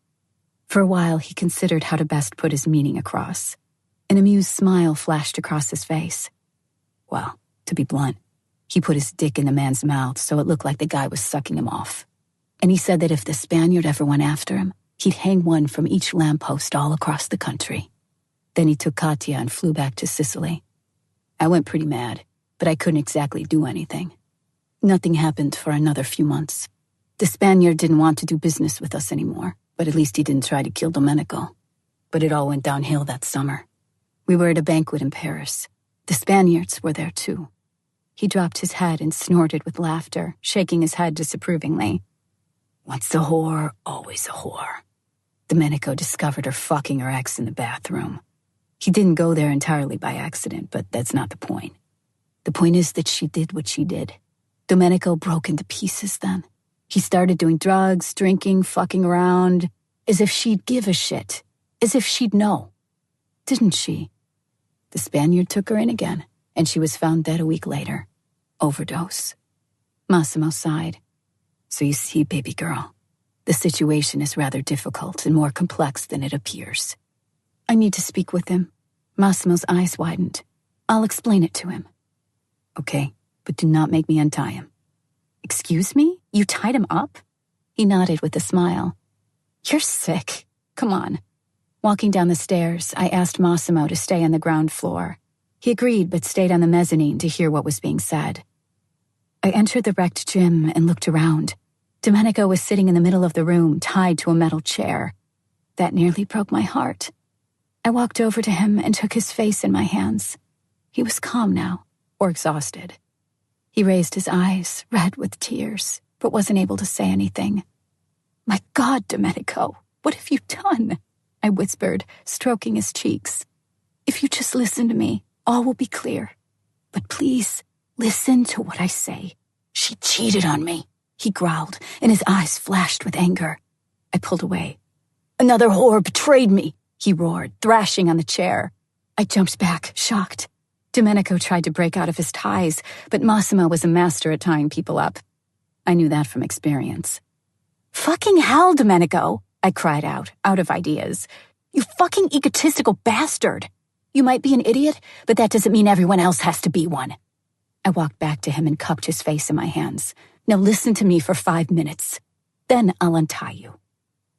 For a while, he considered how to best put his meaning across. An amused smile flashed across his face. Well, to be blunt, he put his dick in the man's mouth so it looked like the guy was sucking him off. And he said that if the Spaniard ever went after him, he'd hang one from each lamppost all across the country. Then he took Katya and flew back to Sicily. I went pretty mad, but I couldn't exactly do anything. Nothing happened for another few months. The Spaniard didn't want to do business with us anymore, but at least he didn't try to kill Domenico. But it all went downhill that summer. We were at a banquet in Paris. The Spaniards were there too. He dropped his head and snorted with laughter, shaking his head disapprovingly. Once a whore, always a whore. Domenico discovered her fucking her ex in the bathroom. He didn't go there entirely by accident, but that's not the point. The point is that she did what she did. Domenico broke into pieces then. He started doing drugs, drinking, fucking around, as if she'd give a shit, as if she'd know. Didn't she? The Spaniard took her in again, and she was found dead a week later. Overdose. Massimo sighed. So you see, baby girl, the situation is rather difficult and more complex than it appears. I need to speak with him. Massimo's eyes widened. I'll explain it to him. Okay, but do not make me untie him. Excuse me? You tied him up? He nodded with a smile. You're sick. Come on. Walking down the stairs, I asked Massimo to stay on the ground floor. He agreed but stayed on the mezzanine to hear what was being said. I entered the wrecked gym and looked around. Domenico was sitting in the middle of the room, tied to a metal chair. That nearly broke my heart. I walked over to him and took his face in my hands. He was calm now, or exhausted. He raised his eyes, red with tears, but wasn't able to say anything. My God, Domenico, what have you done? I whispered, stroking his cheeks. If you just listen to me, all will be clear. But please, listen to what I say. She cheated on me, he growled, and his eyes flashed with anger. I pulled away. Another whore betrayed me, he roared, thrashing on the chair. I jumped back, shocked. Domenico tried to break out of his ties, but Massimo was a master at tying people up. I knew that from experience. Fucking hell, Domenico, I cried out of ideas. You fucking egotistical bastard. You might be an idiot, but that doesn't mean everyone else has to be one. I walked back to him and cupped his face in my hands. Now listen to me for 5 minutes. Then I'll untie you.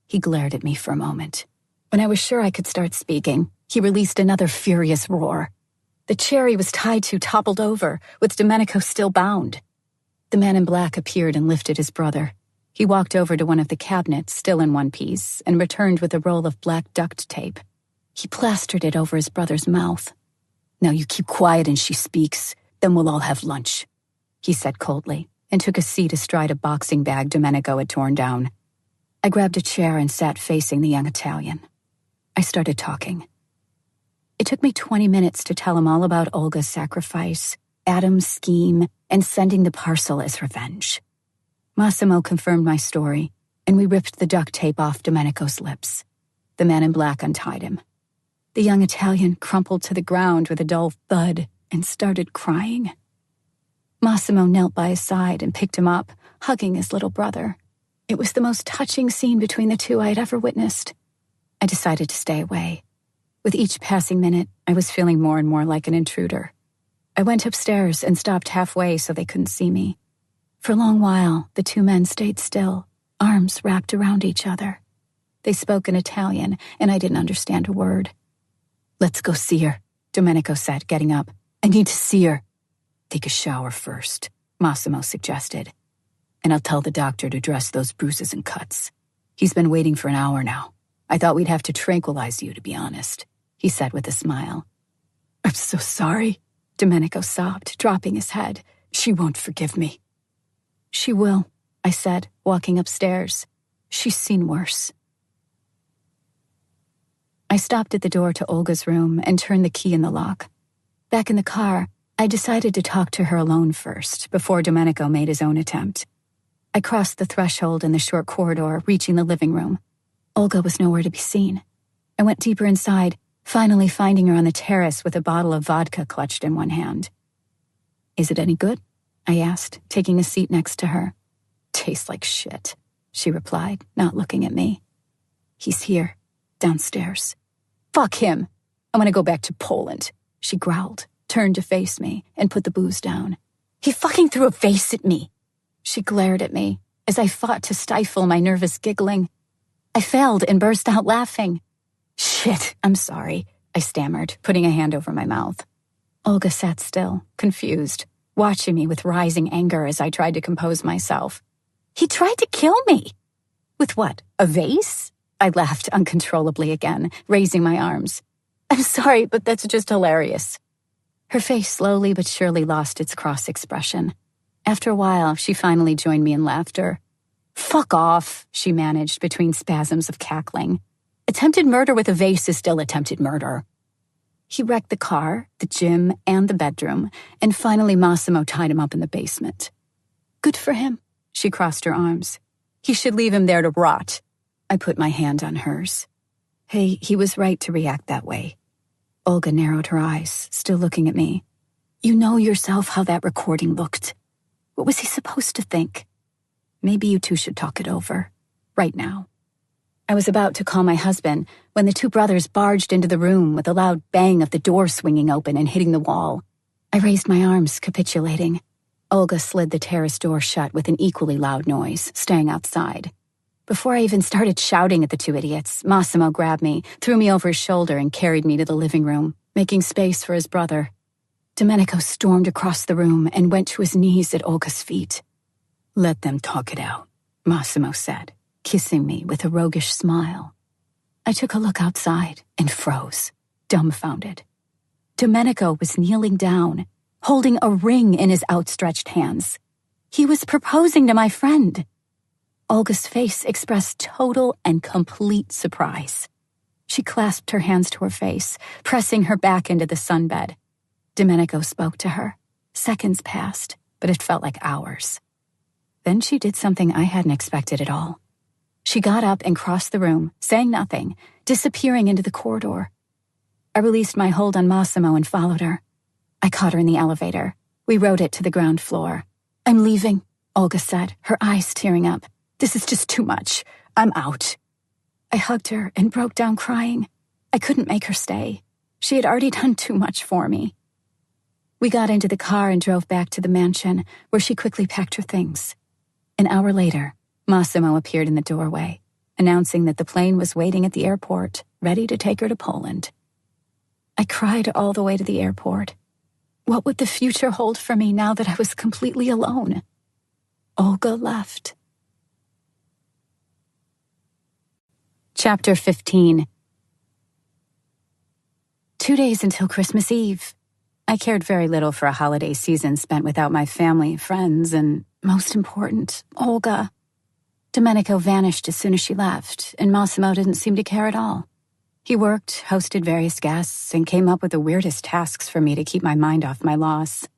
He glared at me for a moment. When I was sure I could start speaking, he released another furious roar. The chair he was tied to toppled over, with Domenico still bound. The man in black appeared and lifted his brother. He walked over to one of the cabinets, still in one piece, and returned with a roll of black duct tape. He plastered it over his brother's mouth. Now you keep quiet and she speaks, then we'll all have lunch, he said coldly, and took a seat astride a boxing bag Domenico had torn down. I grabbed a chair and sat facing the young Italian. I started talking. It took me 20 minutes to tell him all about Olga's sacrifice, Adam's scheme, and sending the parcel as revenge. Massimo confirmed my story, and we ripped the duct tape off Domenico's lips. The man in black untied him. The young Italian crumpled to the ground with a dull thud and started crying. Massimo knelt by his side and picked him up, hugging his little brother. It was the most touching scene between the two I had ever witnessed. I decided to stay away. With each passing minute, I was feeling more and more like an intruder. I went upstairs and stopped halfway so they couldn't see me. For a long while, the two men stayed still, arms wrapped around each other. They spoke in Italian, and I didn't understand a word. Let's go see her, Domenico said, getting up. I need to see her. Take a shower first, Massimo suggested. And I'll tell the doctor to dress those bruises and cuts. He's been waiting for an hour now. I thought we'd have to tranquilize you, to be honest, he said with a smile. I'm so sorry, Domenico sobbed, dropping his head. She won't forgive me. She will, I said, walking upstairs. She's seen worse. I stopped at the door to Olga's room and turned the key in the lock. Back in the car, I decided to talk to her alone first, before Domenico made his own attempt. I crossed the threshold in the short corridor, reaching the living room. Olga was nowhere to be seen. I went deeper inside, finally finding her on the terrace with a bottle of vodka clutched in one hand. Is it any good? I asked, taking a seat next to her. Tastes like shit, she replied, not looking at me. He's here, downstairs. Fuck him. I want to go back to Poland, she growled, turned to face me, and put the booze down. He fucking threw a vase at me. She glared at me as I fought to stifle my nervous giggling. I failed and burst out laughing. Shit, I'm sorry, I stammered, putting a hand over my mouth. Olga sat still, confused, watching me with rising anger as I tried to compose myself. He tried to kill me. With what, a vase? I laughed uncontrollably again, raising my arms. I'm sorry, but that's just hilarious. Her face slowly but surely lost its cross expression. After a while, she finally joined me in laughter. Fuck off, she managed between spasms of cackling. Attempted murder with a vase is still attempted murder. He wrecked the car, the gym, and the bedroom, and finally Massimo tied him up in the basement. Good for him, she crossed her arms. He should leave him there to rot. I put my hand on hers. Hey, he was right to react that way. Olga narrowed her eyes, still looking at me. You know yourself how that recording looked. What was he supposed to think? Maybe you two should talk it over. Right now. I was about to call my husband when the two brothers barged into the room with a loud bang of the door swinging open and hitting the wall. I raised my arms, capitulating. Olga slid the terrace door shut with an equally loud noise, staying outside. Before I even started shouting at the two idiots, Massimo grabbed me, threw me over his shoulder, and carried me to the living room, making space for his brother. Domenico stormed across the room and went to his knees at Olga's feet. "Let them talk it out," Massimo said, kissing me with a roguish smile. I took a look outside and froze, dumbfounded. Domenico was kneeling down, holding a ring in his outstretched hands. He was proposing to my friend. Olga's face expressed total and complete surprise. She clasped her hands to her face, pressing her back into the sunbed. Domenico spoke to her. Seconds passed, but it felt like hours. Then she did something I hadn't expected at all. She got up and crossed the room, saying nothing, disappearing into the corridor. I released my hold on Massimo and followed her. I caught her in the elevator. We rode it to the ground floor. "I'm leaving," Olga said, her eyes tearing up. "This is just too much. I'm out." I hugged her and broke down crying. I couldn't make her stay. She had already done too much for me. We got into the car and drove back to the mansion, where she quickly packed her things. An hour later, Massimo appeared in the doorway, announcing that the plane was waiting at the airport, ready to take her to Poland. I cried all the way to the airport. What would the future hold for me now that I was completely alone? Olga left. Chapter 15. 2 days until Christmas Eve. I cared very little for a holiday season spent without my family, friends, and, most important, Olga. Domenico vanished as soon as she left, and Massimo didn't seem to care at all. He worked, hosted various guests, and came up with the weirdest tasks for me to keep my mind off my loss.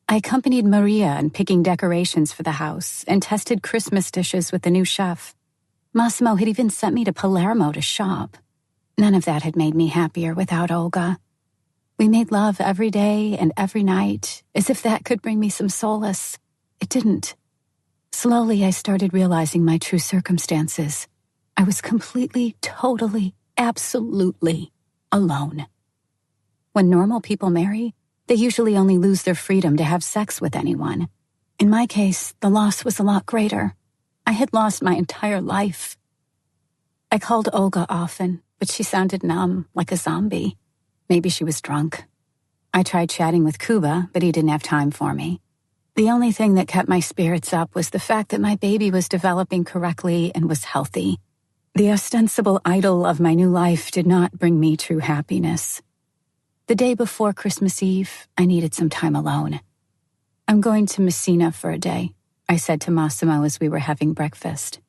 I accompanied Maria in picking decorations for the house and tested Christmas dishes with the new chef. Massimo had even sent me to Palermo to shop. None of that had made me happier without Olga. We made love every day and every night, as if that could bring me some solace. It didn't. Slowly, I started realizing my true circumstances. I was completely, totally, absolutely alone. When normal people marry, they usually only lose their freedom to have sex with anyone. In my case, the loss was a lot greater. I had lost my entire life. I called Olga often, but she sounded numb, like a zombie. Maybe she was drunk. I tried chatting with Kuba, but he didn't have time for me. The only thing that kept my spirits up was the fact that my baby was developing correctly and was healthy. The ostensible idol of my new life did not bring me true happiness. The day before Christmas Eve, I needed some time alone. "I'm going to Messina for a day," I said to Massimo as we were having breakfast.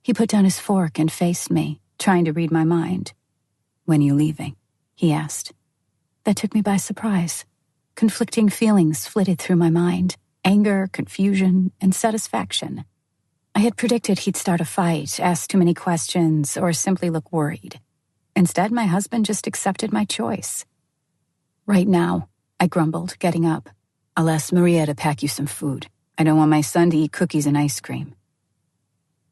He put down his fork and faced me, trying to read my mind. "When are you leaving?" he asked. That took me by surprise. Conflicting feelings flitted through my mind: anger, confusion, and satisfaction. I had predicted he'd start a fight, ask too many questions, or simply look worried. Instead, my husband just accepted my choice. "Right now," I grumbled, getting up. "I'll ask Maria to pack you some food. I don't want my son to eat cookies and ice cream."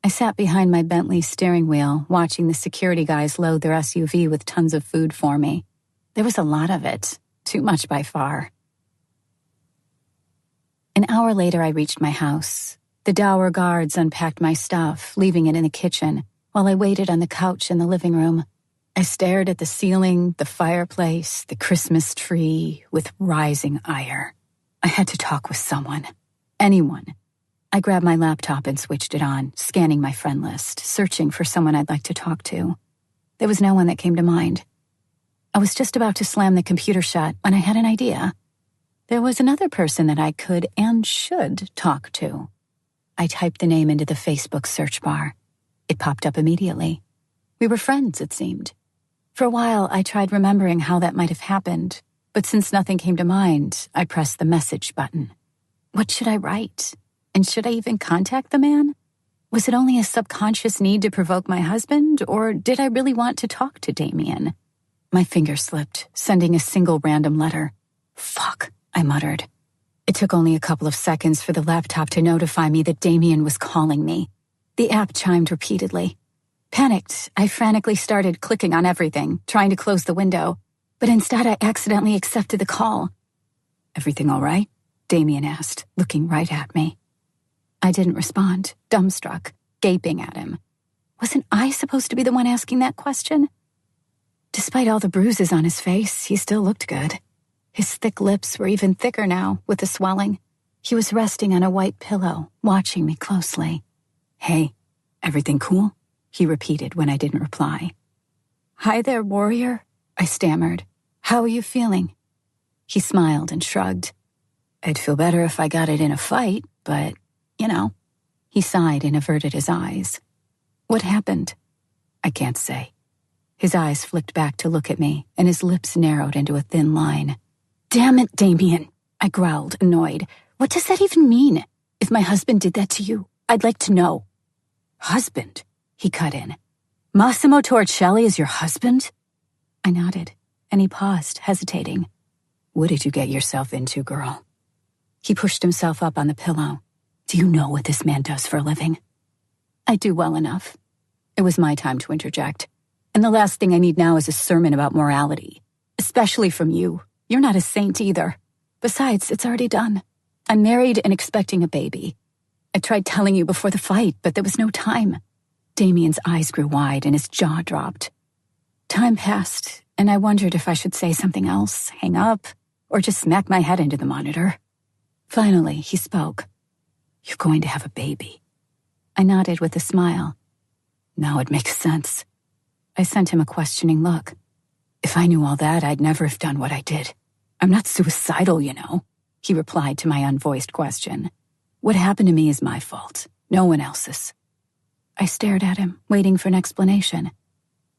I sat behind my Bentley steering wheel, watching the security guys load their SUV with tons of food for me. There was a lot of it, too much by far. An hour later, I reached my house. The dour guards unpacked my stuff, leaving it in the kitchen, while I waited on the couch in the living room. I stared at the ceiling, the fireplace, the Christmas tree, with rising ire. I had to talk with someone. Anyone. I grabbed my laptop and switched it on, scanning my friend list, searching for someone I'd like to talk to. There was no one that came to mind. I was just about to slam the computer shut when I had an idea. There was another person that I could and should talk to. I typed the name into the Facebook search bar. It popped up immediately. We were friends, it seemed. For a while, I tried remembering how that might have happened, but since nothing came to mind, I pressed the message button. What should I write? And should I even contact the man? Was it only a subconscious need to provoke my husband, or did I really want to talk to Damien? My finger slipped, sending a single random letter. "Fuck," I muttered. It took only a couple of seconds for the laptop to notify me that Damien was calling me. The app chimed repeatedly. Panicked, I frantically started clicking on everything, trying to close the window, but instead I accidentally accepted the call. "Everything all right?" Damien asked, looking right at me. I didn't respond, dumbstruck, gaping at him. Wasn't I supposed to be the one asking that question? Despite all the bruises on his face, he still looked good. His thick lips were even thicker now, with the swelling. He was resting on a white pillow, watching me closely. "Hey, everything cool?" he repeated when I didn't reply. "Hi there, warrior," I stammered. "How are you feeling?" He smiled and shrugged. "I'd feel better if I got it in a fight, but, you know." He sighed and averted his eyes. "What happened?" "I can't say." His eyes flicked back to look at me, and his lips narrowed into a thin line. "Damn it, Damien," I growled, annoyed. "What does that even mean? If my husband did that to you, I'd like to know." "Husband?" he cut in. "Massimo Torricelli is your husband?" I nodded, and he paused, hesitating. "What did you get yourself into, girl?" He pushed himself up on the pillow. "Do you know what this man does for a living?" "I do well enough." It was my time to interject. "And the last thing I need now is a sermon about morality. Especially from you. You're not a saint either. Besides, it's already done. I'm married and expecting a baby. I tried telling you before the fight, but there was no time." Damien's eyes grew wide and his jaw dropped. Time passed, and I wondered if I should say something else, hang up, or just smack my head into the monitor. Finally, he spoke. "You're going to have a baby." I nodded with a smile. "Now it makes sense." I sent him a questioning look. "If I knew all that, I'd never have done what I did. I'm not suicidal, you know," he replied to my unvoiced question. "What happened to me is my fault, no one else's." I stared at him, waiting for an explanation.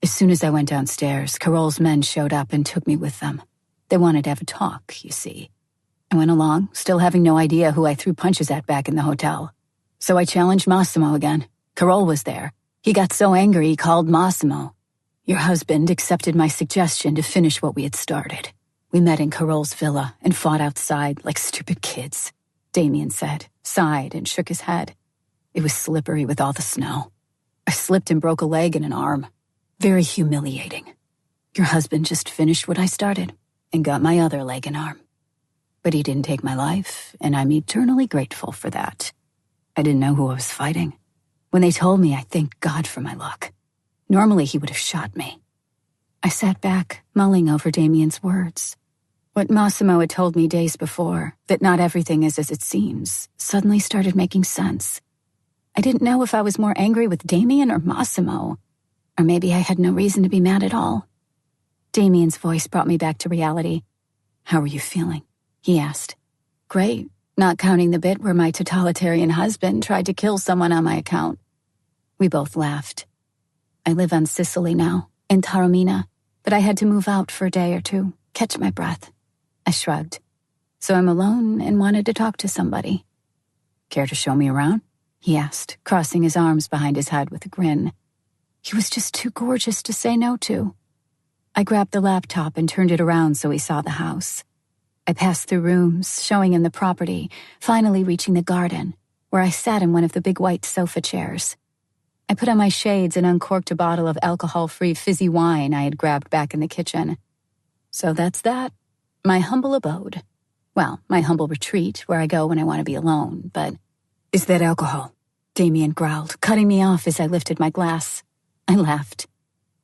As soon as I went downstairs, Carol's men showed up and took me with them. They wanted to have a talk, you see. I went along, still having no idea who I threw punches at back in the hotel. So I challenged Massimo again. Carol was there. He got so angry he called Massimo. Your husband accepted my suggestion to finish what we had started. We met in Carol's villa and fought outside like stupid kids, Damien said, sighed and shook his head. It was slippery with all the snow. I slipped and broke a leg and an arm. Very humiliating. Your husband just finished what I started and got my other leg and arm. But he didn't take my life, and I'm eternally grateful for that. I didn't know who I was fighting. When they told me, I thanked God for my luck. Normally, he would have shot me. I sat back, mulling over Damien's words. What Massimo had told me days before, that not everything is as it seems, suddenly started making sense. I didn't know if I was more angry with Damien or Massimo, or maybe I had no reason to be mad at all. Damien's voice brought me back to reality. "How are you feeling?" he asked. "Great, not counting the bit where my totalitarian husband tried to kill someone on my account." We both laughed. I live on Sicily now, in Taormina, but I had to move out for a day or two, catch my breath. I shrugged. "So I'm alone and wanted to talk to somebody." "Care to show me around?" he asked, crossing his arms behind his head with a grin. He was just too gorgeous to say no to. I grabbed the laptop and turned it around so he saw the house. I passed through rooms, showing him the property, finally reaching the garden, where I sat in one of the big white sofa chairs. I put on my shades and uncorked a bottle of alcohol-free fizzy wine I had grabbed back in the kitchen. So that's that. My humble abode. Well, my humble retreat, where I go when I want to be alone, but... "Is that alcohol?" Damien growled, cutting me off as I lifted my glass. I laughed.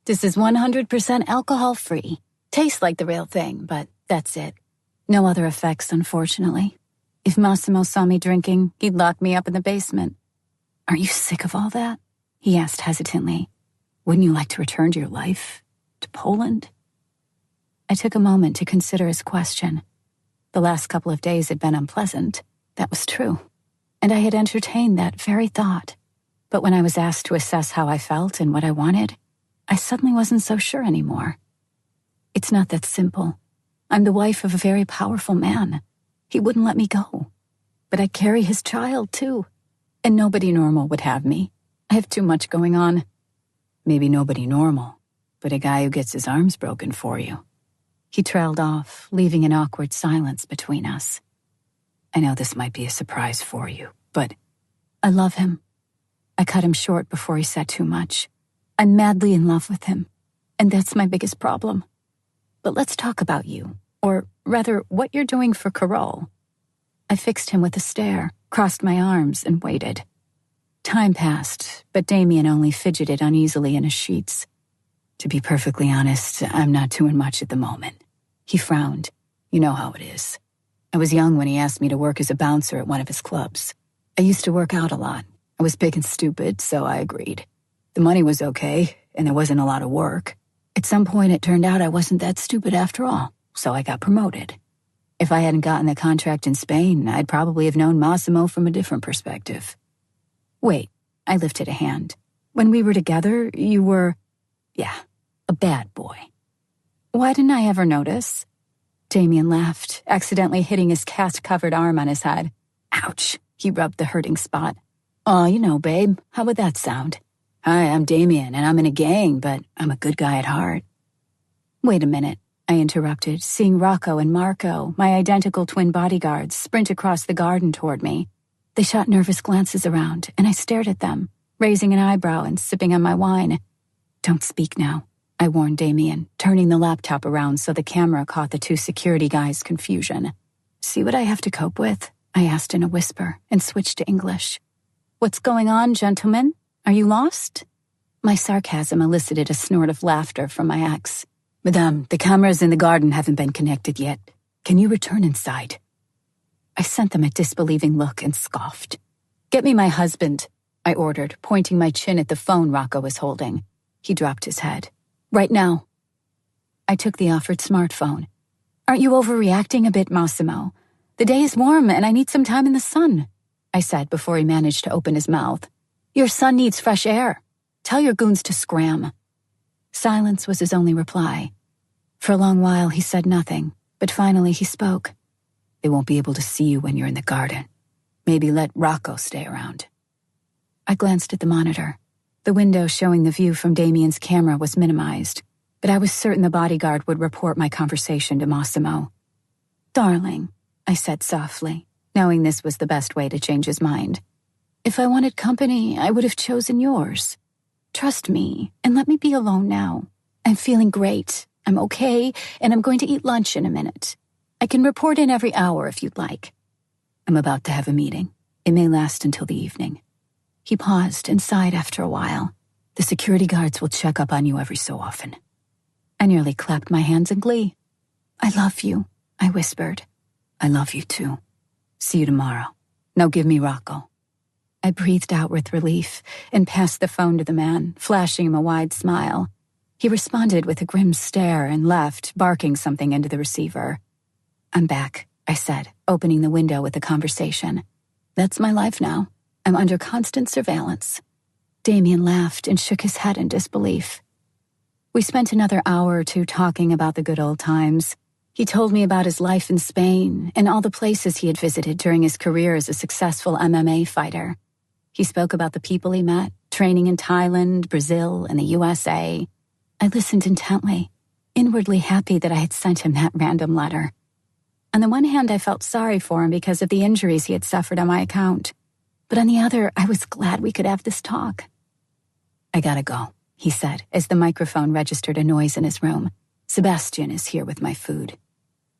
"This is 100% alcohol-free. Tastes like the real thing, but that's it. No other effects, unfortunately. If Massimo saw me drinking, he'd lock me up in the basement." "Aren't you sick of all that?" he asked hesitantly. "Wouldn't you like to return to your life? To Poland?" I took a moment to consider his question. The last couple of days had been unpleasant. That was true. And I had entertained that very thought. But when I was asked to assess how I felt and what I wanted, I suddenly wasn't so sure anymore. It's not that simple. I'm the wife of a very powerful man. He wouldn't let me go. But I carry his child, too. And nobody normal would have me. I have too much going on. Maybe nobody normal, but a guy who gets his arms broken for you. He trailed off, leaving an awkward silence between us. I know this might be a surprise for you, but I love him. I cut him short before he said too much. I'm madly in love with him, and that's my biggest problem. But let's talk about you, or rather, what you're doing for Carol." I fixed him with a stare, crossed my arms, and waited. Time passed, but Damien only fidgeted uneasily in his sheets. "To be perfectly honest, I'm not doing much at the moment." He frowned. "You know how it is. I was young when he asked me to work as a bouncer at one of his clubs. I used to work out a lot. I was big and stupid, so I agreed. The money was okay, and there wasn't a lot of work. At some point, it turned out I wasn't that stupid after all, so I got promoted. If I hadn't gotten the contract in Spain, I'd probably have known Massimo from a different perspective." "Wait," I lifted a hand. "When we were together, you were, yeah, a bad boy." "Why didn't I ever notice?" Damien laughed, accidentally hitting his cast-covered arm on his head. "Ouch," he rubbed the hurting spot. "Oh, you know, babe, how would that sound? Hi, I'm Damien, and I'm in a gang, but I'm a good guy at heart." "Wait a minute," I interrupted, seeing Rocco and Marco, my identical twin bodyguards, sprint across the garden toward me. They shot nervous glances around, and I stared at them, raising an eyebrow and sipping on my wine. "Don't speak now," I warned Damien, turning the laptop around so the camera caught the two security guys' confusion. "See what I have to cope with?" I asked in a whisper and switched to English. "What's going on, gentlemen? Are you lost?" My sarcasm elicited a snort of laughter from my ex. "Madame, the cameras in the garden haven't been connected yet. Can you return inside?" I sent them a disbelieving look and scoffed. "Get me my husband," I ordered, pointing my chin at the phone Rocco was holding. He dropped his head. "Right now." I took the offered smartphone. "Aren't you overreacting a bit, Massimo? The day is warm and I need some time in the sun," I said before he managed to open his mouth. "Your son needs fresh air. Tell your goons to scram." Silence was his only reply. For a long while he said nothing, but finally he spoke. "They won't be able to see you when you're in the garden. Maybe let Rocco stay around." I glanced at the monitor. The window showing the view from Damien's camera was minimized, but I was certain the bodyguard would report my conversation to Massimo. "Darling," I said softly, knowing this was the best way to change his mind. "If I wanted company, I would have chosen yours. Trust me, and let me be alone now. I'm feeling great, I'm okay, and I'm going to eat lunch in a minute. I can report in every hour if you'd like." "I'm about to have a meeting. It may last until the evening." He paused and sighed after a while. "The security guards will check up on you every so often." I nearly clapped my hands in glee. "I love you," I whispered. "I love you too. See you tomorrow. Now give me Rocco." I breathed out with relief and passed the phone to the man, flashing him a wide smile. He responded with a grim stare and left, barking something into the receiver. "I'm back," I said, opening the window with the conversation. "That's my life now. I'm under constant surveillance." Damien laughed and shook his head in disbelief. We spent another hour or two talking about the good old times. He told me about his life in Spain and all the places he had visited during his career as a successful MMA fighter. He spoke about the people he met, training in Thailand, Brazil, and the USA. I listened intently, inwardly happy that I had sent him that random letter. On the one hand, I felt sorry for him because of the injuries he had suffered on my account. But on the other, I was glad we could have this talk. "I gotta go," he said, as the microphone registered a noise in his room. "Sebastian is here with my food."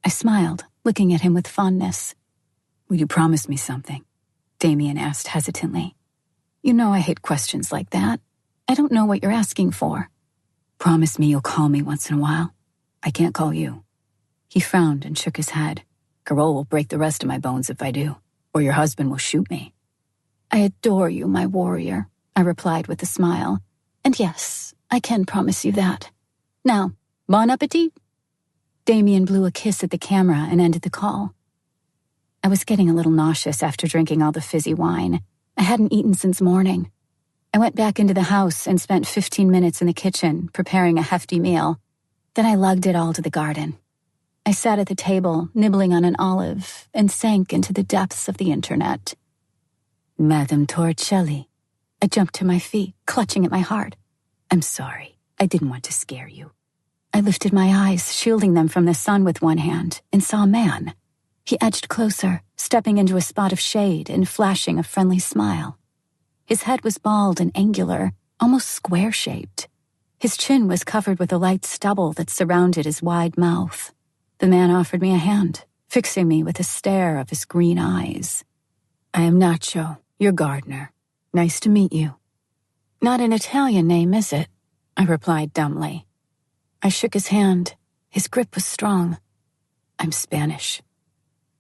I smiled, looking at him with fondness. "Will you promise me something?" Damien asked hesitantly. "You know I hate questions like that. I don't know what you're asking for." "Promise me you'll call me once in a while. I can't call you." He frowned and shook his head. "Carol will break the rest of my bones if I do, or your husband will shoot me." "I adore you, my warrior," I replied with a smile. "And yes, I can promise you that. Now, bon appetit." Damien blew a kiss at the camera and ended the call. I was getting a little nauseous after drinking all the fizzy wine. I hadn't eaten since morning. I went back into the house and spent 15 minutes in the kitchen preparing a hefty meal. Then I lugged it all to the garden. I sat at the table, nibbling on an olive, and sank into the depths of the internet. "Madame Torricelli." I jumped to my feet, clutching at my heart. "I'm sorry. I didn't want to scare you." I lifted my eyes, shielding them from the sun with one hand, and saw a man. He edged closer, stepping into a spot of shade and flashing a friendly smile. His head was bald and angular, almost square-shaped, His chin was covered with a light stubble that surrounded his wide mouth. The man offered me a hand, fixing me with a stare of his green eyes. "I am Nacho, your gardener. Nice to meet you." "Not an Italian name, is it?" I replied dumbly. I shook his hand. His grip was strong. "I'm Spanish."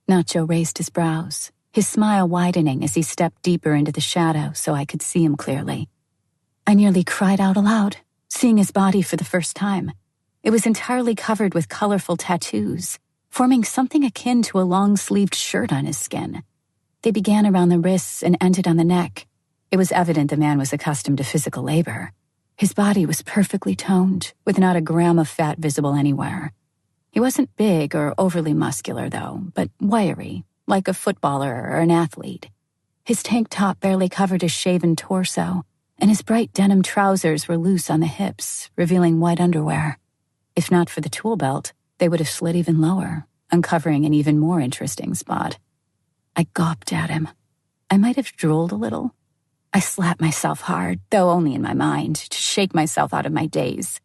Nacho raised his brows, his smile widening as he stepped deeper into the shadow so I could see him clearly. I nearly cried out aloud, seeing his body for the first time. It was entirely covered with colorful tattoos, forming something akin to a long-sleeved shirt on his skin. They began around the wrists and ended on the neck. It was evident the man was accustomed to physical labor. His body was perfectly toned, with not a gram of fat visible anywhere. He wasn't big or overly muscular, though, but wiry, like a footballer or an athlete. His tank top barely covered his shaven torso, and his bright denim trousers were loose on the hips, revealing white underwear. If not for the tool belt, they would have slid even lower, uncovering an even more interesting spot. I gawped at him. I might have drooled a little. I slapped myself hard, though only in my mind, to shake myself out of my daze.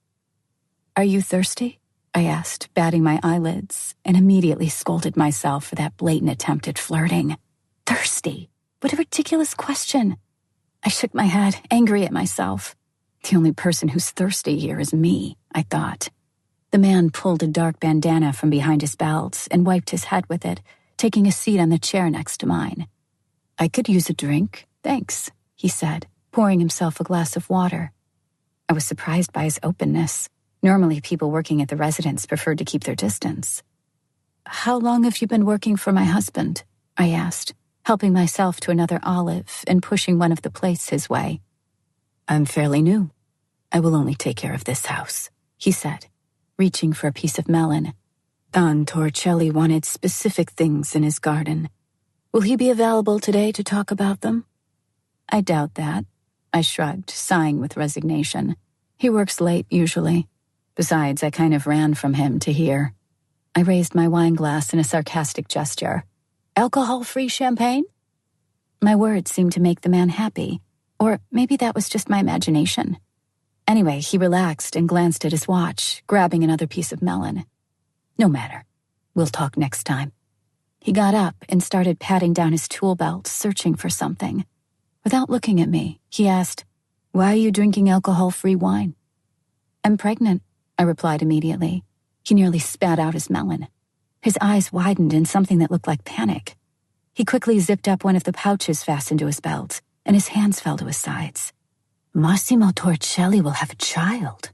"Are you thirsty?" I asked, batting my eyelids, and immediately scolded myself for that blatant attempt at flirting. Thirsty? What a ridiculous question. I shook my head, angry at myself. The only person who's thirsty here is me, I thought. The man pulled a dark bandana from behind his belt and wiped his head with it, taking a seat on the chair next to mine. "I could use a drink, thanks," he said, pouring himself a glass of water. I was surprised by his openness. Normally, people working at the residence preferred to keep their distance. "How long have you been working for my husband?" I asked, helping myself to another olive and pushing one of the plates his way. "I'm fairly new. I will only take care of this house," he said, reaching for a piece of melon. Don Torricelli wanted specific things in his garden. "Will he be available today to talk about them?" "I doubt that," I shrugged, sighing with resignation. "He works late, usually. Besides, I kind of ran from him to here." I raised my wine glass in a sarcastic gesture. "Alcohol-free champagne?" My words seemed to make the man happy, or maybe that was just my imagination. Anyway, he relaxed and glanced at his watch, grabbing another piece of melon. "No matter. We'll talk next time." He got up and started patting down his tool belt, searching for something. Without looking at me, he asked, "Why are you drinking alcohol-free wine?" "I'm pregnant," I replied immediately. He nearly spat out his melon. His eyes widened in something that looked like panic. He quickly zipped up one of the pouches fastened to his belt, and his hands fell to his sides. Massimo Torricelli will have a child.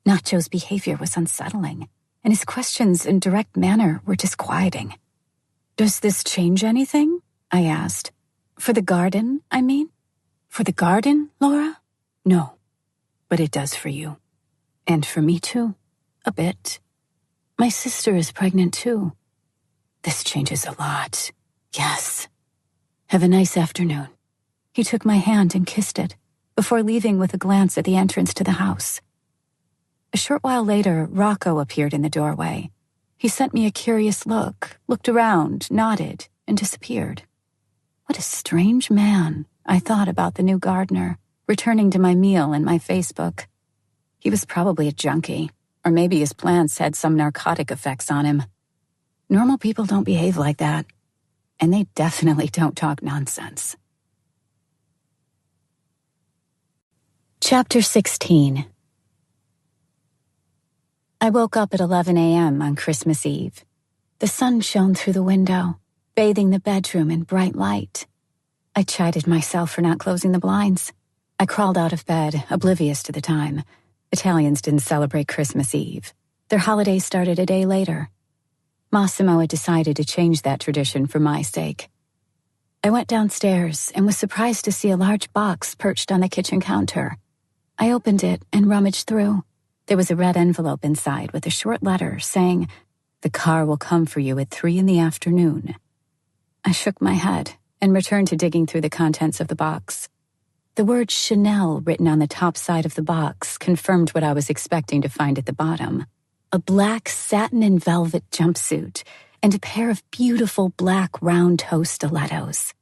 Nacho's behavior was unsettling, and his questions and direct manner were disquieting. "Does this change anything?" I asked. "For the garden, I mean?" "For the garden, Laura? No. But it does for you. And for me too. A bit. My sister is pregnant too. This changes a lot. Yes. Have a nice afternoon." He took my hand and kissed it, before leaving with a glance at the entrance to the house. A short while later, Rocco appeared in the doorway. He sent me a curious look, looked around, nodded, and disappeared. What a strange man, I thought about the new gardener, returning to my meal and my Facebook. He was probably a junkie, or maybe his plants had some narcotic effects on him. Normal people don't behave like that, and they definitely don't talk nonsense. Chapter 16. I woke up at 11 a.m. on Christmas Eve. The sun shone through the window, bathing the bedroom in bright light. I chided myself for not closing the blinds. I crawled out of bed, oblivious to the time. Italians didn't celebrate Christmas Eve. Their holiday started a day later. Massimo had decided to change that tradition for my sake. I went downstairs and was surprised to see a large box perched on the kitchen counter. I opened it and rummaged through. There was a red envelope inside with a short letter saying, "The car will come for you at 3 p.m. I shook my head and returned to digging through the contents of the box. The word Chanel written on the top side of the box confirmed what I was expecting to find at the bottom. A black satin and velvet jumpsuit and a pair of beautiful black round-toe stilettos.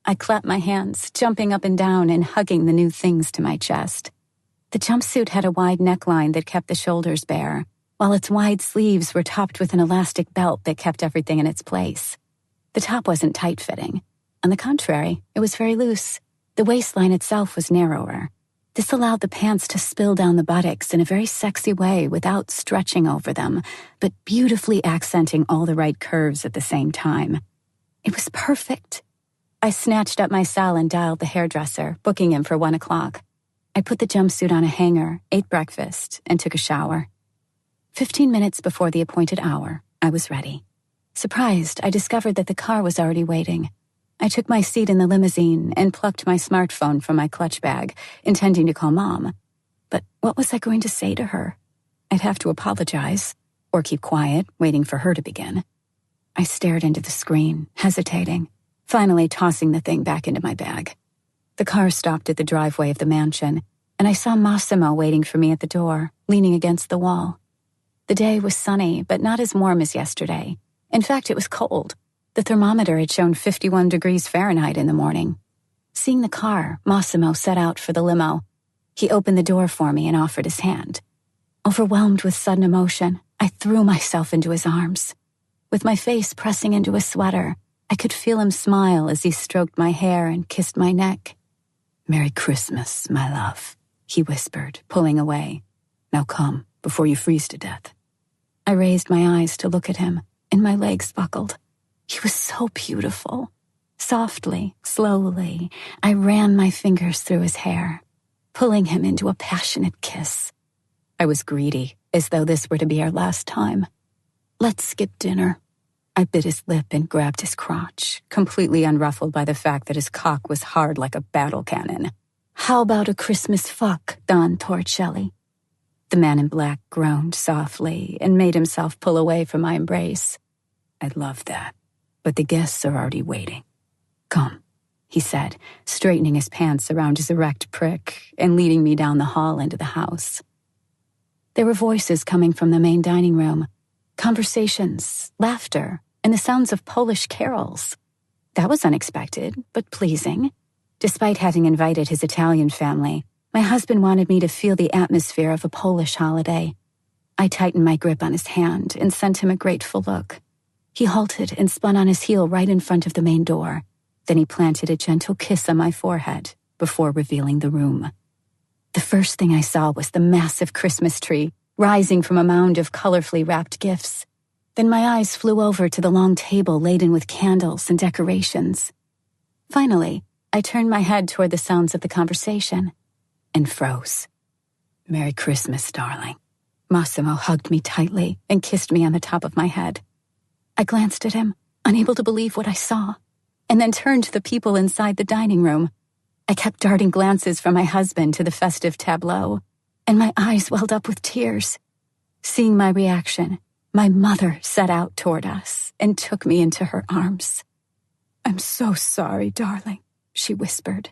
I clapped my hands, jumping up and down and hugging the new things to my chest. The jumpsuit had a wide neckline that kept the shoulders bare, while its wide sleeves were topped with an elastic belt that kept everything in its place. The top wasn't tight-fitting. On the contrary, it was very loose. The waistline itself was narrower. This allowed the pants to spill down the buttocks in a very sexy way without stretching over them, but beautifully accenting all the right curves at the same time. It was perfect. I snatched up my cell and dialed the hairdresser, booking him for 1 o'clock. I put the jumpsuit on a hanger, ate breakfast, and took a shower. 15 minutes before the appointed hour, I was ready. Surprised, I discovered that the car was already waiting. I took my seat in the limousine and plucked my smartphone from my clutch bag, intending to call Mom. But what was I going to say to her? I'd have to apologize, or keep quiet, waiting for her to begin. I stared into the screen, hesitating, finally tossing the thing back into my bag. The car stopped at the driveway of the mansion, and I saw Massimo waiting for me at the door, leaning against the wall. The day was sunny, but not as warm as yesterday. In fact, it was cold. The thermometer had shown 51 degrees Fahrenheit in the morning. Seeing the car, Massimo set out for the limo. He opened the door for me and offered his hand. Overwhelmed with sudden emotion, I threw myself into his arms. With my face pressing into a sweater, I could feel him smile as he stroked my hair and kissed my neck. "Merry Christmas, my love," he whispered, pulling away. "Now come, before you freeze to death." I raised my eyes to look at him, and my legs buckled. He was so beautiful. Softly, slowly, I ran my fingers through his hair, pulling him into a passionate kiss. I was greedy, as though this were to be our last time. "Let's skip dinner." I bit his lip and grabbed his crotch, completely unruffled by the fact that his cock was hard like a battle cannon. "How about a Christmas fuck, Don Torricelli?" The man in black groaned softly and made himself pull away from my embrace. "I'd love that, but the guests are already waiting. Come," he said, straightening his pants around his erect prick and leading me down the hall into the house. There were voices coming from the main dining room, conversations, laughter, and the sounds of Polish carols. That was unexpected, but pleasing. Despite having invited his Italian family, my husband wanted me to feel the atmosphere of a Polish holiday. I tightened my grip on his hand and sent him a grateful look. He halted and spun on his heel right in front of the main door. Then he planted a gentle kiss on my forehead before revealing the room. The first thing I saw was the massive Christmas tree rising from a mound of colorfully wrapped gifts. Then my eyes flew over to the long table laden with candles and decorations. Finally, I turned my head toward the sounds of the conversation and froze. "Merry Christmas, darling." Massimo hugged me tightly and kissed me on the top of my head. I glanced at him, unable to believe what I saw, and then turned to the people inside the dining room. I kept darting glances from my husband to the festive tableau, and my eyes welled up with tears. Seeing my reaction, my mother set out toward us and took me into her arms. "I'm so sorry, darling," she whispered.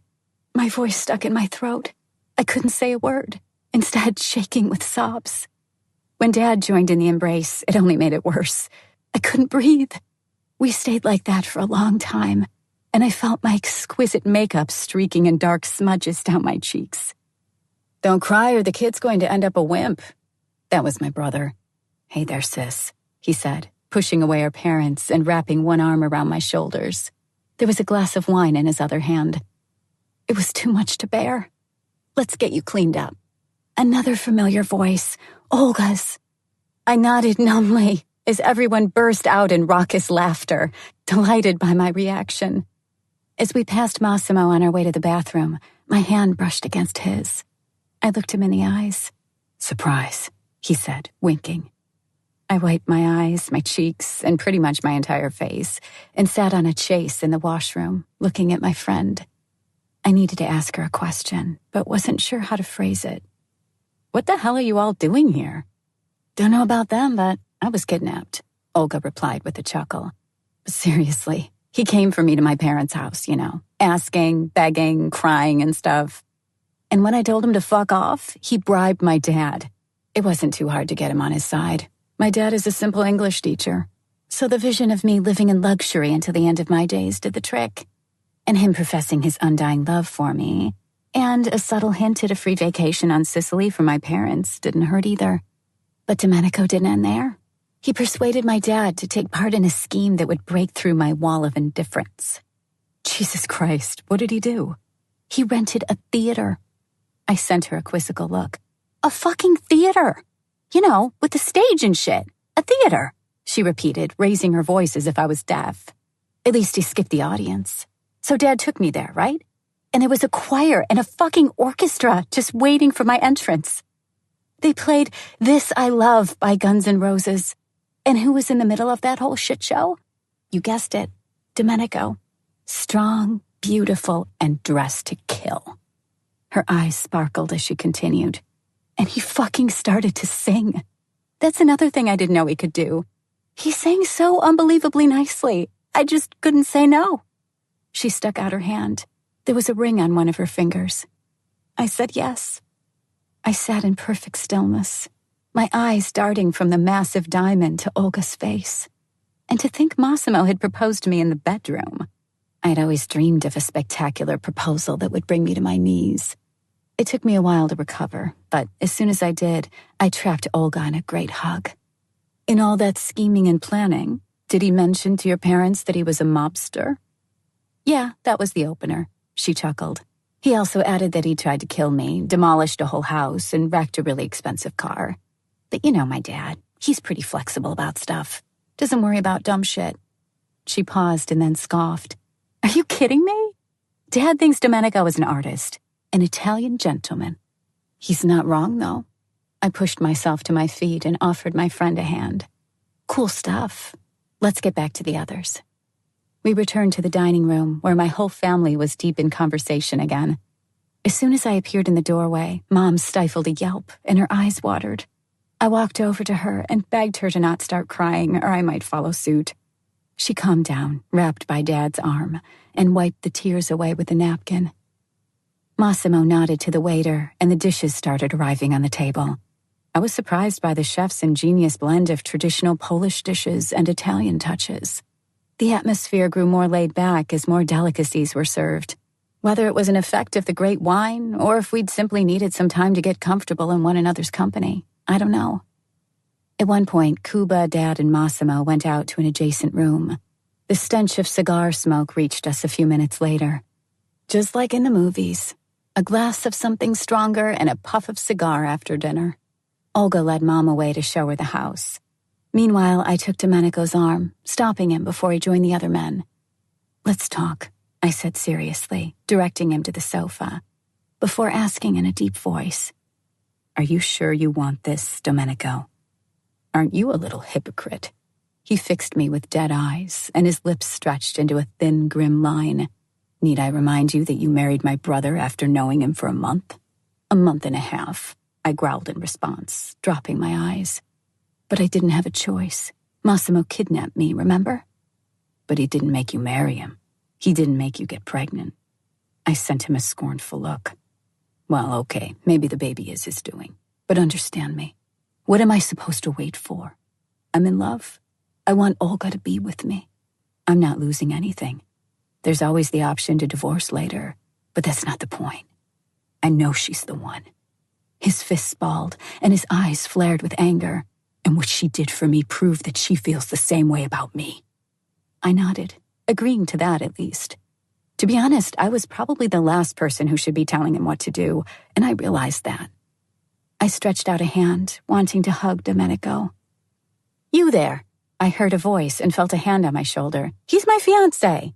My voice stuck in my throat. I couldn't say a word, instead shaking with sobs. When Dad joined in the embrace, it only made it worse. I couldn't breathe. We stayed like that for a long time, and I felt my exquisite makeup streaking in dark smudges down my cheeks. "Don't cry or the kid's going to end up a wimp." That was my brother. "Hey there, sis," he said, pushing away our parents and wrapping one arm around my shoulders. There was a glass of wine in his other hand. It was too much to bear. "Let's get you cleaned up." Another familiar voice, Olga's. I nodded numbly as everyone burst out in raucous laughter, delighted by my reaction. As we passed Massimo on our way to the bathroom, my hand brushed against his. I looked him in the eyes. "Surprise," he said, winking. I wiped my eyes, my cheeks, and pretty much my entire face, and sat on a chase in the washroom, looking at my friend. I needed to ask her a question, but wasn't sure how to phrase it. "What the hell are you all doing here?" "Don't know about them, but I was kidnapped," Olga replied with a chuckle. "But seriously, he came for me to my parents' house, asking, begging, crying and stuff. And when I told him to fuck off, he bribed my dad. It wasn't too hard to get him on his side. My dad is a simple English teacher, so the vision of me living in luxury until the end of my days did the trick. And him professing his undying love for me, And a subtle hint at a free vacation on Sicily for my parents didn't hurt either. But Domenico didn't end there. He persuaded my dad to take part in a scheme that would break through my wall of indifference. Jesus Christ, what did he do? He rented a theater. I sent her a quizzical look. A fucking theater! You know, with the stage and shit. A theater, she repeated, raising her voice as if I was deaf. At least he skipped the audience. So Dad took me there, right? And there was a choir and a fucking orchestra just waiting for my entrance. They played This I Love by Guns N' Roses. And who was in the middle of that whole shit show? You guessed it, Domenico. Strong, beautiful, and dressed to kill. Her eyes sparkled as she continued. And he fucking started to sing. That's another thing I didn't know he could do. He sang so unbelievably nicely. I just couldn't say no. She stuck out her hand. There was a ring on one of her fingers. I said yes. I sat in perfect stillness, my eyes darting from the massive diamond to Olga's face. And to think Massimo had proposed to me in the bedroom. I had always dreamed of a spectacular proposal that would bring me to my knees. It took me a while to recover, but as soon as I did, I trapped Olga in a great hug. In all that scheming and planning, did he mention to your parents that he was a mobster? Yeah, that was the opener, she chuckled. He also added that he tried to kill me, demolished a whole house, and wrecked a really expensive car. But you know my dad. He's pretty flexible about stuff. Doesn't worry about dumb shit. She paused and then scoffed. Are you kidding me? Dad thinks Domenico is an artist, an Italian gentleman. He's not wrong, though. I pushed myself to my feet and offered my friend a hand. Cool stuff. Let's get back to the others. We returned to the dining room, where my whole family was deep in conversation again. As soon as I appeared in the doorway, Mom stifled a yelp, and her eyes watered. I walked over to her and begged her to not start crying, or I might follow suit. She calmed down, wrapped by Dad's arm, and wiped the tears away with a napkin. Massimo nodded to the waiter, and the dishes started arriving on the table. I was surprised by the chef's ingenious blend of traditional Polish dishes and Italian touches. The atmosphere grew more laid back as more delicacies were served. Whether it was an effect of the great wine, or if we'd simply needed some time to get comfortable in one another's company, I don't know. At one point, Cuba, Dad, and Massimo went out to an adjacent room. The stench of cigar smoke reached us a few minutes later. Just like in the movies, a glass of something stronger and a puff of cigar after dinner. Olga led Mom away to show her the house. Meanwhile, I took Domenico's arm, stopping him before he joined the other men. Let's talk, I said seriously, directing him to the sofa, before asking in a deep voice, Are you sure you want this, Domenico? Aren't you a little hypocrite? He fixed me with dead eyes, and his lips stretched into a thin, grim line. Need I remind you that you married my brother after knowing him for a month? A month and a half, I growled in response, dropping my eyes. But I didn't have a choice. Massimo kidnapped me, remember? But he didn't make you marry him. He didn't make you get pregnant. I sent him a scornful look. Well, okay, maybe the baby is his doing. But understand me. What am I supposed to wait for? I'm in love. I want Olga to be with me. I'm not losing anything. There's always the option to divorce later, but that's not the point. I know she's the one. His fists balled, and his eyes flared with anger. And what she did for me proved that she feels the same way about me. I nodded, agreeing to that at least. To be honest, I was probably the last person who should be telling him what to do, and I realized that. I stretched out a hand, wanting to hug Domenico. You there, I heard a voice and felt a hand on my shoulder. He's my fiancé.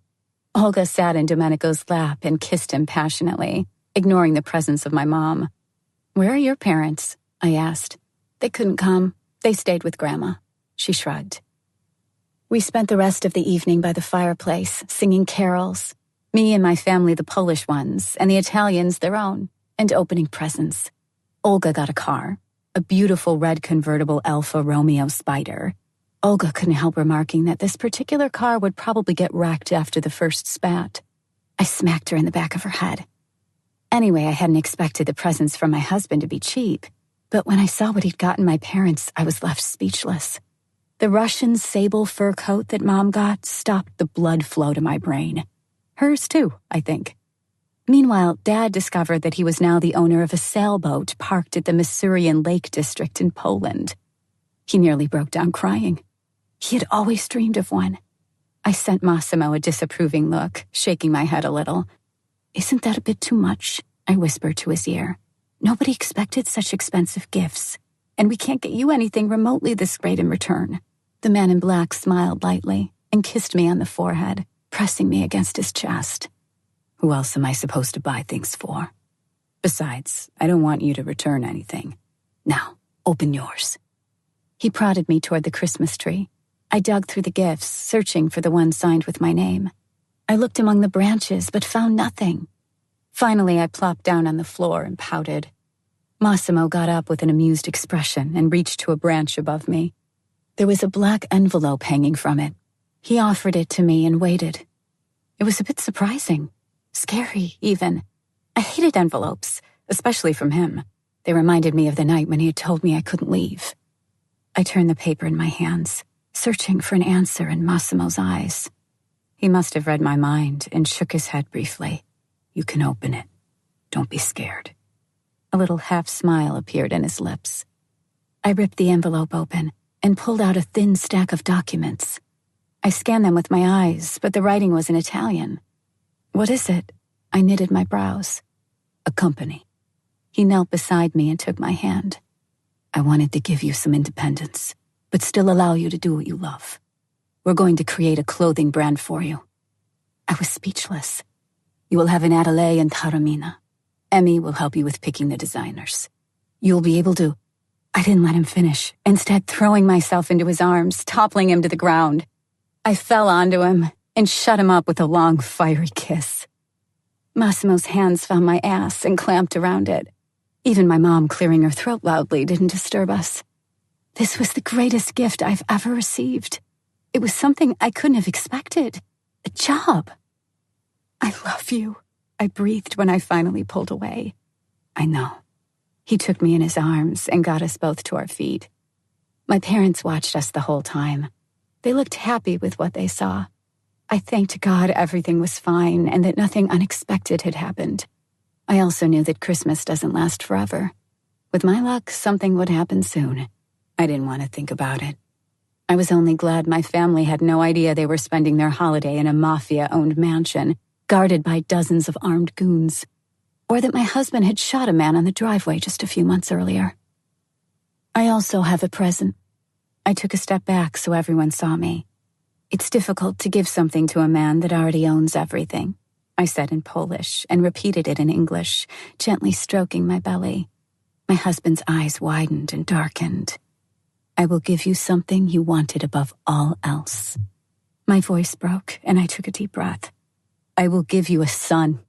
Olga sat in Domenico's lap and kissed him passionately, ignoring the presence of my mom. Where are your parents? I asked. They couldn't come. They stayed with Grandma. She shrugged. We spent the rest of the evening by the fireplace, singing carols. Me and my family the Polish ones, and the Italians their own, and opening presents. Olga got a car, a beautiful red convertible Alfa Romeo Spider. Olga couldn't help remarking that this particular car would probably get wrecked after the first spat. I smacked her in the back of her head. Anyway, I hadn't expected the presents from my husband to be cheap. But when I saw what he'd gotten my parents, I was left speechless. The Russian sable fur coat that Mom got stopped the blood flow to my brain. Hers too, I think. Meanwhile, Dad discovered that he was now the owner of a sailboat parked at the Masurian Lake District in Poland. He nearly broke down crying. He had always dreamed of one. I sent Massimo a disapproving look, shaking my head a little. "Isn't that a bit too much?" I whispered to his ear. "Nobody expected such expensive gifts, and we can't get you anything remotely this great in return." The man in black smiled lightly and kissed me on the forehead, pressing me against his chest. "Who else am I supposed to buy things for? Besides, I don't want you to return anything. Now, open yours." He prodded me toward the Christmas tree. I dug through the gifts, searching for the one signed with my name. I looked among the branches, but found nothing. Finally, I plopped down on the floor and pouted. Massimo got up with an amused expression and reached to a branch above me. There was a black envelope hanging from it. He offered it to me and waited. It was a bit surprising. Scary, even. I hated envelopes, especially from him. They reminded me of the night when he had told me I couldn't leave. I turned the paper in my hands, searching for an answer in Massimo's eyes. He must have read my mind and shook his head briefly. "You can open it. Don't be scared." A little half-smile appeared in his lips. I ripped the envelope open and pulled out a thin stack of documents. I scanned them with my eyes, but the writing was in Italian. "What is it?" I knitted my brows. "A company." He knelt beside me and took my hand. "I wanted to give you some independence, but still allow you to do what you love. We're going to create a clothing brand for you." I was speechless. "You will have an atelier in Taormina. Emmy will help you with picking the designers. You'll be able to—" I didn't let him finish, instead throwing myself into his arms, toppling him to the ground. I fell onto him and shut him up with a long, fiery kiss. Massimo's hands found my ass and clamped around it. Even my mom clearing her throat loudly didn't disturb us. This was the greatest gift I've ever received. It was something I couldn't have expected. A job. "I love you," I breathed when I finally pulled away. "I know." He took me in his arms and got us both to our feet. My parents watched us the whole time. They looked happy with what they saw. I thanked God everything was fine and that nothing unexpected had happened. I also knew that Christmas doesn't last forever. With my luck, something would happen soon. I didn't want to think about it. I was only glad my family had no idea they were spending their holiday in a mafia-owned mansion, guarded by dozens of armed goons, or that my husband had shot a man on the driveway just a few months earlier. "I also have a present." I took a step back so everyone saw me. "It's difficult to give something to a man that already owns everything," I said in Polish and repeated it in English, gently stroking my belly. My husband's eyes widened and darkened. "I will give you something you wanted above all else." My voice broke and I took a deep breath. "I will give you a son."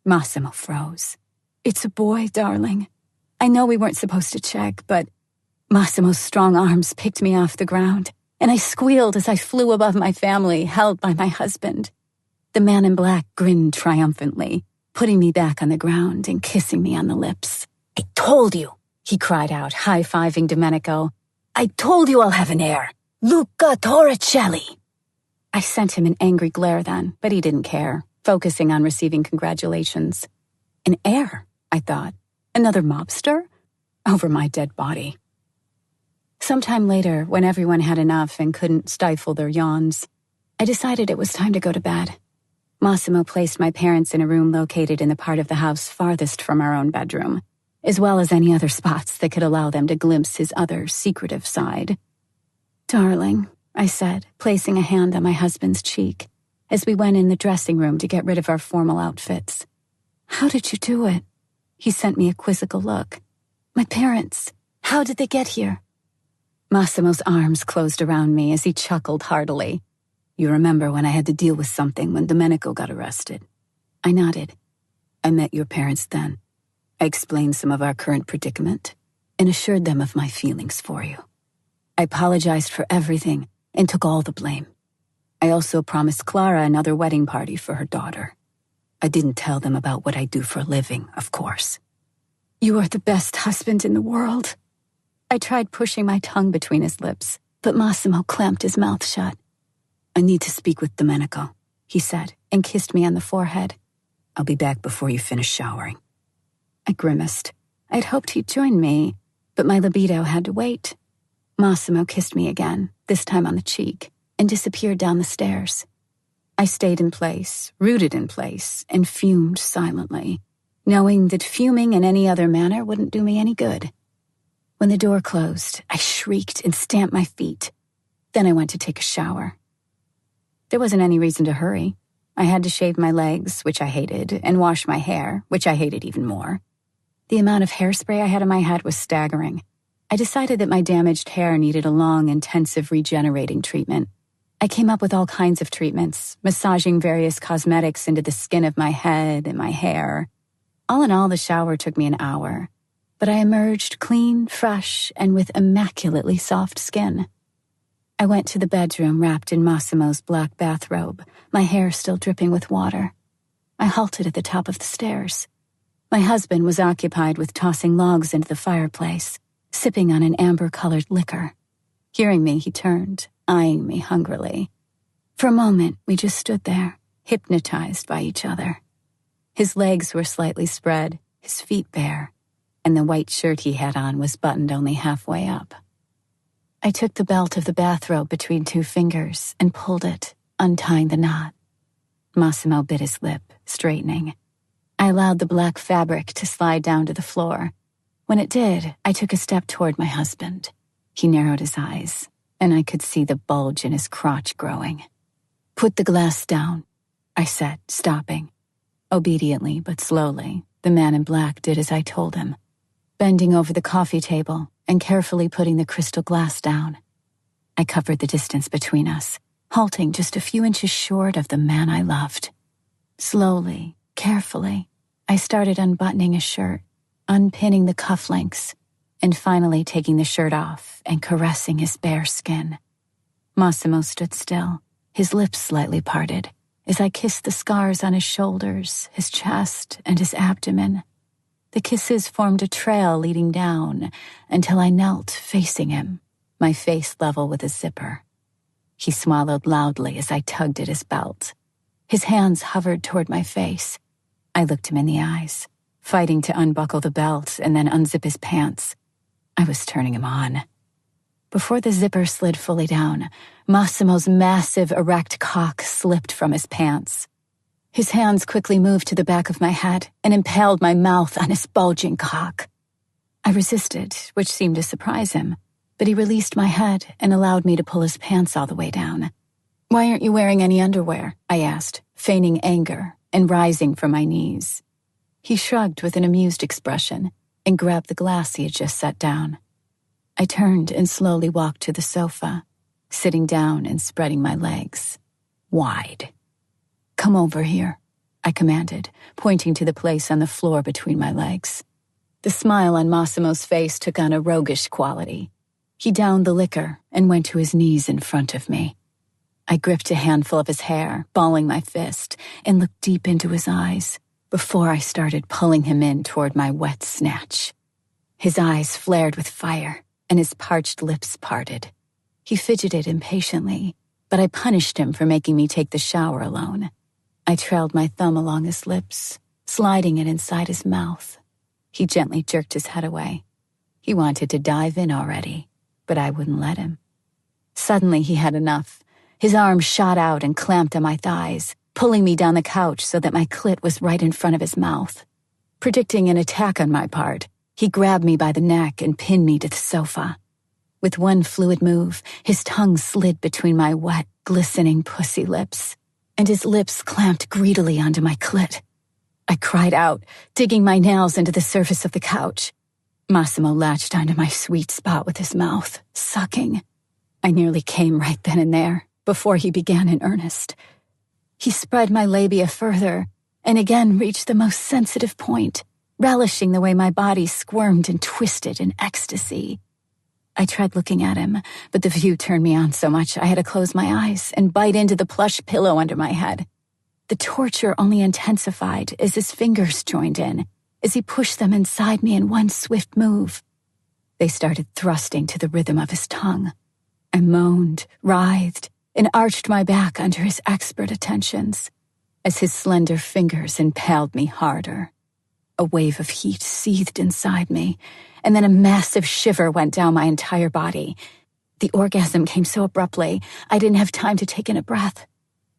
Massimo froze. "It's a boy, darling. I know we weren't supposed to check, but..." Massimo's strong arms picked me off the ground, and I squealed as I flew above my family, held by my husband. The man in black grinned triumphantly, putting me back on the ground and kissing me on the lips. "I told you," he cried out, high-fiving Domenico. "I told you I'll have an heir. Luca Torricelli." I sent him an angry glare then, but he didn't care, focusing on receiving congratulations. An heir, I thought. Another mobster? Over my dead body. Sometime later, when everyone had enough and couldn't stifle their yawns, I decided it was time to go to bed. Massimo placed my parents in a room located in the part of the house farthest from our own bedroom, as well as any other spots that could allow them to glimpse his other secretive side. "Darling," I said, placing a hand on my husband's cheek, as we went in the dressing room to get rid of our formal outfits. "How did you do it?" He sent me a quizzical look. "My parents, how did they get here?" Massimo's arms closed around me as he chuckled heartily. "You remember when I had to deal with something when Domenico got arrested?" I nodded. "I met your parents then. I explained some of our current predicament and assured them of my feelings for you. I apologized for everything and took all the blame. I also promised Clara another wedding party for her daughter. I didn't tell them about what I do for a living, of course." "You are the best husband in the world." I tried pushing my tongue between his lips, but Massimo clamped his mouth shut. "I need to speak with Domenico," he said, and kissed me on the forehead. I'll be back before you finish showering. I grimaced. I'd hoped he'd join me, but my libido had to wait. Massimo kissed me again, this time on the cheek, and disappeared down the stairs. I stayed in place, rooted in place, and fumed silently, knowing that fuming in any other manner wouldn't do me any good. When the door closed, I shrieked and stamped my feet. Then I went to take a shower. There wasn't any reason to hurry. I had to shave my legs, which I hated, and wash my hair, which I hated even more. The amount of hairspray I had on my head was staggering. I decided that my damaged hair needed a long, intensive regenerating treatment. I came up with all kinds of treatments, massaging various cosmetics into the skin of my head and my hair. All in all, the shower took me an hour, but I emerged clean, fresh, and with immaculately soft skin. I went to the bedroom wrapped in Massimo's black bathrobe, my hair still dripping with water. I halted at the top of the stairs. My husband was occupied with tossing logs into the fireplace, sipping on an amber-colored liquor. Hearing me, he turned, eyeing me hungrily. For a moment, we just stood there, hypnotized by each other. His legs were slightly spread, his feet bare, and the white shirt he had on was buttoned only halfway up. I took the belt of the bathrobe between two fingers and pulled it, untying the knot. Massimo bit his lip, straightening. I allowed the black fabric to slide down to the floor. When it did, I took a step toward my husband. He narrowed his eyes, and I could see the bulge in his crotch growing. "Put the glass down," I said, stopping. Obediently but slowly, the man in black did as I told him, bending over the coffee table and carefully putting the crystal glass down. I covered the distance between us, halting just a few inches short of the man I loved. Slowly, carefully, I started unbuttoning his shirt, unpinning the cufflinks, and finally taking the shirt off and caressing his bare skin. Massimo stood still, his lips slightly parted, as I kissed the scars on his shoulders, his chest, and his abdomen. The kisses formed a trail leading down until I knelt facing him, my face level with a zipper. He swallowed loudly as I tugged at his belt. His hands hovered toward my face. I looked him in the eyes, fighting to unbuckle the belt and then unzip his pants. I was turning him on. Before the zipper slid fully down, Massimo's massive erect cock slipped from his pants. His hands quickly moved to the back of my head and impaled my mouth on his bulging cock. I resisted, which seemed to surprise him, but he released my head and allowed me to pull his pants all the way down. "Why aren't you wearing any underwear?" I asked, feigning anger and rising from my knees. He shrugged with an amused expression and grabbed the glass he had just set down. I turned and slowly walked to the sofa, sitting down and spreading my legs wide. "Come over here," I commanded, pointing to the place on the floor between my legs. The smile on Massimo's face took on a roguish quality. He downed the liquor and went to his knees in front of me. I gripped a handful of his hair, balling my fist, and looked deep into his eyes before I started pulling him in toward my wet snatch. His eyes flared with fire, and his parched lips parted. He fidgeted impatiently, but I punished him for making me take the shower alone. I trailed my thumb along his lips, sliding it inside his mouth. He gently jerked his head away. He wanted to dive in already, but I wouldn't let him. Suddenly he had enough. His arm shot out and clamped on my thighs, pulling me down the couch so that my clit was right in front of his mouth. Predicting an attack on my part, he grabbed me by the neck and pinned me to the sofa. With one fluid move, his tongue slid between my wet, glistening pussy lips, and his lips clamped greedily onto my clit. I cried out, digging my nails into the surface of the couch. Massimo latched onto my sweet spot with his mouth, sucking. I nearly came right then and there, before he began in earnest. He spread my labia further, and again reached the most sensitive point, relishing the way my body squirmed and twisted in ecstasy. I tried looking at him, but the view turned me on so much I had to close my eyes and bite into the plush pillow under my head. The torture only intensified as his fingers joined in, as he pushed them inside me in one swift move. They started thrusting to the rhythm of his tongue. I moaned, writhed, and arched my back under his expert attentions. as his slender fingers impaled me harder. A wave of heat seethed inside me, and then a massive shiver went down my entire body. The orgasm came so abruptly, I didn't have time to take in a breath.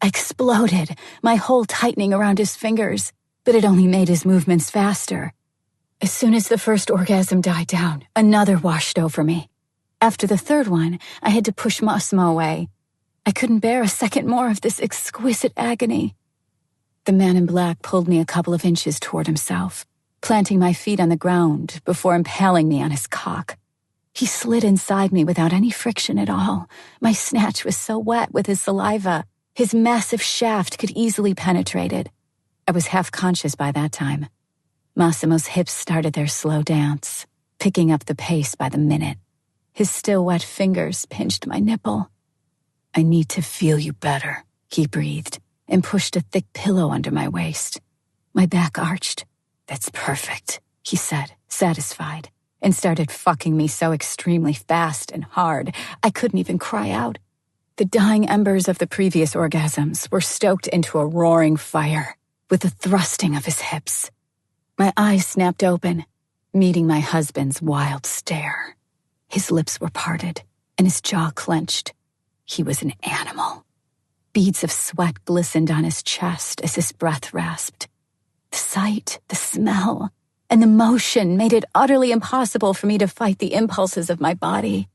I exploded, my hold tightening around his fingers, but it only made his movements faster. As soon as the first orgasm died down, another washed over me. After the third one, I had to push Massimo away. I couldn't bear a second more of this exquisite agony. The man in black pulled me a couple of inches toward himself, planting my feet on the ground before impaling me on his cock. He slid inside me without any friction at all. My snatch was so wet with his saliva, his massive shaft could easily penetrate it. I was half-conscious by that time. Massimo's hips started their slow dance, picking up the pace by the minute. His still wet fingers pinched my nipple. "I need to feel you better," he breathed, and pushed a thick pillow under my waist. My back arched. "That's perfect," he said, satisfied, and started fucking me so extremely fast and hard, I couldn't even cry out. The dying embers of the previous orgasms were stoked into a roaring fire with the thrusting of his hips. My eyes snapped open, meeting my husband's wild stare. His lips were parted, and his jaw clenched. He was an animal. Beads of sweat glistened on his chest as his breath rasped. The sight, the smell, and the motion made it utterly impossible for me to fight the impulses of my body.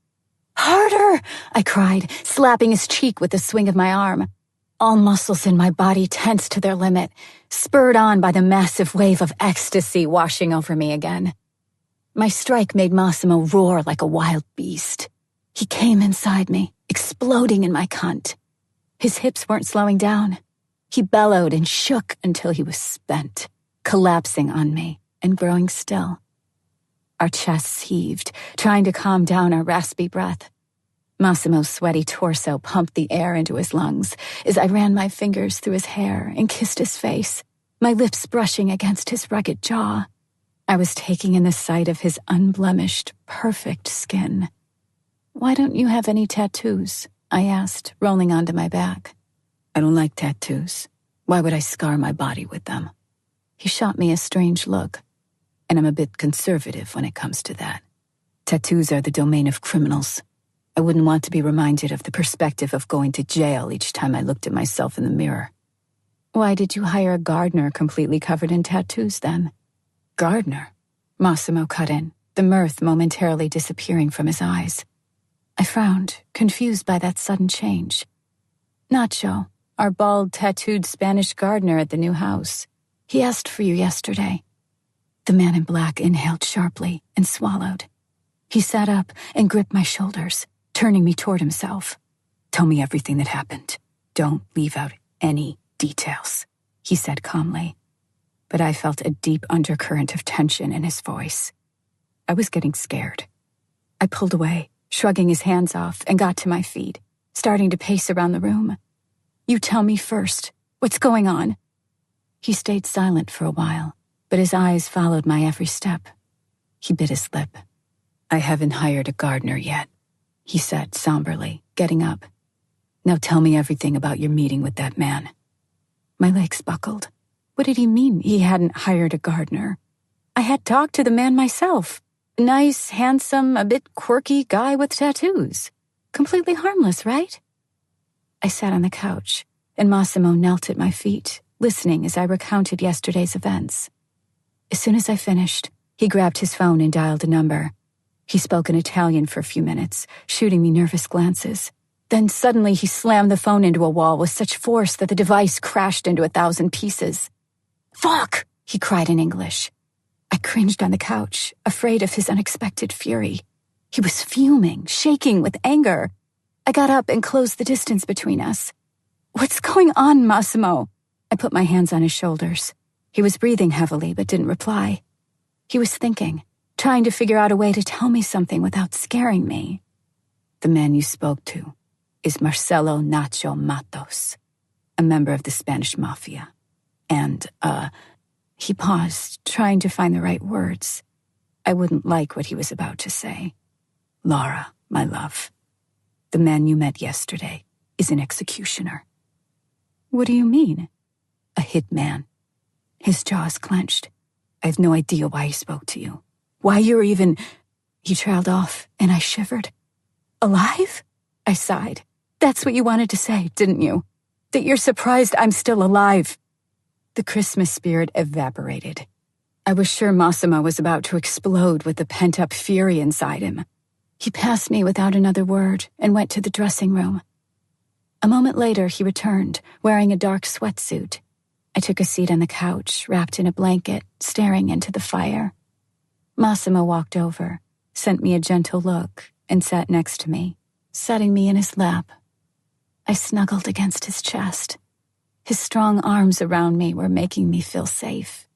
"Harder!" I cried, slapping his cheek with the swing of my arm. All muscles in my body tensed to their limit, spurred on by the massive wave of ecstasy washing over me again. My strike made Massimo roar like a wild beast. He came inside me, exploding in my cunt. His hips weren't slowing down. He bellowed and shook until he was spent, collapsing on me and growing still. Our chests heaved, trying to calm down our raspy breath. Massimo's sweaty torso pumped the air into his lungs as I ran my fingers through his hair and kissed his face, my lips brushing against his rugged jaw. I was taking in the sight of his unblemished, perfect skin. "Why don't you have any tattoos?" I asked, rolling onto my back. "I don't like tattoos. Why would I scar my body with them?" He shot me a strange look, and I'm a bit conservative when it comes to that. Tattoos are the domain of criminals. I wouldn't want to be reminded of the perspective of going to jail each time I looked at myself in the mirror. "Why did you hire a gardener completely covered in tattoos then?" "Gardener?" Massimo cut in, the mirth momentarily disappearing from his eyes. I frowned, confused by that sudden change. "Nacho, our bald, tattooed Spanish gardener at the new house. He asked for you yesterday." The man in black inhaled sharply and swallowed. He sat up and gripped my shoulders, turning me toward himself. "Tell me everything that happened. Don't leave out any details," he said calmly. But I felt a deep undercurrent of tension in his voice. I was getting scared. I pulled away, shrugging his hands off, and got to my feet, starting to pace around the room. "You tell me first. What's going on?" He stayed silent for a while, but his eyes followed my every step. He bit his lip. "I haven't hired a gardener yet," he said somberly, getting up. "Now tell me everything about your meeting with that man." My legs buckled. What did he mean he hadn't hired a gardener? I had talked to the man myself. Nice, handsome, a bit quirky guy with tattoos. Completely harmless, right? I sat on the couch, and Massimo knelt at my feet, listening as I recounted yesterday's events. As soon as I finished, he grabbed his phone and dialed a number. He spoke in Italian for a few minutes, shooting me nervous glances. Then suddenly he slammed the phone into a wall with such force that the device crashed into 1,000 pieces. "Fuck!" he cried in English. I cringed on the couch, afraid of his unexpected fury. He was fuming, shaking with anger. I got up and closed the distance between us. "What's going on, Massimo?" I put my hands on his shoulders. He was breathing heavily but didn't reply. He was thinking, trying to figure out a way to tell me something without scaring me. "The man you spoke to is Marcelo Nacho Matos, a member of the Spanish Mafia. And, he paused, trying to find the right words. I wouldn't like what he was about to say. "Laura, my love, the man you met yesterday is an executioner." "What do you mean?" A hitman. His jaws clenched. I have no idea why he spoke to you. Why you're even... He trailed off, and I shivered. Alive? I sighed. That's what you wanted to say, didn't you? That you're surprised I'm still alive. The Christmas spirit evaporated. I was sure Massimo was about to explode with the pent-up fury inside him. He passed me without another word and went to the dressing room. A moment later, he returned, wearing a dark sweatsuit. I took a seat on the couch, wrapped in a blanket, staring into the fire. Massimo walked over, sent me a gentle look, and sat next to me, setting me in his lap. I snuggled against his chest. His strong arms around me were making me feel safe.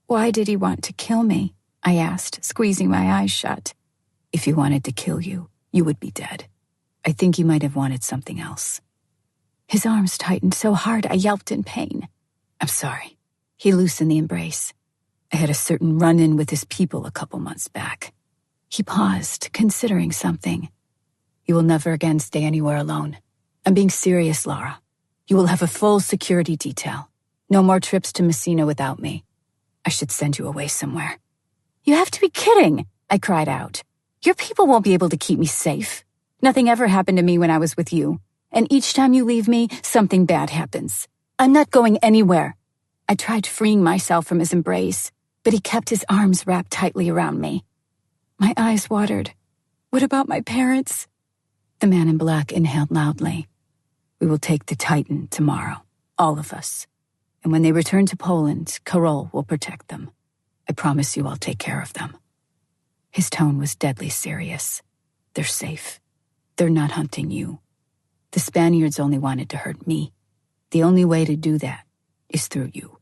Why did he want to kill me? I asked, squeezing my eyes shut. If he wanted to kill you, you would be dead. I think he might have wanted something else. His arms tightened so hard I yelped in pain. I'm sorry. He loosened the embrace. I had a certain run-in with his people a couple months back. He paused, considering something. You will never again stay anywhere alone. I'm being serious, Laura. You will have a full security detail. No more trips to Messina without me. I should send you away somewhere. You have to be kidding, I cried out. Your people won't be able to keep me safe. Nothing ever happened to me when I was with you. And each time you leave me, something bad happens. I'm not going anywhere. I tried freeing myself from his embrace, but he kept his arms wrapped tightly around me. My eyes watered. What about my parents? The man in black inhaled loudly. We will take the Titan tomorrow, all of us. And when they return to Poland, Karol will protect them. I promise you I'll take care of them. His tone was deadly serious. They're safe. They're not hunting you. The Spaniards only wanted to hurt me. The only way to do that is through you.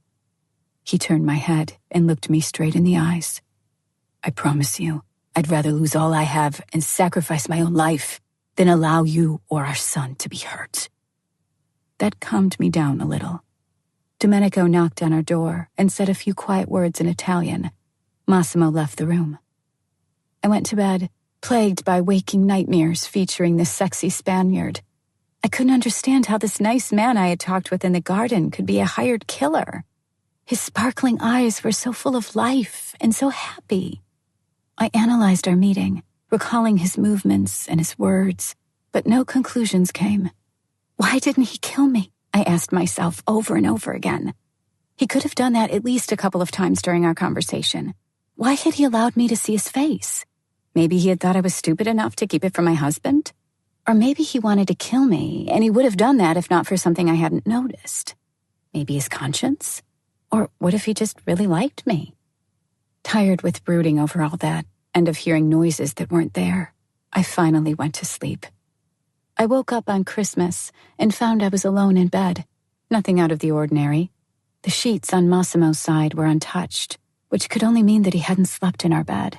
He turned my head and looked me straight in the eyes. I promise you, I'd rather lose all I have and sacrifice my own life than allow you or our son to be hurt. That calmed me down a little. Domenico knocked on our door and said a few quiet words in Italian. Massimo left the room. I went to bed, plagued by waking nightmares featuring this sexy Spaniard. I couldn't understand how this nice man I had talked with in the garden could be a hired killer. His sparkling eyes were so full of life and so happy. I analyzed our meeting, recalling his movements and his words, but no conclusions came. Why didn't he kill me? I asked myself over and over again. He could have done that at least a couple of times during our conversation. Why had he allowed me to see his face? Maybe he had thought I was stupid enough to keep it from my husband? Or maybe he wanted to kill me, and he would have done that if not for something I hadn't noticed. Maybe his conscience? Or what if he just really liked me? Tired with brooding over all that, and of hearing noises that weren't there, I finally went to sleep. I woke up on Christmas and found I was alone in bed. Nothing out of the ordinary. The sheets on Massimo's side were untouched, which could only mean that he hadn't slept in our bed,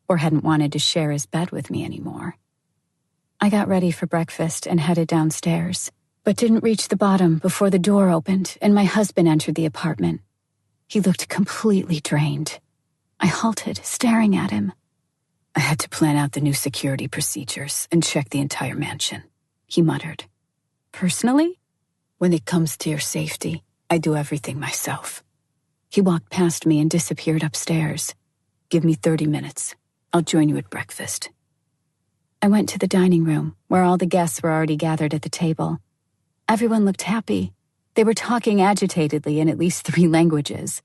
or hadn't wanted to share his bed with me anymore. I got ready for breakfast and headed downstairs, but didn't reach the bottom before the door opened and my husband entered the apartment. He looked completely drained. I halted, staring at him. I had to plan out the new security procedures and check the entire mansion, he muttered. Personally? When it comes to your safety, I do everything myself. He walked past me and disappeared upstairs. Give me 30 minutes. I'll join you at breakfast. I went to the dining room, where all the guests were already gathered at the table. Everyone looked happy. They were talking agitatedly in at least 3 languages.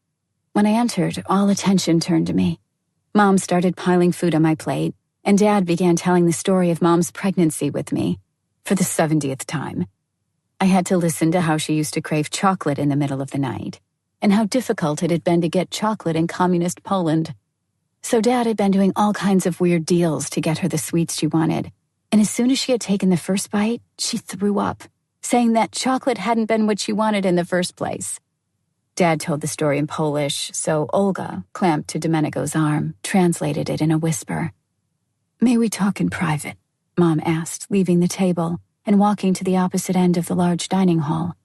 When I entered, all attention turned to me. Mom started piling food on my plate, and Dad began telling the story of Mom's pregnancy with me, for the 70th time. I had to listen to how she used to crave chocolate in the middle of the night, and how difficult it had been to get chocolate in communist Poland. So Dad had been doing all kinds of weird deals to get her the sweets she wanted, and as soon as she had taken the first bite, she threw up, saying that chocolate hadn't been what she wanted in the first place. Dad told the story in Polish, so Olga, clamped to Domenico's arm, translated it in a whisper. May we talk in private? Mom asked, leaving the table and walking to the opposite end of the large dining hall.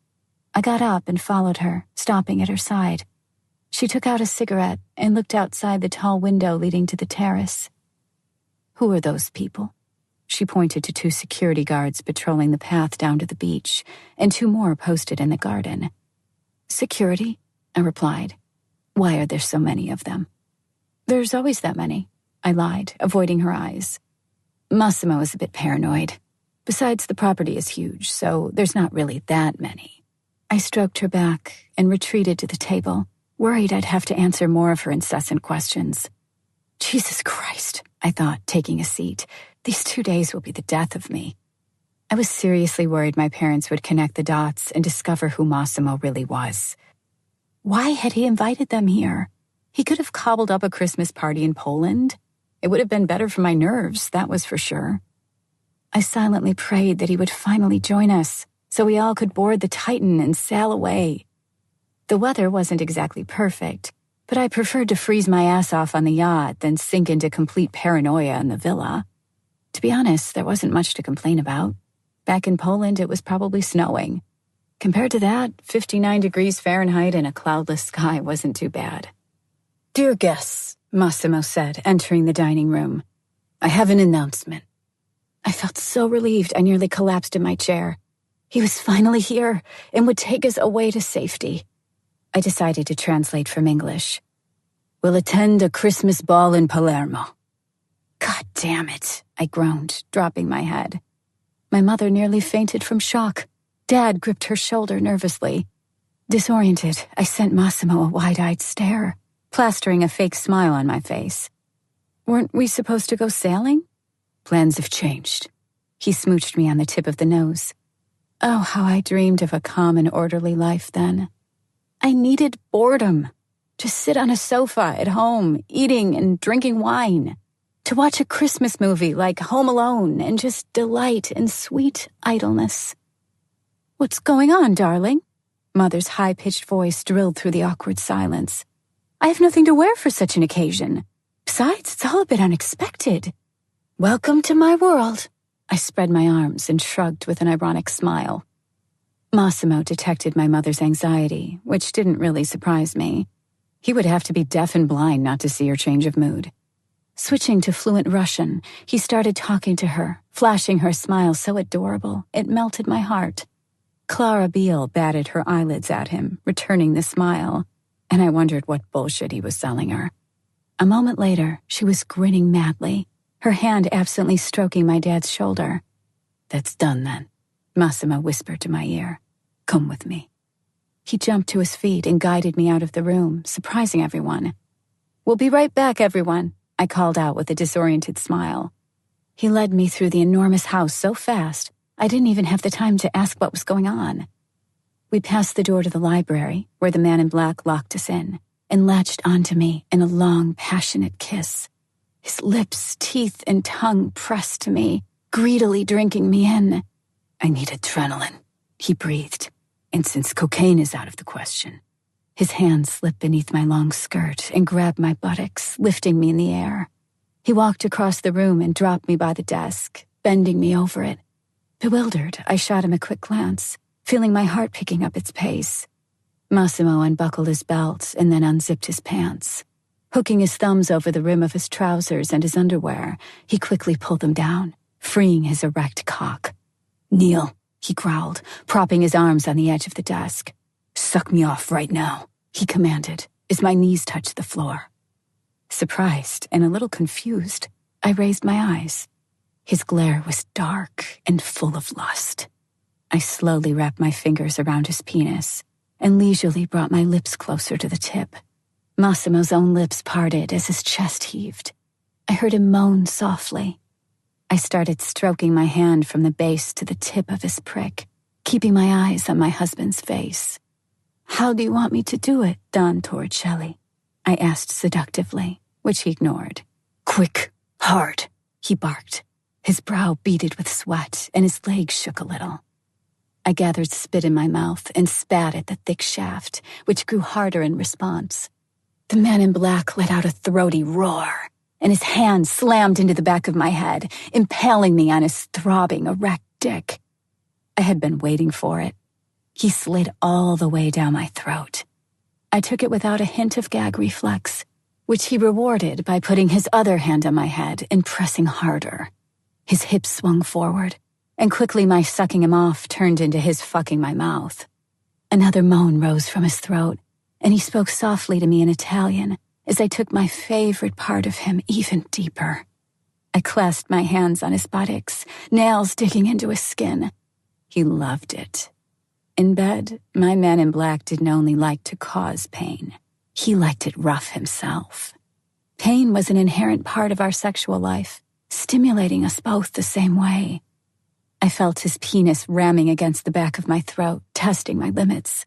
I got up and followed her, stopping at her side. She took out a cigarette and looked outside the tall window leading to the terrace. Who are those people? She pointed to 2 security guards patrolling the path down to the beach, and 2 more posted in the garden. Security, I replied. Why are there so many of them? There's always that many, I lied, avoiding her eyes. Massimo is a bit paranoid. Besides, the property is huge, so there's not really that many. I stroked her back and retreated to the table, worried I'd have to answer more of her incessant questions. Jesus Christ, I thought, taking a seat. These 2 days will be the death of me. I was seriously worried my parents would connect the dots and discover who Massimo really was. Why had he invited them here? He could have cobbled up a Christmas party in Poland. It would have been better for my nerves, that was for sure. I silently prayed that he would finally join us, so we all could board the Titan and sail away. The weather wasn't exactly perfect, but I preferred to freeze my ass off on the yacht than sink into complete paranoia in the villa. To be honest, there wasn't much to complain about. Back in Poland, it was probably snowing. Compared to that, 59 degrees Fahrenheit and a cloudless sky wasn't too bad. Dear guests, Massimo said, entering the dining room, I have an announcement. I felt so relieved I nearly collapsed in my chair. He was finally here and would take us away to safety. I decided to translate from English. We'll attend a Christmas ball in Palermo. God damn it, I groaned, dropping my head. My mother nearly fainted from shock. Dad gripped her shoulder nervously. Disoriented, I sent Massimo a wide-eyed stare, plastering a fake smile on my face. Weren't we supposed to go sailing? Plans have changed. He smooched me on the tip of the nose. Oh, how I dreamed of a calm and orderly life then. I needed boredom. To sit on a sofa at home, eating and drinking wine. To watch a Christmas movie like Home Alone and just delight in sweet idleness. What's going on, darling? Mother's high-pitched voice drilled through the awkward silence. I have nothing to wear for such an occasion. Besides, it's all a bit unexpected. Welcome to my world. I spread my arms and shrugged with an ironic smile. Massimo detected my mother's anxiety, which didn't really surprise me. He would have to be deaf and blind not to see her change of mood. Switching to fluent Russian, he started talking to her, flashing her smile so adorable, it melted my heart. Clara Beale batted her eyelids at him, returning the smile, and I wondered what bullshit he was selling her. A moment later, she was grinning madly, her hand absently stroking my dad's shoulder. That's done then, Massimo whispered to my ear. Come with me. He jumped to his feet and guided me out of the room, surprising everyone. We'll be right back, everyone, I called out with a disoriented smile. He led me through the enormous house so fast, I didn't even have the time to ask what was going on. We passed the door to the library, where the man in black locked us in, and latched onto me in a long, passionate kiss. His lips, teeth, and tongue pressed to me, greedily drinking me in. I need adrenaline, he breathed, and since cocaine is out of the question. His hand slipped beneath my long skirt and grabbed my buttocks, lifting me in the air. He walked across the room and dropped me by the desk, bending me over it. Bewildered, I shot him a quick glance, feeling my heart picking up its pace. Massimo unbuckled his belt and then unzipped his pants. Hooking his thumbs over the rim of his trousers and his underwear, he quickly pulled them down, freeing his erect cock. Kneel, he growled, propping his arms on the edge of the desk. Suck me off right now, he commanded, as my knees touched the floor. Surprised and a little confused, I raised my eyes. His glare was dark and full of lust. I slowly wrapped my fingers around his penis and leisurely brought my lips closer to the tip. Massimo's own lips parted as his chest heaved. I heard him moan softly. I started stroking my hand from the base to the tip of his prick, keeping my eyes on my husband's face. How do you want me to do it, Don Torricelli? I asked seductively, which he ignored. Quick, hard, he barked. His brow beaded with sweat and his legs shook a little. I gathered spit in my mouth and spat at the thick shaft, which grew harder in response. The man in black let out a throaty roar, and his hand slammed into the back of my head, impaling me on his throbbing, erect dick. I had been waiting for it. He slid all the way down my throat. I took it without a hint of gag reflex, which he rewarded by putting his other hand on my head and pressing harder. His hips swung forward, and quickly my sucking him off turned into his fucking my mouth. Another moan rose from his throat, and he spoke softly to me in Italian as I took my favorite part of him even deeper. I clasped my hands on his buttocks, nails digging into his skin. He loved it. In bed, my man in black didn't only like to cause pain. He liked it rough himself. Pain was an inherent part of our sexual life, stimulating us both the same way. I felt his penis ramming against the back of my throat, testing my limits.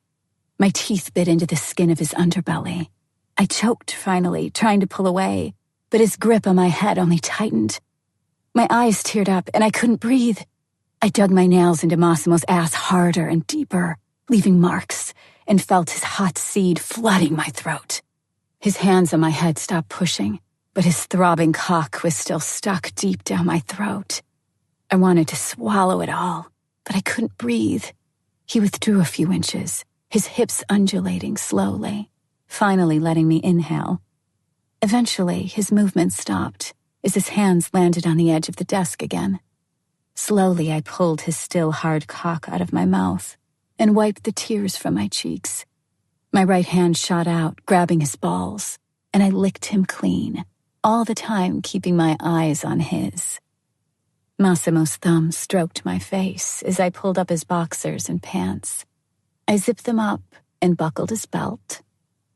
My teeth bit into the skin of his underbelly. I choked finally, trying to pull away, but his grip on my head only tightened. My eyes teared up, and I couldn't breathe. I dug my nails into Massimo's ass harder and deeper, leaving marks, and felt his hot seed flooding my throat. His hands on my head stopped pushing, but his throbbing cock was still stuck deep down my throat. I wanted to swallow it all, but I couldn't breathe. He withdrew a few inches, his hips undulating slowly, finally letting me inhale. Eventually, his movement stopped as his hands landed on the edge of the desk again. Slowly, I pulled his still hard cock out of my mouth and wiped the tears from my cheeks. My right hand shot out, grabbing his balls, and I licked him clean, all the time keeping my eyes on his. Massimo's thumb stroked my face as I pulled up his boxers and pants. I zipped them up and buckled his belt,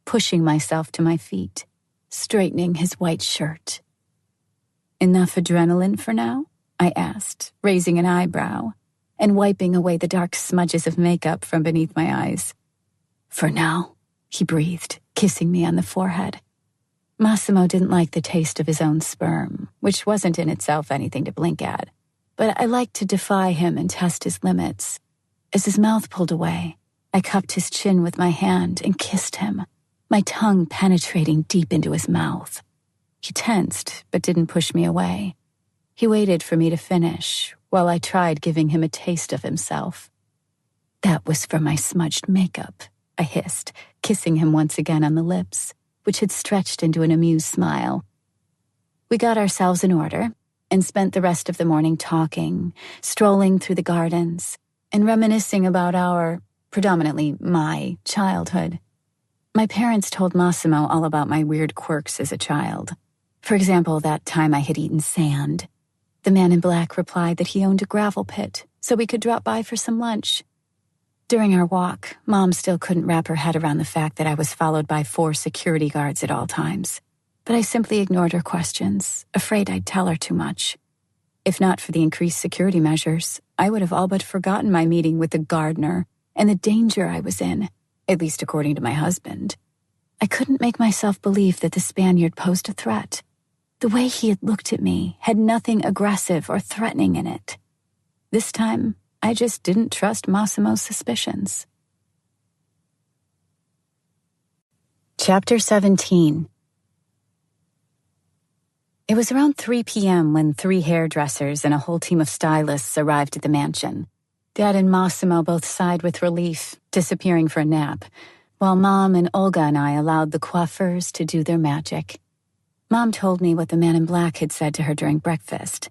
pushing myself to my feet, straightening his white shirt. "Enough adrenaline for now?" I asked, raising an eyebrow and wiping away the dark smudges of makeup from beneath my eyes. "For now," he breathed, kissing me on the forehead. Massimo didn't like the taste of his own sperm, which wasn't in itself anything to blink at, but I liked to defy him and test his limits. As his mouth pulled away, I cupped his chin with my hand and kissed him, my tongue penetrating deep into his mouth. He tensed, but didn't push me away. He waited for me to finish, while I tried giving him a taste of himself. "That was from my smudged makeup," I hissed, kissing him once again on the lips, which had stretched into an amused smile. We got ourselves in order and spent the rest of the morning talking, strolling through the gardens, and reminiscing about predominantly my childhood. My parents told Massimo all about my weird quirks as a child. For example, that time I had eaten sand. The man in black replied that he owned a gravel pit, so we could drop by for some lunch. During our walk, Mom still couldn't wrap her head around the fact that I was followed by 4 security guards at all times. But I simply ignored her questions, afraid I'd tell her too much. If not for the increased security measures, I would have all but forgotten my meeting with the gardener and the danger I was in, at least according to my husband. I couldn't make myself believe that the Spaniard posed a threat. The way he had looked at me had nothing aggressive or threatening in it. This time, I just didn't trust Massimo's suspicions. Chapter 17. It was around 3 p.m. when 3 hairdressers and a whole team of stylists arrived at the mansion. Dad and Massimo both sighed with relief, disappearing for a nap, while Mom and Olga and I allowed the coiffeurs to do their magic. Mom told me what the man in black had said to her during breakfast.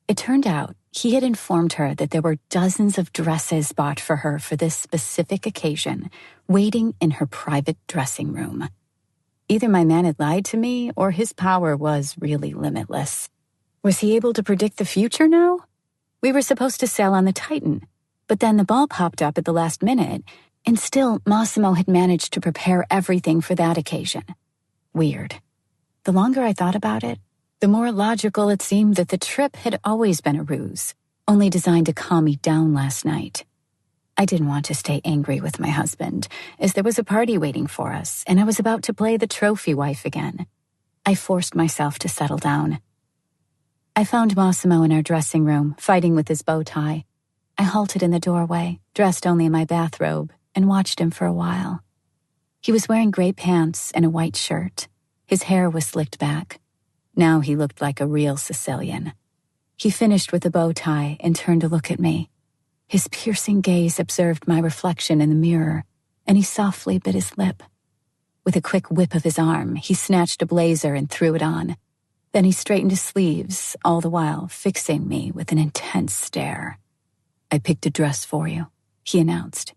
It turned out he had informed her that there were dozens of dresses bought for her for this specific occasion, waiting in her private dressing room. Either my man had lied to me, or his power was really limitless. Was he able to predict the future now? We were supposed to sail on the Titan, but then the ball popped up at the last minute, and still Massimo had managed to prepare everything for that occasion. Weird. The longer I thought about it, the more logical it seemed that the trip had always been a ruse, only designed to calm me down last night. I didn't want to stay angry with my husband, as there was a party waiting for us, and I was about to play the trophy wife again. I forced myself to settle down. I found Massimo in our dressing room, fighting with his bow tie. I halted in the doorway, dressed only in my bathrobe, and watched him for a while. He was wearing gray pants and a white shirt. His hair was slicked back. Now he looked like a real Sicilian. He finished with a bow tie and turned to look at me. His piercing gaze observed my reflection in the mirror, and he softly bit his lip. With a quick whip of his arm, he snatched a blazer and threw it on. Then he straightened his sleeves, all the while fixing me with an intense stare. "I picked a dress for you," he announced.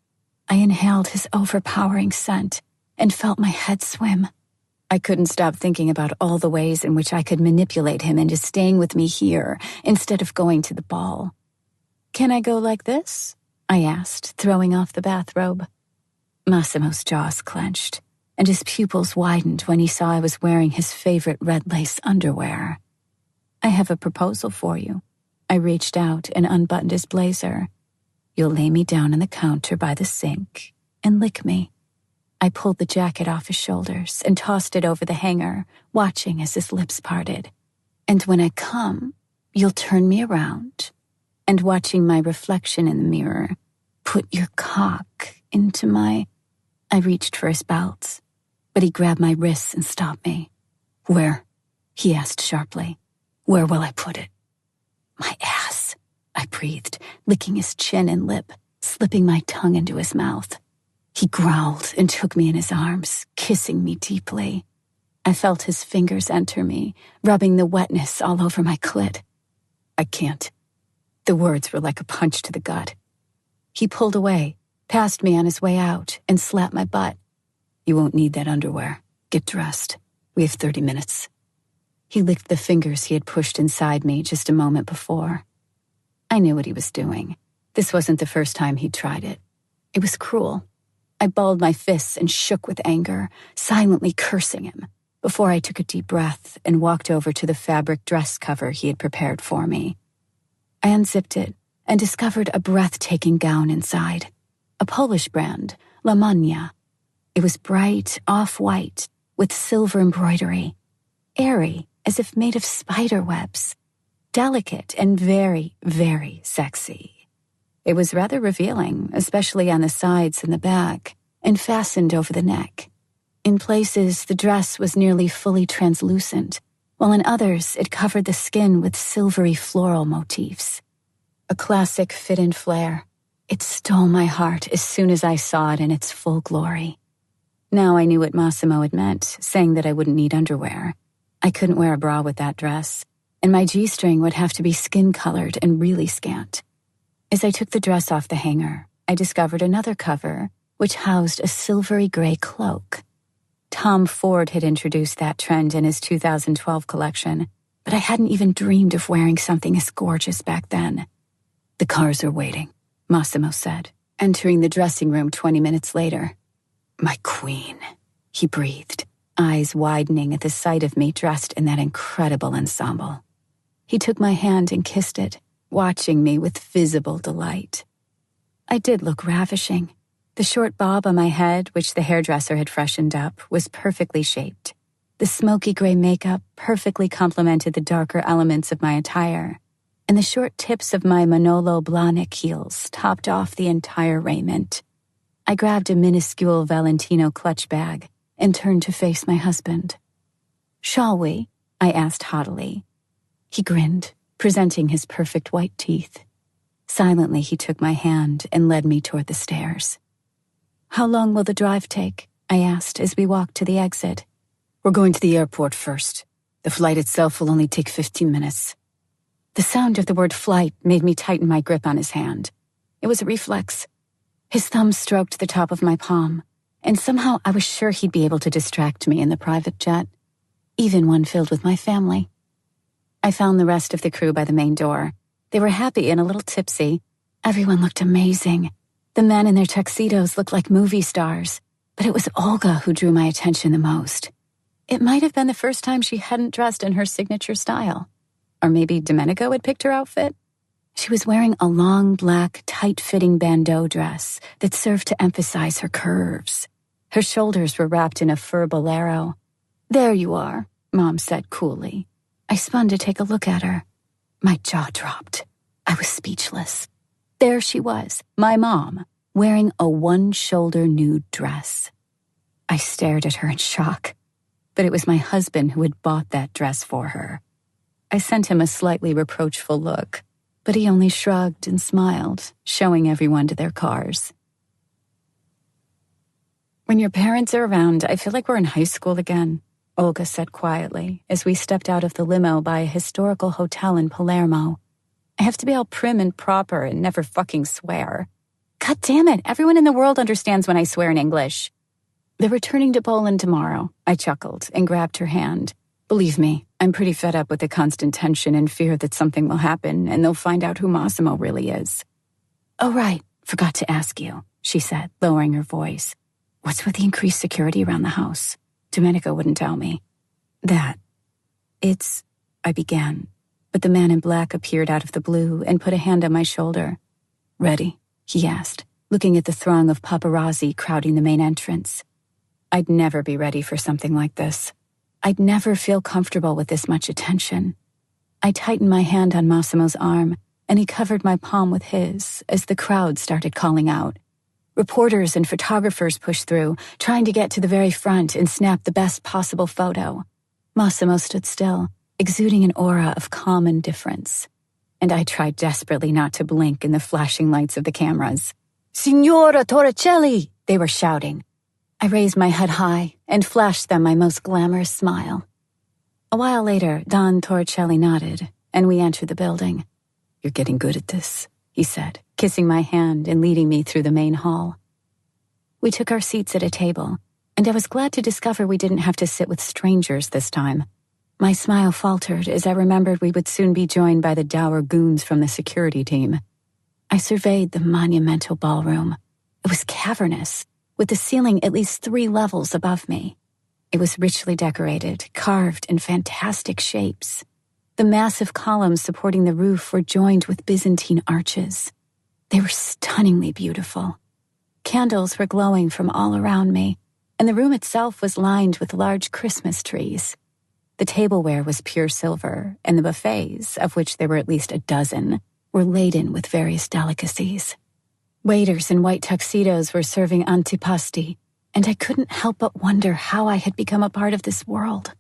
I inhaled his overpowering scent and felt my head swim. I couldn't stop thinking about all the ways in which I could manipulate him into staying with me here instead of going to the ball. "Can I go like this?" I asked, throwing off the bathrobe. Massimo's jaws clenched, and his pupils widened when he saw I was wearing his favorite red lace underwear. "I have a proposal for you." I reached out and unbuttoned his blazer. "You'll lay me down on the counter by the sink and lick me." I pulled the jacket off his shoulders and tossed it over the hanger, watching as his lips parted. "And when I come, you'll turn me around, and watching my reflection in the mirror, put your cock into my—" I reached for his belt, but he grabbed my wrists and stopped me. "Where?" he asked sharply. "Where will I put it?" "My ass," I breathed, licking his chin and lip, slipping my tongue into his mouth. He growled and took me in his arms, kissing me deeply. I felt his fingers enter me, rubbing the wetness all over my clit. "I can't." The words were like a punch to the gut. He pulled away, passed me on his way out, and slapped my butt. "You won't need that underwear. Get dressed. We have 30 minutes. He licked the fingers he had pushed inside me just a moment before. I knew what he was doing. This wasn't the first time he'd tried it. It was cruel. I balled my fists and shook with anger, silently cursing him, before I took a deep breath and walked over to the fabric dress cover he had prepared for me. I unzipped it and discovered a breathtaking gown inside. A Polish brand, La Mania. It was bright, off-white, with silver embroidery. Airy, as if made of spider webs. Delicate and very, very sexy. It was rather revealing, especially on the sides and the back, and fastened over the neck. In places, the dress was nearly fully translucent, while in others it covered the skin with silvery floral motifs. A classic fit-in flare. It stole my heart as soon as I saw it in its full glory. Now I knew what Massimo had meant, saying that I wouldn't need underwear. I couldn't wear a bra with that dress, and my G-string would have to be skin-colored and really scant. As I took the dress off the hanger, I discovered another cover, which housed a silvery gray cloak. Tom Ford had introduced that trend in his 2012 collection, but I hadn't even dreamed of wearing something as gorgeous back then. "The cars are waiting," Massimo said, entering the dressing room 20 minutes later. "My queen," he breathed, eyes widening at the sight of me dressed in that incredible ensemble. He took my hand and kissed it, watching me with visible delight. I did look ravishing. The short bob on my head, which the hairdresser had freshened up, was perfectly shaped. The smoky gray makeup perfectly complemented the darker elements of my attire, and the short tips of my Manolo Blahnik heels topped off the entire raiment. I grabbed a minuscule Valentino clutch bag and turned to face my husband. "Shall we?" I asked haughtily. He grinned, presenting his perfect white teeth. Silently, he took my hand and led me toward the stairs. "How long will the drive take?" I asked as we walked to the exit. "We're going to the airport first. The flight itself will only take 15 minutes. The sound of the word flight made me tighten my grip on his hand. It was a reflex. His thumb stroked the top of my palm, and somehow I was sure he'd be able to distract me in the private jet, even one filled with my family. I found the rest of the crew by the main door. They were happy and a little tipsy. Everyone looked amazing. The men in their tuxedos looked like movie stars, but it was Olga who drew my attention the most. It might have been the first time she hadn't dressed in her signature style. Or maybe Domenico had picked her outfit? She was wearing a long, black, tight-fitting bandeau dress that served to emphasize her curves. Her shoulders were wrapped in a fur bolero. "There you are," Mom said coolly. I spun to take a look at her. My jaw dropped. I was speechless. There she was, my mom, wearing a one-shoulder nude dress. I stared at her in shock, but it was my husband who had bought that dress for her. I sent him a slightly reproachful look, but he only shrugged and smiled, showing everyone to their cars. "When your parents are around, I feel like we're in high school again," Olga said quietly as we stepped out of the limo by a historical hotel in Palermo. "I have to be all prim and proper and never fucking swear." God damn it, everyone in the world understands when I swear in English. They're returning to Poland tomorrow, I chuckled and grabbed her hand. Believe me, I'm pretty fed up with the constant tension and fear that something will happen and they'll find out who Massimo really is. Oh, right, forgot to ask you, she said, lowering her voice. What's with the increased security around the house? Domenico wouldn't tell me. I began, but the man in black appeared out of the blue and put a hand on my shoulder. Ready? He asked, looking at the throng of paparazzi crowding the main entrance. I'd never be ready for something like this. I'd never feel comfortable with this much attention. I tightened my hand on Massimo's arm, and he covered my palm with his as the crowd started calling out. Reporters and photographers pushed through, trying to get to the very front and snap the best possible photo. Massimo stood still, exuding an aura of calm indifference. And I tried desperately not to blink in the flashing lights of the cameras. Signora Torricelli! They were shouting. I raised my head high and flashed them my most glamorous smile. A while later, Don Torricelli nodded, and we entered the building. You're getting good at this, he said, kissing my hand and leading me through the main hall. We took our seats at a table, and I was glad to discover we didn't have to sit with strangers this time. My smile faltered as I remembered we would soon be joined by the dour goons from the security team. I surveyed the monumental ballroom. It was cavernous, with the ceiling at least 3 levels above me. It was richly decorated, carved in fantastic shapes. The massive columns supporting the roof were joined with Byzantine arches. They were stunningly beautiful. Candles were glowing from all around me, and the room itself was lined with large Christmas trees. The tableware was pure silver, and the buffets, of which there were at least a dozen, were laden with various delicacies. Waiters in white tuxedos were serving antipasti, and I couldn't help but wonder how I had become a part of this world.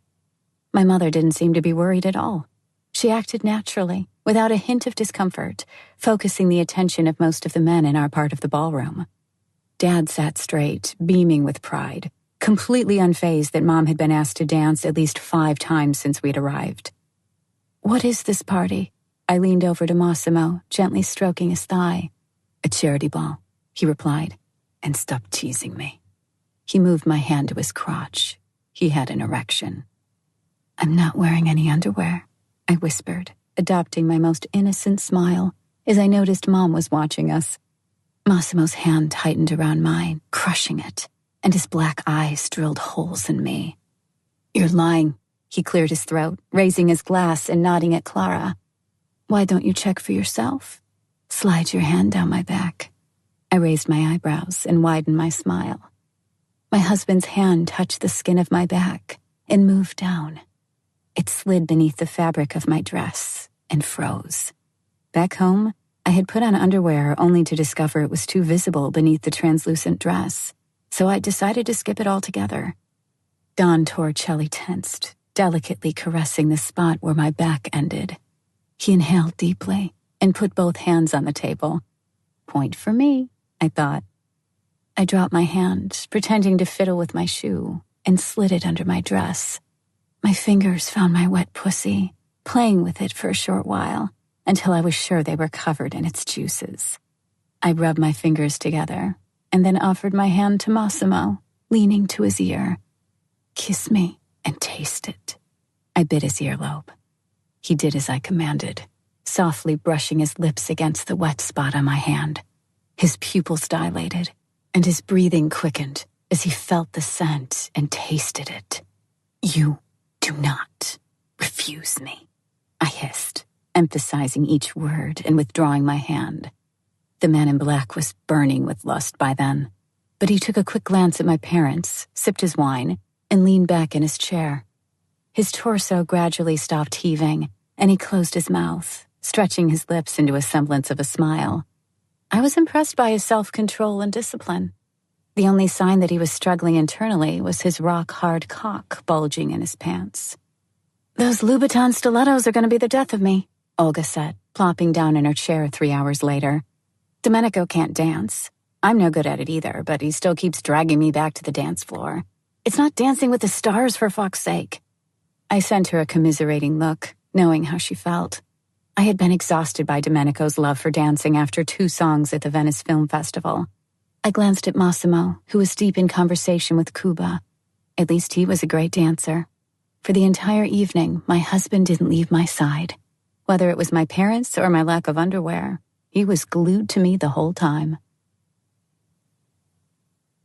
My mother didn't seem to be worried at all. She acted naturally, without a hint of discomfort, focusing the attention of most of the men in our part of the ballroom. Dad sat straight, beaming with pride, completely unfazed that Mom had been asked to dance at least 5 times since we'd arrived. What is this party? I leaned over to Massimo, gently stroking his thigh. A charity ball, he replied, and stop teasing me. He moved my hand to his crotch. He had an erection. I'm not wearing any underwear, I whispered, adopting my most innocent smile as I noticed Mom was watching us. Massimo's hand tightened around mine, crushing it, and his black eyes drilled holes in me. You're lying, he cleared his throat, raising his glass and nodding at Clara. Why don't you check for yourself? Slide your hand down my back. I raised my eyebrows and widened my smile. My husband's hand touched the skin of my back and moved down. It slid beneath the fabric of my dress and froze. Back home, I had put on underwear only to discover it was too visible beneath the translucent dress, so I decided to skip it altogether. Don Torricelli tensed, delicately caressing the spot where my back ended. He inhaled deeply and put both hands on the table. Point for me, I thought. I dropped my hand, pretending to fiddle with my shoe, and slid it under my dress. My fingers found my wet pussy, playing with it for a short while, until I was sure they were covered in its juices. I rubbed my fingers together, and then offered my hand to Massimo, leaning to his ear. Kiss me and taste it. I bit his earlobe. He did as I commanded, softly brushing his lips against the wet spot on my hand. His pupils dilated, and his breathing quickened as he felt the scent and tasted it. You do not refuse me, I hissed, emphasizing each word and withdrawing my hand. The man in black was burning with lust by then, but he took a quick glance at my parents, sipped his wine, and leaned back in his chair. His torso gradually stopped heaving, and he closed his mouth, stretching his lips into a semblance of a smile. I was impressed by his self-control and discipline. The only sign that he was struggling internally was his rock-hard cock bulging in his pants. Those Louboutin stilettos are going to be the death of me, Olga said, plopping down in her chair 3 hours later. Domenico can't dance. I'm no good at it either, but he still keeps dragging me back to the dance floor. It's not Dancing with the Stars, for fuck's sake. I sent her a commiserating look, knowing how she felt. I had been exhausted by Domenico's love for dancing after 2 songs at the Venice Film Festival. I glanced at Massimo, who was deep in conversation with Cuba. At least he was a great dancer. For the entire evening, my husband didn't leave my side. Whether it was my parents or my lack of underwear, he was glued to me the whole time.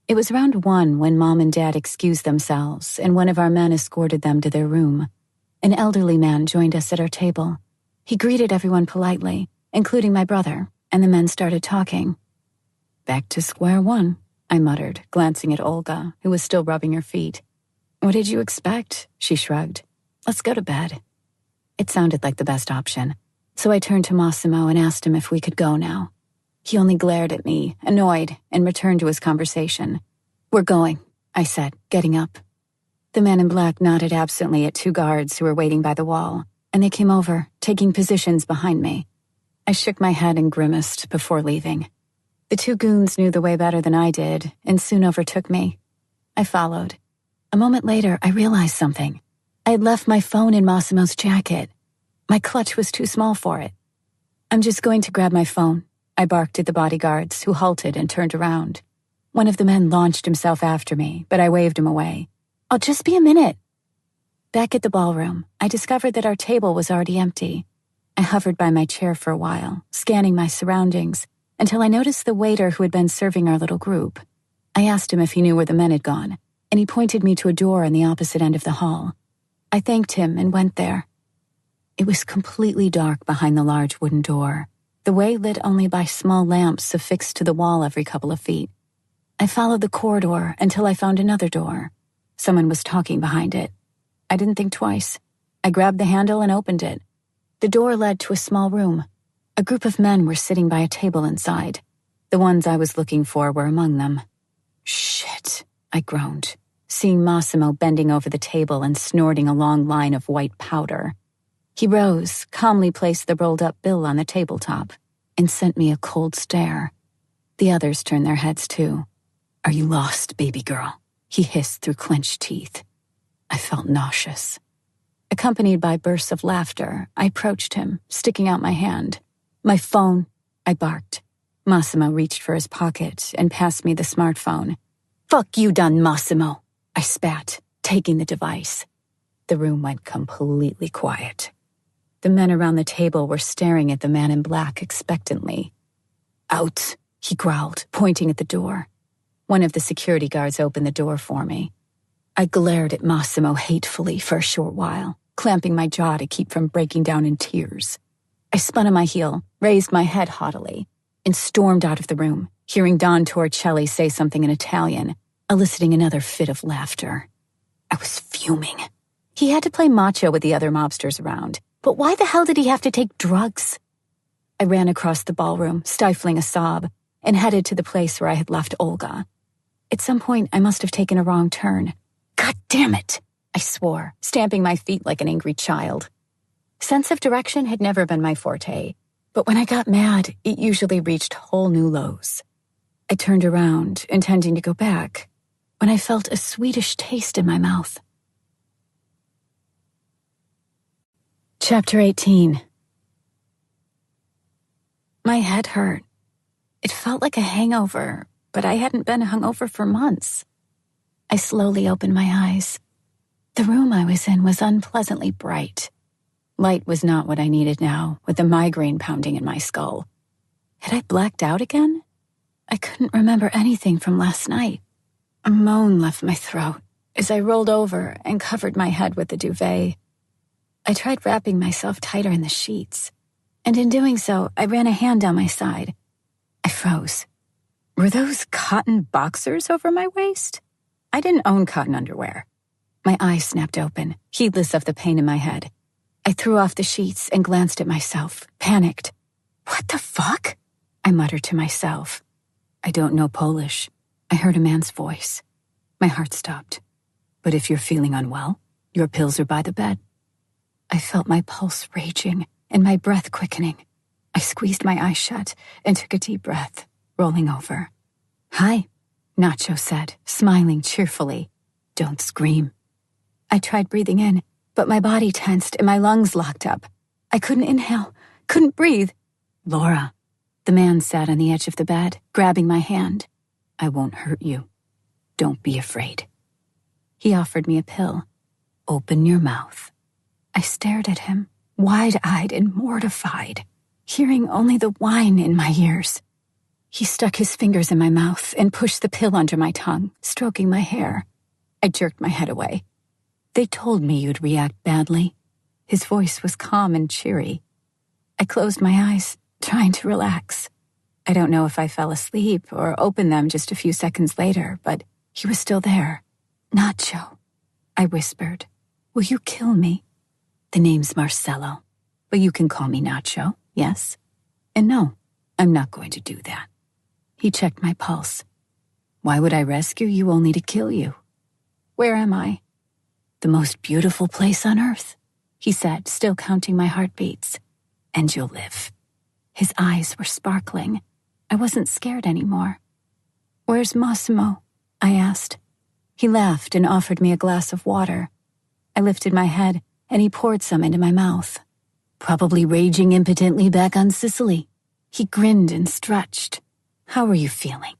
It was around 1 when Mom and Dad excused themselves, and one of our men escorted them to their room. An elderly man joined us at our table. He greeted everyone politely, including my brother, and the men started talking. "Back to square one," I muttered, glancing at Olga, who was still rubbing her feet. "What did you expect?" she shrugged. "Let's go to bed." It sounded like the best option, so I turned to Massimo and asked him if we could go now. He only glared at me, annoyed, and returned to his conversation. "We're going," I said, getting up. The man in black nodded absently at 2 guards who were waiting by the wall, and they came over, taking positions behind me. I shook my head and grimaced before leaving. The 2 goons knew the way better than I did, and soon overtook me. I followed. A moment later, I realized something. I had left my phone in Massimo's jacket. My clutch was too small for it. "I'm just going to grab my phone," I barked at the bodyguards, who halted and turned around. One of the men launched himself after me, but I waved him away. "I'll just be a minute." Back at the ballroom, I discovered that our table was already empty. I hovered by my chair for a while, scanning my surroundings, until I noticed the waiter who had been serving our little group. I asked him if he knew where the men had gone, and he pointed me to a door on the opposite end of the hall. I thanked him and went there. It was completely dark behind the large wooden door, the way lit only by small lamps affixed to the wall every couple of feet. I followed the corridor until I found another door. Someone was talking behind it. I didn't think twice. I grabbed the handle and opened it. The door led to a small room. A group of men were sitting by a table inside. The ones I was looking for were among them. "Shit," I groaned, seeing Massimo bending over the table and snorting a long line of white powder. He rose, calmly placed the rolled-up bill on the tabletop, and sent me a cold stare. The others turned their heads too. "Are you lost, baby girl?" he hissed through clenched teeth. I felt nauseous. Accompanied by bursts of laughter, I approached him, sticking out my hand. "My phone," I barked. Massimo reached for his pocket and passed me the smartphone. "Fuck you done, Massimo," I spat, taking the device. The room went completely quiet. The men around the table were staring at the man in black expectantly. "Out," he growled, pointing at the door. One of the security guards opened the door for me. I glared at Massimo hatefully for a short while, clamping my jaw to keep from breaking down in tears. I spun on my heel, raised my head haughtily, and stormed out of the room, hearing Don Torricelli say something in Italian, eliciting another fit of laughter. I was fuming. He had to play macho with the other mobsters around, but why the hell did he have to take drugs? I ran across the ballroom, stifling a sob, and headed to the place where I had left Olga. At some point, I must have taken a wrong turn. "God damn it!" I swore, stamping my feet like an angry child. Sense of direction had never been my forte, but when I got mad, it usually reached whole new lows. I turned around, intending to go back, when I felt a sweetish taste in my mouth. Chapter 18. My head hurt. It felt like a hangover, but I hadn't been hungover for months. I slowly opened my eyes. The room I was in was unpleasantly bright. Light was not what I needed now, with the migraine pounding in my skull. Had I blacked out again? I couldn't remember anything from last night. A moan left my throat as I rolled over and covered my head with the duvet. I tried wrapping myself tighter in the sheets, and in doing so, I ran a hand down my side. I froze. Were those cotton boxers over my waist? I didn't own cotton underwear. My eyes snapped open, heedless of the pain in my head. I threw off the sheets and glanced at myself, panicked. "What the fuck?" I muttered to myself. "I don't know Polish." I heard a man's voice. My heart stopped. "But if you're feeling unwell, your pills are by the bed." I felt my pulse raging and my breath quickening. I squeezed my eyes shut and took a deep breath, rolling over. "Hi," Nacho said, smiling cheerfully. "Don't scream." I tried breathing in, but my body tensed and my lungs locked up. I couldn't inhale, couldn't breathe. Laura. The man sat on the edge of the bed, grabbing my hand. I won't hurt you. Don't be afraid. He offered me a pill. Open your mouth. I stared at him, wide-eyed and mortified, hearing only the whine in my ears. He stuck his fingers in my mouth and pushed the pill under my tongue, stroking my hair. I jerked my head away. They told me you'd react badly. His voice was calm and cheery. I closed my eyes, trying to relax. I don't know if I fell asleep or opened them just a few seconds later, but he was still there. Nacho, I whispered. Will you kill me? The name's Marcelo, but you can call me Nacho, yes? And no, I'm not going to do that. He checked my pulse. Why would I rescue you only to kill you? Where am I? The most beautiful place on earth, he said, still counting my heartbeats. And you'll live. His eyes were sparkling. I wasn't scared anymore. Where's Massimo? I asked. He laughed and offered me a glass of water. I lifted my head, and he poured some into my mouth. Probably raging impotently back on Sicily. He grinned and stretched. How are you feeling?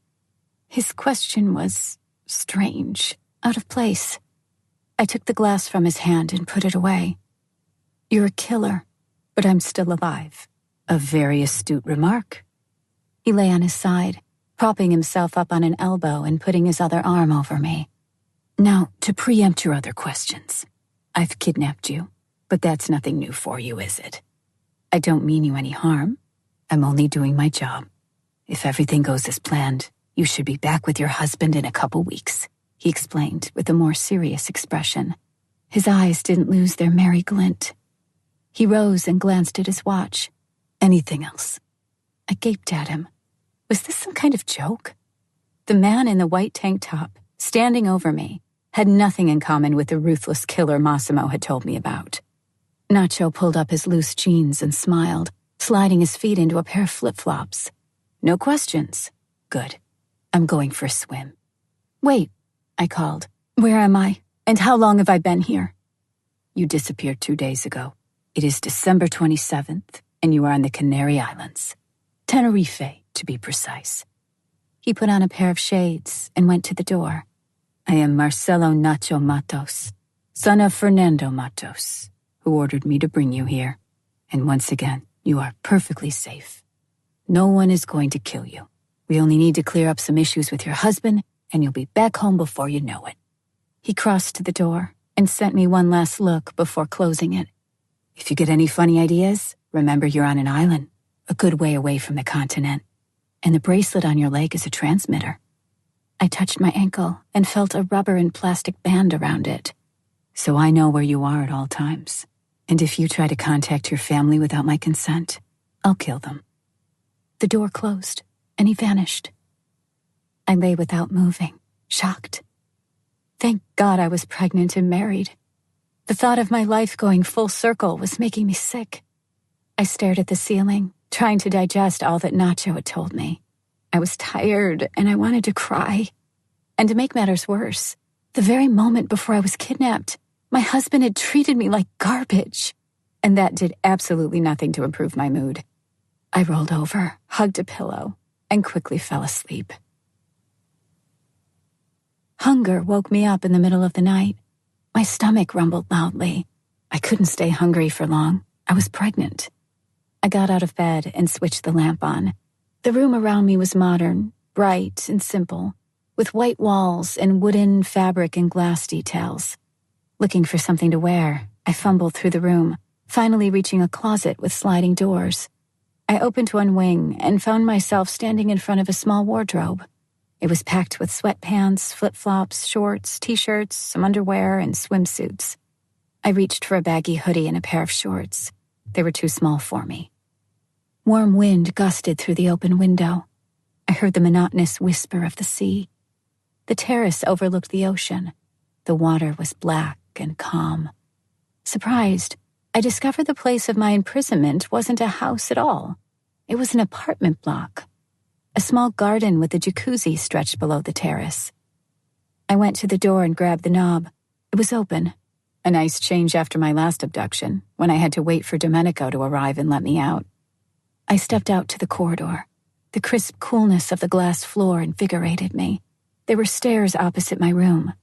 His question was strange, out of place. I took the glass from his hand and put it away. You're a killer, but I'm still alive. A very astute remark. He lay on his side, propping himself up on an elbow and putting his other arm over me. Now, to preempt your other questions. I've kidnapped you, but that's nothing new for you, is it? I don't mean you any harm. I'm only doing my job. If everything goes as planned, you should be back with your husband in a couple weeks, he explained with a more serious expression. His eyes didn't lose their merry glint. He rose and glanced at his watch. Anything else? I gaped at him. Was this some kind of joke? The man in the white tank top, standing over me, had nothing in common with the ruthless killer Massimo had told me about. Nacho pulled up his loose jeans and smiled, sliding his feet into a pair of flip-flops. No questions. Good. I'm going for a swim. Wait, I called. Where am I? And how long have I been here? You disappeared 2 days ago. It is December 27th, and you are on the Canary Islands. Tenerife, to be precise. He put on a pair of shades and went to the door. I am Marcelo Nacho Matos, son of Fernando Matos, who ordered me to bring you here. And once again, you are perfectly safe. No one is going to kill you. We only need to clear up some issues with your husband, and you'll be back home before you know it. He crossed to the door and sent me one last look before closing it. If you get any funny ideas, remember you're on an island, a good way away from the continent, and the bracelet on your leg is a transmitter. I touched my ankle and felt a rubber and plastic band around it. So I know where you are at all times. And if you try to contact your family without my consent, I'll kill them. The door closed, and he vanished. I lay without moving, shocked. Thank God I was pregnant and married. The thought of my life going full circle was making me sick. I stared at the ceiling, trying to digest all that Nacho had told me. I was tired, and I wanted to cry. And to make matters worse, the very moment before I was kidnapped, my husband had treated me like garbage. And that did absolutely nothing to improve my mood. I rolled over, hugged a pillow, and quickly fell asleep. Hunger woke me up in the middle of the night. My stomach rumbled loudly. I couldn't stay hungry for long. I was pregnant. I got out of bed and switched the lamp on. The room around me was modern, bright, and simple, with white walls and wooden, fabric, and glass details. Looking for something to wear, I fumbled through the room, finally reaching a closet with sliding doors. I opened one wing and found myself standing in front of a small wardrobe. It was packed with sweatpants, flip-flops, shorts, t-shirts, some underwear, and swimsuits. I reached for a baggy hoodie and a pair of shorts. They were too small for me. Warm wind gusted through the open window. I heard the monotonous whisper of the sea. The terrace overlooked the ocean. The water was black and calm. Surprised, I discovered the place of my imprisonment wasn't a house at all. It was an apartment block. A small garden with a jacuzzi stretched below the terrace. I went to the door and grabbed the knob. It was open. A nice change after my last abduction, when I had to wait for Domenico to arrive and let me out. I stepped out to the corridor. The crisp coolness of the glass floor invigorated me. There were stairs opposite my room.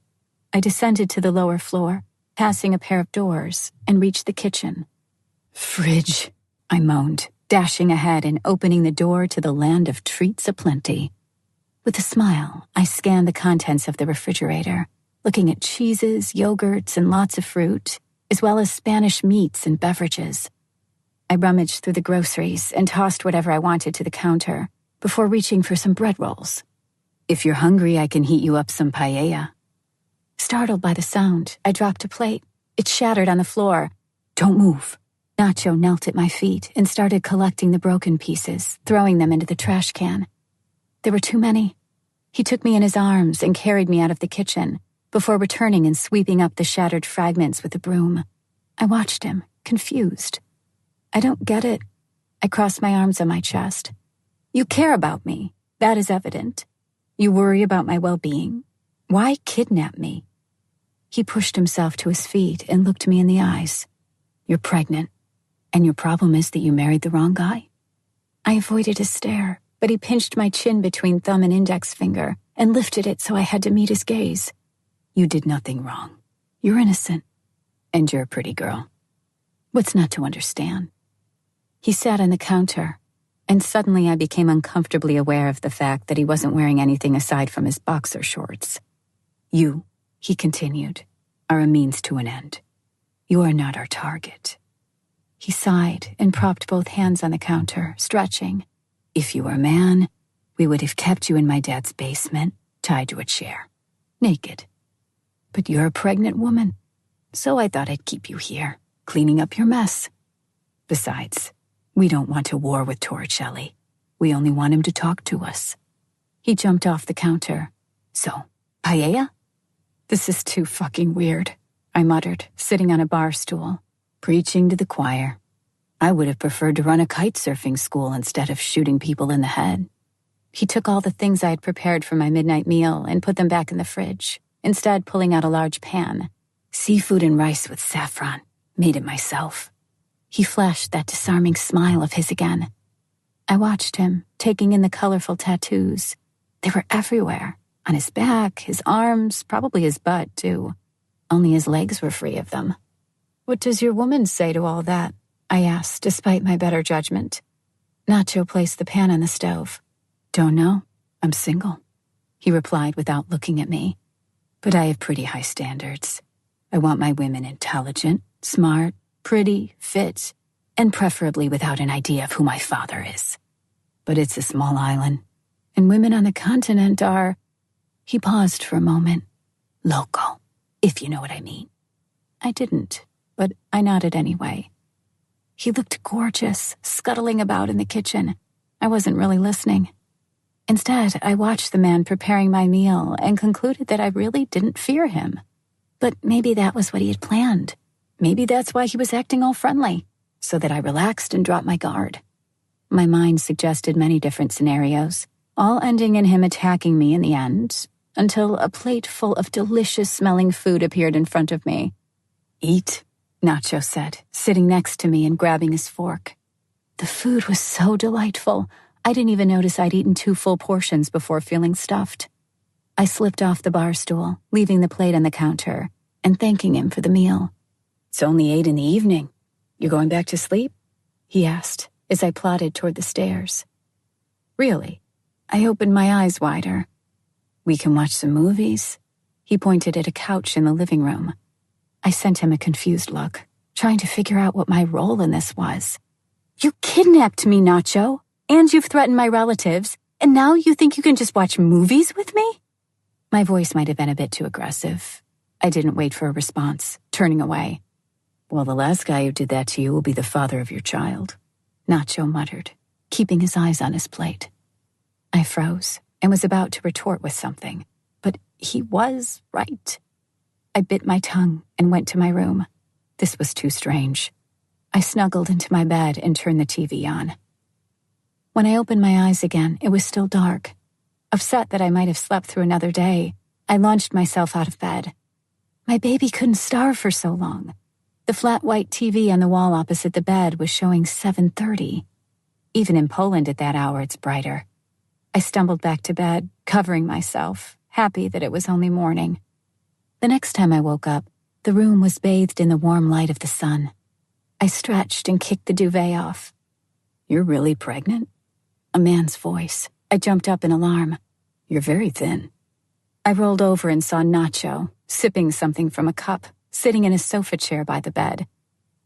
I descended to the lower floor, passing a pair of doors, and reached the kitchen. Fridge, I moaned, dashing ahead and opening the door to the land of treats aplenty. With a smile, I scanned the contents of the refrigerator, looking at cheeses, yogurts, and lots of fruit, as well as Spanish meats and beverages. I rummaged through the groceries and tossed whatever I wanted to the counter before reaching for some bread rolls. If you're hungry, I can heat you up some paella. Startled by the sound, I dropped a plate. It shattered on the floor. Don't move. Nacho knelt at my feet and started collecting the broken pieces, throwing them into the trash can. There were too many. He took me in his arms and carried me out of the kitchen before returning and sweeping up the shattered fragments with a broom. I watched him, confused. I don't get it. I crossed my arms on my chest. You care about me. That is evident. You worry about my well-being. Why kidnap me? He pushed himself to his feet and looked me in the eyes. You're pregnant, and your problem is that you married the wrong guy? I avoided his stare, but he pinched my chin between thumb and index finger and lifted it so I had to meet his gaze. You did nothing wrong. You're innocent, and you're a pretty girl. What's not to understand? He sat on the counter, and suddenly I became uncomfortably aware of the fact that he wasn't wearing anything aside from his boxer shorts. You, he continued, are a means to an end. You are not our target. He sighed and propped both hands on the counter, stretching. If you were a man, we would have kept you in my dad's basement, tied to a chair, naked. But you're a pregnant woman, so I thought I'd keep you here, cleaning up your mess. Besides, we don't want a war with Torricelli. We only want him to talk to us. He jumped off the counter. So, paella? This is too fucking weird, I muttered, sitting on a bar stool, preaching to the choir. I would have preferred to run a kite surfing school instead of shooting people in the head. He took all the things I had prepared for my midnight meal and put them back in the fridge, instead pulling out a large pan. Seafood and rice with saffron. Made it myself. He flashed that disarming smile of his again. I watched him, taking in the colorful tattoos. They were everywhere. On his back, his arms, probably his butt, too. Only his legs were free of them. What does your woman say to all that? I asked, despite my better judgment. Nacho placed the pan on the stove. Don't know. I'm single, he replied without looking at me. But I have pretty high standards. I want my women intelligent, smart, pretty, fit, and preferably without an idea of who my father is. But it's a small island, and women on the continent are... He paused for a moment. Local, if you know what I mean. I didn't, but I nodded anyway. He looked gorgeous, scuttling about in the kitchen. I wasn't really listening. Instead, I watched the man preparing my meal and concluded that I really didn't fear him. But maybe that was what he had planned. Maybe that's why he was acting all friendly, so that I relaxed and dropped my guard. My mind suggested many different scenarios, all ending in him attacking me in the end, until a plate full of delicious-smelling food appeared in front of me. Eat, Nacho said, sitting next to me and grabbing his fork. The food was so delightful, I didn't even notice I'd eaten 2 full portions before feeling stuffed. I slipped off the bar stool, leaving the plate on the counter, and thanking him for the meal. It's only 8 in the evening. You going back to sleep? He asked, as I plodded toward the stairs. Really? I opened my eyes wider. We can watch some movies. He pointed at a couch in the living room. I sent him a confused look, trying to figure out what my role in this was. You kidnapped me, Nacho, and you've threatened my relatives, and now you think you can just watch movies with me? My voice might have been a bit too aggressive. I didn't wait for a response, turning away. Well, the last guy who did that to you will be the father of your child, Nacho muttered, keeping his eyes on his plate. I froze and was about to retort with something, but he was right. I bit my tongue and went to my room. This was too strange. I snuggled into my bed and turned the TV on. When I opened my eyes again, it was still dark. Upset that I might have slept through another day, I launched myself out of bed. My baby couldn't starve for so long. The flat white TV on the wall opposite the bed was showing 7:30. Even in Poland at that hour, it's brighter. I stumbled back to bed, covering myself, happy that it was only morning. The next time I woke up, the room was bathed in the warm light of the sun. I stretched and kicked the duvet off. "You're really pregnant?" A man's voice. I jumped up in alarm. "You're very thin." I rolled over and saw Nacho, sipping something from a cup, sitting in a sofa chair by the bed.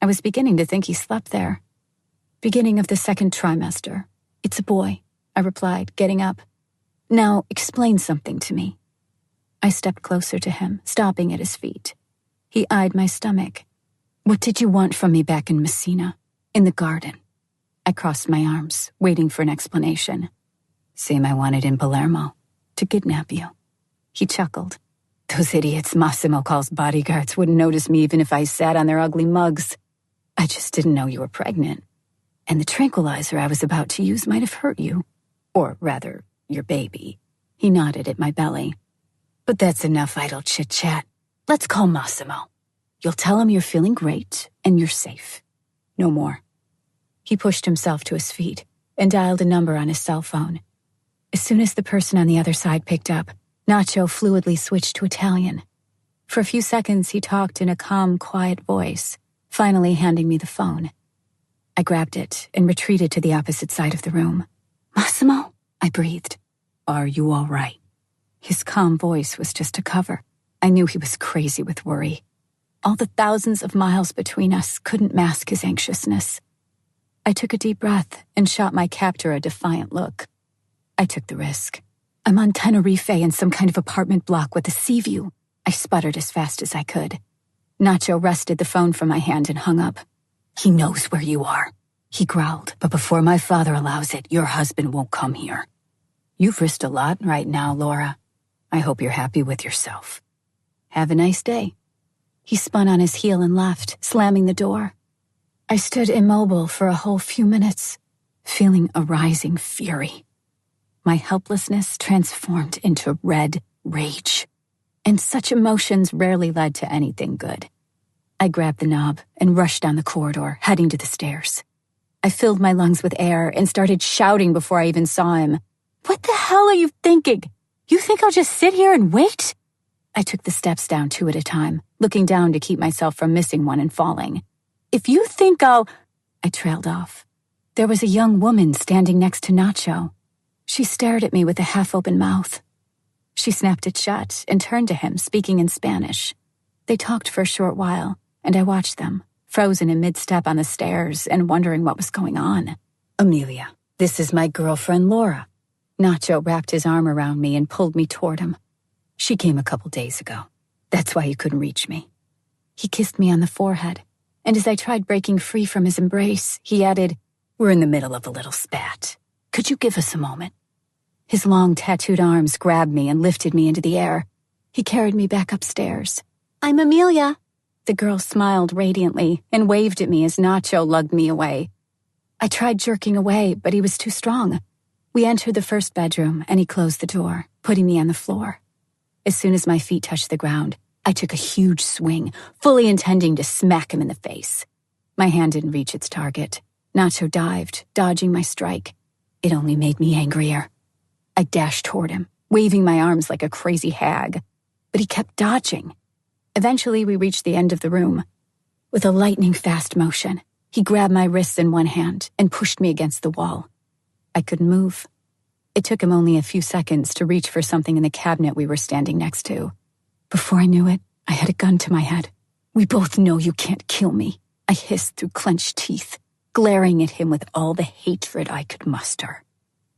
I was beginning to think he slept there. "Beginning of the second trimester. It's a boy," I replied, getting up. "Now, explain something to me." I stepped closer to him, stopping at his feet. He eyed my stomach. "What did you want from me back in Messina? In the garden?" I crossed my arms, waiting for an explanation. "Same I wanted in Palermo. To kidnap you." He chuckled. "Those idiots Massimo calls bodyguards wouldn't notice me even if I sat on their ugly mugs. I just didn't know you were pregnant. And the tranquilizer I was about to use might have hurt you. Or rather, your baby." He nodded at my belly. "But that's enough idle chit-chat. Let's call Massimo. You'll tell him you're feeling great and you're safe. No more." He pushed himself to his feet and dialed a number on his cell phone. As soon as the person on the other side picked up, Nacho fluidly switched to Italian. For a few seconds, he talked in a calm, quiet voice, finally handing me the phone. I grabbed it and retreated to the opposite side of the room. "Massimo?" I breathed. "Are you all right?" His calm voice was just a cover. I knew he was crazy with worry. All the thousands of miles between us couldn't mask his anxiousness. I took a deep breath and shot my captor a defiant look. I took the risk. "I'm on Tenerife in some kind of apartment block with a sea view," I sputtered as fast as I could. Nacho wrested the phone from my hand and hung up. "He knows where you are," he growled, "but before my father allows it, your husband won't come here. You've risked a lot right now, Laura. I hope you're happy with yourself. Have a nice day." He spun on his heel and left, slamming the door. I stood immobile for a whole few minutes, feeling a rising fury. My helplessness transformed into red rage, and such emotions rarely led to anything good. I grabbed the knob and rushed down the corridor, heading to the stairs. I filled my lungs with air and started shouting before I even saw him. "What the hell are you thinking? You think I'll just sit here and wait?" I took the steps down 2 at a time, looking down to keep myself from missing one and falling. "If you think I'll—" I trailed off. There was a young woman standing next to Nacho. She stared at me with a half-open mouth. She snapped it shut and turned to him, speaking in Spanish. They talked for a short while, and I watched them, frozen in mid-step on the stairs and wondering what was going on. "Amelia, this is my girlfriend Laura." Nacho wrapped his arm around me and pulled me toward him. "She came a couple days ago. That's why you couldn't reach me." He kissed me on the forehead, and as I tried breaking free from his embrace, he added, "We're in the middle of a little spat. Could you give us a moment?" His long tattooed arms grabbed me and lifted me into the air. He carried me back upstairs. "I'm Amelia." The girl smiled radiantly and waved at me as Nacho lugged me away. I tried jerking away, but he was too strong. We entered the first bedroom, and he closed the door, putting me on the floor. As soon as my feet touched the ground, I took a huge swing, fully intending to smack him in the face. My hand didn't reach its target. Nacho dived, dodging my strike. It only made me angrier. I dashed toward him, waving my arms like a crazy hag, but he kept dodging. Eventually, we reached the end of the room. With a lightning-fast motion, he grabbed my wrists in one hand and pushed me against the wall. I couldn't move. It took him only a few seconds to reach for something in the cabinet we were standing next to. Before I knew it, I had a gun to my head. "We both know you can't kill me," I hissed through clenched teeth, glaring at him with all the hatred I could muster.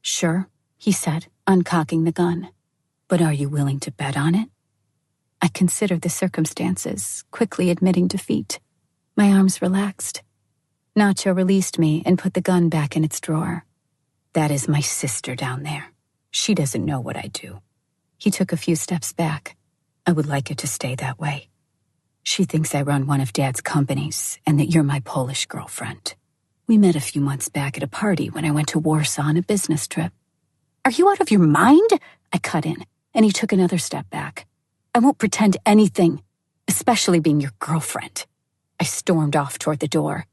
"Sure," he said, uncocking the gun. "But are you willing to bet on it?" I considered the circumstances, quickly admitting defeat. My arms relaxed. Nacho released me and put the gun back in its drawer. "That is my sister down there. She doesn't know what I do." He took a few steps back. "I would like it to stay that way. She thinks I run one of Dad's companies and that you're my Polish girlfriend. We met a few months back at a party when I went to Warsaw on a business trip." "Are you out of your mind?" I cut in, and he took another step back. "I won't pretend anything, especially being your girlfriend." I stormed off toward the door.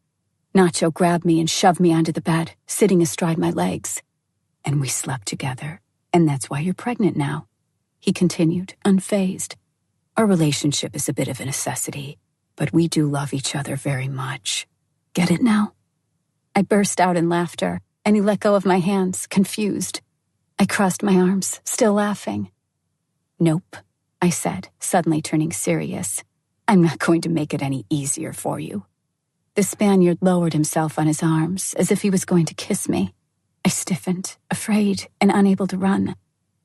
Nacho grabbed me and shoved me onto the bed, sitting astride my legs. And we slept together, and that's why you're pregnant now, he continued, unfazed. Our relationship is a bit of a necessity, but we do love each other very much. Get it now? I burst out in laughter, and he let go of my hands, confused. I crossed my arms, still laughing. Nope, I said, suddenly turning serious. I'm not going to make it any easier for you. The Spaniard lowered himself on his arms, as if he was going to kiss me. I stiffened, afraid and unable to run.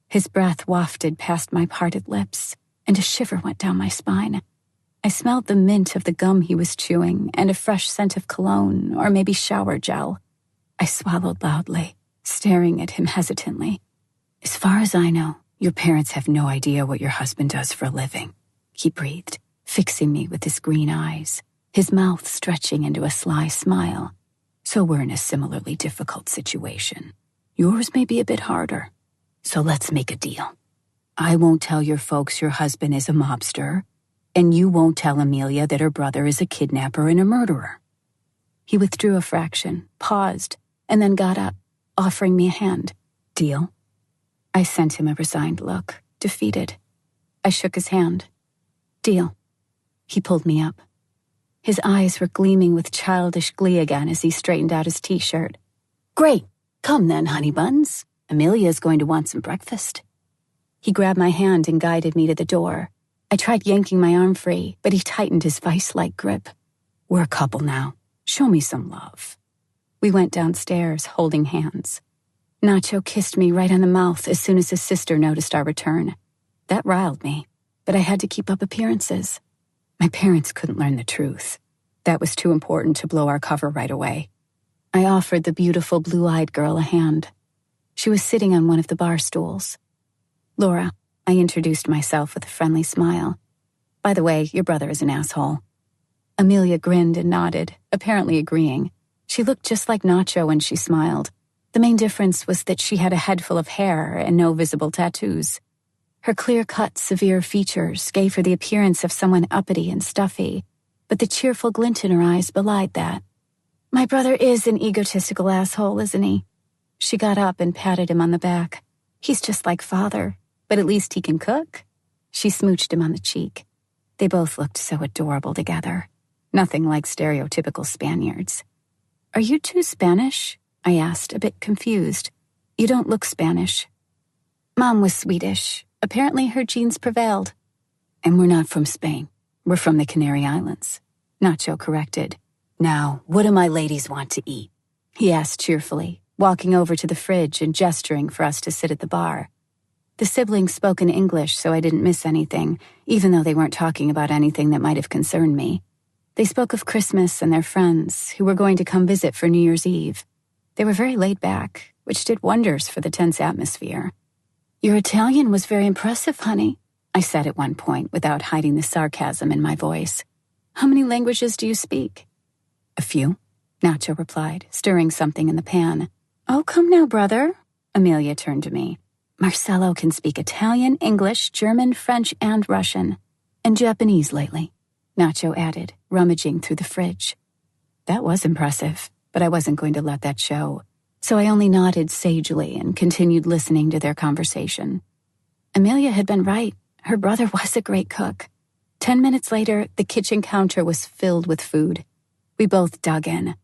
His breath wafted past my parted lips, and a shiver went down my spine. I smelled the mint of the gum he was chewing and a fresh scent of cologne or maybe shower gel. I swallowed loudly, staring at him hesitantly. As far as I know, your parents have no idea what your husband does for a living, he breathed, fixing me with his green eyes, his mouth stretching into a sly smile. So we're in a similarly difficult situation. Yours may be a bit harder. So let's make a deal. I won't tell your folks your husband is a mobster, and you won't tell Amelia that her brother is a kidnapper and a murderer. He withdrew a fraction, paused, and then got up, offering me a hand. Deal? I sent him a resigned look, defeated. I shook his hand. Deal. He pulled me up. His eyes were gleaming with childish glee again as he straightened out his t-shirt. Great. Come then, honey buns. Amelia's going to want some breakfast. He grabbed my hand and guided me to the door. I tried yanking my arm free, but he tightened his vice-like grip. We're a couple now. Show me some love. We went downstairs, holding hands. Nacho kissed me right on the mouth as soon as his sister noticed our return. That riled me, but I had to keep up appearances. My parents couldn't learn the truth. That was too important to blow our cover right away. I offered the beautiful blue-eyed girl a hand. She was sitting on one of the bar stools. Laura, I introduced myself with a friendly smile. By the way, your brother is an asshole. Amelia grinned and nodded, apparently agreeing. She looked just like Nacho when she smiled. The main difference was that she had a head full of hair and no visible tattoos. Her clear-cut, severe features gave her the appearance of someone uppity and stuffy, but the cheerful glint in her eyes belied that. My brother is an egotistical asshole, isn't he? She got up and patted him on the back. He's just like father, but at least he can cook. She smooched him on the cheek. They both looked so adorable together. Nothing like stereotypical Spaniards. Are you two Spanish? I asked, a bit confused. You don't look Spanish. Mom was Swedish. Apparently her genes prevailed. And we're not from Spain. We're from the Canary Islands. Nacho corrected. Now, what do my ladies want to eat? He asked cheerfully, walking over to the fridge and gesturing for us to sit at the bar. The siblings spoke in English, so I didn't miss anything, even though they weren't talking about anything that might have concerned me. They spoke of Christmas and their friends, who were going to come visit for New Year's Eve. They were very laid back, which did wonders for the tense atmosphere. Your Italian was very impressive, honey, I said at one point without hiding the sarcasm in my voice. How many languages do you speak? A few, Nacho replied, stirring something in the pan. Oh, come now, brother. Amelia turned to me. Marcello can speak Italian, English, German, French, and Russian. And Japanese lately, Nacho added, rummaging through the fridge. That was impressive, but I wasn't going to let that show, so I only nodded sagely and continued listening to their conversation. Amelia had been right. Her brother was a great cook. 10 minutes later, the kitchen counter was filled with food. We both dug in.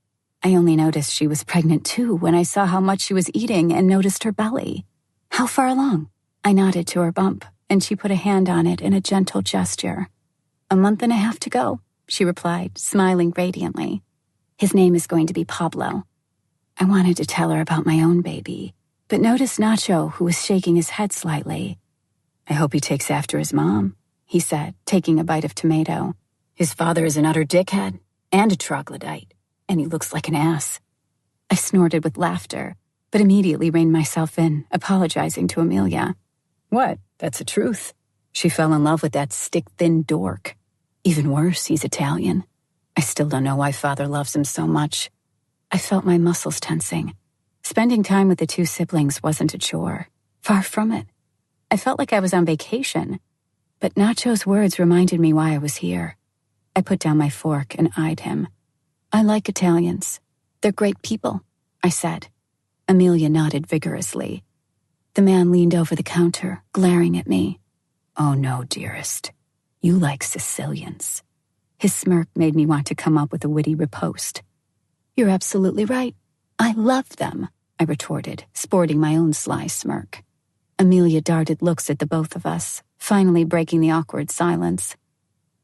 I only noticed she was pregnant too when I saw how much she was eating and noticed her belly. How far along? I nodded to her bump, and she put a hand on it in a gentle gesture. A month and a half to go, she replied, smiling radiantly. His name is going to be Pablo. I wanted to tell her about my own baby, but noticed Nacho, who was shaking his head slightly. I hope he takes after his mom, he said, taking a bite of tomato. His father is an utter dickhead and a troglodyte, and he looks like an ass. I snorted with laughter, but immediately reined myself in, apologizing to Amelia. What? That's the truth. She fell in love with that stick-thin dork. Even worse, he's Italian. I still don't know why father loves him so much. I felt my muscles tensing. Spending time with the two siblings wasn't a chore. Far from it. I felt like I was on vacation. But Nacho's words reminded me why I was here. I put down my fork and eyed him. I like Italians. They're great people, I said. Amelia nodded vigorously. The man leaned over the counter, glaring at me. Oh no, dearest. You like Sicilians. His smirk made me want to come up with a witty riposte. You're absolutely right. I love them, I retorted, sporting my own sly smirk. Amelia darted looks at the both of us, finally breaking the awkward silence.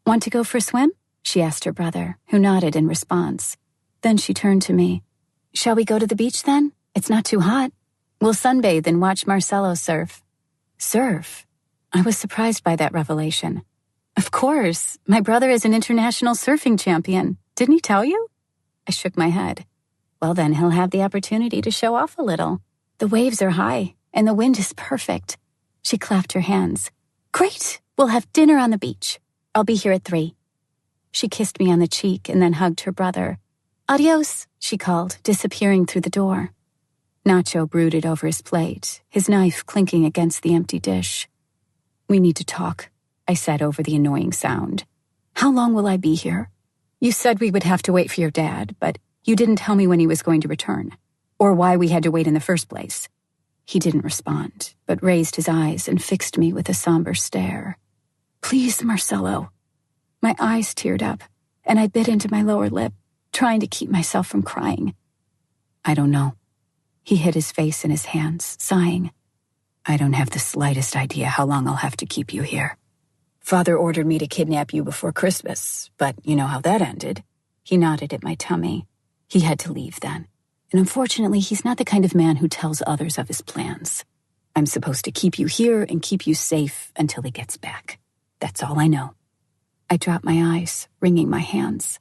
Want to go for a swim? She asked her brother, who nodded in response. Then she turned to me. Shall we go to the beach then? It's not too hot. We'll sunbathe and watch Marcelo surf. Surf? I was surprised by that revelation. Of course, my brother is an international surfing champion. Didn't he tell you? I shook my head. Well, then he'll have the opportunity to show off a little. The waves are high, and the wind is perfect. She clapped her hands. Great! We'll have dinner on the beach. I'll be here at 3. She kissed me on the cheek and then hugged her brother. Adios, she called, disappearing through the door. Nacho brooded over his plate, his knife clinking against the empty dish. We need to talk, I said over the annoying sound. How long will I be here? You said we would have to wait for your dad, but you didn't tell me when he was going to return, or why we had to wait in the first place. He didn't respond, but raised his eyes and fixed me with a somber stare. Please, Marcelo. My eyes teared up, and I bit into my lower lip, trying to keep myself from crying. I don't know. He hid his face in his hands, sighing. I don't have the slightest idea how long I'll have to keep you here. Father ordered me to kidnap you before Christmas, but you know how that ended. He nodded at my tummy. He had to leave then. And unfortunately, he's not the kind of man who tells others of his plans. I'm supposed to keep you here and keep you safe until he gets back. That's all I know. I dropped my eyes, wringing my hands.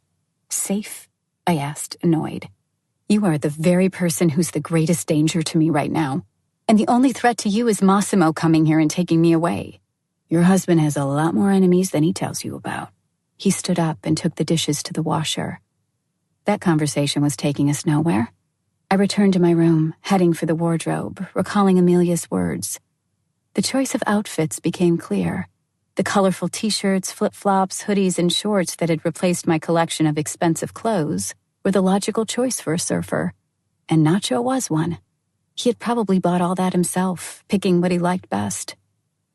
Safe? I asked, annoyed. You are the very person who's the greatest danger to me right now. And the only threat to you is Massimo coming here and taking me away. Your husband has a lot more enemies than he tells you about. He stood up and took the dishes to the washer. That conversation was taking us nowhere. I returned to my room, heading for the wardrobe, recalling Amelia's words. The choice of outfits became clear. The colorful t-shirts, flip-flops, hoodies, and shorts that had replaced my collection of expensive clothes were the logical choice for a surfer. And Nacho was one. He had probably bought all that himself, picking what he liked best.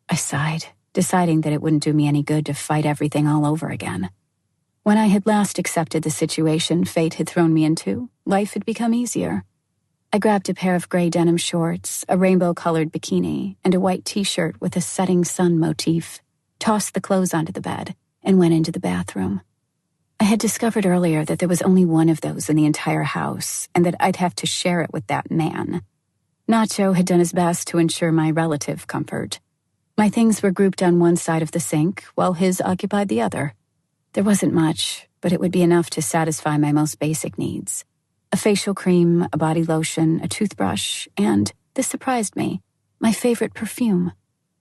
I sighed, deciding that it wouldn't do me any good to fight everything all over again. When I had last accepted the situation fate had thrown me into, life had become easier. I grabbed a pair of gray denim shorts, a rainbow-colored bikini, and a white t-shirt with a setting sun motif, tossed the clothes onto the bed, and went into the bathroom. I had discovered earlier that there was only one of those in the entire house, and that I'd have to share it with that man. Nacho had done his best to ensure my relative comfort. My things were grouped on one side of the sink, while his occupied the other. There wasn't much, but it would be enough to satisfy my most basic needs. A facial cream, a body lotion, a toothbrush, and, this surprised me, my favorite perfume.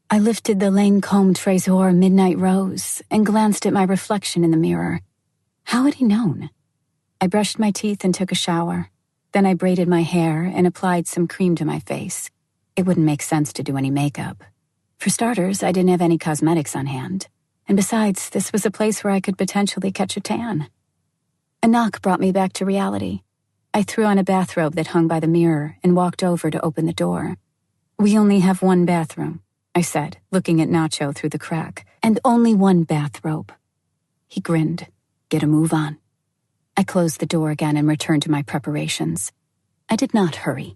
I lifted the Lancôme Trésor Midnight Rose and glanced at my reflection in the mirror. How had he known? I brushed my teeth and took a shower. Then I braided my hair and applied some cream to my face. It wouldn't make sense to do any makeup. For starters, I didn't have any cosmetics on hand. And besides, this was a place where I could potentially catch a tan. A knock brought me back to reality. I threw on a bathrobe that hung by the mirror and walked over to open the door. We only have one bathroom, I said, looking at Nacho through the crack, and only one bathrobe. He grinned. Get a move on. I closed the door again and returned to my preparations. I did not hurry.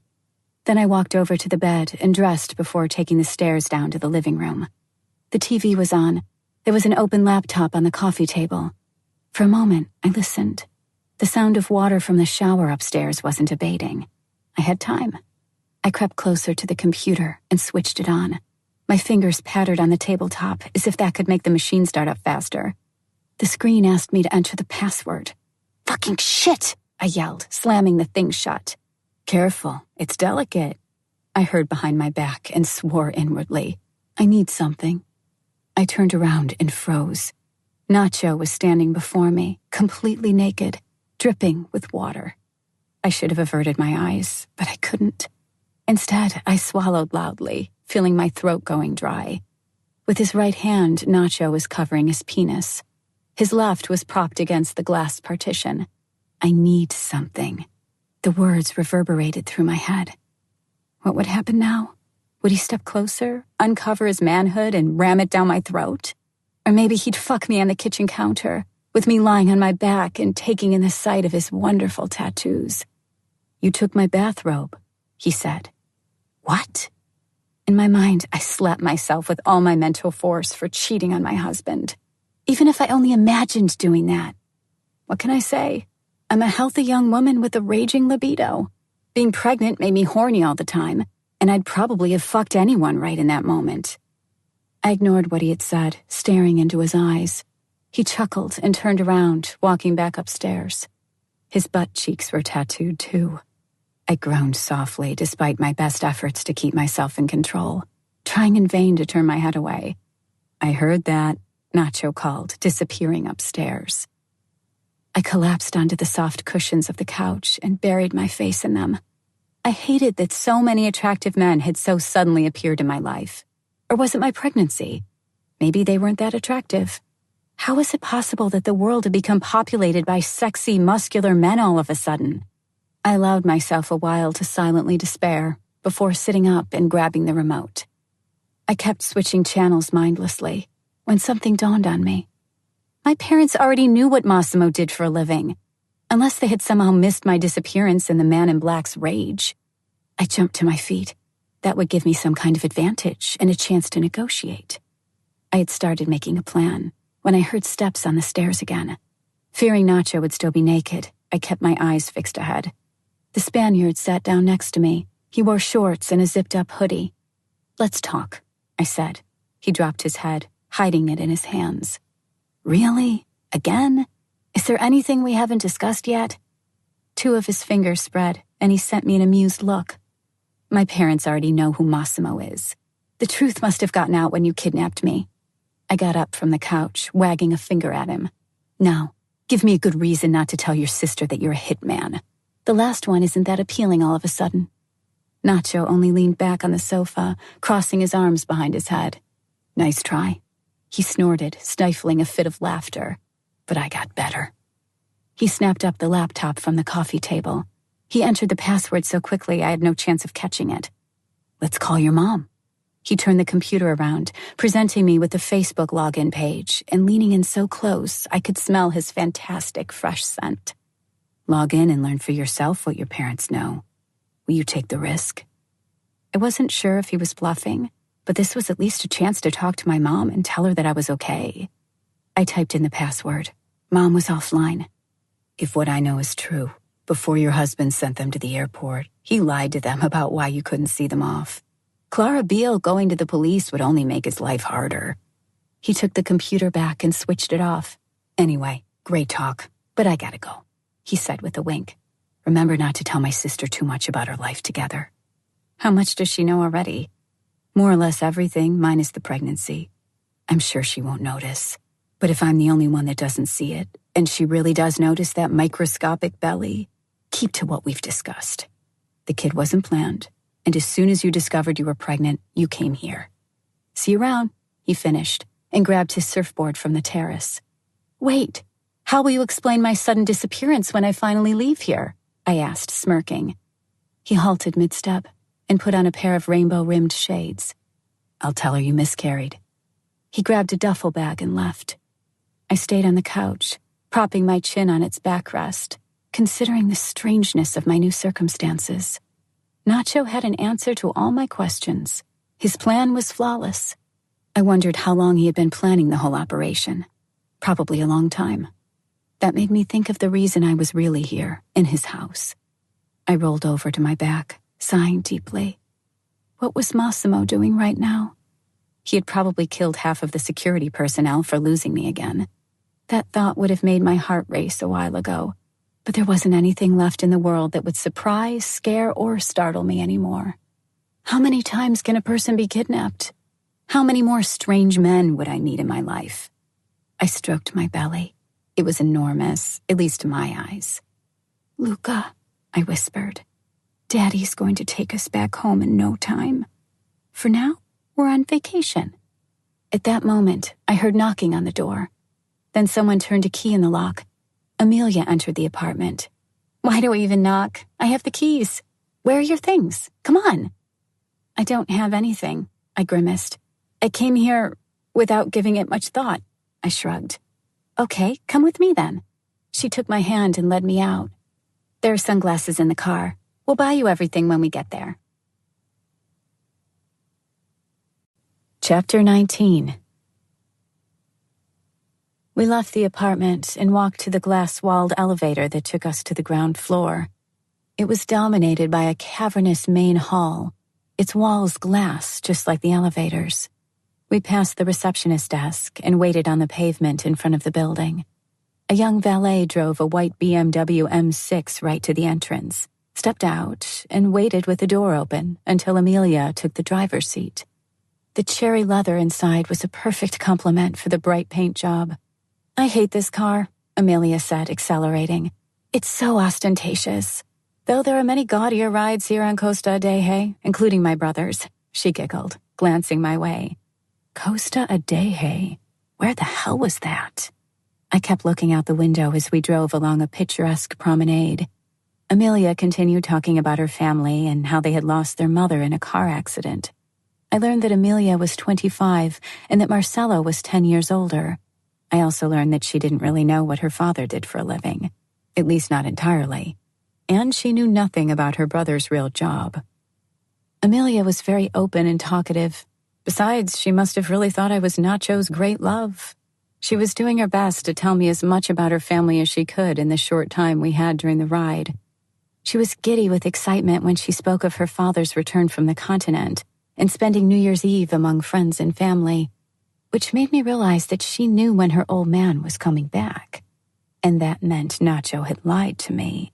Then I walked over to the bed and dressed before taking the stairs down to the living room. The TV was on. There was an open laptop on the coffee table. For a moment, I listened. The sound of water from the shower upstairs wasn't abating. I had time. I crept closer to the computer and switched it on. My fingers pattered on the tabletop as if that could make the machine start up faster. The screen asked me to enter the password. Fucking shit, I yelled, slamming the thing shut. Careful, it's delicate. I heard behind my back and swore inwardly. I need something. I turned around and froze. Nacho was standing before me, completely naked, dripping with water. I should have averted my eyes, but I couldn't. Instead, I swallowed loudly, feeling my throat going dry. With his right hand, Nacho was covering his penis. His left was propped against the glass partition. I need something. The words reverberated through my head. What would happen now? Would he step closer, uncover his manhood, and ram it down my throat? Or maybe he'd fuck me on the kitchen counter, with me lying on my back and taking in the sight of his wonderful tattoos. "You took my bathrobe," he said. What? In my mind, I slapped myself with all my mental force for cheating on my husband. Even if I only imagined doing that. What can I say? I'm a healthy young woman with a raging libido. Being pregnant made me horny all the time, and I'd probably have fucked anyone right in that moment. I ignored what he had said, staring into his eyes. He chuckled and turned around, walking back upstairs. His butt cheeks were tattooed too. I groaned softly despite my best efforts to keep myself in control, trying in vain to turn my head away. "I heard that," Nacho called, disappearing upstairs. I collapsed onto the soft cushions of the couch and buried my face in them. I hated that so many attractive men had so suddenly appeared in my life. Or was it my pregnancy? Maybe they weren't that attractive. How was it possible that the world had become populated by sexy, muscular men all of a sudden? I allowed myself a while to silently despair before sitting up and grabbing the remote. I kept switching channels mindlessly when something dawned on me. My parents already knew what Massimo did for a living, unless they had somehow missed my disappearance in the Man in Black's rage. I jumped to my feet. That would give me some kind of advantage and a chance to negotiate. I had started making a plan when I heard steps on the stairs again. Fearing Nacho would still be naked, I kept my eyes fixed ahead. The Spaniard sat down next to me. He wore shorts and a zipped-up hoodie. "Let's talk," I said. He dropped his head, hiding it in his hands. "Really? Again? Is there anything we haven't discussed yet?" Two of his fingers spread, and he sent me an amused look. "My parents already know who Massimo is. The truth must have gotten out when you kidnapped me." I got up from the couch, wagging a finger at him. "Now, give me a good reason not to tell your sister that you're a hitman. The last one isn't that appealing all of a sudden." Nacho only leaned back on the sofa, crossing his arms behind his head. "Nice try." He snorted, stifling a fit of laughter. But I got better. He snapped up the laptop from the coffee table. He entered the password so quickly I had no chance of catching it. "Let's call your mom." He turned the computer around, presenting me with the Facebook login page, and leaning in so close I could smell his fantastic fresh scent. "Log in and learn for yourself what your parents know. Will you take the risk?" I wasn't sure if he was bluffing, but this was at least a chance to talk to my mom and tell her that I was okay. I typed in the password. Mom was offline. "If what I know is true, before your husband sent them to the airport, he lied to them about why you couldn't see them off. Clara Beale going to the police would only make his life harder." He took the computer back and switched it off. "Anyway, great talk, but I gotta go," he said with a wink. "Remember not to tell my sister too much about our life together." How much does she know already? More or less everything, minus the pregnancy. I'm sure she won't notice. But if I'm the only one that doesn't see it, and she really does notice that microscopic belly, keep to what we've discussed. The kid wasn't planned, and as soon as you discovered you were pregnant, you came here. "See you around," he finished, and grabbed his surfboard from the terrace. "Wait, how will you explain my sudden disappearance when I finally leave here?" I asked, smirking. He halted mid-step and put on a pair of rainbow-rimmed shades. "I'll tell her you miscarried." He grabbed a duffel bag and left. I stayed on the couch, propping my chin on its backrest, considering the strangeness of my new circumstances. Nacho had an answer to all my questions. His plan was flawless. I wondered how long he had been planning the whole operation. Probably a long time. That made me think of the reason I was really here, in his house. I rolled over to my back, sighing deeply. What was Massimo doing right now? He had probably killed half of the security personnel for losing me again. That thought would have made my heart race a while ago, but there wasn't anything left in the world that would surprise, scare, or startle me anymore. How many times can a person be kidnapped? How many more strange men would I meet in my life? I stroked my belly. It was enormous, at least to my eyes. "Luca," I whispered, "Daddy's going to take us back home in no time. For now, we're on vacation." At that moment, I heard knocking on the door. Then someone turned a key in the lock. Amelia entered the apartment. Why do we even knock? I have the keys. Where are your things? Come on. I don't have anything, I grimaced. I came here without giving it much thought, I shrugged. Okay, come with me then. She took my hand and led me out. There are sunglasses in the car. We'll buy you everything when we get there. Chapter 19. We left the apartment and walked to the glass-walled elevator that took us to the ground floor. It was dominated by a cavernous main hall, its walls glass just like the elevators. We passed the receptionist desk and waited on the pavement in front of the building. A young valet drove a white BMW M6 right to the entrance, stepped out, and waited with the door open until Amelia took the driver's seat. The cherry leather inside was a perfect complement for the bright paint job. I hate this car, Amelia said, accelerating. It's so ostentatious. Though there are many gaudier rides here on Costa Adeje, including my brother's, she giggled, glancing my way. Costa Adeje? Where the hell was that? I kept looking out the window as we drove along a picturesque promenade. Amelia continued talking about her family and how they had lost their mother in a car accident. I learned that Amelia was 25 and that Marcelo was 10 years older. I also learned that she didn't really know what her father did for a living, at least not entirely. And she knew nothing about her brother's real job. Amelia was very open and talkative. Besides, she must have really thought I was Nacho's great love. She was doing her best to tell me as much about her family as she could in the short time we had during the ride. She was giddy with excitement when she spoke of her father's return from the continent and spending New Year's Eve among friends and family, which made me realize that she knew when her old man was coming back. And that meant Nacho had lied to me.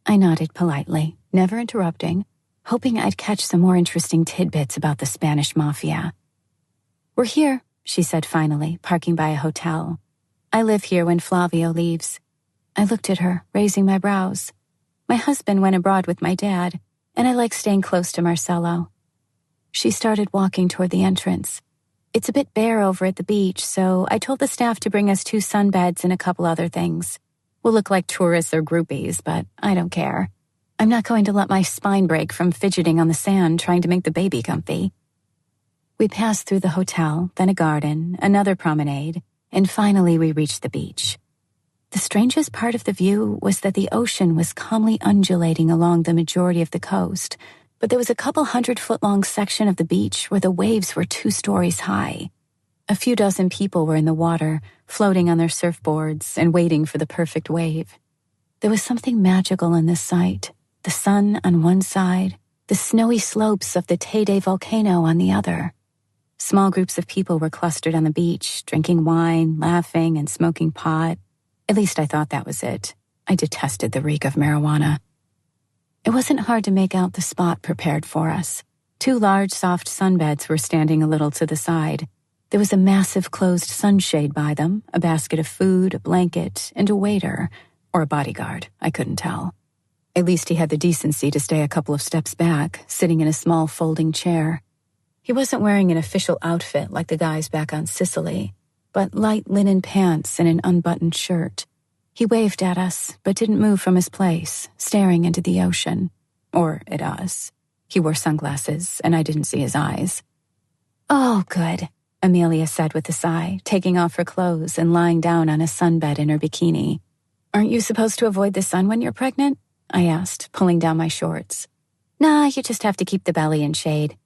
I nodded politely, never interrupting, hoping I'd catch some more interesting tidbits about the Spanish mafia. We're here, she said finally, parking by a hotel. I live here when Flavio leaves. I looked at her, raising my brows. My husband went abroad with my dad, and I like staying close to Marcelo. She started walking toward the entrance. It's a bit bare over at the beach, so I told the staff to bring us 2 sunbeds and a couple other things. We'll look like tourists or groupies, but I don't care. I'm not going to let my spine break from fidgeting on the sand trying to make the baby comfy. We passed through the hotel, then a garden, another promenade, and finally we reached the beach. The strangest part of the view was that the ocean was calmly undulating along the majority of the coast, but there was a couple 100-foot-long section of the beach where the waves were 2 stories high. A few dozen people were in the water, floating on their surfboards and waiting for the perfect wave. There was something magical in this sight. The sun on one side, the snowy slopes of the Teide volcano on the other. Small groups of people were clustered on the beach, drinking wine, laughing, and smoking pot. At least I thought that was it. I detested the reek of marijuana. It wasn't hard to make out the spot prepared for us. 2 large, soft sunbeds were standing a little to the side. There was a massive closed sunshade by them, a basket of food, a blanket, and a waiter, or a bodyguard, I couldn't tell. At least he had the decency to stay a couple of steps back, sitting in a small folding chair. He wasn't wearing an official outfit like the guys back on Sicily, but light linen pants and an unbuttoned shirt. He waved at us, but didn't move from his place, staring into the ocean. Or at us. He wore sunglasses, and I didn't see his eyes. Oh, good, Amelia said with a sigh, taking off her clothes and lying down on a sunbed in her bikini. Aren't you supposed to avoid the sun when you're pregnant? I asked, pulling down my shorts. Nah, you just have to keep the belly in shade.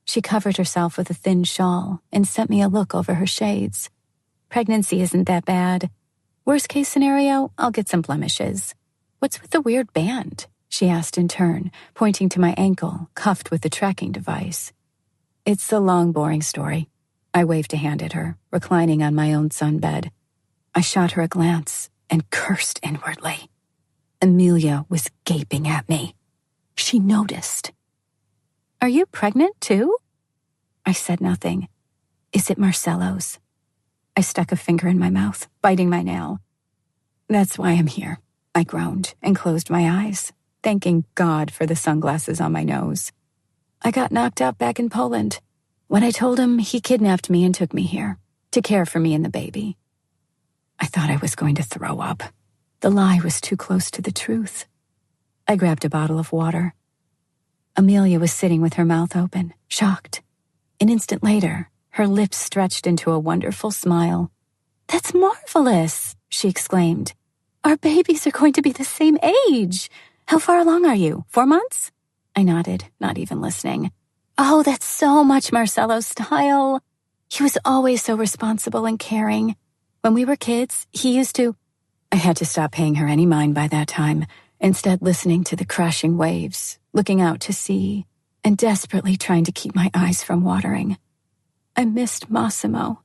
She covered herself with a thin shawl and sent me a look over her shades. Pregnancy isn't that bad. Worst case scenario, I'll get some blemishes. What's with the weird band? She asked in turn, pointing to my ankle, cuffed with the tracking device. It's a long, boring story. I waved a hand at her, reclining on my own sunbed. I shot her a glance and cursed inwardly. Amelia was gaping at me. She noticed. Are you pregnant too? I said nothing. Is it Marcelo's? I stuck a finger in my mouth, biting my nail. That's why I'm here, I groaned and closed my eyes, thanking God for the sunglasses on my nose. I got knocked out back in Poland. When I told him, he kidnapped me and took me here to care for me and the baby. I thought I was going to throw up. The lie was too close to the truth. I grabbed a bottle of water. Amelia was sitting with her mouth open, shocked. An instant later, her lips stretched into a wonderful smile. "That's marvelous," she exclaimed. "Our babies are going to be the same age. How far along are you? 4 months?" I nodded, not even listening. "Oh, that's so much Marcelo's style. He was always so responsible and caring. When we were kids, he used to—" I had to stop paying her any mind by that time, instead listening to the crashing waves, looking out to sea, and desperately trying to keep my eyes from watering. I missed Massimo.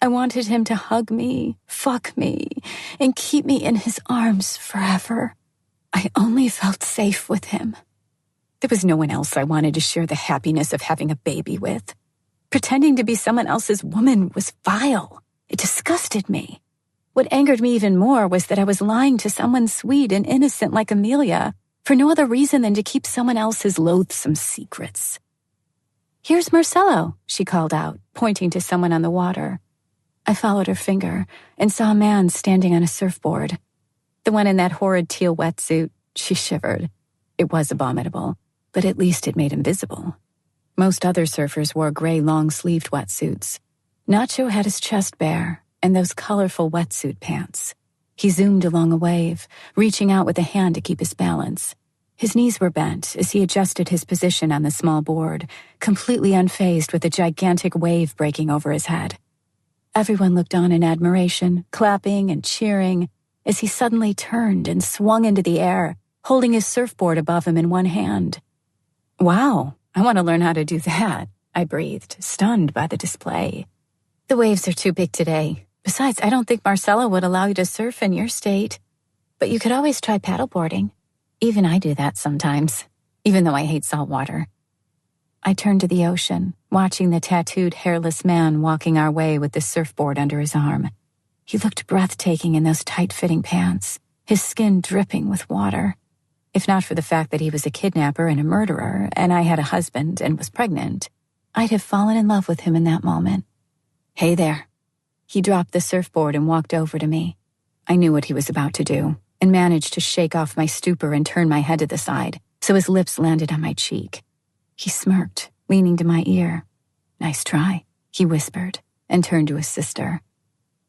I wanted him to hug me, fuck me, and keep me in his arms forever. I only felt safe with him. There was no one else I wanted to share the happiness of having a baby with. Pretending to be someone else's woman was vile. It disgusted me. What angered me even more was that I was lying to someone sweet and innocent like Amelia for no other reason than to keep someone else's loathsome secrets. "Here's Marcelo," she called out, pointing to someone on the water. I followed her finger and saw a man standing on a surfboard. The one in that horrid teal wetsuit. She shivered. It was abominable, but at least it made him visible. Most other surfers wore gray long-sleeved wetsuits. Nacho had his chest bare and those colorful wetsuit pants. He zoomed along a wave, reaching out with a hand to keep his balance. His knees were bent as he adjusted his position on the small board, completely unfazed with a gigantic wave breaking over his head. Everyone looked on in admiration, clapping and cheering, as he suddenly turned and swung into the air, holding his surfboard above him in one hand. "Wow, I want to learn how to do that," I breathed, stunned by the display. "The waves are too big today. Besides, I don't think Marcelo would allow you to surf in your state. But you could always try paddleboarding. Even I do that sometimes, even though I hate salt water." I turned to the ocean, watching the tattooed, hairless man walking our way with the surfboard under his arm. He looked breathtaking in those tight-fitting pants, his skin dripping with water. If not for the fact that he was a kidnapper and a murderer, and I had a husband and was pregnant, I'd have fallen in love with him in that moment. "Hey there." He dropped the surfboard and walked over to me. I knew what he was about to do, and managed to shake off my stupor and turn my head to the side, so his lips landed on my cheek. He smirked, leaning to my ear. "Nice try," he whispered, and turned to his sister.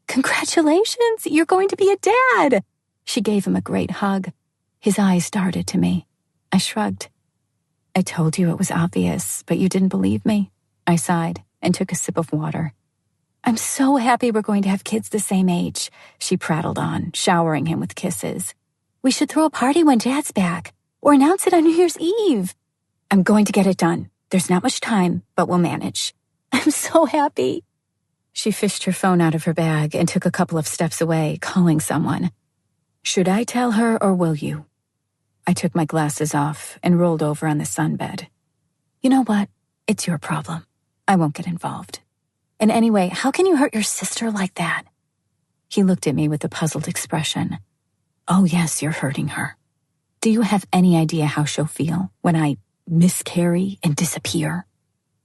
"Congratulations, you're going to be a dad!" She gave him a great hug. His eyes darted to me. I shrugged. "I told you it was obvious, but you didn't believe me." I sighed and took a sip of water. "I'm so happy we're going to have kids the same age," she prattled on, showering him with kisses. "We should throw a party when Dad's back, or announce it on New Year's Eve." "I'm going to get it done. There's not much time, but we'll manage." "I'm so happy." She fished her phone out of her bag and took a couple of steps away, calling someone. "Should I tell her or will you?" I took my glasses off and rolled over on the sunbed. "You know what? It's your problem. I won't get involved. And anyway, how can you hurt your sister like that?" He looked at me with a puzzled expression. "Oh yes, you're hurting her. Do you have any idea how she'll feel when I miscarry and disappear?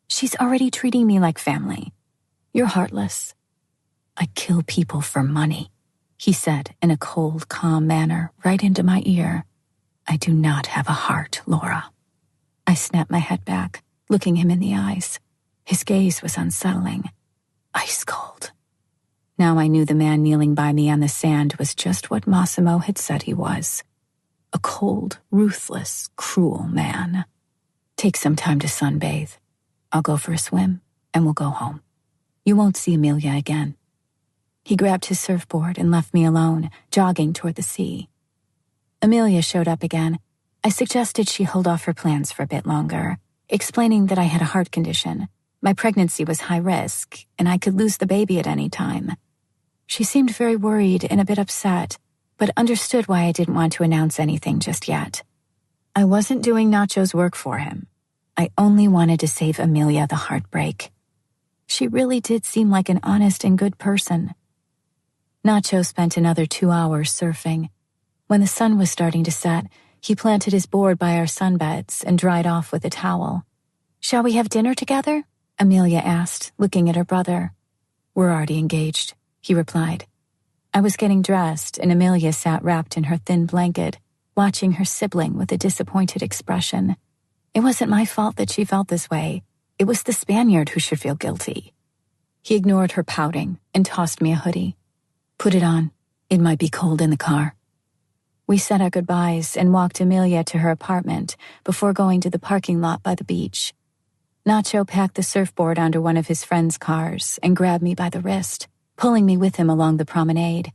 She's already treating me like family. You're heartless." "I kill people for money," he said in a cold, calm manner right into my ear. "I do not have a heart, Laura." I snapped my head back, looking him in the eyes. His gaze was unsettling, ice cold. Now I knew the man kneeling by me on the sand was just what Massimo had said he was. A cold, ruthless, cruel man. "Take some time to sunbathe. I'll go for a swim, and we'll go home. You won't see Amelia again." He grabbed his surfboard and left me alone, jogging toward the sea. Amelia showed up again. I suggested she hold off her plans for a bit longer, explaining that I had a heart condition. My pregnancy was high risk, and I could lose the baby at any time. She seemed very worried and a bit upset, but understood why I didn't want to announce anything just yet. I wasn't doing Nacho's work for him. I only wanted to save Amelia the heartbreak. She really did seem like an honest and good person. Nacho spent another 2 hours surfing. When the sun was starting to set, he planted his board by our sunbeds and dried off with a towel. "Shall we have dinner together?" Amelia asked, looking at her brother. "We're already engaged," he replied. I was getting dressed, and Amelia sat wrapped in her thin blanket, watching her sibling with a disappointed expression. It wasn't my fault that she felt this way. It was the Spaniard who should feel guilty. He ignored her pouting and tossed me a hoodie. "Put it on. It might be cold in the car." We said our goodbyes and walked Amelia to her apartment before going to the parking lot by the beach. Nacho packed the surfboard onto one of his friend's cars and grabbed me by the wrist, pulling me with him along the promenade.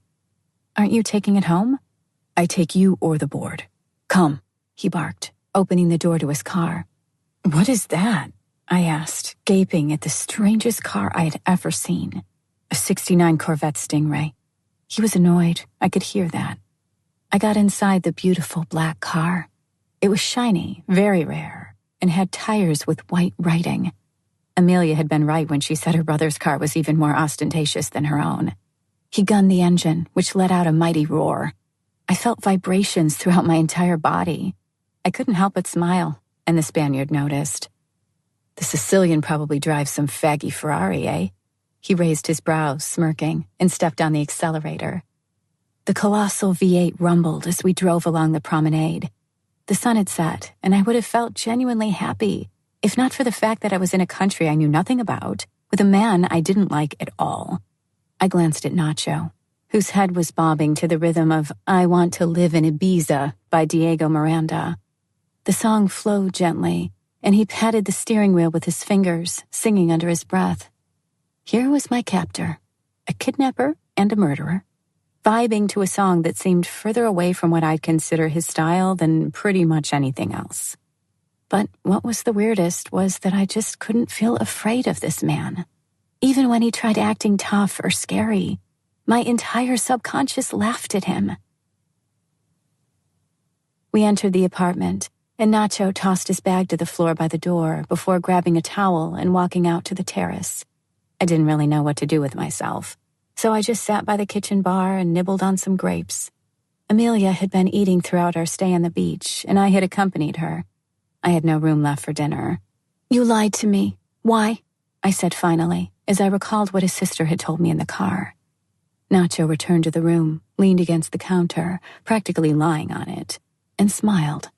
"Aren't you taking it home?" "I take you or the board. Come," he barked, opening the door to his car. "What is that?" I asked, gaping at the strangest car I had ever seen. "A '69 Corvette Stingray." He was annoyed. I could hear that. I got inside the beautiful black car. It was shiny, very rare, and had tires with white writing. Amelia had been right when she said her brother's car was even more ostentatious than her own. He gunned the engine, which let out a mighty roar. I felt vibrations throughout my entire body. I couldn't help but smile, and the Spaniard noticed. "The Sicilian probably drives some faggy Ferrari, eh?" He raised his brows, smirking, and stepped on the accelerator. The colossal V8 rumbled as we drove along the promenade. The sun had set, and I would have felt genuinely happy, if not for the fact that I was in a country I knew nothing about, with a man I didn't like at all. I glanced at Nacho, whose head was bobbing to the rhythm of "I Want to Live in Ibiza" by Diego Miranda. The song flowed gently, and he patted the steering wheel with his fingers, singing under his breath. Here was my captor, a kidnapper and a murderer, vibing to a song that seemed further away from what I'd consider his style than pretty much anything else. But what was the weirdest was that I just couldn't feel afraid of this man. Even when he tried acting tough or scary, my entire subconscious laughed at him. We entered the apartment, and Nacho tossed his bag to the floor by the door before grabbing a towel and walking out to the terrace. I didn't really know what to do with myself, so I just sat by the kitchen bar and nibbled on some grapes. Amelia had been eating throughout our stay on the beach, and I had accompanied her. I had no room left for dinner. "You lied to me. Why?" I said finally, as I recalled what his sister had told me in the car. Nacho returned to the room, leaned against the counter, practically lying on it, and smiled.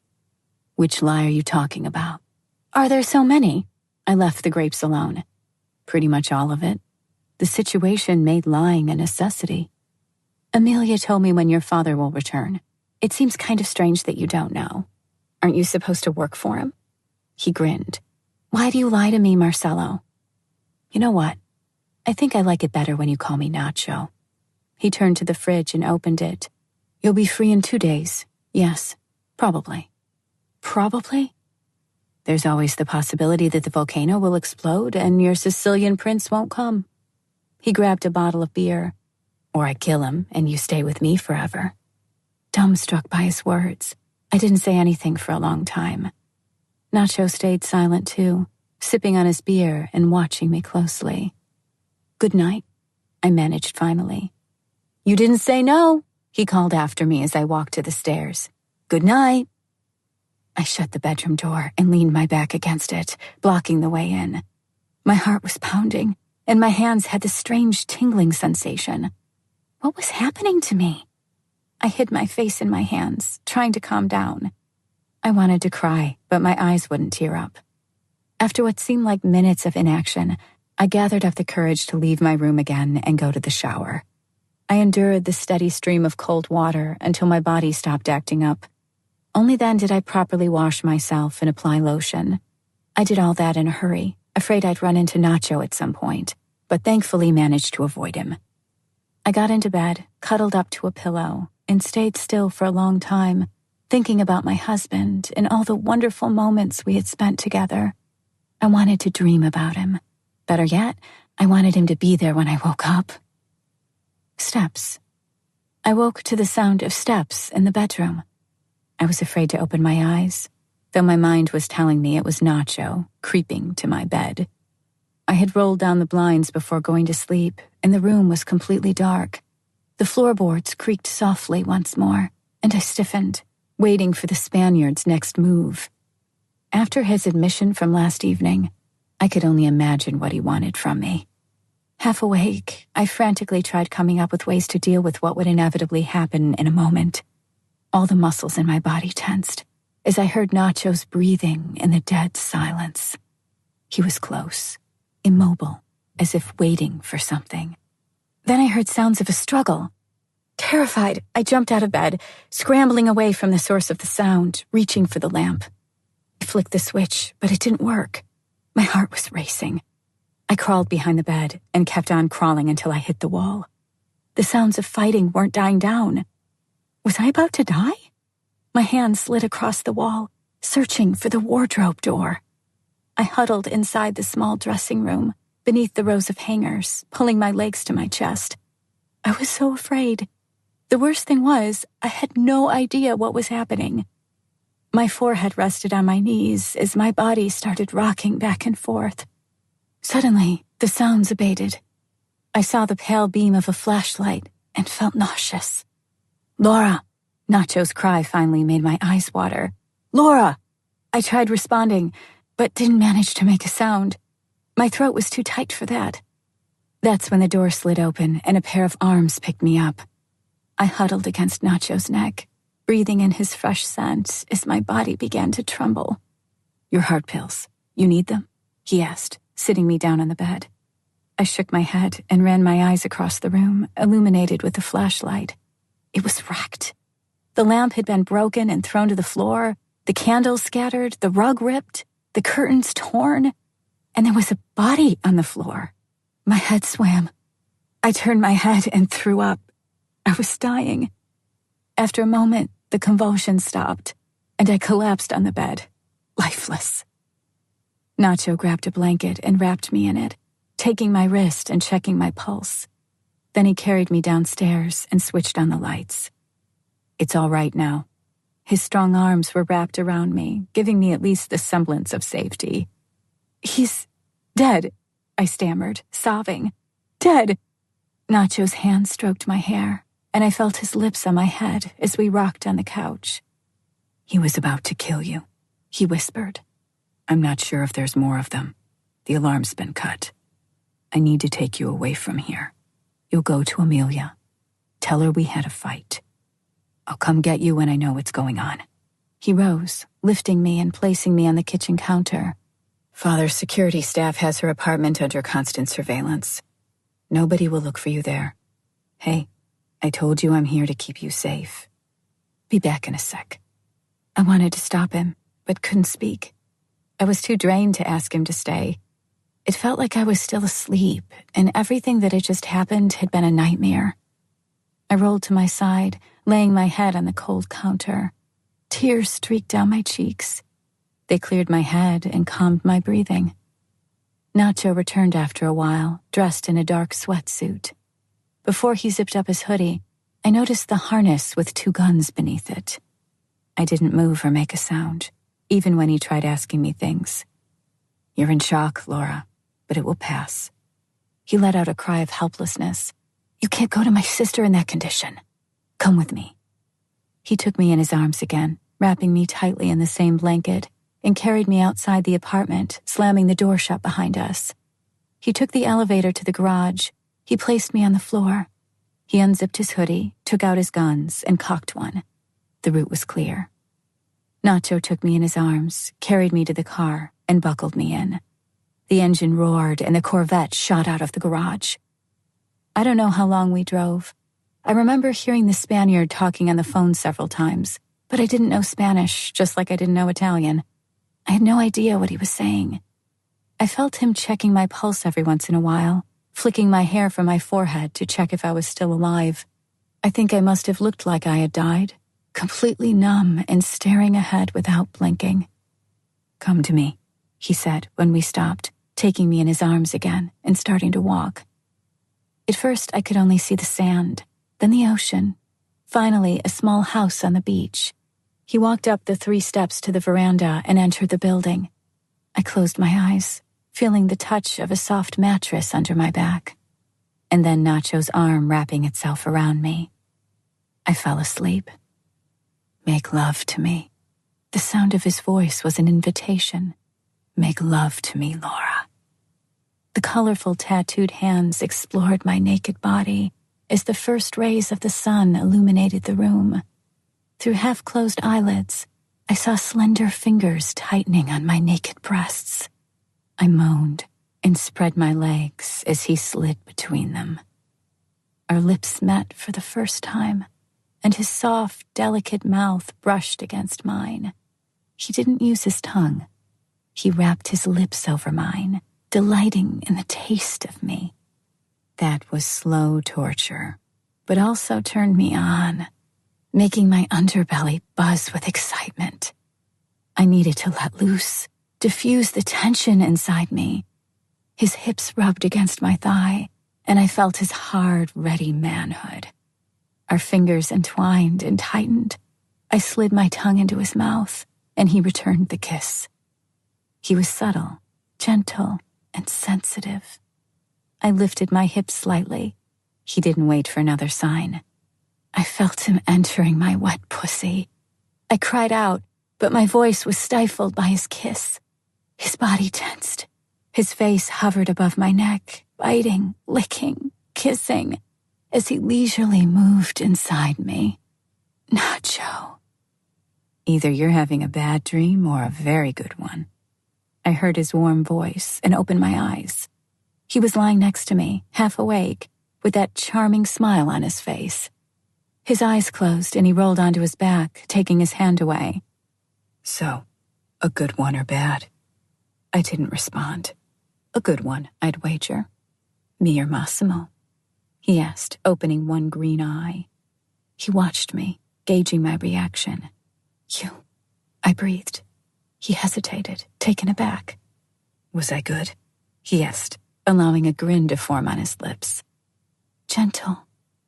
"Which lie are you talking about?" "Are there so many?" I left the grapes alone. "Pretty much all of it. The situation made lying a necessity. Amelia told me when your father will return. It seems kind of strange that you don't know. Aren't you supposed to work for him?" He grinned. "Why do you lie to me, Marcelo?" "You know what? I think I like it better when you call me Nacho." He turned to the fridge and opened it. "You'll be free in 2 days. Yes, probably." "Probably?" "There's always the possibility that the volcano will explode and your Sicilian prince won't come." He grabbed a bottle of beer. "Or I kill him and you stay with me forever." Dumbstruck by his words, I didn't say anything for a long time. Nacho stayed silent too, sipping on his beer and watching me closely. "Good night," I managed finally. "You didn't say no," he called after me as I walked to the stairs. "Good night." I shut the bedroom door and leaned my back against it, blocking the way in. My heart was pounding, and my hands had this strange tingling sensation. What was happening to me? I hid my face in my hands, trying to calm down. I wanted to cry, but my eyes wouldn't tear up. After what seemed like minutes of inaction, I gathered up the courage to leave my room again and go to the shower. I endured the steady stream of cold water until my body stopped acting up. Only then did I properly wash myself and apply lotion. I did all that in a hurry, afraid I'd run into Nacho at some point, but thankfully managed to avoid him. I got into bed, cuddled up to a pillow, and stayed still for a long time, thinking about my husband and all the wonderful moments we had spent together. I wanted to dream about him. Better yet, I wanted him to be there when I woke up. Steps. I woke to the sound of steps in the bedroom. I was afraid to open my eyes, though my mind was telling me it was Nacho creeping to my bed. I had rolled down the blinds before going to sleep, and the room was completely dark. The floorboards creaked softly once more, and I stiffened, waiting for the Spaniard's next move. After his admission from last evening, I could only imagine what he wanted from me. Half awake, I frantically tried coming up with ways to deal with what would inevitably happen in a moment. All the muscles in my body tensed as I heard Nacho's breathing in the dead silence. He was close, immobile, as if waiting for something. Then I heard sounds of a struggle. Terrified, I jumped out of bed, scrambling away from the source of the sound, reaching for the lamp. I flicked the switch, but it didn't work. My heart was racing. I crawled behind the bed and kept on crawling until I hit the wall. The sounds of fighting weren't dying down. Was I about to die? My hand slid across the wall, searching for the wardrobe door. I huddled inside the small dressing room, beneath the rows of hangers, pulling my legs to my chest. I was so afraid. The worst thing was, I had no idea what was happening. My forehead rested on my knees as my body started rocking back and forth. Suddenly, the sounds abated. I saw the pale beam of a flashlight and felt nauseous. "Laura!" Nacho's cry finally made my eyes water. "Laura!" I tried responding, but didn't manage to make a sound. My throat was too tight for that. That's when the door slid open and a pair of arms picked me up. I huddled against Nacho's neck, breathing in his fresh scent as my body began to tremble. "Your heart pills. You need them?" he asked, sitting me down on the bed. I shook my head and ran my eyes across the room, illuminated with the flashlight. It was wrecked. The lamp had been broken and thrown to the floor, the candles scattered, the rug ripped, the curtains torn, and there was a body on the floor. My head swam. I turned my head and threw up. I was dying. After a moment, the convulsions stopped, and I collapsed on the bed, lifeless. Nacho grabbed a blanket and wrapped me in it, taking my wrist and checking my pulse. Then he carried me downstairs and switched on the lights. "It's all right now." His strong arms were wrapped around me, giving me at least the semblance of safety. "He's dead," I stammered, sobbing. "Dead!" Nacho's hand stroked my hair, and I felt his lips on my head as we rocked on the couch. "He was about to kill you," he whispered. "I'm not sure if there's more of them. The alarm's been cut. I need to take you away from here. You'll go to Amelia. Tell her we had a fight. I'll come get you when I know what's going on." He rose, lifting me and placing me on the kitchen counter. "Father's security staff has her apartment under constant surveillance. Nobody will look for you there. Hey, I told you I'm here to keep you safe. Be back in a sec." I wanted to stop him, but couldn't speak. I was too drained to ask him to stay. It felt like I was still asleep, and everything that had just happened had been a nightmare. I rolled to my side, laying my head on the cold counter. Tears streaked down my cheeks. They cleared my head and calmed my breathing. Nacho returned after a while, dressed in a dark sweatsuit. Before he zipped up his hoodie, I noticed the harness with 2 guns beneath it. I didn't move or make a sound, even when he tried asking me things. "You're in shock, Laura, but it will pass." He let out a cry of helplessness. "You can't go to my sister in that condition. Come with me." He took me in his arms again, wrapping me tightly in the same blanket, and carried me outside the apartment, slamming the door shut behind us. He took the elevator to the garage. He placed me on the floor. He unzipped his hoodie, took out his guns, and cocked one. The route was clear. Nacho took me in his arms, carried me to the car, and buckled me in. The engine roared, and the Corvette shot out of the garage. I don't know how long we drove. I remember hearing the Spaniard talking on the phone several times, but I didn't know Spanish, just like I didn't know Italian. I had no idea what he was saying. I felt him checking my pulse every once in a while, flicking my hair from my forehead to check if I was still alive. I think I must have looked like I had died, completely numb and staring ahead without blinking. "Come to me," he said when we stopped, taking me in his arms again and starting to walk. At first, I could only see the sand, then the ocean, finally a small house on the beach. He walked up the 3 steps to the veranda and entered the building. I closed my eyes, feeling the touch of a soft mattress under my back, and then Nacho's arm wrapping itself around me. I fell asleep. "Make love to me." The sound of his voice was an invitation. "Make love to me, Laura." The colorful tattooed hands explored my naked body as the first rays of the sun illuminated the room. Through half-closed eyelids, I saw slender fingers tightening on my naked breasts. I moaned and spread my legs as he slid between them. Our lips met for the first time, and his soft, delicate mouth brushed against mine. He didn't use his tongue. He wrapped his lips over mine, delighting in the taste of me. That was slow torture, but also turned me on, making my underbelly buzz with excitement. I needed to let loose, diffuse the tension inside me. His hips rubbed against my thigh, and I felt his hard, ready manhood. Our fingers entwined and tightened. I slid my tongue into his mouth, and he returned the kiss. He was subtle, gentle, and sensitive. I lifted my hips slightly. He didn't wait for another sign. I felt him entering my wet pussy. I cried out, but my voice was stifled by his kiss. His body tensed. His face hovered above my neck, biting, licking, kissing, as he leisurely moved inside me. Nacho. Either you're having a bad dream or a very good one. I heard his warm voice and opened my eyes. He was lying next to me, half awake, with that charming smile on his face. His eyes closed and he rolled onto his back, taking his hand away. So, a good one or bad? I didn't respond. A good one, I'd wager. Me or Massimo? He asked, opening one green eye. He watched me, gauging my reaction. You, I breathed. He hesitated, taken aback. Was I good? He asked, allowing a grin to form on his lips. Gentle,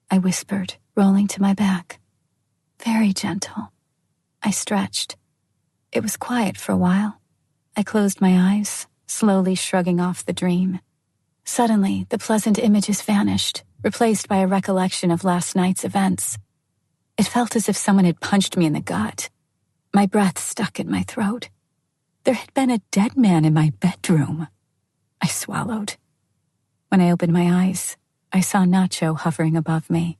I whispered, rolling to my back. Very gentle. I stretched. It was quiet for a while. I closed my eyes, slowly shrugging off the dream. Suddenly, the pleasant images vanished, replaced by a recollection of last night's events. It felt as if someone had punched me in the gut. My breath stuck in my throat. There had been a dead man in my bedroom. I swallowed. When I opened my eyes, I saw Nacho hovering above me.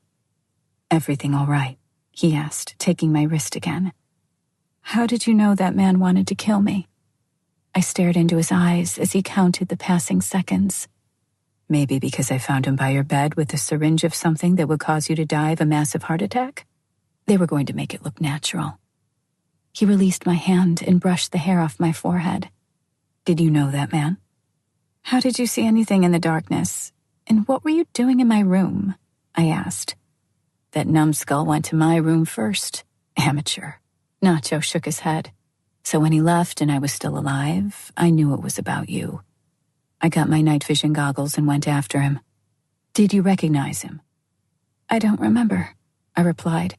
Everything all right? He asked, taking my wrist again. How did you know that man wanted to kill me? I stared into his eyes as he counted the passing seconds. Maybe because I found him by your bed with a syringe of something that would cause you to die of a massive heart attack? They were going to make it look natural. He released my hand and brushed the hair off my forehead. Did you know that man? How did you see anything in the darkness? And what were you doing in my room? I asked. That numbskull went to my room first. Amateur. Nacho shook his head. So when he left and I was still alive, I knew it was about you. I got my night vision goggles and went after him. Did you recognize him? I don't remember, I replied.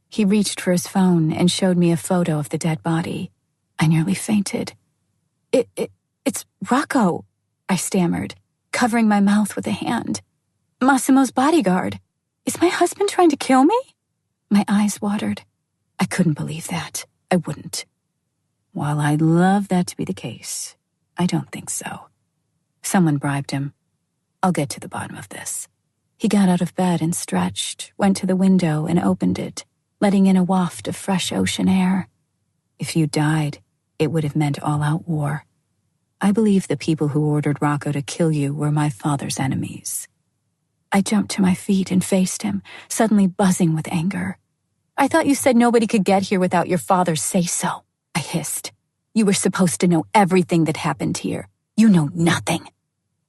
He reached for his phone and showed me a photo of the dead body. I nearly fainted. It's Rocco, I stammered, covering my mouth with a hand. Massimo's bodyguard. Is my husband trying to kill me? My eyes watered. I couldn't believe that. I wouldn't. While I'd love that to be the case, I don't think so. Someone bribed him. I'll get to the bottom of this. He got out of bed and stretched, went to the window and opened it, letting in a waft of fresh ocean air. If you died, it would have meant all-out war. I believe the people who ordered Rocco to kill you were my father's enemies. I jumped to my feet and faced him, suddenly buzzing with anger. I thought you said nobody could get here without your father's say-so, I hissed. You were supposed to know everything that happened here. You know nothing.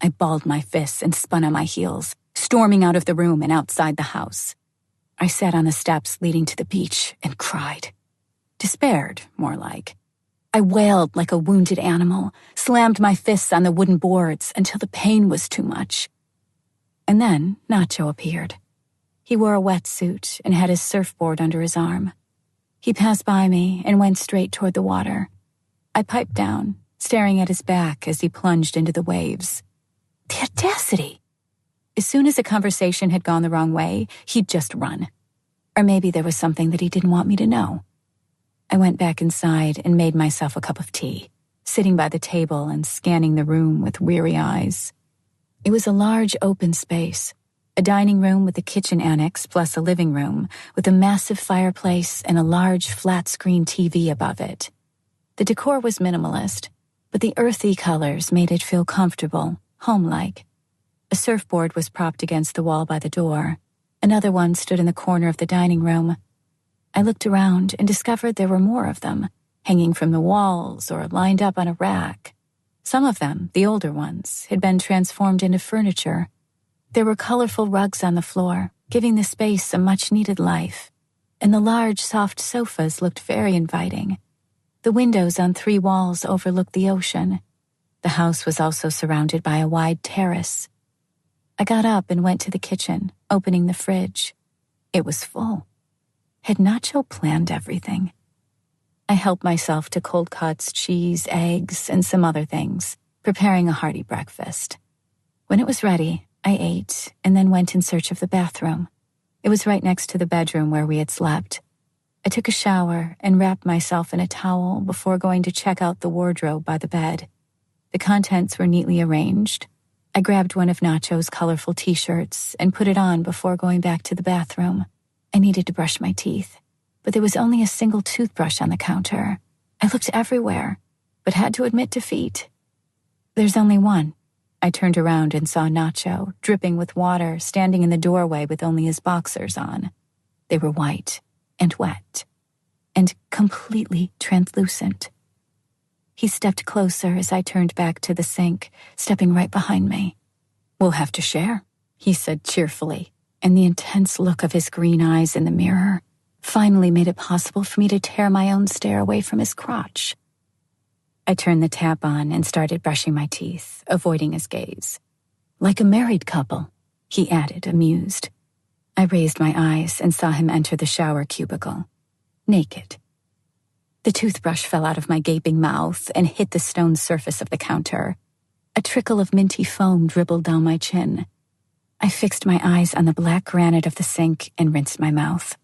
I balled my fists and spun on my heels, storming out of the room and outside the house. I sat on the steps leading to the beach and cried. Despaired, more like. I wailed like a wounded animal, slammed my fists on the wooden boards until the pain was too much. And then Nacho appeared. He wore a wetsuit and had his surfboard under his arm. He passed by me and went straight toward the water. I piped down, staring at his back as he plunged into the waves. The audacity! As soon as a conversation had gone the wrong way, he'd just run. Or maybe there was something that he didn't want me to know. I went back inside and made myself a cup of tea, sitting by the table and scanning the room with weary eyes. It was a large open space, a dining room with a kitchen annex plus a living room with a massive fireplace and a large flat-screen TV above it. The decor was minimalist, but the earthy colors made it feel comfortable, home-like. A surfboard was propped against the wall by the door. Another one stood in the corner of the dining room. I looked around and discovered there were more of them, hanging from the walls or lined up on a rack. Some of them, the older ones, had been transformed into furniture. There were colorful rugs on the floor, giving the space a much-needed life, and the large, soft sofas looked very inviting. The windows on 3 walls overlooked the ocean. The house was also surrounded by a wide terrace. I got up and went to the kitchen, opening the fridge. It was full. Had Nacho planned everything? I helped myself to cold cuts, cheese, eggs, and some other things, preparing a hearty breakfast. When it was ready, I ate and then went in search of the bathroom. It was right next to the bedroom where we had slept. I took a shower and wrapped myself in a towel before going to check out the wardrobe by the bed. The contents were neatly arranged. I grabbed one of Nacho's colorful t-shirts and put it on before going back to the bathroom. I needed to brush my teeth, but there was only a single toothbrush on the counter. I looked everywhere, but had to admit defeat. There's only one. I turned around and saw Nacho, dripping with water, standing in the doorway with only his boxers on. They were white and wet and completely translucent. He stepped closer as I turned back to the sink, stepping right behind me. "We'll have to share," he said cheerfully, and the intense look of his green eyes in the mirror finally made it possible for me to tear my own stare away from his crotch. I turned the tap on and started brushing my teeth, avoiding his gaze. "Like a married couple," he added, amused. I raised my eyes and saw him enter the shower cubicle, naked. The toothbrush fell out of my gaping mouth and hit the stone surface of the counter. A trickle of minty foam dribbled down my chin. I fixed my eyes on the black granite of the sink and rinsed my mouth.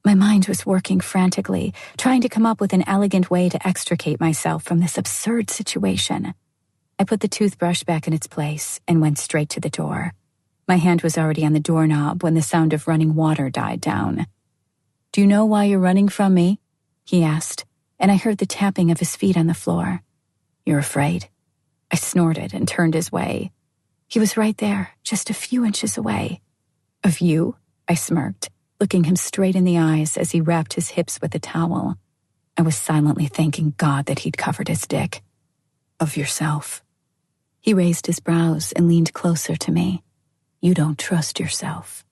My mind was working frantically, trying to come up with an elegant way to extricate myself from this absurd situation. I put the toothbrush back in its place and went straight to the door. My hand was already on the doorknob when the sound of running water died down. "Do you know why you're running from me?" he asked, and I heard the tapping of his feet on the floor. "You're afraid?" I snorted and turned his way. He was right there, just a few inches away. "Of you?" I smirked, looking him straight in the eyes as he wrapped his hips with a towel. I was silently thanking God that he'd covered his dick. "Of yourself." He raised his brows and leaned closer to me. "You don't trust yourself,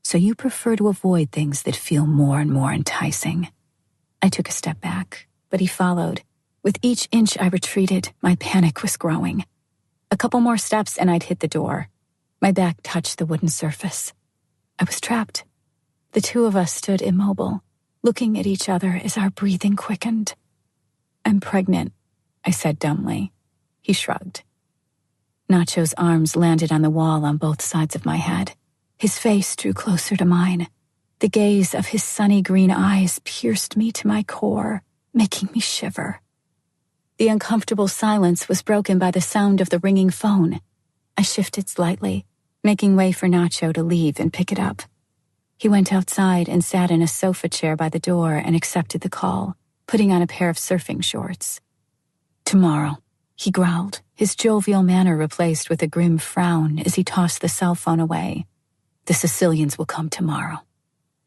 so you prefer to avoid things that feel more and more enticing." I took a step back, but he followed. With each inch I retreated, my panic was growing. A couple more steps and I'd hit the door. My back touched the wooden surface. I was trapped. The two of us stood immobile, looking at each other as our breathing quickened. "I'm pregnant," I said dumbly. He shrugged. Nacho's arms landed on the wall on both sides of my head. His face drew closer to mine. The gaze of his sunny green eyes pierced me to my core, making me shiver. The uncomfortable silence was broken by the sound of the ringing phone. I shifted slightly, making way for Nacho to leave and pick it up. He went outside and sat in a sofa chair by the door and accepted the call, putting on a pair of surfing shorts. "Tomorrow," he growled, his jovial manner replaced with a grim frown as he tossed the cell phone away. "The Sicilians will come tomorrow."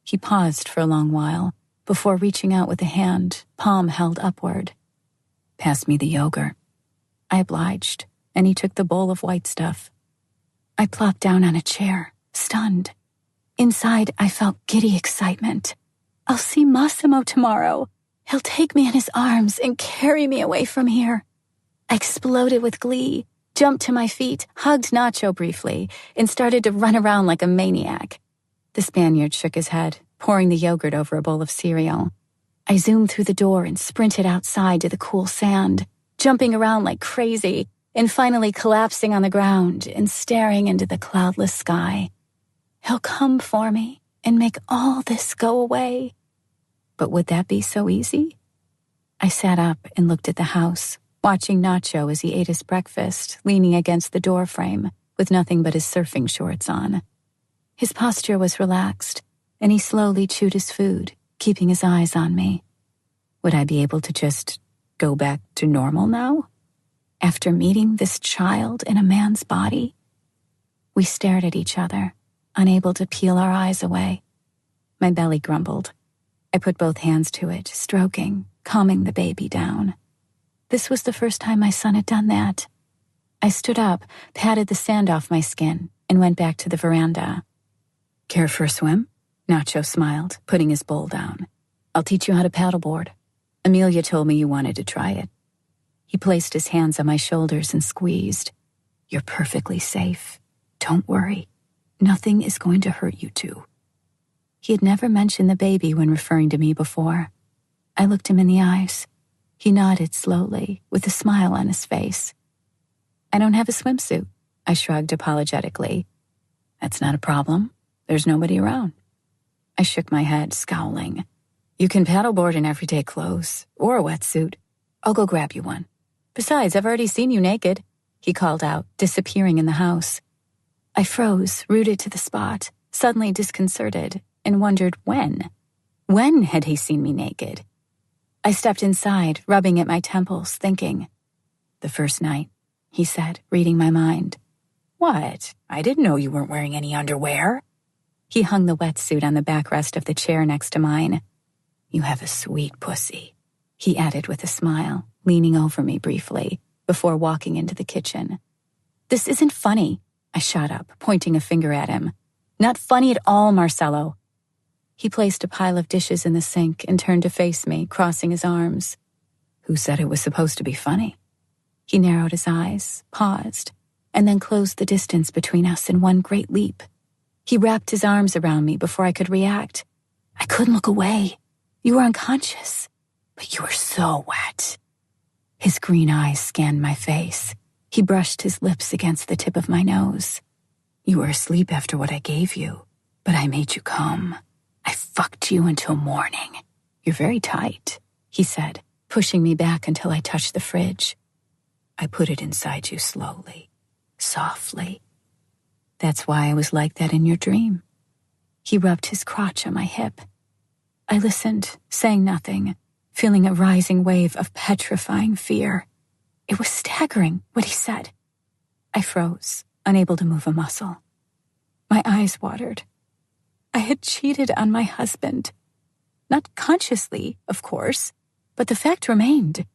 He paused for a long while, before reaching out with a hand, palm held upward. "Pass me the yogurt." I obliged, and he took the bowl of white stuff. I plopped down on a chair, stunned. Inside, I felt giddy excitement. I'll see Massimo tomorrow. He'll take me in his arms and carry me away from here. I exploded with glee, jumped to my feet, hugged Nacho briefly, and started to run around like a maniac. The Spaniard shook his head, pouring the yogurt over a bowl of cereal. I zoomed through the door and sprinted outside to the cool sand, jumping around like crazy, and finally collapsing on the ground and staring into the cloudless sky. He'll come for me and make all this go away. But would that be so easy? I sat up and looked at the house, watching Nacho as he ate his breakfast, leaning against the doorframe, with nothing but his surfing shorts on. His posture was relaxed, and he slowly chewed his food, keeping his eyes on me. Would I be able to just go back to normal now? After meeting this child in a man's body? We stared at each other, unable to peel our eyes away. My belly grumbled. I put both hands to it, stroking, calming the baby down. This was the first time my son had done that. I stood up, patted the sand off my skin, and went back to the veranda. Care for a swim? Nacho smiled, putting his bowl down. I'll teach you how to paddleboard. Amelia told me you wanted to try it. He placed his hands on my shoulders and squeezed. You're perfectly safe. Don't worry. Nothing is going to hurt you two. He had never mentioned the baby when referring to me before. I looked him in the eyes. He nodded slowly, with a smile on his face. I don't have a swimsuit, I shrugged apologetically. That's not a problem. There's nobody around. I shook my head, scowling. You can paddleboard in everyday clothes, or a wetsuit. I'll go grab you one. Besides, I've already seen you naked, he called out, disappearing in the house. I froze, rooted to the spot, suddenly disconcerted, and wondered when. When had he seen me naked? I stepped inside, rubbing at my temples, thinking. The first night, he said, reading my mind. What? I didn't know you weren't wearing any underwear. He hung the wetsuit on the backrest of the chair next to mine. You have a sweet pussy, he added with a smile, leaning over me briefly, before walking into the kitchen. This isn't funny, I shot up, pointing a finger at him. Not funny at all, Marcello. He placed a pile of dishes in the sink and turned to face me, crossing his arms. Who said it was supposed to be funny? He narrowed his eyes, paused, and then closed the distance between us in one great leap. He wrapped his arms around me before I could react. I couldn't look away. You were unconscious, but you were so wet. His green eyes scanned my face. He brushed his lips against the tip of my nose. You were asleep after what I gave you, but I made you come. I fucked you until morning. You're very tight, he said, pushing me back until I touched the fridge. I put it inside you slowly, softly. That's why I was like that in your dream. He rubbed his crotch on my hip. I listened, saying nothing, feeling a rising wave of petrifying fear. It was staggering, what he said. I froze, unable to move a muscle. My eyes watered. I had cheated on my husband. Not consciously, of course, but the fact remained.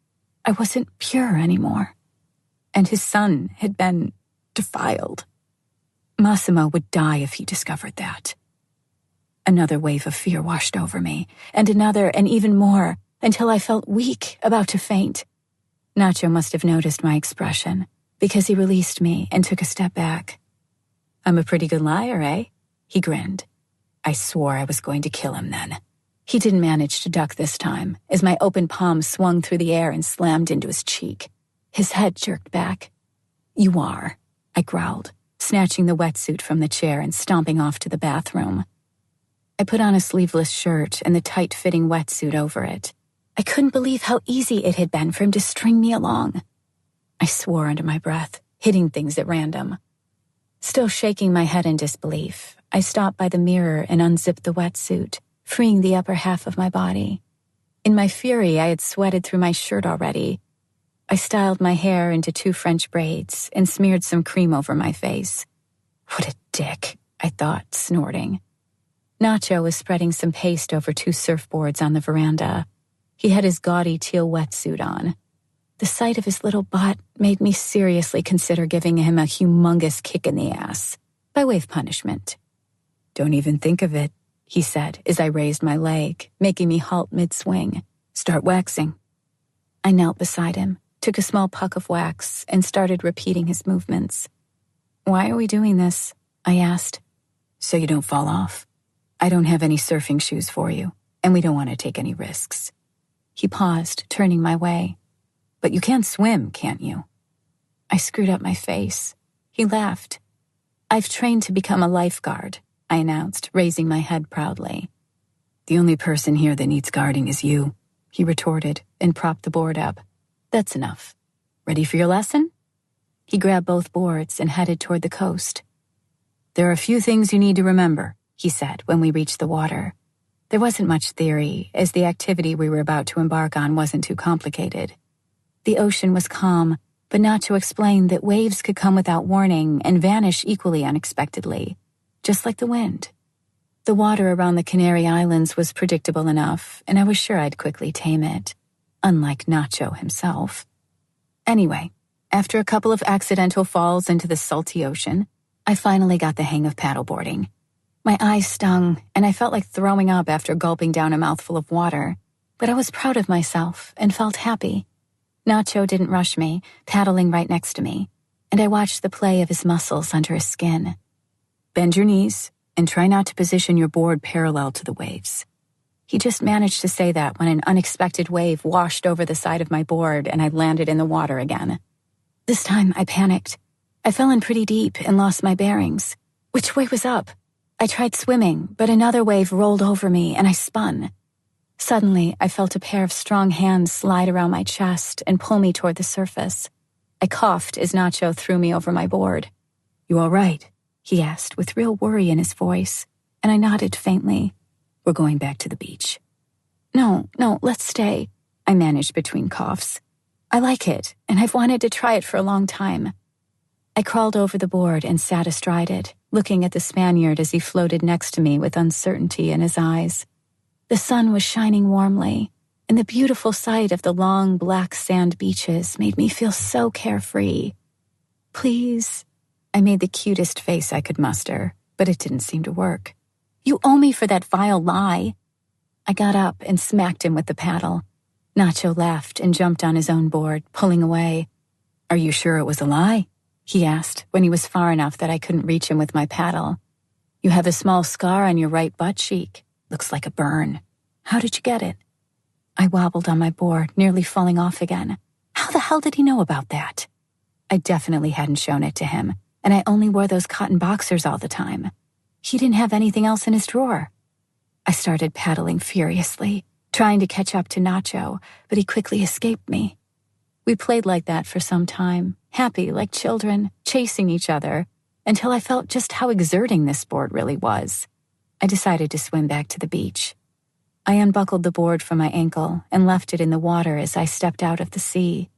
I wasn't pure anymore. And his son had been defiled. Massimo would die if he discovered that. Another wave of fear washed over me, and another, and even more, until I felt weak, about to faint. Nacho must have noticed my expression, because he released me and took a step back. I'm a pretty good liar, eh? He grinned. I swore I was going to kill him then. He didn't manage to duck this time, as my open palm swung through the air and slammed into his cheek. His head jerked back. You are, I growled, snatching the wetsuit from the chair and stomping off to the bathroom. I put on a sleeveless shirt and the tight-fitting wetsuit over it. I couldn't believe how easy it had been for him to string me along. I swore under my breath, hitting things at random. Still shaking my head in disbelief, I stopped by the mirror and unzipped the wetsuit, freeing the upper half of my body. In my fury, I had sweated through my shirt already. I styled my hair into 2 French braids and smeared some cream over my face. What a dick, I thought, snorting. Nacho was spreading some paste over 2 surfboards on the veranda. He had his gaudy teal wetsuit on. The sight of his little butt made me seriously consider giving him a humongous kick in the ass, by way of punishment. Don't even think of it, he said as I raised my leg, making me halt mid-swing. Start waxing. I knelt beside him, took a small puck of wax, and started repeating his movements. Why are we doing this? I asked. So you don't fall off. I don't have any surfing shoes for you, and we don't want to take any risks. He paused, turning my way. But you can swim, can't you? I screwed up my face. He laughed. I've trained to become a lifeguard, I announced, raising my head proudly. The only person here that needs guarding is you, he retorted and propped the board up. That's enough. Ready for your lesson? He grabbed both boards and headed toward the coast. "There are a few things you need to remember," he said when we reached the water. There wasn't much theory, as the activity we were about to embark on wasn't too complicated. The ocean was calm, but Nacho explained that waves could come without warning and vanish equally unexpectedly, just like the wind. The water around the Canary Islands was predictable enough, and I was sure I'd quickly tame it, unlike Nacho himself. Anyway, after a couple of accidental falls into the salty ocean, I finally got the hang of paddleboarding. My eyes stung, and I felt like throwing up after gulping down a mouthful of water, but I was proud of myself and felt happy. Nacho didn't rush me, paddling right next to me, and I watched the play of his muscles under his skin. "Bend your knees and try not to position your board parallel to the waves." He just managed to say that when an unexpected wave washed over the side of my board and I landed in the water again. This time I panicked. I fell in pretty deep and lost my bearings. Which way was up? I tried swimming, but another wave rolled over me and I spun. Suddenly, I felt a pair of strong hands slide around my chest and pull me toward the surface. I coughed as Nacho threw me over my board. "You all right?" he asked with real worry in his voice, and I nodded faintly. "We're going back to the beach." No, let's stay," I managed between coughs. "I like it, and I've wanted to try it for a long time." I crawled over the board and sat astride it, looking at the Spaniard as he floated next to me with uncertainty in his eyes. The sun was shining warmly, and the beautiful sight of the long black sand beaches made me feel so carefree. "Please," I made the cutest face I could muster, but it didn't seem to work. "You owe me for that vile lie." I got up and smacked him with the paddle. Nacho laughed and jumped on his own board, pulling away. "Are you sure it was a lie?" he asked when he was far enough that I couldn't reach him with my paddle. "You have a small scar on your right butt cheek. Looks like a burn. How did you get it?" I wobbled on my board, nearly falling off again. How the hell did he know about that? I definitely hadn't shown it to him, and I only wore those cotton boxers all the time. He didn't have anything else in his drawer. I started paddling furiously, trying to catch up to Nacho, but he quickly escaped me. We played like that for some time, happy like children, chasing each other, until I felt just how exerting this sport really was. I decided to swim back to the beach. I unbuckled the board from my ankle and left it in the water as I stepped out of the sea.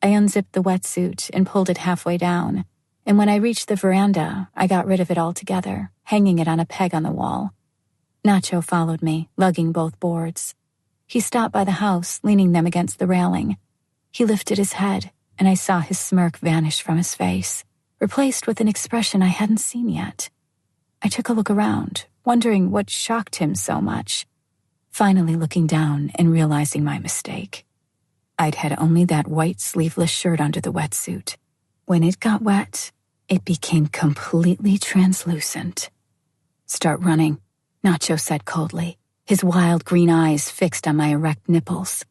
I unzipped the wetsuit and pulled it halfway down, and when I reached the veranda, I got rid of it altogether, hanging it on a peg on the wall. Nacho followed me, lugging both boards. He stopped by the house, leaning them against the railing. He lifted his head, and I saw his smirk vanish from his face, replaced with an expression I hadn't seen yet. I took a look around, wondering what shocked him so much. Finally looking down and realizing my mistake. I'd had only that white sleeveless shirt under the wetsuit. When it got wet, it became completely translucent. "Start running," Nacho said coldly, his wild green eyes fixed on my erect nipples.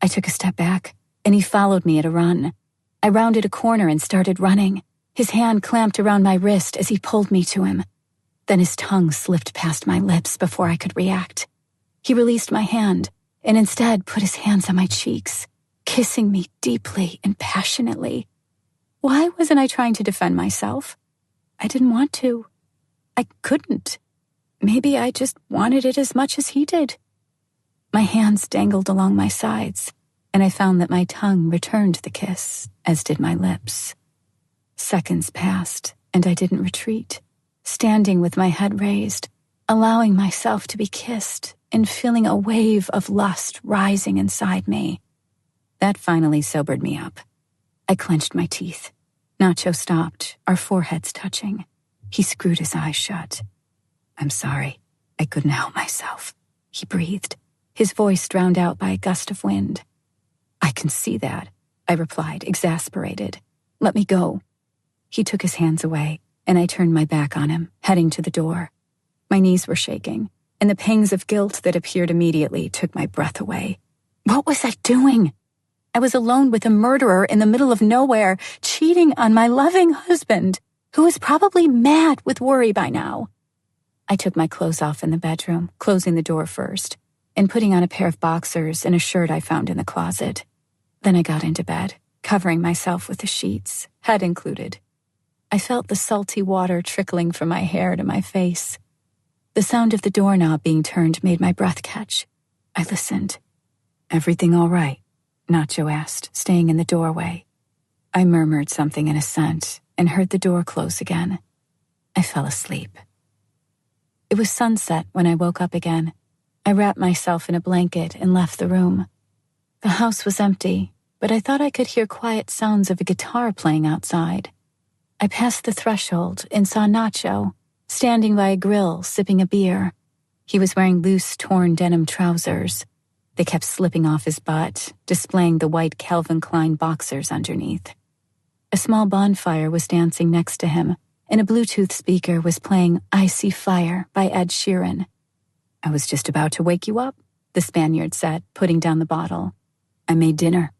I took a step back, and he followed me at a run. I rounded a corner and started running, his hand clamped around my wrist as he pulled me to him. Then his tongue slipped past my lips before I could react. He released my hand, and instead put his hands on my cheeks, kissing me deeply and passionately. Why wasn't I trying to defend myself? I didn't want to. I couldn't. Maybe I just wanted it as much as he did. My hands dangled along my sides, and I found that my tongue returned the kiss, as did my lips. Seconds passed, and I didn't retreat, standing with my head raised, allowing myself to be kissed and feeling a wave of lust rising inside me. That finally sobered me up. I clenched my teeth. Nacho stopped, our foreheads touching. He screwed his eyes shut. "I'm sorry. I couldn't help myself," he breathed, his voice drowned out by a gust of wind. "I can see that," I replied, exasperated. "Let me go." He took his hands away, and I turned my back on him, heading to the door. My knees were shaking, and the pangs of guilt that appeared immediately took my breath away. What was I doing? I was alone with a murderer in the middle of nowhere, cheating on my loving husband, who was probably mad with worry by now. I took my clothes off in the bedroom, closing the door first, and putting on a pair of boxers and a shirt I found in the closet. Then I got into bed, covering myself with the sheets, head included. I felt the salty water trickling from my hair to my face. The sound of the doorknob being turned made my breath catch. I listened. "Everything all right?" Nacho asked, staying in the doorway. I murmured something in assent and heard the door close again. I fell asleep. It was sunset when I woke up again. I wrapped myself in a blanket and left the room. The house was empty, but I thought I could hear quiet sounds of a guitar playing outside. I passed the threshold and saw Nacho, standing by a grill, sipping a beer. He was wearing loose, torn denim trousers. They kept slipping off his butt, displaying the white Calvin Klein boxers underneath. A small bonfire was dancing next to him, and a Bluetooth speaker was playing "I See Fire" by Ed Sheeran. "I was just about to wake you up," the Spaniard said, putting down the bottle. "I made dinner."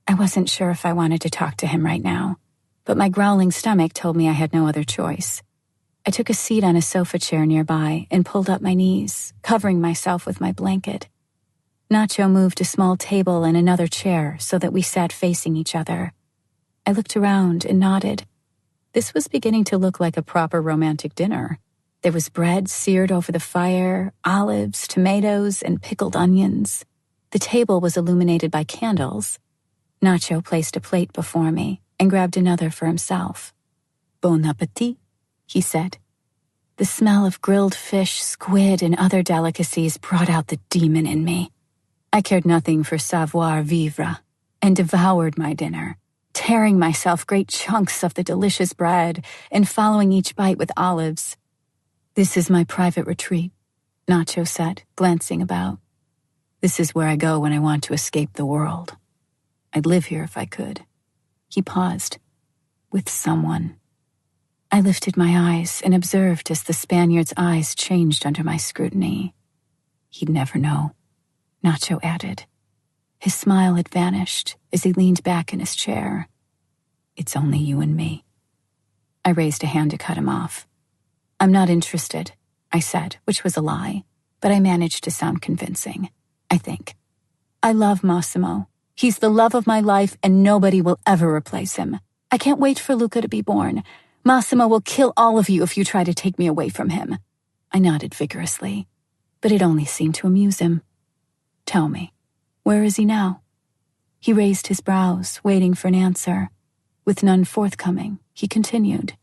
I wasn't sure if I wanted to talk to him right now, but my growling stomach told me I had no other choice. I took a seat on a sofa chair nearby and pulled up my knees, covering myself with my blanket. Nacho moved a small table and another chair so that we sat facing each other. I looked around and nodded. This was beginning to look like a proper romantic dinner. There was bread seared over the fire, olives, tomatoes, and pickled onions. The table was illuminated by candles. Nacho placed a plate before me and grabbed another for himself. "Bon appétit," he said. The smell of grilled fish, squid, and other delicacies brought out the demon in me. I cared nothing for savoir-vivre and devoured my dinner, tearing myself great chunks of the delicious bread and following each bite with olives. "This is my private retreat," Nacho said, glancing about. "This is where I go when I want to escape the world. I'd live here if I could." He paused. "With someone." I lifted my eyes and observed as the Spaniard's eyes changed under my scrutiny. "He'd never know," Nacho added. His smile had vanished as he leaned back in his chair. "It's only you and me." I raised a hand to cut him off. "I'm not interested," I said, which was a lie, but I managed to sound convincing, I think. "I love Massimo. He's the love of my life and nobody will ever replace him. I can't wait for Luca to be born. Massimo will kill all of you if you try to take me away from him." I nodded vigorously, but it only seemed to amuse him. "Tell me, where is he now?" He raised his brows, waiting for an answer. With none forthcoming, he continued.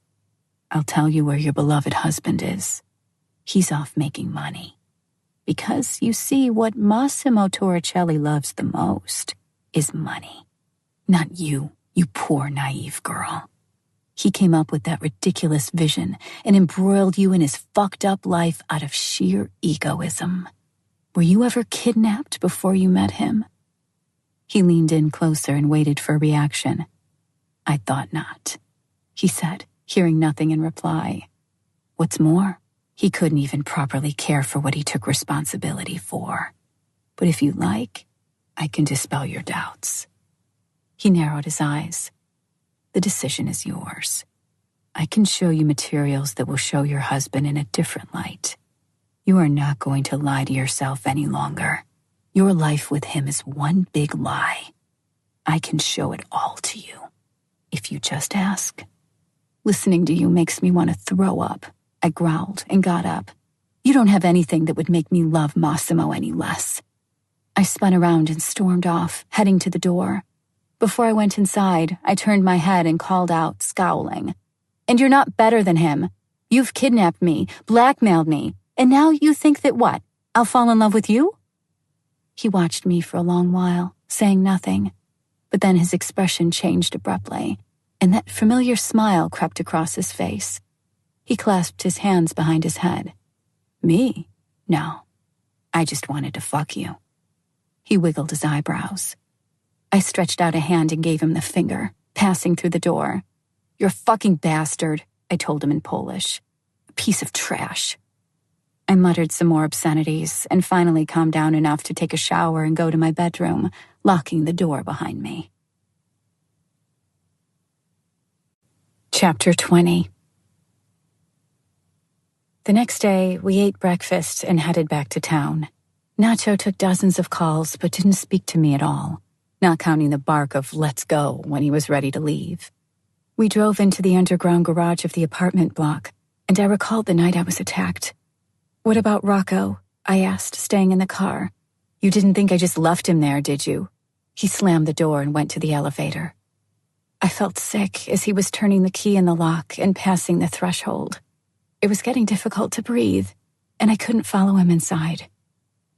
"I'll tell you where your beloved husband is. He's off making money. Because, you see, what Massimo Torricelli loves the most is money. Not you, you poor naive girl. He came up with that ridiculous vision and embroiled you in his fucked up life out of sheer egoism. Were you ever kidnapped before you met him?" He leaned in closer and waited for a reaction. "I thought not," he said, hearing nothing in reply. What's more, he couldn't even properly care for what he took responsibility for. "But if you like, I can dispel your doubts." He narrowed his eyes. "The decision is yours. I can show you materials that will show your husband in a different light. You are not going to lie to yourself any longer. Your life with him is one big lie. I can show it all to you, if you just ask." "Listening to you makes me want to throw up," I growled and got up. "You don't have anything that would make me love Massimo any less." I spun around and stormed off, heading to the door. Before I went inside, I turned my head and called out, scowling. "And you're not better than him. You've kidnapped me, blackmailed me, and now you think that what? I'll fall in love with you?" He watched me for a long while, saying nothing, but then his expression changed abruptly, and that familiar smile crept across his face. He clasped his hands behind his head. "Me? No. I just wanted to fuck you." He wiggled his eyebrows. I stretched out a hand and gave him the finger, passing through the door. "You're a fucking bastard," I told him in Polish. "A piece of trash." I muttered some more obscenities and finally calmed down enough to take a shower and go to my bedroom, locking the door behind me. Chapter 20. The next day, we ate breakfast and headed back to town. Nacho took dozens of calls but didn't speak to me at all, not counting the bark of "let's go" when he was ready to leave. We drove into the underground garage of the apartment block, and I recalled the night I was attacked. "What about Rocco?" I asked, staying in the car. "You didn't think I just left him there, did you?" He slammed the door and went to the elevator. I felt sick as he was turning the key in the lock and passing the threshold. It was getting difficult to breathe, and I couldn't follow him inside.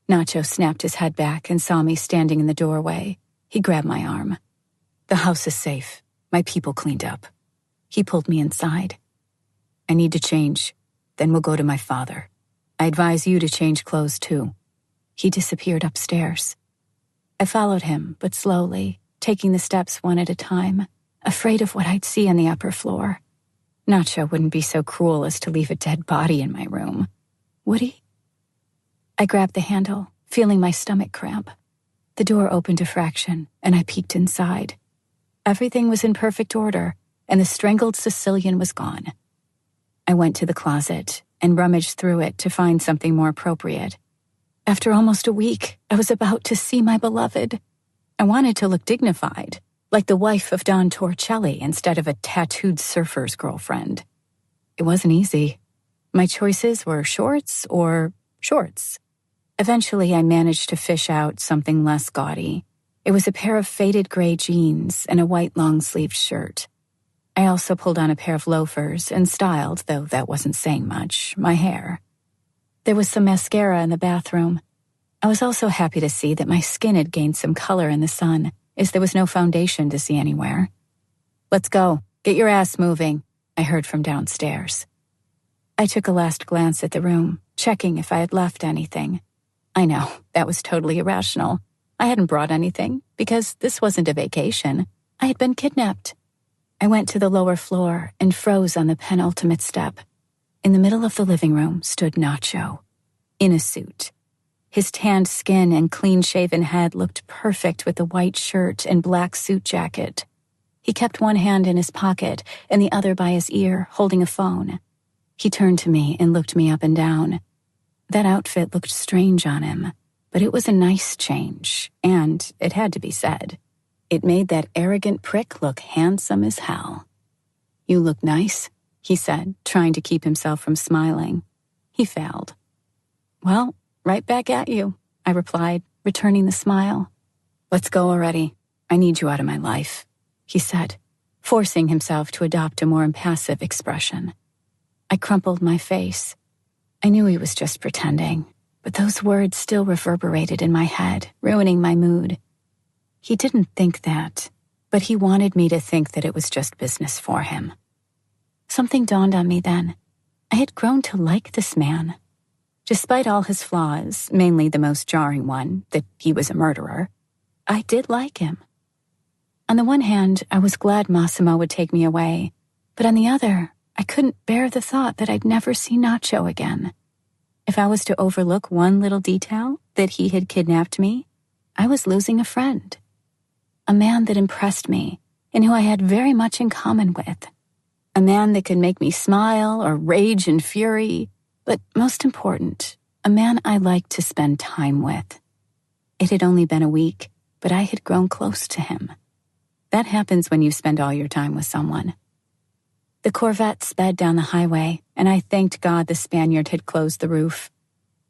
Nacho snapped his head back and saw me standing in the doorway. He grabbed my arm. "The house is safe. My people cleaned up." He pulled me inside. "I need to change. Then we'll go to my father. I advise you to change clothes too." He disappeared upstairs. I followed him, but slowly, taking the steps one at a time, afraid of what I'd see on the upper floor. Nacho wouldn't be so cruel as to leave a dead body in my room, would he? I grabbed the handle, feeling my stomach cramp. The door opened a fraction, and I peeked inside. Everything was in perfect order, and the strangled Sicilian was gone. I went to the closet and rummaged through it to find something more appropriate. After almost a week, I was about to see my beloved. I wanted to look dignified, like the wife of Don Torricelli instead of a tattooed surfer's girlfriend. It wasn't easy. My choices were shorts or shorts. Eventually, I managed to fish out something less gaudy. It was a pair of faded gray jeans and a white long-sleeved shirt. I also pulled on a pair of loafers and styled, though that wasn't saying much, my hair. There was some mascara in the bathroom. I was also happy to see that my skin had gained some color in the sun, as there was no foundation to see anywhere. "Let's go. Get your ass moving," I heard from downstairs. I took a last glance at the room, checking if I had left anything. I know, that was totally irrational. I hadn't brought anything, because this wasn't a vacation. I had been kidnapped. I went to the lower floor and froze on the penultimate step. In the middle of the living room stood Nacho, in a suit. His tanned skin and clean-shaven head looked perfect with the white shirt and black suit jacket. He kept one hand in his pocket and the other by his ear, holding a phone. He turned to me and looked me up and down. That outfit looked strange on him, but it was a nice change, and it had to be said. It made that arrogant prick look handsome as hell. "You look nice," he said, trying to keep himself from smiling. He failed. "Well, right back at you," I replied, returning the smile. "Let's go already. I need you out of my life," he said, forcing himself to adopt a more impassive expression. I crumpled my face. I knew he was just pretending, but those words still reverberated in my head, ruining my mood. He didn't think that, but he wanted me to think that it was just business for him. Something dawned on me then. I had grown to like this man. Despite all his flaws, mainly the most jarring one, that he was a murderer, I did like him. On the one hand, I was glad Massimo would take me away, but on the other, I couldn't bear the thought that I'd never see Nacho again. If I was to overlook one little detail, that he had kidnapped me, I was losing a friend. A man that impressed me, and who I had very much in common with. A man that could make me smile or rage in fury, but most important, a man I liked to spend time with. It had only been a week, but I had grown close to him. That happens when you spend all your time with someone. The Corvette sped down the highway, and I thanked God the Spaniard had closed the roof.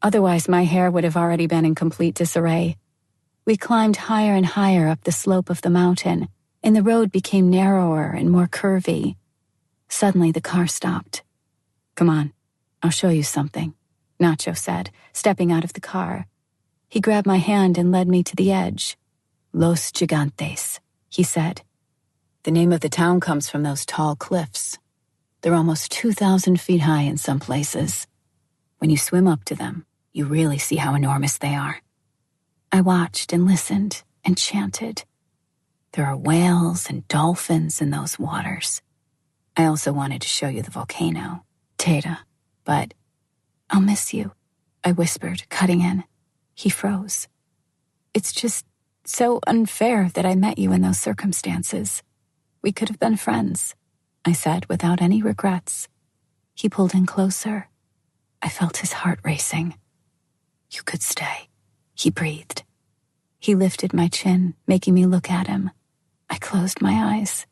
Otherwise, my hair would have already been in complete disarray. We climbed higher and higher up the slope of the mountain, and the road became narrower and more curvy. Suddenly, the car stopped. "Come on, I'll show you something," Nacho said, stepping out of the car. He grabbed my hand and led me to the edge. "Los Gigantes," he said. "The name of the town comes from those tall cliffs. They're almost 2,000 feet high in some places. When you swim up to them, you really see how enormous they are." I watched and listened and chanted. There are whales and dolphins in those waters. I also wanted to show you the volcano, Teta, but "I'll miss you," I whispered, cutting in. He froze. "It's just so unfair that I met you in those circumstances. We could have been friends," I said without any regrets. He pulled in closer. I felt his heart racing. "You could stay," he breathed. He lifted my chin, making me look at him. I closed my eyes.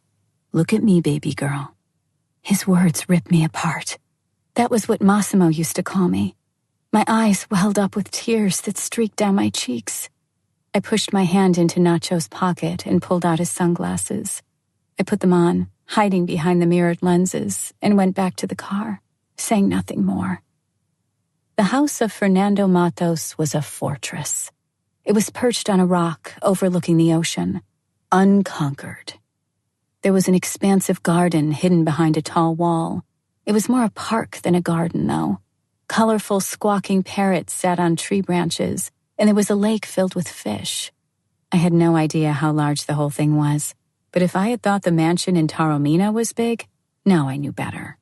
Look at me, baby girl. His words ripped me apart. That was what Massimo used to call me. My eyes welled up with tears that streaked down my cheeks. I pushed my hand into Nacho's pocket and pulled out his sunglasses. I put them on, hiding behind the mirrored lenses, and went back to the car, saying nothing more. The house of Fernando Matos was a fortress. It was perched on a rock overlooking the ocean, unconquered. There was an expansive garden hidden behind a tall wall. It was more a park than a garden, though. Colorful, squawking parrots sat on tree branches, and there was a lake filled with fish. I had no idea how large the whole thing was, but if I had thought the mansion in Taormina was big, now I knew better.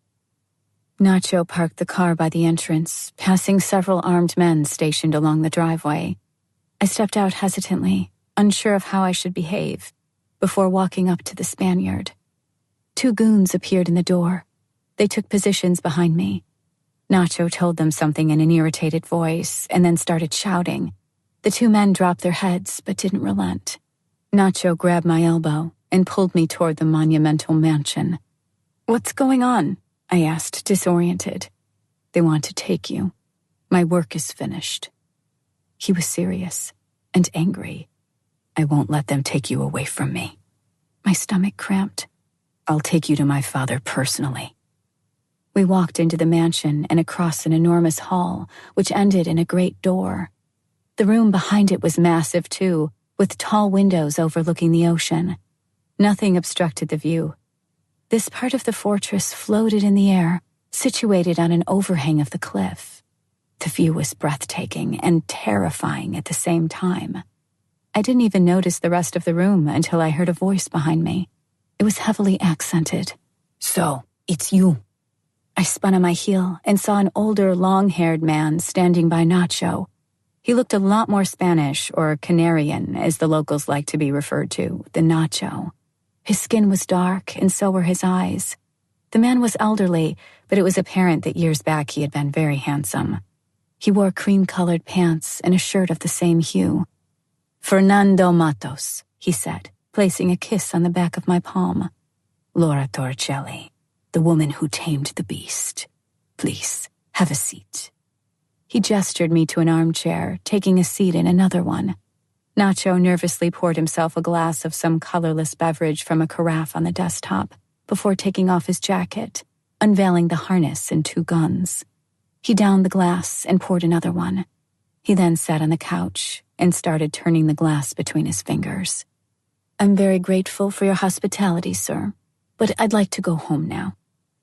Nacho parked the car by the entrance, passing several armed men stationed along the driveway. I stepped out hesitantly, unsure of how I should behave, before walking up to the Spaniard. 2 goons appeared in the door. They took positions behind me. Nacho told them something in an irritated voice and then started shouting. The 2 men dropped their heads but didn't relent. Nacho grabbed my elbow and pulled me toward the monumental mansion. "What's going on?" I asked, disoriented. "They want to take you. My work is finished." He was serious and angry. "I won't let them take you away from me." My stomach cramped. "I'll take you to my father personally." We walked into the mansion and across an enormous hall, which ended in a great door. The room behind it was massive, too, with tall windows overlooking the ocean. Nothing obstructed the view. This part of the fortress floated in the air, situated on an overhang of the cliff. The view was breathtaking and terrifying at the same time. I didn't even notice the rest of the room until I heard a voice behind me. It was heavily accented. "So, it's you." I spun on my heel and saw an older, long-haired man standing by Nacho. He looked a lot more Spanish, or Canarian, as the locals like to be referred to, than Nacho. His skin was dark, and so were his eyes. The man was elderly, but it was apparent that years back he had been very handsome. He wore cream-colored pants and a shirt of the same hue. "Fernando Matos," he said, placing a kiss on the back of my palm. "Laura Torricelli, the woman who tamed the beast. Please, have a seat." He gestured me to an armchair, taking a seat in another one. Nacho nervously poured himself a glass of some colorless beverage from a carafe on the desktop before taking off his jacket, unveiling the harness and 2 guns. He downed the glass and poured another one. He then sat on the couch and started turning the glass between his fingers. "I'm very grateful for your hospitality, sir, but I'd like to go home now,"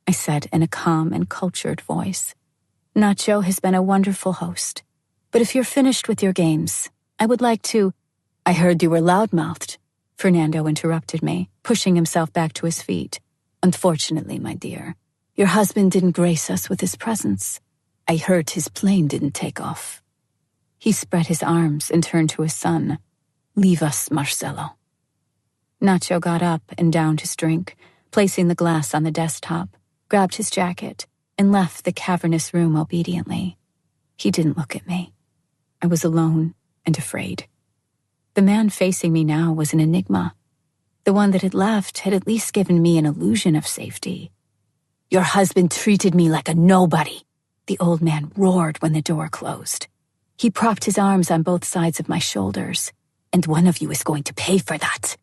I said in a calm and cultured voice. "Nacho has been a wonderful host, but if you're finished with your games, I would like to—" "I heard you were loudmouthed," Fernando interrupted me, pushing himself back to his feet. "Unfortunately, my dear, your husband didn't grace us with his presence. I heard his plane didn't take off." He spread his arms and turned to his son. "Leave us, Marcelo." Nacho got up and downed his drink, placing the glass on the desktop, grabbed his jacket, and left the cavernous room obediently. He didn't look at me. I was alone and afraid. The man facing me now was an enigma. The one that had left had at least given me an illusion of safety. "Your husband treated me like a nobody," the old man roared when the door closed. He propped his arms on both sides of my shoulders. "And one of you is going to pay for that."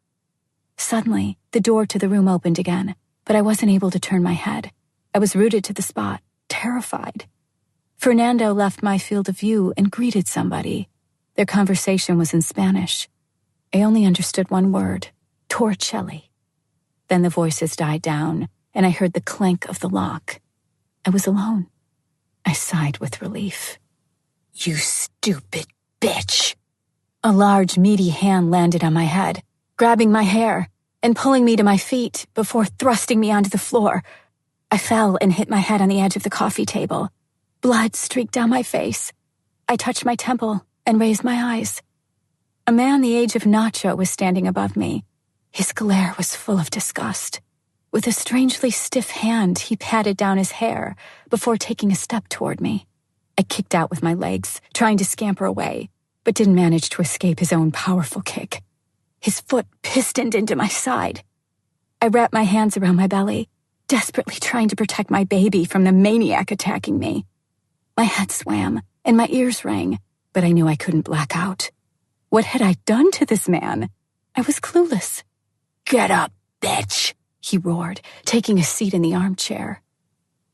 Suddenly, the door to the room opened again, but I wasn't able to turn my head. I was rooted to the spot, terrified. Fernando left my field of view and greeted somebody. Their conversation was in Spanish. I only understood one word, Torricelli. Then the voices died down, and I heard the clank of the lock. I was alone. I sighed with relief. "You stupid bitch." A large, meaty hand landed on my head, grabbing my hair and pulling me to my feet before thrusting me onto the floor. I fell and hit my head on the edge of the coffee table. Blood streaked down my face. I touched my temple and raised my eyes. A man the age of Nacho was standing above me. His glare was full of disgust. With a strangely stiff hand, he patted down his hair before taking a step toward me. I kicked out with my legs, trying to scamper away, but didn't manage to escape his own powerful kick. His foot pistoned into my side. I wrapped my hands around my belly, desperately trying to protect my baby from the maniac attacking me. My head swam, and my ears rang, but I knew I couldn't black out. What had I done to this man? I was clueless. "Get up, bitch," he roared, taking a seat in the armchair.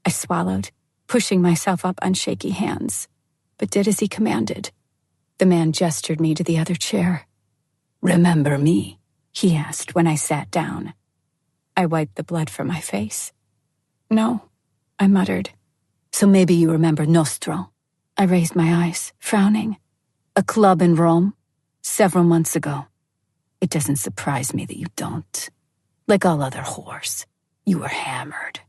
I swallowed, pushing myself up on shaky hands, but did as he commanded. The man gestured me to the other chair. "Remember me?" he asked when I sat down. I wiped the blood from my face. "No," I muttered. "So maybe you remember Nostro." I raised my eyes, frowning. "A club in Rome, several months ago. It doesn't surprise me that you don't. Like all other whores, you were hammered."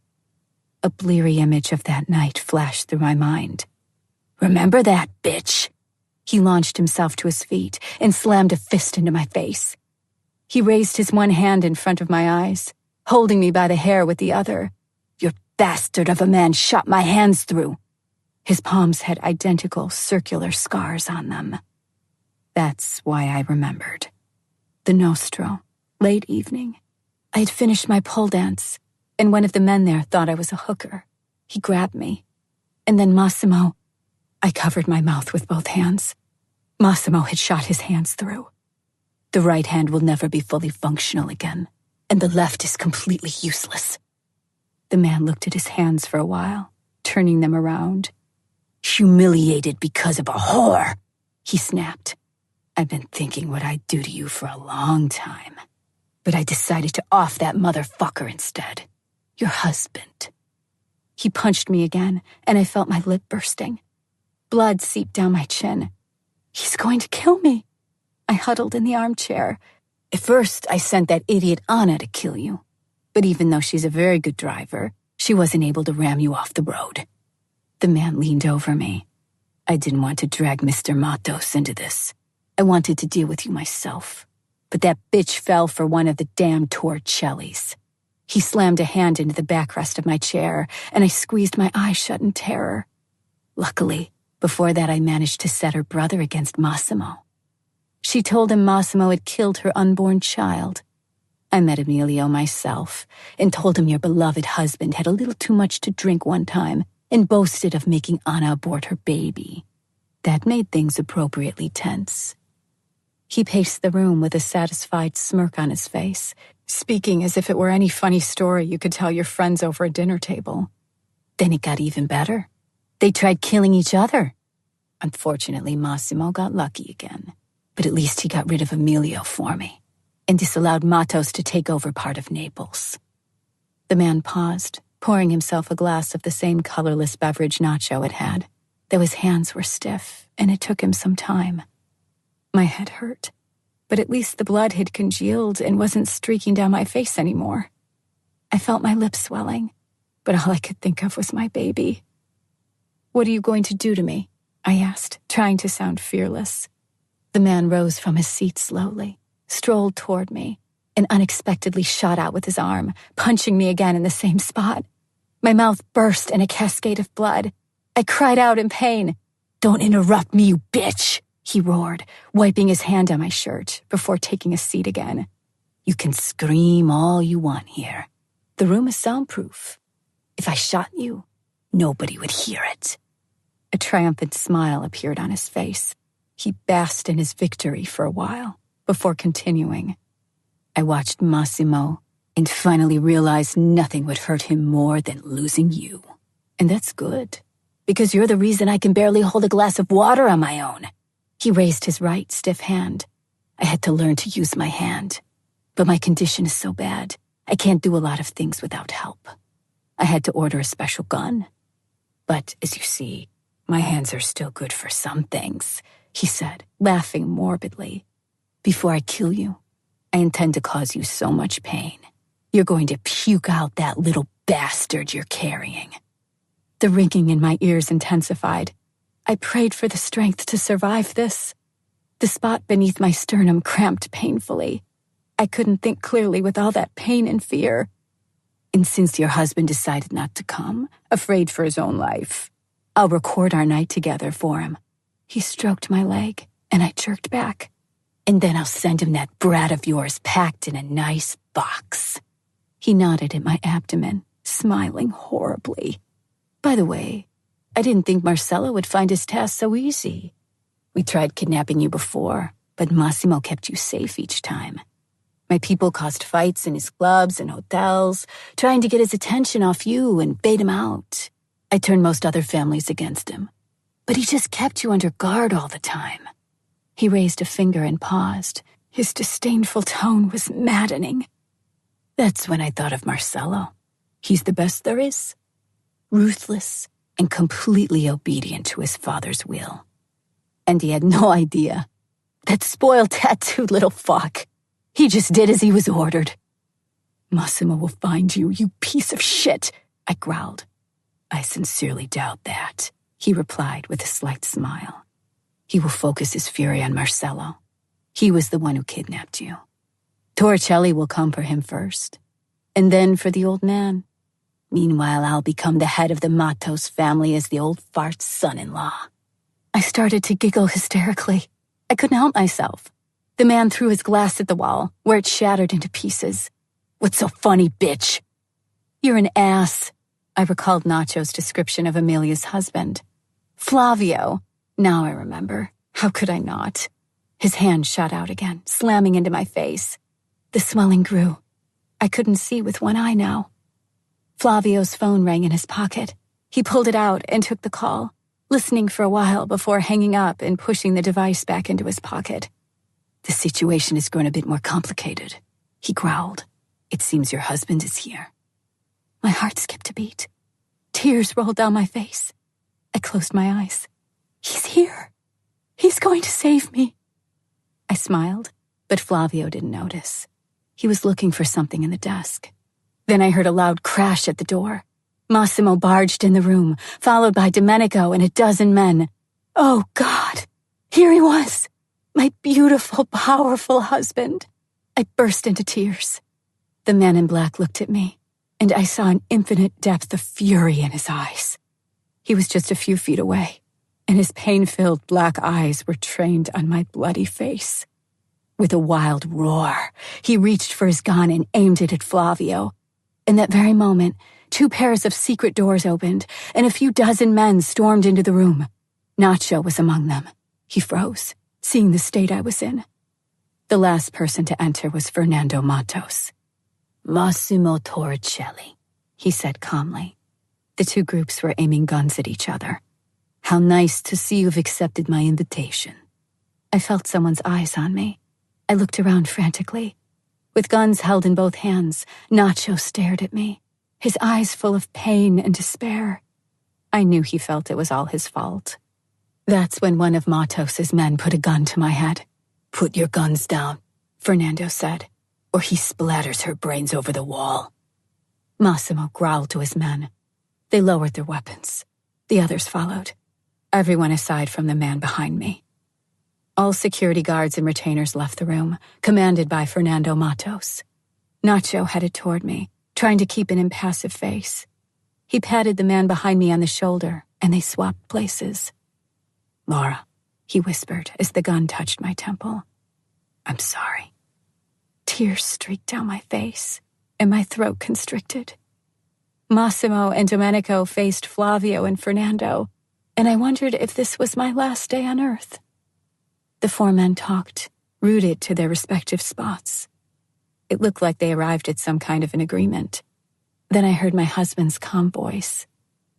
A bleary image of that night flashed through my mind. "Remember that, bitch?" He launched himself to his feet and slammed a fist into my face. He raised his one hand in front of my eyes, holding me by the hair with the other. "Your bastard of a man shot my hands through." His palms had identical circular scars on them. That's why I remembered. The Nostro, late evening. I had finished my pole dance, and one of the men there thought I was a hooker. He grabbed me. And then Massimo... I covered my mouth with both hands. Massimo had shot his hands through. The right hand will never be fully functional again, and the left is completely useless. The man looked at his hands for a while, turning them around. "Humiliated because of a whore," he snapped. "I've been thinking what I'd do to you for a long time, but I decided to off that motherfucker instead. Your husband." He punched me again, and I felt my lip bursting. Blood seeped down my chin. "He's going to kill me." I huddled in the armchair. "At first, I sent that idiot Anna to kill you. But even though she's a very good driver, she wasn't able to ram you off the road." The man leaned over me. "I didn't want to drag Mr. Matos into this. I wanted to deal with you myself. But that bitch fell for one of the damn Torricellis." He slammed a hand into the backrest of my chair, and I squeezed my eyes shut in terror. Luckily, before that I managed to set her brother against Massimo. She told him Massimo had killed her unborn child. I met Emilio myself and told him your beloved husband had a little too much to drink one time and boasted of making Anna abort her baby. That made things appropriately tense. He paced the room with a satisfied smirk on his face, speaking as if it were any funny story you could tell your friends over a dinner table. Then it got even better. They tried killing each other. Unfortunately, Massimo got lucky again, but at least he got rid of Emilio for me and disallowed Matos to take over part of Naples. The man paused, pouring himself a glass of the same colorless beverage Nacho had had, though his hands were stiff, and it took him some time. My head hurt, but at least the blood had congealed and wasn't streaking down my face anymore. I felt my lips swelling, but all I could think of was my baby. "What are you going to do to me?" I asked, trying to sound fearless. The man rose from his seat slowly, strolled toward me, and unexpectedly shot out with his arm, punching me again in the same spot. My mouth burst in a cascade of blood. I cried out in pain. "Don't interrupt me, you bitch!" he roared, wiping his hand on my shirt before taking a seat again. "You can scream all you want here. The room is soundproof. If I shot you, nobody would hear it." A triumphant smile appeared on his face. He basked in his victory for a while, before continuing. "I watched Massimo and finally realized nothing would hurt him more than losing you. And that's good, because you're the reason I can barely hold a glass of water on my own." He raised his right stiff hand. I had to learn to use my hand, but my condition is so bad, I can't do a lot of things without help. I had to order a special gun. But as you see, my hands are still good for some things, he said, laughing morbidly. "Before I kill you, I intend to cause you so much pain. You're going to puke out that little bastard you're carrying." The ringing in my ears intensified. I prayed for the strength to survive this. The spot beneath my sternum cramped painfully. I couldn't think clearly with all that pain and fear. "And since your husband decided not to come, afraid for his own life, I'll record our night together for him." He stroked my leg, and I jerked back. "And then I'll send him that brat of yours packed in a nice box." He nodded at my abdomen, smiling horribly. By the way, I didn't think Marcello would find his task so easy. We tried kidnapping you before, but Massimo kept you safe each time. My people caused fights in his clubs and hotels, trying to get his attention off you and bait him out. I turned most other families against him, but he just kept you under guard all the time. He raised a finger and paused. His disdainful tone was maddening. That's when I thought of Marcello. He's the best there is. Ruthless and completely obedient to his father's will. And he had no idea. That spoiled, tattooed little fuck. He just did as he was ordered. Massimo will find you, you piece of shit, I growled. I sincerely doubt that, he replied with a slight smile. He will focus his fury on Marcello. He was the one who kidnapped you. Torricelli will come for him first, and then for the old man. Meanwhile, I'll become the head of the Matos family as the old fart's son-in-law. I started to giggle hysterically. I couldn't help myself. The man threw his glass at the wall, where it shattered into pieces. What's so funny, bitch? You're an ass. I recalled Nacho's description of Amelia's husband. Flavio. Now I remember. How could I not? His hand shot out again, slamming into my face. The swelling grew. I couldn't see with one eye now. Flavio's phone rang in his pocket. He pulled it out and took the call, listening for a while before hanging up and pushing the device back into his pocket. The situation has grown a bit more complicated, he growled. It seems your husband is here. My heart skipped a beat. Tears rolled down my face. I closed my eyes. He's here. He's going to save me. I smiled, but Flavio didn't notice. He was looking for something in the desk. Then I heard a loud crash at the door. Massimo barged in the room, followed by Domenico and a dozen men. Oh, God! Here he was! My beautiful, powerful husband. I burst into tears. The man in black looked at me, and I saw an infinite depth of fury in his eyes. He was just a few feet away, and his pain-filled black eyes were trained on my bloody face. With a wild roar, he reached for his gun and aimed it at Flavio. In that very moment, 2 pairs of secret doors opened, and a few dozen men stormed into the room. Nacho was among them. He froze, seeing the state I was in. The last person to enter was Fernando Matos. Massimo Torricelli, he said calmly. The 2 groups were aiming guns at each other. How nice to see you've accepted my invitation. I felt someone's eyes on me. I looked around frantically. With guns held in both hands, Nacho stared at me, his eyes full of pain and despair. I knew he felt it was all his fault. That's when one of Matos's men put a gun to my head. Put your guns down, Fernando said, or he splatters her brains over the wall. Massimo growled to his men. They lowered their weapons. The others followed, everyone aside from the man behind me. All security guards and retainers left the room, commanded by Fernando Matos. Nacho headed toward me, trying to keep an impassive face. He patted the man behind me on the shoulder, and they swapped places. Laura, he whispered as the gun touched my temple. I'm sorry. Tears streaked down my face, and my throat constricted. Massimo and Domenico faced Flavio and Fernando, and I wondered if this was my last day on Earth. The 4 men talked, rooted to their respective spots. It looked like they arrived at some kind of an agreement. Then I heard my husband's calm voice.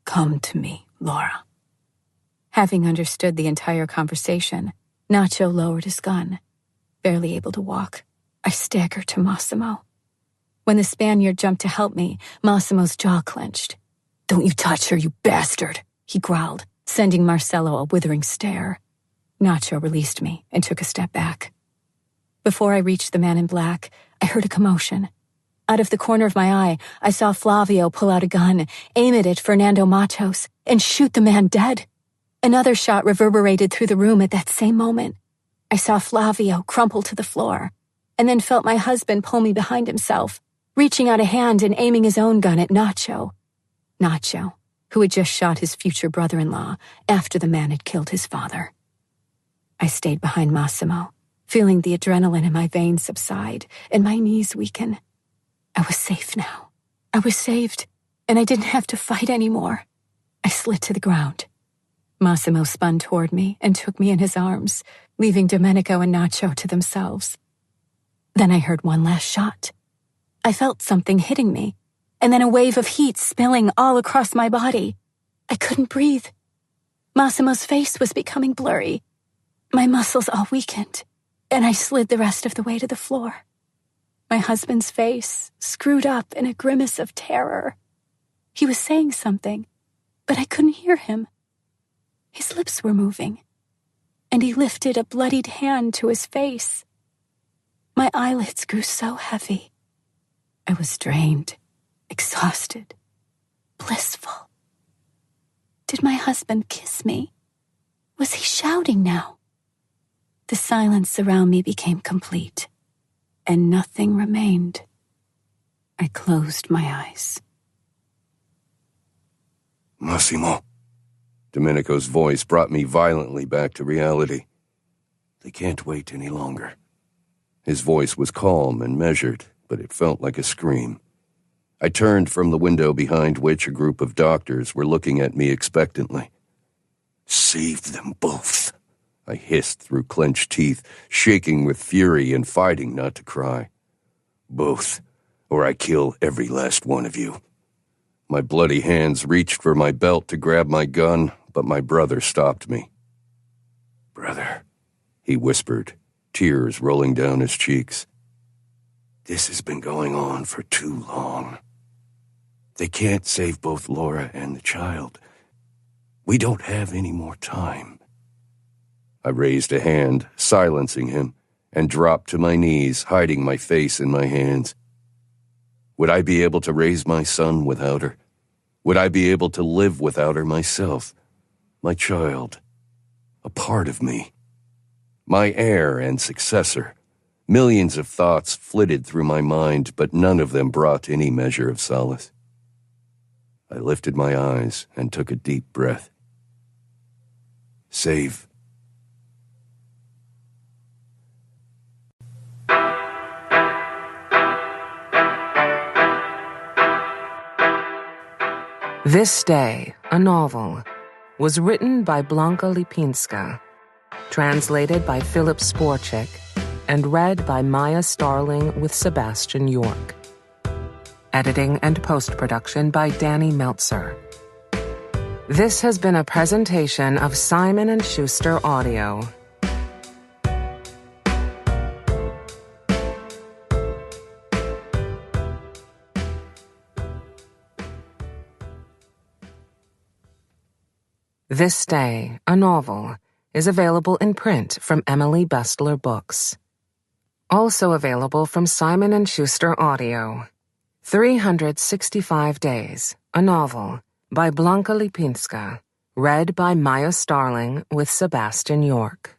Come to me, Laura. Having understood the entire conversation, Nacho lowered his gun. Barely able to walk, I staggered to Massimo. When the Spaniard jumped to help me, Massimo's jaw clenched. Don't you touch her, you bastard, he growled, sending Marcello a withering stare. Nacho released me and took a step back. Before I reached the man in black, I heard a commotion. Out of the corner of my eye, I saw Flavio pull out a gun, aim it at Fernando Matos, and shoot the man dead. Another shot reverberated through the room at that same moment. I saw Flavio crumple to the floor, and then felt my husband pull me behind himself, reaching out a hand and aiming his own gun at Nacho. Nacho, who had just shot his future brother-in-law after the man had killed his father. I stayed behind Massimo, feeling the adrenaline in my veins subside and my knees weaken. I was safe now. I was saved, and I didn't have to fight anymore. I slid to the ground. Massimo spun toward me and took me in his arms, leaving Domenico and Nacho to themselves. Then I heard one last shot. I felt something hitting me, and then a wave of heat spilling all across my body. I couldn't breathe. Massimo's face was becoming blurry. My muscles all weakened, and I slid the rest of the way to the floor. My husband's face screwed up in a grimace of terror. He was saying something, but I couldn't hear him. His lips were moving, and he lifted a bloodied hand to his face. My eyelids grew so heavy. I was drained, exhausted, blissful. Did my husband kiss me? Was he shouting now? The silence around me became complete, and nothing remained. I closed my eyes. Massimo. Domenico's voice brought me violently back to reality. They can't wait any longer. His voice was calm and measured, but it felt like a scream. I turned from the window behind which a group of doctors were looking at me expectantly. Save them both, I hissed through clenched teeth, shaking with fury and fighting not to cry. Both, or I kill every last one of you. My bloody hands reached for my belt to grab my gun, but my brother stopped me. Brother, he whispered, tears rolling down his cheeks. This has been going on for too long. They can't save both Laura and the child. We don't have any more time. I raised a hand, silencing him, and dropped to my knees, hiding my face in my hands. Would I be able to raise my son without her? Would I be able to live without her myself? My child, a part of me. My heir and successor. Millions of thoughts flitted through my mind, but none of them brought any measure of solace. I lifted my eyes and took a deep breath. Save. This Day, a Novel, was written by Blanka Lipińska, translated by Philip Sporczyk, and read by Maya Starling with Sebastian York. Editing and post-production by Danny Meltzer. This has been a presentation of Simon & Schuster Audio. This Day, a Novel, is available in print from Emily Bestler Books. Also available from Simon & Schuster Audio. 365 Days, a Novel, by Blanka Lipińska, read by Maya Starling with Sebastian York.